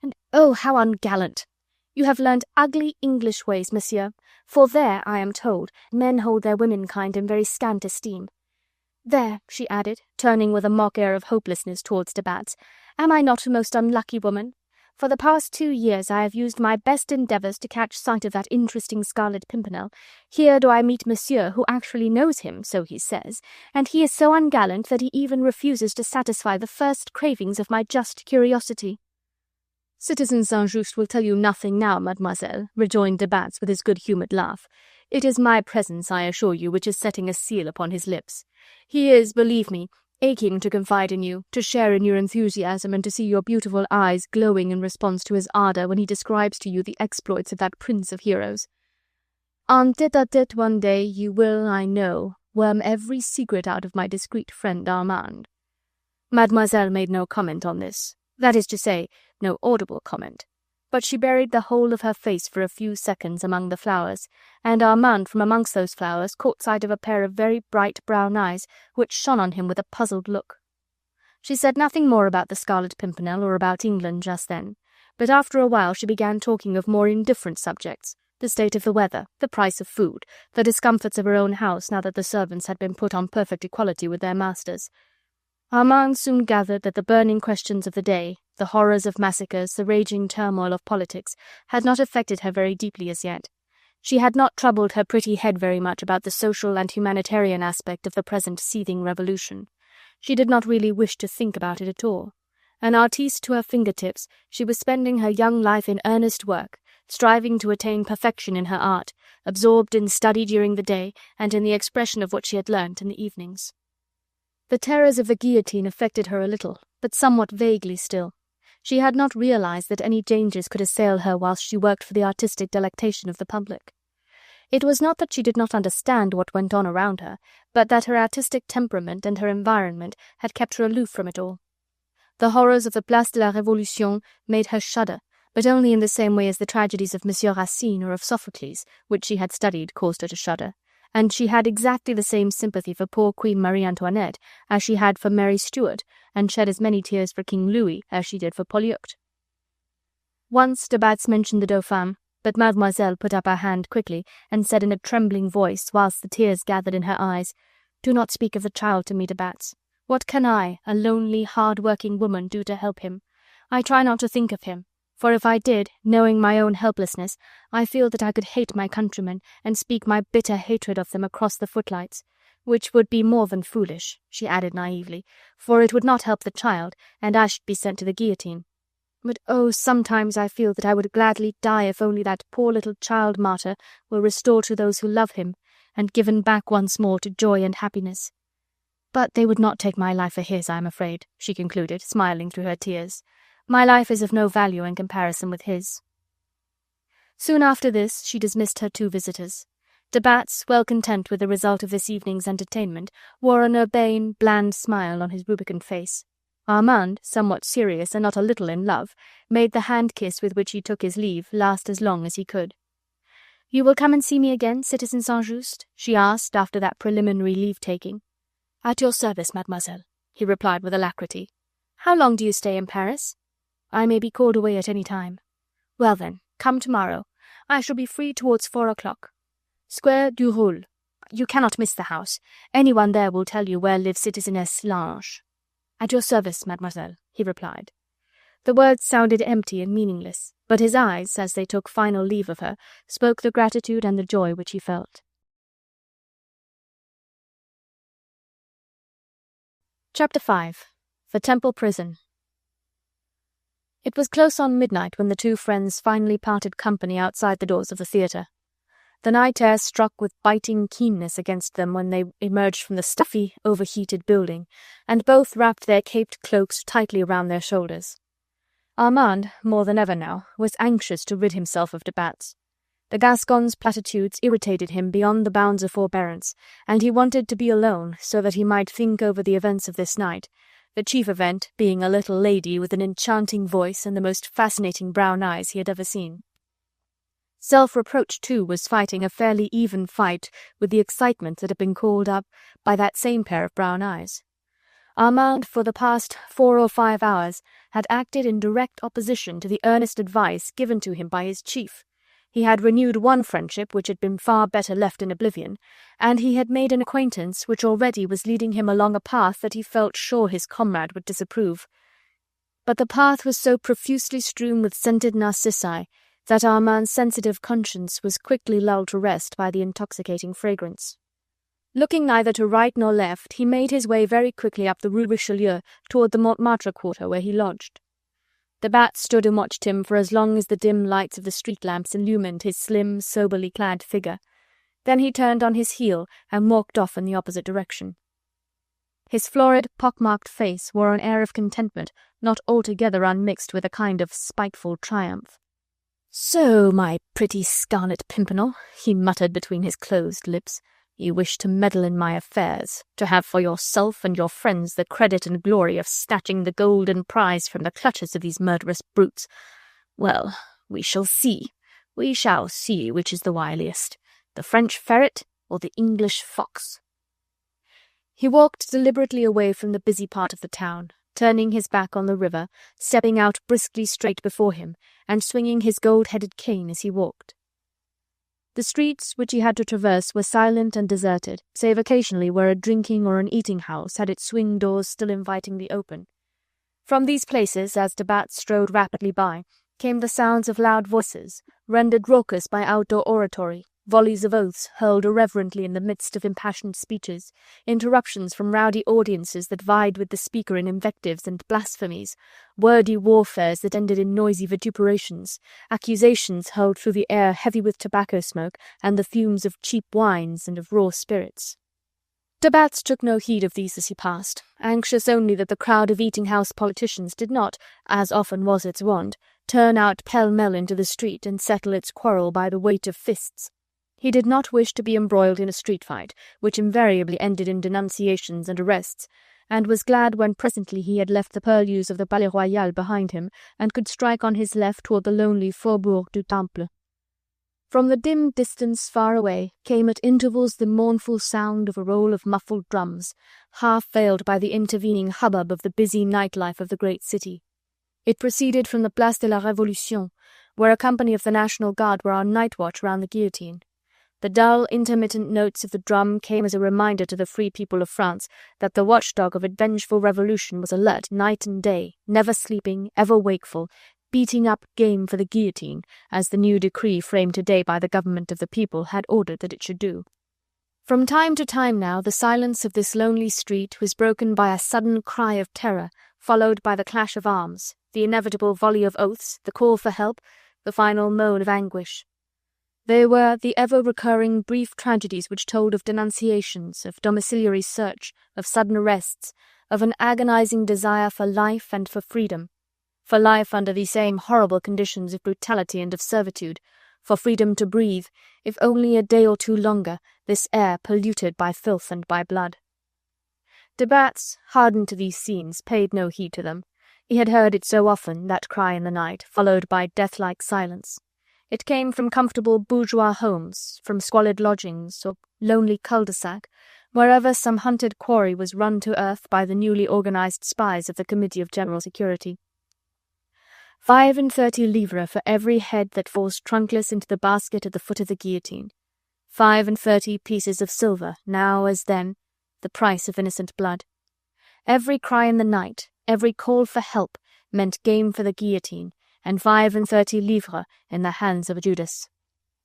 "And oh, how ungallant! You have learned ugly English ways, monsieur, for there, I am told, men hold their womenkind in very scant esteem. There," she added, turning with a mock air of hopelessness towards de Batz, "am I not a most unlucky woman? For the past 2 years I have used my best endeavours to catch sight of that interesting Scarlet Pimpernel. Here do I meet monsieur, who actually knows him, so he says, and he is so ungallant that he even refuses to satisfy the first cravings of my just curiosity." "Citizen Saint-Just will tell you nothing now, mademoiselle," rejoined de Batz with his good-humoured laugh. "It is my presence, I assure you, which is setting a seal upon his lips. He is, believe me, aching to confide in you, to share in your enthusiasm, and to see your beautiful eyes glowing in response to his ardour when he describes to you the exploits of that prince of heroes. En tete-a-tete one day you will, I know, worm every secret out of my discreet friend Armand." Mademoiselle made no comment on this. That is to say, no audible comment. But she buried the whole of her face for a few seconds among the flowers, and Armand from amongst those flowers caught sight of a pair of very bright brown eyes, which shone on him with a puzzled look. She said nothing more about the Scarlet Pimpernel or about England just then, but after a while she began talking of more indifferent subjects, the state of the weather, the price of food, the discomforts of her own house now that the servants had been put on perfect equality with their masters. Armand soon gathered that the burning questions of the day, the horrors of massacres, the raging turmoil of politics, had not affected her very deeply as yet. She had not troubled her pretty head very much about the social and humanitarian aspect of the present seething revolution. She did not really wish to think about it at all. An artiste to her fingertips, she was spending her young life in earnest work, striving to attain perfection in her art, absorbed in study during the day and in the expression of what she had learnt in the evenings. The terrors of the guillotine affected her a little, but somewhat vaguely still. She had not realized that any dangers could assail her whilst she worked for the artistic delectation of the public. It was not that she did not understand what went on around her, but that her artistic temperament and her environment had kept her aloof from it all. The horrors of the Place de la Révolution made her shudder, but only in the same way as the tragedies of Monsieur Racine or of Sophocles, which she had studied, caused her to shudder, and she had exactly the same sympathy for poor Queen Marie Antoinette as she had for Mary Stuart, and shed as many tears for King Louis as she did for Polyeucte. Once de Batz mentioned the Dauphin, but Mademoiselle put up her hand quickly and said in a trembling voice, whilst the tears gathered in her eyes, "Do not speak of the child to me, de Batz. What can I, a lonely, hard-working woman, do to help him? I try not to think of him, for if I did, knowing my own helplessness, I feel that I could hate my countrymen and speak my bitter hatred of them across the footlights, which would be more than foolish," she added naively, "for it would not help the child, and I should be sent to the guillotine. But oh, sometimes I feel that I would gladly die if only that poor little child martyr were restored to those who love him, and given back once more to joy and happiness. But they would not take my life for his, I am afraid," she concluded, smiling through her tears. "My life is of no value in comparison with his." Soon after this she dismissed her 2 visitors. De Batz, well content with the result of this evening's entertainment, wore an urbane, bland smile on his rubicund face. Armand, somewhat serious and not a little in love, made the hand-kiss with which he took his leave last as long as he could. "You will come and see me again, Citizen Saint-Just?" she asked after that preliminary leave-taking. "At your service, mademoiselle," he replied with alacrity. "How long do you stay in Paris?" "I may be called away at any time." "Well then, come tomorrow. I shall be free towards 4 o'clock. Square du Roule. You cannot miss the house. Anyone there will tell you where lives Citizeness Lange." "At your service, mademoiselle," he replied. The words sounded empty and meaningless, but his eyes, as they took final leave of her, spoke the gratitude and the joy which he felt. Chapter 5. The Temple Prison. It was close on midnight when the 2 friends finally parted company outside the doors of the theatre. The night air struck with biting keenness against them when they emerged from the stuffy, overheated building, and both wrapped their caped cloaks tightly around their shoulders. Armand, more than ever now, was anxious to rid himself of de Batz. The Gascon's platitudes irritated him beyond the bounds of forbearance, and he wanted to be alone so that he might think over the events of this night, the chief event being a little lady with an enchanting voice and the most fascinating brown eyes he had ever seen. Self-reproach, too, was fighting a fairly even fight with the excitement that had been called up by that same pair of brown eyes. Armand, for the past 4 or 5 hours, had acted in direct opposition to the earnest advice given to him by his chief. He had renewed one friendship which had been far better left in oblivion, and he had made an acquaintance which already was leading him along a path that he felt sure his comrade would disapprove. But the path was so profusely strewn with scented narcissi that Armand's sensitive conscience was quickly lulled to rest by the intoxicating fragrance. Looking neither to right nor left, he made his way very quickly up the Rue Richelieu toward the Montmartre quarter where he lodged. De Batz stood and watched him for as long as the dim lights of the street lamps illumined his slim, soberly clad figure. Then he turned on his heel and walked off in the opposite direction. His florid, pock-marked face wore an air of contentment not altogether unmixed with a kind of spiteful triumph. "So, my pretty Scarlet Pimpernel," he muttered between his closed lips, "you wish to meddle in my affairs, to have for yourself and your friends the credit and glory of snatching the golden prize from the clutches of these murderous brutes. Well, we shall see which is the wiliest, the French ferret or the English fox." He walked deliberately away from the busy part of the town, turning his back on the river, stepping out briskly straight before him, and swinging his gold-headed cane as he walked. The streets which he had to traverse were silent and deserted, save occasionally where a drinking or an eating house had its swing doors still invitingly open. From these places, as de Batz strode rapidly by, came the sounds of loud voices, rendered raucous by outdoor oratory, volleys of oaths hurled irreverently in the midst of impassioned speeches, interruptions from rowdy audiences that vied with the speaker in invectives and blasphemies, wordy warfares that ended in noisy vituperations, accusations hurled through the air heavy with tobacco smoke and the fumes of cheap wines and of raw spirits. De Batz took no heed of these as he passed, anxious only that the crowd of eating-house politicians did not, as often was its wont, turn out pell-mell into the street and settle its quarrel by the weight of fists. He did not wish to be embroiled in a street fight, which invariably ended in denunciations and arrests, and was glad when presently he had left the purlieus of the Palais Royal behind him and could strike on his left toward the lonely Faubourg du Temple. From the dim distance far away came at intervals the mournful sound of a roll of muffled drums, half veiled by the intervening hubbub of the busy night-life of the great city. It proceeded from the Place de la Révolution, where a company of the National Guard were on night-watch round the guillotine. The dull, intermittent notes of the drum came as a reminder to the free people of France that the watchdog of a vengeful revolution was alert night and day, never sleeping, ever wakeful, beating up game for the guillotine, as the new decree framed today by the government of the people had ordered that it should do. From time to time now the silence of this lonely street was broken by a sudden cry of terror, followed by the clash of arms, the inevitable volley of oaths, the call for help, the final moan of anguish. They were the ever-recurring brief tragedies which told of denunciations, of domiciliary search, of sudden arrests, of an agonizing desire for life and for freedom, for life under the same horrible conditions of brutality and of servitude, for freedom to breathe, if only a day or two longer, this air polluted by filth and by blood. De Batz, hardened to these scenes, paid no heed to them. He had heard it so often, that cry in the night, followed by death-like silence. It came from comfortable bourgeois homes, from squalid lodgings, or lonely cul-de-sac, wherever some hunted quarry was run to earth by the newly organized spies of the Committee of General Security. 35 livres for every head that falls trunkless into the basket at the foot of the guillotine. 35 pieces of silver, now as then, the price of innocent blood. Every cry in the night, every call for help, meant game for the guillotine, and 35 livres in the hands of a Judas.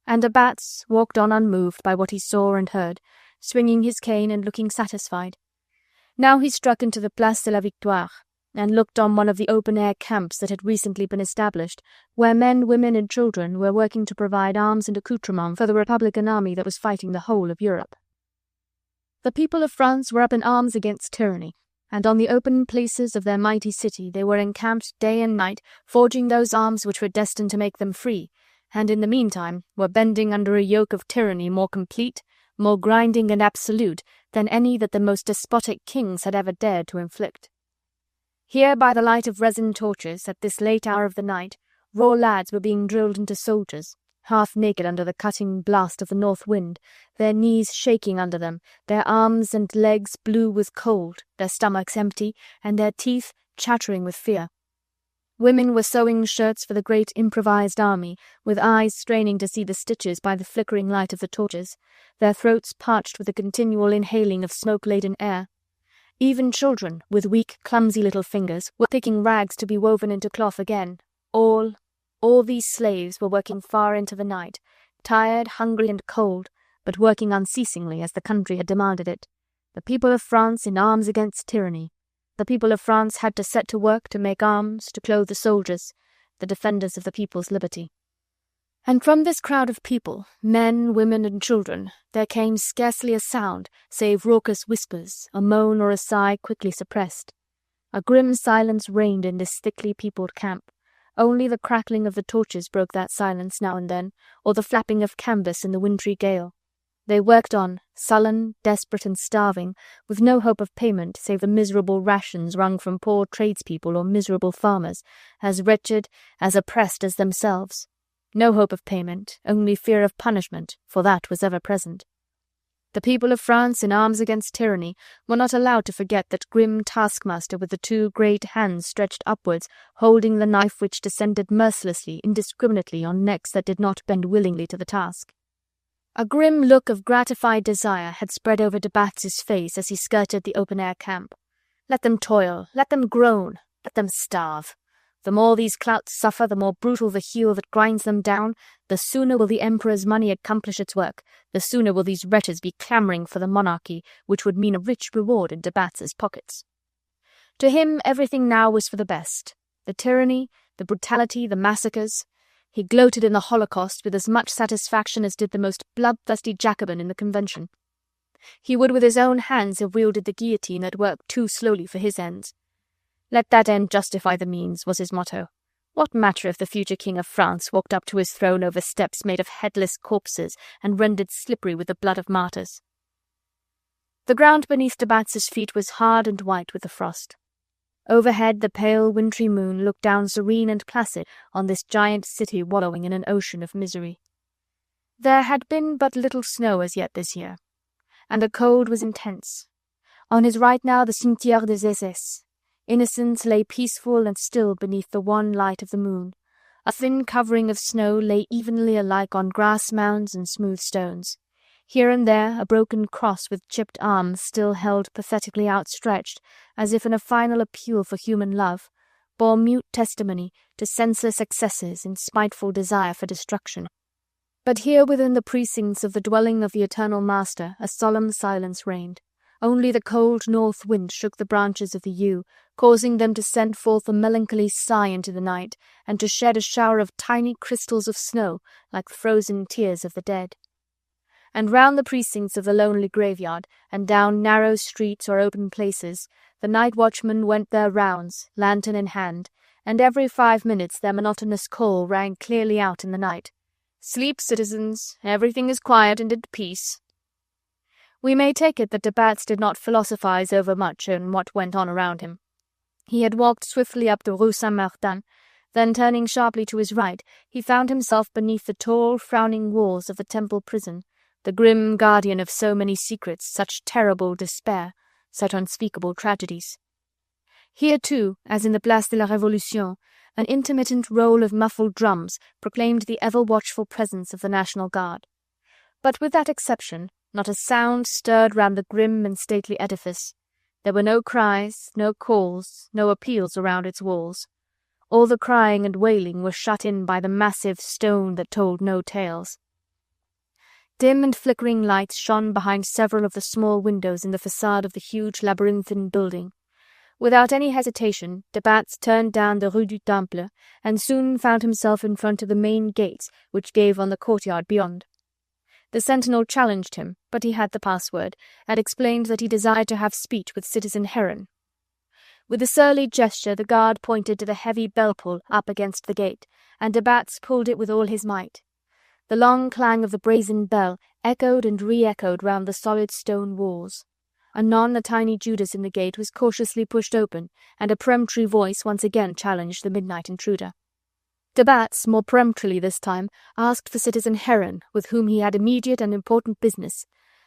And de Batz walked on unmoved by what he saw and heard, swinging his cane and looking satisfied. Now he struck into the Place de la Victoire, and looked on one of the open-air camps that had recently been established, where men, women, and children were working to provide arms and accoutrements for the Republican army that was fighting the whole of Europe. The people of France were up in arms against tyranny, and on the open places of their mighty city they were encamped day and night, forging those arms which were destined to make them free, and in the meantime were bending under a yoke of tyranny more complete, more grinding and absolute than any that the most despotic kings had ever dared to inflict. Here, by the light of resin torches, at this late hour of the night, raw lads were being drilled into soldiers, half naked under the cutting blast of the north wind, their knees shaking under them, their arms and legs blue with cold, their stomachs empty, and their teeth chattering with fear. Women were sewing shirts for the great improvised army, with eyes straining to see the stitches by the flickering light of the torches, their throats parched with the continual inhaling of smoke-laden air. Even children, with weak, clumsy little fingers, were picking rags to be woven into cloth again. All these slaves were working far into the night, tired, hungry, and cold, but working unceasingly as the country had demanded it. The people of France in arms against tyranny. The people of France had to set to work to make arms, to clothe the soldiers, the defenders of the people's liberty. And from this crowd of people, men, women, and children, there came scarcely a sound, save raucous whispers, a moan or a sigh quickly suppressed. A grim silence reigned in this thickly peopled camp. Only the crackling of the torches broke that silence now and then, or the flapping of canvas in the wintry gale. They worked on, sullen, desperate, and starving, with no hope of payment save the miserable rations wrung from poor tradespeople or miserable farmers, as wretched, as oppressed as themselves. No hope of payment, only fear of punishment, for that was ever present. The people of France in arms against tyranny were not allowed to forget that grim taskmaster with the two great hands stretched upwards, holding the knife which descended mercilessly, indiscriminately on necks that did not bend willingly to the task. A grim look of gratified desire had spread over de Batz's face as he skirted the open-air camp. Let them toil, let them groan, let them starve. The more these clouts suffer, the more brutal the heel that grinds them down, the sooner will the Emperor's money accomplish its work, the sooner will these wretches be clamouring for the monarchy, which would mean a rich reward in de Batz's pockets. To him everything now was for the best. The tyranny, the brutality, the massacres. He gloated in the Holocaust with as much satisfaction as did the most bloodthirsty Jacobin in the Convention. He would with his own hands have wielded the guillotine that worked too slowly for his ends. Let that end justify the means, was his motto. What matter if the future King of France walked up to his throne over steps made of headless corpses and rendered slippery with the blood of martyrs? The ground beneath de Batz's feet was hard and white with the frost. Overhead the pale wintry moon looked down serene and placid on this giant city wallowing in an ocean of misery. There had been but little snow as yet this year, and the cold was intense. On his right now the Cimetière des SS. Innocence lay peaceful and still beneath the wan light of the moon. A thin covering of snow lay evenly alike on grass mounds and smooth stones. Here and there a broken cross with chipped arms still held pathetically outstretched, as if in a final appeal for human love, bore mute testimony to senseless excesses and spiteful desire for destruction. But here within the precincts of the dwelling of the Eternal Master a solemn silence reigned. Only the cold north wind shook the branches of the yew, causing them to send forth a melancholy sigh into the night, and to shed a shower of tiny crystals of snow like the frozen tears of the dead. And round the precincts of the lonely graveyard, and down narrow streets or open places, the night watchmen went their rounds, lantern in hand, and every 5 minutes their monotonous call rang clearly out in the night. "Sleep, citizens, everything is quiet and at peace." We may take it that de Batz did not philosophize overmuch on what went on around him. He had walked swiftly up the Rue Saint-Martin, then turning sharply to his right, he found himself beneath the tall, frowning walls of the Temple prison, the grim guardian of so many secrets, such terrible despair, such unspeakable tragedies. Here too, as in the Place de la Révolution, an intermittent roll of muffled drums proclaimed the ever-watchful presence of the National Guard. But with that exception, not a sound stirred round the grim and stately edifice. There were no cries, no calls, no appeals around its walls. All the crying and wailing was shut in by the massive stone that told no tales. Dim and flickering lights shone behind several of the small windows in the facade of the huge labyrinthine building. Without any hesitation, de Batz turned down the Rue du Temple, and soon found himself in front of the main gates which gave on the courtyard beyond. The sentinel challenged him, but he had the password, and explained that he desired to have speech with citizen Heron. With a surly gesture the guard pointed to the heavy bell-pull up against the gate, and de Batz pulled it with all his might. The long clang of the brazen bell echoed and re-echoed round the solid stone walls. Anon a tiny judas in the gate was cautiously pushed open, and a peremptory voice once again challenged the midnight intruder. De Batz, more peremptorily this time, asked for citizen Heron, with whom he had immediate and important business,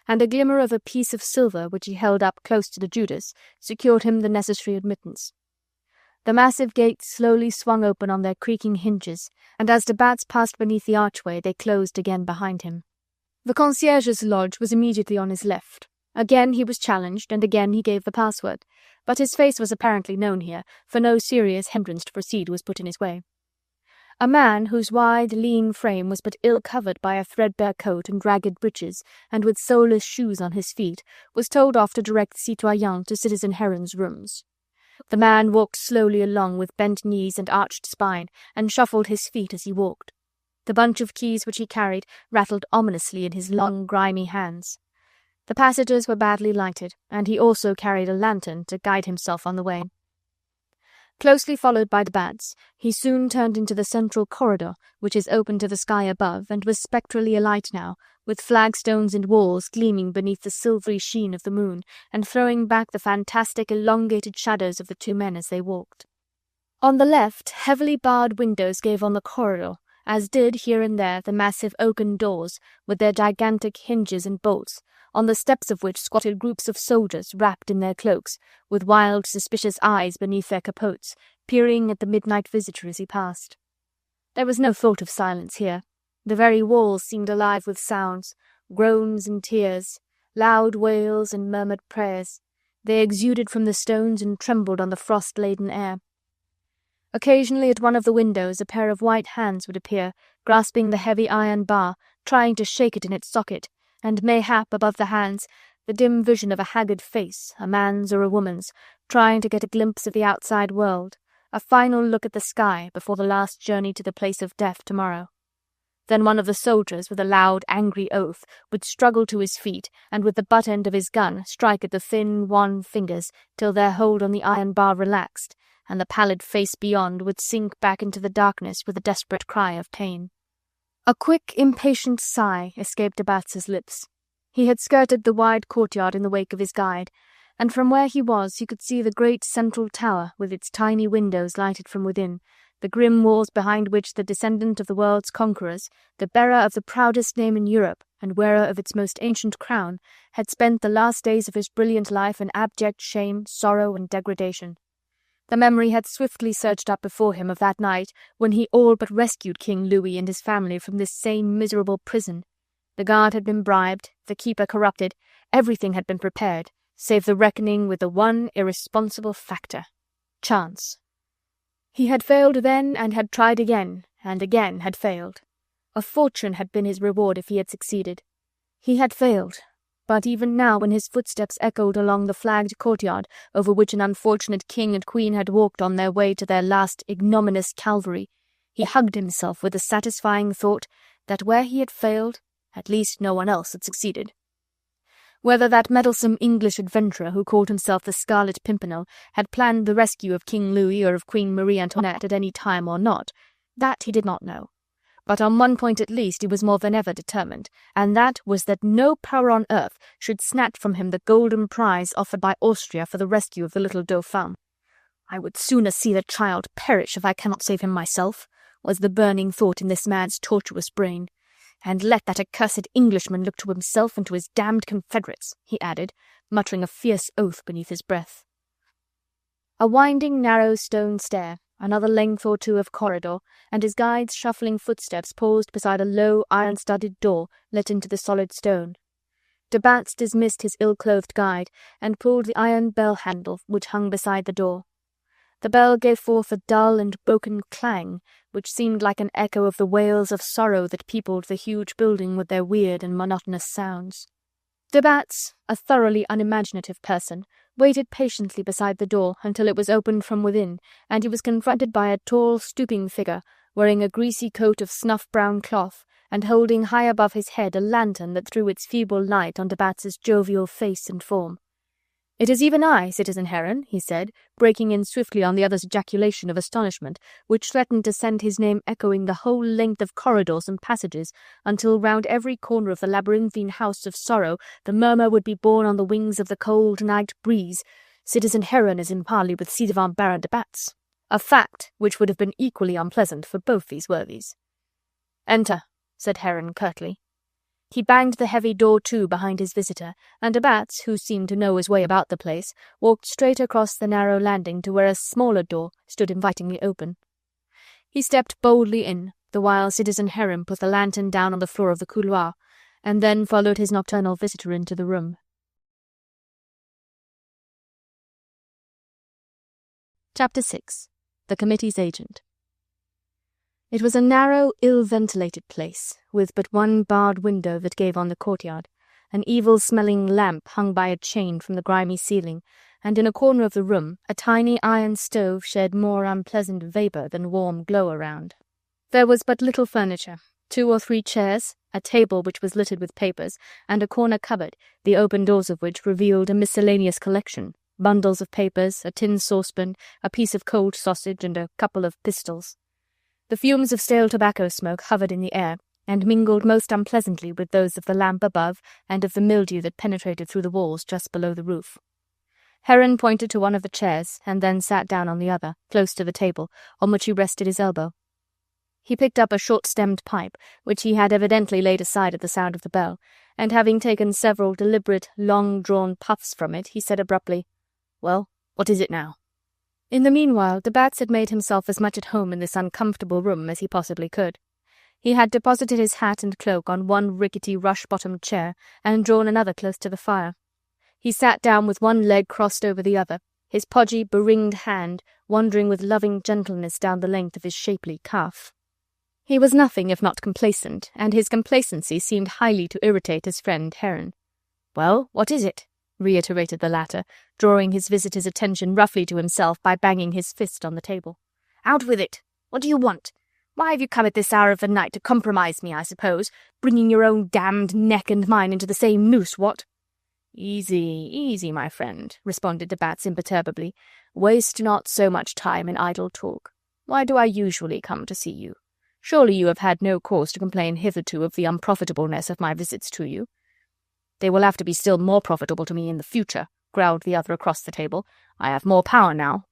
and a glimmer of a piece of silver which he held up close to the judas secured him the necessary admittance. The massive gates slowly swung open on their creaking hinges, and as de Batz passed beneath the archway they closed again behind him. The concierge's lodge was immediately on his left. Again he was challenged, and again he gave the password, but his face was apparently known here, for no serious hindrance to proceed was put in his way. A man whose wide, lean frame was but ill covered by a threadbare coat and ragged breeches, and with soleless shoes on his feet, was told off to direct citoyen to citizen Heron's rooms. The man walked slowly along with bent knees and arched spine, and shuffled his feet as he walked. The bunch of keys which he carried rattled ominously in his long, grimy hands. The passages were badly lighted, and he also carried a lantern to guide himself on the way. Closely followed by de Batz, he soon turned into the central corridor, which is open to the sky above, and was spectrally alight now, with flagstones and walls gleaming beneath the silvery sheen of the moon, and throwing back the fantastic elongated shadows of the two men as they walked. On the left, heavily barred windows gave on the corridor, as did, here and there, the massive oaken doors, with their gigantic hinges and bolts, on the steps of which squatted groups of soldiers wrapped in their cloaks, with wild, suspicious eyes beneath their capotes, peering at the midnight visitor as he passed. There was no thought of silence here. The very walls seemed alive with sounds, groans and tears, loud wails and murmured prayers. They exuded from the stones and trembled on the frost-laden air. Occasionally at one of the windows a pair of white hands would appear, grasping the heavy iron bar, trying to shake it in its socket, and mayhap above the hands the dim vision of a haggard face, a man's or a woman's, trying to get a glimpse of the outside world, a final look at the sky before the last journey to the place of death tomorrow. Then one of the soldiers, with a loud, angry oath, would struggle to his feet, and with the butt end of his gun strike at the thin, wan fingers till their hold on the iron bar relaxed, and the pallid face beyond would sink back into the darkness with a desperate cry of pain. A quick, impatient sigh escaped de Batz's lips. He had skirted the wide courtyard in the wake of his guide, and from where he was he could see the great central tower with its tiny windows lighted from within, the grim walls behind which the descendant of the world's conquerors, the bearer of the proudest name in Europe and wearer of its most ancient crown, had spent the last days of his brilliant life in abject shame, sorrow, and degradation. The memory had swiftly surged up before him of that night when he all but rescued King Louis and his family from this same miserable prison. The guard had been bribed, the keeper corrupted, everything had been prepared, save the reckoning with the one irresponsible factor: chance. He had failed then and had tried again, and again had failed. A fortune had been his reward if he had succeeded. He had failed, but even now when his footsteps echoed along the flagged courtyard over which an unfortunate king and queen had walked on their way to their last ignominious Calvary, he hugged himself with the satisfying thought that where he had failed, at least no one else had succeeded. Whether that meddlesome English adventurer who called himself the Scarlet Pimpernel had planned the rescue of King Louis or of Queen Marie Antoinette at any time or not, that he did not know. But on one point at least he was more than ever determined, and that was that no power on earth should snatch from him the golden prize offered by Austria for the rescue of the little Dauphin. "I would sooner see the child perish if I cannot save him myself," was the burning thought in this man's tortuous brain. "And let that accursed Englishman look to himself and to his damned confederates," he added, muttering a fierce oath beneath his breath. A winding, narrow stone stair, another length or two of corridor, and his guide's shuffling footsteps paused beside a low, iron-studded door let into the solid stone. De Batz dismissed his ill-clothed guide and pulled the iron bell-handle which hung beside the door. The bell gave forth a dull and broken clang, which seemed like an echo of the wails of sorrow that peopled the huge building with their weird and monotonous sounds. De Batz, a thoroughly unimaginative person, waited patiently beside the door until it was opened from within, and he was confronted by a tall, stooping figure, wearing a greasy coat of snuff-brown cloth, and holding high above his head a lantern that threw its feeble light on de Batz's jovial face and form. "It is even I, Citizen Heron," he said, breaking in swiftly on the other's ejaculation of astonishment, which threatened to send his name echoing the whole length of corridors and passages, until round every corner of the labyrinthine house of sorrow the murmur would be borne on the wings of the cold night breeze, "Citizen Heron is in parley with ci-devant Baron de Batz," a fact which would have been equally unpleasant for both these worthies. "Enter," said Heron curtly. He banged the heavy door to behind his visitor, and de Batz, who seemed to know his way about the place, walked straight across the narrow landing to where a smaller door stood invitingly open. He stepped boldly in, the while Citizen Heron put the lantern down on the floor of the couloir, and then followed his nocturnal visitor into the room. Chapter 6. The Committee's Agent. It was a narrow, ill-ventilated place, with but one barred window that gave on the courtyard. An evil-smelling lamp hung by a chain from the grimy ceiling, and in a corner of the room a tiny iron stove shed more unpleasant vapour than warm glow around. There was but little furniture, 2 or 3 chairs, a table which was littered with papers, and a corner cupboard, the open doors of which revealed a miscellaneous collection, bundles of papers, a tin saucepan, a piece of cold sausage, and a couple of pistols. The fumes of stale tobacco smoke hovered in the air, and mingled most unpleasantly with those of the lamp above and of the mildew that penetrated through the walls just below the roof. Heron pointed to one of the chairs, and then sat down on the other, close to the table, on which he rested his elbow. He picked up a short-stemmed pipe, which he had evidently laid aside at the sound of the bell, and having taken several deliberate, long-drawn puffs from it, he said abruptly, "Well, what is it now?" In the meanwhile, de Batz had made himself as much at home in this uncomfortable room as he possibly could. He had deposited his hat and cloak on one rickety rush-bottomed chair, and drawn another close to the fire. He sat down with one leg crossed over the other, his podgy, beringed hand wandering with loving gentleness down the length of his shapely calf. He was nothing if not complacent, and his complacency seemed highly to irritate his friend Heron. "Well, what is it?" reiterated the latter, drawing his visitor's attention roughly to himself by banging his fist on the table. "Out with it! What do you want? Why have you come at this hour of the night to compromise me, I suppose, bringing your own damned neck and mine into the same noose, what?" "Easy, easy, my friend," responded de Batz imperturbably. "Waste not so much time in idle talk. Why do I usually come to see you? Surely you have had no cause to complain hitherto of the unprofitableness of my visits to you." "They will have to be still more profitable to me in the future," growled the other across the table. "I have more power now."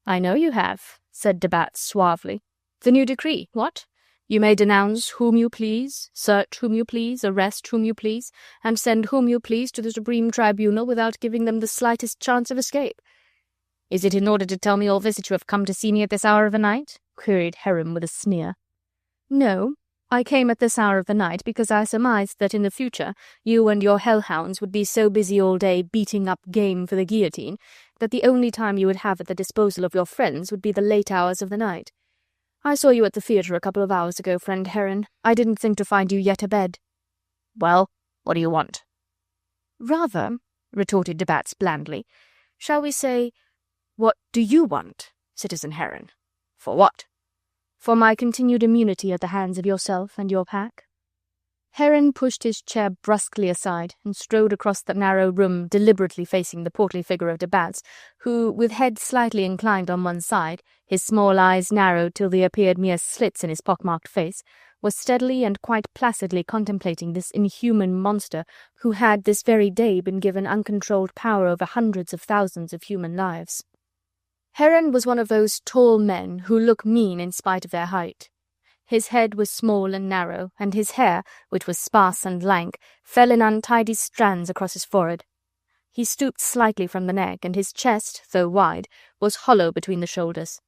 "I know you have. said de Batz suavely. "The new decree, what? You may denounce whom you please, search whom you please, arrest whom you please, and send whom you please to the Supreme Tribunal without giving them the slightest chance of escape." "Is it in order to tell me all this that you have come to see me at this hour of the night?" queried Heron with a sneer. "No, I came at this hour of the night because I surmised that in the future you and your hellhounds would be so busy all day beating up game for the guillotine that the only time you would have at the disposal of your friends would be the late hours of the night. I saw you at the theatre a couple of hours ago, friend Heron. I didn't think to find you yet abed." "Well, what do you want?" "Rather," retorted de Batz blandly, "shall we say, what do you want, citizen Heron?" "For what?" "For my continued immunity at the hands of yourself and your pack." Heron pushed his chair brusquely aside and strode across the narrow room, deliberately facing the portly figure of de Batz, who, with head slightly inclined on one side, his small eyes narrowed till they appeared mere slits in his pock-marked face, was steadily and quite placidly contemplating this inhuman monster who had this very day been given uncontrolled power over hundreds of thousands of human lives. Heron was one of those tall men who look mean in spite of their height. His head was small and narrow, and his hair, which was sparse and lank, fell in untidy strands across his forehead. He stooped slightly from the neck, and his chest, though wide, was hollow between the shoulders.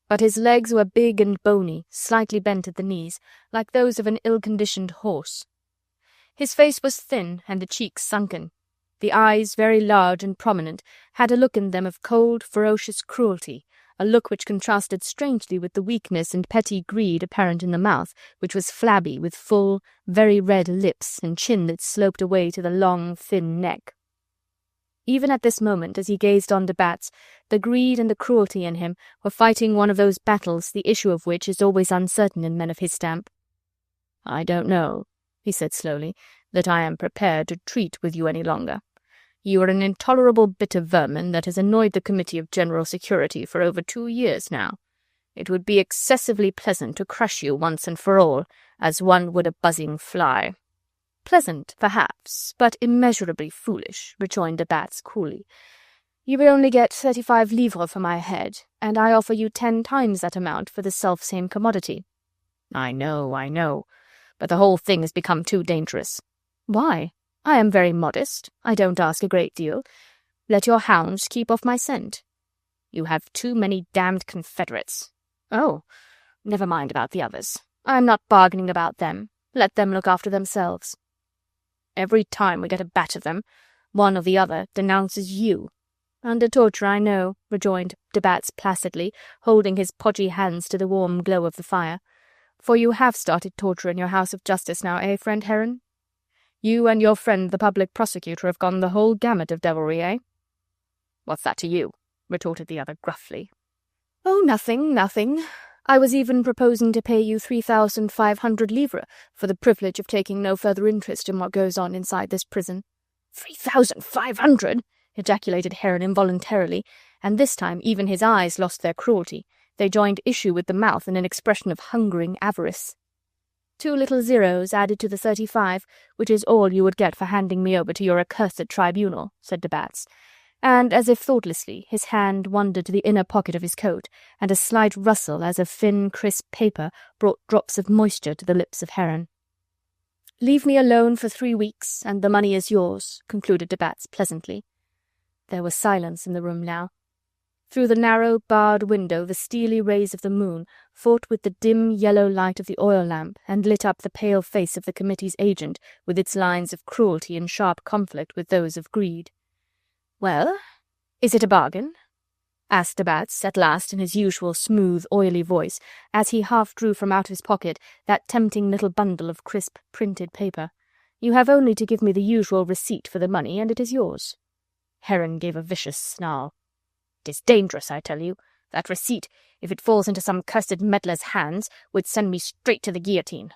But his legs were big and bony, slightly bent at the knees, like those of an ill-conditioned horse. His face was thin, and the cheeks sunken. The eyes, very large and prominent, had a look in them of cold, ferocious cruelty, a look which contrasted strangely with the weakness and petty greed apparent in the mouth, which was flabby, with full, very red lips and chin that sloped away to the long, thin neck. Even at this moment, as he gazed on de Batz, the greed and the cruelty in him were fighting one of those battles the issue of which is always uncertain in men of his stamp. "I don't know," he said slowly, "that I am prepared to treat with you any longer. You are an intolerable bit of vermin that has annoyed the Committee of General Security for over 2 years now. It would be excessively pleasant to crush you once and for all, as one would a buzzing fly." "Pleasant, perhaps, but immeasurably foolish," rejoined de Batz coolly. "You would only get 35 livres for my head, and I offer you 10 times that amount for the self-same commodity." I know, but the whole thing has become too dangerous." "Why? I am very modest. I don't ask a great deal. Let your hounds keep off my scent." "You have too many damned confederates." "Oh, never mind about the others. I am not bargaining about them. Let them look after themselves." "Every time we get a batch of them, one or the other denounces you." "Under torture, I know," rejoined de Batz placidly, holding his podgy hands to the warm glow of the fire. "For you have started torture in your house of justice now, eh, friend Heron? You and your friend the public prosecutor have gone the whole gamut of devilry, eh?" "What's that to you?" retorted the other gruffly. "Oh, nothing, nothing. I was even proposing to pay you 3,500 livres for the privilege of taking no further interest in what goes on inside this prison." 3,500! ejaculated Heron involuntarily, and this time even his eyes lost their cruelty. They joined issue with the mouth in an expression of hungering avarice. 2 little zeros added to the 35, which is all you would get for handing me over to your accursed tribunal," said de Batz, and, as if thoughtlessly, his hand wandered to the inner pocket of his coat, and a slight rustle as of thin, crisp paper brought drops of moisture to the lips of Heron. "Leave me alone for 3 weeks, and the money is yours," concluded de Batz pleasantly. There was silence in the room now. Through the narrow, barred window the steely rays of the moon fought with the dim yellow light of the oil lamp and lit up the pale face of the committee's agent with its lines of cruelty in sharp conflict with those of greed. "Well, is it a bargain?" asked de Batz at last in his usual smooth, oily voice, as he half drew from out of his pocket that tempting little bundle of crisp, printed paper. "You have only to give me the usual receipt for the money, and it is yours." Heron gave a vicious snarl. "It is dangerous, I tell you. That receipt, if it falls into some cursed meddler's hands, would send me straight to the guillotine."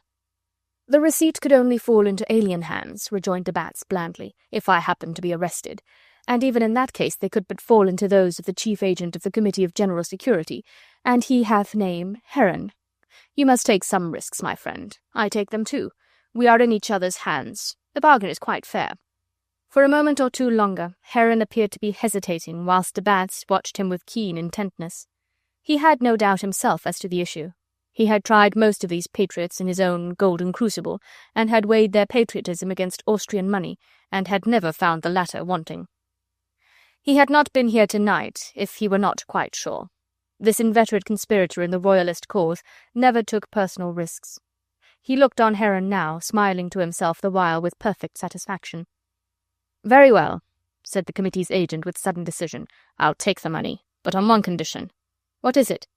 "The receipt could only fall into alien hands," rejoined de Batz blandly, "if I happened to be arrested. And even in that case they could but fall into those of the chief agent of the Committee of General Security, and he hath name Heron. You must take some risks, my friend. I take them too. We are in each other's hands. The bargain is quite fair." For a moment or two longer Heron appeared to be hesitating, whilst de Batz watched him with keen intentness. He had no doubt himself as to the issue. He had tried most of these patriots in his own golden crucible, and had weighed their patriotism against Austrian money, and had never found the latter wanting. He had not been here tonight, if he were not quite sure. This inveterate conspirator in the royalist cause never took personal risks. He looked on Heron now, smiling to himself the while with perfect satisfaction. "Very well," said the committee's agent with sudden decision. "I'll take the money, but on one condition." "What is it?"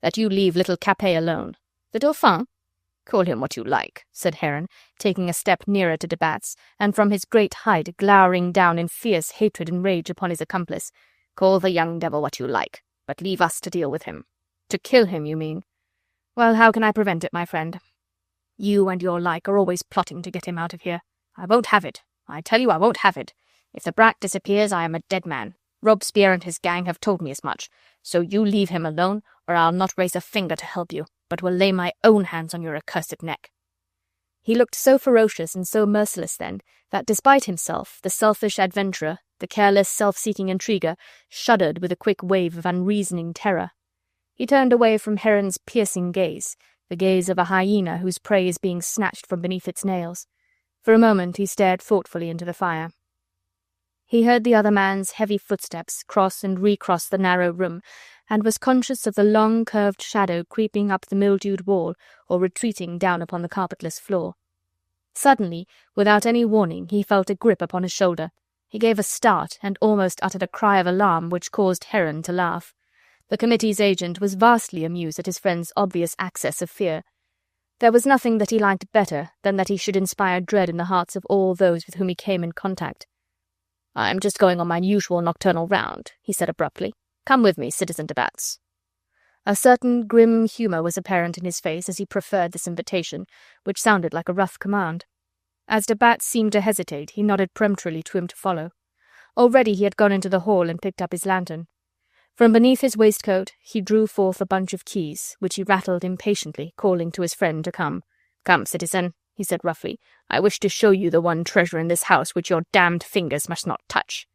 "That you leave little Capet alone." "The Dauphin?" "Call him what you like," said Heron, taking a step nearer to de Batz, and from his great height glowering down in fierce hatred and rage upon his accomplice. "Call the young devil what you like, but leave us to deal with him." "To kill him, you mean?" "Well, how can I prevent it, my friend? You and your like are always plotting to get him out of here. I won't have it. I tell you I won't have it. If the brat disappears, I am a dead man. Robespierre and his gang have told me as much. So you leave him alone, or I'll not raise a finger to help you, but will lay my own hands on your accursed neck." He looked so ferocious and so merciless then, that despite himself, the selfish adventurer, the careless, self-seeking intriguer, shuddered with a quick wave of unreasoning terror. He turned away from Heron's piercing gaze, the gaze of a hyena whose prey is being snatched from beneath its nails. For a moment he stared thoughtfully into the fire. He heard the other man's heavy footsteps cross and recross the narrow room, and was conscious of the long curved shadow creeping up the mildewed wall or retreating down upon the carpetless floor. Suddenly, without any warning, he felt a grip upon his shoulder. He gave a start and almost uttered a cry of alarm which caused Heron to laugh. The committee's agent was vastly amused at his friend's obvious access of fear. There was nothing that he liked better than that he should inspire dread in the hearts of all those with whom he came in contact. "I'm just going on my usual nocturnal round," he said abruptly. "Come with me, Citizen de Batz." A certain grim humour was apparent in his face as he preferred this invitation, which sounded like a rough command. As de Batz seemed to hesitate, he nodded peremptorily to him to follow. Already he had gone into the hall and picked up his lantern. From beneath his waistcoat he drew forth a bunch of keys, which he rattled impatiently, calling to his friend to come. "Come, citizen," he said roughly. "I wish to show you the one treasure in this house which your damned fingers must not touch."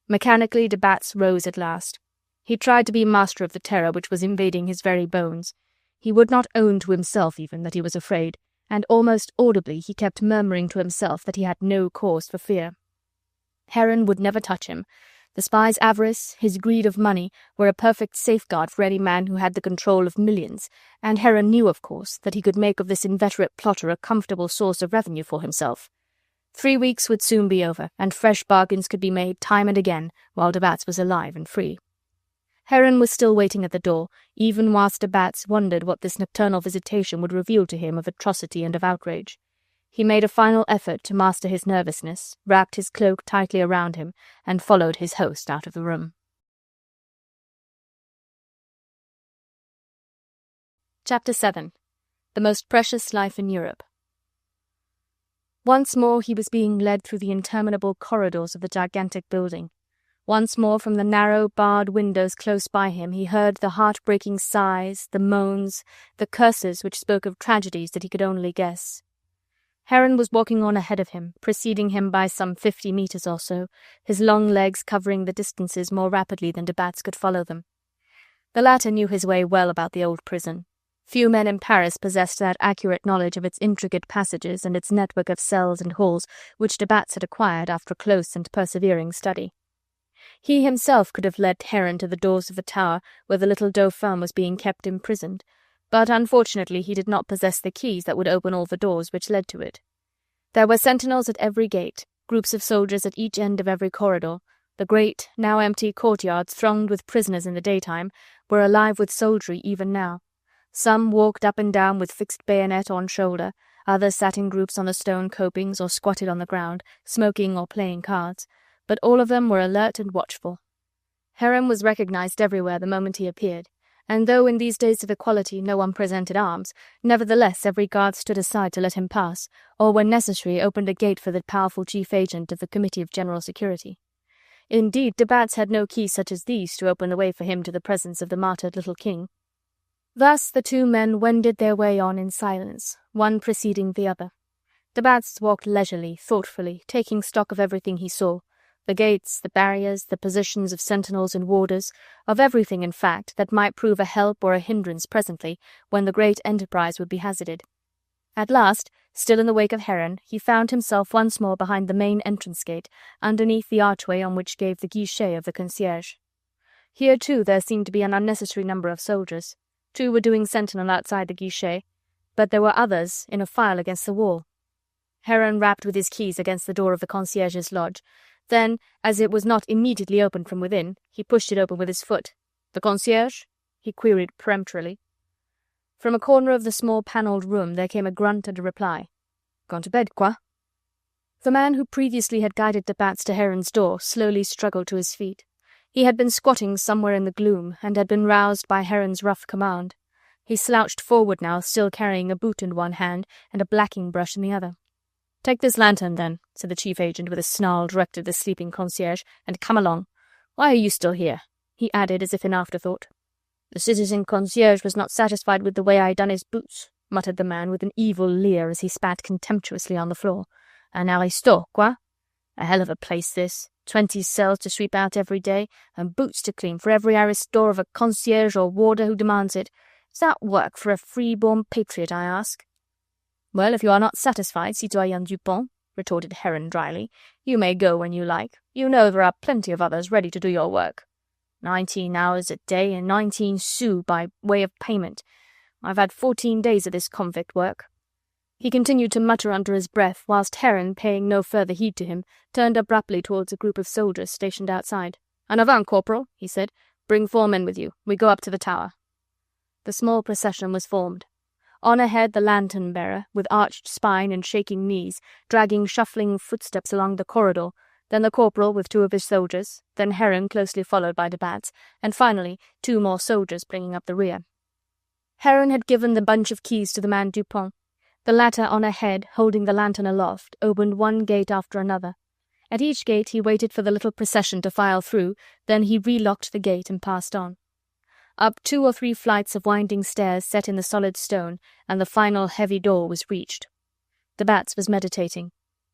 Mechanically de Batz rose at last. He tried to be master of the terror which was invading his very bones. He would not own to himself even that he was afraid, and almost audibly he kept murmuring to himself that he had no cause for fear. Heron would never touch him. The spy's avarice, his greed of money, were a perfect safeguard for any man who had the control of millions, and Heron knew, of course, that he could make of this inveterate plotter a comfortable source of revenue for himself. 3 weeks would soon be over, and fresh bargains could be made time and again, while de Batz was alive and free. Heron was still waiting at the door, even whilst de Batz wondered what this nocturnal visitation would reveal to him of atrocity and of outrage. He made a final effort to master his nervousness, wrapped his cloak tightly around him, and followed his host out of the room. Chapter 7. The Most Precious Life in Europe. Once more he was being led through the interminable corridors of the gigantic building. Once more from the narrow, barred windows close by him he heard the heart-breaking sighs, the moans, the curses which spoke of tragedies that he could only guess. Heron was walking on ahead of him, preceding him by some 50 metres or so, his long legs covering the distances more rapidly than de Batz could follow them. The latter knew his way well about the old prison. Few men in Paris possessed that accurate knowledge of its intricate passages and its network of cells and halls which de Batz had acquired after close and persevering study. He himself could have led Heron to the doors of the tower where the little Dauphin was being kept imprisoned, but unfortunately he did not possess the keys that would open all the doors which led to it. There were sentinels at every gate, groups of soldiers at each end of every corridor. The great, now empty courtyards, thronged with prisoners in the daytime, were alive with soldiery even now. Some walked up and down with fixed bayonet on shoulder, others sat in groups on the stone copings or squatted on the ground, smoking or playing cards, but all of them were alert and watchful. Heron was recognized everywhere the moment he appeared, and though in these days of equality no one presented arms, nevertheless every guard stood aside to let him pass, or when necessary opened a gate for the powerful chief agent of the Committee of General Security. Indeed, de Batz had no keys such as these to open the way for him to the presence of the martyred little king. Thus the two men wended their way on in silence, one preceding the other. De Batz walked leisurely, thoughtfully, taking stock of everything he saw, The gates, the barriers, the positions of sentinels and warders, of everything, in fact, that might prove a help or a hindrance presently, when the great enterprise would be hazarded. At last, still in the wake of Heron, he found himself once more behind the main entrance gate, underneath the archway on which gave the guichet of the concierge. Here, too, there seemed to be an unnecessary number of soldiers. 2 were doing sentinel outside the guichet, but there were others in a file against the wall. Heron rapped with his keys against the door of the concierge's lodge. Then, as it was not immediately opened from within, he pushed it open with his foot. "The concierge?" he queried peremptorily. From a corner of the small panelled room there came a grunt and a reply. "Gone to bed, quoi?" The man who previously had guided de Batz to Heron's door slowly struggled to his feet. He had been squatting somewhere in the gloom, and had been roused by Heron's rough command. He slouched forward now, still carrying a boot in one hand and a blacking brush in the other. "Take this lantern, then," said the chief agent with a snarl directed at the sleeping concierge, "and come along. Why are you still here?" he added as if in afterthought. "The citizen concierge was not satisfied with the way I done his boots," muttered the man with an evil leer as he spat contemptuously on the floor. "Un aristo, quoi? A hell of a place, this. 20 cells to sweep out every day, and boots to clean for every aristo of a concierge or warder who demands it. Is that work for a free-born patriot, I ask?" "Well, if you are not satisfied, citoyen Dupont," retorted Heron dryly, "you may go when you like. You know there are plenty of others ready to do your work. 19 hours a day and 19 sous by way of payment. I've had 14 days of this convict work." He continued to mutter under his breath, whilst Heron, paying no further heed to him, turned abruptly towards a group of soldiers stationed outside. "En avant, corporal," he said. "Bring 4 men with you. We go up to the tower." The small procession was formed. On ahead the lantern-bearer, with arched spine and shaking knees, dragging shuffling footsteps along the corridor, then the corporal with 2 of his soldiers, then Heron closely followed by de Batz, and finally 2 more soldiers bringing up the rear. Heron had given the bunch of keys to the man Dupont. The latter, on ahead, holding the lantern aloft, opened one gate after another. At each gate he waited for the little procession to file through, then he relocked the gate and passed on. Up 2 or 3 flights of winding stairs set in the solid stone, and the final heavy door was reached. De Batz was meditating.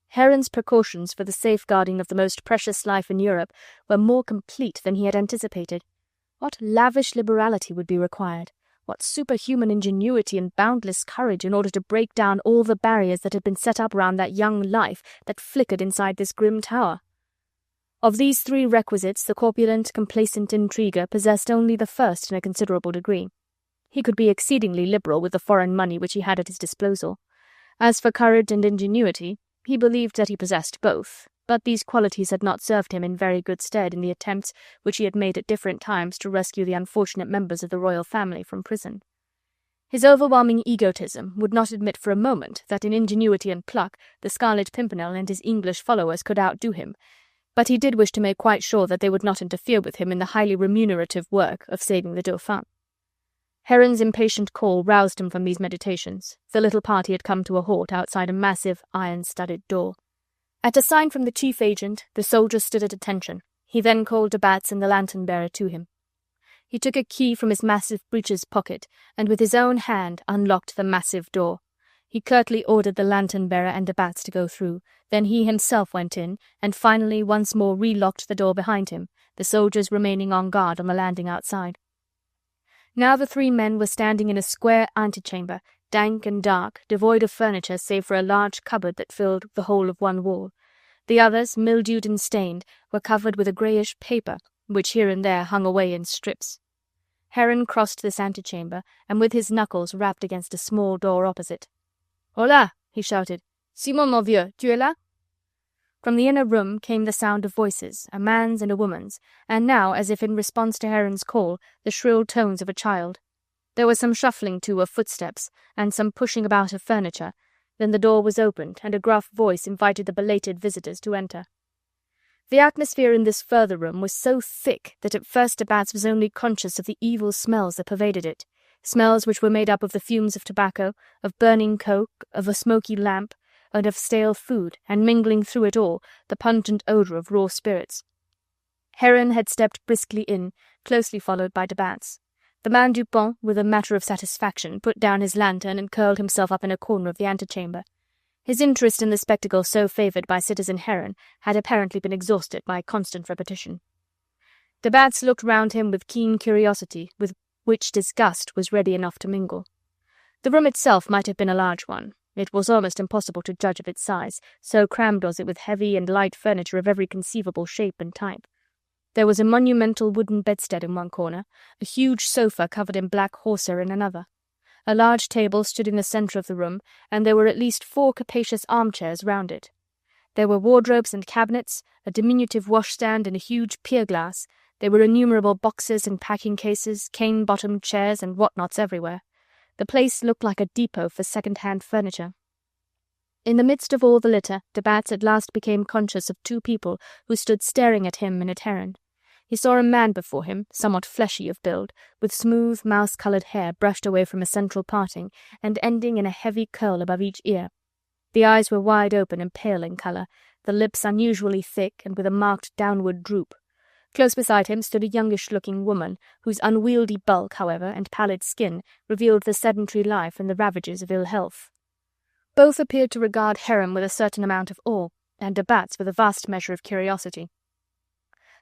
Heron's precautions for the safeguarding of the most precious life in Europe were more complete than he had anticipated. What lavish liberality would be required, what superhuman ingenuity and boundless courage in order to break down all the barriers that had been set up round that young life that flickered inside this grim tower. Of these 3 requisites the corpulent, complacent intriguer possessed only the first in a considerable degree. He could be exceedingly liberal with the foreign money which he had at his disposal. As for courage and ingenuity, he believed that he possessed both, but these qualities had not served him in very good stead in the attempts which he had made at different times to rescue the unfortunate members of the royal family from prison. His overwhelming egotism would not admit for a moment that in ingenuity and pluck the Scarlet Pimpernel and his English followers could outdo him, but he did wish to make quite sure that they would not interfere with him in the highly remunerative work of saving the Dauphin. Heron's impatient call roused him from these meditations. The little party had come to a halt outside a massive, iron-studded door. At a sign from the chief agent, the soldiers stood at attention. He then called de Batz and the lantern-bearer to him. He took a key from his massive breeches pocket, and with his own hand unlocked the massive door. He curtly ordered the lantern-bearer and de Batz to go through. Then he himself went in, and finally once more relocked the door behind him, the soldiers remaining on guard on the landing outside. Now the 3 men were standing in a square antechamber, dank and dark, devoid of furniture save for a large cupboard that filled the whole of one wall. The others, mildewed and stained, were covered with a greyish paper, which here and there hung away in strips. Heron crossed this antechamber, and with his knuckles rapped against a small door opposite. "Hola!" he shouted. "Simon, mon vieux, tu es là?" From the inner room came the sound of voices, a man's and a woman's, and now, as if in response to Heron's call, the shrill tones of a child. There was some shuffling, too, of footsteps, and some pushing about of furniture. Then the door was opened, and a gruff voice invited the belated visitors to enter. The atmosphere in this further room was so thick that at first de Batz was only conscious of the evil smells that pervaded it, smells which were made up of the fumes of tobacco, of burning coke, of a smoky lamp, and of stale food, and mingling through it all, the pungent odour of raw spirits. Heron had stepped briskly in, closely followed by de Batz. The man Dupont, with a matter of satisfaction, put down his lantern and curled himself up in a corner of the antechamber. His interest in the spectacle so favoured by Citizen Heron had apparently been exhausted by constant repetition. De Batz looked round him with keen curiosity, with which disgust was ready enough to mingle. The room itself might have been a large one. It was almost impossible to judge of its size, so crammed was it with heavy and light furniture of every conceivable shape and type. There was a monumental wooden bedstead in one corner, a huge sofa covered in black horsehair in another. A large table stood in the centre of the room, and there were at least 4 capacious armchairs round it. There were wardrobes and cabinets, a diminutive washstand and a huge pier-glass. There were innumerable boxes and packing cases, cane-bottomed chairs and what-nots everywhere. The place looked like a depot for second-hand furniture. In the midst of all the litter, de Batz at last became conscious of 2 people who stood staring at him and at Heron. He saw a man before him, somewhat fleshy of build, with smooth, mouse-coloured hair brushed away from a central parting and ending in a heavy curl above each ear. The eyes were wide open and pale in colour, the lips unusually thick and with a marked downward droop. Close beside him stood a youngish-looking woman, whose unwieldy bulk, however, and pallid skin revealed the sedentary life and the ravages of ill health. Both appeared to regard Heron with a certain amount of awe, and de Batz with a vast measure of curiosity.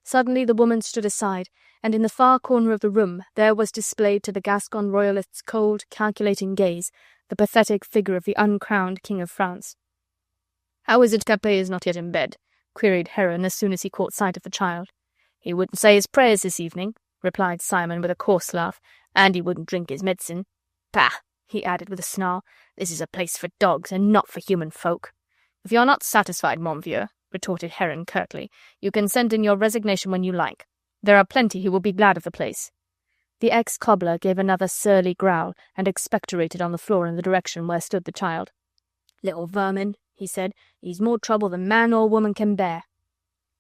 Suddenly the woman stood aside, and in the far corner of the room there was displayed to the Gascon royalist's cold, calculating gaze the pathetic figure of the uncrowned King of France. "How is it Capet is not yet in bed?" queried Heron as soon as he caught sight of the child. "He wouldn't say his prayers this evening," replied Simon with a coarse laugh, "and he wouldn't drink his medicine. Pah!" he added with a snarl, "this is a place for dogs, and not for human folk." "If you're not satisfied, mon vieux," retorted Heron curtly, "you can send in your resignation when you like. There are plenty who will be glad of the place." The ex-cobbler gave another surly growl, and expectorated on the floor in the direction where stood the child. "Little vermin," he said, "he's more trouble than man or woman can bear."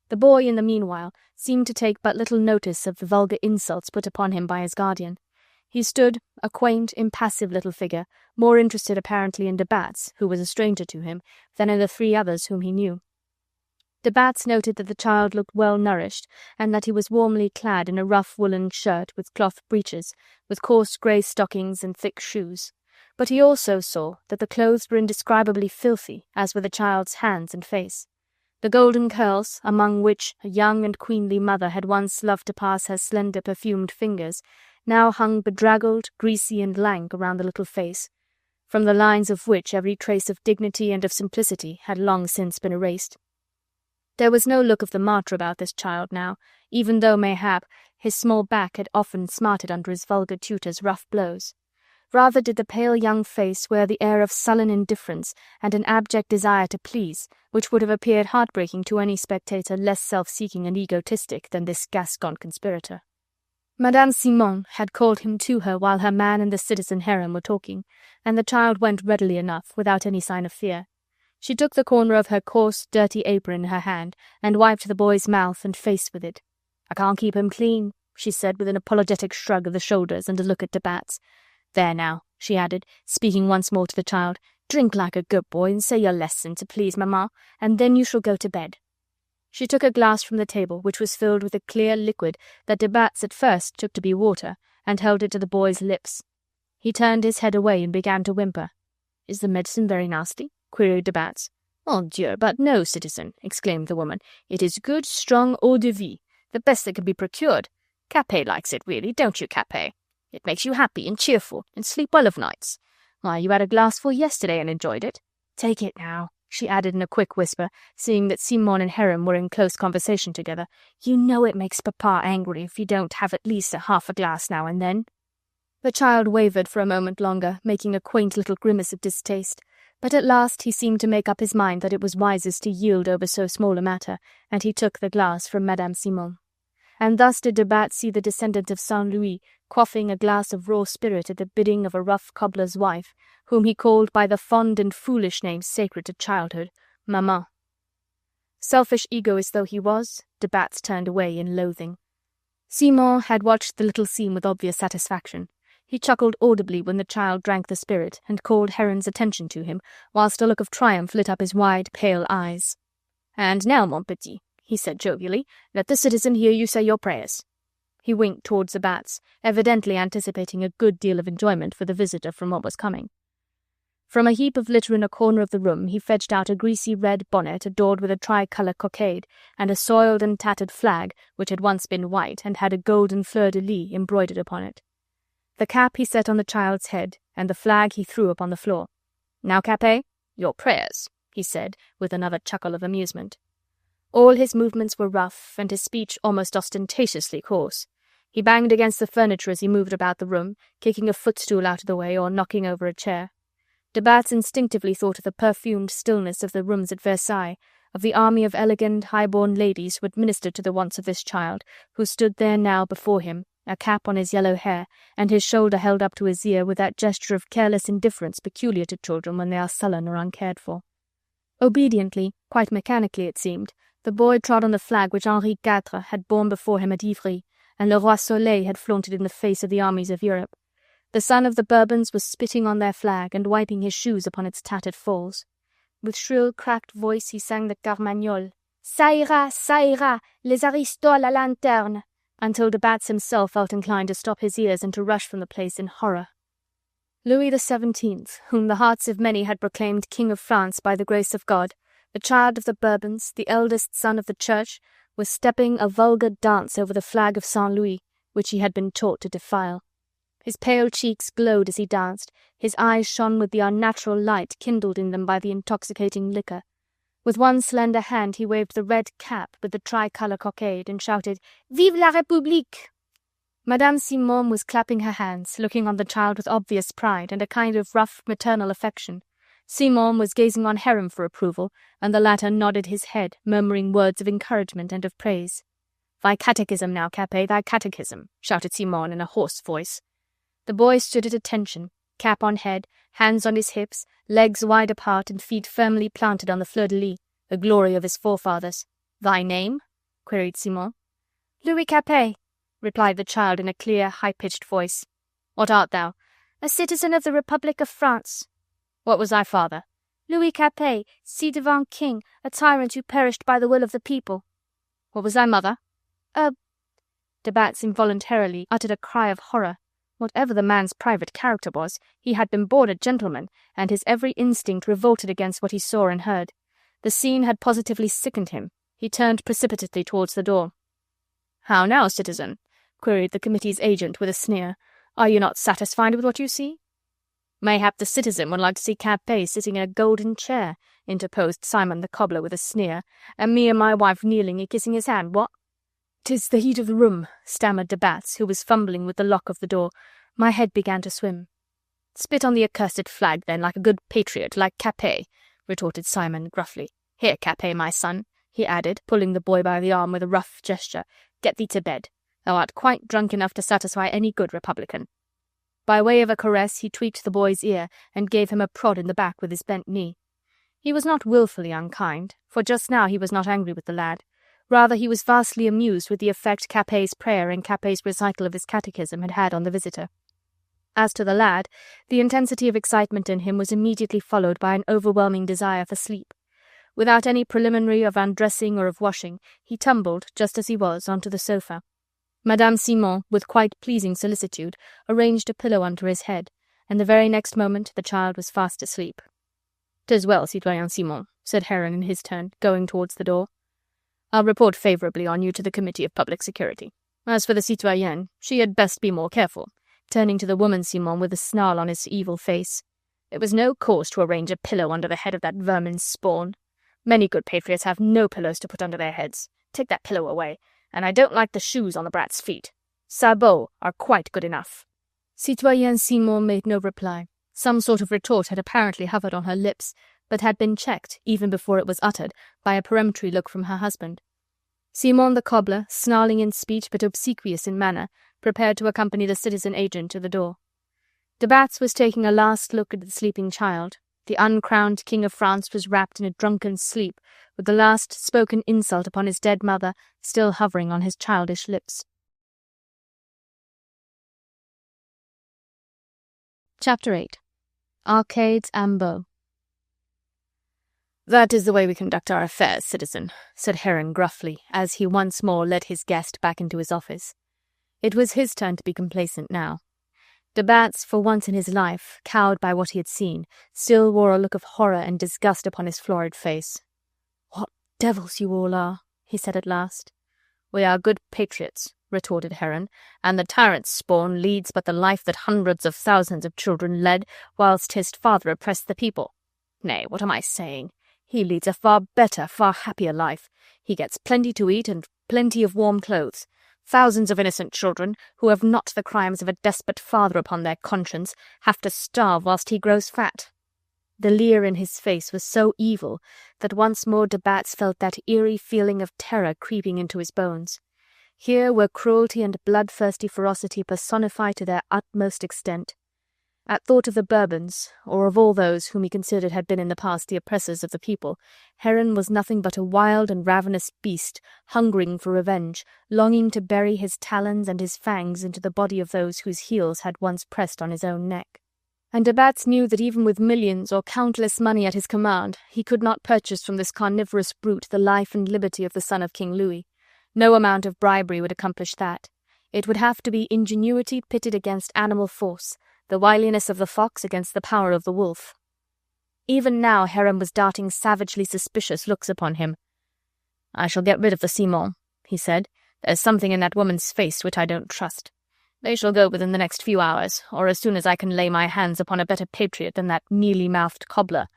The boy, in the meanwhile, seemed to take but little notice of the vulgar insults put upon him by his guardian. He stood, a quaint, impassive little figure, more interested apparently in de Batz, who was a stranger to him, than in the 3 others whom he knew. De Batz noted that the child looked well nourished, and that he was warmly clad in a rough woolen shirt with cloth breeches, with coarse grey stockings and thick shoes. But he also saw that the clothes were indescribably filthy, as were the child's hands and face. The golden curls, among which a young and queenly mother had once loved to pass her slender perfumed fingers, now hung bedraggled, greasy and lank around the little face, from the lines of which every trace of dignity and of simplicity had long since been erased. There was no look of the martyr about this child now, even though, mayhap, his small back had often smarted under his vulgar tutor's rough blows. Rather did the pale young face wear the air of sullen indifference and an abject desire to please, which would have appeared heartbreaking to any spectator less self-seeking and egotistic than this Gascon conspirator. Madame Simon had called him to her while her man and the citizen Heron were talking, and the child went readily enough, without any sign of fear. She took the corner of her coarse, dirty apron in her hand, and wiped the boy's mouth and face with it. "I can't keep him clean," she said with an apologetic shrug of the shoulders and a look at de Batz. "There now," she added, speaking once more to the child, "drink like a good boy and say your lesson to please mamma, and then you shall go to bed." She took a glass from the table, which was filled with a clear liquid that de Batz at first took to be water, and held it to the boy's lips. He turned his head away and began to whimper. "Is the medicine very nasty?" queried de Batz. "Mon Dieu, but no, citizen," exclaimed the woman. "It is good, strong eau de vie, the best that can be procured. Capet likes it, really, don't you, Capet? It makes you happy and cheerful, and sleep well of nights. Why, you had a glassful yesterday and enjoyed it. Take it now," she added in a quick whisper, seeing that Simon and Heron were in close conversation together. "You know it makes Papa angry if you don't have at least half a glass now and then." The child wavered for a moment longer, making a quaint little grimace of distaste, but at last he seemed to make up his mind that it was wisest to yield over so small a matter, and he took the glass from Madame Simon. And thus did de Batz see the descendant of Saint Louis quaffing a glass of raw spirit at the bidding of a rough cobbler's wife, whom he called by the fond and foolish name sacred to childhood, Maman. Selfish egoist though he was, de Batz turned away in loathing. Simon had watched the little scene with obvious satisfaction. He chuckled audibly when the child drank the spirit, and called Heron's attention to him, whilst a look of triumph lit up his wide, pale eyes. "And now, mon petit," he said jovially, "let the citizen hear you say your prayers." He winked towards the Batz, evidently anticipating a good deal of enjoyment for the visitor from what was coming. From a heap of litter in a corner of the room he fetched out a greasy red bonnet adorned with a tricolour cockade, and a soiled and tattered flag which had once been white and had a golden fleur-de-lis embroidered upon it. The cap he set on the child's head, and the flag he threw upon the floor. "Now, Capet, your prayers," he said, with another chuckle of amusement. All his movements were rough, and his speech almost ostentatiously coarse. He banged against the furniture as he moved about the room, kicking a footstool out of the way or knocking over a chair. De Batz instinctively thought of the perfumed stillness of the rooms at Versailles, of the army of elegant, high-born ladies who had ministered to the wants of this child, who stood there now before him, a cap on his yellow hair, and his shoulder held up to his ear with that gesture of careless indifference peculiar to children when they are sullen or uncared for. Obediently, quite mechanically it seemed, the boy trod on the flag which Henri IV had borne before him at Ivry, and Le Roi Soleil had flaunted in the face of the armies of Europe. The son of the Bourbons was spitting on their flag and wiping his shoes upon its tattered folds. With shrill, cracked voice he sang the Carmagnole, "Ça ira, les aristos à la lanterne," until de Batz himself felt inclined to stop his ears and to rush from the place in horror. Louis XVII, whom the hearts of many had proclaimed King of France by the grace of God, the child of the Bourbons, the eldest son of the Church, was stepping a vulgar dance over the flag of Saint Louis, which he had been taught to defile. His pale cheeks glowed as he danced, his eyes shone with the unnatural light kindled in them by the intoxicating liquor. With one slender hand he waved the red cap with the tricolour cockade and shouted, "Vive la République!" Madame Simon was clapping her hands, looking on the child with obvious pride and a kind of rough maternal affection. Simon was gazing on Heron for approval, and the latter nodded his head, murmuring words of encouragement and of praise. "Thy catechism now, Capet, thy catechism," shouted Simon in a hoarse voice. The boy stood at attention, cap on head, hands on his hips, legs wide apart and feet firmly planted on the fleur-de-lis, the glory of his forefathers. "Thy name?" queried Simon. "Louis Capet," replied the child in a clear, high-pitched voice. "What art thou?" "A citizen of the Republic of France." "What was thy father?" "Louis Capet, ci-devant king, a tyrant who perished by the will of the people." "What was thy mother?" De Batz involuntarily uttered a cry of horror. Whatever the man's private character was, he had been born a gentleman, and his every instinct revolted against what he saw and heard. The scene had positively sickened him. He turned precipitately towards the door. "How now, citizen?" queried the committee's agent with a sneer. "Are you not satisfied with what you see?" "Mayhap the citizen would like to see Capet sitting in a golden chair," interposed Simon the cobbler with a sneer, "and me and my wife kneeling and kissing his hand, what?" "'Tis the heat of the room," stammered de Batz, who was fumbling with the lock of the door. "My head began to swim." "Spit on the accursed flag, then, like a good patriot, like Capet," retorted Simon gruffly. "Here, Capet, my son," he added, pulling the boy by the arm with a rough gesture, "get thee to bed. Thou art quite drunk enough to satisfy any good Republican." By way of a caress he tweaked the boy's ear and gave him a prod in the back with his bent knee. He was not wilfully unkind, for just now he was not angry with the lad. Rather, he was vastly amused with the effect Capet's prayer and Capet's recital of his catechism had had on the visitor. As to the lad, the intensity of excitement in him was immediately followed by an overwhelming desire for sleep. Without any preliminary of undressing or of washing, he tumbled, just as he was, onto the sofa. Madame Simon, with quite pleasing solicitude, arranged a pillow under his head, and the very next moment the child was fast asleep. "'Tis well, citoyen Simon," said Heron in his turn, going towards the door. "I'll report favourably on you to the Committee of Public Security. As for the citoyenne, she had best be more careful," turning to the woman Simon with a snarl on his evil face. "It was no cause to arrange a pillow under the head of that vermin's spawn. Many good patriots have no pillows to put under their heads. Take that pillow away, and I don't like the shoes on the brat's feet. Sabots are quite good enough." Citoyenne Simon made no reply. Some sort of retort had apparently hovered on her lips, but had been checked, even before it was uttered, by a peremptory look from her husband. Simon the cobbler, snarling in speech but obsequious in manner, prepared to accompany the citizen agent to the door. De Batz was taking a last look at the sleeping child. The uncrowned King of France was wrapped in a drunken sleep, with the last spoken insult upon his dead mother still hovering on his childish lips. Chapter 8. Arcades Ambo. "That is the way we conduct our affairs, citizen," said Heron gruffly, as he once more led his guest back into his office. It was his turn to be complacent now. De Batz, for once in his life, cowed by what he had seen, still wore a look of horror and disgust upon his florid face. "What devils you all are," he said at last. "We are good patriots," retorted Heron, "and the tyrant's spawn leads but the life that hundreds of thousands of children led whilst his father oppressed the people. Nay, what am I saying? He leads a far better, far happier life. He gets plenty to eat and plenty of warm clothes. Thousands of innocent children, who have not the crimes of a despot father upon their conscience, have to starve whilst he grows fat." The leer in his face was so evil that once more de Batz felt that eerie feeling of terror creeping into his bones. Here were cruelty and bloodthirsty ferocity personified to their utmost extent. At thought of the Bourbons, or of all those whom he considered had been in the past the oppressors of the people, Heron was nothing but a wild and ravenous beast, hungering for revenge, longing to bury his talons and his fangs into the body of those whose heels had once pressed on his own neck. And de Batz knew that even with millions or countless money at his command, he could not purchase from this carnivorous brute the life and liberty of the son of King Louis. No amount of bribery would accomplish that. It would have to be ingenuity pitted against animal force, the wiliness of the fox against the power of the wolf. Even now Heron was darting savagely suspicious looks upon him. "I shall get rid of the Simons," he said. "There's something in that woman's face which I don't trust. They shall go within the next few hours, or as soon as I can lay my hands upon a better patriot than that mealy-mouthed cobbler.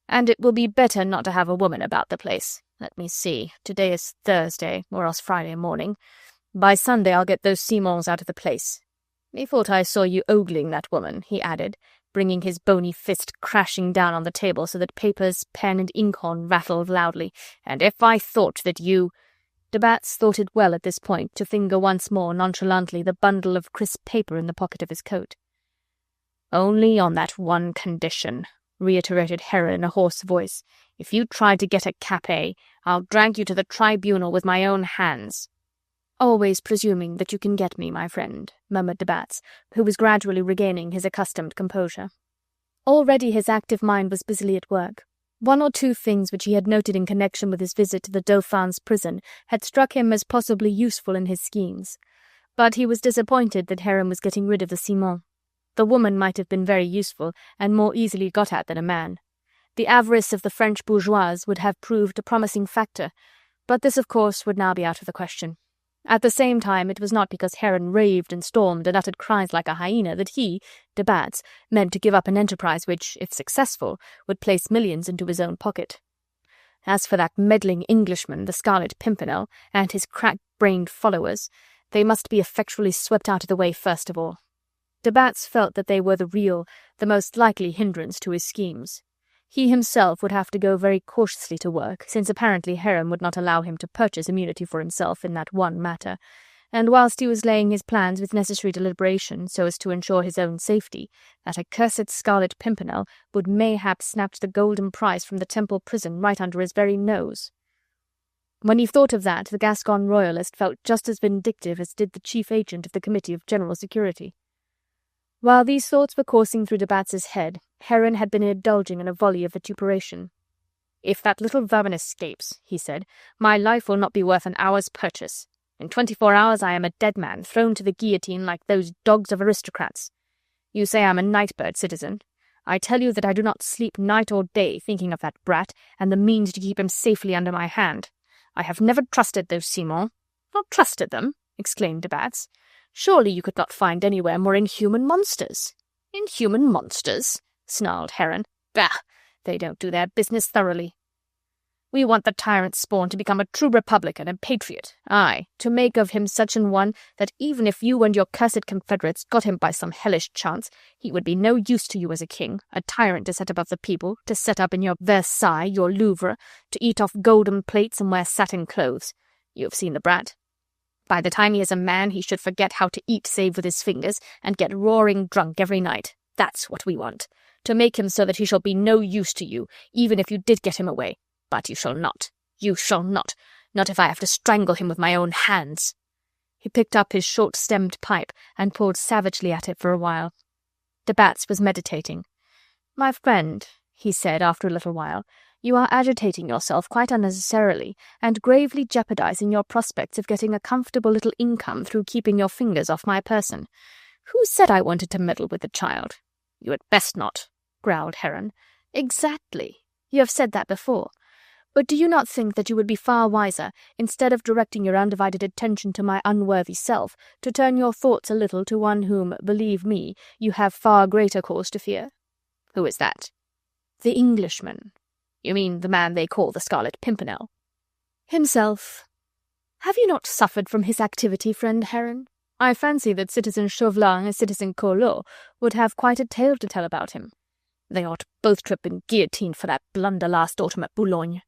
And it will be better not to have a woman about the place. Let me see, today is Thursday, or else Friday morning. By Sunday I'll get those Simons out of the place. Methought I saw you ogling that woman," he added, bringing his bony fist crashing down on the table so that papers, pen, and inkhorn rattled loudly. "And if I thought that you—" De Batz thought it well at this point to finger once more nonchalantly the bundle of crisp paper in the pocket of his coat. "Only on that one condition," reiterated Heron in a hoarse voice. "If you try to get at Capet, I'll drag you to the tribunal with my own hands." "Always presuming that you can get me, my friend," murmured de Batz, who was gradually regaining his accustomed composure. Already his active mind was busily at work. One or two things which he had noted in connection with his visit to the Dauphin's prison had struck him as possibly useful in his schemes. But he was disappointed that Heron was getting rid of the Simons. The woman might have been very useful, and more easily got at than a man. The avarice of the French bourgeois would have proved a promising factor, but this, of course, would now be out of the question. At the same time, it was not because Heron raved and stormed and uttered cries like a hyena that he, de Batz, meant to give up an enterprise which, if successful, would place millions into his own pocket. As for that meddling Englishman, the Scarlet Pimpernel, and his crack-brained followers, they must be effectually swept out of the way first of all. De Batz felt that they were the real, the most likely hindrance to his schemes. He himself would have to go very cautiously to work, since apparently Heron would not allow him to purchase immunity for himself in that one matter, and whilst he was laying his plans with necessary deliberation so as to ensure his own safety, that accursed Scarlet Pimpernel would mayhap snatch the golden prize from the Temple prison right under his very nose. When he thought of that, the Gascon royalist felt just as vindictive as did the chief agent of the Committee of General Security. While these thoughts were coursing through de Batz's head, Heron had been indulging in a volley of vituperation. "If that little vermin escapes," he said, "my life will not be worth an hour's purchase. In 24 hours I am a dead man, thrown to the guillotine like those dogs of aristocrats. You say I am a night-bird, citizen. I tell you that I do not sleep night or day thinking of that brat and the means to keep him safely under my hand. I have never trusted those Simons." "Not trusted them?" exclaimed de Batz. "Surely you could not find anywhere more inhuman monsters." "Inhuman monsters?" snarled Heron. "Bah! They don't do their business thoroughly. We want the tyrant's spawn to become a true republican and patriot, aye, to make of him such an one that even if you and your cursed confederates got him by some hellish chance, he would be no use to you as a king, a tyrant to set above the people, to set up in your Versailles, your Louvre, to eat off golden plates and wear satin clothes. You have seen the brat. By the time he is a man, he should forget how to eat save with his fingers, and get roaring drunk every night. That's what we want, to make him so that he shall be no use to you, even if you did get him away. But you shall not. You shall not. Not if I have to strangle him with my own hands." He picked up his short-stemmed pipe and pulled savagely at it for a while. De Batz was meditating. "My friend," he said after a little while, "you are agitating yourself quite unnecessarily, and gravely jeopardizing your prospects of getting a comfortable little income through keeping your fingers off my person. Who said I wanted to meddle with the child? You had best not, growled Heron. Exactly. You have said that before. But do you not think that you would be far wiser, instead of directing your undivided attention to my unworthy self, to turn your thoughts a little to one whom, believe me, you have far greater cause to fear? Who is that? The Englishman. You mean the man they call the Scarlet Pimpernel? Himself. Have you not suffered from his activity, friend Heron? I fancy that Citizen Chauvelin and Citizen Collot would have quite a tale to tell about him. They ought both to have been guillotined for that blunder last autumn at Boulogne.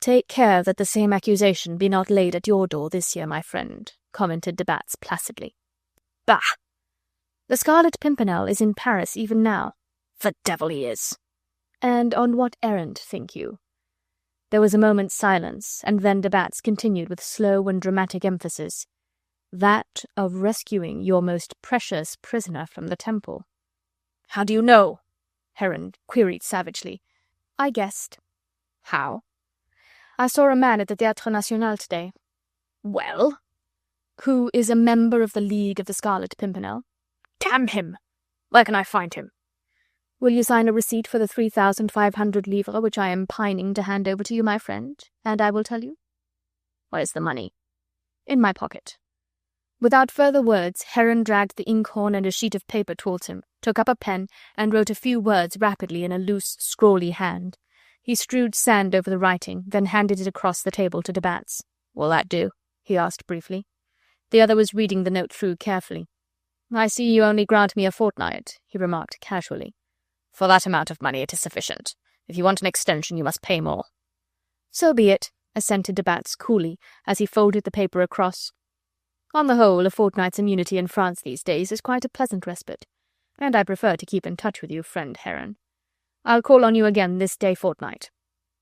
Take care that the same accusation be not laid at your door this year, my friend, commented de Batz placidly. Bah! The Scarlet Pimpernel is in Paris even now. The devil he is! And on what errand, think you? There was a moment's silence, and then de Batz continued with slow and dramatic emphasis. That of rescuing your most precious prisoner from the temple. How do you know? Heron queried savagely. I guessed. How? I saw a man at the Théâtre National today. Well? Who is a member of the League of the Scarlet Pimpernel. Damn him! Where can I find him? Will you sign a receipt for the 3,500 livres which I am pining to hand over to you, my friend, and I will tell you? Where's the money? In my pocket. Without further words, Heron dragged the inkhorn and a sheet of paper towards him, took up a pen, and wrote a few words rapidly in a loose, scrawly hand. He strewed sand over the writing, then handed it across the table to de Batz. Will that do? He asked briefly. The other was reading the note through carefully. I see you only grant me a fortnight, he remarked casually. For that amount of money it is sufficient. If you want an extension, you must pay more. So be it, assented de Batz coolly, as he folded the paper across. On the whole, a fortnight's immunity in France these days is quite a pleasant respite, and I prefer to keep in touch with you, friend Heron. I'll call on you again this day fortnight.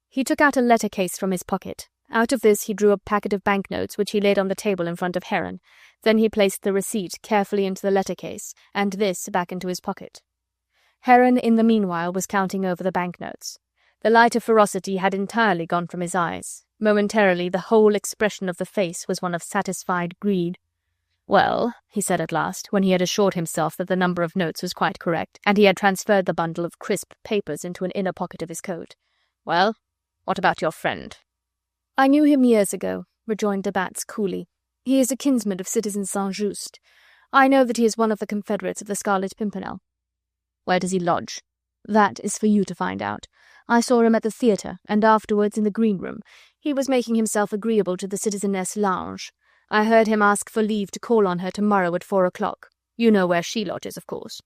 He took out a letter case from his pocket. Out of this he drew a packet of banknotes, which he laid on the table in front of Heron. Then he placed the receipt carefully into the letter case, and this back into his pocket. Heron, in the meanwhile, was counting over the banknotes. The light of ferocity had entirely gone from his eyes. Momentarily, the whole expression of the face was one of satisfied greed. Well, he said at last, when he had assured himself that the number of notes was quite correct, and he had transferred the bundle of crisp papers into an inner pocket of his coat. Well, what about your friend? I knew him years ago, rejoined de Batz coolly. He is a kinsman of Citizen Saint-Just. I know that he is one of the confederates of the Scarlet Pimpernel. Where does he lodge? That is for you to find out. I saw him at the theatre, and afterwards in the green room. He was making himself agreeable to the Citizeness Lange. I heard him ask for leave to call on her tomorrow at 4 o'clock. You know where she lodges, of course.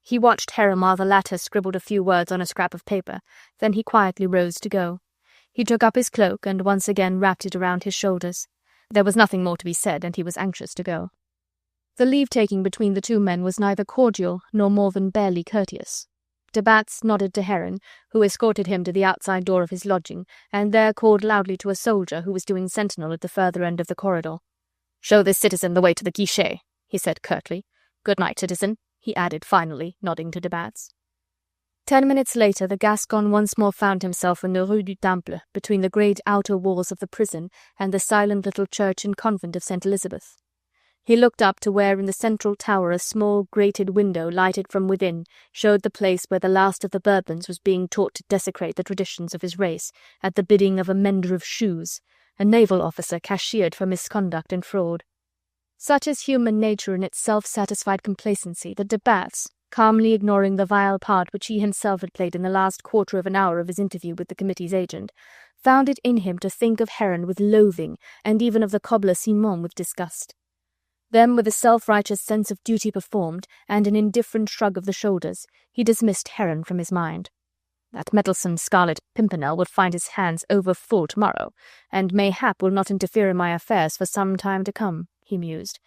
He watched Heron while the latter scribbled a few words on a scrap of paper. Then he quietly rose to go. He took up his cloak and once again wrapped it around his shoulders. There was nothing more to be said, and he was anxious to go. The leave-taking between the two men was neither cordial nor more than barely courteous. De Batz nodded to Heron, who escorted him to the outside door of his lodging, and there called loudly to a soldier who was doing sentinel at the further end of the corridor. "Show this citizen the way to the guichet," he said curtly. "Good night, citizen," he added finally, nodding to de Batz. 10 minutes later, the Gascon once more found himself in the Rue du Temple, between the great outer walls of the prison and the silent little church and convent of St. Elizabeth. He looked up to where in the central tower a small grated window lighted from within showed the place where the last of the Bourbons was being taught to desecrate the traditions of his race at the bidding of a mender of shoes, a naval officer cashiered for misconduct and fraud. Such is human nature in its self-satisfied complacency that de Batz, calmly ignoring the vile part which he himself had played in the last quarter of an hour of his interview with the committee's agent, found it in him to think of Heron with loathing and even of the cobbler Simon with disgust. Then, with a self-righteous sense of duty performed and an indifferent shrug of the shoulders, he dismissed Heron from his mind. That meddlesome Scarlet Pimpernel would find his hands over full tomorrow, and mayhap will not interfere in my affairs for some time to come, he mused.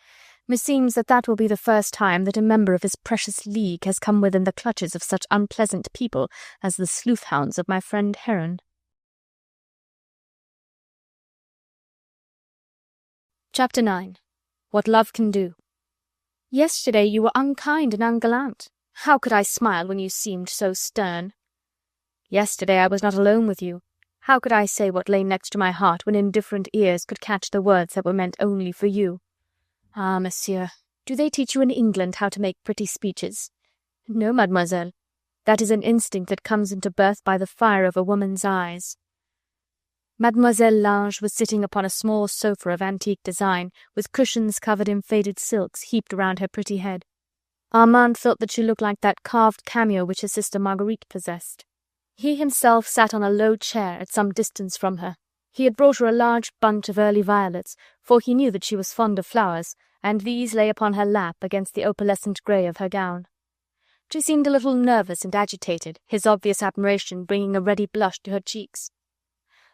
Meseems that will be the first time that a member of his precious league has come within the clutches of such unpleasant people as the sleuth-hounds of my friend Heron. Chapter 9. What Love Can Do. Yesterday you were unkind and ungallant. How could I smile when you seemed so stern? Yesterday I was not alone with you. How could I say what lay next to my heart when indifferent ears could catch the words that were meant only for you? Ah, monsieur, Do they teach you in England how to make pretty speeches?" "No, mademoiselle. That is an instinct that comes into birth by the fire of a woman's eyes." Mademoiselle Lange was sitting upon a small sofa of antique design, with cushions covered in faded silks heaped around her pretty head. Armand thought that she looked like that carved cameo which his sister Marguerite possessed. He himself sat on a low chair at some distance from her. He had brought her a large bunch of early violets, for he knew that she was fond of flowers, and these lay upon her lap against the opalescent grey of her gown. She seemed a little nervous and agitated, his obvious admiration bringing a ready blush to her cheeks.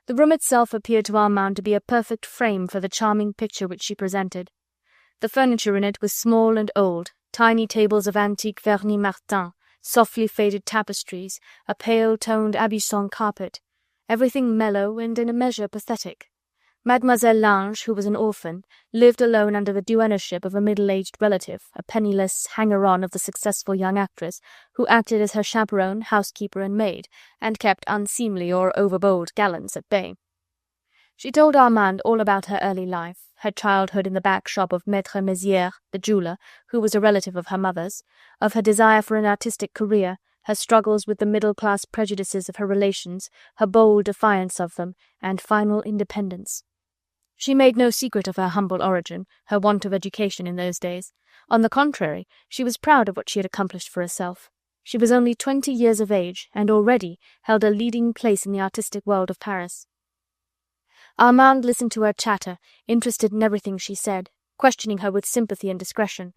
The room itself appeared to Armand to be a perfect frame for the charming picture which she presented. The furniture in it was small and old, tiny tables of antique vernis Martin, softly faded tapestries, a pale-toned Aubusson carpet, everything mellow and in a measure pathetic. Mademoiselle Lange, who was an orphan, lived alone under the duennership of a middle-aged relative, a penniless hanger-on of the successful young actress, who acted as her chaperone, housekeeper, and maid, and kept unseemly or overbold gallants at bay. She told Armand all about her early life, her childhood in the back shop of Maître Mézières, the jeweller, who was a relative of her mother's, of her desire for an artistic career, her struggles with the middle-class prejudices of her relations, her bold defiance of them, and final independence. She made no secret of her humble origin, her want of education in those days. On the contrary, she was proud of what she had accomplished for herself. She was only 20 years of age, and already held a leading place in the artistic world of Paris. Armand listened to her chatter, interested in everything she said, questioning her with sympathy and discretion.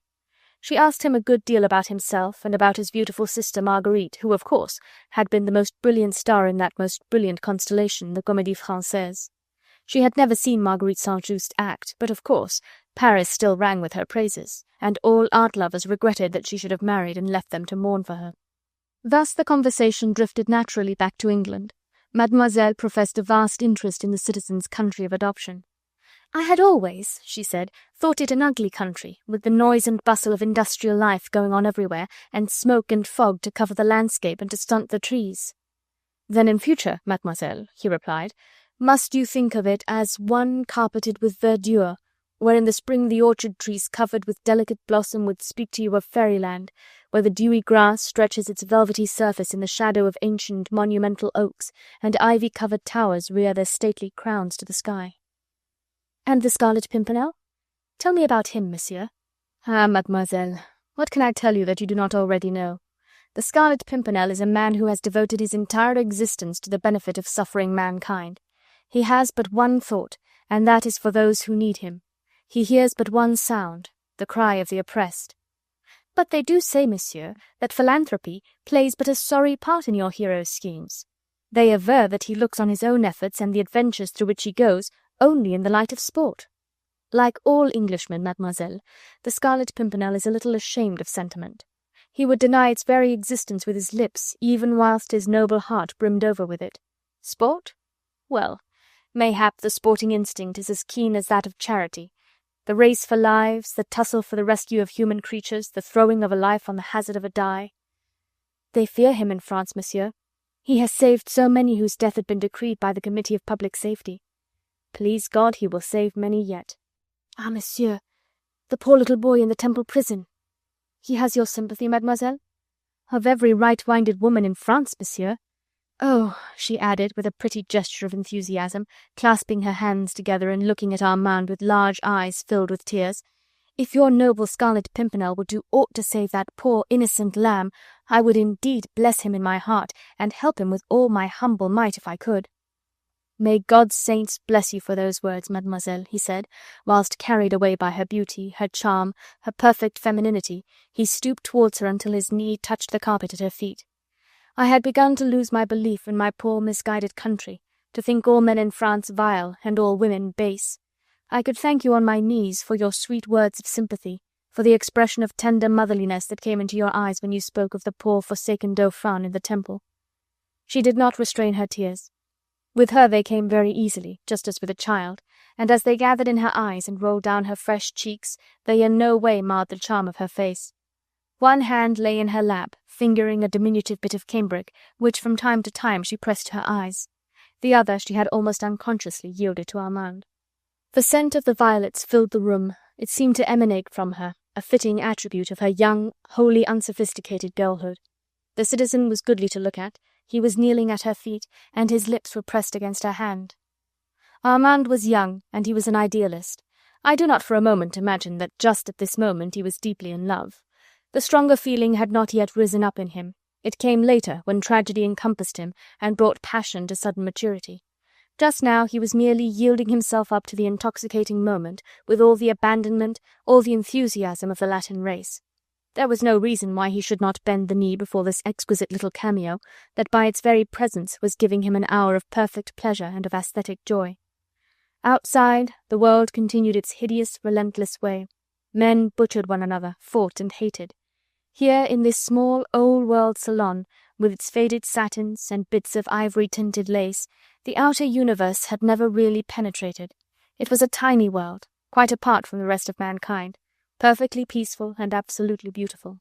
She asked him a good deal about himself and about his beautiful sister Marguerite, who, of course, had been the most brilliant star in that most brilliant constellation, the Comédie Française. She had never seen Marguerite St-Just act, but, of course, Paris still rang with her praises, and all art lovers regretted that she should have married and left them to mourn for her. Thus the conversation drifted naturally back to England. Mademoiselle professed a vast interest in the citizen's country of adoption. "I had always," she said, "thought it an ugly country, with the noise and bustle of industrial life going on everywhere, and smoke and fog to cover the landscape and to stunt the trees." "Then in future, mademoiselle," he replied, "must you think of it as one carpeted with verdure, where in the spring the orchard trees covered with delicate blossom would speak to you of fairyland, where the dewy grass stretches its velvety surface in the shadow of ancient monumental oaks, and ivy-covered towers rear their stately crowns to the sky." "And the Scarlet Pimpernel? Tell me about him, monsieur." "Ah, mademoiselle, what can I tell you that you do not already know? The Scarlet Pimpernel is a man who has devoted his entire existence to the benefit of suffering mankind. He has but one thought, and that is for those who need him. He hears but one sound, the cry of the oppressed." "But they do say, monsieur, that philanthropy plays but a sorry part in your hero's schemes. They aver that he looks on his own efforts and the adventures through which he goes only in the light of sport. Like all Englishmen, mademoiselle, the Scarlet Pimpernel is a little ashamed of sentiment. He would deny its very existence with his lips, even whilst his noble heart brimmed over with it. Sport? Well, mayhap the sporting instinct is as keen as that of charity. The race for lives, the tussle for the rescue of human creatures, the throwing of a life on the hazard of a die. They fear him in France, monsieur. He has saved so many whose death had been decreed by the Committee of Public Safety. Please God, he will save many yet. Ah, monsieur, the poor little boy in the Temple prison. He has your sympathy, mademoiselle? Of every right-minded woman in France, monsieur. Oh," she added, with a pretty gesture of enthusiasm, clasping her hands together and looking at Armand with large eyes filled with tears, "if your noble Scarlet Pimpernel would do aught to save that poor innocent lamb, I would indeed bless him in my heart, and help him with all my humble might if I could." "May God's saints bless you for those words, mademoiselle," he said, whilst carried away by her beauty, her charm, her perfect femininity, he stooped towards her until his knee touched the carpet at her feet. "I had begun to lose my belief in my poor misguided country, to think all men in France vile, and all women base. I could thank you on my knees for your sweet words of sympathy, for the expression of tender motherliness that came into your eyes when you spoke of the poor forsaken Dauphin in the Temple." She did not restrain her tears. With her they came very easily, just as with a child, and as they gathered in her eyes and rolled down her fresh cheeks, they in no way marred the charm of her face. One hand lay in her lap, fingering a diminutive bit of cambric, which from time to time she pressed to her eyes. The other she had almost unconsciously yielded to Armand. The scent of the violets filled the room. It seemed to emanate from her, a fitting attribute of her young, wholly unsophisticated girlhood. The citizen was goodly to look at. He was kneeling at her feet, and his lips were pressed against her hand. Armand was young, and he was an idealist. I do not for a moment imagine that just at this moment he was deeply in love. The stronger feeling had not yet risen up in him. It came later, when tragedy encompassed him and brought passion to sudden maturity. Just now he was merely yielding himself up to the intoxicating moment with all the abandonment, all the enthusiasm of the Latin race. There was no reason why he should not bend the knee before this exquisite little cameo that by its very presence was giving him an hour of perfect pleasure and of aesthetic joy. Outside, the world continued its hideous, relentless way. Men butchered one another, fought and hated. Here, in this small, old-world salon, with its faded satins and bits of ivory-tinted lace, the outer universe had never really penetrated. It was a tiny world, quite apart from the rest of mankind, perfectly peaceful and absolutely beautiful.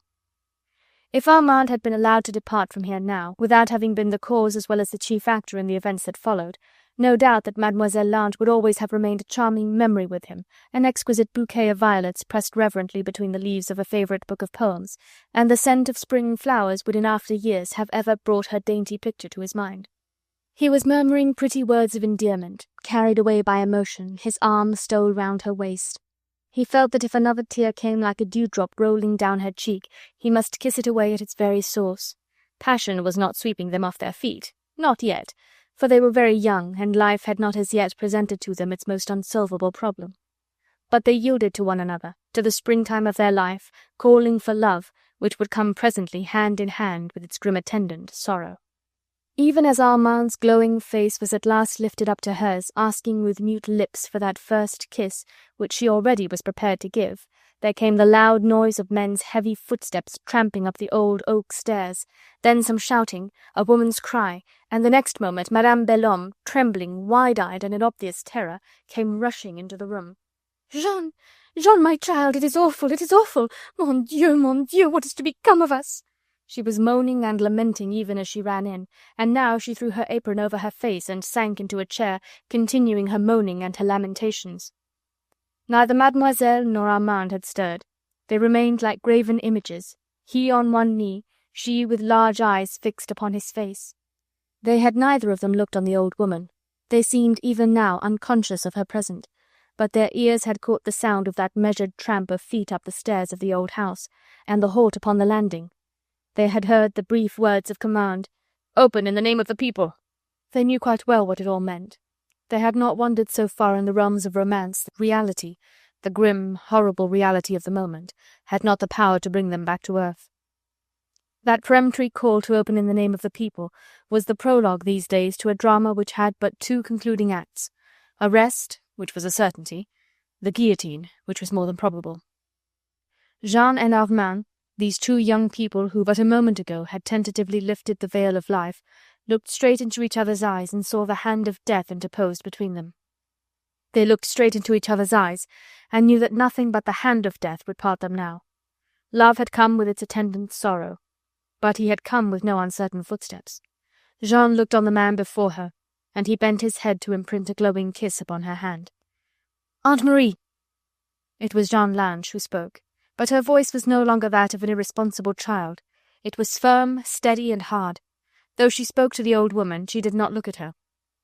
If Armand had been allowed to depart from here now, without having been the cause as well as the chief actor in the events that followed, no doubt that Mademoiselle Lange would always have remained a charming memory with him, an exquisite bouquet of violets pressed reverently between the leaves of a favourite book of poems, and the scent of spring flowers would in after years have ever brought her dainty picture to his mind. He was murmuring pretty words of endearment, carried away by emotion, his arm stole round her waist. He felt that if another tear came like a dewdrop rolling down her cheek, he must kiss it away at its very source. Passion was not sweeping them off their feet, not yet, for they were very young, and life had not as yet presented to them its most unsolvable problem. But they yielded to one another, to the springtime of their life, calling for love, which would come presently hand in hand with its grim attendant, sorrow. Even as Armand's glowing face was at last lifted up to hers, asking with mute lips for that first kiss, which she already was prepared to give, there came the loud noise of men's heavy footsteps tramping up the old oak stairs, then some shouting, a woman's cry, and the next moment Madame Belhomme, trembling, wide-eyed and in obvious terror, came rushing into the room. "Jean! Jean, my child, it is awful, it is awful! Mon Dieu, what is to become of us?" She was moaning and lamenting even as she ran in, and now she threw her apron over her face and sank into a chair, continuing her moaning and her lamentations. Neither Mademoiselle nor Armand had stirred. They remained like graven images, he on one knee, she with large eyes fixed upon his face. They had neither of them looked on the old woman. They seemed even now unconscious of her presence, but their ears had caught the sound of that measured tramp of feet up the stairs of the old house, and the halt upon the landing. They had heard the brief words of command, "Open in the name of the people." They knew quite well what it all meant. They had not wandered so far in the realms of romance that reality, the grim, horrible reality of the moment, had not the power to bring them back to earth. That peremptory call to open in the name of the people was the prologue these days to a drama which had but two concluding acts: arrest, which was a certainty, the guillotine, which was more than probable. Jean and Armand, these two young people who but a moment ago had tentatively lifted the veil of life, looked straight into each other's eyes and saw the hand of death interposed between them. They looked straight into each other's eyes and knew that nothing but the hand of death would part them now. Love had come with its attendant sorrow, but he had come with no uncertain footsteps. Jean looked on the man before her, and he bent his head to imprint a glowing kiss upon her hand. "Aunt Marie!" It was Jean Lange who spoke, but her voice was no longer that of an irresponsible child. It was firm, steady, and hard. Though she spoke to the old woman, she did not look at her.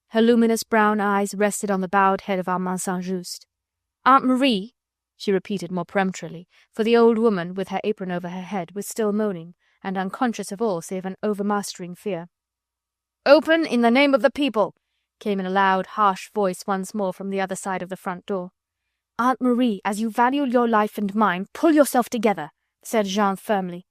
Her luminous brown eyes rested on the bowed head of Armand St. "Aunt Marie," she repeated more peremptorily, for the old woman, with her apron over her head, was still moaning, and unconscious of all save an overmastering fear. "Open in the name of the people," came in a loud, harsh voice once more from the other side of the front door. "Aunt Marie, as you value your life and mine, pull yourself together," said Jean firmly.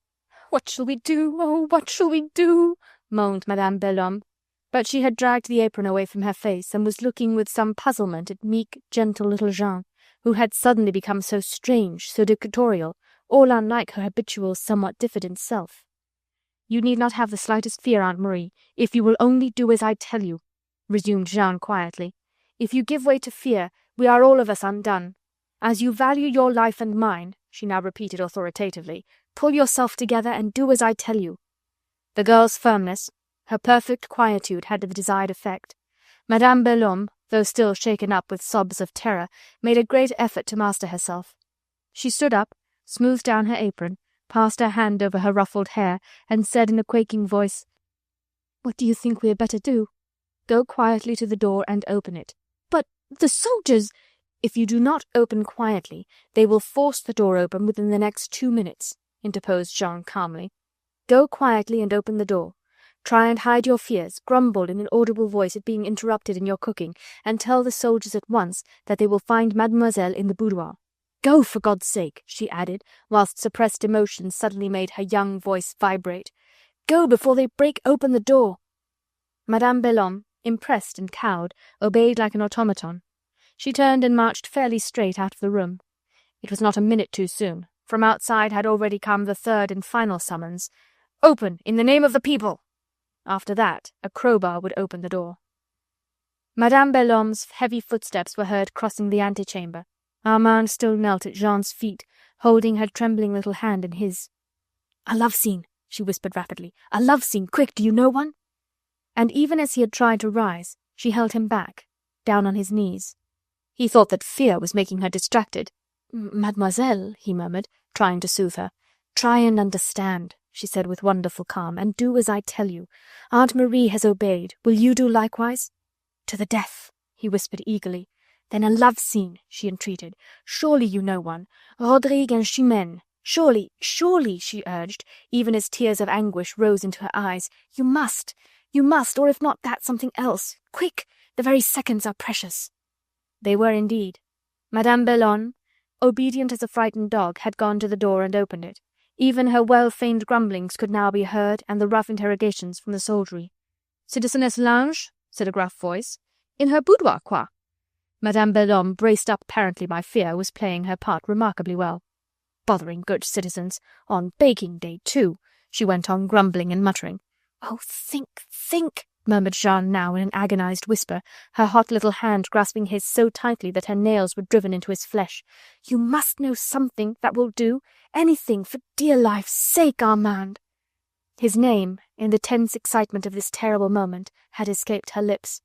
"What shall we do? Oh, what shall we do?" moaned Madame Belhomme, but she had dragged the apron away from her face, and was looking with some puzzlement at meek, gentle little Jean, who had suddenly become so strange, so dictatorial, all unlike her habitual, somewhat diffident self. "You need not have the slightest fear, Aunt Marie, if you will only do as I tell you," resumed Jean quietly. "If you give way to fear, we are all of us undone. As you value your life and mine," she now repeated authoritatively, "pull yourself together and do as I tell you." The girl's firmness, her perfect quietude had the desired effect. Madame Belhomme, though still shaken up with sobs of terror, made a great effort to master herself. She stood up, smoothed down her apron, passed her hand over her ruffled hair, and said in a quaking voice, "What do you think we had better do?" "Go quietly to the door and open it." "But the soldiers—" "If you do not open quietly, they will force the door open within the next 2 minutes," interposed Jean calmly. "Go quietly and open the door. Try and hide your fears, grumble in an audible voice at being interrupted in your cooking, and tell the soldiers at once that they will find Mademoiselle in the boudoir. Go, for God's sake," she added, whilst suppressed emotion suddenly made her young voice vibrate. "Go before they break open the door." Madame Belhomme, impressed and cowed, obeyed like an automaton. She turned and marched fairly straight out of the room. It was not a minute too soon. From outside had already come the third and final summons. "Open, in the name of the people!" After that, a crowbar would open the door. Madame Belhomme's heavy footsteps were heard crossing the antechamber. Armand still knelt at Jean's feet, holding her trembling little hand in his. "A love scene," she whispered rapidly. "A love scene. Quick, do you know one?" And even as he had tried to rise, she held him back, down on his knees. He thought that fear was making her distracted. "Mademoiselle," he murmured, trying to soothe her. "Try and understand," she said with wonderful calm, "and do as I tell you. Aunt Marie has obeyed. Will you do likewise?" "To the death," he whispered eagerly. "Then a love scene," she entreated. "Surely you know one. Rodrigue and Chimène. Surely, surely," she urged, even as tears of anguish rose into her eyes. You must, or if not that, something else. Quick! The very seconds are precious." They were indeed. Madame Belhomme, obedient as a frightened dog, had gone to the door and opened it. Even her well-feigned grumblings could now be heard, and the rough interrogations from the soldiery. "Citizeness Lange?" said a gruff voice. "In her boudoir, quoi?" Madame Belhomme, braced up apparently by fear, was playing her part remarkably well. "Bothering good citizens! On baking day, too!" she went on grumbling and muttering. "Oh, think!" murmured Jeanne now in an agonized whisper, her hot little hand grasping his so tightly that her nails were driven into his flesh. "You must know something that will do. Anything, for dear life's sake, Armand!" His name, in the tense excitement of this terrible moment, had escaped her lips.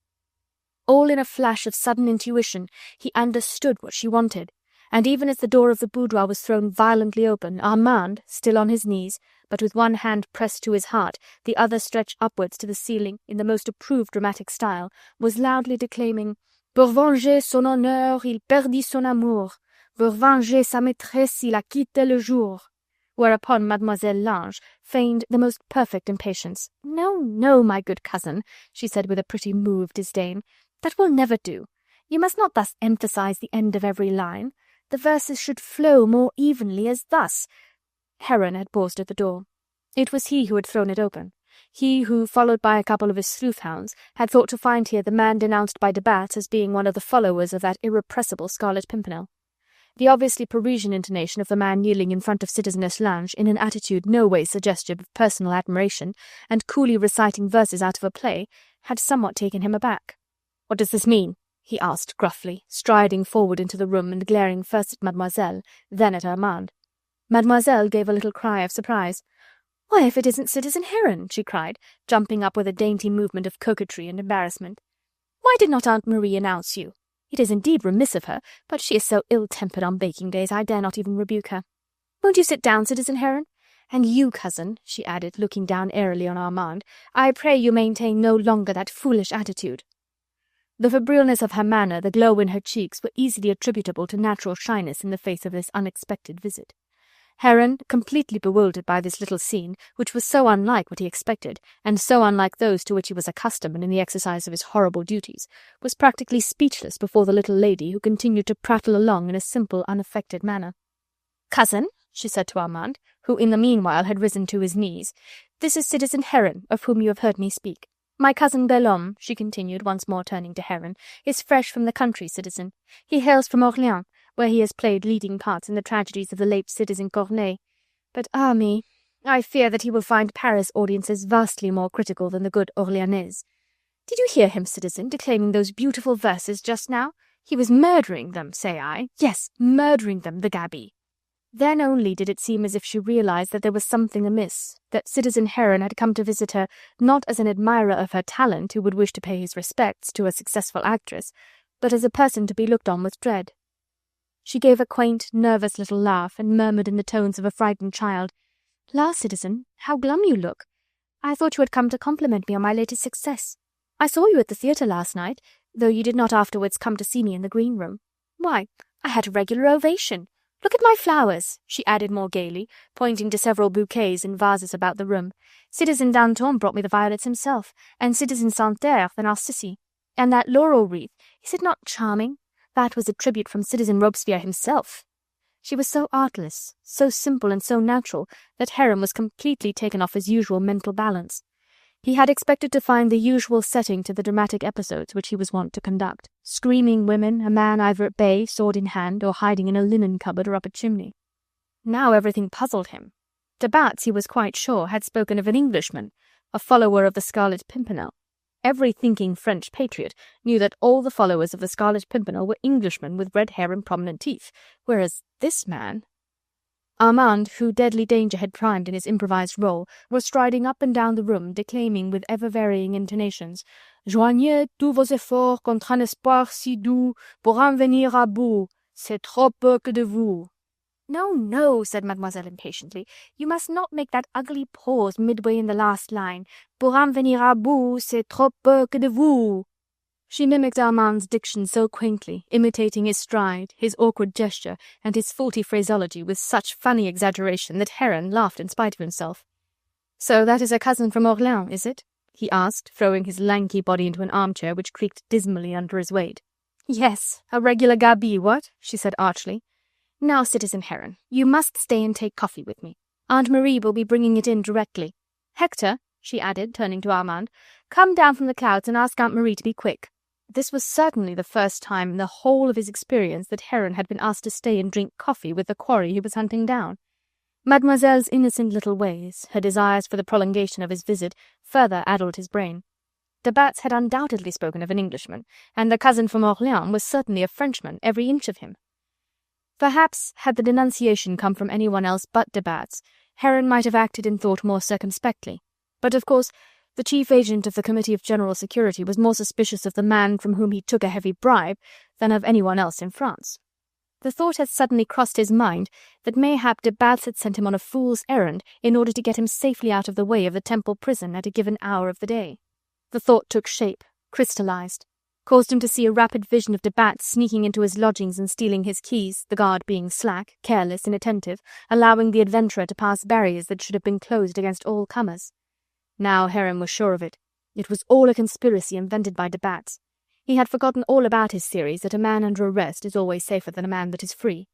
All in a flash of sudden intuition, he understood what she wanted, and even as the door of the boudoir was thrown violently open, Armand, still on his knees, but with one hand pressed to his heart, the other stretched upwards to the ceiling in the most approved dramatic style, was loudly declaiming, "Pour venger son honneur, il perdit son amour. Pour venger sa maîtresse, il a quitté le jour." Whereupon Mademoiselle Lange feigned the most perfect impatience. "No, no, my good cousin," she said with a pretty moved disdain. "That will never do. You must not thus emphasize the end of every line. The verses should flow more evenly, as thus." Heron had paused at the door. It was he who had thrown it open. He who, followed by a couple of his sleuth-hounds, had thought to find here the man denounced by de Batz as being one of the followers of that irrepressible Scarlet Pimpernel. The obviously Parisian intonation of the man kneeling in front of Citizeness Lange in an attitude no way suggestive of personal admiration, and coolly reciting verses out of a play, had somewhat taken him aback. "What does this mean?" he asked gruffly, striding forward into the room and glaring first at Mademoiselle, then at Armand. Mademoiselle gave a little cry of surprise. "Why, if it isn't Citizen Heron!" she cried, jumping up with a dainty movement of coquetry and embarrassment. "Why did not Aunt Marie announce you? It is indeed remiss of her, but she is so ill-tempered on baking days I dare not even rebuke her. Won't you sit down, Citizen Heron? And you, cousin," she added, looking down airily on Armand, "I pray you maintain no longer that foolish attitude." The febrileness of her manner, the glow in her cheeks, were easily attributable to natural shyness in the face of this unexpected visit. Heron, completely bewildered by this little scene, which was so unlike what he expected, and so unlike those to which he was accustomed in the exercise of his horrible duties, was practically speechless before the little lady, who continued to prattle along in a simple, unaffected manner. "Cousin," she said to Armand, who in the meanwhile had risen to his knees, "this is Citizen Heron, of whom you have heard me speak. My cousin Belhomme," she continued, once more turning to Heron, "is fresh from the country, citizen. He hails from Orléans, where he has played leading parts in the tragedies of the late Citizen Corneille. But ah me, I fear that he will find Paris audiences vastly more critical than the good Orleanese. Did you hear him, citizen, declaiming those beautiful verses just now? He was murdering them, say I. Yes, murdering them, the gaby." Then only did it seem as if she realized that there was something amiss, that Citizen Heron had come to visit her not as an admirer of her talent who would wish to pay his respects to a successful actress, but as a person to be looked on with dread. She gave a quaint, nervous little laugh, and murmured in the tones of a frightened child, "La, citizen, how glum you look! I thought you had come to compliment me on my latest success. I saw you at the theatre last night, though you did not afterwards come to see me in the green room. Why, I had a regular ovation. Look at my flowers," she added more gaily, pointing to several bouquets in vases about the room. "Citizen Danton brought me the violets himself, and Citizen Santerre the narcissi. And that laurel wreath, is it not charming? That was a tribute from Citizen Robespierre himself." She was so artless, so simple and so natural, that Heron was completely taken off his usual mental balance. He had expected to find the usual setting to the dramatic episodes which he was wont to conduct: screaming women, a man either at bay, sword in hand, or hiding in a linen cupboard or up a chimney. Now everything puzzled him. De Batz, he was quite sure, had spoken of an Englishman, a follower of the Scarlet Pimpernel. Every thinking French patriot knew that all the followers of the Scarlet Pimpernel were Englishmen with red hair and prominent teeth, whereas this man... Armand, who deadly danger had primed in his improvised role, was striding up and down the room, declaiming with ever-varying intonations, "Joignez tous vos efforts contre un espoir si doux pour en venir à bout. C'est trop peu que de vous." "No, no," said Mademoiselle impatiently. "You must not make that ugly pause midway in the last line. Pour en venir à bout, c'est trop peu que de vous." She mimicked Armand's diction so quaintly, imitating his stride, his awkward gesture, and his faulty phraseology with such funny exaggeration that Heron laughed in spite of himself. "So that is a cousin from Orléans, is it?" he asked, throwing his lanky body into an armchair which creaked dismally under his weight. "Yes, a regular gaby, what?" she said archly. "Now, Citizen Heron, you must stay and take coffee with me. Aunt Marie will be bringing it in directly. Hector," she added, turning to Armand, "come down from the clouds and ask Aunt Marie to be quick." This was certainly the first time in the whole of his experience that Heron had been asked to stay and drink coffee with the quarry he was hunting down. Mademoiselle's innocent little ways, her desires for the prolongation of his visit, further addled his brain. De Batz had undoubtedly spoken of an Englishman, and the cousin from Orléans was certainly a Frenchman, every inch of him. Perhaps, had the denunciation come from anyone else but de Batz, Heron might have acted and thought more circumspectly. But of course, the chief agent of the Committee of General Security was more suspicious of the man from whom he took a heavy bribe than of anyone else in France. The thought had suddenly crossed his mind that mayhap de Batz had sent him on a fool's errand in order to get him safely out of the way of the Temple prison at a given hour of the day. The thought took shape, crystallized, caused him to see a rapid vision of de Batz sneaking into his lodgings and stealing his keys, the guard being slack, careless, inattentive, allowing the adventurer to pass barriers that should have been closed against all comers. Now Heron was sure of it. It was all a conspiracy invented by de Batz. He had forgotten all about his theories that a man under arrest is always safer than a man that is free.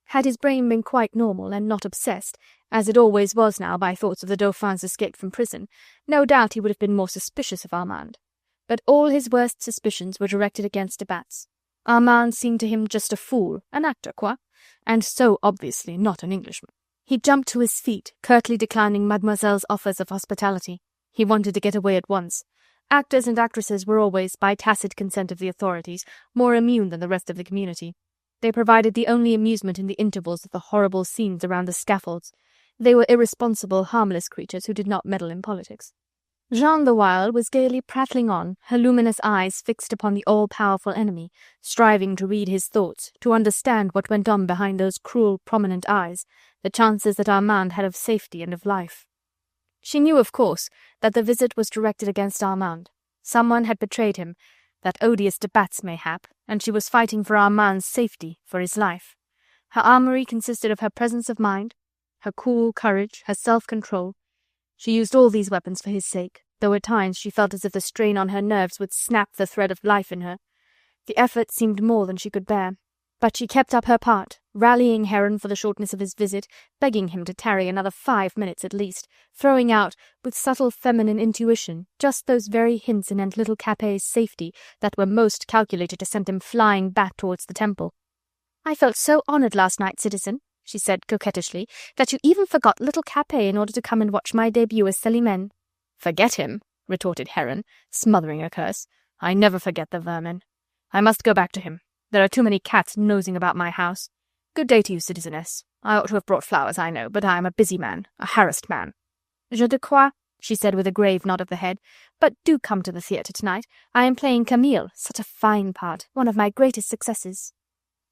Had his brain been quite normal and not obsessed, as it always was now by thoughts of the Dauphin's escape from prison, no doubt he would have been more suspicious of Armand. But all his worst suspicions were directed against de Batz. Armand seemed to him just a fool, an actor, quoi, and so obviously not an Englishman. He jumped to his feet, curtly declining Mademoiselle's offers of hospitality. He wanted to get away at once. Actors and actresses were always, by tacit consent of the authorities, more immune than the rest of the community. They provided the only amusement in the intervals of the horrible scenes around the scaffolds. They were irresponsible, harmless creatures who did not meddle in politics. Jeanne, the while, was gaily prattling on, her luminous eyes fixed upon the all-powerful enemy, striving to read his thoughts, to understand what went on behind those cruel, prominent eyes, the chances that Armand had of safety and of life. She knew, of course, that the visit was directed against Armand. Someone had betrayed him, that odious de Batz mayhap, and she was fighting for Armand's safety, for his life. Her armoury consisted of her presence of mind, her cool courage, her self-control. She used all these weapons for his sake, though at times she felt as if the strain on her nerves would snap the thread of life in her. The effort seemed more than she could bear. But she kept up her part, rallying Heron for the shortness of his visit, begging him to tarry another 5 minutes at least, throwing out, with subtle feminine intuition, just those very hints anent little Capet's safety that were most calculated to send him flying back towards the Temple. "I felt so honoured last night, citizen," she said coquettishly, "that you even forgot little Capet in order to come and watch my debut as Célimène." "Forget him?" retorted Heron, smothering a curse. "I never forget the vermin. I must go back to him. There are too many cats nosing about my house. Good day to you, citizeness. I ought to have brought flowers, I know, but I am a busy man, a harassed man." "Je te crois," she said with a grave nod of the head. "But do come to the theatre tonight. I am playing Camille, such a fine part, one of my greatest successes."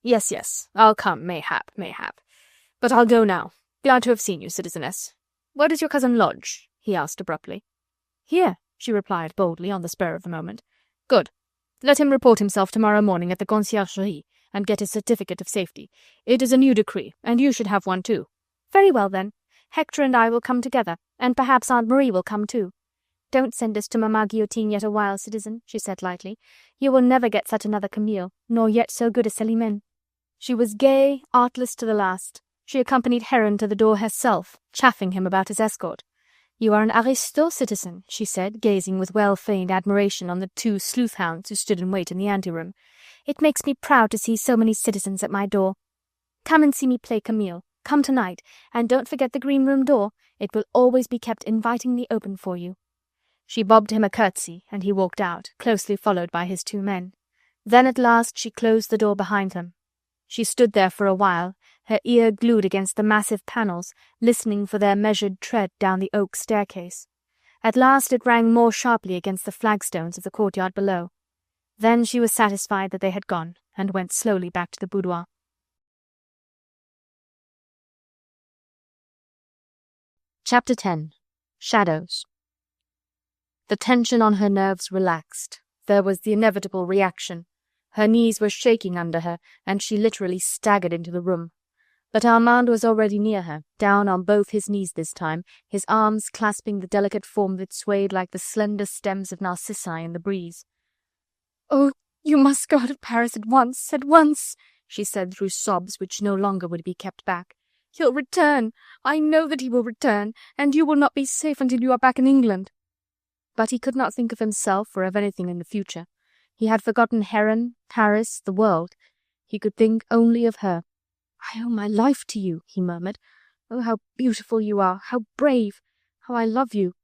Yes, I'll come, mayhap. But I'll go now. Glad to have seen you, citizeness. Where does your cousin lodge?" he asked abruptly. "Here," she replied boldly, on the spur of the moment. "Good. Let him report himself tomorrow morning at the Conciergerie, and get his certificate of safety. It is a new decree, and you should have one too." "Very well, then. Hector and I will come together, and perhaps Aunt Marie will come too." "Don't send us to Mamma Guillotine yet awhile, citizen," she said lightly. "You will never get such another Camille, nor yet so good a Célimène." She was gay, artless to the last. She accompanied Heron to the door herself, chaffing him about his escort. "You are an aristo, citizen," she said, gazing with well-feigned admiration on the 2 sleuth-hounds who stood in wait in the anteroom. "It makes me proud to see so many citizens at my door. Come and see me play Camille. Come tonight, and don't forget the green room door. It will always be kept invitingly open for you." She bobbed him a curtsy, and he walked out, closely followed by his 2 men. Then at last she closed the door behind them. She stood there for a while, her ear glued against the massive panels, listening for their measured tread down the oak staircase. At last it rang more sharply against the flagstones of the courtyard below. Then she was satisfied that they had gone, and went slowly back to the boudoir. Chapter 10. Shadows. The tension on her nerves relaxed. There was the inevitable reaction. Her knees were shaking under her, and she literally staggered into the room. But Armand was already near her, down on both his knees this time, his arms clasping the delicate form that swayed like the slender stems of narcissi in the breeze. "Oh, you must go out of Paris at once," she said through sobs which no longer would be kept back. "He'll return. I know that he will return, and you will not be safe until you are back in England." But he could not think of himself or of anything in the future. He had forgotten Heron, Paris, the world. He could think only of her. "I owe my life to you," he murmured. "Oh, how beautiful you are, how brave, how I love you."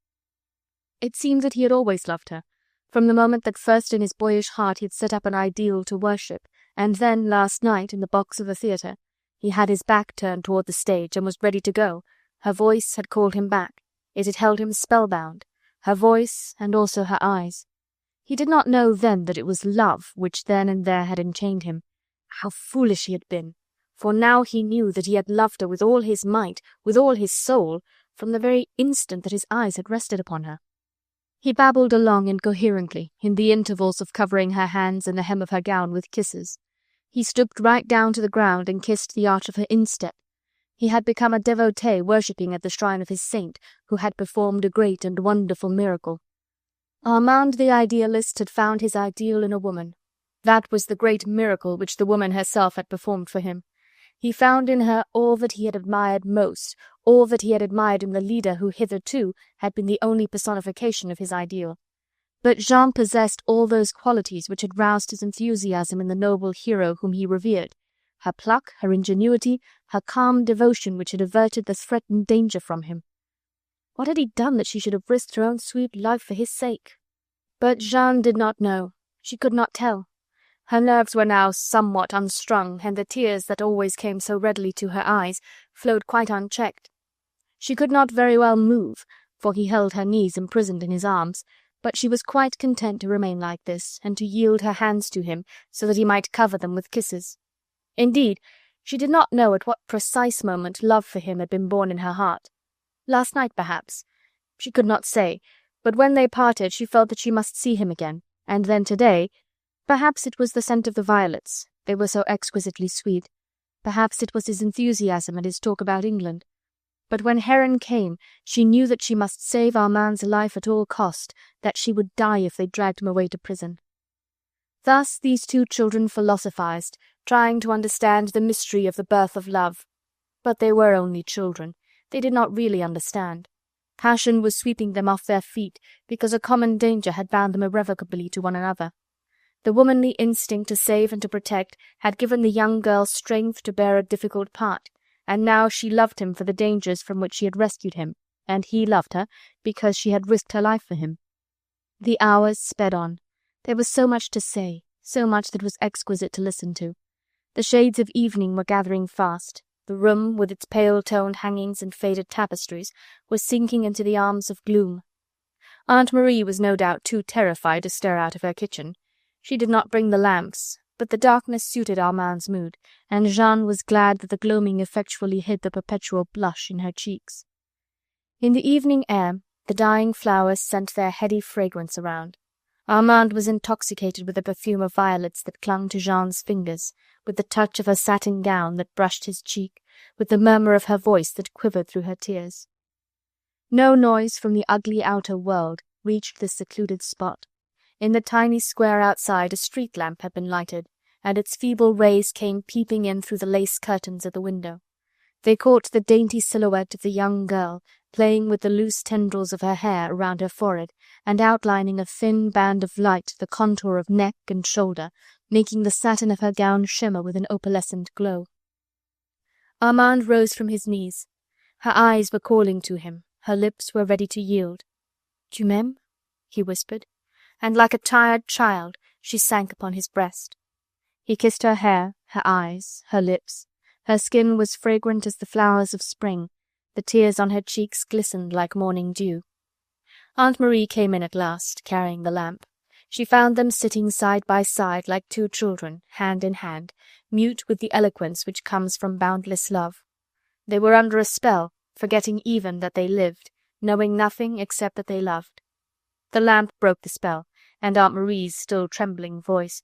It seemed that he had always loved her, from the moment that first in his boyish heart he had set up an ideal to worship, and then last night in the box of the theatre. He had his back turned toward the stage and was ready to go. Her voice had called him back. It had held him spellbound. Her voice, and also her eyes. He did not know then that it was love which then and there had enchained him. How foolish he had been! For now he knew that he had loved her with all his might, with all his soul, from the very instant that his eyes had rested upon her. He babbled along incoherently, in the intervals of covering her hands and the hem of her gown with kisses. He stooped right down to the ground and kissed the arch of her instep. He had become a devotee worshipping at the shrine of his saint, who had performed a great and wonderful miracle. Armand the idealist had found his ideal in a woman. That was the great miracle which the woman herself had performed for him. He found in her all that he had admired most, all that he had admired in the leader who hitherto had been the only personification of his ideal. But Jean possessed all those qualities which had roused his enthusiasm in the noble hero whom he revered. Her pluck, her ingenuity, her calm devotion which had averted the threatened danger from him. What had he done that she should have risked her own sweet life for his sake? But Jeanne did not know. She could not tell. Her nerves were now somewhat unstrung, and the tears that always came so readily to her eyes flowed quite unchecked. She could not very well move, for he held her knees imprisoned in his arms, but she was quite content to remain like this, and to yield her hands to him, so that he might cover them with kisses. Indeed, she did not know at what precise moment love for him had been born in her heart. Last night, perhaps. She could not say, but when they parted she felt that she must see him again, and then today, perhaps it was the scent of the violets, they were so exquisitely sweet. Perhaps it was his enthusiasm and his talk about England. But when Heron came, she knew that she must save Armand's life at all cost, that she would die if they dragged him away to prison. Thus these 2 children philosophized, trying to understand the mystery of the birth of love. But they were only children. They did not really understand. Passion was sweeping them off their feet, because a common danger had bound them irrevocably to one another. The womanly instinct to save and to protect had given the young girl strength to bear a difficult part, and now she loved him for the dangers from which she had rescued him, and he loved her because she had risked her life for him. The hours sped on. There was so much to say, so much that was exquisite to listen to. The shades of evening were gathering fast. The room, with its pale-toned hangings and faded tapestries, was sinking into the arms of gloom. Aunt Marie was no doubt too terrified to stir out of her kitchen. She did not bring the lamps, but the darkness suited Armand's mood, and Jeanne was glad that the gloaming effectually hid the perpetual blush in her cheeks. In the evening air, the dying flowers sent their heady fragrance around. Armand was intoxicated with the perfume of violets that clung to Jeanne's fingers, with the touch of her satin gown that brushed his cheek, with the murmur of her voice that quivered through her tears. No noise from the ugly outer world reached this secluded spot. In the tiny square outside a street lamp had been lighted, and its feeble rays came peeping in through the lace curtains of the window. They caught the dainty silhouette of the young girl, playing with the loose tendrils of her hair around her forehead, and outlining a thin band of light the contour of neck and shoulder, making the satin of her gown shimmer with an opalescent glow. Armand rose from his knees. Her eyes were calling to him, her lips were ready to yield. "Tu m'aimes?" he whispered, and like a tired child she sank upon his breast. He kissed her hair, her eyes, her lips. Her skin was fragrant as the flowers of spring. The tears on her cheeks glistened like morning dew. Aunt Marie came in at last, carrying the lamp. She found them sitting side by side like two children, hand in hand, mute with the eloquence which comes from boundless love. They were under a spell, forgetting even that they lived, knowing nothing except that they loved. The lamp broke the spell, and Aunt Marie's still trembling voice,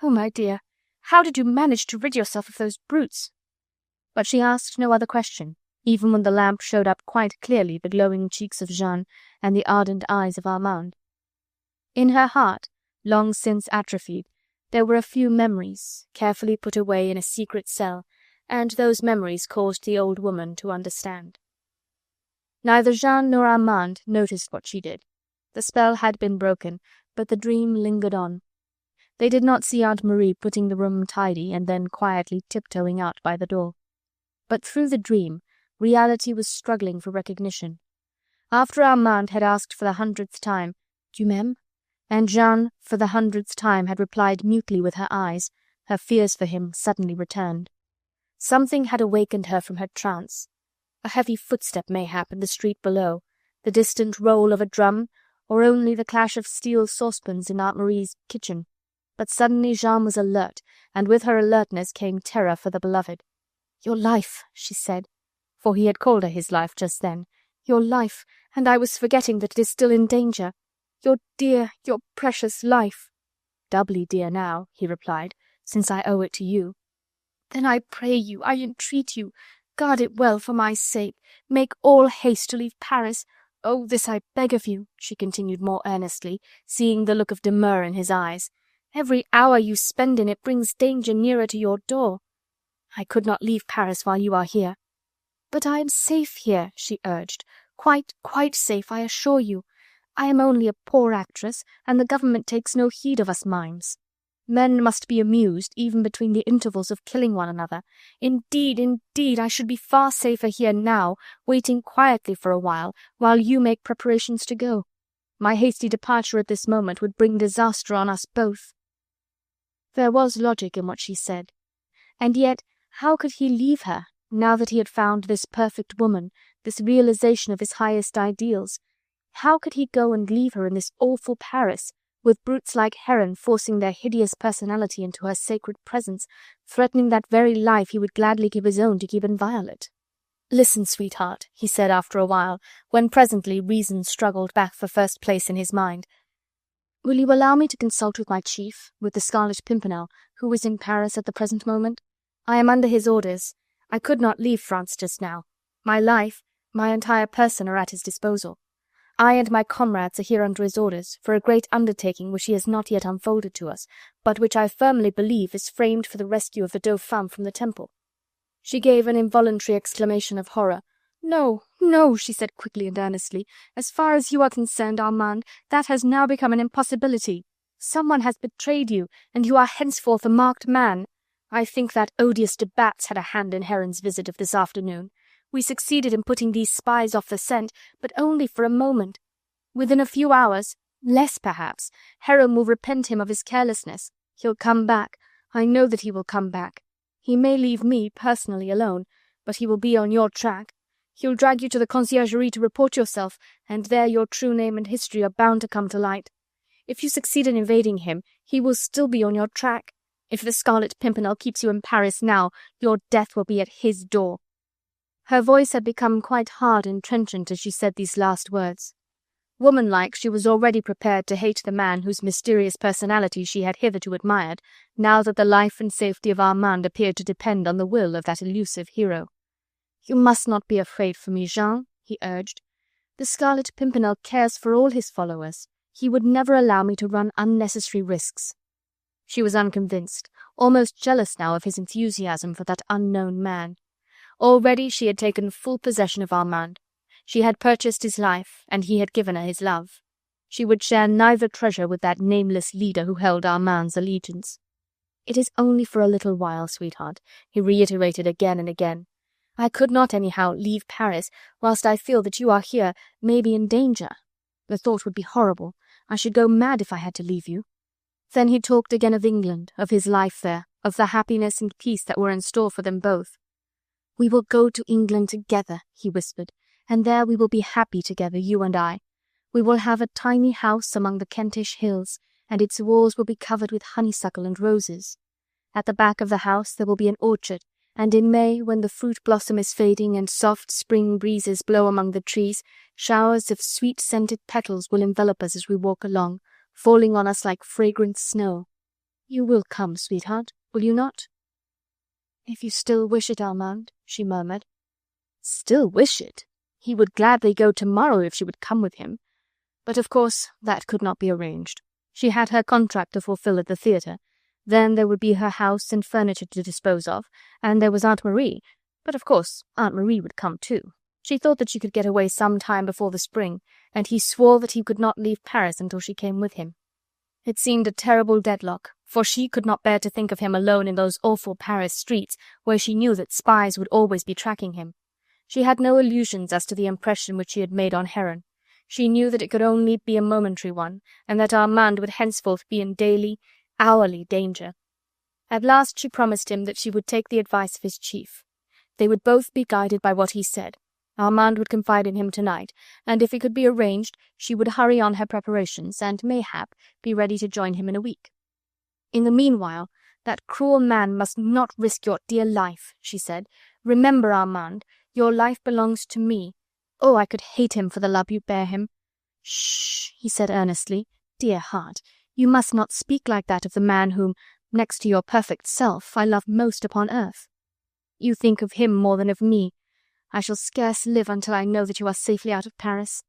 "Oh, my dear, how did you manage to rid yourself of those brutes?" But she asked no other question, even when the lamp showed up quite clearly the glowing cheeks of Jeanne and the ardent eyes of Armand. In her heart, long since atrophied, there were a few memories, carefully put away in a secret cell, and those memories caused the old woman to understand. Neither Jeanne nor Armand noticed what she did. The spell had been broken, but the dream lingered on. They did not see Aunt Marie putting the room tidy and then quietly tiptoeing out by the door. But through the dream, reality was struggling for recognition. After Armand had asked for the 100th time, "Tu m'aimes?" and Jeanne for the 100th time had replied mutely with her eyes, her fears for him suddenly returned. Something had awakened her from her trance. A heavy footstep mayhap in the street below, the distant roll of a drum, or only the clash of steel saucepans in Aunt Marie's kitchen. But suddenly Jeanne was alert, and with her alertness came terror for the beloved. "Your life," she said, for he had called her his life just then. "Your life, and I was forgetting that it is still in danger. Your dear, your precious life." "Doubly dear now," he replied, "since I owe it to you." "Then I pray you, I entreat you, guard it well for my sake. Make all haste to leave Paris. Oh, this I beg of you," she continued more earnestly, seeing the look of demur in his eyes. "Every hour you spend in it brings danger nearer to your door. I could not leave Paris while you are here." "But I am safe here," she urged. Quite safe, I assure you. I am only a poor actress, and the government takes no heed of us mimes. Men must be amused, even between the intervals of killing one another. Indeed, I should be far safer here now, waiting quietly for a while you make preparations to go. My hasty departure at this moment would bring disaster on us both." There was logic in what she said. And yet, how could he leave her, now that he had found this perfect woman, this realization of his highest ideals? How could he go and leave her in this awful Paris, with brutes like Heron forcing their hideous personality into her sacred presence, threatening that very life he would gladly give his own to keep inviolate? "Listen, sweetheart," he said after a while, when presently reason struggled back for first place in his mind. "Will you allow me to consult with my chief, with the Scarlet Pimpernel, who is in Paris at the present moment? I am under his orders. I could not leave France just now. My life, my entire person are at his disposal. I and my comrades are here under his orders, for a great undertaking which he has not yet unfolded to us, but which I firmly believe is framed for the rescue of the Dauphin from the Temple." She gave an involuntary exclamation of horror. "No, no," she said quickly and earnestly. "As far as you are concerned, Armand, that has now become an impossibility. Someone has betrayed you, and you are henceforth a marked man. I think that odious de Batz had a hand in Heron's visit of this afternoon. We succeeded in putting these spies off the scent, but only for a moment. Within a few hours, less perhaps, Heron will repent him of his carelessness. He'll come back. I know that he will come back. He may leave me, personally, alone, but he will be on your track. He'll drag you to the Conciergerie to report yourself, and there your true name and history are bound to come to light. If you succeed in evading him, he will still be on your track. If the Scarlet Pimpernel keeps you in Paris now, your death will be at his door." Her voice had become quite hard and trenchant as she said these last words. Womanlike, she was already prepared to hate the man whose mysterious personality she had hitherto admired, now that the life and safety of Armand appeared to depend on the will of that elusive hero. "You must not be afraid for me, Jean," he urged. "The Scarlet Pimpernel cares for all his followers. He would never allow me to run unnecessary risks." She was unconvinced, almost jealous now of his enthusiasm for that unknown man. Already she had taken full possession of Armand. She had purchased his life, and he had given her his love. She would share neither treasure with that nameless leader who held Armand's allegiance. "It is only for a little while, sweetheart," he reiterated again and again. "I could not anyhow leave Paris, whilst I feel that you are here, maybe in danger. The thought would be horrible. I should go mad if I had to leave you." Then he talked again of England, of his life there, of the happiness and peace that were in store for them both. "We will go to England together," he whispered, "and there we will be happy together, you and I. We will have a tiny house among the Kentish hills, and its walls will be covered with honeysuckle and roses. At the back of the house there will be an orchard, and in May, when the fruit blossom is fading and soft spring breezes blow among the trees, showers of sweet-scented petals will envelop us as we walk along, falling on us like fragrant snow. You will come, sweetheart, will you not?" "If you still wish it, Armand," she murmured. Still wish it? He would gladly go tomorrow if she would come with him. But of course that could not be arranged. She had her contract to fulfill at the theatre. Then there would be her house and furniture to dispose of, and there was Aunt Marie. But of course Aunt Marie would come too. She thought that she could get away some time before the spring, and he swore that he could not leave Paris until she came with him. It seemed a terrible deadlock, for she could not bear to think of him alone in those awful Paris streets, where she knew that spies would always be tracking him. She had no illusions as to the impression which she had made on Heron. She knew that it could only be a momentary one, and that Armand would henceforth be in daily, hourly danger. At last she promised him that she would take the advice of his chief. They would both be guided by what he said. Armand would confide in him tonight, and if it could be arranged, she would hurry on her preparations, and mayhap be ready to join him in a week. In the meanwhile, that cruel man must not risk your dear life, she said. Remember, Armand, your life belongs to me. Oh, I could hate him for the love you bear him. Shh, he said earnestly. Dear heart, you must not speak like that of the man whom, next to your perfect self, I love most upon earth. You think of him more than of me. I shall scarce live until I know that you are safely out of Paris.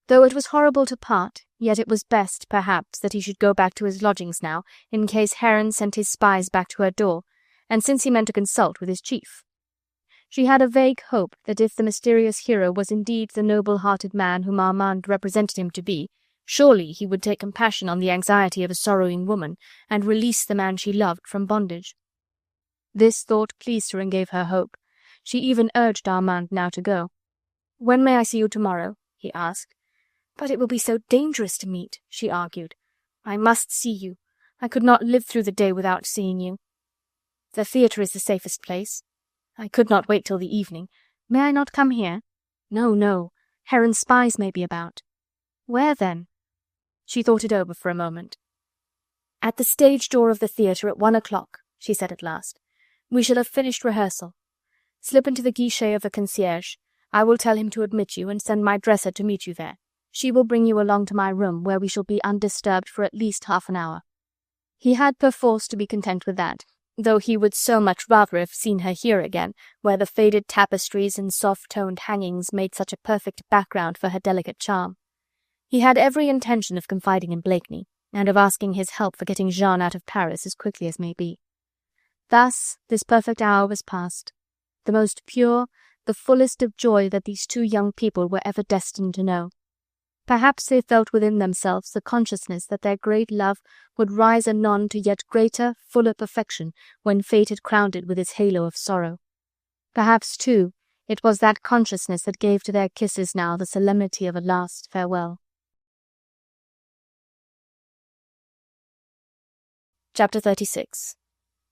Though it was horrible to part, yet it was best, perhaps, that he should go back to his lodgings now, in case Heron sent his spies back to her door, and since he meant to consult with his chief. She had a vague hope that if the mysterious hero was indeed the noble-hearted man whom Armand represented him to be, surely he would take compassion on the anxiety of a sorrowing woman, and release the man she loved from bondage. This thought pleased her and gave her hope. She even urged Armand now to go. "When may I see you tomorrow?" he asked. "But it will be so dangerous to meet," she argued. "I must see you. I could not live through the day without seeing you." "The theatre is the safest place." "I could not wait till the evening. May I not come here?" "No, no. Heron's spies may be about." "Where, then?" She thought it over for a moment. "At the stage door of the theatre at 1 o'clock," she said at last. "We shall have finished rehearsal. Slip into the guichet of the concierge. I will tell him to admit you, and send my dresser to meet you there. She will bring you along to my room, where we shall be undisturbed for at least half an hour." He had perforce to be content with that, though he would so much rather have seen her here again, where the faded tapestries and soft-toned hangings made such a perfect background for her delicate charm. He had every intention of confiding in Blakeney, and of asking his help for getting Jean out of Paris as quickly as may be. Thus this perfect hour was passed, the most pure, the fullest of joy that these two young people were ever destined to know. Perhaps they felt within themselves the consciousness that their great love would rise anon to yet greater, fuller perfection when fate had crowned it with its halo of sorrow. Perhaps, too, it was that consciousness that gave to their kisses now the solemnity of a last farewell. Chapter 36.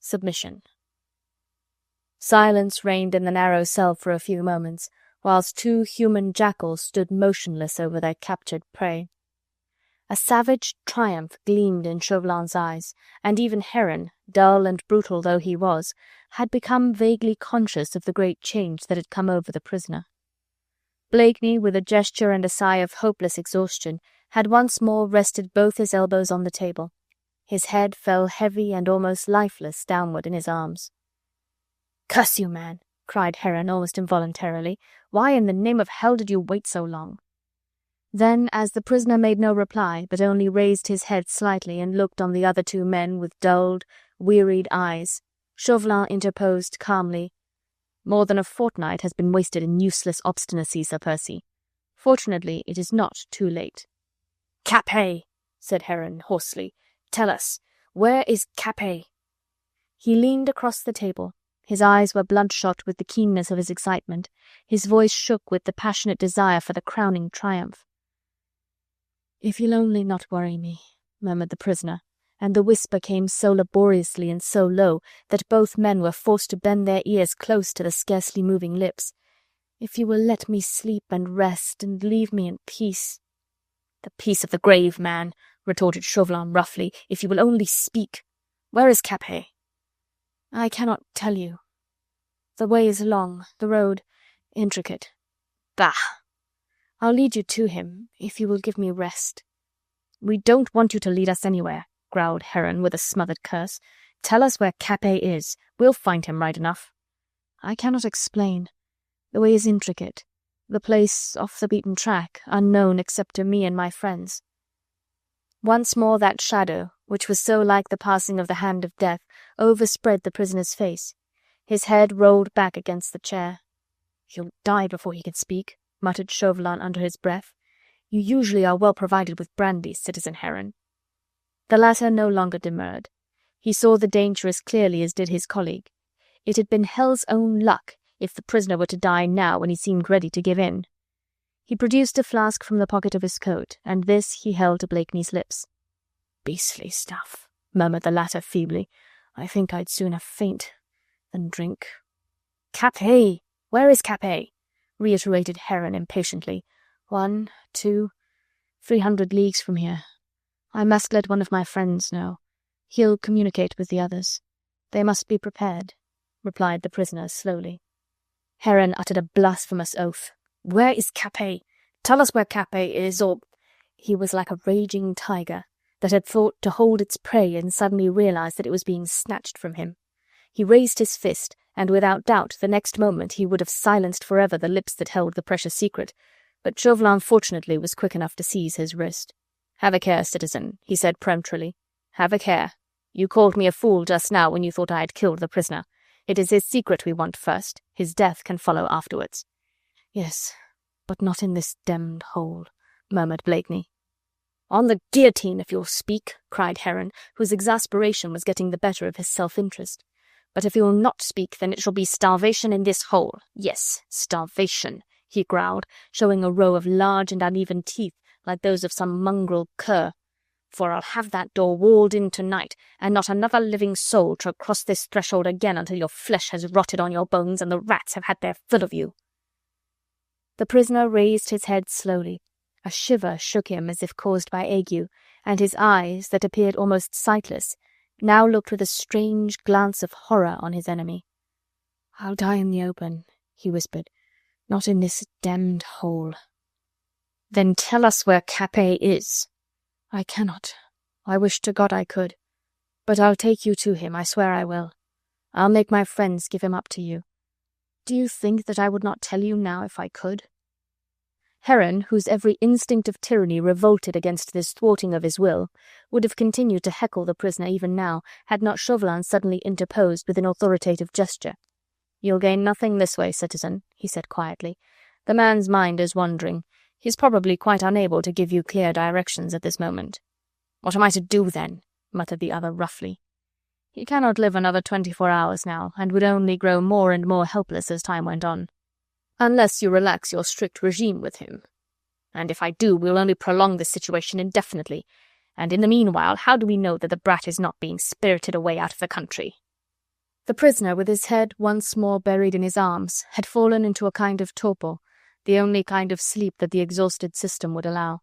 Submission. Silence reigned in the narrow cell for a few moments, whilst two human jackals stood motionless over their captured prey. A savage triumph gleamed in Chauvelin's eyes, and even Heron, dull and brutal though he was, had become vaguely conscious of the great change that had come over the prisoner. Blakeney, with a gesture and a sigh of hopeless exhaustion, had once more rested both his elbows on the table. His head fell heavy and almost lifeless downward in his arms. "Curse you, man!" cried Heron almost involuntarily. "Why in the name of hell did you wait so long?" Then, as the prisoner made no reply, but only raised his head slightly and looked on the other two men with dulled, wearied eyes, Chauvelin interposed calmly. "More than a fortnight has been wasted in useless obstinacy, Sir Percy. Fortunately, it is not too late." "Capet!" said Heron hoarsely. "Tell us, where is Capet?" He leaned across the table. His eyes were bloodshot with the keenness of his excitement. His voice shook with the passionate desire for the crowning triumph. "If you'll only not worry me," murmured the prisoner, and the whisper came so laboriously and so low that both men were forced to bend their ears close to the scarcely moving lips. "If you will let me sleep and rest and leave me in peace." "The peace of the grave, man," retorted Chauvelin roughly, "if you will only speak. Where is Capet?" "I cannot tell you. The way is long, the road intricate." "Bah!" "I'll lead you to him, if you will give me rest." "We don't want you to lead us anywhere," growled Heron with a smothered curse. "Tell us where Capet is. We'll find him right enough." "I cannot explain. The way is intricate. The place off the beaten track, unknown except to me and my friends." Once more that shadow, which was so like the passing of the hand of death, overspread the prisoner's face. His head rolled back against the chair. "He'll die before he can speak," muttered Chauvelin under his breath. "You usually are well provided with brandy, Citizen Heron." The latter no longer demurred. He saw the danger as clearly as did his colleague. It had been hell's own luck if the prisoner were to die now when he seemed ready to give in. He produced a flask from the pocket of his coat, and this he held to Blakeney's lips. "Beastly stuff," murmured the latter feebly. "I think I'd sooner faint than drink." "Capet! Where is Capet?" reiterated Heron impatiently. 1, 2, 300 leagues from here. I must let one of my friends know. He'll communicate with the others. They must be prepared," replied the prisoner slowly. Heron uttered a blasphemous oath. "Where is Capet? Tell us where Capet is, or—" He was like a raging tiger that had thought to hold its prey and suddenly realized that it was being snatched from him. He raised his fist, and without doubt the next moment he would have silenced forever the lips that held the precious secret, but Chauvelin fortunately was quick enough to seize his wrist. "Have a care, citizen," he said peremptorily. "Have a care. You called me a fool just now when you thought I had killed the prisoner. It is his secret we want first. His death can follow afterwards." "Yes, but not in this demmed hole," murmured Blakeney. "On the guillotine, if you'll speak," cried Heron, whose exasperation was getting the better of his self-interest. "But if you'll not speak, then it shall be starvation in this hole. Yes, starvation," he growled, showing a row of large and uneven teeth like those of some mongrel cur. "For I'll have that door walled in tonight, and not another living soul shall cross this threshold again until your flesh has rotted on your bones and the rats have had their fill of you." The prisoner raised his head slowly. A shiver shook him as if caused by ague, and his eyes, that appeared almost sightless, now looked with a strange glance of horror on his enemy. "I'll die in the open," he whispered, "not in this demmed hole." "Then tell us where Capet is." "I cannot. I wish to God I could. But I'll take you to him, I swear I will. I'll make my friends give him up to you. Do you think that I would not tell you now if I could?" Heron, whose every instinct of tyranny revolted against this thwarting of his will, would have continued to heckle the prisoner even now, had not Chauvelin suddenly interposed with an authoritative gesture. "You'll gain nothing this way, citizen," he said quietly. "The man's mind is wandering. He's probably quite unable to give you clear directions at this moment." "What am I to do, then?" muttered the other roughly. "He cannot live another 24 hours now, and would only grow more and more helpless as time went on. Unless you relax your strict regime with him. And if I do, we'll only prolong this situation indefinitely. And in the meanwhile, how do we know that the brat is not being spirited away out of the country?" The prisoner, with his head once more buried in his arms, had fallen into a kind of torpor, the only kind of sleep that the exhausted system would allow.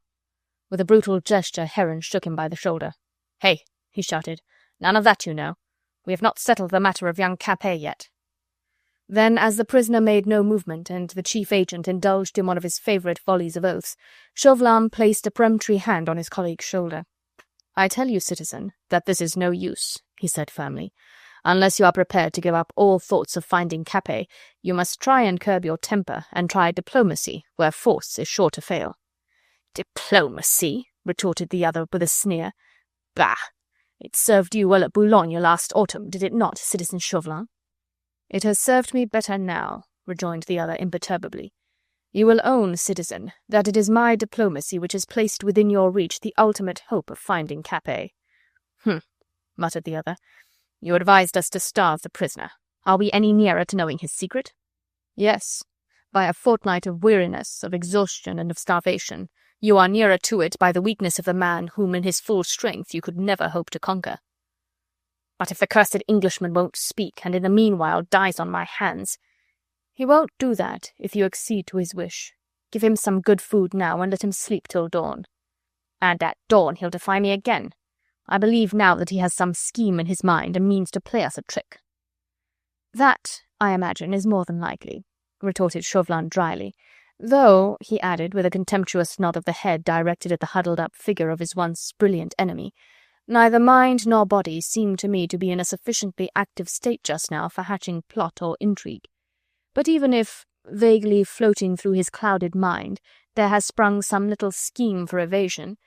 With a brutal gesture, Heron shook him by the shoulder. "Hey," he shouted, "none of that, you know. We have not settled the matter of young Capet yet." Then, as the prisoner made no movement, and the chief agent indulged in one of his favourite volleys of oaths, Chauvelin placed a peremptory hand on his colleague's shoulder. "I tell you, citizen, that this is no use," he said firmly. "Unless you are prepared to give up all thoughts of finding Capet, you must try and curb your temper and try diplomacy where force is sure to fail." "Diplomacy?" retorted the other with a sneer. "Bah! It served you well at Boulogne last autumn, did it not, citizen Chauvelin?" "It has served me better now," rejoined the other imperturbably. "You will own, citizen, that it is my diplomacy which has placed within your reach the ultimate hope of finding Capet." Muttered the other. "You advised us to starve the prisoner. Are we any nearer to knowing his secret?" "Yes, by a fortnight of weariness, of exhaustion, and of starvation. You are nearer to it by the weakness of the man whom in his full strength you could never hope to conquer." "But if the cursed Englishman won't speak, and in the meanwhile dies on my hands—" "He won't do that if you accede to his wish. Give him some good food now, and let him sleep till dawn." "And at dawn he'll defy me again. I believe now that he has some scheme in his mind and means to play us a trick." "That, I imagine, is more than likely," retorted Chauvelin dryly. "Though," he added, with a contemptuous nod of the head directed at the huddled-up figure of his once brilliant enemy, "neither mind nor body seem to me to be in a sufficiently active state just now for hatching plot or intrigue. But even if, vaguely floating through his clouded mind, there has sprung some little scheme for evasion,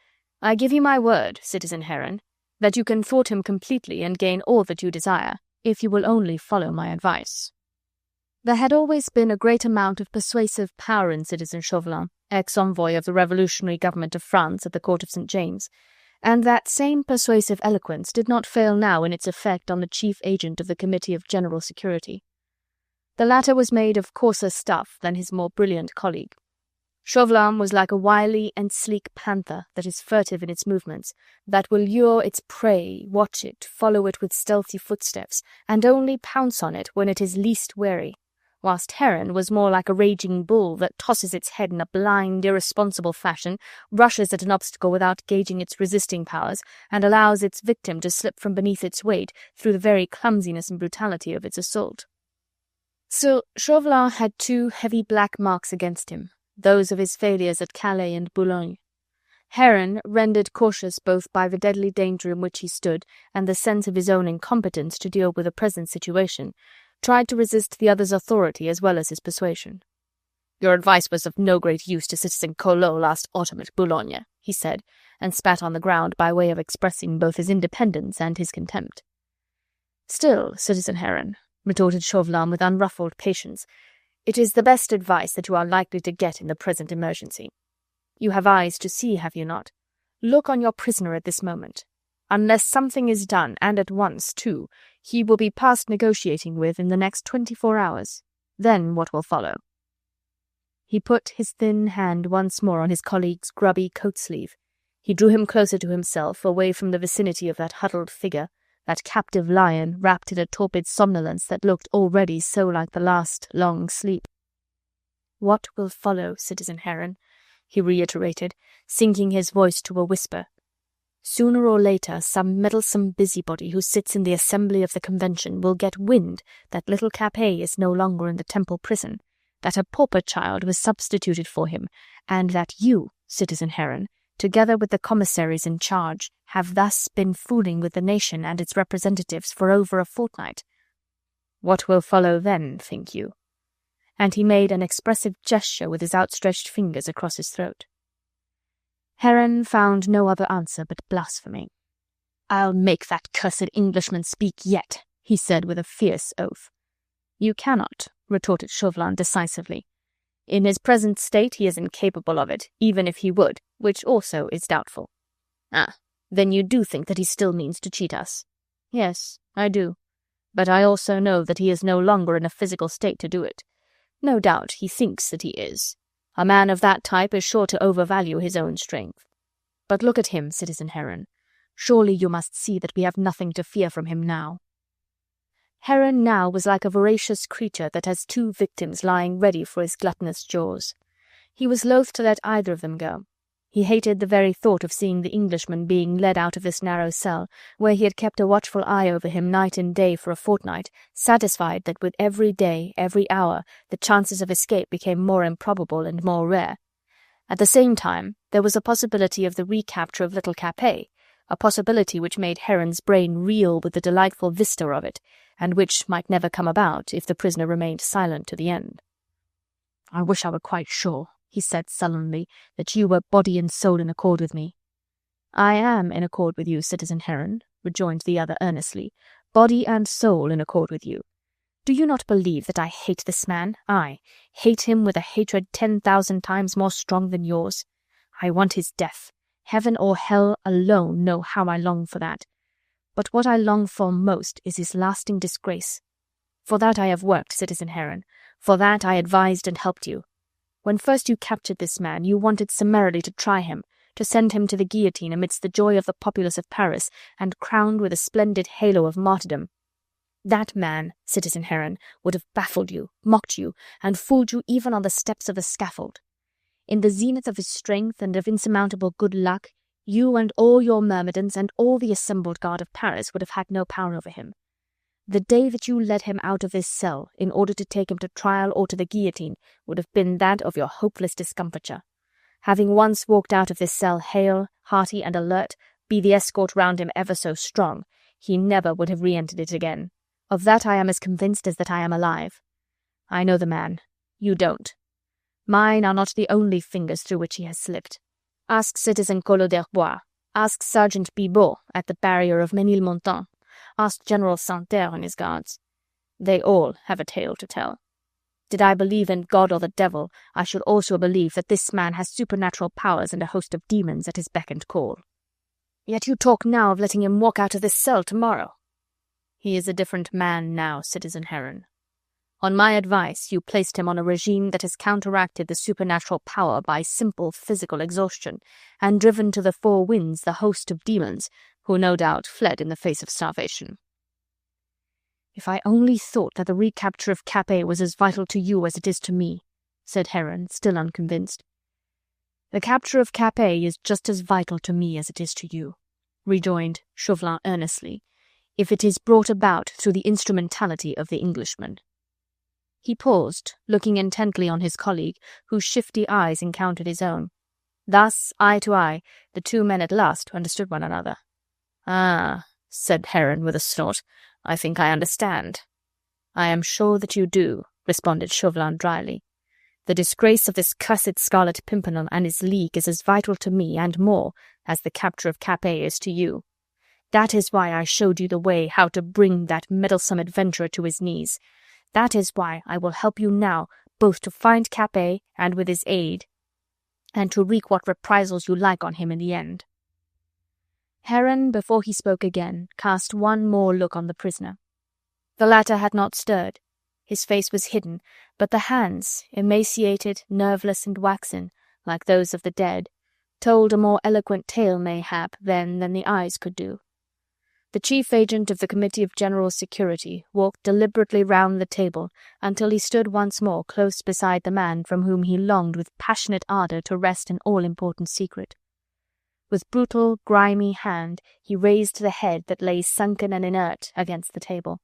I give you my word, citizen Heron, that you can thwart him completely and gain all that you desire, if you will only follow my advice." There had always been a great amount of persuasive power in citizen Chauvelin, ex-envoy of the revolutionary government of France at the court of St. James, and that same persuasive eloquence did not fail now in its effect on the chief agent of the Committee of General Security. The latter was made of coarser stuff than his more brilliant colleague. Chauvelin was like a wily and sleek panther that is furtive in its movements, that will lure its prey, watch it, follow it with stealthy footsteps, and only pounce on it when it is least wary, whilst Heron was more like a raging bull that tosses its head in a blind, irresponsible fashion, rushes at an obstacle without gauging its resisting powers, and allows its victim to slip from beneath its weight through the very clumsiness and brutality of its assault. So Chauvelin had two heavy black marks against him, those of his failures at Calais and Boulogne. Heron, rendered cautious both by the deadly danger in which he stood and the sense of his own incompetence to deal with the present situation, tried to resist the other's authority as well as his persuasion. "Your advice was of no great use to citizen Collot last autumn at Boulogne," he said, and spat on the ground by way of expressing both his independence and his contempt. "Still, citizen Heron," retorted Chauvelin with unruffled patience, "it is the best advice that you are likely to get in the present emergency. You have eyes to see, have you not? Look on your prisoner at this moment. Unless something is done, and at once, too, he will be past negotiating with in the next 24 hours. Then what will follow?" He put his thin hand once more on his colleague's grubby coat-sleeve. He drew him closer to himself, away from the vicinity of that huddled figure, that captive lion wrapped in a torpid somnolence that looked already so like the last long sleep. "What will follow, citizen Heron?" he reiterated, sinking his voice to a whisper. "Sooner or later some meddlesome busybody who sits in the assembly of the Convention will get wind that little Capet is no longer in the Temple prison, that a pauper child was substituted for him, and that you, citizen Heron, together with the commissaries in charge, have thus been fooling with the nation and its representatives for over a fortnight. What will follow then, think you?" And he made an expressive gesture with his outstretched fingers across his throat. Heron found no other answer but blasphemy. "I'll make that cursed Englishman speak yet," he said with a fierce oath. "You cannot," retorted Chauvelin decisively. "In his present state he is incapable of it, even if he would, which also is doubtful." "Ah, then you do think that he still means to cheat us?" "Yes, I do. But I also know that he is no longer in a physical state to do it. No doubt he thinks that he is. A man of that type is sure to overvalue his own strength. But look at him, citizen Heron. Surely you must see that we have nothing to fear from him now." Heron now was like a voracious creature that has two victims lying ready for his gluttonous jaws. He was loath to let either of them go. He hated the very thought of seeing the Englishman being led out of this narrow cell, where he had kept a watchful eye over him night and day for a fortnight, satisfied that with every day, every hour, the chances of escape became more improbable and more rare. At the same time, there was a possibility of the recapture of little Capet, a possibility which made Heron's brain reel with the delightful vista of it, and which might never come about if the prisoner remained silent to the end. "I wish I were quite sure," he said sullenly, "that you were body and soul in accord with me." "I am in accord with you, Citizen Heron," rejoined the other earnestly, "body and soul in accord with you. Do you not believe that I hate this man? I hate him with a hatred 10,000 times more strong than yours. I want his death. Heaven or hell alone know how I long for that. But what I long for most is his lasting disgrace. For that I have worked, Citizen Heron. For that I advised and helped you. When first you captured this man, you wanted summarily to try him, to send him to the guillotine amidst the joy of the populace of Paris, and crowned with a splendid halo of martyrdom. That man, Citizen Heron, would have baffled you, mocked you, and fooled you even on the steps of the scaffold. In the zenith of his strength and of insurmountable good luck, you and all your myrmidons and all the assembled guard of Paris would have had no power over him. The day that you led him out of his cell in order to take him to trial or to the guillotine would have been that of your hopeless discomfiture. Having once walked out of this cell hale, hearty, and alert, be the escort round him ever so strong, he never would have re-entered it again. Of that I am as convinced as that I am alive. I know the man. You don't. Mine are not the only fingers through which he has slipped. Ask Citizen Collot d'Herbois. Ask Sergeant Bibot at the barrier of Ménilmontant. Ask General Santerre and his guards. They all have a tale to tell. Did I believe in God or the devil, I should also believe that this man has supernatural powers and a host of demons at his beck and call. Yet you talk now of letting him walk out of this cell tomorrow. He is a different man now, Citizen Heron. On my advice, you placed him on a regime that has counteracted the supernatural power by simple physical exhaustion, and driven to the four winds the host of demons, who no doubt fled in the face of starvation. If I only thought that the recapture of Capet was as vital to you as it is to me, said Heron, still unconvinced. The capture of Capet is just as vital to me as it is to you, rejoined Chauvelin earnestly, if it is brought about through the instrumentality of the Englishman. He paused, looking intently on his colleague, whose shifty eyes encountered his own. Thus, eye to eye, the two men at last understood one another. "Ah," said Heron with a snort, "I think I understand." "I am sure that you do," responded Chauvelin dryly. "The disgrace of this cursed Scarlet Pimpernel and his league is as vital to me, and more, as the capture of Capet is to you. That is why I showed you the way how to bring that meddlesome adventurer to his knees. That is why I will help you now both to find Capet and with his aid, and to wreak what reprisals you like on him in the end." Heron, before he spoke again, cast one more look on the prisoner. The latter had not stirred. His face was hidden, but the hands, emaciated, nerveless, and waxen, like those of the dead, told a more eloquent tale, mayhap, than the eyes could do. The chief agent of the Committee of General Security walked deliberately round the table until he stood once more close beside the man from whom he longed with passionate ardour to wrest an all-important secret. With brutal, grimy hand he raised the head that lay sunken and inert against the table.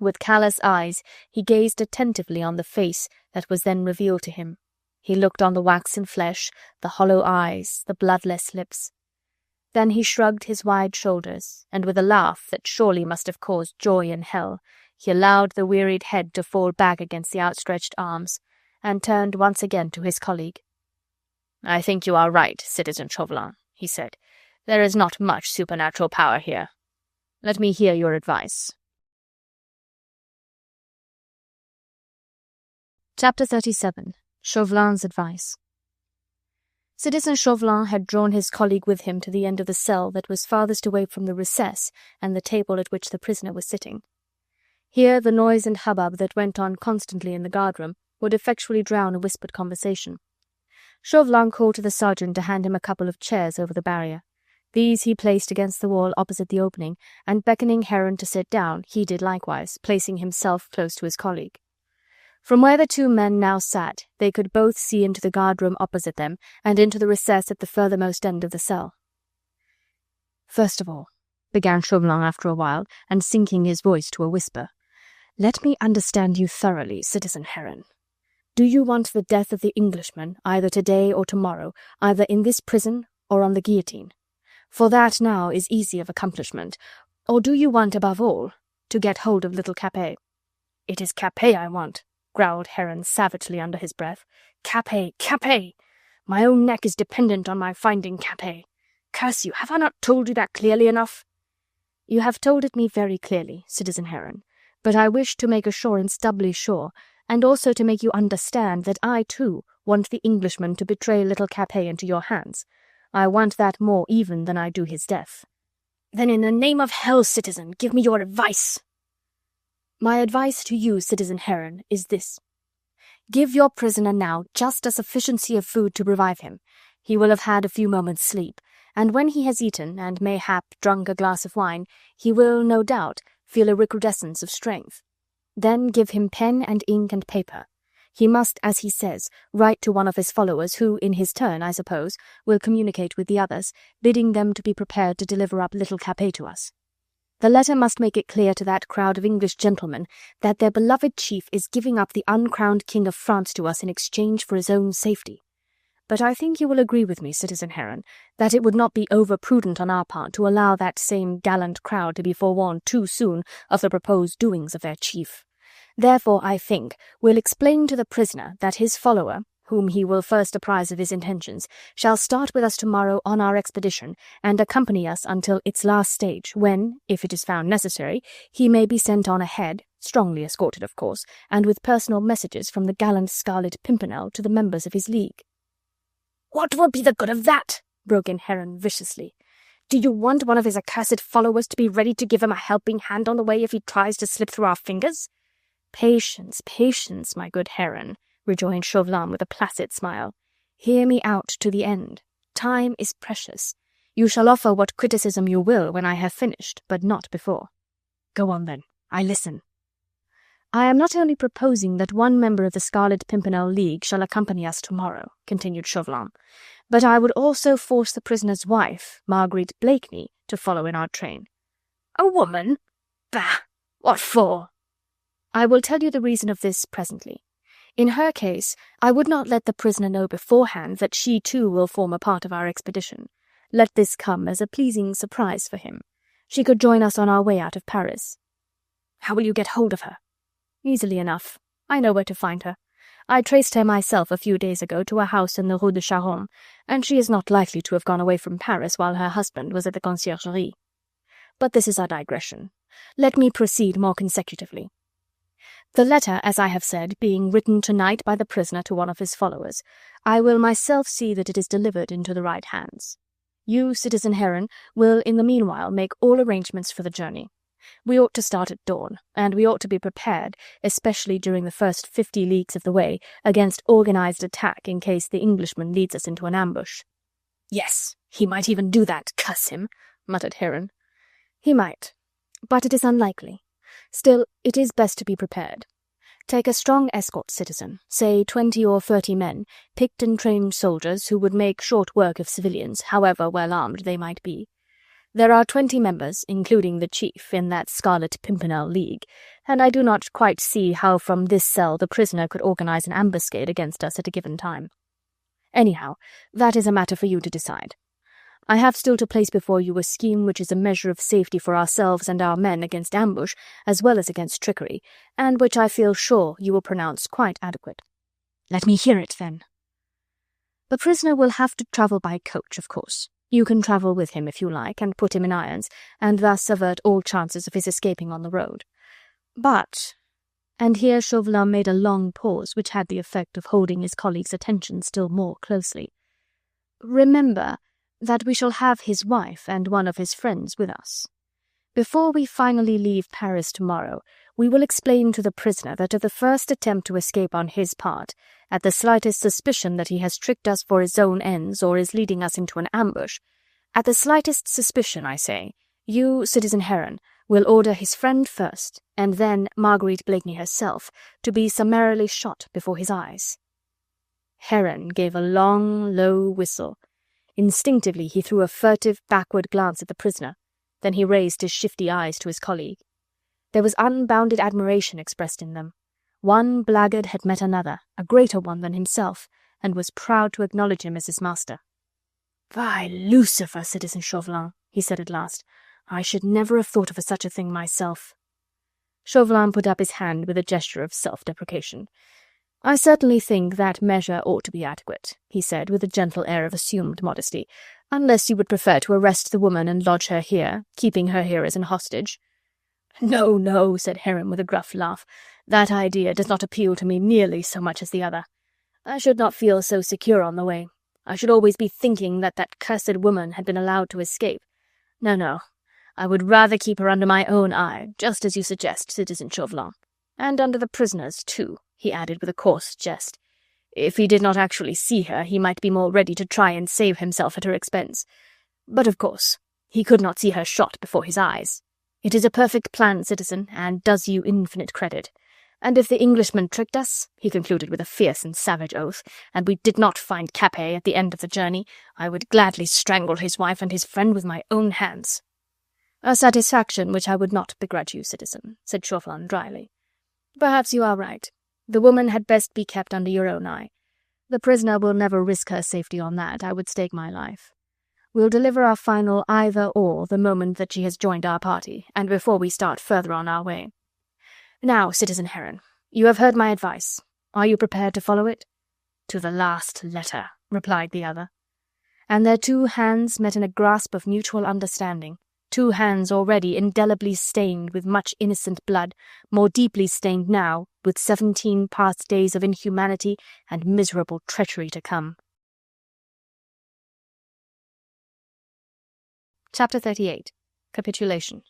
With callous eyes he gazed attentively on the face that was then revealed to him. He looked on the waxen flesh, the hollow eyes, the bloodless lips. Then he shrugged his wide shoulders, and with a laugh that surely must have caused joy in hell, he allowed the wearied head to fall back against the outstretched arms, and turned once again to his colleague. "I think you are right, Citizen Chauvelin," he said. "There is not much supernatural power here. Let me hear your advice." Chapter 37. Chauvelin's Advice. Citizen Chauvelin had drawn his colleague with him to the end of the cell that was farthest away from the recess and the table at which the prisoner was sitting. Here the noise and hubbub that went on constantly in the guard-room would effectually drown a whispered conversation. Chauvelin called to the sergeant to hand him a couple of chairs over the barrier. These he placed against the wall opposite the opening, and beckoning Heron to sit down, he did likewise, placing himself close to his colleague. From where the two men now sat, they could both see into the guard-room opposite them and into the recess at the furthermost end of the cell. "First of all," began Chauvelin after a while, and sinking his voice to a whisper, "let me understand you thoroughly, Citizen Heron. Do you want the death of the Englishman, either today or tomorrow, either in this prison or on the guillotine? For that now is easy of accomplishment. Or do you want, above all, to get hold of little Capet?" "It is Capet I want," growled Heron savagely under his breath. "Capet, Capet! My own neck is dependent on my finding Capet. Curse you, have I not told you that clearly enough?" "You have told it me very clearly, Citizen Heron, but I wish to make assurance doubly sure, and also to make you understand that I, too, want the Englishman to betray little Capet into your hands. I want that more even than I do his death." "Then in the name of hell, citizen, give me your advice." "My advice to you, Citizen Heron, is this. Give your prisoner now just a sufficiency of food to revive him. He will have had a few moments' sleep, and when he has eaten, and mayhap drunk a glass of wine, he will, no doubt, feel a recrudescence of strength. Then give him pen and ink and paper. He must, as he says, write to one of his followers, who, in his turn, I suppose, will communicate with the others, bidding them to be prepared to deliver up little Capet to us. The letter must make it clear to that crowd of English gentlemen that their beloved chief is giving up the uncrowned King of France to us in exchange for his own safety. But I think you will agree with me, Citizen Heron, that it would not be over-prudent on our part to allow that same gallant crowd to be forewarned too soon of the proposed doings of their chief. Therefore, I think, we'll explain to the prisoner that his follower, whom he will first apprise of his intentions, shall start with us tomorrow on our expedition, and accompany us until its last stage, when, if it is found necessary, he may be sent on ahead, strongly escorted, of course, and with personal messages from the gallant Scarlet Pimpernel to the members of his league." "What will be the good of that?" broke in Heron viciously. "Do you want one of his accursed followers to be ready to give him a helping hand on the way if he tries to slip through our fingers?" "Patience, patience, my good Heron," rejoined Chauvelin with a placid smile. "Hear me out to the end. Time is precious. You shall offer what criticism you will when I have finished, but not before." "Go on, then. I listen." "I am not only proposing that one member of the Scarlet Pimpernel League shall accompany us tomorrow," continued Chauvelin, "but I would also force the prisoner's wife, Marguerite Blakeney, to follow in our train." "A woman? Bah! What for?" "I will tell you the reason of this presently. In her case, I would not let the prisoner know beforehand that she too will form a part of our expedition. Let this come as a pleasing surprise for him. She could join us on our way out of Paris." "How will you get hold of her?" "Easily enough. I know where to find her. I traced her myself a few days ago to a house in the Rue de Charonne, and she is not likely to have gone away from Paris while her husband was at the Conciergerie. But this is a digression. Let me proceed more consecutively. The letter, as I have said, being written tonight by the prisoner to one of his followers, I will myself see that it is delivered into the right hands. You, Citizen Heron, will in the meanwhile make all arrangements for the journey. We ought to start at dawn, and we ought to be prepared, especially during the first 50 leagues of the way, against organized attack in case the Englishman leads us into an ambush." "Yes, he might even do that, curse him," muttered Heron. "He might, but it is unlikely. Still, it is best to be prepared. Take a strong escort, citizen, say 20 or 30 men, picked and trained soldiers who would make short work of civilians, however well armed they might be. There are 20 members, including the chief, in that Scarlet Pimpernel League, and I do not quite see how from this cell the prisoner could organize an ambuscade against us at a given time. Anyhow, that is a matter for you to decide. I have still to place before you a scheme which is a measure of safety for ourselves and our men against ambush as well as against trickery, and which I feel sure you will pronounce quite adequate." "Let me hear it, then." "The prisoner will have to travel by coach, of course. You can travel with him if you like, and put him in irons, and thus avert all chances of his escaping on the road. But—" and here Chauvelin made a long pause which had the effect of holding his colleague's attention still more closely. "Remember that we shall have his wife and one of his friends with us. Before we finally leave Paris tomorrow, we will explain to the prisoner that at the first attempt to escape on his part, at the slightest suspicion that he has tricked us for his own ends or is leading us into an ambush, at the slightest suspicion, I say, you, Citizen Heron, We'll order his friend first, and then Marguerite Blakeney herself, to be summarily shot before his eyes." Heron gave a long, low whistle. Instinctively he threw a furtive backward glance at the prisoner. Then he raised his shifty eyes to his colleague. There was unbounded admiration expressed in them. One blackguard had met another, a greater one than himself, and was proud to acknowledge him as his master. "By Lucifer, Citizen Chauvelin," he said at last, "I should never have thought of such a thing myself." Chauvelin put up his hand with a gesture of self-deprecation. "I certainly think that measure ought to be adequate," he said with a gentle air of assumed modesty, "unless you would prefer to arrest the woman and lodge her here, keeping her here as an hostage." "No, no," said Heron with a gruff laugh. "That idea does not appeal to me nearly so much as the other. I should not feel so secure on the way. I should always be thinking that cursed woman had been allowed to escape. No, no, I would rather keep her under my own eye, just as you suggest, Citizen Chauvelin. And under the prisoner's, too," he added with a coarse jest. "If he did not actually see her, he might be more ready to try and save himself at her expense. But, of course, he could not see her shot before his eyes. It is a perfect plan, citizen, and does you infinite credit. And if the Englishman tricked us," he concluded with a fierce and savage oath, "and we did not find Capet at the end of the journey, I would gladly strangle his wife and his friend with my own hands." "A satisfaction which I would not begrudge you, citizen," said Chauvelin dryly. "Perhaps you are right. The woman had best be kept under your own eye. The prisoner will never risk her safety on that, I would stake my life. We'll deliver our final either-or the moment that she has joined our party, and before we start further on our way. Now, Citizen Heron, you have heard my advice. Are you prepared to follow it?" "To the last letter," replied the other. And their two hands met in a grasp of mutual understanding. Two hands already indelibly stained with much innocent blood, more deeply stained now with 17 past days of inhumanity and miserable treachery to come. Chapter 38. Capitulation.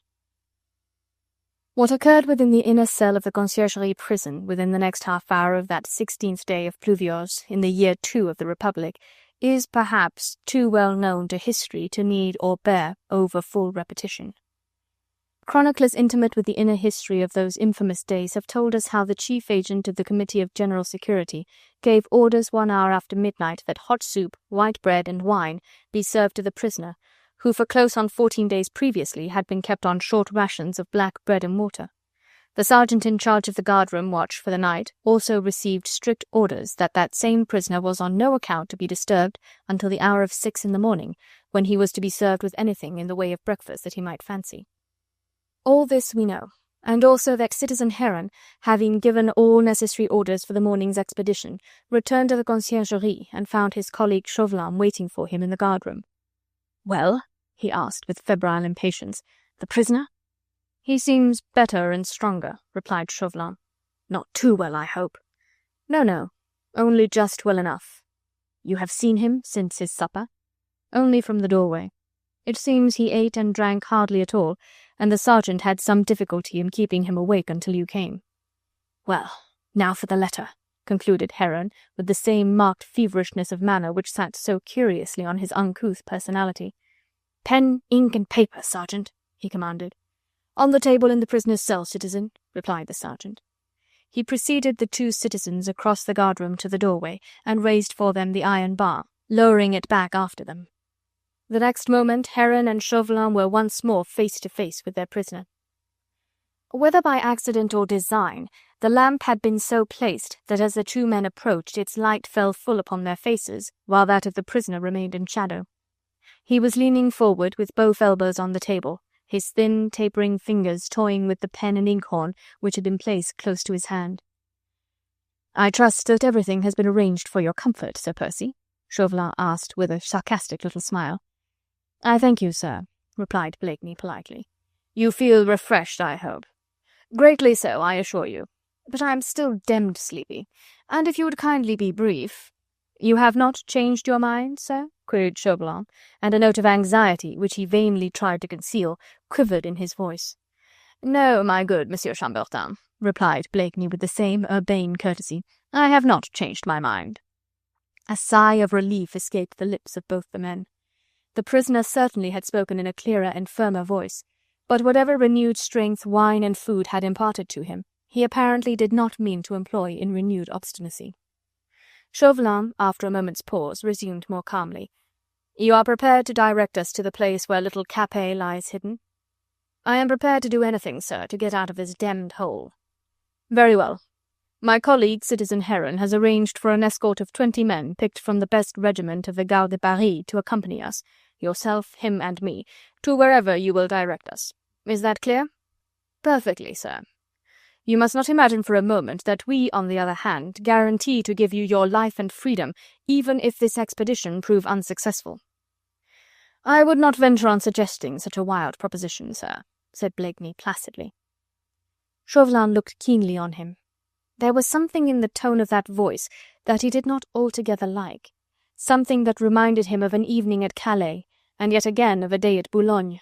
What occurred within the inner cell of the Conciergerie prison within the next half-hour of that 16th day of Pluviose in the year 2 of the Republic is perhaps too well known to history to need or bear over full repetition. Chroniclers intimate with the inner history of those infamous days have told us how the chief agent of the Committee of General Security gave orders 1 hour after midnight that hot soup, white bread, and wine be served to the prisoner, who for close on 14 days previously had been kept on short rations of black bread and water. The sergeant in charge of the guard-room watch for the night also received strict orders that same prisoner was on no account to be disturbed until the hour of 6 in the morning, when he was to be served with anything in the way of breakfast that he might fancy. All this we know, and also that Citizen Heron, having given all necessary orders for the morning's expedition, returned to the Conciergerie and found his colleague Chauvelin waiting for him in the guard-room. "Well?" he asked with febrile impatience. "The prisoner?" "He seems better and stronger," replied Chauvelin. "Not too well, I hope." "No, no, only just well enough." "You have seen him since his supper?" "Only from the doorway. It seems he ate and drank hardly at all, and the sergeant had some difficulty in keeping him awake until you came." "Well, now for the letter," concluded Heron, with the same marked feverishness of manner which sat so curiously on his uncouth personality. "Pen, ink, and paper, sergeant," he commanded. "On the table in the prisoner's cell, citizen," replied the sergeant. He preceded the two citizens across the guard-room to the doorway, and raised for them the iron bar, lowering it back after them. The next moment Heron and Chauvelin were once more face to face with their prisoner. Whether by accident or design, the lamp had been so placed that as the two men approached its light fell full upon their faces, while that of the prisoner remained in shadow. He was leaning forward with both elbows on the table, his thin, tapering fingers toying with the pen and inkhorn which had been placed close to his hand. "I trust that everything has been arranged for your comfort, Sir Percy?" Chauvelin asked with a sarcastic little smile. "I thank you, sir," replied Blakeney politely. "You feel refreshed, I hope?" "Greatly so, I assure you. But I am still demmed sleepy, and if you would kindly be brief—" "You have not changed your mind, sir?" queried Chauvelin, and a note of anxiety, which he vainly tried to conceal, quivered in his voice. "No, my good Monsieur Chambertin," replied Blakeney with the same urbane courtesy. "I have not changed my mind." A sigh of relief escaped the lips of both the men. The prisoner certainly had spoken in a clearer and firmer voice. But whatever renewed strength wine and food had imparted to him, he apparently did not mean to employ in renewed obstinacy. Chauvelin, after a moment's pause, resumed more calmly. "You are prepared to direct us to the place where little Capet lies hidden?" "I am prepared to do anything, sir, to get out of this demmed hole." "Very well. My colleague, Citizen Heron, has arranged for an escort of 20 men picked from the best regiment of the Garde de Paris to accompany us, yourself, him, and me, to wherever you will direct us. Is that clear?" "Perfectly, sir. You must not imagine for a moment that we, on the other hand, guarantee to give you your life and freedom, even if this expedition prove unsuccessful." "I would not venture on suggesting such a wild proposition, sir," said Blakeney placidly. Chauvelin looked keenly on him. There was something in the tone of that voice that he did not altogether like, something that reminded him of an evening at Calais, and yet again of a day at Boulogne.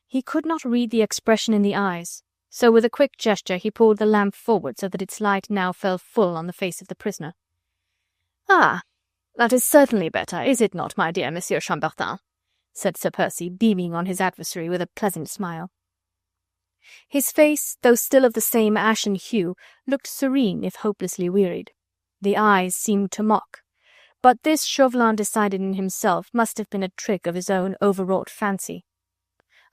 He could not read the expression in the eyes, so with a quick gesture he pulled the lamp forward so that its light now fell full on the face of the prisoner. "Ah, that is certainly better, is it not, my dear Monsieur Chambertin?" said Sir Percy, beaming on his adversary with a pleasant smile. His face, though still of the same ashen hue, looked serene if hopelessly wearied. The eyes seemed to mock. But this Chauvelin decided in himself must have been a trick of his own overwrought fancy.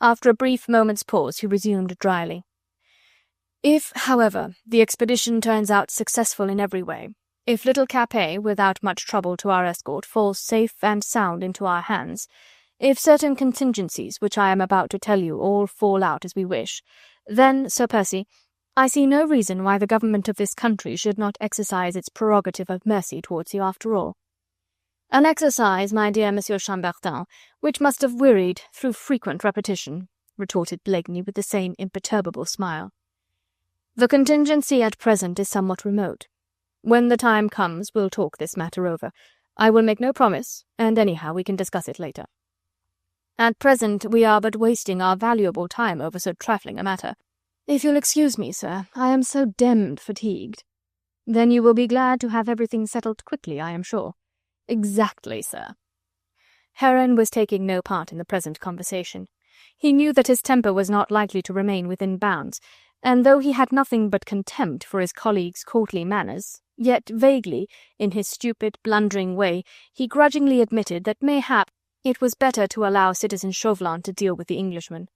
After a brief moment's pause he resumed dryly. "If, however, the expedition turns out successful in every way, if little Capet, without much trouble to our escort, falls safe and sound into our hands, if certain contingencies which I am about to tell you all fall out as we wish, then, Sir Percy, I see no reason why the government of this country should not exercise its prerogative of mercy towards you after all." "An exercise, my dear Monsieur Chambertin, which must have wearied through frequent repetition," retorted Blakeney with the same imperturbable smile. "The contingency at present is somewhat remote. When the time comes, we'll talk this matter over. I will make no promise, and anyhow we can discuss it later. At present we are but wasting our valuable time over so trifling a matter. If you'll excuse me, sir, I am so demmed fatigued." "Then you will be glad to have everything settled quickly, I am sure." "Exactly, sir." Heron was taking no part in the present conversation. He knew that his temper was not likely to remain within bounds, and though he had nothing but contempt for his colleague's courtly manners, yet vaguely, in his stupid, blundering way, he grudgingly admitted that mayhap it was better to allow Citizen Chauvelin to deal with the Englishman.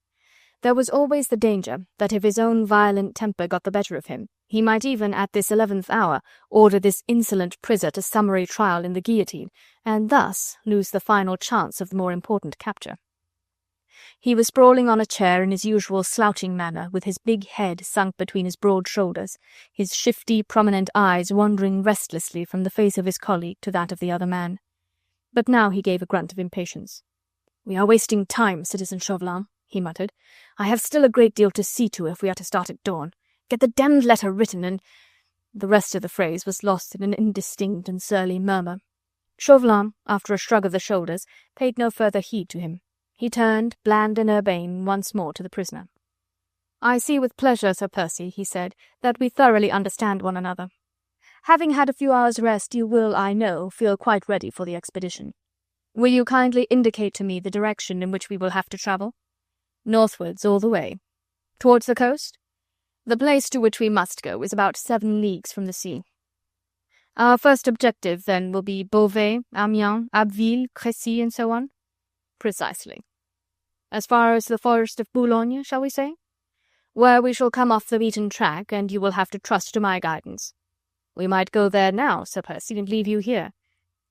There was always the danger that if his own violent temper got the better of him, he might even at this 11th hour order this insolent prisoner to summary trial in the guillotine, and thus lose the final chance of the more important capture. He was sprawling on a chair in his usual slouching manner, with his big head sunk between his broad shoulders, his shifty, prominent eyes wandering restlessly from the face of his colleague to that of the other man. But now he gave a grunt of impatience. "We are wasting time, Citizen Chauvelin," he muttered. "I have still a great deal to see to if we are to start at dawn. Get the damned letter written and—" The rest of the phrase was lost in an indistinct and surly murmur. Chauvelin, after a shrug of the shoulders, paid no further heed to him. He turned, bland and urbane, once more to the prisoner. "I see with pleasure, Sir Percy," he said, "that we thoroughly understand one another. Having had a few hours' rest, you will, I know, feel quite ready for the expedition. Will you kindly indicate to me the direction in which we will have to travel?" "Northwards all the way." "Towards the coast?" "The place to which we must go is about 7 leagues from the sea." "Our first objective, then, will be Beauvais, Amiens, Abbeville, Crecy, and so on?" "Precisely." "As far as the forest of Boulogne, shall we say?" "Where we shall come off the beaten track, and you will have to trust to my guidance." "We might go there now, Sir Percy, and leave you here."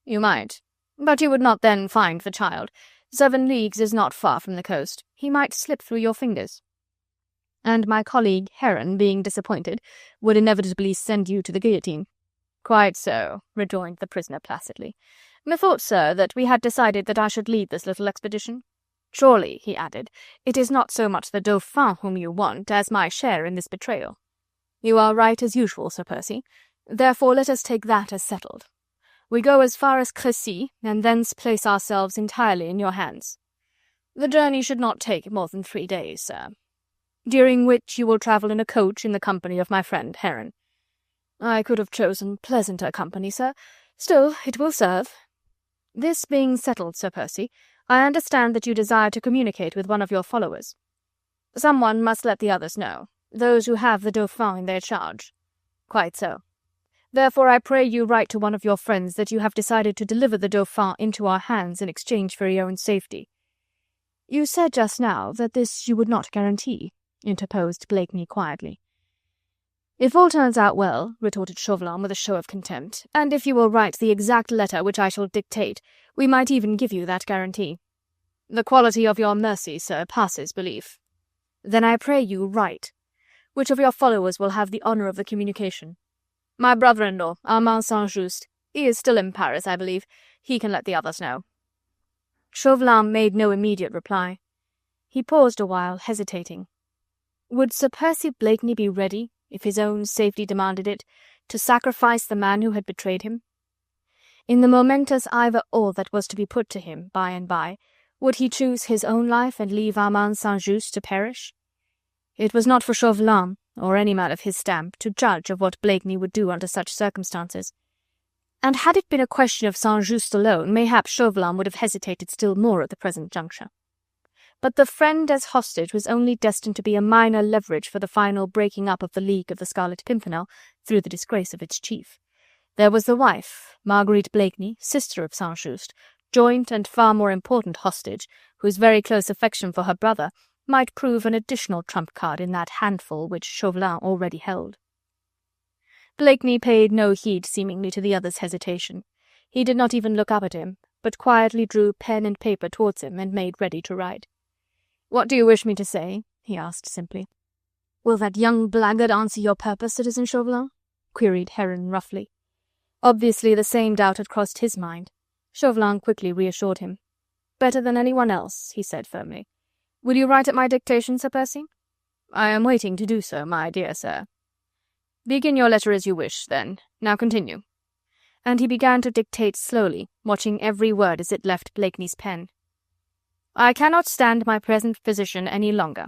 "You might. But you would not then find the child. 7 leagues is not far from the coast. He might slip through your fingers." "And my colleague Heron, being disappointed, would inevitably send you to the guillotine." "Quite so," rejoined the prisoner placidly. "Methought, sir, that we had decided that I should lead this little expedition. Surely," he added, "it is not so much the Dauphin whom you want as my share in this betrayal." "You are right as usual, Sir Percy. Therefore let us take that as settled. We go as far as Crecy, and thence place ourselves entirely in your hands. The journey should not take more than 3 days, sir, during which you will travel in a coach in the company of my friend Heron." "I could have chosen pleasanter company, sir. Still, it will serve." "This being settled, Sir Percy, I understand that you desire to communicate with one of your followers." Someone must let the others know, those who have the Dauphin in their charge. Quite so. Therefore I pray you write to one of your friends that you have decided to deliver the Dauphin into our hands in exchange for your own safety. You said just now that this you would not guarantee, interposed Blakeney quietly. If all turns out well, retorted Chauvelin with a show of contempt, and if you will write the exact letter which I shall dictate, we might even give you that guarantee. The quality of your mercy, sir, passes belief. Then I pray you write. Which of your followers will have the honour of the communication? My brother-in-law, Armand St. He is still in Paris, I believe. He can let the others know. Chauvelin made no immediate reply. He paused a while, hesitating. Would Sir Percy Blakeney be ready, if his own safety demanded it, to sacrifice the man who had betrayed him? In the momentous either-or that was to be put to him by and by, would he choose his own life and leave Armand St. to perish? It was not for Chauvelin, or any man of his stamp, to judge of what Blakeney would do under such circumstances. And had it been a question of St. alone, mayhap Chauvelin would have hesitated still more at the present juncture. But the friend as hostage was only destined to be a minor leverage for the final breaking up of the League of the Scarlet Pimpernel through the disgrace of its chief. There was the wife, Marguerite Blakeney, sister of St. joint and far more important hostage, whose very close affection for her brother might prove an additional trump card in that handful which Chauvelin already held. Blakeney paid no heed seemingly to the other's hesitation. He did not even look up at him, but quietly drew pen and paper towards him and made ready to write. "What do you wish me to say?" he asked simply. "Will that young blackguard answer your purpose, Citizen Chauvelin?" queried Heron roughly. Obviously the same doubt had crossed his mind. Chauvelin quickly reassured him. "Better than anyone else," he said firmly. "Will you write at my dictation, Sir Percy?" "I am waiting to do so, my dear sir." "Begin your letter as you wish, then. Now continue." And he began to dictate slowly, watching every word as it left Blakeney's pen. "I cannot stand my present position any longer.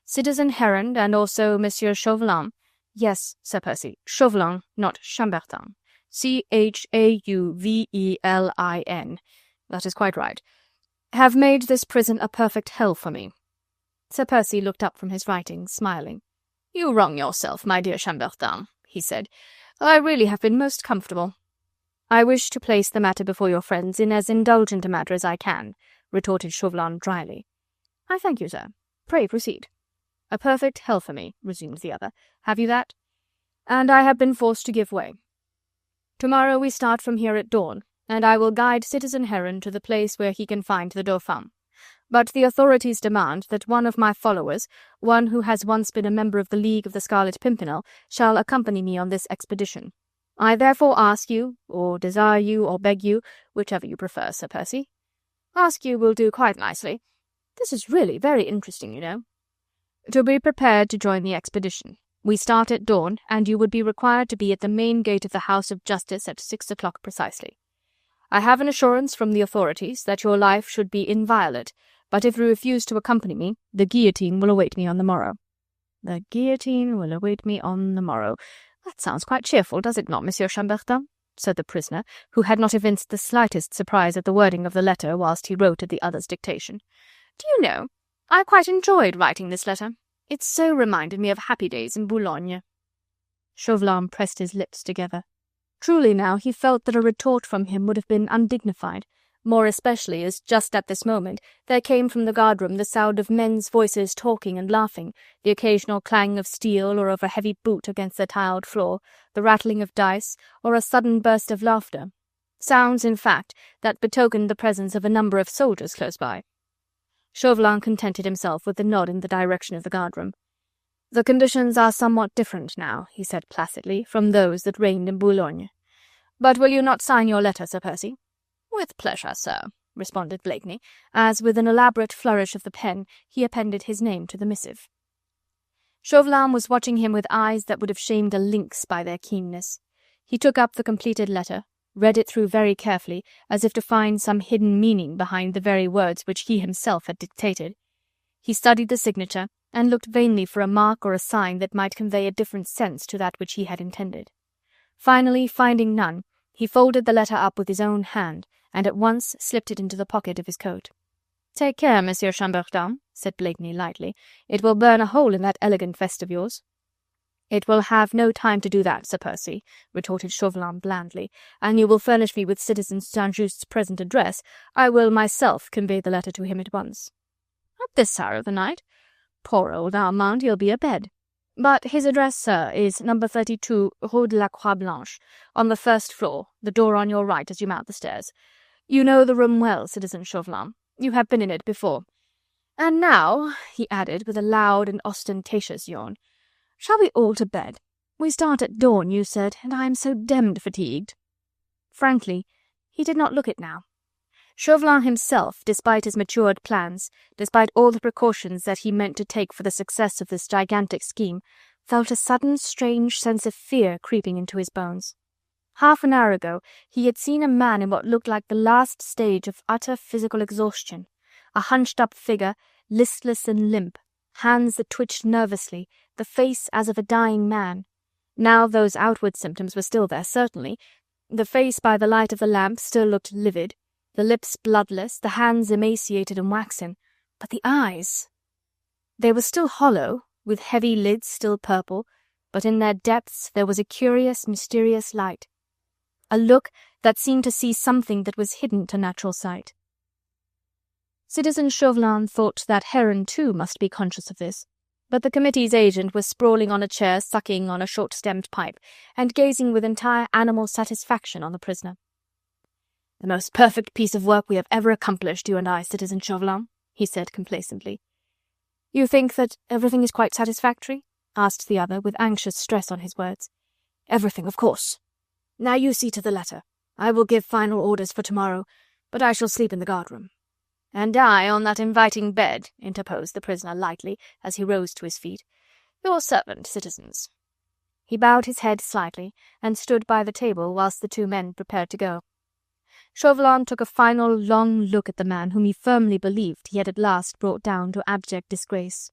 Citizen Heron and also Monsieur Chauvelin—" "Yes, Sir Percy, Chauvelin, not Chambertin. Chauvelin. That is quite right. Have made this prison a perfect hell for me." Sir Percy looked up from his writing, smiling. "You wrong yourself, my dear Chambertin," he said. "I really have been most comfortable." "I wish to place the matter before your friends in as indulgent a manner as I can," retorted Chauvelin dryly. "I thank you, sir. Pray proceed." "A perfect hell for me," resumed the other. "Have you that? And I have been forced to give way. Tomorrow we start from here at dawn, and I will guide Citizen Heron to the place where he can find the Dauphin. But the authorities demand that one of my followers, one who has once been a member of the League of the Scarlet Pimpernel, shall accompany me on this expedition. I therefore ask you, or desire you, or beg you, whichever you prefer, Sir Percy. Ask you will do quite nicely. This is really very interesting, you know. To be prepared to join the expedition. We start at dawn, and you would be required to be at the main gate of the House of Justice at 6 o'clock precisely. I have an assurance from the authorities that your life should be inviolate, but if you refuse to accompany me, the guillotine will await me on the morrow." "The guillotine will await me on the morrow. That sounds quite cheerful, does it not, Monsieur Chambertin?" said the prisoner, who had not evinced the slightest surprise at the wording of the letter whilst he wrote at the other's dictation. "Do you know, I quite enjoyed writing this letter. It so reminded me of happy days in Boulogne." Chauvelin pressed his lips together. Truly now he felt that a retort from him would have been undignified, more especially as just at this moment there came from the guardroom the sound of men's voices talking and laughing, the occasional clang of steel or of a heavy boot against the tiled floor, the rattling of dice, or a sudden burst of laughter. Sounds, in fact, that betokened the presence of a number of soldiers close by. Chauvelin contented himself with a nod in the direction of the guardroom. "The conditions are somewhat different now," he said placidly, "from those that reigned in Boulogne. But will you not sign your letter, Sir Percy?" "With pleasure, sir," responded Blakeney, as with an elaborate flourish of the pen he appended his name to the missive. Chauvelin was watching him with eyes that would have shamed a lynx by their keenness. He took up the completed letter, read it through very carefully, as if to find some hidden meaning behind the very words which he himself had dictated. He studied the signature, and looked vainly for a mark or a sign that might convey a different sense to that which he had intended. Finally, finding none, he folded the letter up with his own hand, and at once slipped it into the pocket of his coat. "Take care, Monsieur Chambertin," said Blakeney lightly. "It will burn a hole in that elegant vest of yours." "It will have no time to do that, Sir Percy," retorted Chauvelin blandly, "and you will furnish me with Citizen St. Just's present address. I will myself convey the letter to him at once." "At this hour of the night? Poor old Armand, he'll be abed. But his address, sir, is number 32 Rue de la Croix Blanche, on the first floor, the door on your right as you mount the stairs. You know the room well, Citizen Chauvelin. You have been in it before. And now," he added, with a loud and ostentatious yawn, "shall we all to bed? We start at dawn, you said, and I am so demmed fatigued." Frankly, he did not look it now. Chauvelin himself, despite his matured plans, despite all the precautions that he meant to take for the success of this gigantic scheme, felt a sudden strange sense of fear creeping into his bones. Half an hour ago he had seen a man in what looked like the last stage of utter physical exhaustion, a hunched-up figure, listless and limp, hands that twitched nervously, the face as of a dying man. Now those outward symptoms were still there, certainly. The face by the light of the lamp still looked livid, the lips bloodless, the hands emaciated and waxen, but the eyes! They were still hollow, with heavy lids still purple, but in their depths there was a curious, mysterious light. A look that seemed to see something that was hidden to natural sight. Citizen Chauvelin thought that Heron too must be conscious of this, but the committee's agent was sprawling on a chair sucking on a short-stemmed pipe, and gazing with entire animal satisfaction on the prisoner. "The most perfect piece of work we have ever accomplished, you and I, Citizen Chauvelin," he said complacently. "You think that everything is quite satisfactory?" asked the other, with anxious stress on his words. "Everything, of course. Now you see to the letter. I will give final orders for tomorrow, but I shall sleep in the guard-room." "And I on that inviting bed," interposed the prisoner lightly, as he rose to his feet. "Your servant, citizens." He bowed his head slightly, and stood by the table whilst the two men prepared to go. Chauvelin took a final long look at the man whom he firmly believed he had at last brought down to abject disgrace.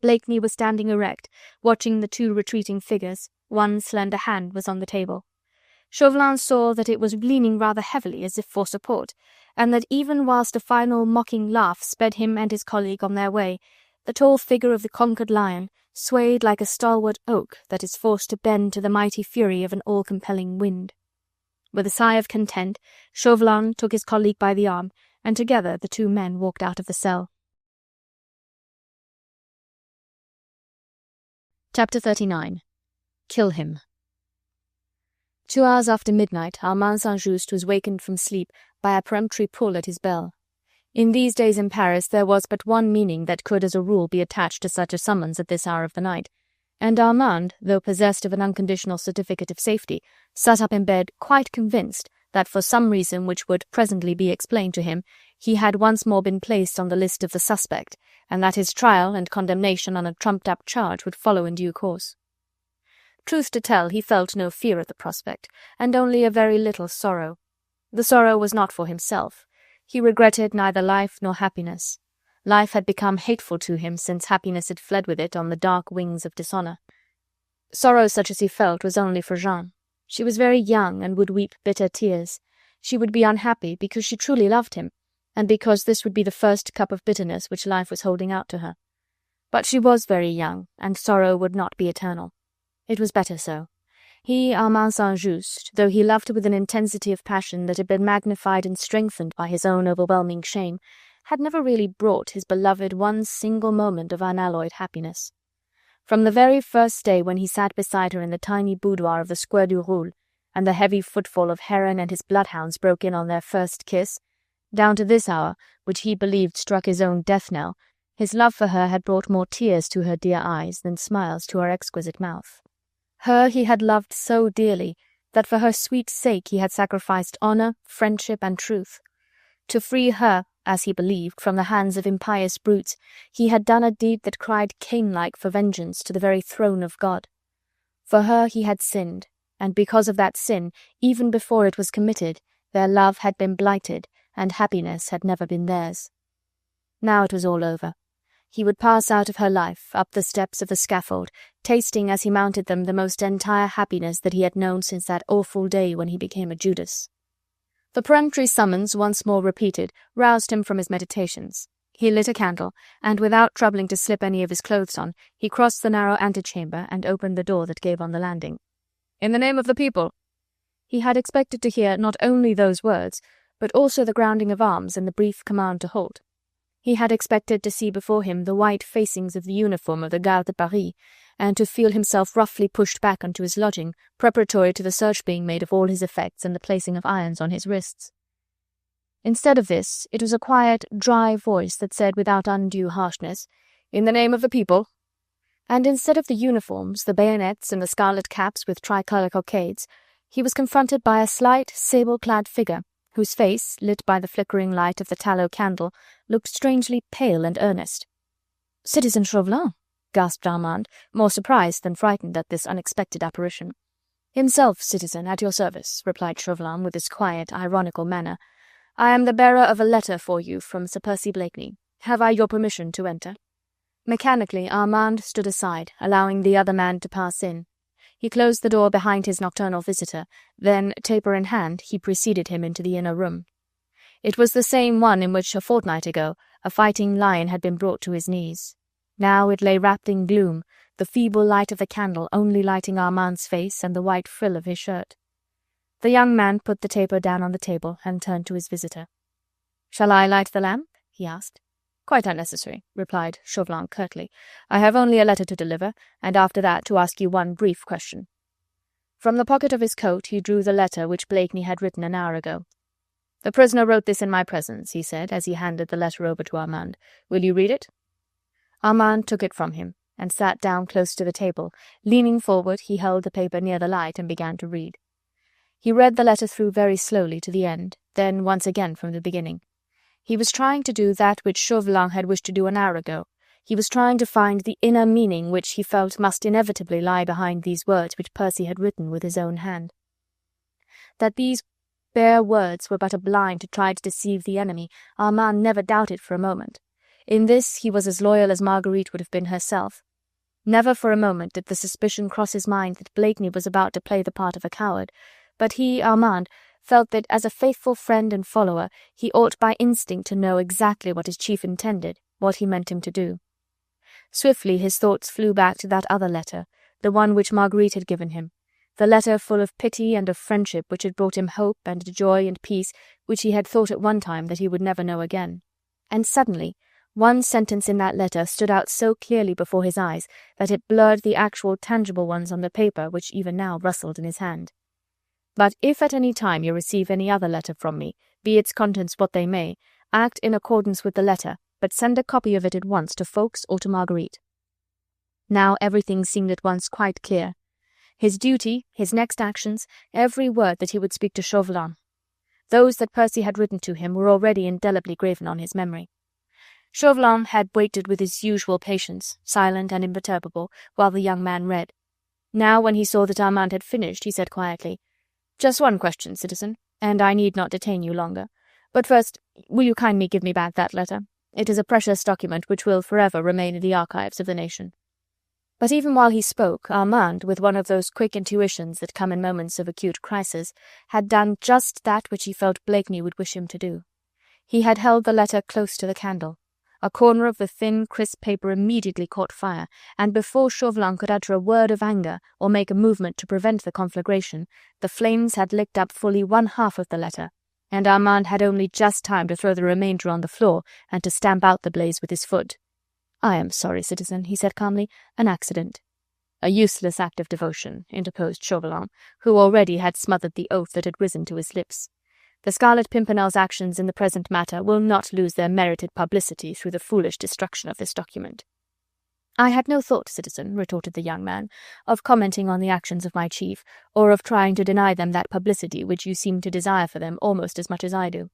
Blakeney was standing erect, watching the two retreating figures. One slender hand was on the table. Chauvelin saw that it was leaning rather heavily as if for support, and that even whilst a final mocking laugh sped him and his colleague on their way, the tall figure of the conquered lion swayed like a stalwart oak that is forced to bend to the mighty fury of an all-compelling wind. With a sigh of content, Chauvelin took his colleague by the arm, and together the two men walked out of the cell. Chapter 39. Kill him. 2 hours after midnight, Armand St. was wakened from sleep by a peremptory pull at his bell. In these days in Paris there was but one meaning that could as a rule be attached to such a summons at this hour of the night, and Armand, though possessed of an unconditional certificate of safety, sat up in bed quite convinced that for some reason which would presently be explained to him, he had once more been placed on the list of the suspect, and that his trial and condemnation on a trumped-up charge would follow in due course. Truth to tell, he felt no fear at the prospect, and only a very little sorrow. The sorrow was not for himself. He regretted neither life nor happiness. Life had become hateful to him since happiness had fled with it on the dark wings of dishonour. Sorrow such as he felt was only for Jeanne. She was very young and would weep bitter tears. She would be unhappy because she truly loved him, and because this would be the first cup of bitterness which life was holding out to her. But she was very young, and sorrow would not be eternal. It was better so. He, Armand St. though he loved her with an intensity of passion that had been magnified and strengthened by his own overwhelming shame, had never really brought his beloved one single moment of unalloyed happiness. From the very first day when he sat beside her in the tiny boudoir of the Square du Roule, and the heavy footfall of Heron and his bloodhounds broke in on their first kiss, down to this hour, which he believed struck his own death-knell, his love for her had brought more tears to her dear eyes than smiles to her exquisite mouth. Her he had loved so dearly that for her sweet sake he had sacrificed honour, friendship, and truth. To free her, as he believed, from the hands of impious brutes, he had done a deed that cried Cain-like for vengeance to the very throne of God. For her he had sinned, and because of that sin, even before it was committed, their love had been blighted, and happiness had never been theirs. Now it was all over. He would pass out of her life, up the steps of the scaffold, tasting as he mounted them the most entire happiness that he had known since that awful day when he became a Judas. The peremptory summons, once more repeated, roused him from his meditations. He lit a candle, and without troubling to slip any of his clothes on, he crossed the narrow antechamber and opened the door that gave on the landing. "In the name of the people!" He had expected to hear not only those words, but also the grounding of arms and the brief command to halt. He had expected to see before him the white facings of the uniform of the Garde de Paris, and to feel himself roughly pushed back into his lodging, preparatory to the search being made of all his effects and the placing of irons on his wrists. Instead of this, it was a quiet, dry voice that said without undue harshness, "In the name of the people." And instead of the uniforms, the bayonets, and the scarlet caps with tricolour cockades, he was confronted by a slight, sable-clad figure, whose face, lit by the flickering light of the tallow candle, looked strangely pale and earnest. "Citizen Chauvelin," gasped Armand, more surprised than frightened at this unexpected apparition. "Himself, citizen, at your service," replied Chauvelin with his quiet, ironical manner. "I am the bearer of a letter for you from Sir Percy Blakeney. Have I your permission to enter?" Mechanically, Armand stood aside, allowing the other man to pass in. He closed the door behind his nocturnal visitor, then, taper in hand, he preceded him into the inner room. It was the same one in which, a fortnight ago, a fighting lion had been brought to his knees. Now it lay wrapped in gloom, the feeble light of the candle only lighting Armand's face and the white frill of his shirt. The young man put the taper down on the table and turned to his visitor. "Shall I light the lamp?" he asked. "Quite unnecessary," replied Chauvelin curtly. "I have only a letter to deliver, and after that to ask you one brief question." From the pocket of his coat he drew the letter which Blakeney had written an hour ago. "The prisoner wrote this in my presence," he said, as he handed the letter over to Armand. "Will you read it?" Armand took it from him, and sat down close to the table. Leaning forward, he held the paper near the light and began to read. He read the letter through very slowly to the end, then once again from the beginning. He was trying to do that which Chauvelin had wished to do an hour ago. He was trying to find the inner meaning which he felt must inevitably lie behind these words which Percy had written with his own hand. That these bare words were but a blind to try to deceive the enemy, Armand never doubted for a moment. In this he was as loyal as Marguerite would have been herself. Never for a moment did the suspicion cross his mind that Blakeney was about to play the part of a coward, but he, Armand, felt that as a faithful friend and follower he ought by instinct to know exactly what his chief intended, what he meant him to do. Swiftly his thoughts flew back to that other letter, the one which Marguerite had given him, the letter full of pity and of friendship which had brought him hope and joy and peace which he had thought at one time that he would never know again. And suddenly one sentence in that letter stood out so clearly before his eyes that it blurred the actual tangible ones on the paper which even now rustled in his hand. "But if at any time you receive any other letter from me, be its contents what they may, act in accordance with the letter, but send a copy of it at once to Ffoulkes or to Marguerite." Now everything seemed at once quite clear. His duty, his next actions, every word that he would speak to Chauvelin. Those that Percy had written to him were already indelibly graven on his memory. Chauvelin had waited with his usual patience, silent and imperturbable, while the young man read. Now, when he saw that Armand had finished, he said quietly, "Just one question, citizen, and I need not detain you longer. But first, will you kindly give me back that letter? It is a precious document which will forever remain in the archives of the nation." But even while he spoke, Armand, with one of those quick intuitions that come in moments of acute crisis, had done just that which he felt Blakeney would wish him to do. He had held the letter close to the candle. A corner of the thin, crisp paper immediately caught fire, and before Chauvelin could utter a word of anger or make a movement to prevent the conflagration, the flames had licked up fully one half of the letter, and Armand had only just time to throw the remainder on the floor and to stamp out the blaze with his foot. "I am sorry, citizen," he said calmly. "An accident." "A useless act of devotion," interposed Chauvelin, who already had smothered the oath that had risen to his lips. "The Scarlet Pimpernel's actions in the present matter will not lose their merited publicity through the foolish destruction of this document." "I had no thought, citizen," retorted the young man, "of commenting on the actions of my chief, or of trying to deny them that publicity which you seem to desire for them almost as much as I do."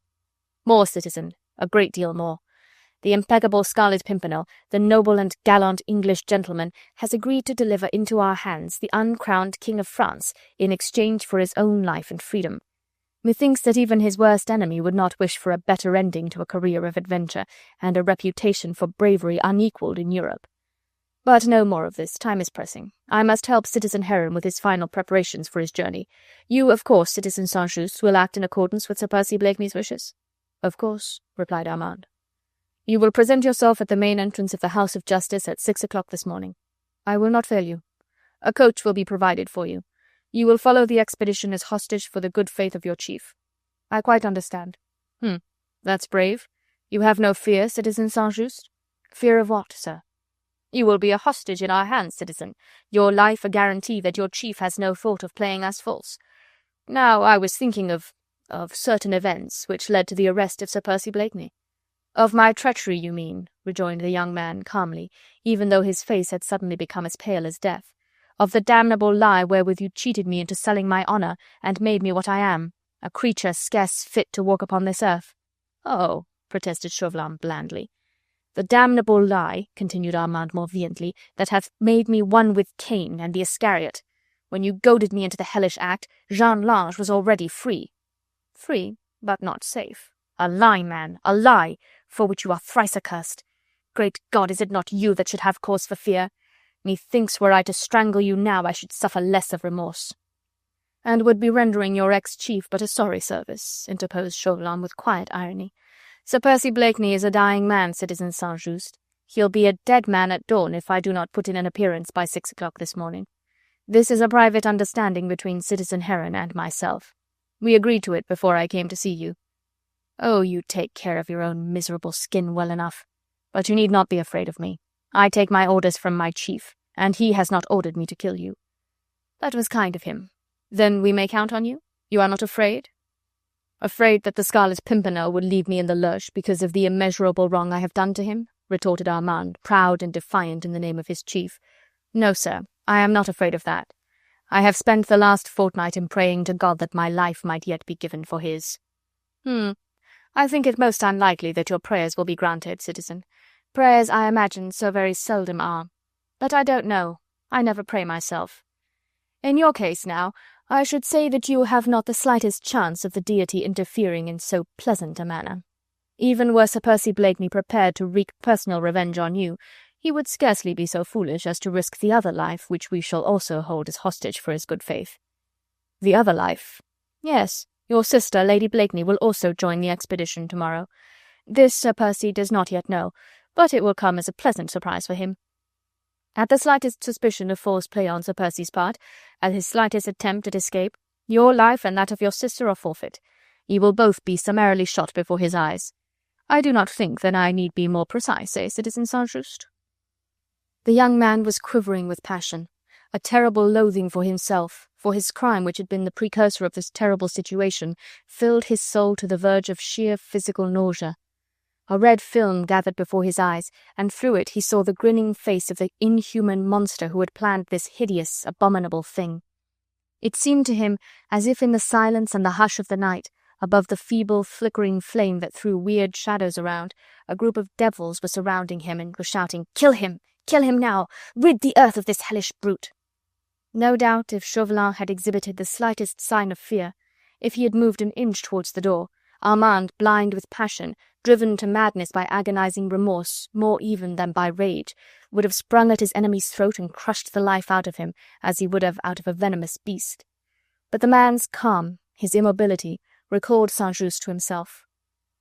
"More, citizen, a great deal more. The impeccable Scarlet Pimpernel, the noble and gallant English gentleman, has agreed to deliver into our hands the uncrowned King of France in exchange for his own life and freedom. Methinks that even his worst enemy would not wish for a better ending to a career of adventure and a reputation for bravery unequalled in Europe." But no more of this, time is pressing. I must help Citizen Heron with his final preparations for his journey. You, of course, Citizen Saint-Just, will act in accordance with Sir Percy Blakeney's wishes? Of course, replied Armand. You will present yourself at the main entrance of the House of Justice at 6 o'clock this morning. I will not fail you. A coach will be provided for you. You will follow the expedition as hostage for the good faith of your chief. I quite understand. That's brave. You have no fear, Citizen Saint-Just? Fear of what, sir? You will be a hostage in our hands, citizen, your life a guarantee that your chief has no thought of playing us false. Now, I was thinking of certain events which led to the arrest of Sir Percy Blakeney. Of my treachery, you mean, rejoined the young man calmly, even though his face had suddenly become as pale as death. Of the damnable lie wherewith you cheated me into selling my honour, and made me what I am, a creature scarce fit to walk upon this earth. Oh, protested Chauvelin blandly. The damnable lie, continued Armand more vehemently, that hath made me one with Cain and the Iscariot. When you goaded me into the hellish act, Jean Lange was already free. Free, but not safe. A lie, man, a lie, for which you are thrice accursed. Great God, is it not you that should have cause for fear? Methinks were I to strangle you now, I should suffer less of remorse. And would be rendering your ex-chief but a sorry service, interposed Chauvelin with quiet irony. Sir Percy Blakeney is a dying man, Citizen Saint-Just. He'll be a dead man at dawn if I do not put in an appearance by 6 o'clock this morning. This is a private understanding between Citizen Heron and myself. We agreed to it before I came to see you. Oh, you take care of your own miserable skin well enough. But you need not be afraid of me. I take my orders from my chief, and he has not ordered me to kill you. That was kind of him. Then we may count on you? You are not afraid? Afraid that the Scarlet Pimpernel would leave me in the lurch because of the immeasurable wrong I have done to him? Retorted Armand, proud and defiant in the name of his chief. No, sir, I am not afraid of that. I have spent the last fortnight in praying to God that my life might yet be given for his. I think it most unlikely that your prayers will be granted, citizen. Prayers, I imagine, so very seldom are. But I don't know. I never pray myself. In your case, now, I should say that you have not the slightest chance of the deity interfering in so pleasant a manner. Even were Sir Percy Blakeney prepared to wreak personal revenge on you, he would scarcely be so foolish as to risk the other life which we shall also hold as hostage for his good faith. The other life? Yes, your sister, Lady Blakeney, will also join the expedition tomorrow. This Sir Percy does not yet know, but it will come as a pleasant surprise for him. At the slightest suspicion of false play on Sir Percy's part, at his slightest attempt at escape, your life and that of your sister are forfeit. You will both be summarily shot before his eyes. I do not think that I need be more precise, Citizen Saint-Just? The young man was quivering with passion. A terrible loathing for himself, for his crime which had been the precursor of this terrible situation, filled his soul to the verge of sheer physical nausea. A red film gathered before his eyes, and through it he saw the grinning face of the inhuman monster who had planned this hideous, abominable thing. It seemed to him as if in the silence and the hush of the night, above the feeble, flickering flame that threw weird shadows around, a group of devils were surrounding him and were shouting, "Kill him! Kill him now! Rid the earth of this hellish brute!" No doubt if Chauvelin had exhibited the slightest sign of fear, if he had moved an inch towards the door, Armand, blind with passion, driven to madness by agonizing remorse, more even than by rage, would have sprung at his enemy's throat and crushed the life out of him, as he would have out of a venomous beast. But the man's calm, his immobility, recalled Saint-Just to himself.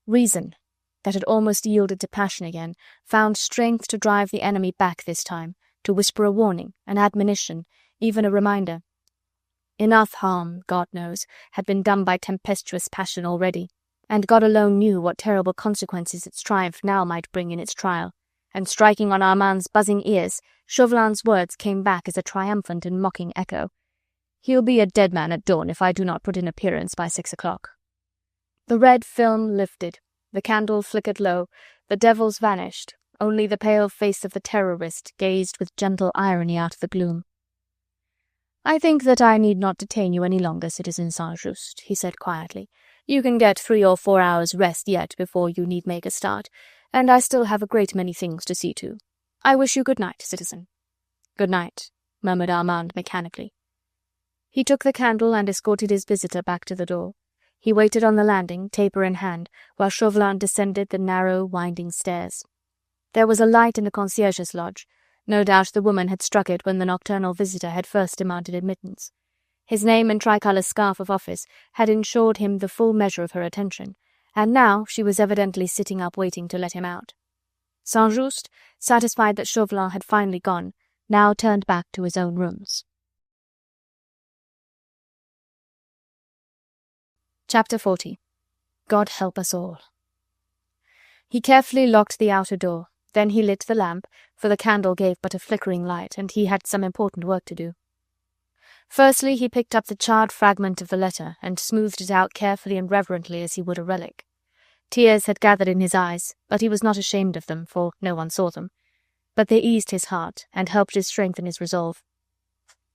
Reason, that had almost yielded to passion again, found strength to drive the enemy back this time, to whisper a warning, an admonition, even a reminder. Enough harm, God knows, had been done by tempestuous passion already, and God alone knew what terrible consequences its triumph now might bring in its trial, and striking on Armand's buzzing ears, Chauvelin's words came back as a triumphant and mocking echo. He'll be a dead man at dawn if I do not put in appearance by 6 o'clock. The red film lifted, the candle flickered low, the devils vanished, only the pale face of the terrorist gazed with gentle irony out of the gloom. I think that I need not detain you any longer, Citizen Saint-Just, he said quietly. You can get 3 or 4 hours' rest yet before you need make a start, and I still have a great many things to see to. I wish you good night, citizen. Good night, murmured Armand mechanically. He took the candle and escorted his visitor back to the door. He waited on the landing, taper in hand, while Chauvelin descended the narrow, winding stairs. There was a light in the concierge's lodge, No doubt the woman had struck it when the nocturnal visitor had first demanded admittance. His name and tricolour scarf of office had ensured him the full measure of her attention, and now she was evidently sitting up waiting to let him out. Saint-Just, satisfied that Chauvelin had finally gone, now turned back to his own rooms. Chapter 40. God help us all. He carefully locked the outer door. Then he lit the lamp, for the candle gave but a flickering light, and he had some important work to do. Firstly, he picked up the charred fragment of the letter and smoothed it out carefully and reverently as he would a relic. Tears had gathered in his eyes, but he was not ashamed of them, for no one saw them. But they eased his heart, and helped to strengthen his resolve.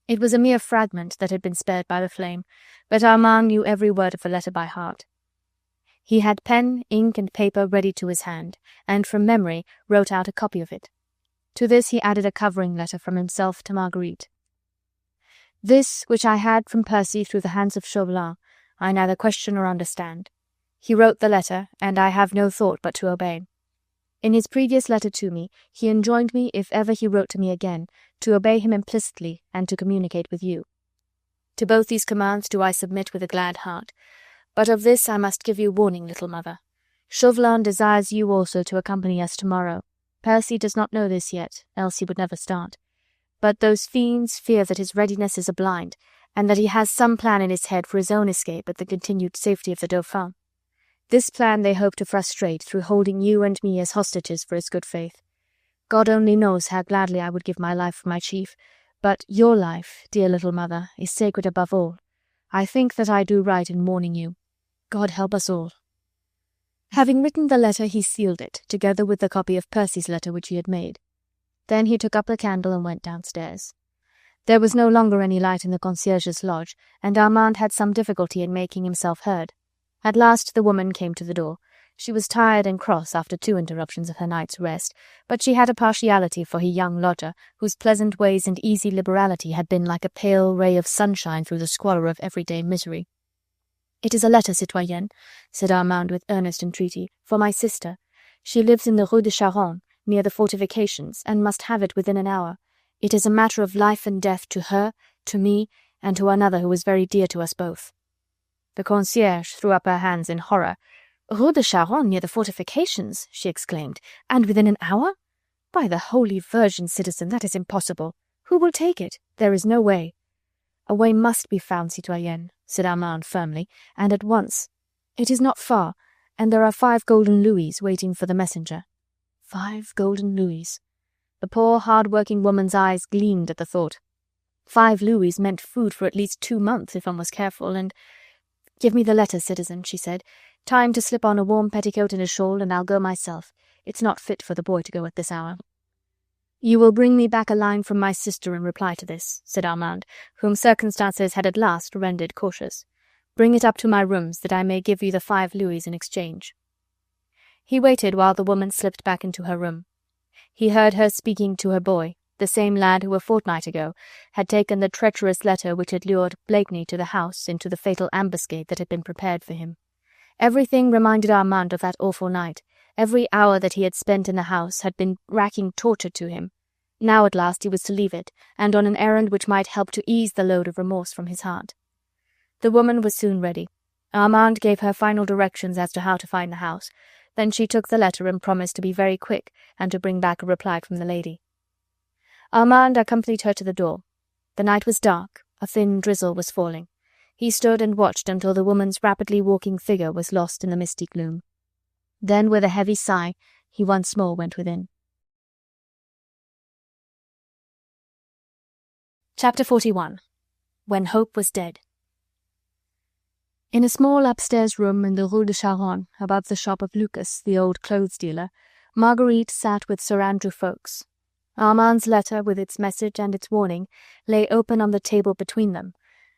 It was a mere fragment that had been spared by the flame, but Armand knew every word of the letter by heart. He had pen, ink, and paper ready to his hand, and from memory wrote out a copy of it. To this he added a covering letter from himself to Marguerite. This, which I had from Percy through the hands of Chauvelin, I neither question or understand. He wrote the letter, and I have no thought but to obey. In his previous letter to me, he enjoined me, if ever he wrote to me again, to obey him implicitly and to communicate with you. To both these commands do I submit with a glad heart. But of this I must give you warning, little mother. Chauvelin desires you also to accompany us tomorrow. Percy does not know this yet, else he would never start. But those fiends fear that his readiness is a blind, and that he has some plan in his head for his own escape at the continued safety of the Dauphin. This plan they hope to frustrate through holding you and me as hostages for his good faith. God only knows how gladly I would give my life for my chief, but your life, dear little mother, is sacred above all. I think that I do right in warning you. God help us all. Having written the letter, he sealed it, together with the copy of Percy's letter which he had made. Then he took up the candle and went downstairs. There was no longer any light in the concierge's lodge, and Armand had some difficulty in making himself heard. At last the woman came to the door. She was tired and cross after 2 interruptions of her night's rest, but she had a partiality for her young lodger, whose pleasant ways and easy liberality had been like a pale ray of sunshine through the squalor of everyday misery. "It is a letter, citoyenne," said Armand with earnest entreaty, "for my sister. She lives in the Rue de Charonne, near the fortifications, and must have it within an hour. It is a matter of life and death to her, to me, and to another who is very dear to us both." The concierge threw up her hands in horror. "Rue de Charonne, near the fortifications!" she exclaimed. "And within an hour? By the Holy Virgin, citizen, that is impossible. Who will take it? There is no way." "A way must be found, citoyenne," said Armand firmly, "and at once. It is not far, and there are 5 golden louis waiting for the messenger." 5 golden louis. The poor, hard-working woman's eyes gleamed at the thought. 5 louis meant food for at least 2 months if one was careful, and— "Give me the letter, citizen," she said. "Time to slip on a warm petticoat and a shawl, and I'll go myself. It's not fit for the boy to go at this hour." "You will bring me back a line from my sister in reply to this," said Armand, whom circumstances had at last rendered cautious. "Bring it up to my rooms, that I may give you the 5 louis in exchange." He waited while the woman slipped back into her room. He heard her speaking to her boy, the same lad who a fortnight ago had taken the treacherous letter which had lured Blakeney to the house into the fatal ambuscade that had been prepared for him. Everything reminded Armand of that awful night. Every hour that he had spent in the house had been racking torture to him. Now at last he was to leave it, and on an errand which might help to ease the load of remorse from his heart. The woman was soon ready. Armand gave her final directions as to how to find the house. Then she took the letter and promised to be very quick and to bring back a reply from the lady. Armand accompanied her to the door. The night was dark, a thin drizzle was falling. He stood and watched until the woman's rapidly walking figure was lost in the misty gloom. Then, with a heavy sigh, he once more went within. Chapter 41. When Hope was Dead. In a small upstairs room in the Rue de Charonne, above the shop of Lucas, the old clothes dealer, Marguerite sat with Sir Andrew Ffoulkes. Armand's letter, with its message and its warning, lay open on the table between them,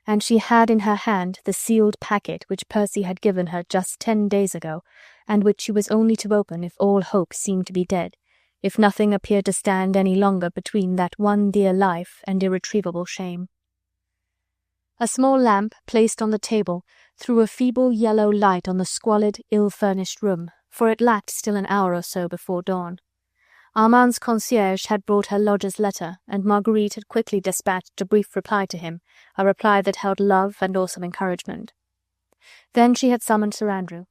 and she had in her hand the sealed packet which Percy had given her just 10 days ago, and which she was only to open if all hope seemed to be dead, if nothing appeared to stand any longer between that one dear life and irretrievable shame. A small lamp, placed on the table, threw a feeble yellow light on the squalid, ill-furnished room, for it lacked still an hour or so before dawn. Armand's concierge had brought her lodger's letter, and Marguerite had quickly dispatched a brief reply to him, a reply that held love and also encouragement. Then she had summoned Sir Andrew.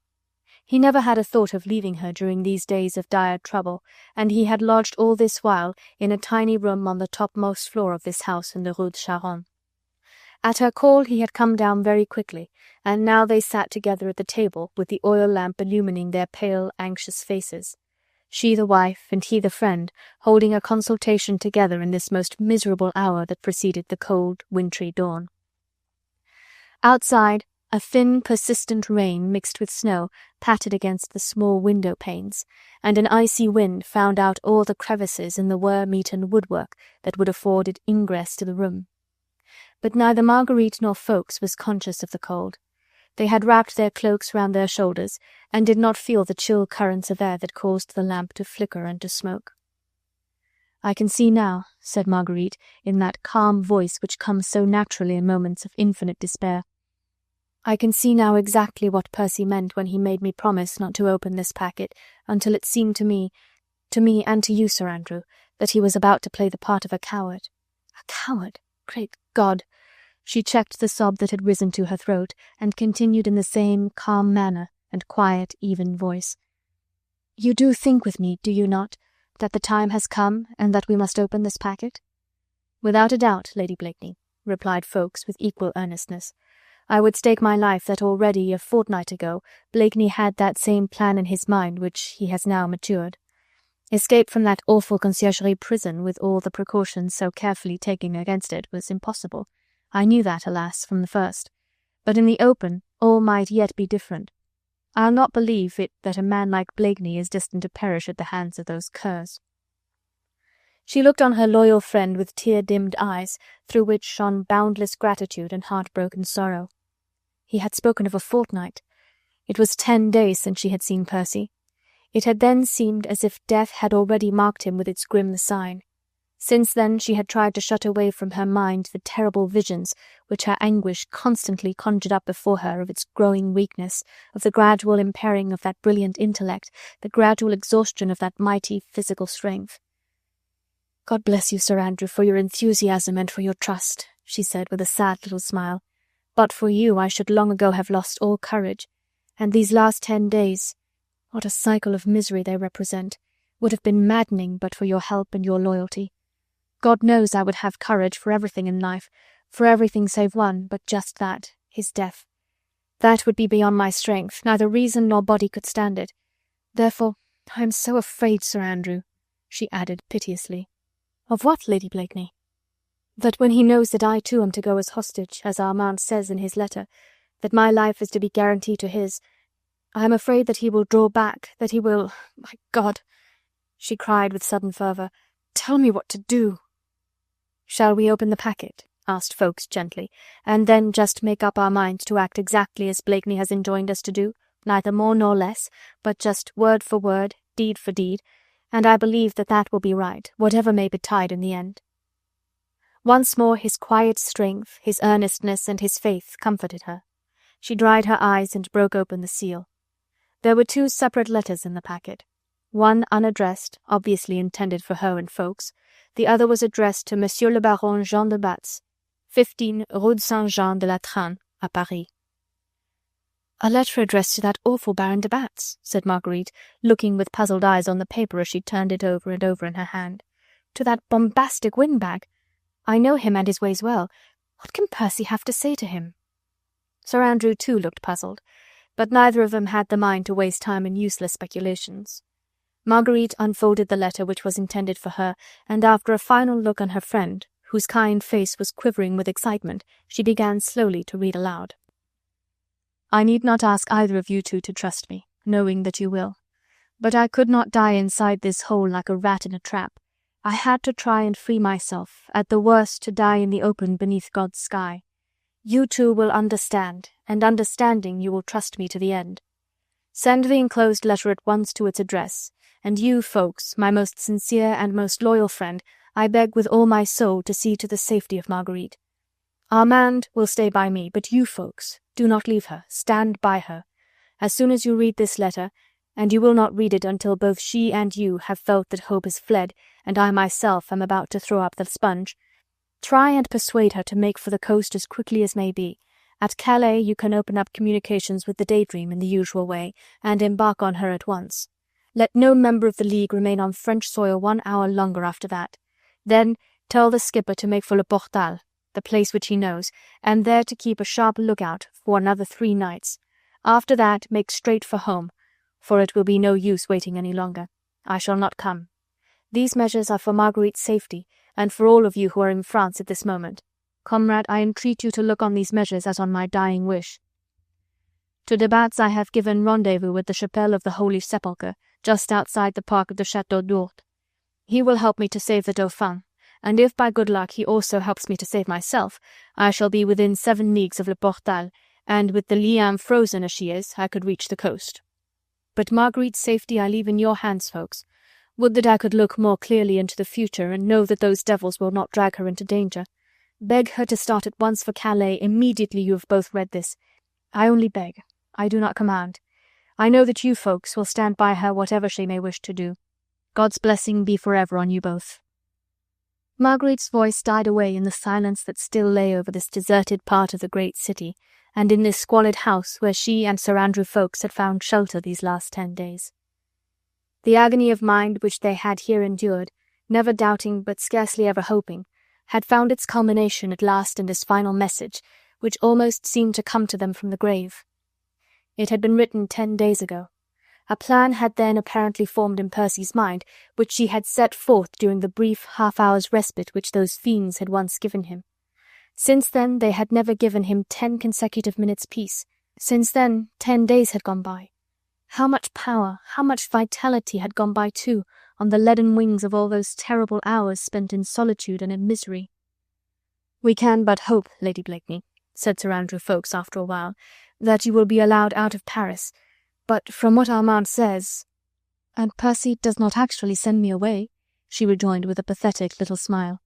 He never had a thought of leaving her during these days of dire trouble, and he had lodged all this while in a tiny room on the topmost floor of this house in the Rue de Charonne. At her call he had come down very quickly, and now they sat together at the table with the oil lamp illumining their pale, anxious faces. She the wife, and he the friend, holding a consultation together in this most miserable hour that preceded the cold, wintry dawn. Outside, a thin, persistent rain mixed with snow pattered against the small window panes, and an icy wind found out all the crevices in the worm-eaten woodwork that would afford ingress to the room. But neither Marguerite nor Ffoulkes was conscious of the cold. They had wrapped their cloaks round their shoulders, and did not feel the chill currents of air that caused the lamp to flicker and to smoke. "I can see now," said Marguerite, in that calm voice which comes so naturally in moments of infinite despair. "I can see now exactly what Percy meant when he made me promise not to open this packet until it seemed to me and to you, Sir Andrew, that he was about to play the part of a coward. A coward! Great God!" She checked the sob that had risen to her throat, and continued in the same calm manner and quiet, even voice. "You do think with me, do you not, that the time has come, and that we must open this packet?" "Without a doubt, Lady Blakeney," replied Ffoulkes with equal earnestness. "I would stake my life that already, a fortnight ago, Blakeney had that same plan in his mind which he has now matured. Escape from that awful Conciergerie prison, with all the precautions so carefully taken against it, was impossible. I knew that, alas, from the first. But in the open all might yet be different. I'll not believe it that a man like Blakeney is destined to perish at the hands of those curs." She looked on her loyal friend with tear-dimmed eyes, through which shone boundless gratitude and heart-broken sorrow. He had spoken of a fortnight. It was 10 days since she had seen Percy. It had then seemed as if death had already marked him with its grim sign. Since then she had tried to shut away from her mind the terrible visions which her anguish constantly conjured up before her of its growing weakness, of the gradual impairing of that brilliant intellect, the gradual exhaustion of that mighty physical strength. "God bless you, Sir Andrew, for your enthusiasm and for your trust," she said with a sad little smile. "But for you I should long ago have lost all courage, and these last 10 days, what a cycle of misery they represent, would have been maddening but for your help and your loyalty. God knows I would have courage for everything in life, for everything save one, but just that, his death. That would be beyond my strength, neither reason nor body could stand it. Therefore I am so afraid, Sir Andrew," she added piteously. "Of what, Lady Blakeney?" "That when he knows that I too am to go as hostage, as Armand says in his letter, that my life is to be guaranteed to his, I am afraid that he will draw back, that he will— My God!" she cried with sudden fervour, "tell me what to do." "Shall we open the packet?" asked Ffoulkes gently, "and then just make up our minds to act exactly as Blakeney has enjoined us to do, neither more nor less, but just word for word, deed for deed, and I believe that that will be right, whatever may betide in the end." Once more his quiet strength, his earnestness, and his faith comforted her. She dried her eyes and broke open the seal. There were 2 separate letters in the packet. One unaddressed, obviously intended for her and Ffoulkes. The other was addressed to Monsieur le Baron Jean de Batz, 15 Rue de Saint-Jean de la Train, à Paris. "A letter addressed to that awful Baron de Batz," said Marguerite, looking with puzzled eyes on the paper as she turned it over and over in her hand. "To that bombastic windbag. I know him and his ways well. What can Percy have to say to him?" Sir Andrew too looked puzzled, but neither of them had the mind to waste time in useless speculations. Marguerite unfolded the letter which was intended for her, and after a final look on her friend, whose kind face was quivering with excitement, she began slowly to read aloud. "I need not ask either of you two to trust me, knowing that you will. But I could not die inside this hole like a rat in a trap. I had to try and free myself, at the worst to die in the open beneath God's sky. You two will understand, and understanding you will trust me to the end. Send the enclosed letter at once to its address, and you, Ffoulkes, my most sincere and most loyal friend, I beg with all my soul to see to the safety of Marguerite. Armand will stay by me, but you, Ffoulkes, do not leave her, stand by her. As soon as you read this letter, and you will not read it until both she and you have felt that hope is fled, and I myself am about to throw up the sponge. Try and persuade her to make for the coast as quickly as may be. At Calais you can open up communications with the Daydream in the usual way, and embark on her at once. Let no member of the League remain on French soil 1 hour longer after that. Then tell the skipper to make for Le Portal, the place which he knows, and there to keep a sharp lookout for another 3 nights. After that make straight for home, for it will be no use waiting any longer. I shall not come. These measures are for Marguerite's safety, and for all of you who are in France at this moment. Comrade, I entreat you to look on these measures as on my dying wish. To de Batz I have given rendezvous at the chapelle of the Holy Sepulchre, just outside the park of the Château d'Ourde. He will help me to save the Dauphin, and if by good luck he also helps me to save myself, I shall be within 7 leagues of Le Portal, and with the Liane frozen as she is, I could reach the coast. But Marguerite's safety I leave in your hands, folks. Would that I could look more clearly into the future, and know that those devils will not drag her into danger. Beg her to start at once for Calais immediately you have both read this. I only beg, I do not command. I know that you folks will stand by her whatever she may wish to do. God's blessing be forever on you both. Marguerite's voice died away in the silence that still lay over this deserted part of the great city, and in this squalid house where she and Sir Andrew Ffoulkes had found shelter these last 10 days. The agony of mind which they had here endured, never doubting but scarcely ever hoping, had found its culmination at last in this final message, which almost seemed to come to them from the grave. It had been written 10 days ago. A plan had then apparently formed in Percy's mind, which she had set forth during the brief half-hour's respite which those fiends had once given him. Since then they had never given him 10 consecutive minutes' peace. Since then 10 days had gone by. How much power, how much vitality had gone by too, on the leaden wings of all those terrible hours spent in solitude and in misery. "We can but hope, Lady Blakeney," said Sir Andrew Ffoulkes after a while, "that you will be allowed out of Paris. But from what Armand says—" "And Percy does not actually send me away," she rejoined with a pathetic little smile.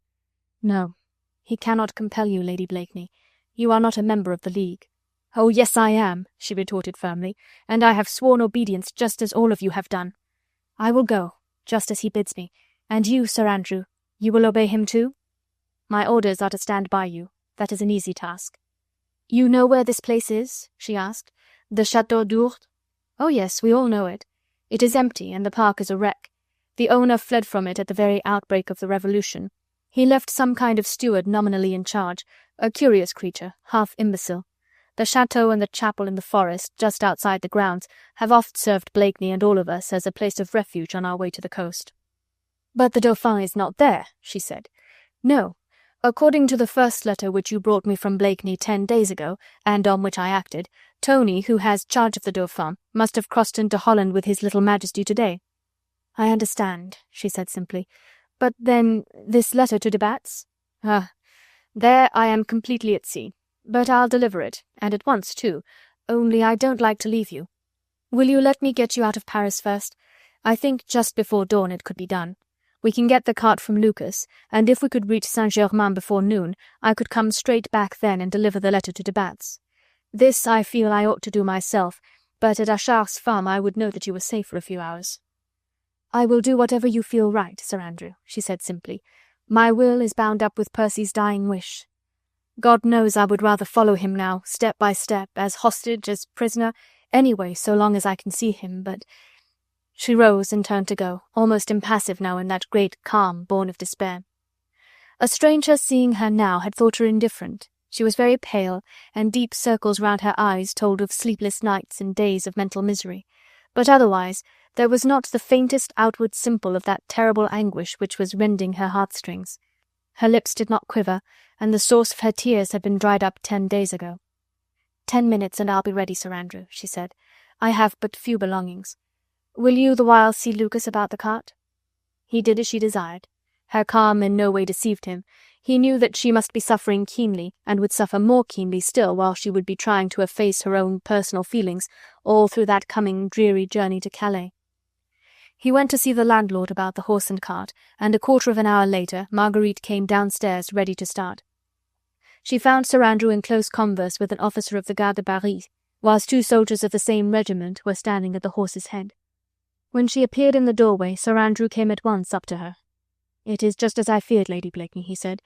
"No, he cannot compel you, Lady Blakeney. You are not a member of the League." "Oh, yes, I am," she retorted firmly, "and I have sworn obedience just as all of you have done. I will go, just as he bids me, and you, Sir Andrew, you will obey him too?" "My orders are to stand by you. That is an easy task." "You know where this place is?" she asked. "The Château d'Ourde?" "Oh, yes, we all know it. It is empty, and the park is a wreck. The owner fled from it at the very outbreak of the Revolution. He left some kind of steward nominally in charge, a curious creature, half imbecile. The chateau and the chapel in the forest, just outside the grounds, have oft served Blakeney and all of us as a place of refuge on our way to the coast." "But the Dauphin is not there," she said. "No. According to the first letter which you brought me from Blakeney 10 days ago, and on which I acted, Tony, who has charge of the Dauphin, must have crossed into Holland with his little Majesty today." "I understand," she said simply. "But then, this letter to de Batz?" "Ah, there I am completely at sea. But I'll deliver it, and at once too, only I don't like to leave you. Will you let me get you out of Paris first? I think just before dawn it could be done. We can get the cart from Lucas, and if we could reach Saint-Germain before noon, I could come straight back then and deliver the letter to de Batz. This I feel I ought to do myself, but at Achar's farm I would know that you were safe for a few hours." "I will do whatever you feel right, Sir Andrew," she said simply. "My will is bound up with Percy's dying wish. God knows I would rather follow him now, step by step, as hostage, as prisoner, anyway, so long as I can see him, but—" She rose and turned to go, almost impassive now in that great calm born of despair. A stranger seeing her now had thought her indifferent. She was very pale, and deep circles round her eyes told of sleepless nights and days of mental misery, but otherwise there was not the faintest outward symptom of that terrible anguish which was rending her heartstrings. Her lips did not quiver, and the source of her tears had been dried up 10 days ago. 10 minutes and I'll be ready, Sir Andrew," she said. "I have but few belongings. Will you the while see Lucas about the cart?" He did as she desired. Her calm in no way deceived him. He knew that she must be suffering keenly, and would suffer more keenly still while she would be trying to efface her own personal feelings all through that coming dreary journey to Calais. He went to see the landlord about the horse and cart, and a quarter of an hour later Marguerite came downstairs ready to start. She found Sir Andrew in close converse with an officer of the Garde de Paris, whilst 2 soldiers of the same regiment were standing at the horse's head. When she appeared in the doorway, Sir Andrew came at once up to her. "It is just as I feared, Lady Blakeney," he said.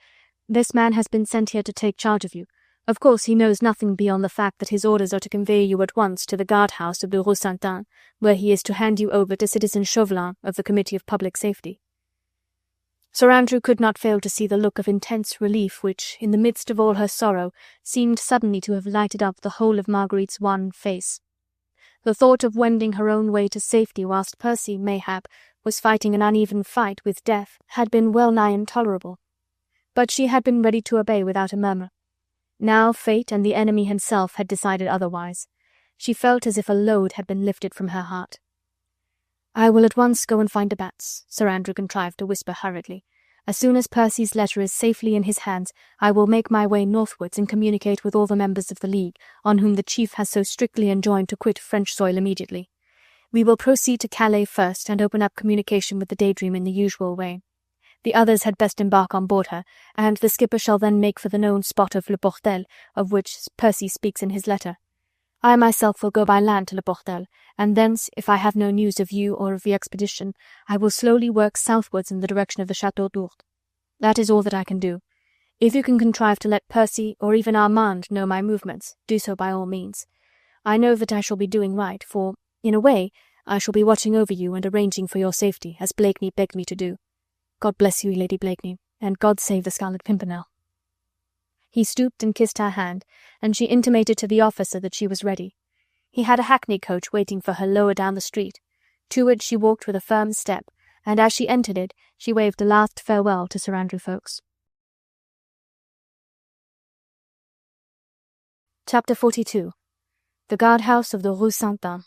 "This man has been sent here to take charge of you. Of course he knows nothing beyond the fact that his orders are to convey you at once to the guard-house of the Rue Saint-Anne, where he is to hand you over to Citizen Chauvelin of the Committee of Public Safety." Sir Andrew could not fail to see the look of intense relief which, in the midst of all her sorrow, seemed suddenly to have lighted up the whole of Marguerite's wan face. The thought of wending her own way to safety whilst Percy, mayhap, was fighting an uneven fight with death had been well nigh intolerable. But she had been ready to obey without a murmur. Now fate and the enemy himself had decided otherwise. She felt as if a load had been lifted from her heart. "I will at once go and find de Batz," Sir Andrew contrived to whisper hurriedly. "As soon as Percy's letter is safely in his hands, I will make my way northwards and communicate with all the members of the League, on whom the chief has so strictly enjoined to quit French soil immediately. We will proceed to Calais first and open up communication with the Daydream in the usual way. The others had best embark on board her, and the skipper shall then make for the known spot of Le Portel, of which Percy speaks in his letter. I myself will go by land to Le Portel, and thence, if I have no news of you or of the expedition, I will slowly work southwards in the direction of the Chateau d'Ourde. That is all that I can do. If you can contrive to let Percy or even Armand know my movements, do so by all means. I know that I shall be doing right, for, in a way, I shall be watching over you and arranging for your safety, as Blakeney begged me to do. God bless you, Lady Blakeney, and God save the Scarlet Pimpernel." He stooped and kissed her hand, and she intimated to the officer that she was ready. He had a hackney coach waiting for her lower down the street. To it she walked with a firm step, and as she entered it, she waved a last farewell to Sir Andrew Ffoulkes. Chapter 42. The Guard-house of the Rue Saint-Anne.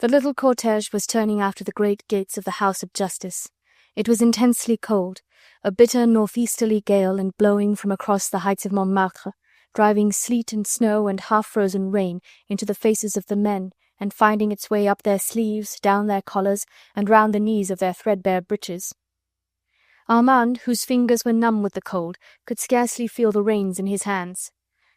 The little cortege was turning out of the great gates of the House of Justice. It was intensely cold, a bitter northeasterly gale and blowing from across the heights of Montmartre, driving sleet and snow and half-frozen rain into the faces of the men and finding its way up their sleeves, down their collars, and round the knees of their threadbare breeches. Armand, whose fingers were numb with the cold, could scarcely feel the reins in his hands.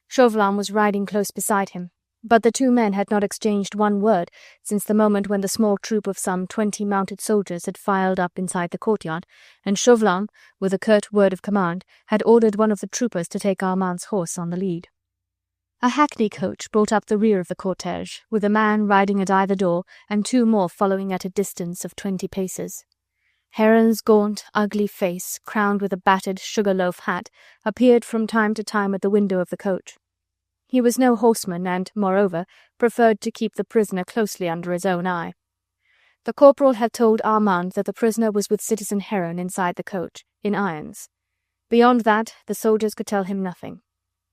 Chauvelin was riding close beside him, but the two men had not exchanged one word since the moment when the small troop of some 20 mounted soldiers had filed up inside the courtyard, and Chauvelin, with a curt word of command, had ordered one of the troopers to take Armand's horse on the lead. A hackney coach brought up the rear of the cortege, with a man riding at either door and two more following at a distance of 20 paces. Heron's gaunt, ugly face, crowned with a battered sugar-loaf hat, appeared from time to time at the window of the coach. He was no horseman and, moreover, preferred to keep the prisoner closely under his own eye. The corporal had told Armand that the prisoner was with Citizen Heron inside the coach, in irons. Beyond that, the soldiers could tell him nothing.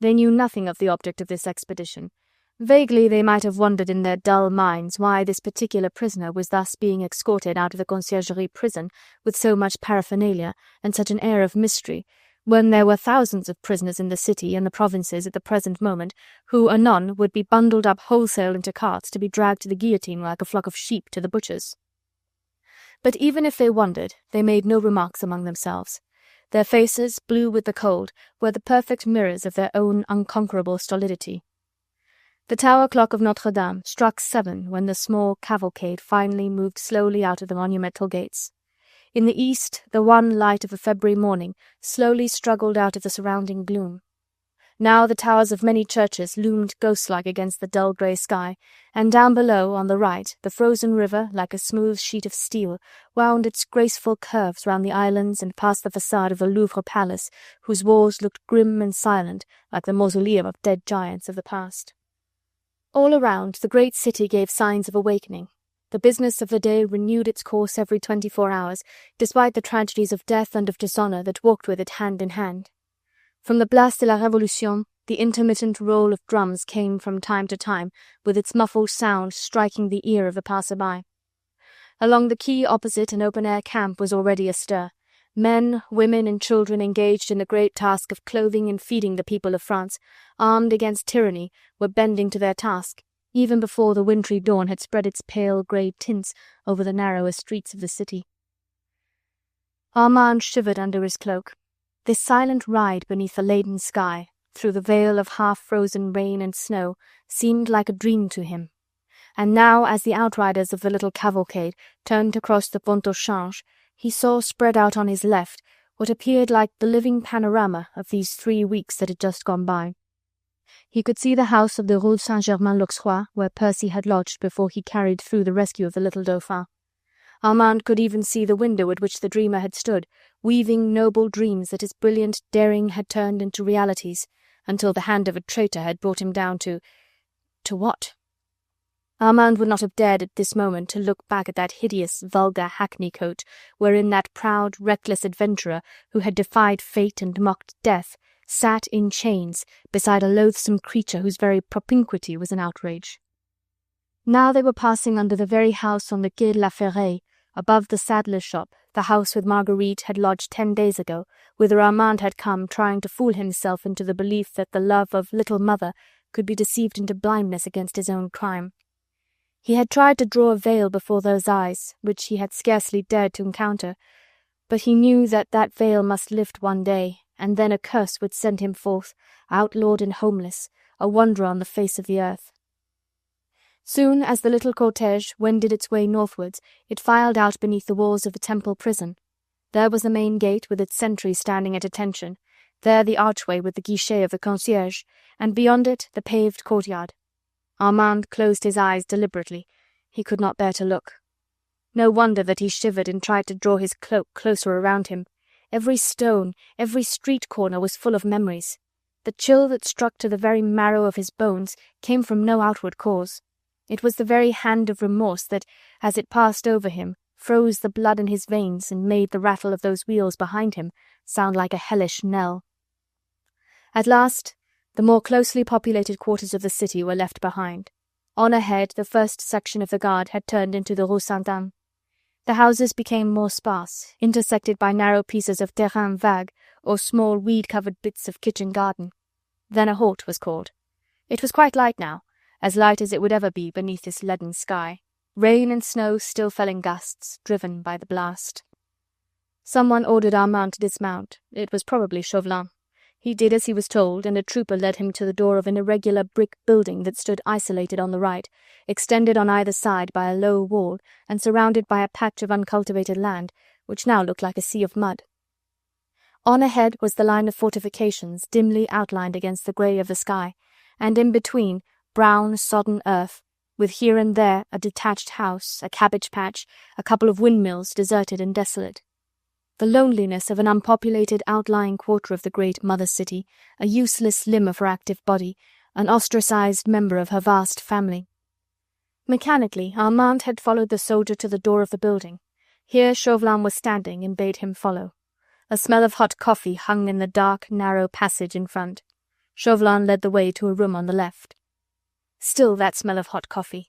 They knew nothing of the object of this expedition. Vaguely they might have wondered in their dull minds why this particular prisoner was thus being escorted out of the Conciergerie prison with so much paraphernalia and such an air of mystery, when there were thousands of prisoners in the city and the provinces at the present moment who anon would be bundled up wholesale into carts to be dragged to the guillotine like a flock of sheep to the butcher's. But even if they wondered, they made no remarks among themselves. Their faces, blue with the cold, were the perfect mirrors of their own unconquerable stolidity. The tower clock of Notre Dame struck 7 when the small cavalcade finally moved slowly out of the monumental gates. In the east, the one light of a February morning slowly struggled out of the surrounding gloom. Now the towers of many churches loomed ghost-like against the dull grey sky, and down below, on the right, the frozen river, like a smooth sheet of steel, wound its graceful curves round the islands and past the facade of the Louvre Palace, whose walls looked grim and silent, like the mausoleum of dead giants of the past. All around, the great city gave signs of awakening. The business of the day renewed its course every 24 hours, despite the tragedies of death and of dishonour that walked with it hand in hand. From the Place de la Révolution, the intermittent roll of drums came from time to time, with its muffled sound striking the ear of the passer-by. Along the quay opposite, an open-air camp was already astir. Men, women, and children engaged in the great task of clothing and feeding the people of France, armed against tyranny, were bending to their task, even before the wintry dawn had spread its pale grey tints over the narrower streets of the city. Armand shivered under his cloak. This silent ride beneath the laden sky, through the veil of half-frozen rain and snow, seemed like a dream to him. and now as the outriders of the little cavalcade turned to cross the Pont au Change, he saw spread out on his left what appeared like the living panorama of these 3 weeks that had just gone by. He could see the house of the Rue Saint-Germain-l'Auxerrois, where Percy had lodged before he carried through the rescue of the little Dauphin. Armand could even see the window at which the dreamer had stood, weaving noble dreams that his brilliant daring had turned into realities, until the hand of a traitor had brought him down to what? Armand would not have dared at this moment to look back at that hideous, vulgar hackney coach wherein that proud, reckless adventurer who had defied fate and mocked death sat in chains beside a loathsome creature whose very propinquity was an outrage. Now they were passing under the very house on the Quai de la Ferraille, above the saddler's shop, the house with Marguerite had lodged 10 days ago, whither Armand had come trying to fool himself into the belief that the love of little mother could be deceived into blindness against his own crime. He had tried to draw a veil before those eyes, which he had scarcely dared to encounter, but he knew that that veil must lift one day, and then a curse would send him forth, outlawed and homeless, a wanderer on the face of the earth. Soon as the little cortege wended its way northwards, it filed out beneath the walls of the Temple prison. There was the main gate with its sentry standing at attention, there the archway with the guichet of the concierge, and beyond it the paved courtyard. Armand closed his eyes deliberately. He could not bear to look. No wonder that he shivered and tried to draw his cloak closer around him. Every stone, every street corner was full of memories. The chill that struck to the very marrow of his bones came from no outward cause. It was the very hand of remorse that, as it passed over him, froze the blood in his veins and made the rattle of those wheels behind him sound like a hellish knell. At last, the more closely populated quarters of the city were left behind. On ahead, the first section of the guard had turned into the Rue Sainte-Anne. The houses became more sparse, intersected by narrow pieces of terrain vague or small weed-covered bits of kitchen garden. Then a halt was called. It was quite light now, as light as it would ever be beneath this leaden sky. Rain and snow still fell in gusts, driven by the blast. Someone ordered Armand to dismount. It was probably Chauvelin. He did as he was told, and a trooper led him to the door of an irregular brick building that stood isolated on the right, extended on either side by a low wall, and surrounded by a patch of uncultivated land, which now looked like a sea of mud. On ahead was the line of fortifications, dimly outlined against the grey of the sky, and in between, brown, sodden earth, with here and there a detached house, a cabbage patch, a couple of windmills, deserted and desolate. The loneliness of an unpopulated outlying quarter of the great mother city, a useless limb of her active body, an ostracized member of her vast family. Mechanically, Armand had followed the soldier to the door of the building. Here Chauvelin was standing and bade him follow. A smell of hot coffee hung in the dark, narrow passage in front. Chauvelin led the way to a room on the left. Still that smell of hot coffee.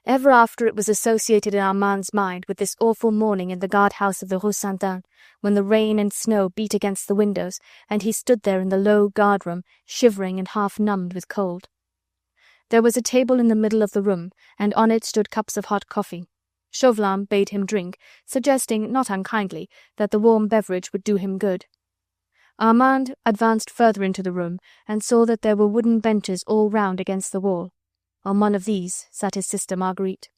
Ever after it was associated in Armand's mind with this awful morning in the guard-house of the Rue Sainte-Anne, when the rain and snow beat against the windows, and he stood there in the low guard-room, shivering and half-numbed with cold. There was a table in the middle of the room, and on it stood cups of hot coffee. Chauvelin bade him drink, suggesting, not unkindly, that the warm beverage would do him good. Armand advanced further into the room, and saw that there were wooden benches all round against the wall. On one of these sat his sister Marguerite.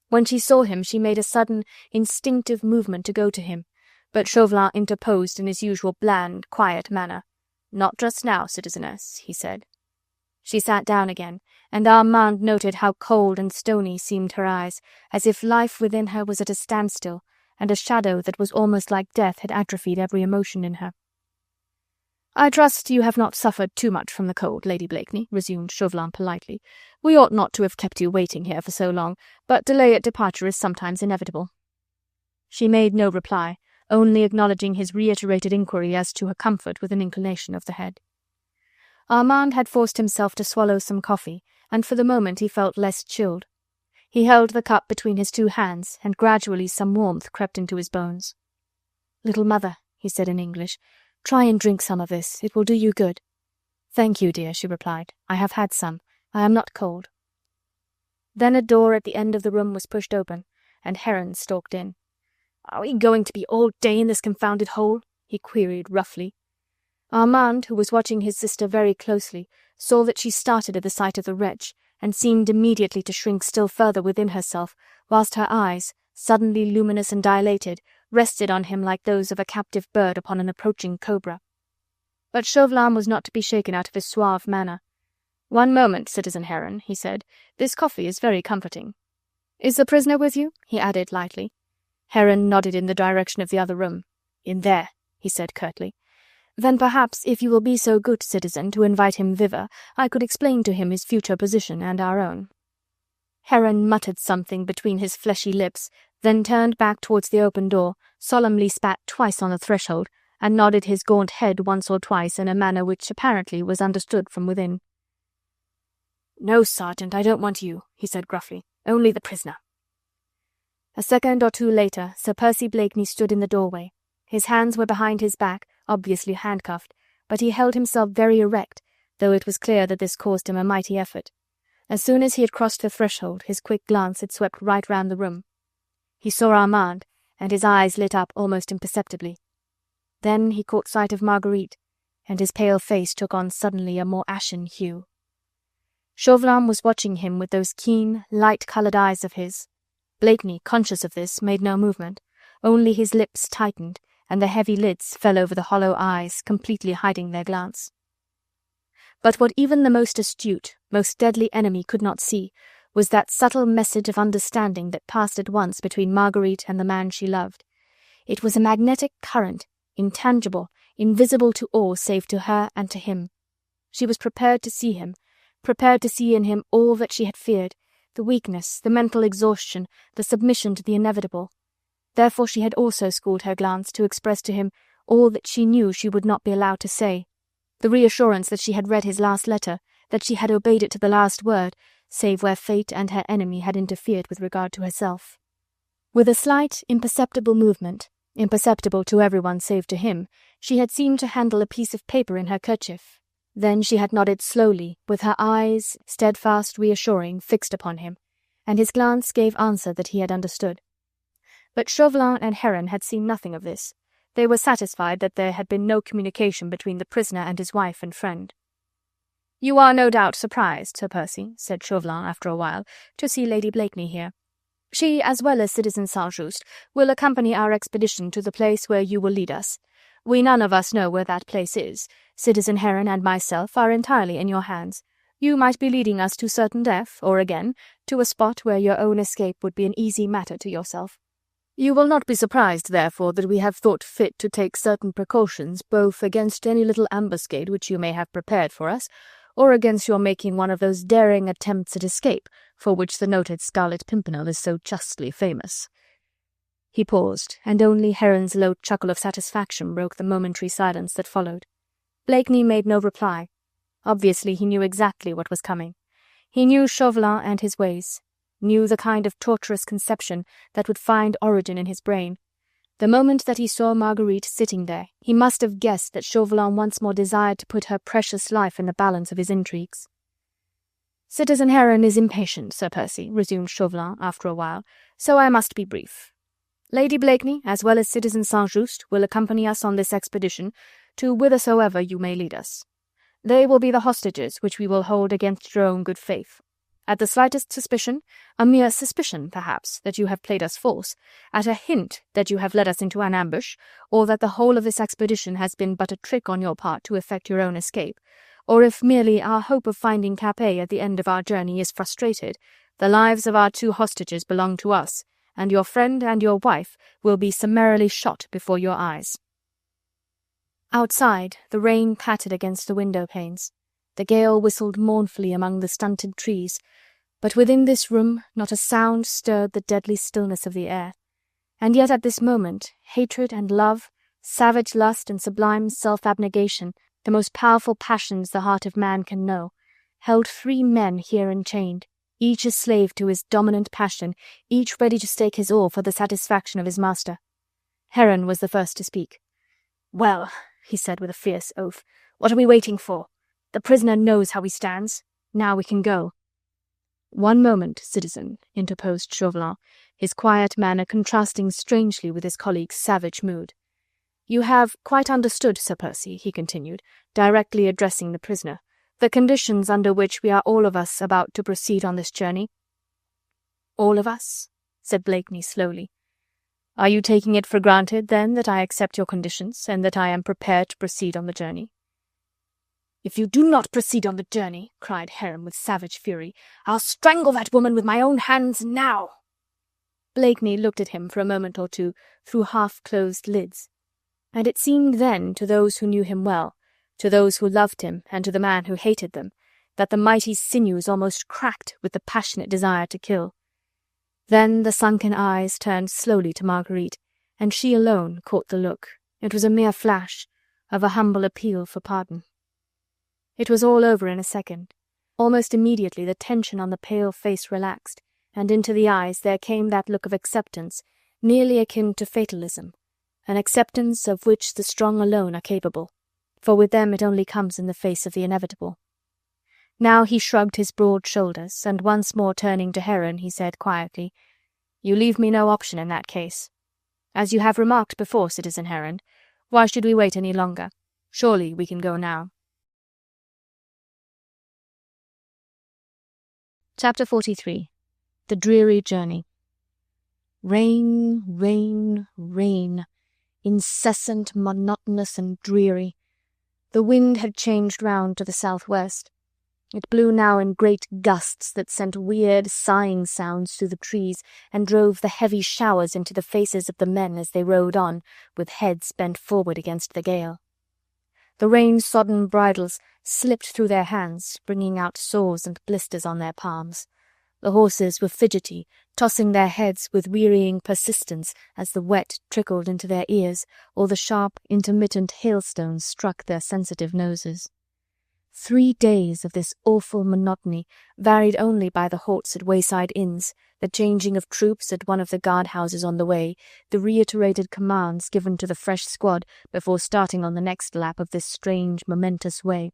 When she saw him, she made a sudden, instinctive movement to go to him, but Chauvelin interposed in his usual bland, quiet manner. "Not just now, citizeness," he said. She sat down again, and Armand noted how cold and stony seemed her eyes, as if life within her was at a standstill, and a shadow that was almost like death had atrophied every emotion in her. "I trust you have not suffered too much from the cold, Lady Blakeney," resumed Chauvelin politely. "We ought not to have kept you waiting here for so long, but delay at departure is sometimes inevitable." She made no reply, only acknowledging his reiterated inquiry as to her comfort with an inclination of the head. Armand had forced himself to swallow some coffee, and for the moment he felt less chilled. He held the cup between his two hands, and gradually some warmth crept into his bones. "Little mother," he said in English, "try and drink some of this. It will do you good." "Thank you, dear," she replied. "I have had some. I am not cold." Then a door at the end of the room was pushed open, and Heron stalked in. "Are we going to be all day in this confounded hole?" he queried roughly. Armand, who was watching his sister very closely, saw that she started at the sight of the wretch, and seemed immediately to shrink still further within herself, whilst her eyes, suddenly luminous and dilated, rested on him like those of a captive bird upon an approaching cobra. But Chauvelin was not to be shaken out of his suave manner. "One moment, Citizen Heron," he said. "This coffee is very comforting. Is the prisoner with you?" he added lightly. Heron nodded in the direction of the other room. "In there," he said curtly. "Then perhaps, if you will be so good, citizen, to invite him thither, I could explain to him his future position and our own." Heron muttered something between his fleshy lips, then turned back towards the open door, solemnly spat twice on the threshold, and nodded his gaunt head once or twice in a manner which apparently was understood from within. "No, Sergeant, I don't want you," he said gruffly. "Only the prisoner." A second or two later, Sir Percy Blakeney stood in the doorway. His hands were behind his back, obviously handcuffed, but he held himself very erect, though it was clear that this caused him a mighty effort. As soon as he had crossed the threshold, his quick glance had swept right round the room. He saw Armand, and his eyes lit up almost imperceptibly. Then he caught sight of Marguerite, and his pale face took on suddenly a more ashen hue. Chauvelin was watching him with those keen, light-coloured eyes of his. Blakeney, conscious of this, made no movement, only his lips tightened, and the heavy lids fell over the hollow eyes, completely hiding their glance. But what even the most astute, most deadly enemy could not see was that subtle message of understanding that passed at once between Marguerite and the man she loved. It was a magnetic current, intangible, invisible to all save to her and to him. She was prepared to see him, prepared to see in him all that she had feared, the weakness, the mental exhaustion, the submission to the inevitable. Therefore she had also schooled her glance to express to him all that she knew she would not be allowed to say, the reassurance that she had read his last letter, that she had obeyed it to the last word, save where fate and her enemy had interfered with regard to herself. With a slight, imperceptible movement, imperceptible to everyone save to him, she had seemed to handle a piece of paper in her kerchief. Then she had nodded slowly, with her eyes, steadfast, reassuring, fixed upon him, and his glance gave answer that he had understood. But Chauvelin and Heron had seen nothing of this. They were satisfied that there had been no communication between the prisoner and his wife and friend. "You are no doubt surprised, Sir Percy," said Chauvelin after a while, "to see Lady Blakeney here. She, as well as Citizen Saint-Just, will accompany our expedition to the place where you will lead us. We none of us know where that place is. Citizen Heron and myself are entirely in your hands. You might be leading us to certain death, or again, to a spot where your own escape would be an easy matter to yourself. You will not be surprised, therefore, that we have thought fit to take certain precautions both against any little ambuscade which you may have prepared for us, or against your making one of those daring attempts at escape for which the noted Scarlet Pimpernel is so justly famous." He paused, and only Heron's low chuckle of satisfaction broke the momentary silence that followed. Blakeney made no reply. Obviously he knew exactly what was coming. He knew Chauvelin and his ways, knew the kind of torturous conception that would find origin in his brain. The moment that he saw Marguerite sitting there, he must have guessed that Chauvelin once more desired to put her precious life in the balance of his intrigues. "Citizen Heron is impatient, Sir Percy," resumed Chauvelin after a while, "so I must be brief. Lady Blakeney, as well as Citizen Saint-Just, will accompany us on this expedition to whithersoever you may lead us. They will be the hostages which we will hold against your own good faith. At the slightest suspicion, a mere suspicion, perhaps, that you have played us false, at a hint that you have led us into an ambush, or that the whole of this expedition has been but a trick on your part to effect your own escape, or if merely our hope of finding Capet at the end of our journey is frustrated, the lives of our two hostages belong to us, and your friend and your wife will be summarily shot before your eyes." Outside, the rain pattered against the window panes. The gale whistled mournfully among the stunted trees, but within this room not a sound stirred the deadly stillness of the air. And yet at this moment, hatred and love, savage lust and sublime self-abnegation, the most powerful passions the heart of man can know, held three men here enchained, each a slave to his dominant passion, each ready to stake his all for the satisfaction of his master. Heron was the first to speak. "Well," he said with a fierce oath, "what are we waiting for? The prisoner knows how he stands. Now we can go." "One moment, citizen," interposed Chauvelin, his quiet manner contrasting strangely with his colleague's savage mood. "You have quite understood, Sir Percy," he continued, directly addressing the prisoner, The conditions under which we are all of us about to proceed on this journey." "All of us?" said Blakeney slowly. "Are you taking it for granted, then, that I accept your conditions, and that I am prepared to proceed on the journey?" "If you do not proceed on the journey," cried Heron with savage fury, "I'll strangle that woman with my own hands now." Blakeney looked at him for a moment or two through half-closed lids, and it seemed then, to those who knew him well, to those who loved him and to the man who hated them, that the mighty sinews almost cracked with the passionate desire to kill. Then the sunken eyes turned slowly to Marguerite, and she alone caught the look. It was a mere flash of a humble appeal for pardon. It was all over in a second. Almost immediately the tension on the pale face relaxed, and into the eyes there came that look of acceptance, nearly akin to fatalism, an acceptance of which the strong alone are capable, for with them it only comes in the face of the inevitable. Now he shrugged his broad shoulders, and once more turning to Heron, he said quietly, "You leave me no option in that case. As you have remarked before, Citizen Heron, why should we wait any longer? Surely we can go now." Chapter 43. The Dreary Journey. Rain, rain, rain, incessant, monotonous and dreary. The wind had changed round to the southwest. It blew now in great gusts that sent weird, sighing sounds through the trees, and drove the heavy showers into the faces of the men as they rode on, with heads bent forward against the gale. The rain-sodden bridles slipped through their hands, bringing out sores and blisters on their palms. The horses were fidgety, tossing their heads with wearying persistence as the wet trickled into their ears, or the sharp, intermittent hailstones struck their sensitive noses. 3 days of this awful monotony, varied only by the halts at wayside inns, the changing of troops at one of the guard-houses on the way, the reiterated commands given to the fresh squad before starting on the next lap of this strange, momentous way.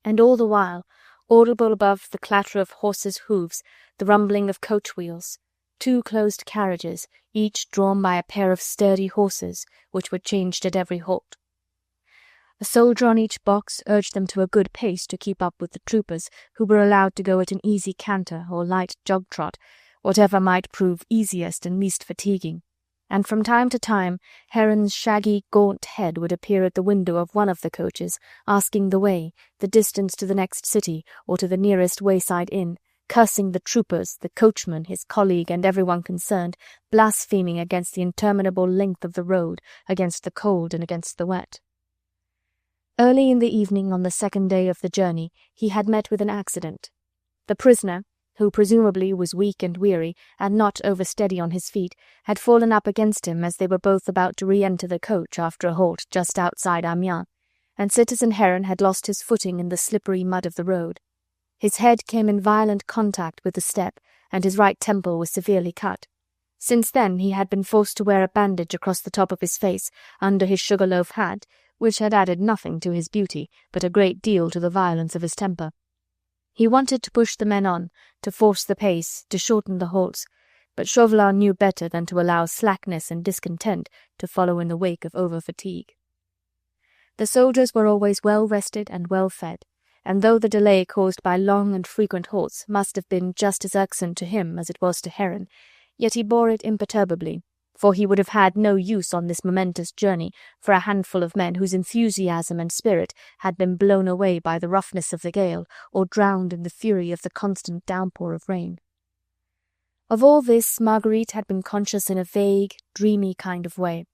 And all the while, audible above the clatter of horses' hoofs, the rumbling of coach wheels, 2 closed carriages, each drawn by a pair of sturdy horses, which were changed at every halt. A soldier on each box urged them to a good pace to keep up with the troopers, who were allowed to go at an easy canter or light jog-trot, whatever might prove easiest and least fatiguing, and from time to time Heron's shaggy, gaunt head would appear at the window of one of the coaches, asking the way, the distance to the next city, or to the nearest wayside inn, cursing the troopers, the coachman, his colleague, and everyone concerned, blaspheming against the interminable length of the road, against the cold and against the wet. Early in the evening on the second day of the journey he had met with an accident. The prisoner, who presumably was weak and weary, and not oversteady on his feet, had fallen up against him as they were both about to re-enter the coach after a halt just outside Amiens, and Citizen Heron had lost his footing in the slippery mud of the road. His head came in violent contact with the step, and his right temple was severely cut. Since then he had been forced to wear a bandage across the top of his face, under his sugar-loaf hat, which had added nothing to his beauty, but a great deal to the violence of his temper. He wanted to push the men on, to force the pace, to shorten the halts, but Chauvelin knew better than to allow slackness and discontent to follow in the wake of over-fatigue. The soldiers were always well rested and well fed, and though the delay caused by long and frequent halts must have been just as irksome to him as it was to Heron, yet he bore it imperturbably, for he would have had no use on this momentous journey for a handful of men whose enthusiasm and spirit had been blown away by the roughness of the gale, or drowned in the fury of the constant downpour of rain. Of all this Marguerite had been conscious in a vague, dreamy kind of way.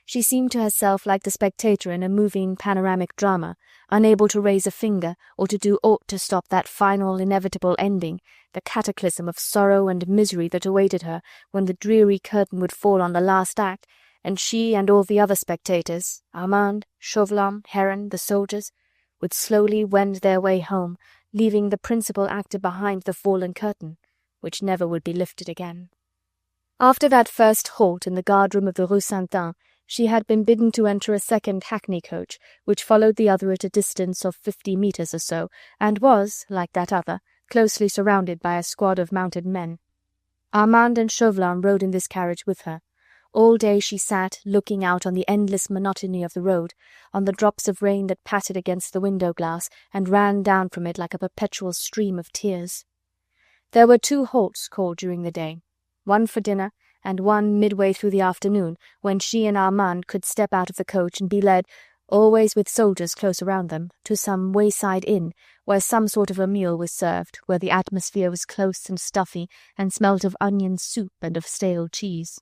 She seemed to herself like the spectator in a moving panoramic drama, unable to raise a finger or to do aught to stop that final, inevitable ending, the cataclysm of sorrow and misery that awaited her when the dreary curtain would fall on the last act, and she and all the other spectators, Armand, Chauvelin, Heron, the soldiers, would slowly wend their way home, leaving the principal actor behind the fallen curtain, which never would be lifted again. After that first halt in the guard-room of the Rue Saint-Anne, she had been bidden to enter a second hackney coach, which followed the other at a distance of 50 metres or so, and was, like that other, closely surrounded by a squad of mounted men. Armand and Chauvelin rode in this carriage with her. All day she sat, looking out on the endless monotony of the road, on the drops of rain that pattered against the window-glass and ran down from it like a perpetual stream of tears. There were 2 halts called during the day, one for dinner and one midway through the afternoon, when she and Armand could step out of the coach and be led, always with soldiers close around them, to some wayside inn where some sort of a meal was served, where the atmosphere was close and stuffy and smelt of onion soup and of stale cheese.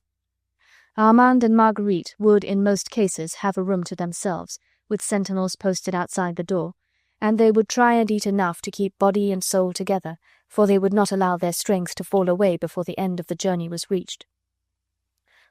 Armand and Marguerite would in most cases have a room to themselves, with sentinels posted outside the door, and they would try and eat enough to keep body and soul together, for they would not allow their strength to fall away before the end of the journey was reached.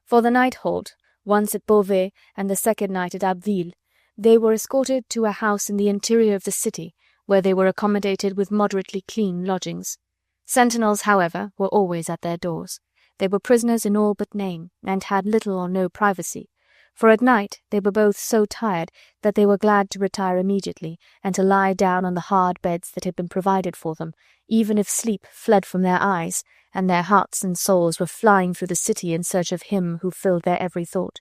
For the night halt, once at Beauvais and the second night at Abbeville, they were escorted to a house in the interior of the city, where they were accommodated with moderately clean lodgings. Sentinels, however, were always at their doors. They were prisoners in all but name, and had little or no privacy, for at night they were both so tired that they were glad to retire immediately, and to lie down on the hard beds that had been provided for them, even if sleep fled from their eyes, and their hearts and souls were flying through the city in search of him who filled their every thought.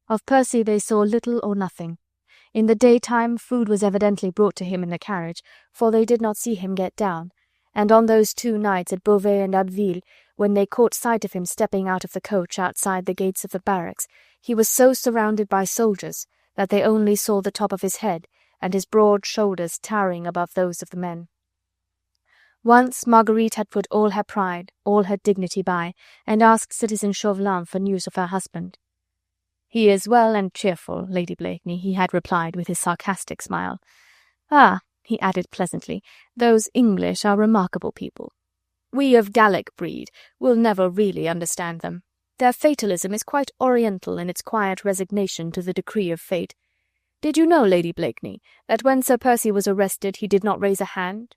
Of Percy they saw little or nothing. In the daytime food was evidently brought to him in the carriage, for they did not see him get down, and on those 2 nights at Beauvais and Abbeville, when they caught sight of him stepping out of the coach outside the gates of the barracks, he was so surrounded by soldiers that they only saw the top of his head and his broad shoulders towering above those of the men. Once Marguerite had put all her pride, all her dignity by, and asked citizen Chauvelin for news of her husband. "He is well and cheerful, Lady Blakeney," he had replied with his sarcastic smile. "Ah," he added pleasantly, "those English are remarkable people. We of Gallic breed will never really understand them. Their fatalism is quite oriental in its quiet resignation to the decree of fate. Did you know, Lady Blakeney, that when Sir Percy was arrested he did not raise a hand?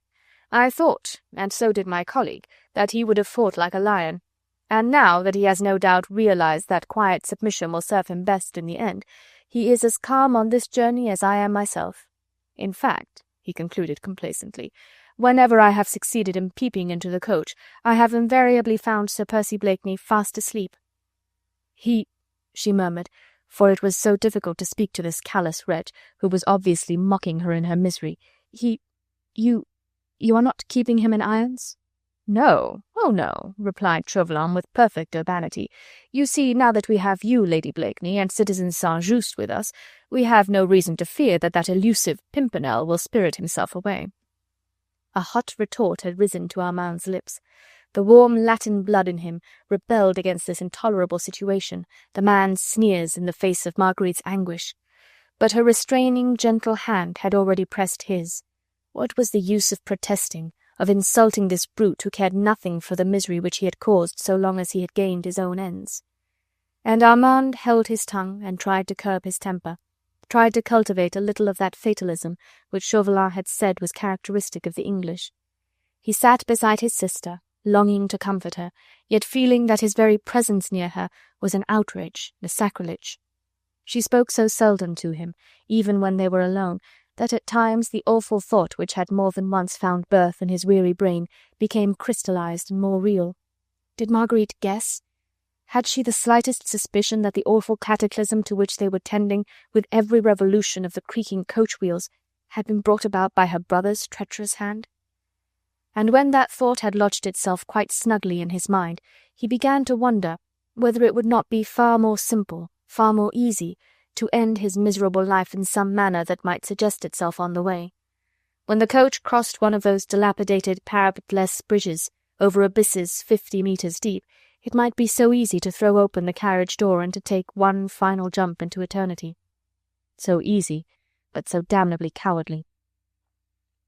I thought, and so did my colleague, that he would have fought like a lion. And now that he has no doubt realized that quiet submission will serve him best in the end, he is as calm on this journey as I am myself. In fact," he concluded complacently, "whenever I have succeeded in peeping into the coach, I have invariably found Sir Percy Blakeney fast asleep." "He," she murmured, for it was so difficult to speak to this callous wretch, who was obviously mocking her in her misery. You are not keeping him in irons?" "No, oh no," replied Chauvelin with perfect urbanity. "You see, now that we have you, Lady Blakeney, and citizen Saint-Just with us, we have no reason to fear that elusive Pimpernel will spirit himself away." A hot retort had risen to Armand's lips. The warm Latin blood in him rebelled against this intolerable situation, the man's sneers in the face of Marguerite's anguish. But her restraining, gentle hand had already pressed his. What was the use of protesting, of insulting this brute who cared nothing for the misery which he had caused so long as he had gained his own ends? And Armand held his tongue and tried to curb his temper, tried to cultivate a little of that fatalism which Chauvelin had said was characteristic of the English. He sat beside his sister, longing to comfort her, yet feeling that his very presence near her was an outrage, a sacrilege. She spoke so seldom to him, even when they were alone, that at times the awful thought which had more than once found birth in his weary brain became crystallized and more real. Did Marguerite guess? Had she the slightest suspicion that the awful cataclysm to which they were tending with every revolution of the creaking coach-wheels had been brought about by her brother's treacherous hand? And when that thought had lodged itself quite snugly in his mind, he began to wonder whether it would not be far more simple, far more easy, to end his miserable life in some manner that might suggest itself on the way. When the coach crossed one of those dilapidated parapetless bridges over abysses 50 meters deep, it might be so easy to throw open the carriage door and to take one final jump into eternity. So easy, but so damnably cowardly.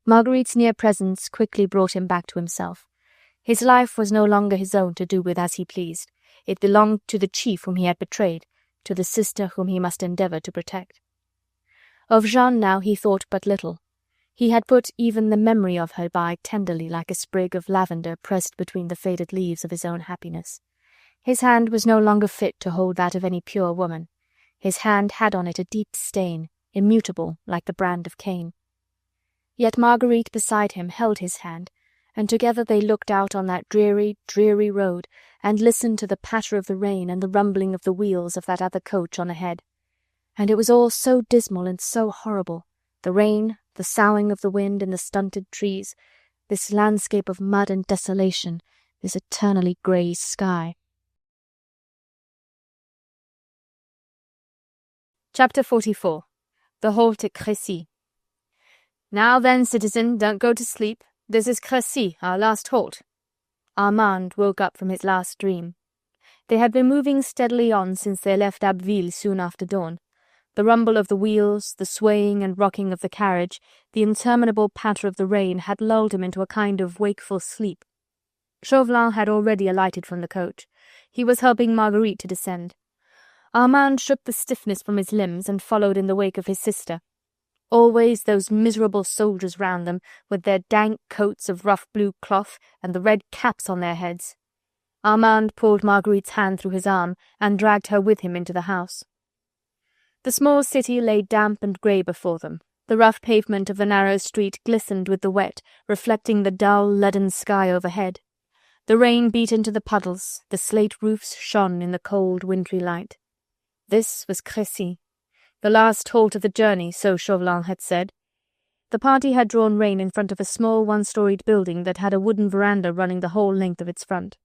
Marguerite's near presence quickly brought him back to himself. His life was no longer his own to do with as he pleased. It belonged to the chief whom he had betrayed, to the sister whom he must endeavour to protect. Of Jeanne now he thought but little. He had put even the memory of her by tenderly like a sprig of lavender pressed between the faded leaves of his own happiness. His hand was no longer fit to hold that of any pure woman. His hand had on it a deep stain, immutable like the brand of Cain. Yet Marguerite beside him held his hand, and together they looked out on that dreary, dreary road, and listened to the patter of the rain and the rumbling of the wheels of that other coach on ahead. And it was all so dismal and so horrible, the rain, the soughing of the wind in the stunted trees, this landscape of mud and desolation, this eternally grey sky. Chapter 44. The Halt at Crecy. Now then, citizen, don't go to sleep. This is Crecy, our last halt. Armand woke up from his last dream. They had been moving steadily on since they left Abbeville soon after dawn. The rumble of the wheels, the swaying and rocking of the carriage, the interminable patter of the rain had lulled him into a kind of wakeful sleep. Chauvelin had already alighted from the coach. He was helping Marguerite to descend. Armand shook the stiffness from his limbs and followed in the wake of his sister. Always those miserable soldiers round them, with their dank coats of rough blue cloth and the red caps on their heads. Armand pulled Marguerite's hand through his arm and dragged her with him into the house. The small city lay damp and grey before them. The rough pavement of the narrow street glistened with the wet, reflecting the dull, leaden sky overhead. The rain beat into the puddles, the slate roofs shone in the cold, wintry light. This was Crecy, the last halt of the journey, so Chauvelin had said. The party had drawn rein in front of a small one-storied building that had a wooden veranda running the whole length of its front.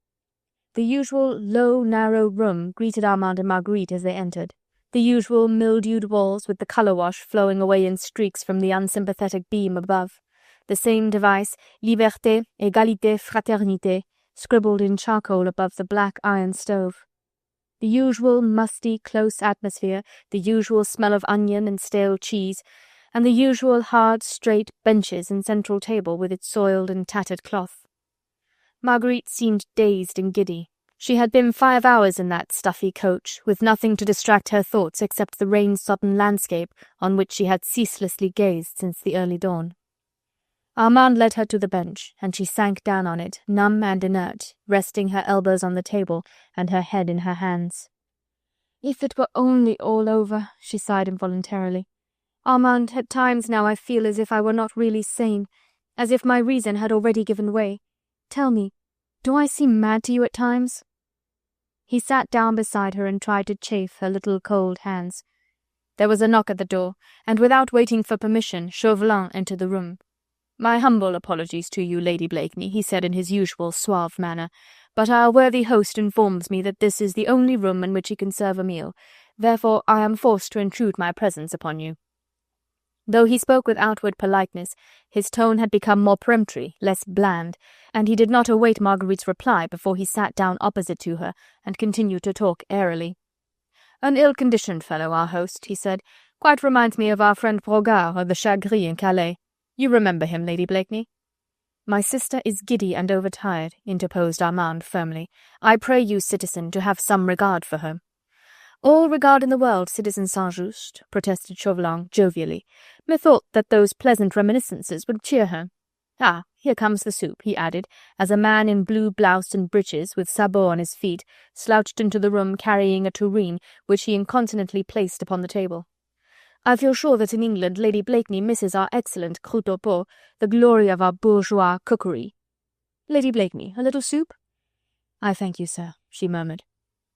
The usual low, narrow room greeted Armand and Marguerite as they entered. The usual mildewed walls with the colour wash flowing away in streaks from the unsympathetic beam above. The same device, Liberté, Égalité, Fraternité, scribbled in charcoal above the black iron stove. The usual musty, close atmosphere, the usual smell of onion and stale cheese, and the usual hard, straight benches and central table with its soiled and tattered cloth. Marguerite seemed dazed and giddy. She had been 5 hours in that stuffy coach, with nothing to distract her thoughts except the rain-sodden landscape on which she had ceaselessly gazed since the early dawn. Armand led her to the bench, and she sank down on it, numb and inert, resting her elbows on the table and her head in her hands. "If it were only all over," she sighed involuntarily. "Armand, at times now I feel as if I were not really sane, as if my reason had already given way. Tell me, do I seem mad to you at times?" He sat down beside her and tried to chafe her little cold hands. There was a knock at the door, and without waiting for permission, Chauvelin entered the room. "My humble apologies to you, Lady Blakeney," he said in his usual suave manner, "but our worthy host informs me that this is the only room in which he can serve a meal. Therefore I am forced to intrude my presence upon you." Though he spoke with outward politeness, his tone had become more peremptory, less bland, and he did not await Marguerite's reply before he sat down opposite to her and continued to talk airily. "An ill-conditioned fellow, our host," he said. "Quite reminds me of our friend Brogard of the Chagris in Calais. You remember him, Lady Blakeney?" "My sister is giddy and overtired," interposed Armand firmly. "I pray you, citizen, to have some regard for her." "All regard in the world, citizen Saint-Just," protested Chauvelin jovially. "Methought that those pleasant reminiscences would cheer her. Ah, here comes the soup," he added, as a man in blue blouse and breeches, with sabots on his feet, slouched into the room carrying a tureen, which he incontinently placed upon the table. "I feel sure that in England Lady Blakeney misses our excellent croûte au pot, the glory of our bourgeois cookery. Lady Blakeney, a little soup?" "I thank you, sir," she murmured.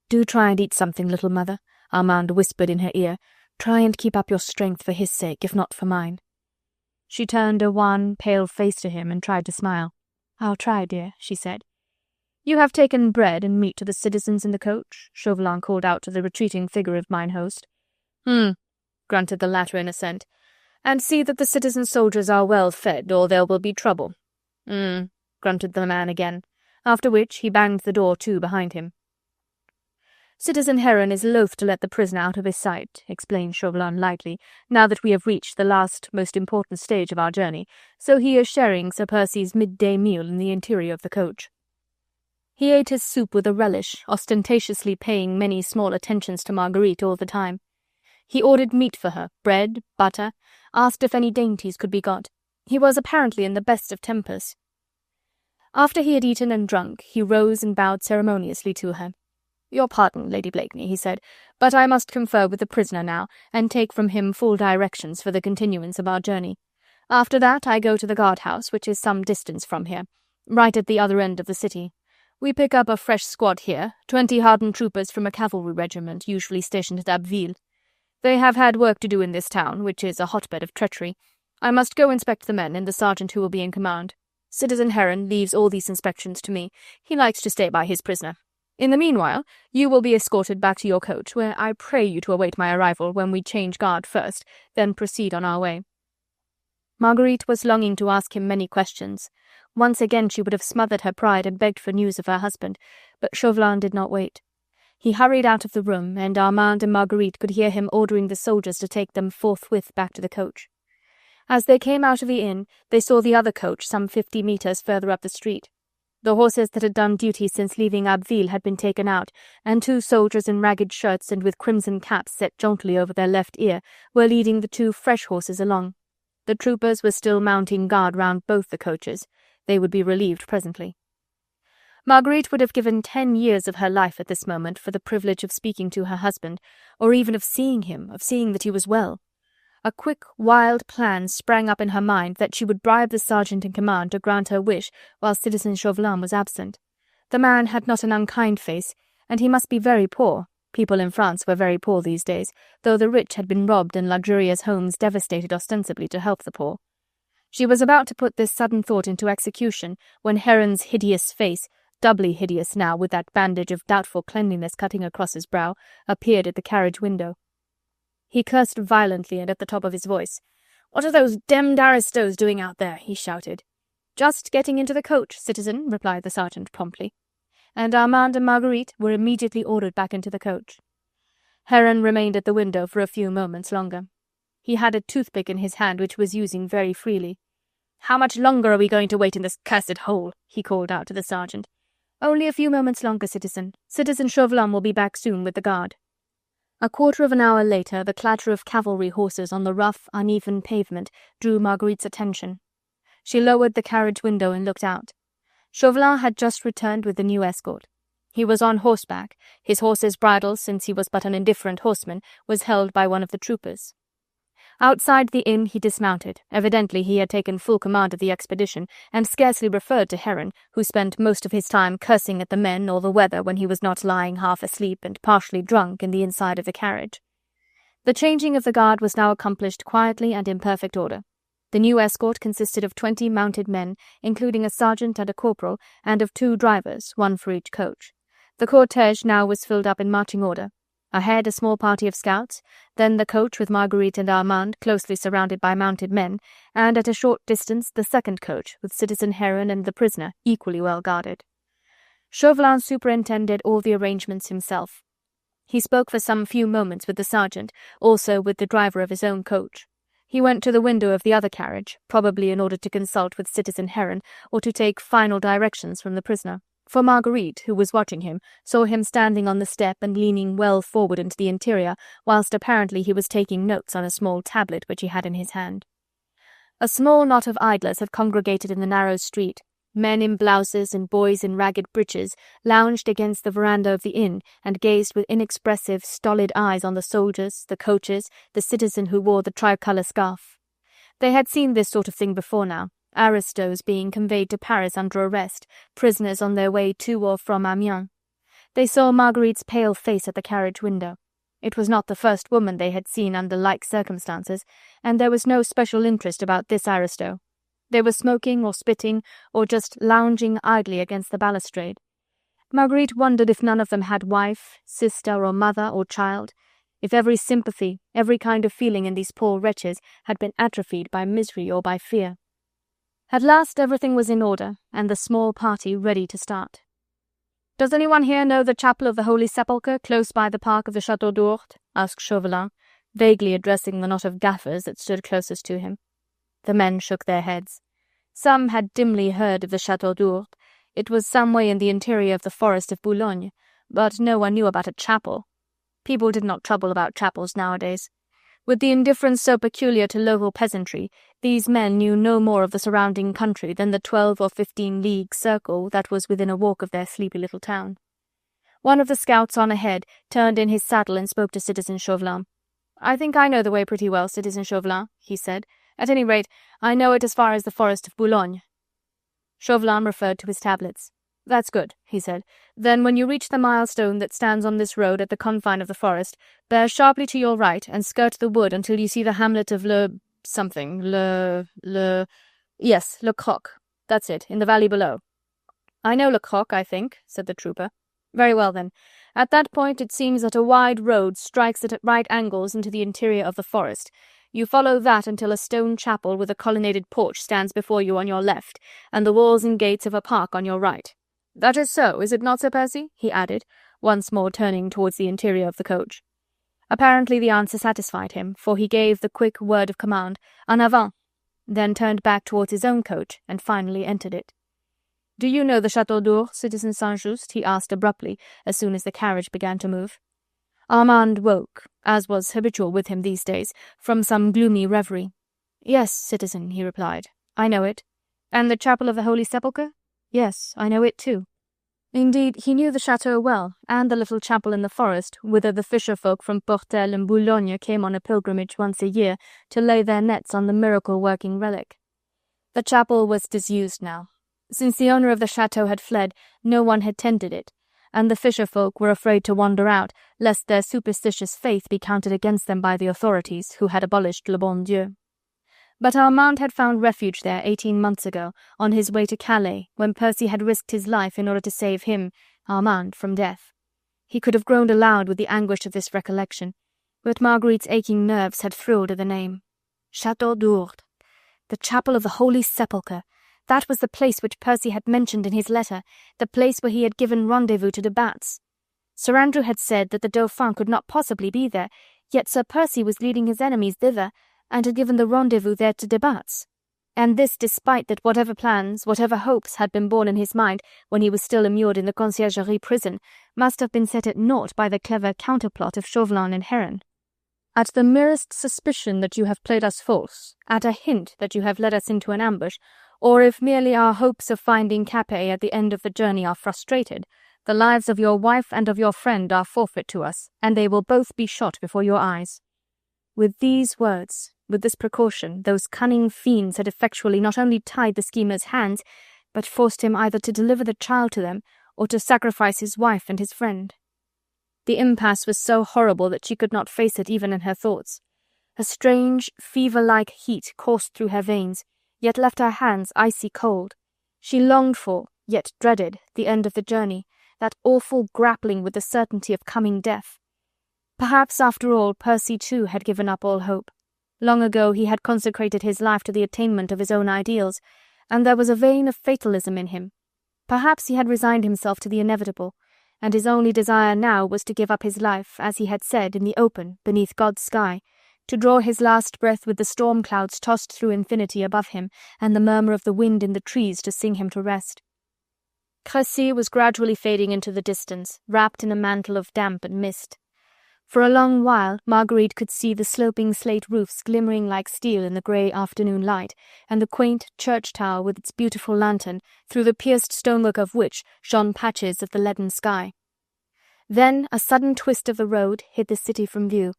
"Do try and eat something, little mother," Armand whispered in her ear. "Try and keep up your strength for his sake, if not for mine." She turned a wan, pale face to him and tried to smile. "I'll try, dear," she said. "You have taken bread and meat to the citizens in the coach?" Chauvelin called out to the retreating figure of mine host. Grunted the latter in assent. "And see that the citizen soldiers are well fed, or there will be trouble." Grunted the man again, after which he banged the door to behind him. "Citizen Heron is loath to let the prisoner out of his sight," explained Chauvelin lightly, "now that we have reached the last, most important stage of our journey, so he is sharing Sir Percy's midday meal in the interior of the coach." He ate his soup with a relish, ostentatiously paying many small attentions to Marguerite all the time. He ordered meat for her, bread, butter, asked if any dainties could be got. He was apparently in the best of tempers. After he had eaten and drunk, he rose and bowed ceremoniously to her. "Your pardon, Lady Blakeney," he said, "but I must confer with the prisoner now, and take from him full directions for the continuance of our journey. After that I go to the guard-house, which is some distance from here. right at the other end of the city. We pick up a fresh squad here, 20 hardened troopers from a cavalry regiment usually stationed at Abbeville. They have had work to do in this town, which is a hotbed of treachery. I must go inspect the men and the sergeant who will be in command. Citizen Heron leaves all these inspections to me. He likes to stay by his prisoner. In the meanwhile, you will be escorted back to your coach, where I pray you to await my arrival when we change guard first, then proceed on our way." Marguerite was longing to ask him many questions. Once again she would have smothered her pride and begged for news of her husband, but Chauvelin did not wait. He hurried out of the room, and Armand and Marguerite could hear him ordering the soldiers to take them forthwith back to the coach. As they came out of the inn, they saw the other coach some 50 metres further up the street. The horses that had done duty since leaving Abbeville had been taken out, and 2 soldiers in ragged shirts and with crimson caps set jauntily over their left ear were leading the 2 fresh horses along. The troopers were still mounting guard round both the coaches. They would be relieved presently. Marguerite would have given 10 years of her life at this moment for the privilege of speaking to her husband, or even of seeing him, of seeing that he was well. A quick, wild plan sprang up in her mind that she would bribe the sergeant in command to grant her wish while Citizen Chauvelin was absent. The man had not an unkind face, and he must be very poor. People in France were very poor these days, though the rich had been robbed and luxurious homes devastated ostensibly to help the poor. She was about to put this sudden thought into execution when Heron's hideous face, doubly hideous now with that bandage of doubtful cleanliness cutting across his brow, appeared at the carriage window. He cursed violently and at the top of his voice. "What are those demmed aristos doing out there?" he shouted. "Just getting into the coach, citizen," replied the sergeant promptly. And Armand and Marguerite were immediately ordered back into the coach. Heron remained at the window for a few moments longer. He had a toothpick in his hand which was using very freely. "How much longer are we going to wait in this cursed hole?" he called out to the sergeant. "Only a few moments longer, citizen. Citizen Chauvelin will be back soon with the guard." A quarter of an hour later, the clatter of cavalry horses on the rough, uneven pavement drew Marguerite's attention. She lowered the carriage window and looked out. Chauvelin had just returned with the new escort. He was on horseback. His horse's bridle, since he was but an indifferent horseman, was held by one of the troopers. Outside the inn he dismounted. Evidently he had taken full command of the expedition, and scarcely referred to Heron, who spent most of his time cursing at the men or the weather when he was not lying half asleep and partially drunk in the inside of the carriage. The changing of the guard was now accomplished quietly and in perfect order. The new escort consisted of 20 mounted men, including a sergeant and a corporal, and of 2 drivers, one for each coach. The cortege now was filled up in marching order. Ahead a small party of scouts, then the coach with Marguerite and Armand closely surrounded by mounted men, and at a short distance the second coach with Citizen Heron and the prisoner equally well guarded. Chauvelin superintended all the arrangements himself. He spoke for some few moments with the sergeant, also with the driver of his own coach. He went to the window of the other carriage, probably in order to consult with Citizen Heron or to take final directions from the prisoner. For Marguerite, who was watching him, saw him standing on the step and leaning well forward into the interior, whilst apparently he was taking notes on a small tablet which he had in his hand. A small knot of idlers had congregated in the narrow street. Men in blouses and boys in ragged breeches lounged against the veranda of the inn and gazed with inexpressive, stolid eyes on the soldiers, the coaches, the citizen who wore the tricolour scarf. They had seen this sort of thing before now. Aristos being conveyed to Paris under arrest, prisoners on their way to or from Amiens. They saw Marguerite's pale face at the carriage window. It was not the first woman they had seen under like circumstances, and there was no special interest about this aristo. They were smoking or spitting, or just lounging idly against the balustrade. Marguerite wondered if none of them had wife, sister, or mother, or child, if every sympathy, every kind of feeling in these poor wretches had been atrophied by misery or by fear. At last everything was in order, and the small party ready to start. "Does anyone here know the chapel of the Holy Sepulchre, close by the park of the Château d'Ourde?" asked Chauvelin, vaguely addressing the knot of gaffers that stood closest to him. The men shook their heads. Some had dimly heard of the Château d'Ourde. It was some way in the interior of the forest of Boulogne, but no one knew about a chapel. People did not trouble about chapels nowadays. With the indifference so peculiar to local peasantry, these men knew no more of the surrounding country than the 12 or 15-league circle that was within a walk of their sleepy little town. One of the scouts on ahead turned in his saddle and spoke to Citizen Chauvelin. "I think I know the way pretty well, Citizen Chauvelin," he said. "At any rate, I know it as far as the forest of Boulogne." Chauvelin referred to his tablets. "That's good," he said. "Then when you reach the milestone that stands on this road at the confine of the forest, bear sharply to your right and skirt the wood until you see the hamlet of Yes, Le Croc. That's it, in the valley below." "I know Le Croc, I think," said the trooper. "Very well, then. At that point it seems that a wide road strikes it at right angles into the interior of the forest. You follow that until a stone chapel with a colonnaded porch stands before you on your left, and the walls and gates of a park on your right. That is so, is it not, Sir Percy?" he added, once more turning towards the interior of the coach. Apparently the answer satisfied him, for he gave the quick word of command, "En avant," then turned back towards his own coach and finally entered it. "Do you know the Château d'Ours, Citizen Saint-Just?" he asked abruptly, as soon as the carriage began to move. Armand woke, as was habitual with him these days, from some gloomy reverie. "Yes, citizen," he replied. "I know it." "And the Chapel of the Holy Sepulchre?" "Yes, I know it too." Indeed, he knew the chateau well, and the little chapel in the forest, whither the fisher folk from Portel and Boulogne came on a pilgrimage once a year to lay their nets on the miracle-working relic. The chapel was disused now. Since the owner of the chateau had fled, no one had tended it, and the fisher folk were afraid to wander out, lest their superstitious faith be counted against them by the authorities, who had abolished le bon Dieu. But Armand had found refuge there 18 months ago, on his way to Calais, when Percy had risked his life in order to save him, Armand, from death. He could have groaned aloud with the anguish of this recollection, but Marguerite's aching nerves had thrilled at the name. Château d'Ours, the Chapel of the Holy Sepulchre. That was the place which Percy had mentioned in his letter, the place where he had given rendezvous to de Batz. Sir Andrew had said that the Dauphin could not possibly be there, yet Sir Percy was leading his enemies thither, and had given the rendezvous there to de Batz. And this despite that whatever plans, whatever hopes had been born in his mind when he was still immured in the Conciergerie prison, must have been set at naught by the clever counterplot of Chauvelin and Heron. "At the merest suspicion that you have played us false, at a hint that you have led us into an ambush, or if merely our hopes of finding Capet at the end of the journey are frustrated, the lives of your wife and of your friend are forfeit to us, and they will both be shot before your eyes." With these words, with this precaution, those cunning fiends had effectually not only tied the schemer's hands, but forced him either to deliver the child to them, or to sacrifice his wife and his friend. The impasse was so horrible that she could not face it even in her thoughts. A strange, fever-like heat coursed through her veins, yet left her hands icy cold. She longed for, yet dreaded, the end of the journey, that awful grappling with the certainty of coming death. Perhaps, after all, Percy too had given up all hope. Long ago he had consecrated his life to the attainment of his own ideals, and there was a vein of fatalism in him. Perhaps he had resigned himself to the inevitable, and his only desire now was to give up his life, as he had said, in the open, beneath God's sky, to draw his last breath with the storm clouds tossed through infinity above him, and the murmur of the wind in the trees to sing him to rest. Crecy was gradually fading into the distance, wrapped in a mantle of damp and mist. For a long while Marguerite could see the sloping slate roofs glimmering like steel in the grey afternoon light, and the quaint church tower with its beautiful lantern, through the pierced stonework of which shone patches of the leaden sky. Then a sudden twist of the road hid the city from view.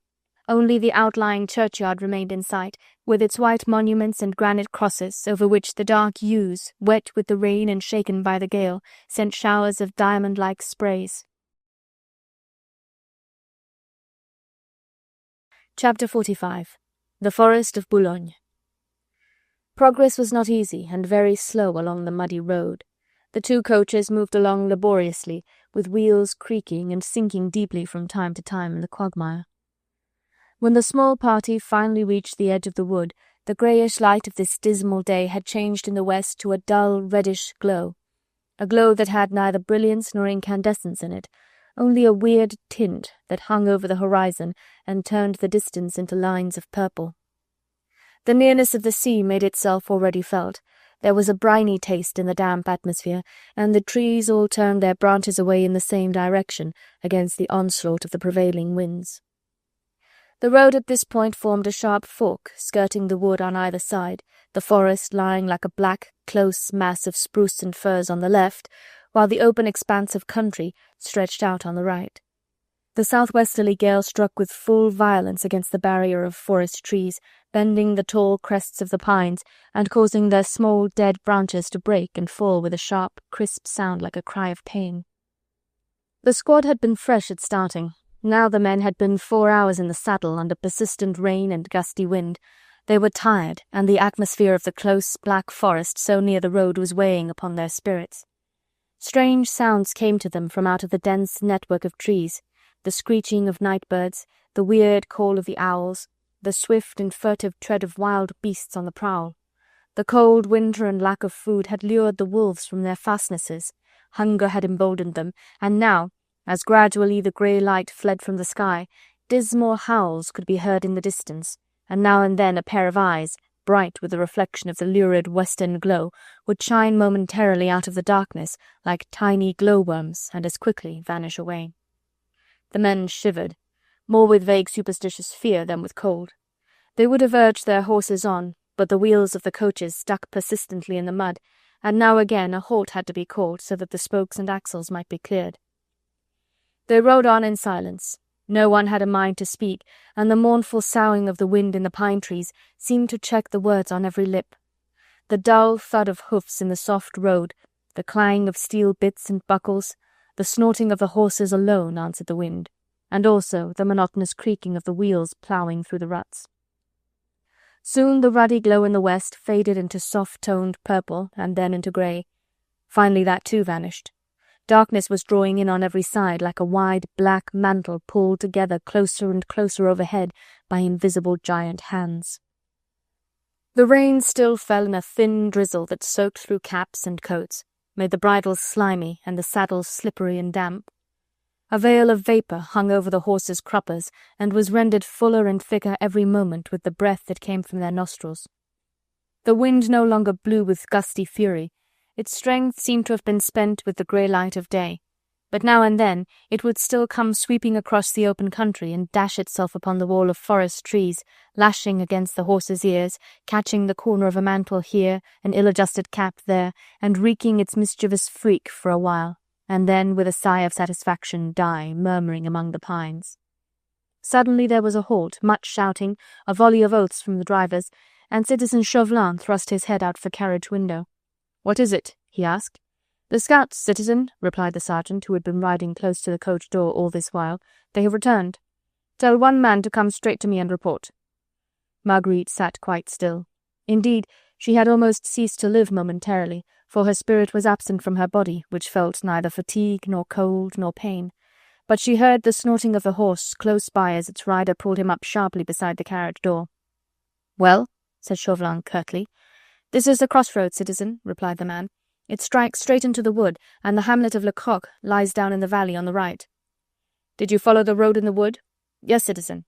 Only the outlying churchyard remained in sight, with its white monuments and granite crosses, over which the dark yews, wet with the rain and shaken by the gale, sent showers of diamond-like sprays. Chapter 45. The Forest of Boulogne. Progress was not easy, and very slow along the muddy road. The two coaches moved along laboriously, with wheels creaking and sinking deeply from time to time in the quagmire. When the small party finally reached the edge of the wood, the greyish light of this dismal day had changed in the west to a dull reddish glow, a glow that had neither brilliance nor incandescence in it, only a weird tint that hung over the horizon and turned the distance into lines of purple. The nearness of the sea made itself already felt. There was a briny taste in the damp atmosphere, and the trees all turned their branches away in the same direction against the onslaught of the prevailing winds. The road at this point formed a sharp fork, skirting the wood on either side, the forest lying like a black, close mass of spruce and firs on the left, while the open expanse of country stretched out on the right. The southwesterly gale struck with full violence against the barrier of forest trees, bending the tall crests of the pines and causing their small dead branches to break and fall with a sharp, crisp sound like a cry of pain. The squad had been fresh at starting. Now the men had been 4 hours in the saddle under persistent rain and gusty wind. They were tired, and the atmosphere of the close, black forest so near the road was weighing upon their spirits. Strange sounds came to them from out of the dense network of trees, the screeching of night birds, the weird call of the owls, the swift and furtive tread of wild beasts on the prowl. The cold winter and lack of food had lured the wolves from their fastnesses. Hunger had emboldened them, and now, as gradually the grey light fled from the sky, dismal howls could be heard in the distance, and now and then a pair of eyes, bright with the reflection of the lurid western glow, would shine momentarily out of the darkness like tiny glowworms and as quickly vanish away. The men shivered, more with vague superstitious fear than with cold. They would have urged their horses on, but the wheels of the coaches stuck persistently in the mud, and now again a halt had to be called so that the spokes and axles might be cleared. They rode on in silence. No one had a mind to speak, and the mournful soughing of the wind in the pine trees seemed to check the words on every lip. The dull thud of hoofs in the soft road, the clang of steel bits and buckles, the snorting of the horses alone answered the wind, and also the monotonous creaking of the wheels ploughing through the ruts. Soon the ruddy glow in the west faded into soft-toned purple and then into grey. Finally that too vanished. Darkness was drawing in on every side like a wide black mantle pulled together closer and closer overhead by invisible giant hands. The rain still fell in a thin drizzle that soaked through caps and coats, made the bridles slimy and the saddles slippery and damp. A veil of vapour hung over the horses' cruppers and was rendered fuller and thicker every moment with the breath that came from their nostrils. The wind no longer blew with gusty fury. Its strength seemed to have been spent with the grey light of day, but now and then it would still come sweeping across the open country and dash itself upon the wall of forest trees, lashing against the horses' ears, catching the corner of a mantle here, an ill-adjusted cap there, and wreaking its mischievous freak for a while, and then with a sigh of satisfaction die, murmuring among the pines. Suddenly there was a halt, much shouting, a volley of oaths from the drivers, and citizen Chauvelin thrust his head out of the carriage window. "What is it?" he asked. "The scouts, citizen," replied the sergeant, who had been riding close to the coach door all this while. "They have returned. Tell one man to come straight to me and report." Marguerite sat quite still. Indeed, she had almost ceased to live momentarily, for her spirit was absent from her body, which felt neither fatigue nor cold nor pain. But she heard the snorting of the horse close by as its rider pulled him up sharply beside the carriage door. "Well?" said Chauvelin curtly. "This is the crossroads, citizen," replied the man. "It strikes straight into the wood, and the hamlet of Le Croc lies down in the valley on the right." "Did you follow the road in the wood?" "Yes, citizen.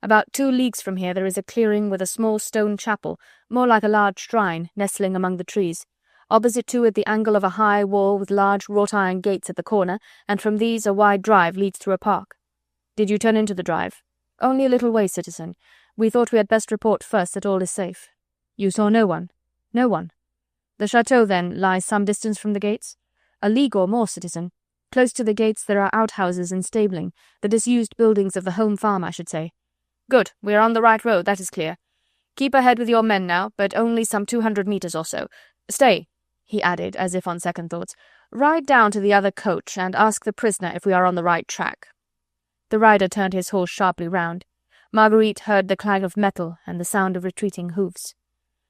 About 2 leagues from here there is a clearing with a small stone chapel, more like a large shrine, nestling among the trees. Opposite to it the angle of a high wall with large wrought-iron gates at the corner, and from these a wide drive leads through a park." "Did you turn into the drive?" "Only a little way, citizen. We thought we had best report first that all is safe." "You saw no one?" "No one." "The chateau, then, lies some distance from the gates?" "A league or more, citizen. Close to the gates there are outhouses and stabling, the disused buildings of the home farm, I should say." "Good, we are on the right road, that is clear. Keep ahead with your men now, but only some 200 metres or so. Stay," he added, as if on second thoughts, "ride down to the other coach and ask the prisoner if we are on the right track." The rider turned his horse sharply round. Marguerite heard the clang of metal and the sound of retreating hoofs.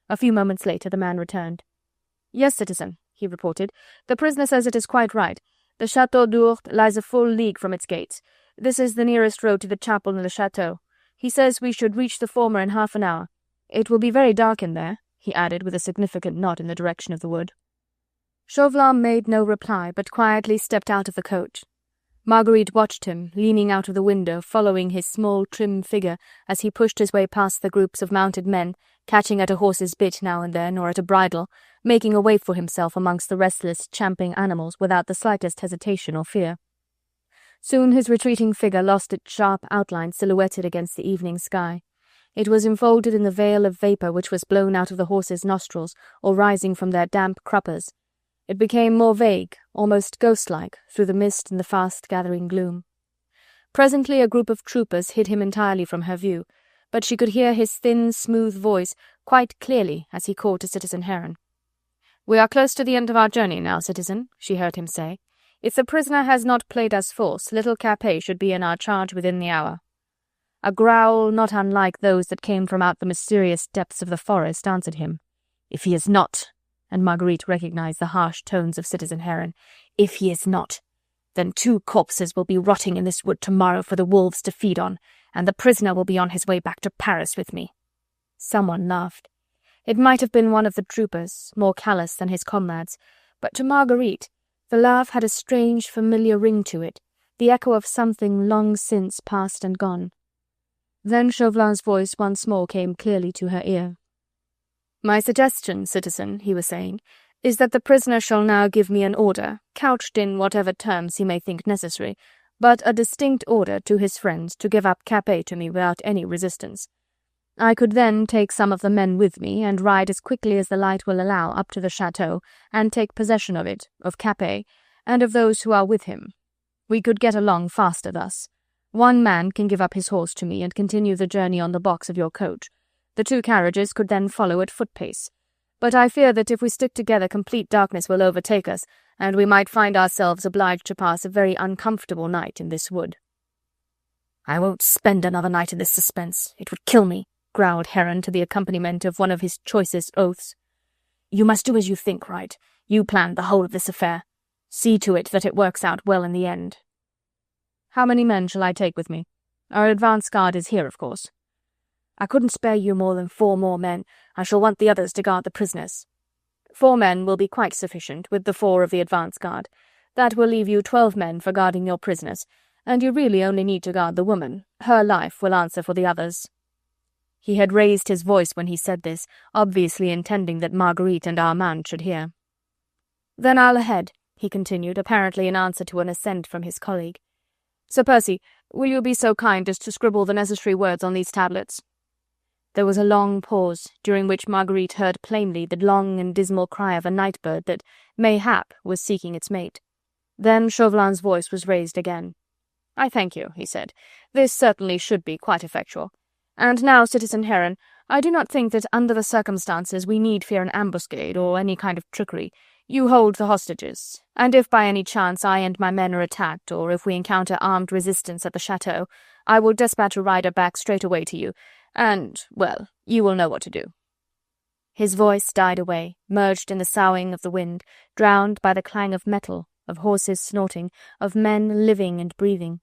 A few moments later the man returned. "Yes, citizen," he reported. "The prisoner says it is quite right. The Chateau d'Ourde lies a full league from its gates. This is the nearest road to the chapel and the chateau. He says we should reach the former in half an hour. It will be very dark in there," he added with a significant nod in the direction of the wood. Chauvelin made no reply, but quietly stepped out of the coach. Marguerite watched him, leaning out of the window, following his small, trim figure as he pushed his way past the groups of mounted men, catching at a horse's bit now and then, or at a bridle, making a way for himself amongst the restless, champing animals without the slightest hesitation or fear. Soon his retreating figure lost its sharp outline silhouetted against the evening sky. It was enfolded in the veil of vapour which was blown out of the horses' nostrils or rising from their damp cruppers. It became more vague, almost ghost-like, through the mist and the fast-gathering gloom. Presently a group of troopers hid him entirely from her view, but she could hear his thin, smooth voice quite clearly as he called to Citizen Heron. "We are close to the end of our journey now, citizen," she heard him say. "If the prisoner has not played us false, little Capet should be in our charge within the hour." A growl not unlike those that came from out the mysterious depths of the forest answered him. "If he is not," and Marguerite recognized the harsh tones of Citizen Heron, "if he is not, then 2 corpses will be rotting in this wood tomorrow for the wolves to feed on, and the prisoner will be on his way back to Paris with me." Someone laughed. It might have been one of the troopers, more callous than his comrades, but to Marguerite the laugh had a strange, familiar ring to it, the echo of something long since past and gone. Then Chauvelin's voice once more came clearly to her ear. "My suggestion, citizen," he was saying, "is that the prisoner shall now give me an order, couched in whatever terms he may think necessary, but a distinct order to his friends to give up Capet to me without any resistance. I could then take some of the men with me, and ride as quickly as the light will allow up to the chateau, and take possession of it, of Capet, and of those who are with him. We could get along faster thus. 1 man can give up his horse to me and continue the journey on the box of your coach. The 2 carriages could then follow at foot-pace. But I fear that if we stick together complete darkness will overtake us, and we might find ourselves obliged to pass a very uncomfortable night in this wood." "I won't spend another night in this suspense. It would kill me," growled Heron to the accompaniment of one of his choicest oaths. "You must do as you think right. You planned the whole of this affair. See to it that it works out well in the end." "How many men shall I take with me? Our advance guard is here, of course." "I couldn't spare you more than 4 more men. I shall want the others to guard the prisoners." 4 men will be quite sufficient, with the 4 of the advance guard. That will leave you 12 men for guarding your prisoners, and you really only need to guard the woman. Her life will answer for the others." He had raised his voice when he said this, obviously intending that Marguerite and Armand should hear. "Then I'll ahead," he continued, apparently in answer to an assent from his colleague. "Sir Percy, will you be so kind as to scribble the necessary words on these tablets?" There was a long pause, during which Marguerite heard plainly the long and dismal cry of a night bird that, mayhap, was seeking its mate. Then Chauvelin's voice was raised again. "I thank you," he said. "This certainly should be quite effectual. And now, Citizen Heron, I do not think that under the circumstances we need fear an ambuscade or any kind of trickery. You hold the hostages, and if by any chance I and my men are attacked, or if we encounter armed resistance at the chateau, I will dispatch a rider back straight away to you, and, well, you will know what to do." His voice died away, merged in the soughing of the wind, drowned by the clang of metal, of horses snorting, of men living and breathing.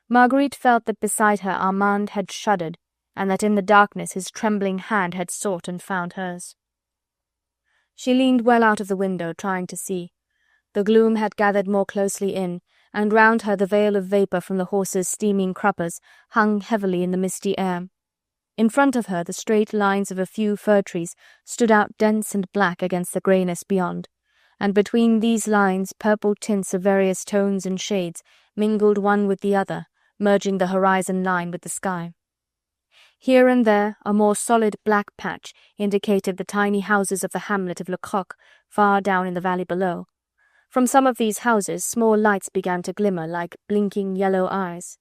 Marguerite felt that beside her Armand had shuddered, and that in the darkness his trembling hand had sought and found hers. She leaned well out of the window, trying to see. The gloom had gathered more closely in, and round her the veil of vapour from the horses' steaming cruppers hung heavily in the misty air. In front of her the straight lines of a few fir trees stood out dense and black against the greyness beyond, and between these lines purple tints of various tones and shades mingled one with the other, merging the horizon line with the sky. Here and there a more solid black patch indicated the tiny houses of the hamlet of Le Croc, far down in the valley below. From some of these houses small lights began to glimmer like blinking yellow eyes.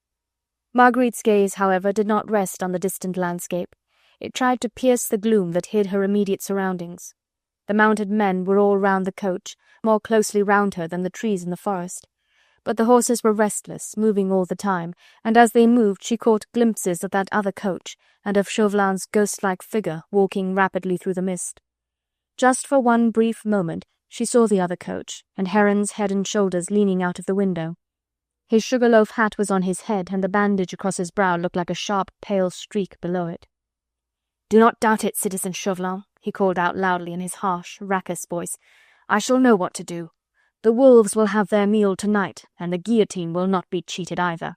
Marguerite's gaze, however, did not rest on the distant landscape. It tried to pierce the gloom that hid her immediate surroundings. The mounted men were all round the coach, more closely round her than the trees in the forest. But the horses were restless, moving all the time, and as they moved she caught glimpses of that other coach, and of Chauvelin's ghost-like figure walking rapidly through the mist. Just for one brief moment she saw the other coach, and Heron's head and shoulders leaning out of the window. His sugar-loaf hat was on his head, and the bandage across his brow looked like a sharp, pale streak below it. "Do not doubt it, Citizen Chauvelin," he called out loudly in his harsh, raucous voice. "I shall know what to do. The wolves will have their meal tonight, and the guillotine will not be cheated either."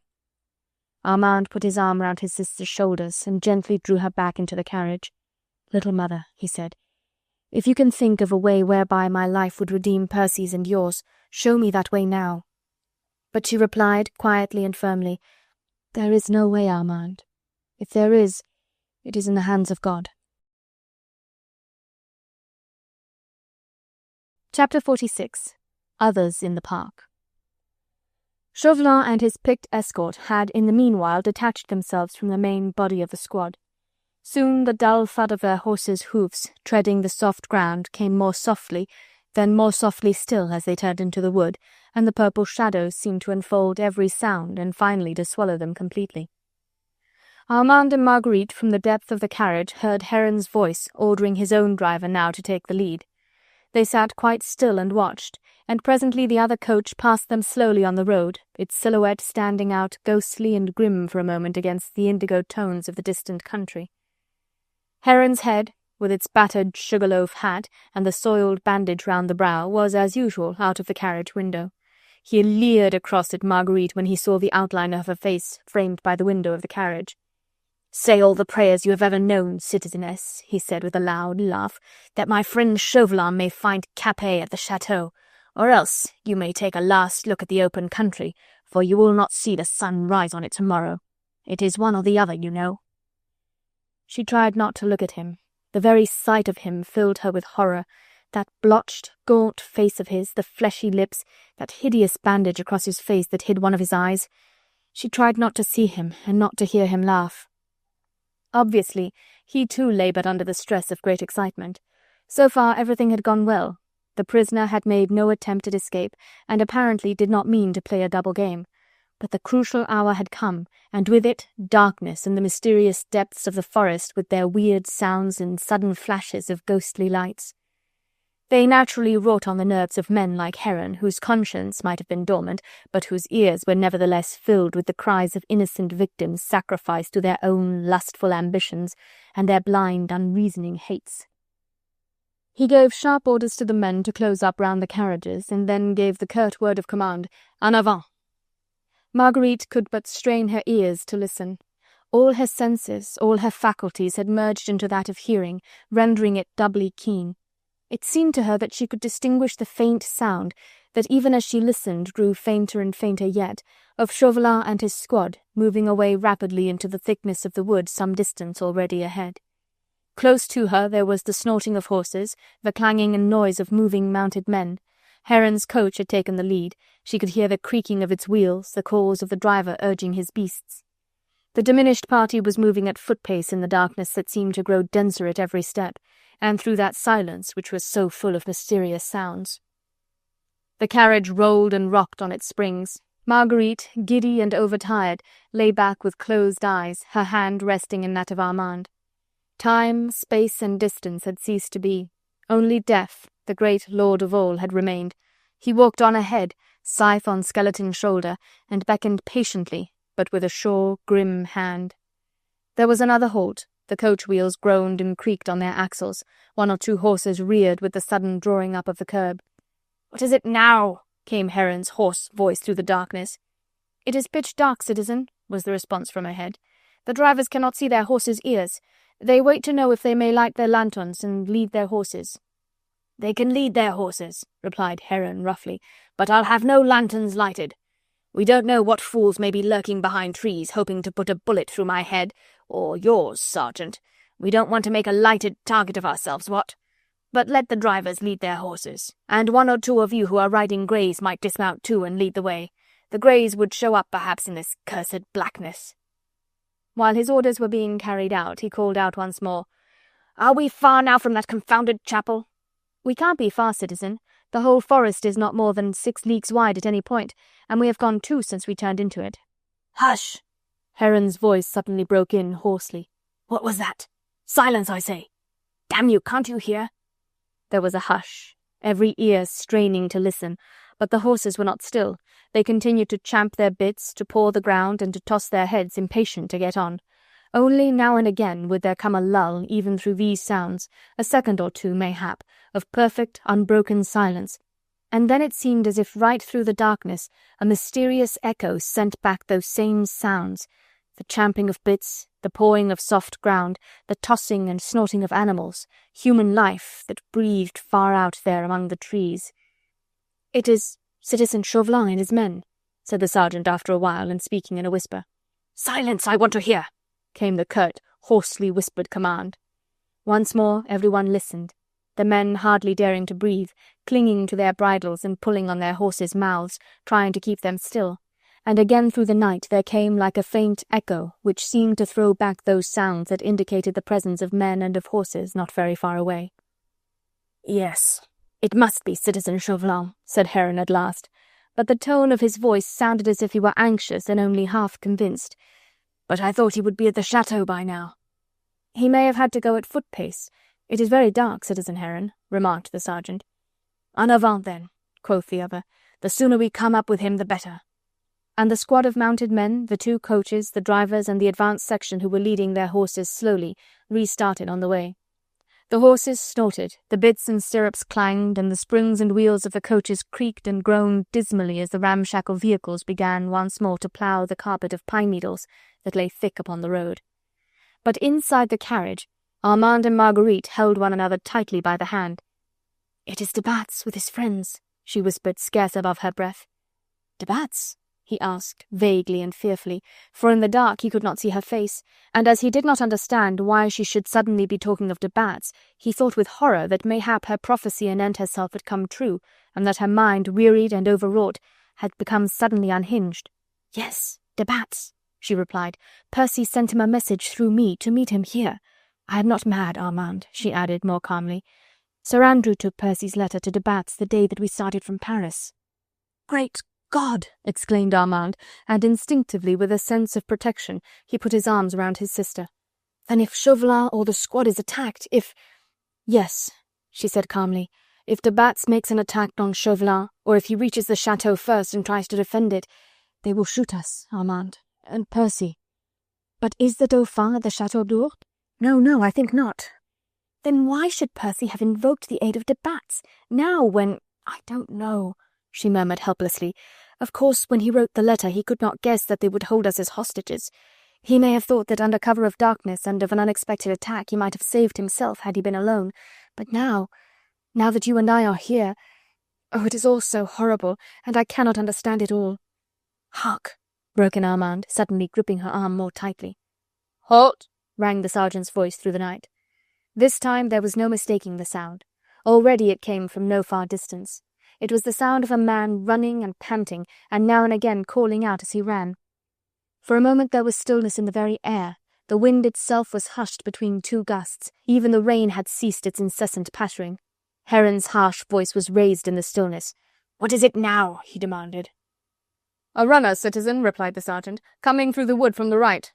Armand put his arm round his sister's shoulders and gently drew her back into the carriage. "Little mother," he said, "if you can think of a way whereby my life would redeem Percy's and yours, show me that way now." But she replied, quietly and firmly, "There is no way, Armand. If there is, it is in the hands of God." Chapter 46. Others in the Park. Chauvelin and his picked escort had in the meanwhile detached themselves from the main body of the squad. Soon the dull thud of their horses' hoofs treading the soft ground came more softly, then more softly still as they turned into the wood, and the purple shadows seemed to enfold every sound and finally to swallow them completely. Armand and Marguerite from the depth of the carriage heard Heron's voice ordering his own driver now to take the lead. They sat quite still and watched, and presently the other coach passed them slowly on the road, its silhouette standing out ghostly and grim for a moment against the indigo tones of the distant country. Heron's head, with its battered sugarloaf hat and the soiled bandage round the brow, was as usual out of the carriage window. He leered across at Marguerite when he saw the outline of her face framed by the window of the carriage. "Say all the prayers you have ever known, citizeness," he said with a loud laugh, "that my friend Chauvelin may find Capet at the chateau, or else you may take a last look at the open country, for you will not see the sun rise on it tomorrow. It is one or the other, you know." She tried not to look at him. The very sight of him filled her with horror. That blotched, gaunt face of his, the fleshy lips, that hideous bandage across his face that hid one of his eyes. She tried not to see him and not to hear him laugh. Obviously, he too laboured under the stress of great excitement. So far everything had gone well. The prisoner had made no attempt at escape, and apparently did not mean to play a double game. But the crucial hour had come, and with it darkness and the mysterious depths of the forest with their weird sounds and sudden flashes of ghostly lights. They naturally wrought on the nerves of men like Heron, whose conscience might have been dormant, but whose ears were nevertheless filled with the cries of innocent victims sacrificed to their own lustful ambitions and their blind, unreasoning hates. He gave sharp orders to the men to close up round the carriages, and then gave the curt word of command, "En avant!" Marguerite could but strain her ears to listen. All her senses, all her faculties had merged into that of hearing, rendering it doubly keen. It seemed to her that she could distinguish the faint sound, that even as she listened grew fainter and fainter yet, of Chauvelin and his squad moving away rapidly into the thickness of the wood some distance already ahead. Close to her there was the snorting of horses, the clanging and noise of moving mounted men. Heron's coach had taken the lead. She could hear the creaking of its wheels, the calls of the driver urging his beasts. The diminished party was moving at foot-pace in the darkness that seemed to grow denser at every step, and through that silence which was so full of mysterious sounds. The carriage rolled and rocked on its springs. Marguerite, giddy and overtired, lay back with closed eyes, her hand resting in that of Armand. Time, space, and distance had ceased to be. Only death, the great lord of all, had remained. He walked on ahead, scythe on skeleton shoulder, and beckoned patiently, but with a sure, grim hand. There was another halt. The coach wheels groaned and creaked on their axles. One or two horses reared with the sudden drawing up of the curb. "What is it now?" came Heron's hoarse voice through the darkness. "It is pitch dark, citizen," was the response from ahead. "The drivers cannot see their horses' ears. They wait to know if they may light their lanterns and lead their horses." "They can lead their horses," replied Heron roughly, "but I'll have no lanterns lighted. We don't know what fools may be lurking behind trees, hoping to put a bullet through my head, or yours, Sergeant. We don't want to make a lighted target of ourselves, what? But let the drivers lead their horses, and one or two of you who are riding greys might dismount too and lead the way. The greys would show up perhaps in this cursed blackness." While his orders were being carried out, he called out once more, "Are we far now from that confounded chapel?" "We can't be far, citizen. The whole forest is not more than 6 leagues wide at any point, and we have gone 2 since we turned into it." "Hush!" Heron's voice suddenly broke in hoarsely. "What was that? Silence, I say! Damn you, can't you hear?" There was a hush, every ear straining to listen, but the horses were not still. They continued to champ their bits, to paw the ground, and to toss their heads, impatient to get on. Only now and again would there come a lull even through these sounds, a second or two, mayhap, of perfect, unbroken silence, and then it seemed as if right through the darkness a mysterious echo sent back those same sounds, the champing of bits, the pawing of soft ground, the tossing and snorting of animals, human life that breathed far out there among the trees. "It is Citizen Chauvelin and his men," said the sergeant after a while, and speaking in a whisper. "Silence, I want to hear!" came the curt, hoarsely whispered command. Once more everyone listened, the men hardly daring to breathe, clinging to their bridles and pulling on their horses' mouths, trying to keep them still, and again through the night there came like a faint echo which seemed to throw back those sounds that indicated the presence of men and of horses not very far away. "Yes, it must be Citizen Chauvelin," said Heron at last, but the tone of his voice sounded as if he were anxious and only half convinced. "But I thought he would be at the chateau by now." "He may have had to go at foot-pace. It is very dark, Citizen Heron," remarked the sergeant. "En avant, then," quoth the other. "The sooner we come up with him, the better." And the squad of mounted men, the 2 coaches, the drivers, and the advanced section who were leading their horses slowly, restarted on the way. The horses snorted, the bits and stirrups clanged, and the springs and wheels of the coaches creaked and groaned dismally as the ramshackle vehicles began once more to plough the carpet of pine needles that lay thick upon the road. But inside the carriage, Armand and Marguerite held one another tightly by the hand. "It is de Batz with his friends," she whispered scarce above her breath. "De Batz?" he asked, vaguely and fearfully, for in the dark he could not see her face, and as he did not understand why she should suddenly be talking of de Batz, he thought with horror that mayhap her prophecy anent herself had come true, and that her mind, wearied and overwrought, had become suddenly unhinged. "Yes, de Batz," she replied. "Percy sent him a message through me to meet him here. I am not mad, Armand," she added more calmly. "Sir Andrew took Percy's letter to de Batz the day that we started from Paris." "Great God!" exclaimed Armand, and instinctively, with a sense of protection, he put his arms round his sister. "Then if Chauvelin or the squad is attacked, if—" "Yes," she said calmly. "If de Batz makes an attack on Chauvelin, or if he reaches the chateau first and tries to defend it, they will shoot us, Armand, and Percy." "But is the Dauphin at the Chateau d'Ourde?" No, I think not." "Then why should Percy have invoked the aid of de Batz, now when—" "I don't know," she murmured helplessly. "Of course, when he wrote the letter he could not guess that they would hold us as hostages. He may have thought that under cover of darkness and of an unexpected attack he might have saved himself had he been alone. But now that you and I are here— Oh, it is all so horrible, and I cannot understand it all." "Hark!" broke in Armand, suddenly gripping her arm more tightly. "Halt!" rang the sergeant's voice through the night. This time there was no mistaking the sound. Already it came from no far distance. It was the sound of a man running and panting, and now and again calling out as he ran. For a moment there was stillness in the very air. The wind itself was hushed between 2 gusts. Even the rain had ceased its incessant pattering. Heron's harsh voice was raised in the stillness. "What is it now?" he demanded. "A runner, citizen," replied the sergeant, "coming through the wood from the right."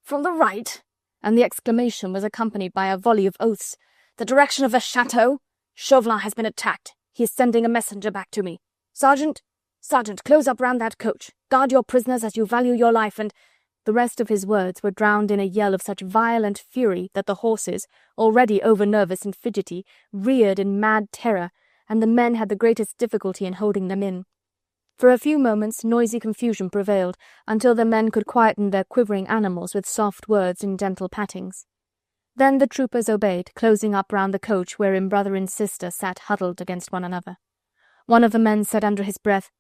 "From the right?" And the exclamation was accompanied by a volley of oaths. "The direction of the chateau? Chauvelin has been attacked. He is sending a messenger back to me. Sergeant, close up round that coach. Guard your prisoners as you value your life, and—" The rest of his words were drowned in a yell of such violent fury that the horses, already over-nervous and fidgety, reared in mad terror, and the men had the greatest difficulty in holding them in. For a few moments noisy confusion prevailed, until the men could quieten their quivering animals with soft words and gentle pattings. Then the troopers obeyed, closing up round the coach wherein brother and sister sat huddled against one another. One of the men said under his breath,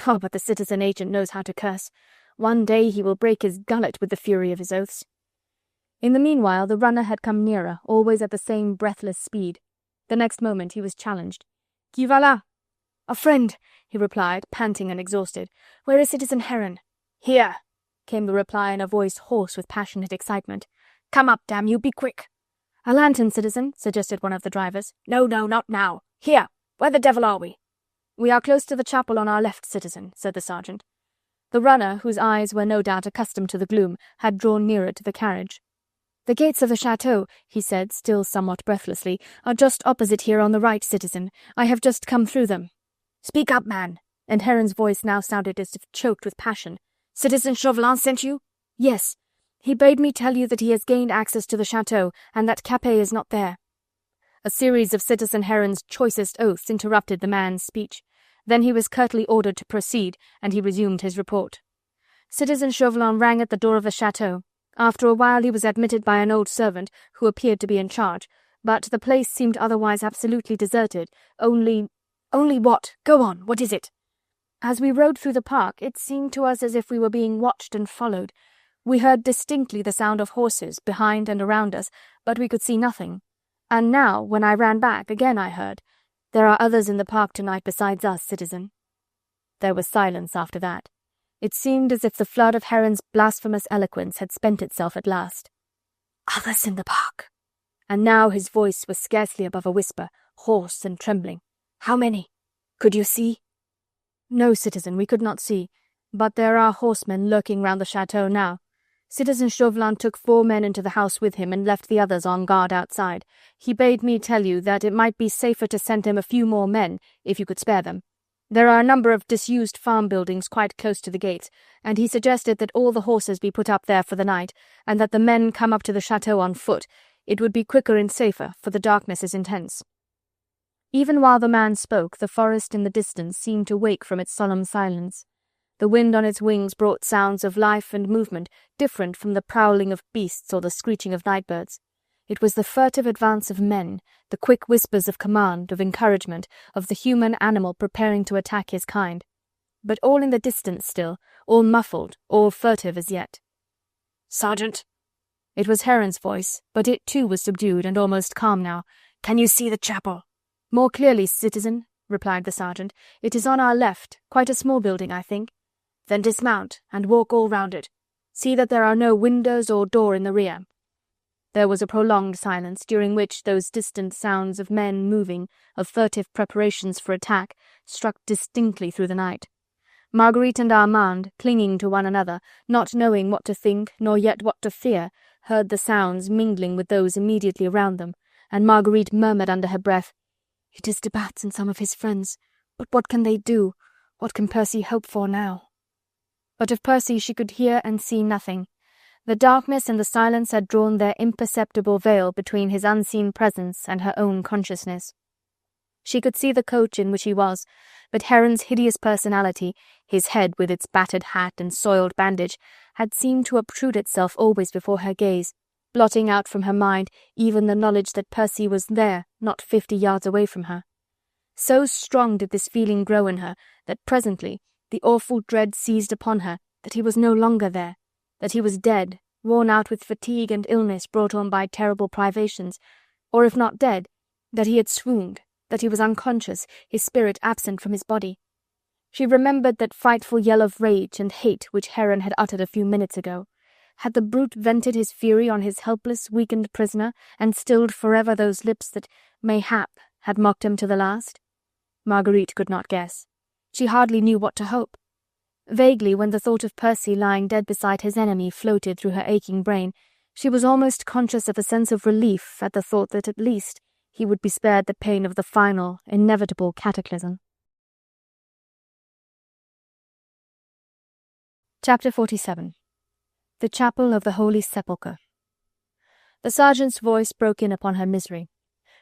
"Oh, but the citizen agent knows how to curse. One day he will break his gullet with the fury of his oaths." In the meanwhile the runner had come nearer, always at the same breathless speed. The next moment he was challenged. "Qui va là?" "A friend," he replied, panting and exhausted. "Where is Citizen Heron?" "Here," came the reply in a voice hoarse with passionate excitement. "Come up, damn you, be quick." "A lantern, citizen," suggested one of the drivers. No, not now. Here, where the devil are we?" "We are close to the chapel on our left, citizen," said the sergeant. The runner, whose eyes were no doubt accustomed to the gloom, had drawn nearer to the carriage. "The gates of the chateau," he said, still somewhat breathlessly, "are just opposite here on the right, citizen. I have just come through them." "Speak up, man," and Heron's voice now sounded as if choked with passion. "Citizen Chauvelin sent you?" "Yes. He bade me tell you that he has gained access to the chateau, and that Capet is not there." A series of Citizen Heron's choicest oaths interrupted the man's speech. Then he was curtly ordered to proceed, and he resumed his report. Citizen Chauvelin rang at the door of the chateau. After a while he was admitted by an old servant, who appeared to be in charge, but the place seemed otherwise absolutely deserted. Only what? Go on, what is it?" "As we rode through the park, it seemed to us as if we were being watched and followed. We heard distinctly the sound of horses, behind and around us, but we could see nothing. And now, when I ran back, again I heard. There are others in the park tonight besides us, citizen." There was silence after that. It seemed as if the flood of Heron's blasphemous eloquence had spent itself at last. "Others in the park." And now his voice was scarcely above a whisper, hoarse and trembling. "How many? Could you see?" "No, citizen, we could not see, but there are horsemen lurking round the chateau now. Citizen Chauvelin took 4 men into the house with him and left the others on guard outside. He bade me tell you that it might be safer to send him a few more men, if you could spare them. There are a number of disused farm buildings quite close to the gates, and he suggested that all the horses be put up there for the night, and that the men come up to the chateau on foot. It would be quicker and safer, for the darkness is intense." Even while the man spoke, the forest in the distance seemed to wake from its solemn silence. The wind on its wings brought sounds of life and movement, different from the prowling of beasts or the screeching of night-birds. It was the furtive advance of men, the quick whispers of command, of encouragement, of the human animal preparing to attack his kind. But all in the distance still, all muffled, all furtive as yet. "Sergeant!" It was Heron's voice, but it too was subdued and almost calm now. "Can you see the chapel?" "More clearly, citizen," replied the sergeant. "It is on our left, quite a small building, I think." "Then dismount, and walk all round it. See that there are no windows or door in the rear." There was a prolonged silence, during which those distant sounds of men moving, of furtive preparations for attack, struck distinctly through the night. Marguerite and Armand, clinging to one another, not knowing what to think, nor yet what to fear, heard the sounds mingling with those immediately around them, and Marguerite murmured under her breath, "It is de Batz and some of his friends, but what can they do? What can Percy hope for now?" But of Percy she could hear and see nothing. The darkness and the silence had drawn their imperceptible veil between his unseen presence and her own consciousness. She could see the coach in which he was, but Heron's hideous personality, his head with its battered hat and soiled bandage, had seemed to obtrude itself always before her gaze, blotting out from her mind even the knowledge that Percy was there, not 50 yards away from her. So strong did this feeling grow in her that presently the awful dread seized upon her that he was no longer there, that he was dead, worn out with fatigue and illness brought on by terrible privations, or if not dead, that he had swooned, that he was unconscious, his spirit absent from his body. She remembered that frightful yell of rage and hate which Heron had uttered a few minutes ago. Had the brute vented his fury on his helpless, weakened prisoner, and stilled forever those lips that, mayhap, had mocked him to the last? Marguerite could not guess. She hardly knew what to hope. Vaguely, when the thought of Percy lying dead beside his enemy floated through her aching brain, she was almost conscious of a sense of relief at the thought that at least he would be spared the pain of the final, inevitable cataclysm. Chapter 47. The Chapel of the Holy Sepulchre. The sergeant's voice broke in upon her misery.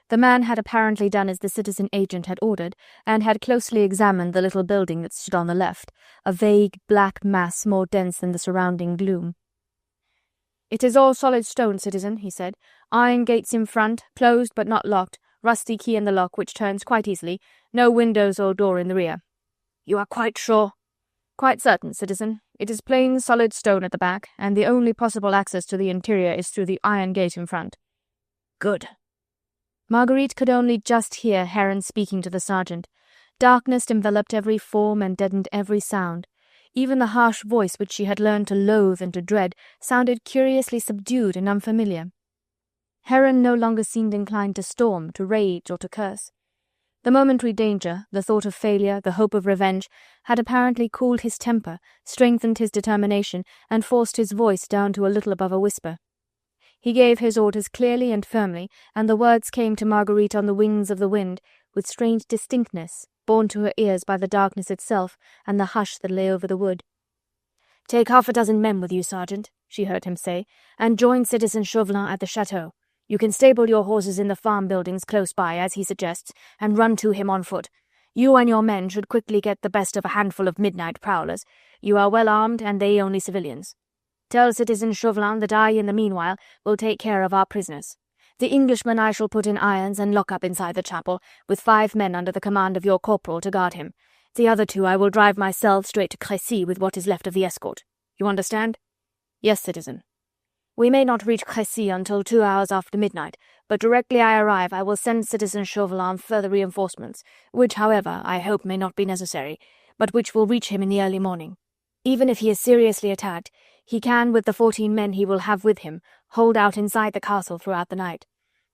The man had apparently done as the citizen agent had ordered, and had closely examined the little building that stood on the left, a vague black mass more dense than the surrounding gloom. "It is all solid stone, citizen," he said. "Iron gates in front, closed but not locked, rusty key in the lock which turns quite easily, no windows or door in the rear." "You are quite sure?" "Quite certain, citizen. It is plain solid stone at the back, and the only possible access to the interior is through the iron gate in front." "Good." Marguerite could only just hear Heron speaking to the sergeant. Darkness enveloped every form and deadened every sound. Even the harsh voice which she had learned to loathe and to dread sounded curiously subdued and unfamiliar. Heron no longer seemed inclined to storm, to rage, or to curse. The momentary danger, the thought of failure, the hope of revenge, had apparently cooled his temper, strengthened his determination, and forced his voice down to a little above a whisper. He gave his orders clearly and firmly, and the words came to Marguerite on the wings of the wind, with strange distinctness, borne to her ears by the darkness itself and the hush that lay over the wood. "Take 6 men with you, sergeant," she heard him say, "and join citizen Chauvelin at the chateau. You can stable your horses in the farm buildings close by, as he suggests, and run to him on foot. You and your men should quickly get the best of a handful of midnight prowlers. You are well armed, and they only civilians. Tell citizen Chauvelin that I, in the meanwhile, will take care of our prisoners. The Englishman I shall put in irons and lock up inside the chapel, with 5 men under the command of your corporal to guard him. The other 2 I will drive myself straight to Crecy with what is left of the escort. You understand?" "Yes, citizen." "We may not reach Crecy until 2 hours after midnight, but directly I arrive I will send citizen Chauvelin further reinforcements, which, however, I hope may not be necessary, but which will reach him in the early morning. Even if he is seriously attacked, he can, with the 14 men he will have with him, hold out inside the castle throughout the night.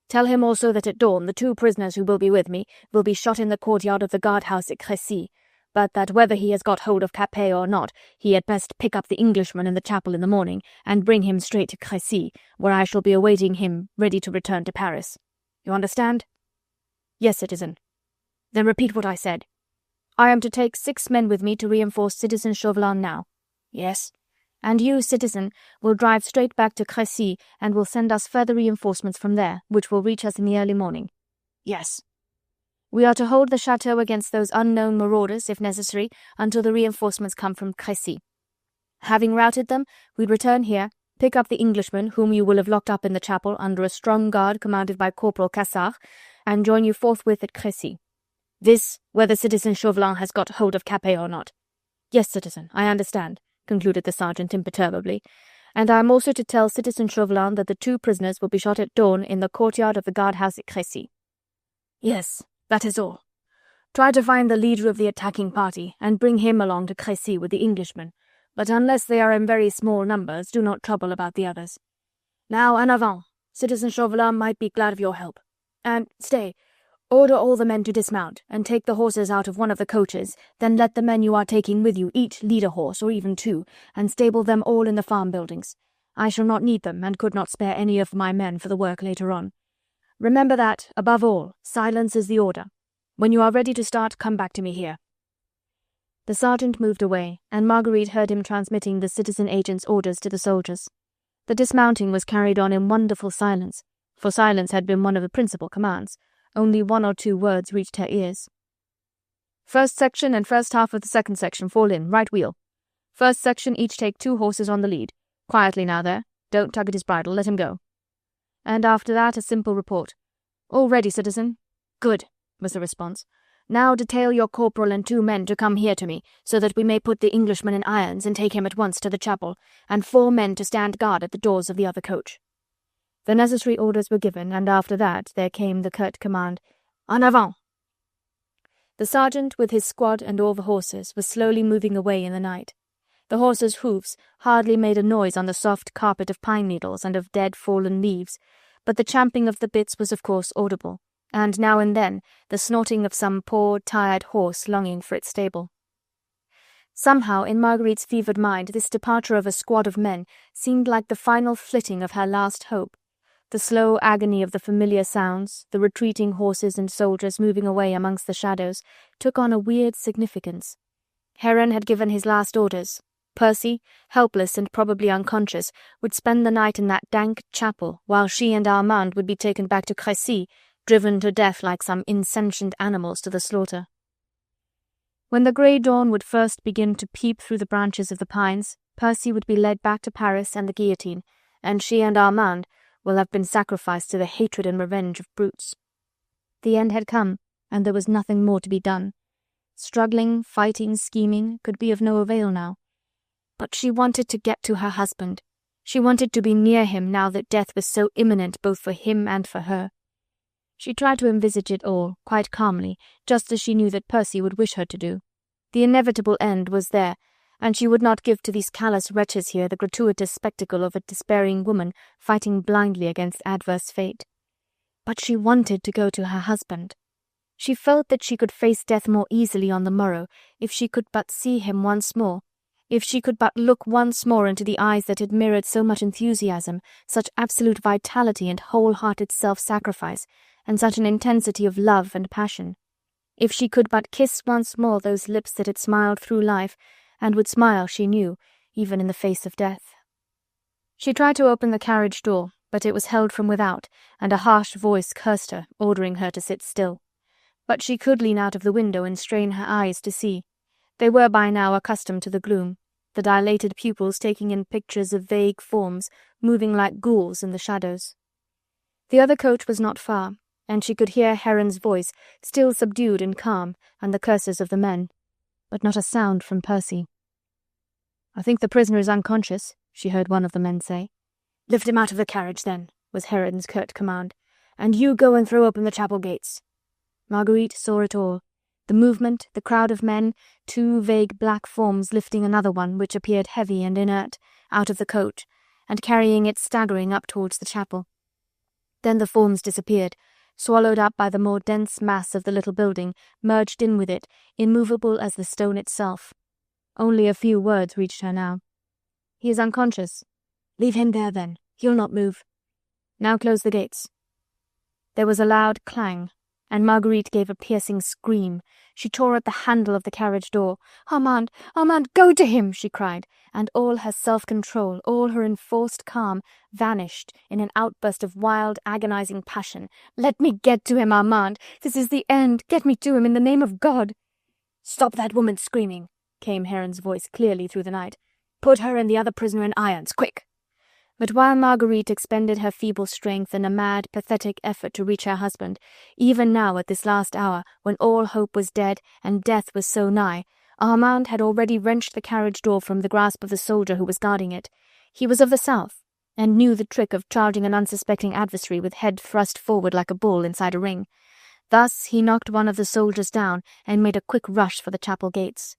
Tell him also that at dawn the 2 prisoners who will be with me will be shot in the courtyard of the guardhouse at Crecy, but that whether he has got hold of Capet or not, he had best pick up the Englishman in the chapel in the morning and bring him straight to Crecy, where I shall be awaiting him, ready to return to Paris. You understand?" "Yes, citizen." "Then repeat what I said." "I am to take 6 men with me to reinforce citizen Chauvelin now." "Yes." "And you, citizen, will drive straight back to Crecy and will send us further reinforcements from there, which will reach us in the early morning." "Yes." "We are to hold the chateau against those unknown marauders, if necessary, until the reinforcements come from Crecy. Having routed them, we return here, pick up the Englishman whom you will have locked up in the chapel under a strong guard commanded by Corporal Cassard, and join you forthwith at Crecy. This, whether citizen Chauvelin has got hold of Capet or not." "Yes, citizen, I understand," concluded the sergeant imperturbably, "and I am also to tell citizen Chauvelin that the 2 prisoners will be shot at dawn in the courtyard of the guardhouse at Crecy." "Yes, that is all. Try to find the leader of the attacking party, and bring him along to Crecy with the Englishmen, but unless they are in very small numbers, do not trouble about the others. Now, en avant, citizen Chauvelin might be glad of your help. And stay, order all the men to dismount, and take the horses out of one of the coaches, then let the men you are taking with you each lead a horse, or even 2, and stable them all in the farm buildings. I shall not need them, and could not spare any of my men for the work later on. Remember that, above all, silence is the order. When you are ready to start, come back to me here." The sergeant moved away, and Marguerite heard him transmitting the citizen agent's orders to the soldiers. The dismounting was carried on in wonderful silence, for silence had been one of the principal commands. Only 1 or 2 words reached her ears. "First section and first half of the second section fall in, right wheel. First section each take 2 horses on the lead. Quietly now there. Don't tug at his bridle, let him go." And after that a simple report. "All ready, citizen." "Good," was the response. "Now detail your corporal and 2 men to come here to me, so that we may put the Englishman in irons and take him at once to the chapel, and 4 men to stand guard at the doors of the other coach." The necessary orders were given, and after that there came the curt command, "En avant!" The sergeant, with his squad and all the horses, was slowly moving away in the night. The horses' hoofs hardly made a noise on the soft carpet of pine needles and of dead fallen leaves, but the champing of the bits was of course audible, and now and then the snorting of some poor, tired horse longing for its stable. Somehow, in Marguerite's fevered mind, this departure of a squad of men seemed like the final flitting of her last hope. The slow agony of the familiar sounds, the retreating horses and soldiers moving away amongst the shadows, took on a weird significance. Heron had given his last orders. Percy, helpless and probably unconscious, would spend the night in that dank chapel, while she and Armand would be taken back to Crecy, driven to death like some insentient animals to the slaughter. When the grey dawn would first begin to peep through the branches of the pines, Percy would be led back to Paris and the guillotine, and she and Armand will have been sacrificed to the hatred and revenge of brutes. The end had come, and there was nothing more to be done. Struggling, fighting, scheming could be of no avail now. But she wanted to get to her husband. She wanted to be near him now that death was so imminent both for him and for her. She tried to envisage it all, quite calmly, just as she knew that Percy would wish her to do. The inevitable end was there, and she would not give to these callous wretches here the gratuitous spectacle of a despairing woman fighting blindly against adverse fate. But she wanted to go to her husband. She felt that she could face death more easily on the morrow if she could but see him once more, if she could but look once more into the eyes that had mirrored so much enthusiasm, such absolute vitality and whole-hearted self-sacrifice, and such an intensity of love and passion. If she could but kiss once more those lips that had smiled through life, and would smile, she knew, even in the face of death. She tried to open the carriage door, but it was held from without, and a harsh voice cursed her, ordering her to sit still. But she could lean out of the window and strain her eyes to see. They were by now accustomed to the gloom, the dilated pupils taking in pictures of vague forms, moving like ghouls in the shadows. The other coach was not far, and she could hear Heron's voice, still subdued and calm, and the curses of the men. But not a sound from Percy. "I think the prisoner is unconscious," she heard one of the men say. "Lift him out of the carriage, then," was Heron's curt command. "And you go and throw open the chapel gates." Marguerite saw it all. The movement, the crowd of men, two vague black forms lifting another one which appeared heavy and inert, out of the coach, and carrying it staggering up towards the chapel. Then the forms disappeared, swallowed up by the more dense mass of the little building, merged in with it, immovable as the stone itself. Only a few words reached her now. "He is unconscious." "Leave him there, then. He'll not move." "Now close the gates." There was a loud clang, and Marguerite gave a piercing scream. She tore at the handle of the carriage door. "Armand! Armand, go to him!" she cried, and all her self-control, all her enforced calm, vanished in an outburst of wild, agonizing passion. "Let me get to him, Armand! This is the end! Get me to him, in the name of God!" "Stop that woman screaming!" came Heron's voice clearly through the night. "Put her and the other prisoner in irons, quick!" But while Marguerite expended her feeble strength in a mad, pathetic effort to reach her husband, even now at this last hour, when all hope was dead and death was so nigh, Armand had already wrenched the carriage door from the grasp of the soldier who was guarding it. He was of the south, and knew the trick of charging an unsuspecting adversary with head thrust forward like a bull inside a ring. Thus he knocked one of the soldiers down and made a quick rush for the chapel gates.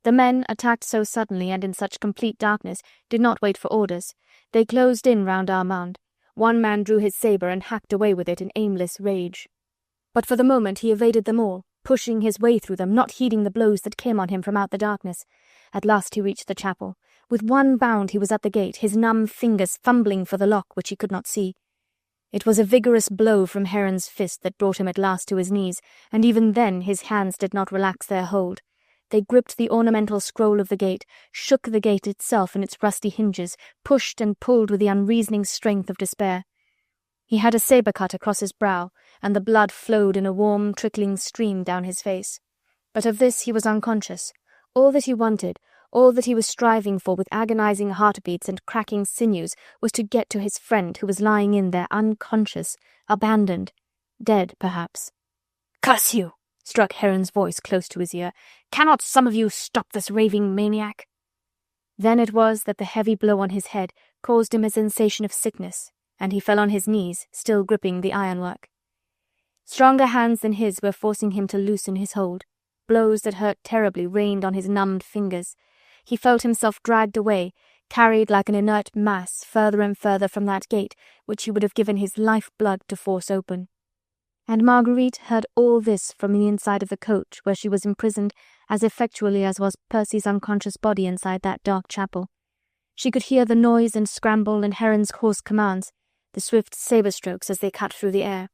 The men, attacked so suddenly and in such complete darkness, did not wait for orders. They closed in round Armand. One man drew his sabre and hacked away with it in aimless rage. But for the moment he evaded them all, pushing his way through them, not heeding the blows that came on him from out the darkness. At last he reached the chapel. With one bound he was at the gate, his numb fingers fumbling for the lock which he could not see. It was a vigorous blow from Heron's fist that brought him at last to his knees, and even then his hands did not relax their hold. They gripped the ornamental scroll of the gate, shook the gate itself in its rusty hinges, pushed and pulled with the unreasoning strength of despair. He had a sabre cut across his brow, and the blood flowed in a warm, trickling stream down his face. But of this he was unconscious. All that he wanted, all that he was striving for with agonizing heartbeats and cracking sinews, was to get to his friend who was lying in there unconscious, abandoned, dead perhaps. "Curse you!" struck Heron's voice close to his ear. "Cannot some of you stop this raving maniac?" Then it was that the heavy blow on his head caused him a sensation of sickness, and he fell on his knees, still gripping the ironwork. Stronger hands than his were forcing him to loosen his hold. Blows that hurt terribly rained on his numbed fingers. He felt himself dragged away, carried like an inert mass further and further from that gate which he would have given his life-blood to force open. And Marguerite heard all this from the inside of the coach, where she was imprisoned as effectually as was Percy's unconscious body inside that dark chapel. She could hear the noise and scramble and Heron's hoarse commands, the swift sabre strokes as they cut through the air.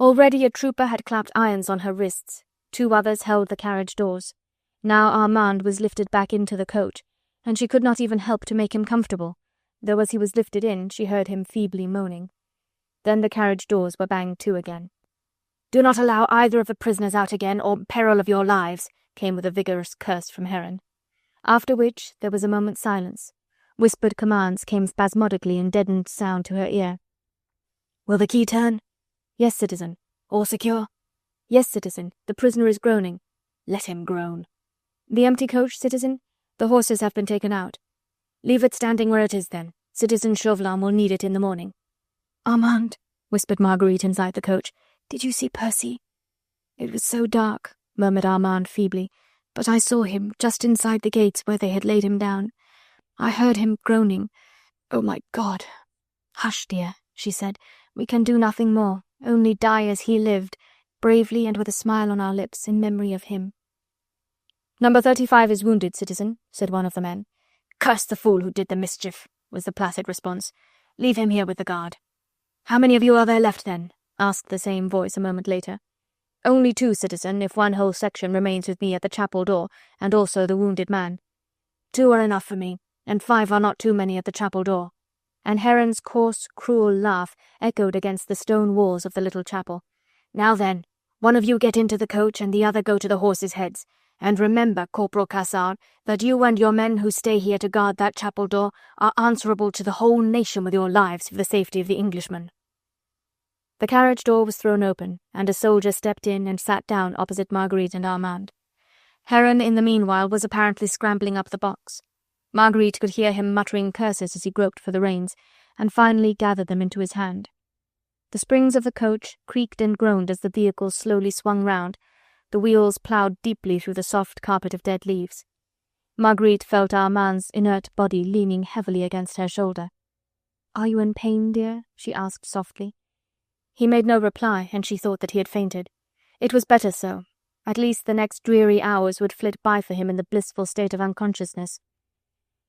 Already a trooper had clapped irons on her wrists. Two others held the carriage doors. Now Armand was lifted back into the coach, and she could not even help to make him comfortable, though as he was lifted in she heard him feebly moaning. Then the carriage doors were banged to again. "Do not allow either of the prisoners out again, or peril of your lives," came with a vigorous curse from Heron. After which there was a moment's silence. Whispered commands came spasmodically in deadened sound to her ear. "Will the key turn?" "Yes, citizen." "All secure?" "Yes, citizen. The prisoner is groaning." "Let him groan." "The empty coach, citizen? The horses have been taken out." "Leave it standing where it is, then. Citizen Chauvelin will need it in the morning." "Armand," whispered Marguerite inside the coach, "did you see Percy?" "It was so dark," murmured Armand feebly, "but I saw him just inside the gates where they had laid him down. I heard him groaning. Oh, my God!" "Hush, dear," she said. "We can do nothing more, only die as he lived, bravely and with a smile on our lips in memory of him." "Number 35 is wounded, citizen," said one of the men. "Curse the fool who did the mischief," was the placid response. "Leave him here with the guard." "How many of you are there left, then?" asked the same voice a moment later. "Only 2, citizen, if one whole section remains with me at the chapel door, and also the wounded man." "2 are enough for me, and 5 are not too many at the chapel door." And Heron's coarse, cruel laugh echoed against the stone walls of the little chapel. "Now then, one of you get into the coach, and the other go to the horses' heads. And remember, Corporal Cassard, that you and your men who stay here to guard that chapel door are answerable to the whole nation with your lives for the safety of the Englishmen." The carriage door was thrown open, and a soldier stepped in and sat down opposite Marguerite and Armand. Heron, in the meanwhile, was apparently scrambling up the box. Marguerite could hear him muttering curses as he groped for the reins, and finally gathered them into his hand. The springs of the coach creaked and groaned as the vehicle slowly swung round, The wheels ploughed deeply through the soft carpet of dead leaves. Marguerite felt Armand's inert body leaning heavily against her shoulder. "Are you in pain, dear?" she asked softly. He made no reply, and she thought that he had fainted. It was better so. At least the next dreary hours would flit by for him in the blissful state of unconsciousness.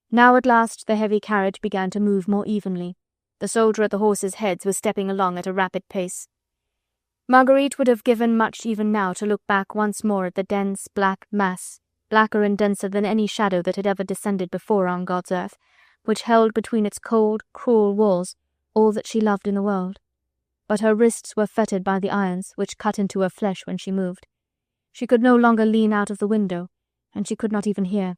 Now at last the heavy carriage began to move more evenly. The soldier at the horses' heads was stepping along at a rapid pace. Marguerite would have given much even now to look back once more at the dense, black mass, blacker and denser than any shadow that had ever descended before on God's earth, which held between its cold, cruel walls all that she loved in the world. But her wrists were fettered by the irons, which cut into her flesh when she moved. She could no longer lean out of the window, and she could not even hear.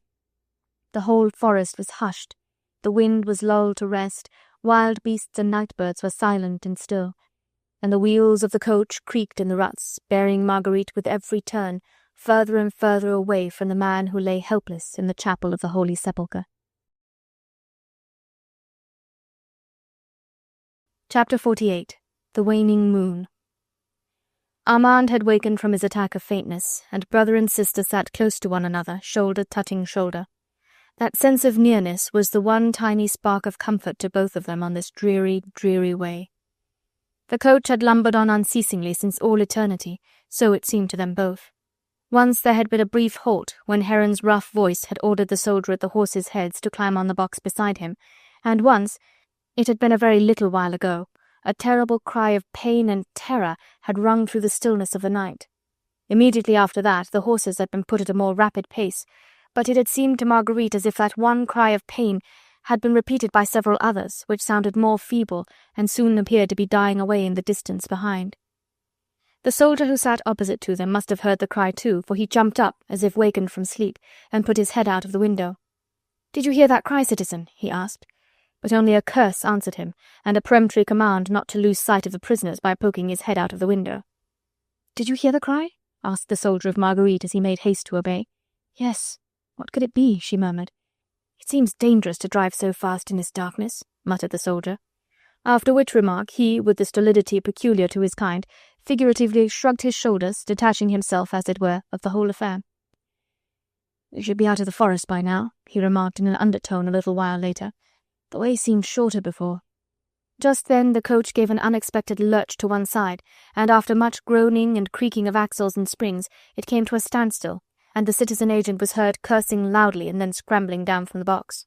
The whole forest was hushed. The wind was lulled to rest, wild beasts and night birds were silent and still, and the wheels of the coach creaked in the ruts, bearing Marguerite with every turn further and further away from the man who lay helpless in the chapel of the Holy Sepulchre. Chapter 48. The Waning Moon. Armand had wakened from his attack of faintness, and brother and sister sat close to one another, shoulder touching shoulder. That sense of nearness was the one tiny spark of comfort to both of them on this dreary, dreary way. The coach had lumbered on unceasingly since all eternity, so it seemed to them both. Once there had been a brief halt when Heron's rough voice had ordered the soldier at the horses' heads to climb on the box beside him, and once, it had been a very little while ago, a terrible cry of pain and terror had rung through the stillness of the night. Immediately after that, the horses had been put at a more rapid pace, but it had seemed to Marguerite as if that one cry of pain had been repeated by several others, which sounded more feeble and soon appeared to be dying away in the distance behind. The soldier who sat opposite to them must have heard the cry too, for he jumped up as if wakened from sleep and put his head out of the window. "Did you hear that cry, citizen?" he asked. But only a curse answered him, and a peremptory command not to lose sight of the prisoners by poking his head out of the window. "Did you hear the cry?" asked the soldier of Marguerite as he made haste to obey. "Yes. What could it be?" she murmured. "It seems dangerous to drive so fast in this darkness," muttered the soldier. After which remark he, with the stolidity peculiar to his kind, figuratively shrugged his shoulders, detaching himself, as it were, of the whole affair. "We should be out of the forest by now," he remarked in an undertone a little while later. "The way seemed shorter before." Just then the coach gave an unexpected lurch to one side, and after much groaning and creaking of axles and springs, it came to a standstill, and the citizen agent was heard cursing loudly and then scrambling down from the box.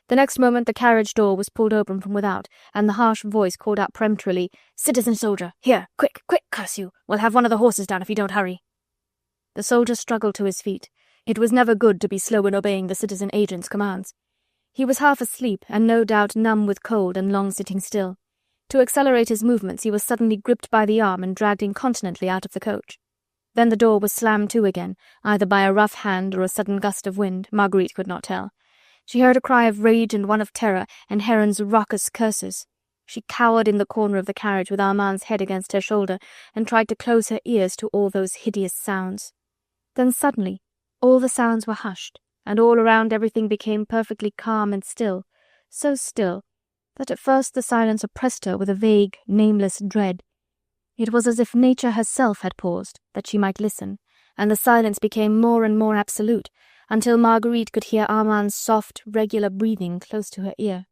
The next moment the carriage door was pulled open from without, and the harsh voice called out peremptorily, "Citizen soldier, here, quick, quick, curse you! We'll have one of the horses down if you don't hurry." The soldier struggled to his feet. It was never good to be slow in obeying the citizen agent's commands. He was half asleep, and no doubt numb with cold and long sitting still. To accelerate his movements he was suddenly gripped by the arm and dragged incontinently out of the coach. Then the door was slammed to again, either by a rough hand or a sudden gust of wind, Marguerite could not tell. She heard a cry of rage and one of terror, and Heron's raucous curses. She cowered in the corner of the carriage with Armand's head against her shoulder, and tried to close her ears to all those hideous sounds. Then suddenly all the sounds were hushed, and all around everything became perfectly calm and still, so still that at first the silence oppressed her with a vague, nameless dread. It was as if nature herself had paused, that she might listen, and the silence became more and more absolute, until Marguerite could hear Armand's soft, regular breathing close to her ear.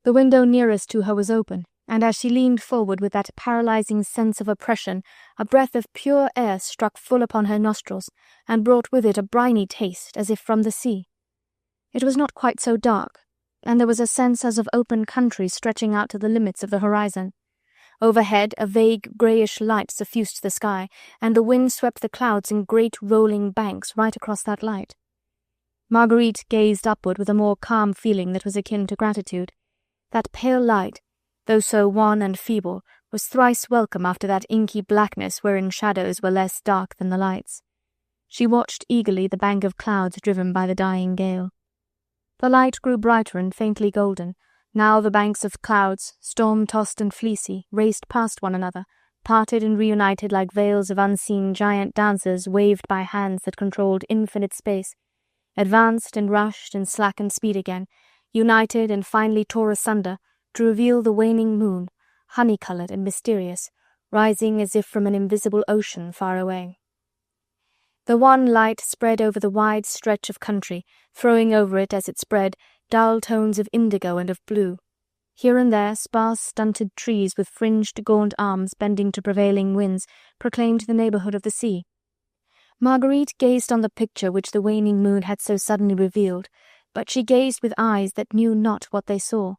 The window nearest to her was open, and as she leaned forward with that paralyzing sense of oppression, a breath of pure air struck full upon her nostrils, and brought with it a briny taste, as if from the sea. It was not quite so dark, and there was a sense as of open country stretching out to the limits of the horizon. Overhead a vague greyish light suffused the sky, and the wind swept the clouds in great rolling banks right across that light. Marguerite gazed upward with a more calm feeling that was akin to gratitude. That pale light, though so wan and feeble, was thrice welcome after that inky blackness wherein shadows were less dark than the lights. She watched eagerly the bank of clouds driven by the dying gale. The light grew brighter and faintly golden. Now the banks of clouds, storm-tossed and fleecy, raced past one another, parted and reunited like veils of unseen giant dancers waved by hands that controlled infinite space, advanced and rushed and slackened speed again, united and finally tore asunder, to reveal the waning moon, honey-coloured and mysterious, rising as if from an invisible ocean far away. The wan light spread over the wide stretch of country, throwing over it as it spread dull tones of indigo and of blue. Here and there sparse stunted trees with fringed gaunt arms bending to prevailing winds proclaimed the neighbourhood of the sea. Marguerite gazed on the picture which the waning moon had so suddenly revealed, but she gazed with eyes that knew not what they saw.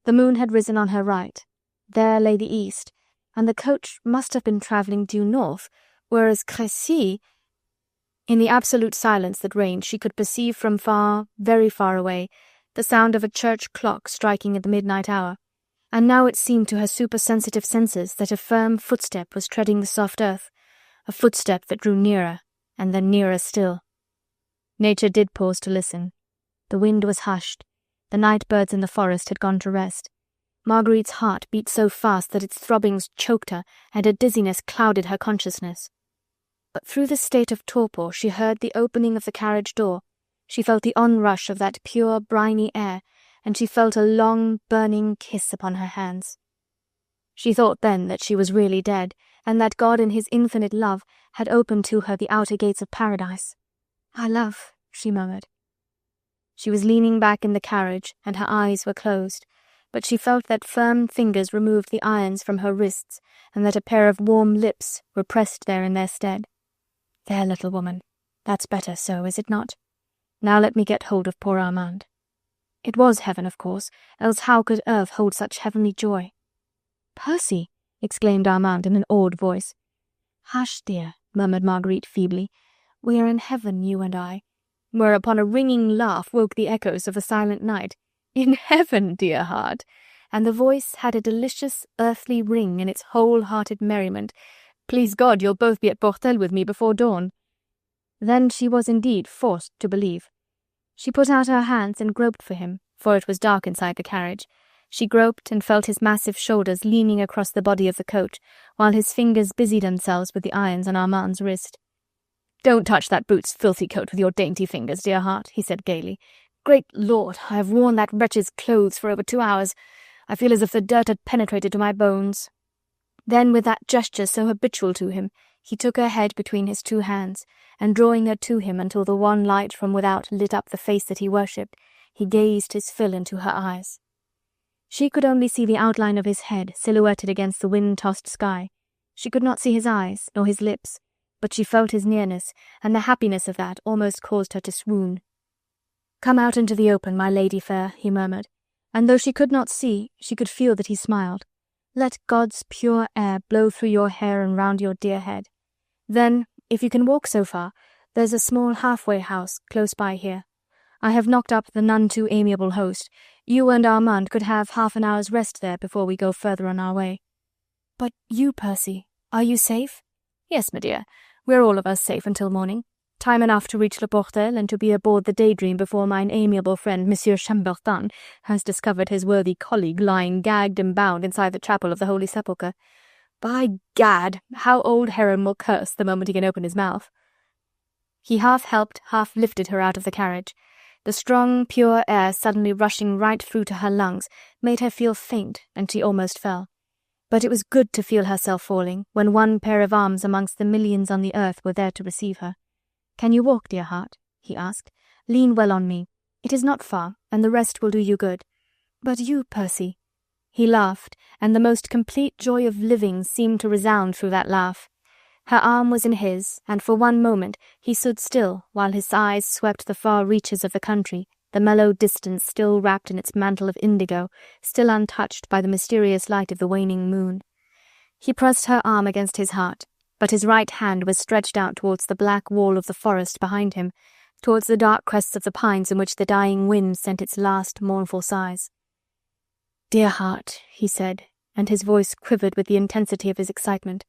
The moon had risen on her right. There lay the east, and the coach must have been travelling due north, whereas Crecy... In the absolute silence that reigned she could perceive from far, very far away, the sound of a church clock striking at the midnight hour, and now it seemed to her supersensitive senses that a firm footstep was treading the soft earth, a footstep that drew nearer, and then nearer still. Nature did pause to listen. The wind was hushed. The night birds in the forest had gone to rest. Marguerite's heart beat so fast that its throbbings choked her, and her dizziness clouded her consciousness. But through the state of torpor she heard the opening of the carriage door, she felt the onrush of that pure, briny air, and she felt a long, burning kiss upon her hands. She thought then that she was really dead, and that God in his infinite love had opened to her the outer gates of paradise. "I love," she murmured. She was leaning back in the carriage, and her eyes were closed, but she felt that firm fingers removed the irons from her wrists, and that a pair of warm lips were pressed there in their stead. "There, little woman, that's better so, is it not? Now let me get hold of poor Armand." It was heaven, of course, else how could earth hold such heavenly joy? "Percy!" exclaimed Armand in an awed voice. "Hush, dear," murmured Marguerite feebly. "We are in heaven, you and I." Whereupon a ringing laugh woke the echoes of the silent night. "In heaven, dear heart!" And the voice had a delicious earthly ring in its whole-hearted merriment. "Please God, you'll both be at Portel with me before dawn." Then she was indeed forced to believe. She put out her hands and groped for him, for it was dark inside the carriage. She groped and felt his massive shoulders leaning across the body of the coach, while his fingers busied themselves with the irons on Armand's wrist. "Don't touch that boots, filthy coat with your dainty fingers, dear heart," he said gaily. "Great Lord, I have worn that wretch's clothes for over 2 hours. I feel as if the dirt had penetrated to my bones." Then, with that gesture so habitual to him, he took her head between his 2 hands, and drawing her to him until the wan light from without lit up the face that he worshipped, he gazed his fill into her eyes. She could only see the outline of his head silhouetted against the wind-tossed sky. She could not see his eyes, nor his lips, but she felt his nearness, and the happiness of that almost caused her to swoon. "Come out into the open, my lady fair," he murmured, and though she could not see, she could feel that he smiled. "Let God's pure air blow through your hair and round your dear head. Then, if you can walk so far, there's a small halfway house close by here. I have knocked up the none too amiable host. You and Armand could have half an hour's rest there before we go further on our way." "But you, Percy, are you safe?" "Yes, my dear, we're all of us safe until morning. Time enough to reach Le Portel and to be aboard the Daydream before mine amiable friend Monsieur Chambertin has discovered his worthy colleague lying gagged and bound inside the chapel of the Holy Sepulchre. By gad, how old Heron will curse the moment he can open his mouth." He half helped, half lifted her out of the carriage. The strong, pure air suddenly rushing right through to her lungs made her feel faint, and she almost fell. But it was good to feel herself falling, when one pair of arms amongst the millions on the earth were there to receive her. "Can you walk, dear heart?" he asked. "Lean well on me. It is not far, and the rest will do you good. But you, Percy?" He laughed, and the most complete joy of living seemed to resound through that laugh. Her arm was in his, and for one moment he stood still while his eyes swept the far reaches of the country, the mellow distance still wrapped in its mantle of indigo, still untouched by the mysterious light of the waning moon. He pressed her arm against his heart, but his right hand was stretched out towards the black wall of the forest behind him, towards the dark crests of the pines in which the dying wind sent its last mournful sighs. "Dear heart," he said, and his voice quivered with the intensity of his excitement.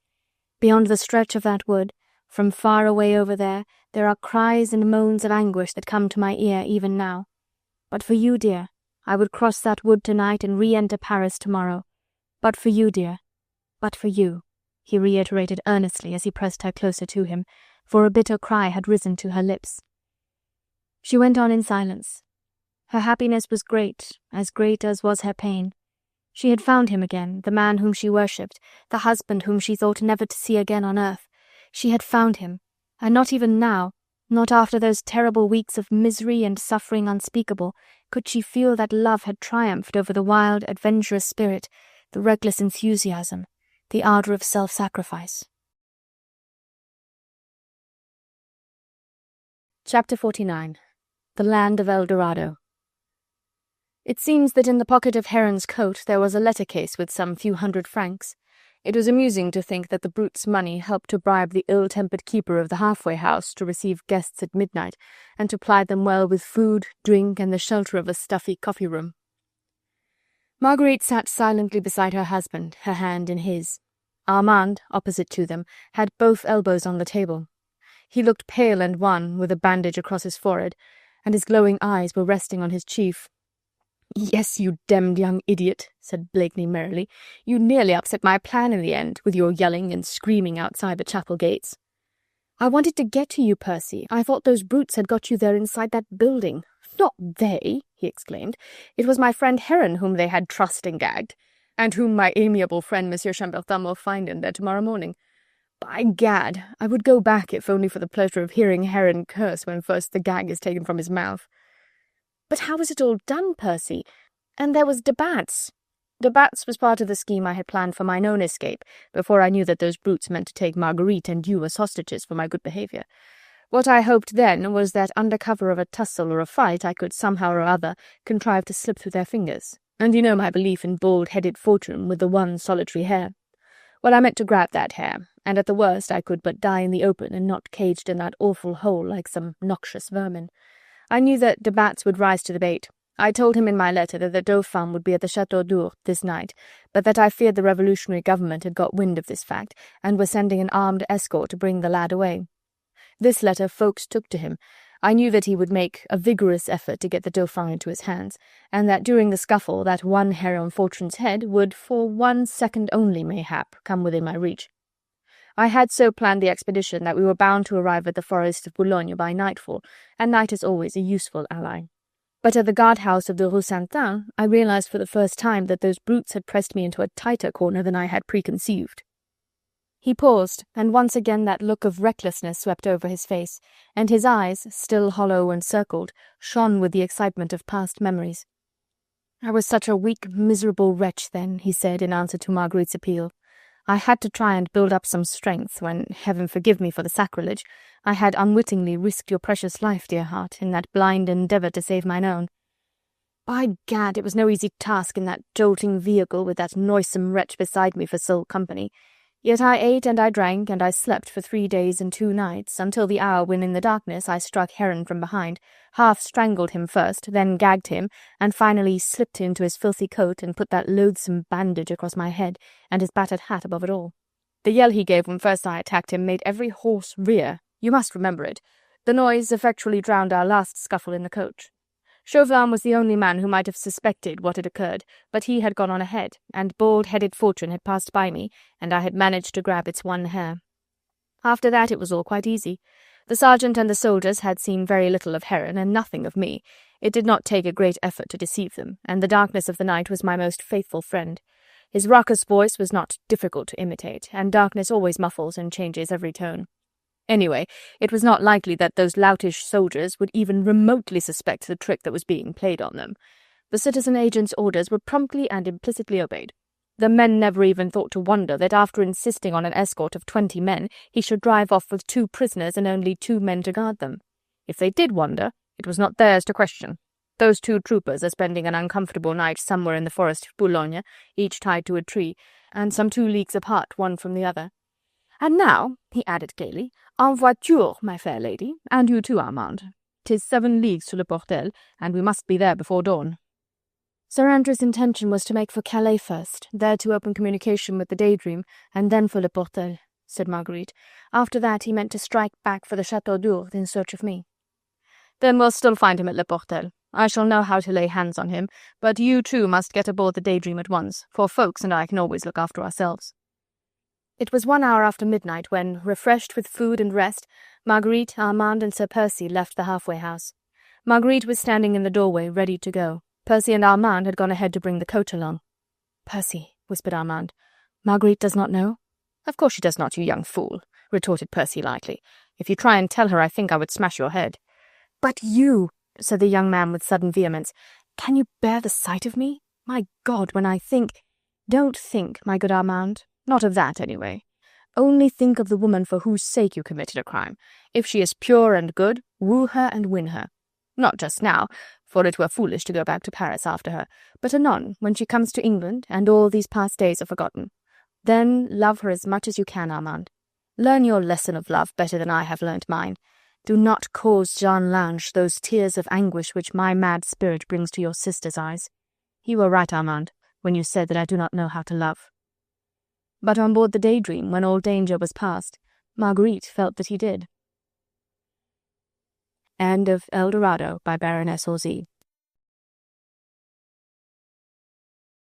"Beyond the stretch of that wood, from far away over there are cries and moans of anguish that come to my ear even now. But for you, dear, I would cross that wood tonight and re-enter Paris tomorrow. But for you, dear, but for you," he reiterated earnestly as he pressed her closer to him, for a bitter cry had risen to her lips. She went on in silence. Her happiness was great as was her pain. She had found him again, the man whom she worshipped, the husband whom she thought never to see again on earth. She had found him, And not even now, not after those terrible weeks of misery and suffering unspeakable, could she feel that love had triumphed over the wild, adventurous spirit, the reckless enthusiasm, the ardour of self-sacrifice. Chapter 49. The Land of Eldorado. It seems that in the pocket of Heron's coat there was a letter-case with some few hundred francs. It was amusing to think that the brute's money helped to bribe the ill-tempered keeper of the halfway house to receive guests at midnight, and to ply them well with food, drink, and the shelter of a stuffy coffee-room. Marguerite sat silently beside her husband, her hand in his. Armand, opposite to them, had both elbows on the table. He looked pale and wan, with a bandage across his forehead, and his glowing eyes were resting on his chief. "Yes, you demmed young idiot," said Blakeney merrily. "You nearly upset my plan in the end, with your yelling and screaming outside the chapel gates." "I wanted to get to you, Percy. I thought those brutes had got you there inside that building." "Not they," he exclaimed. "It was my friend Heron whom they had trussed and gagged, and whom my amiable friend Monsieur Chambertin will find in there tomorrow morning. By gad, I would go back if only for the pleasure of hearing Heron curse when first the gag is taken from his mouth." "But how was it all done, Percy? And there was de Batz." "De Batz was part of the scheme I had planned for mine own escape, before I knew that those brutes meant to take Marguerite and you as hostages for my good behaviour. What I hoped then was that under cover of a tussle or a fight I could somehow or other contrive to slip through their fingers, and you know my belief in bald-headed fortune with the one solitary hair. Well, I meant to grab that hair, and at the worst I could but die in the open and not caged in that awful hole like some noxious vermin. I knew that de Batz would rise to the bait. I told him in my letter that the Dauphin would be at the Château d'Ourde this night, but that I feared the revolutionary government had got wind of this fact, and was sending an armed escort to bring the lad away. This letter Ffoulkes took to him. I knew that he would make a vigorous effort to get the Dauphin into his hands, and that during the scuffle that one hair on Fortune's head would, for 1 second only mayhap, come within my reach. I had so planned the expedition that we were bound to arrive at the forest of Boulogne by nightfall, and night is always a useful ally. But at the guard-house of the Rue Saint-Anne I realized for the first time that those brutes had pressed me into a tighter corner than I had preconceived. He paused, and once again that look of recklessness swept over his face, and his eyes, still hollow and circled, shone with the excitement of past memories. "I was such a weak, miserable wretch then," he said in answer to Marguerite's appeal. "I had to try and build up some strength when, heaven forgive me for the sacrilege, I had unwittingly risked your precious life, dear heart, in that blind endeavour to save mine own. By gad, it was no easy task in that jolting vehicle with that noisome wretch beside me for sole company. Yet I ate and I drank and I slept for 3 days and 2 nights, until the hour when in the darkness I struck Heron from behind, half strangled him first, then gagged him, and finally slipped into his filthy coat and put that loathsome bandage across my head, and his battered hat above it all. The yell he gave when first I attacked him made every horse rear. You must remember it. The noise effectually drowned our last scuffle in the coach. Chauvelin was the only man who might have suspected what had occurred, but he had gone on ahead, and bald-headed Fortune had passed by me, and I had managed to grab its one hair. After that it was all quite easy. The sergeant and the soldiers had seen very little of Heron, and nothing of me. It did not take a great effort to deceive them, and the darkness of the night was my most faithful friend. His raucous voice was not difficult to imitate, and darkness always muffles and changes every tone. Anyway, it was not likely that those loutish soldiers would even remotely suspect the trick that was being played on them. The citizen agent's orders were promptly and implicitly obeyed. The men never even thought to wonder that after insisting on an escort of 20 men, he should drive off with 2 prisoners and only 2 men to guard them. If they did wonder, it was not theirs to question. Those 2 troopers are spending an uncomfortable night somewhere in the forest of Boulogne, each tied to a tree, and some 2 leagues apart one from the other. And now, he added gaily, en voiture, my fair lady, and you too, Armand. 'Tis 7 leagues to Le Portel, and we must be there before dawn. Sir Andrew's intention was to make for Calais first, there to open communication with the Daydream, and then for Le Portel, said Marguerite. After that he meant to strike back for the Château d'Ourde in search of me. Then we'll still find him at Le Portel. I shall know how to lay hands on him, but you too must get aboard the Daydream at once, for Ffoulkes and I can always look after ourselves. It was 1 hour after midnight when, refreshed with food and rest, Marguerite, Armand, and Sir Percy left the halfway house. Marguerite was standing in the doorway, ready to go. Percy and Armand had gone ahead to bring the coach along. "Percy," whispered Armand, "Marguerite does not know?" "Of course she does not, you young fool. retorted Percy lightly. "If you try and tell her, I think I would smash your head." "But you," said the young man with sudden vehemence, "can you bear the sight of me? My God, when I think—" "Don't think, my good Armand. Not of that, anyway. Only think of the woman for whose sake you committed a crime. If she is pure and good, woo her and win her. Not just now, for it were foolish to go back to Paris after her, but anon, when she comes to England, and all these past days are forgotten. Then love her as much as you can, Armand. Learn your lesson of love better than I have learnt mine. Do not cause Jean Lange those tears of anguish which my mad spirit brings to your sister's eyes. You were right, Armand, when you said that I do not know how to love." But on board the Daydream, when all danger was past, Marguerite felt that he did. End of Eldorado by Baroness Orczy.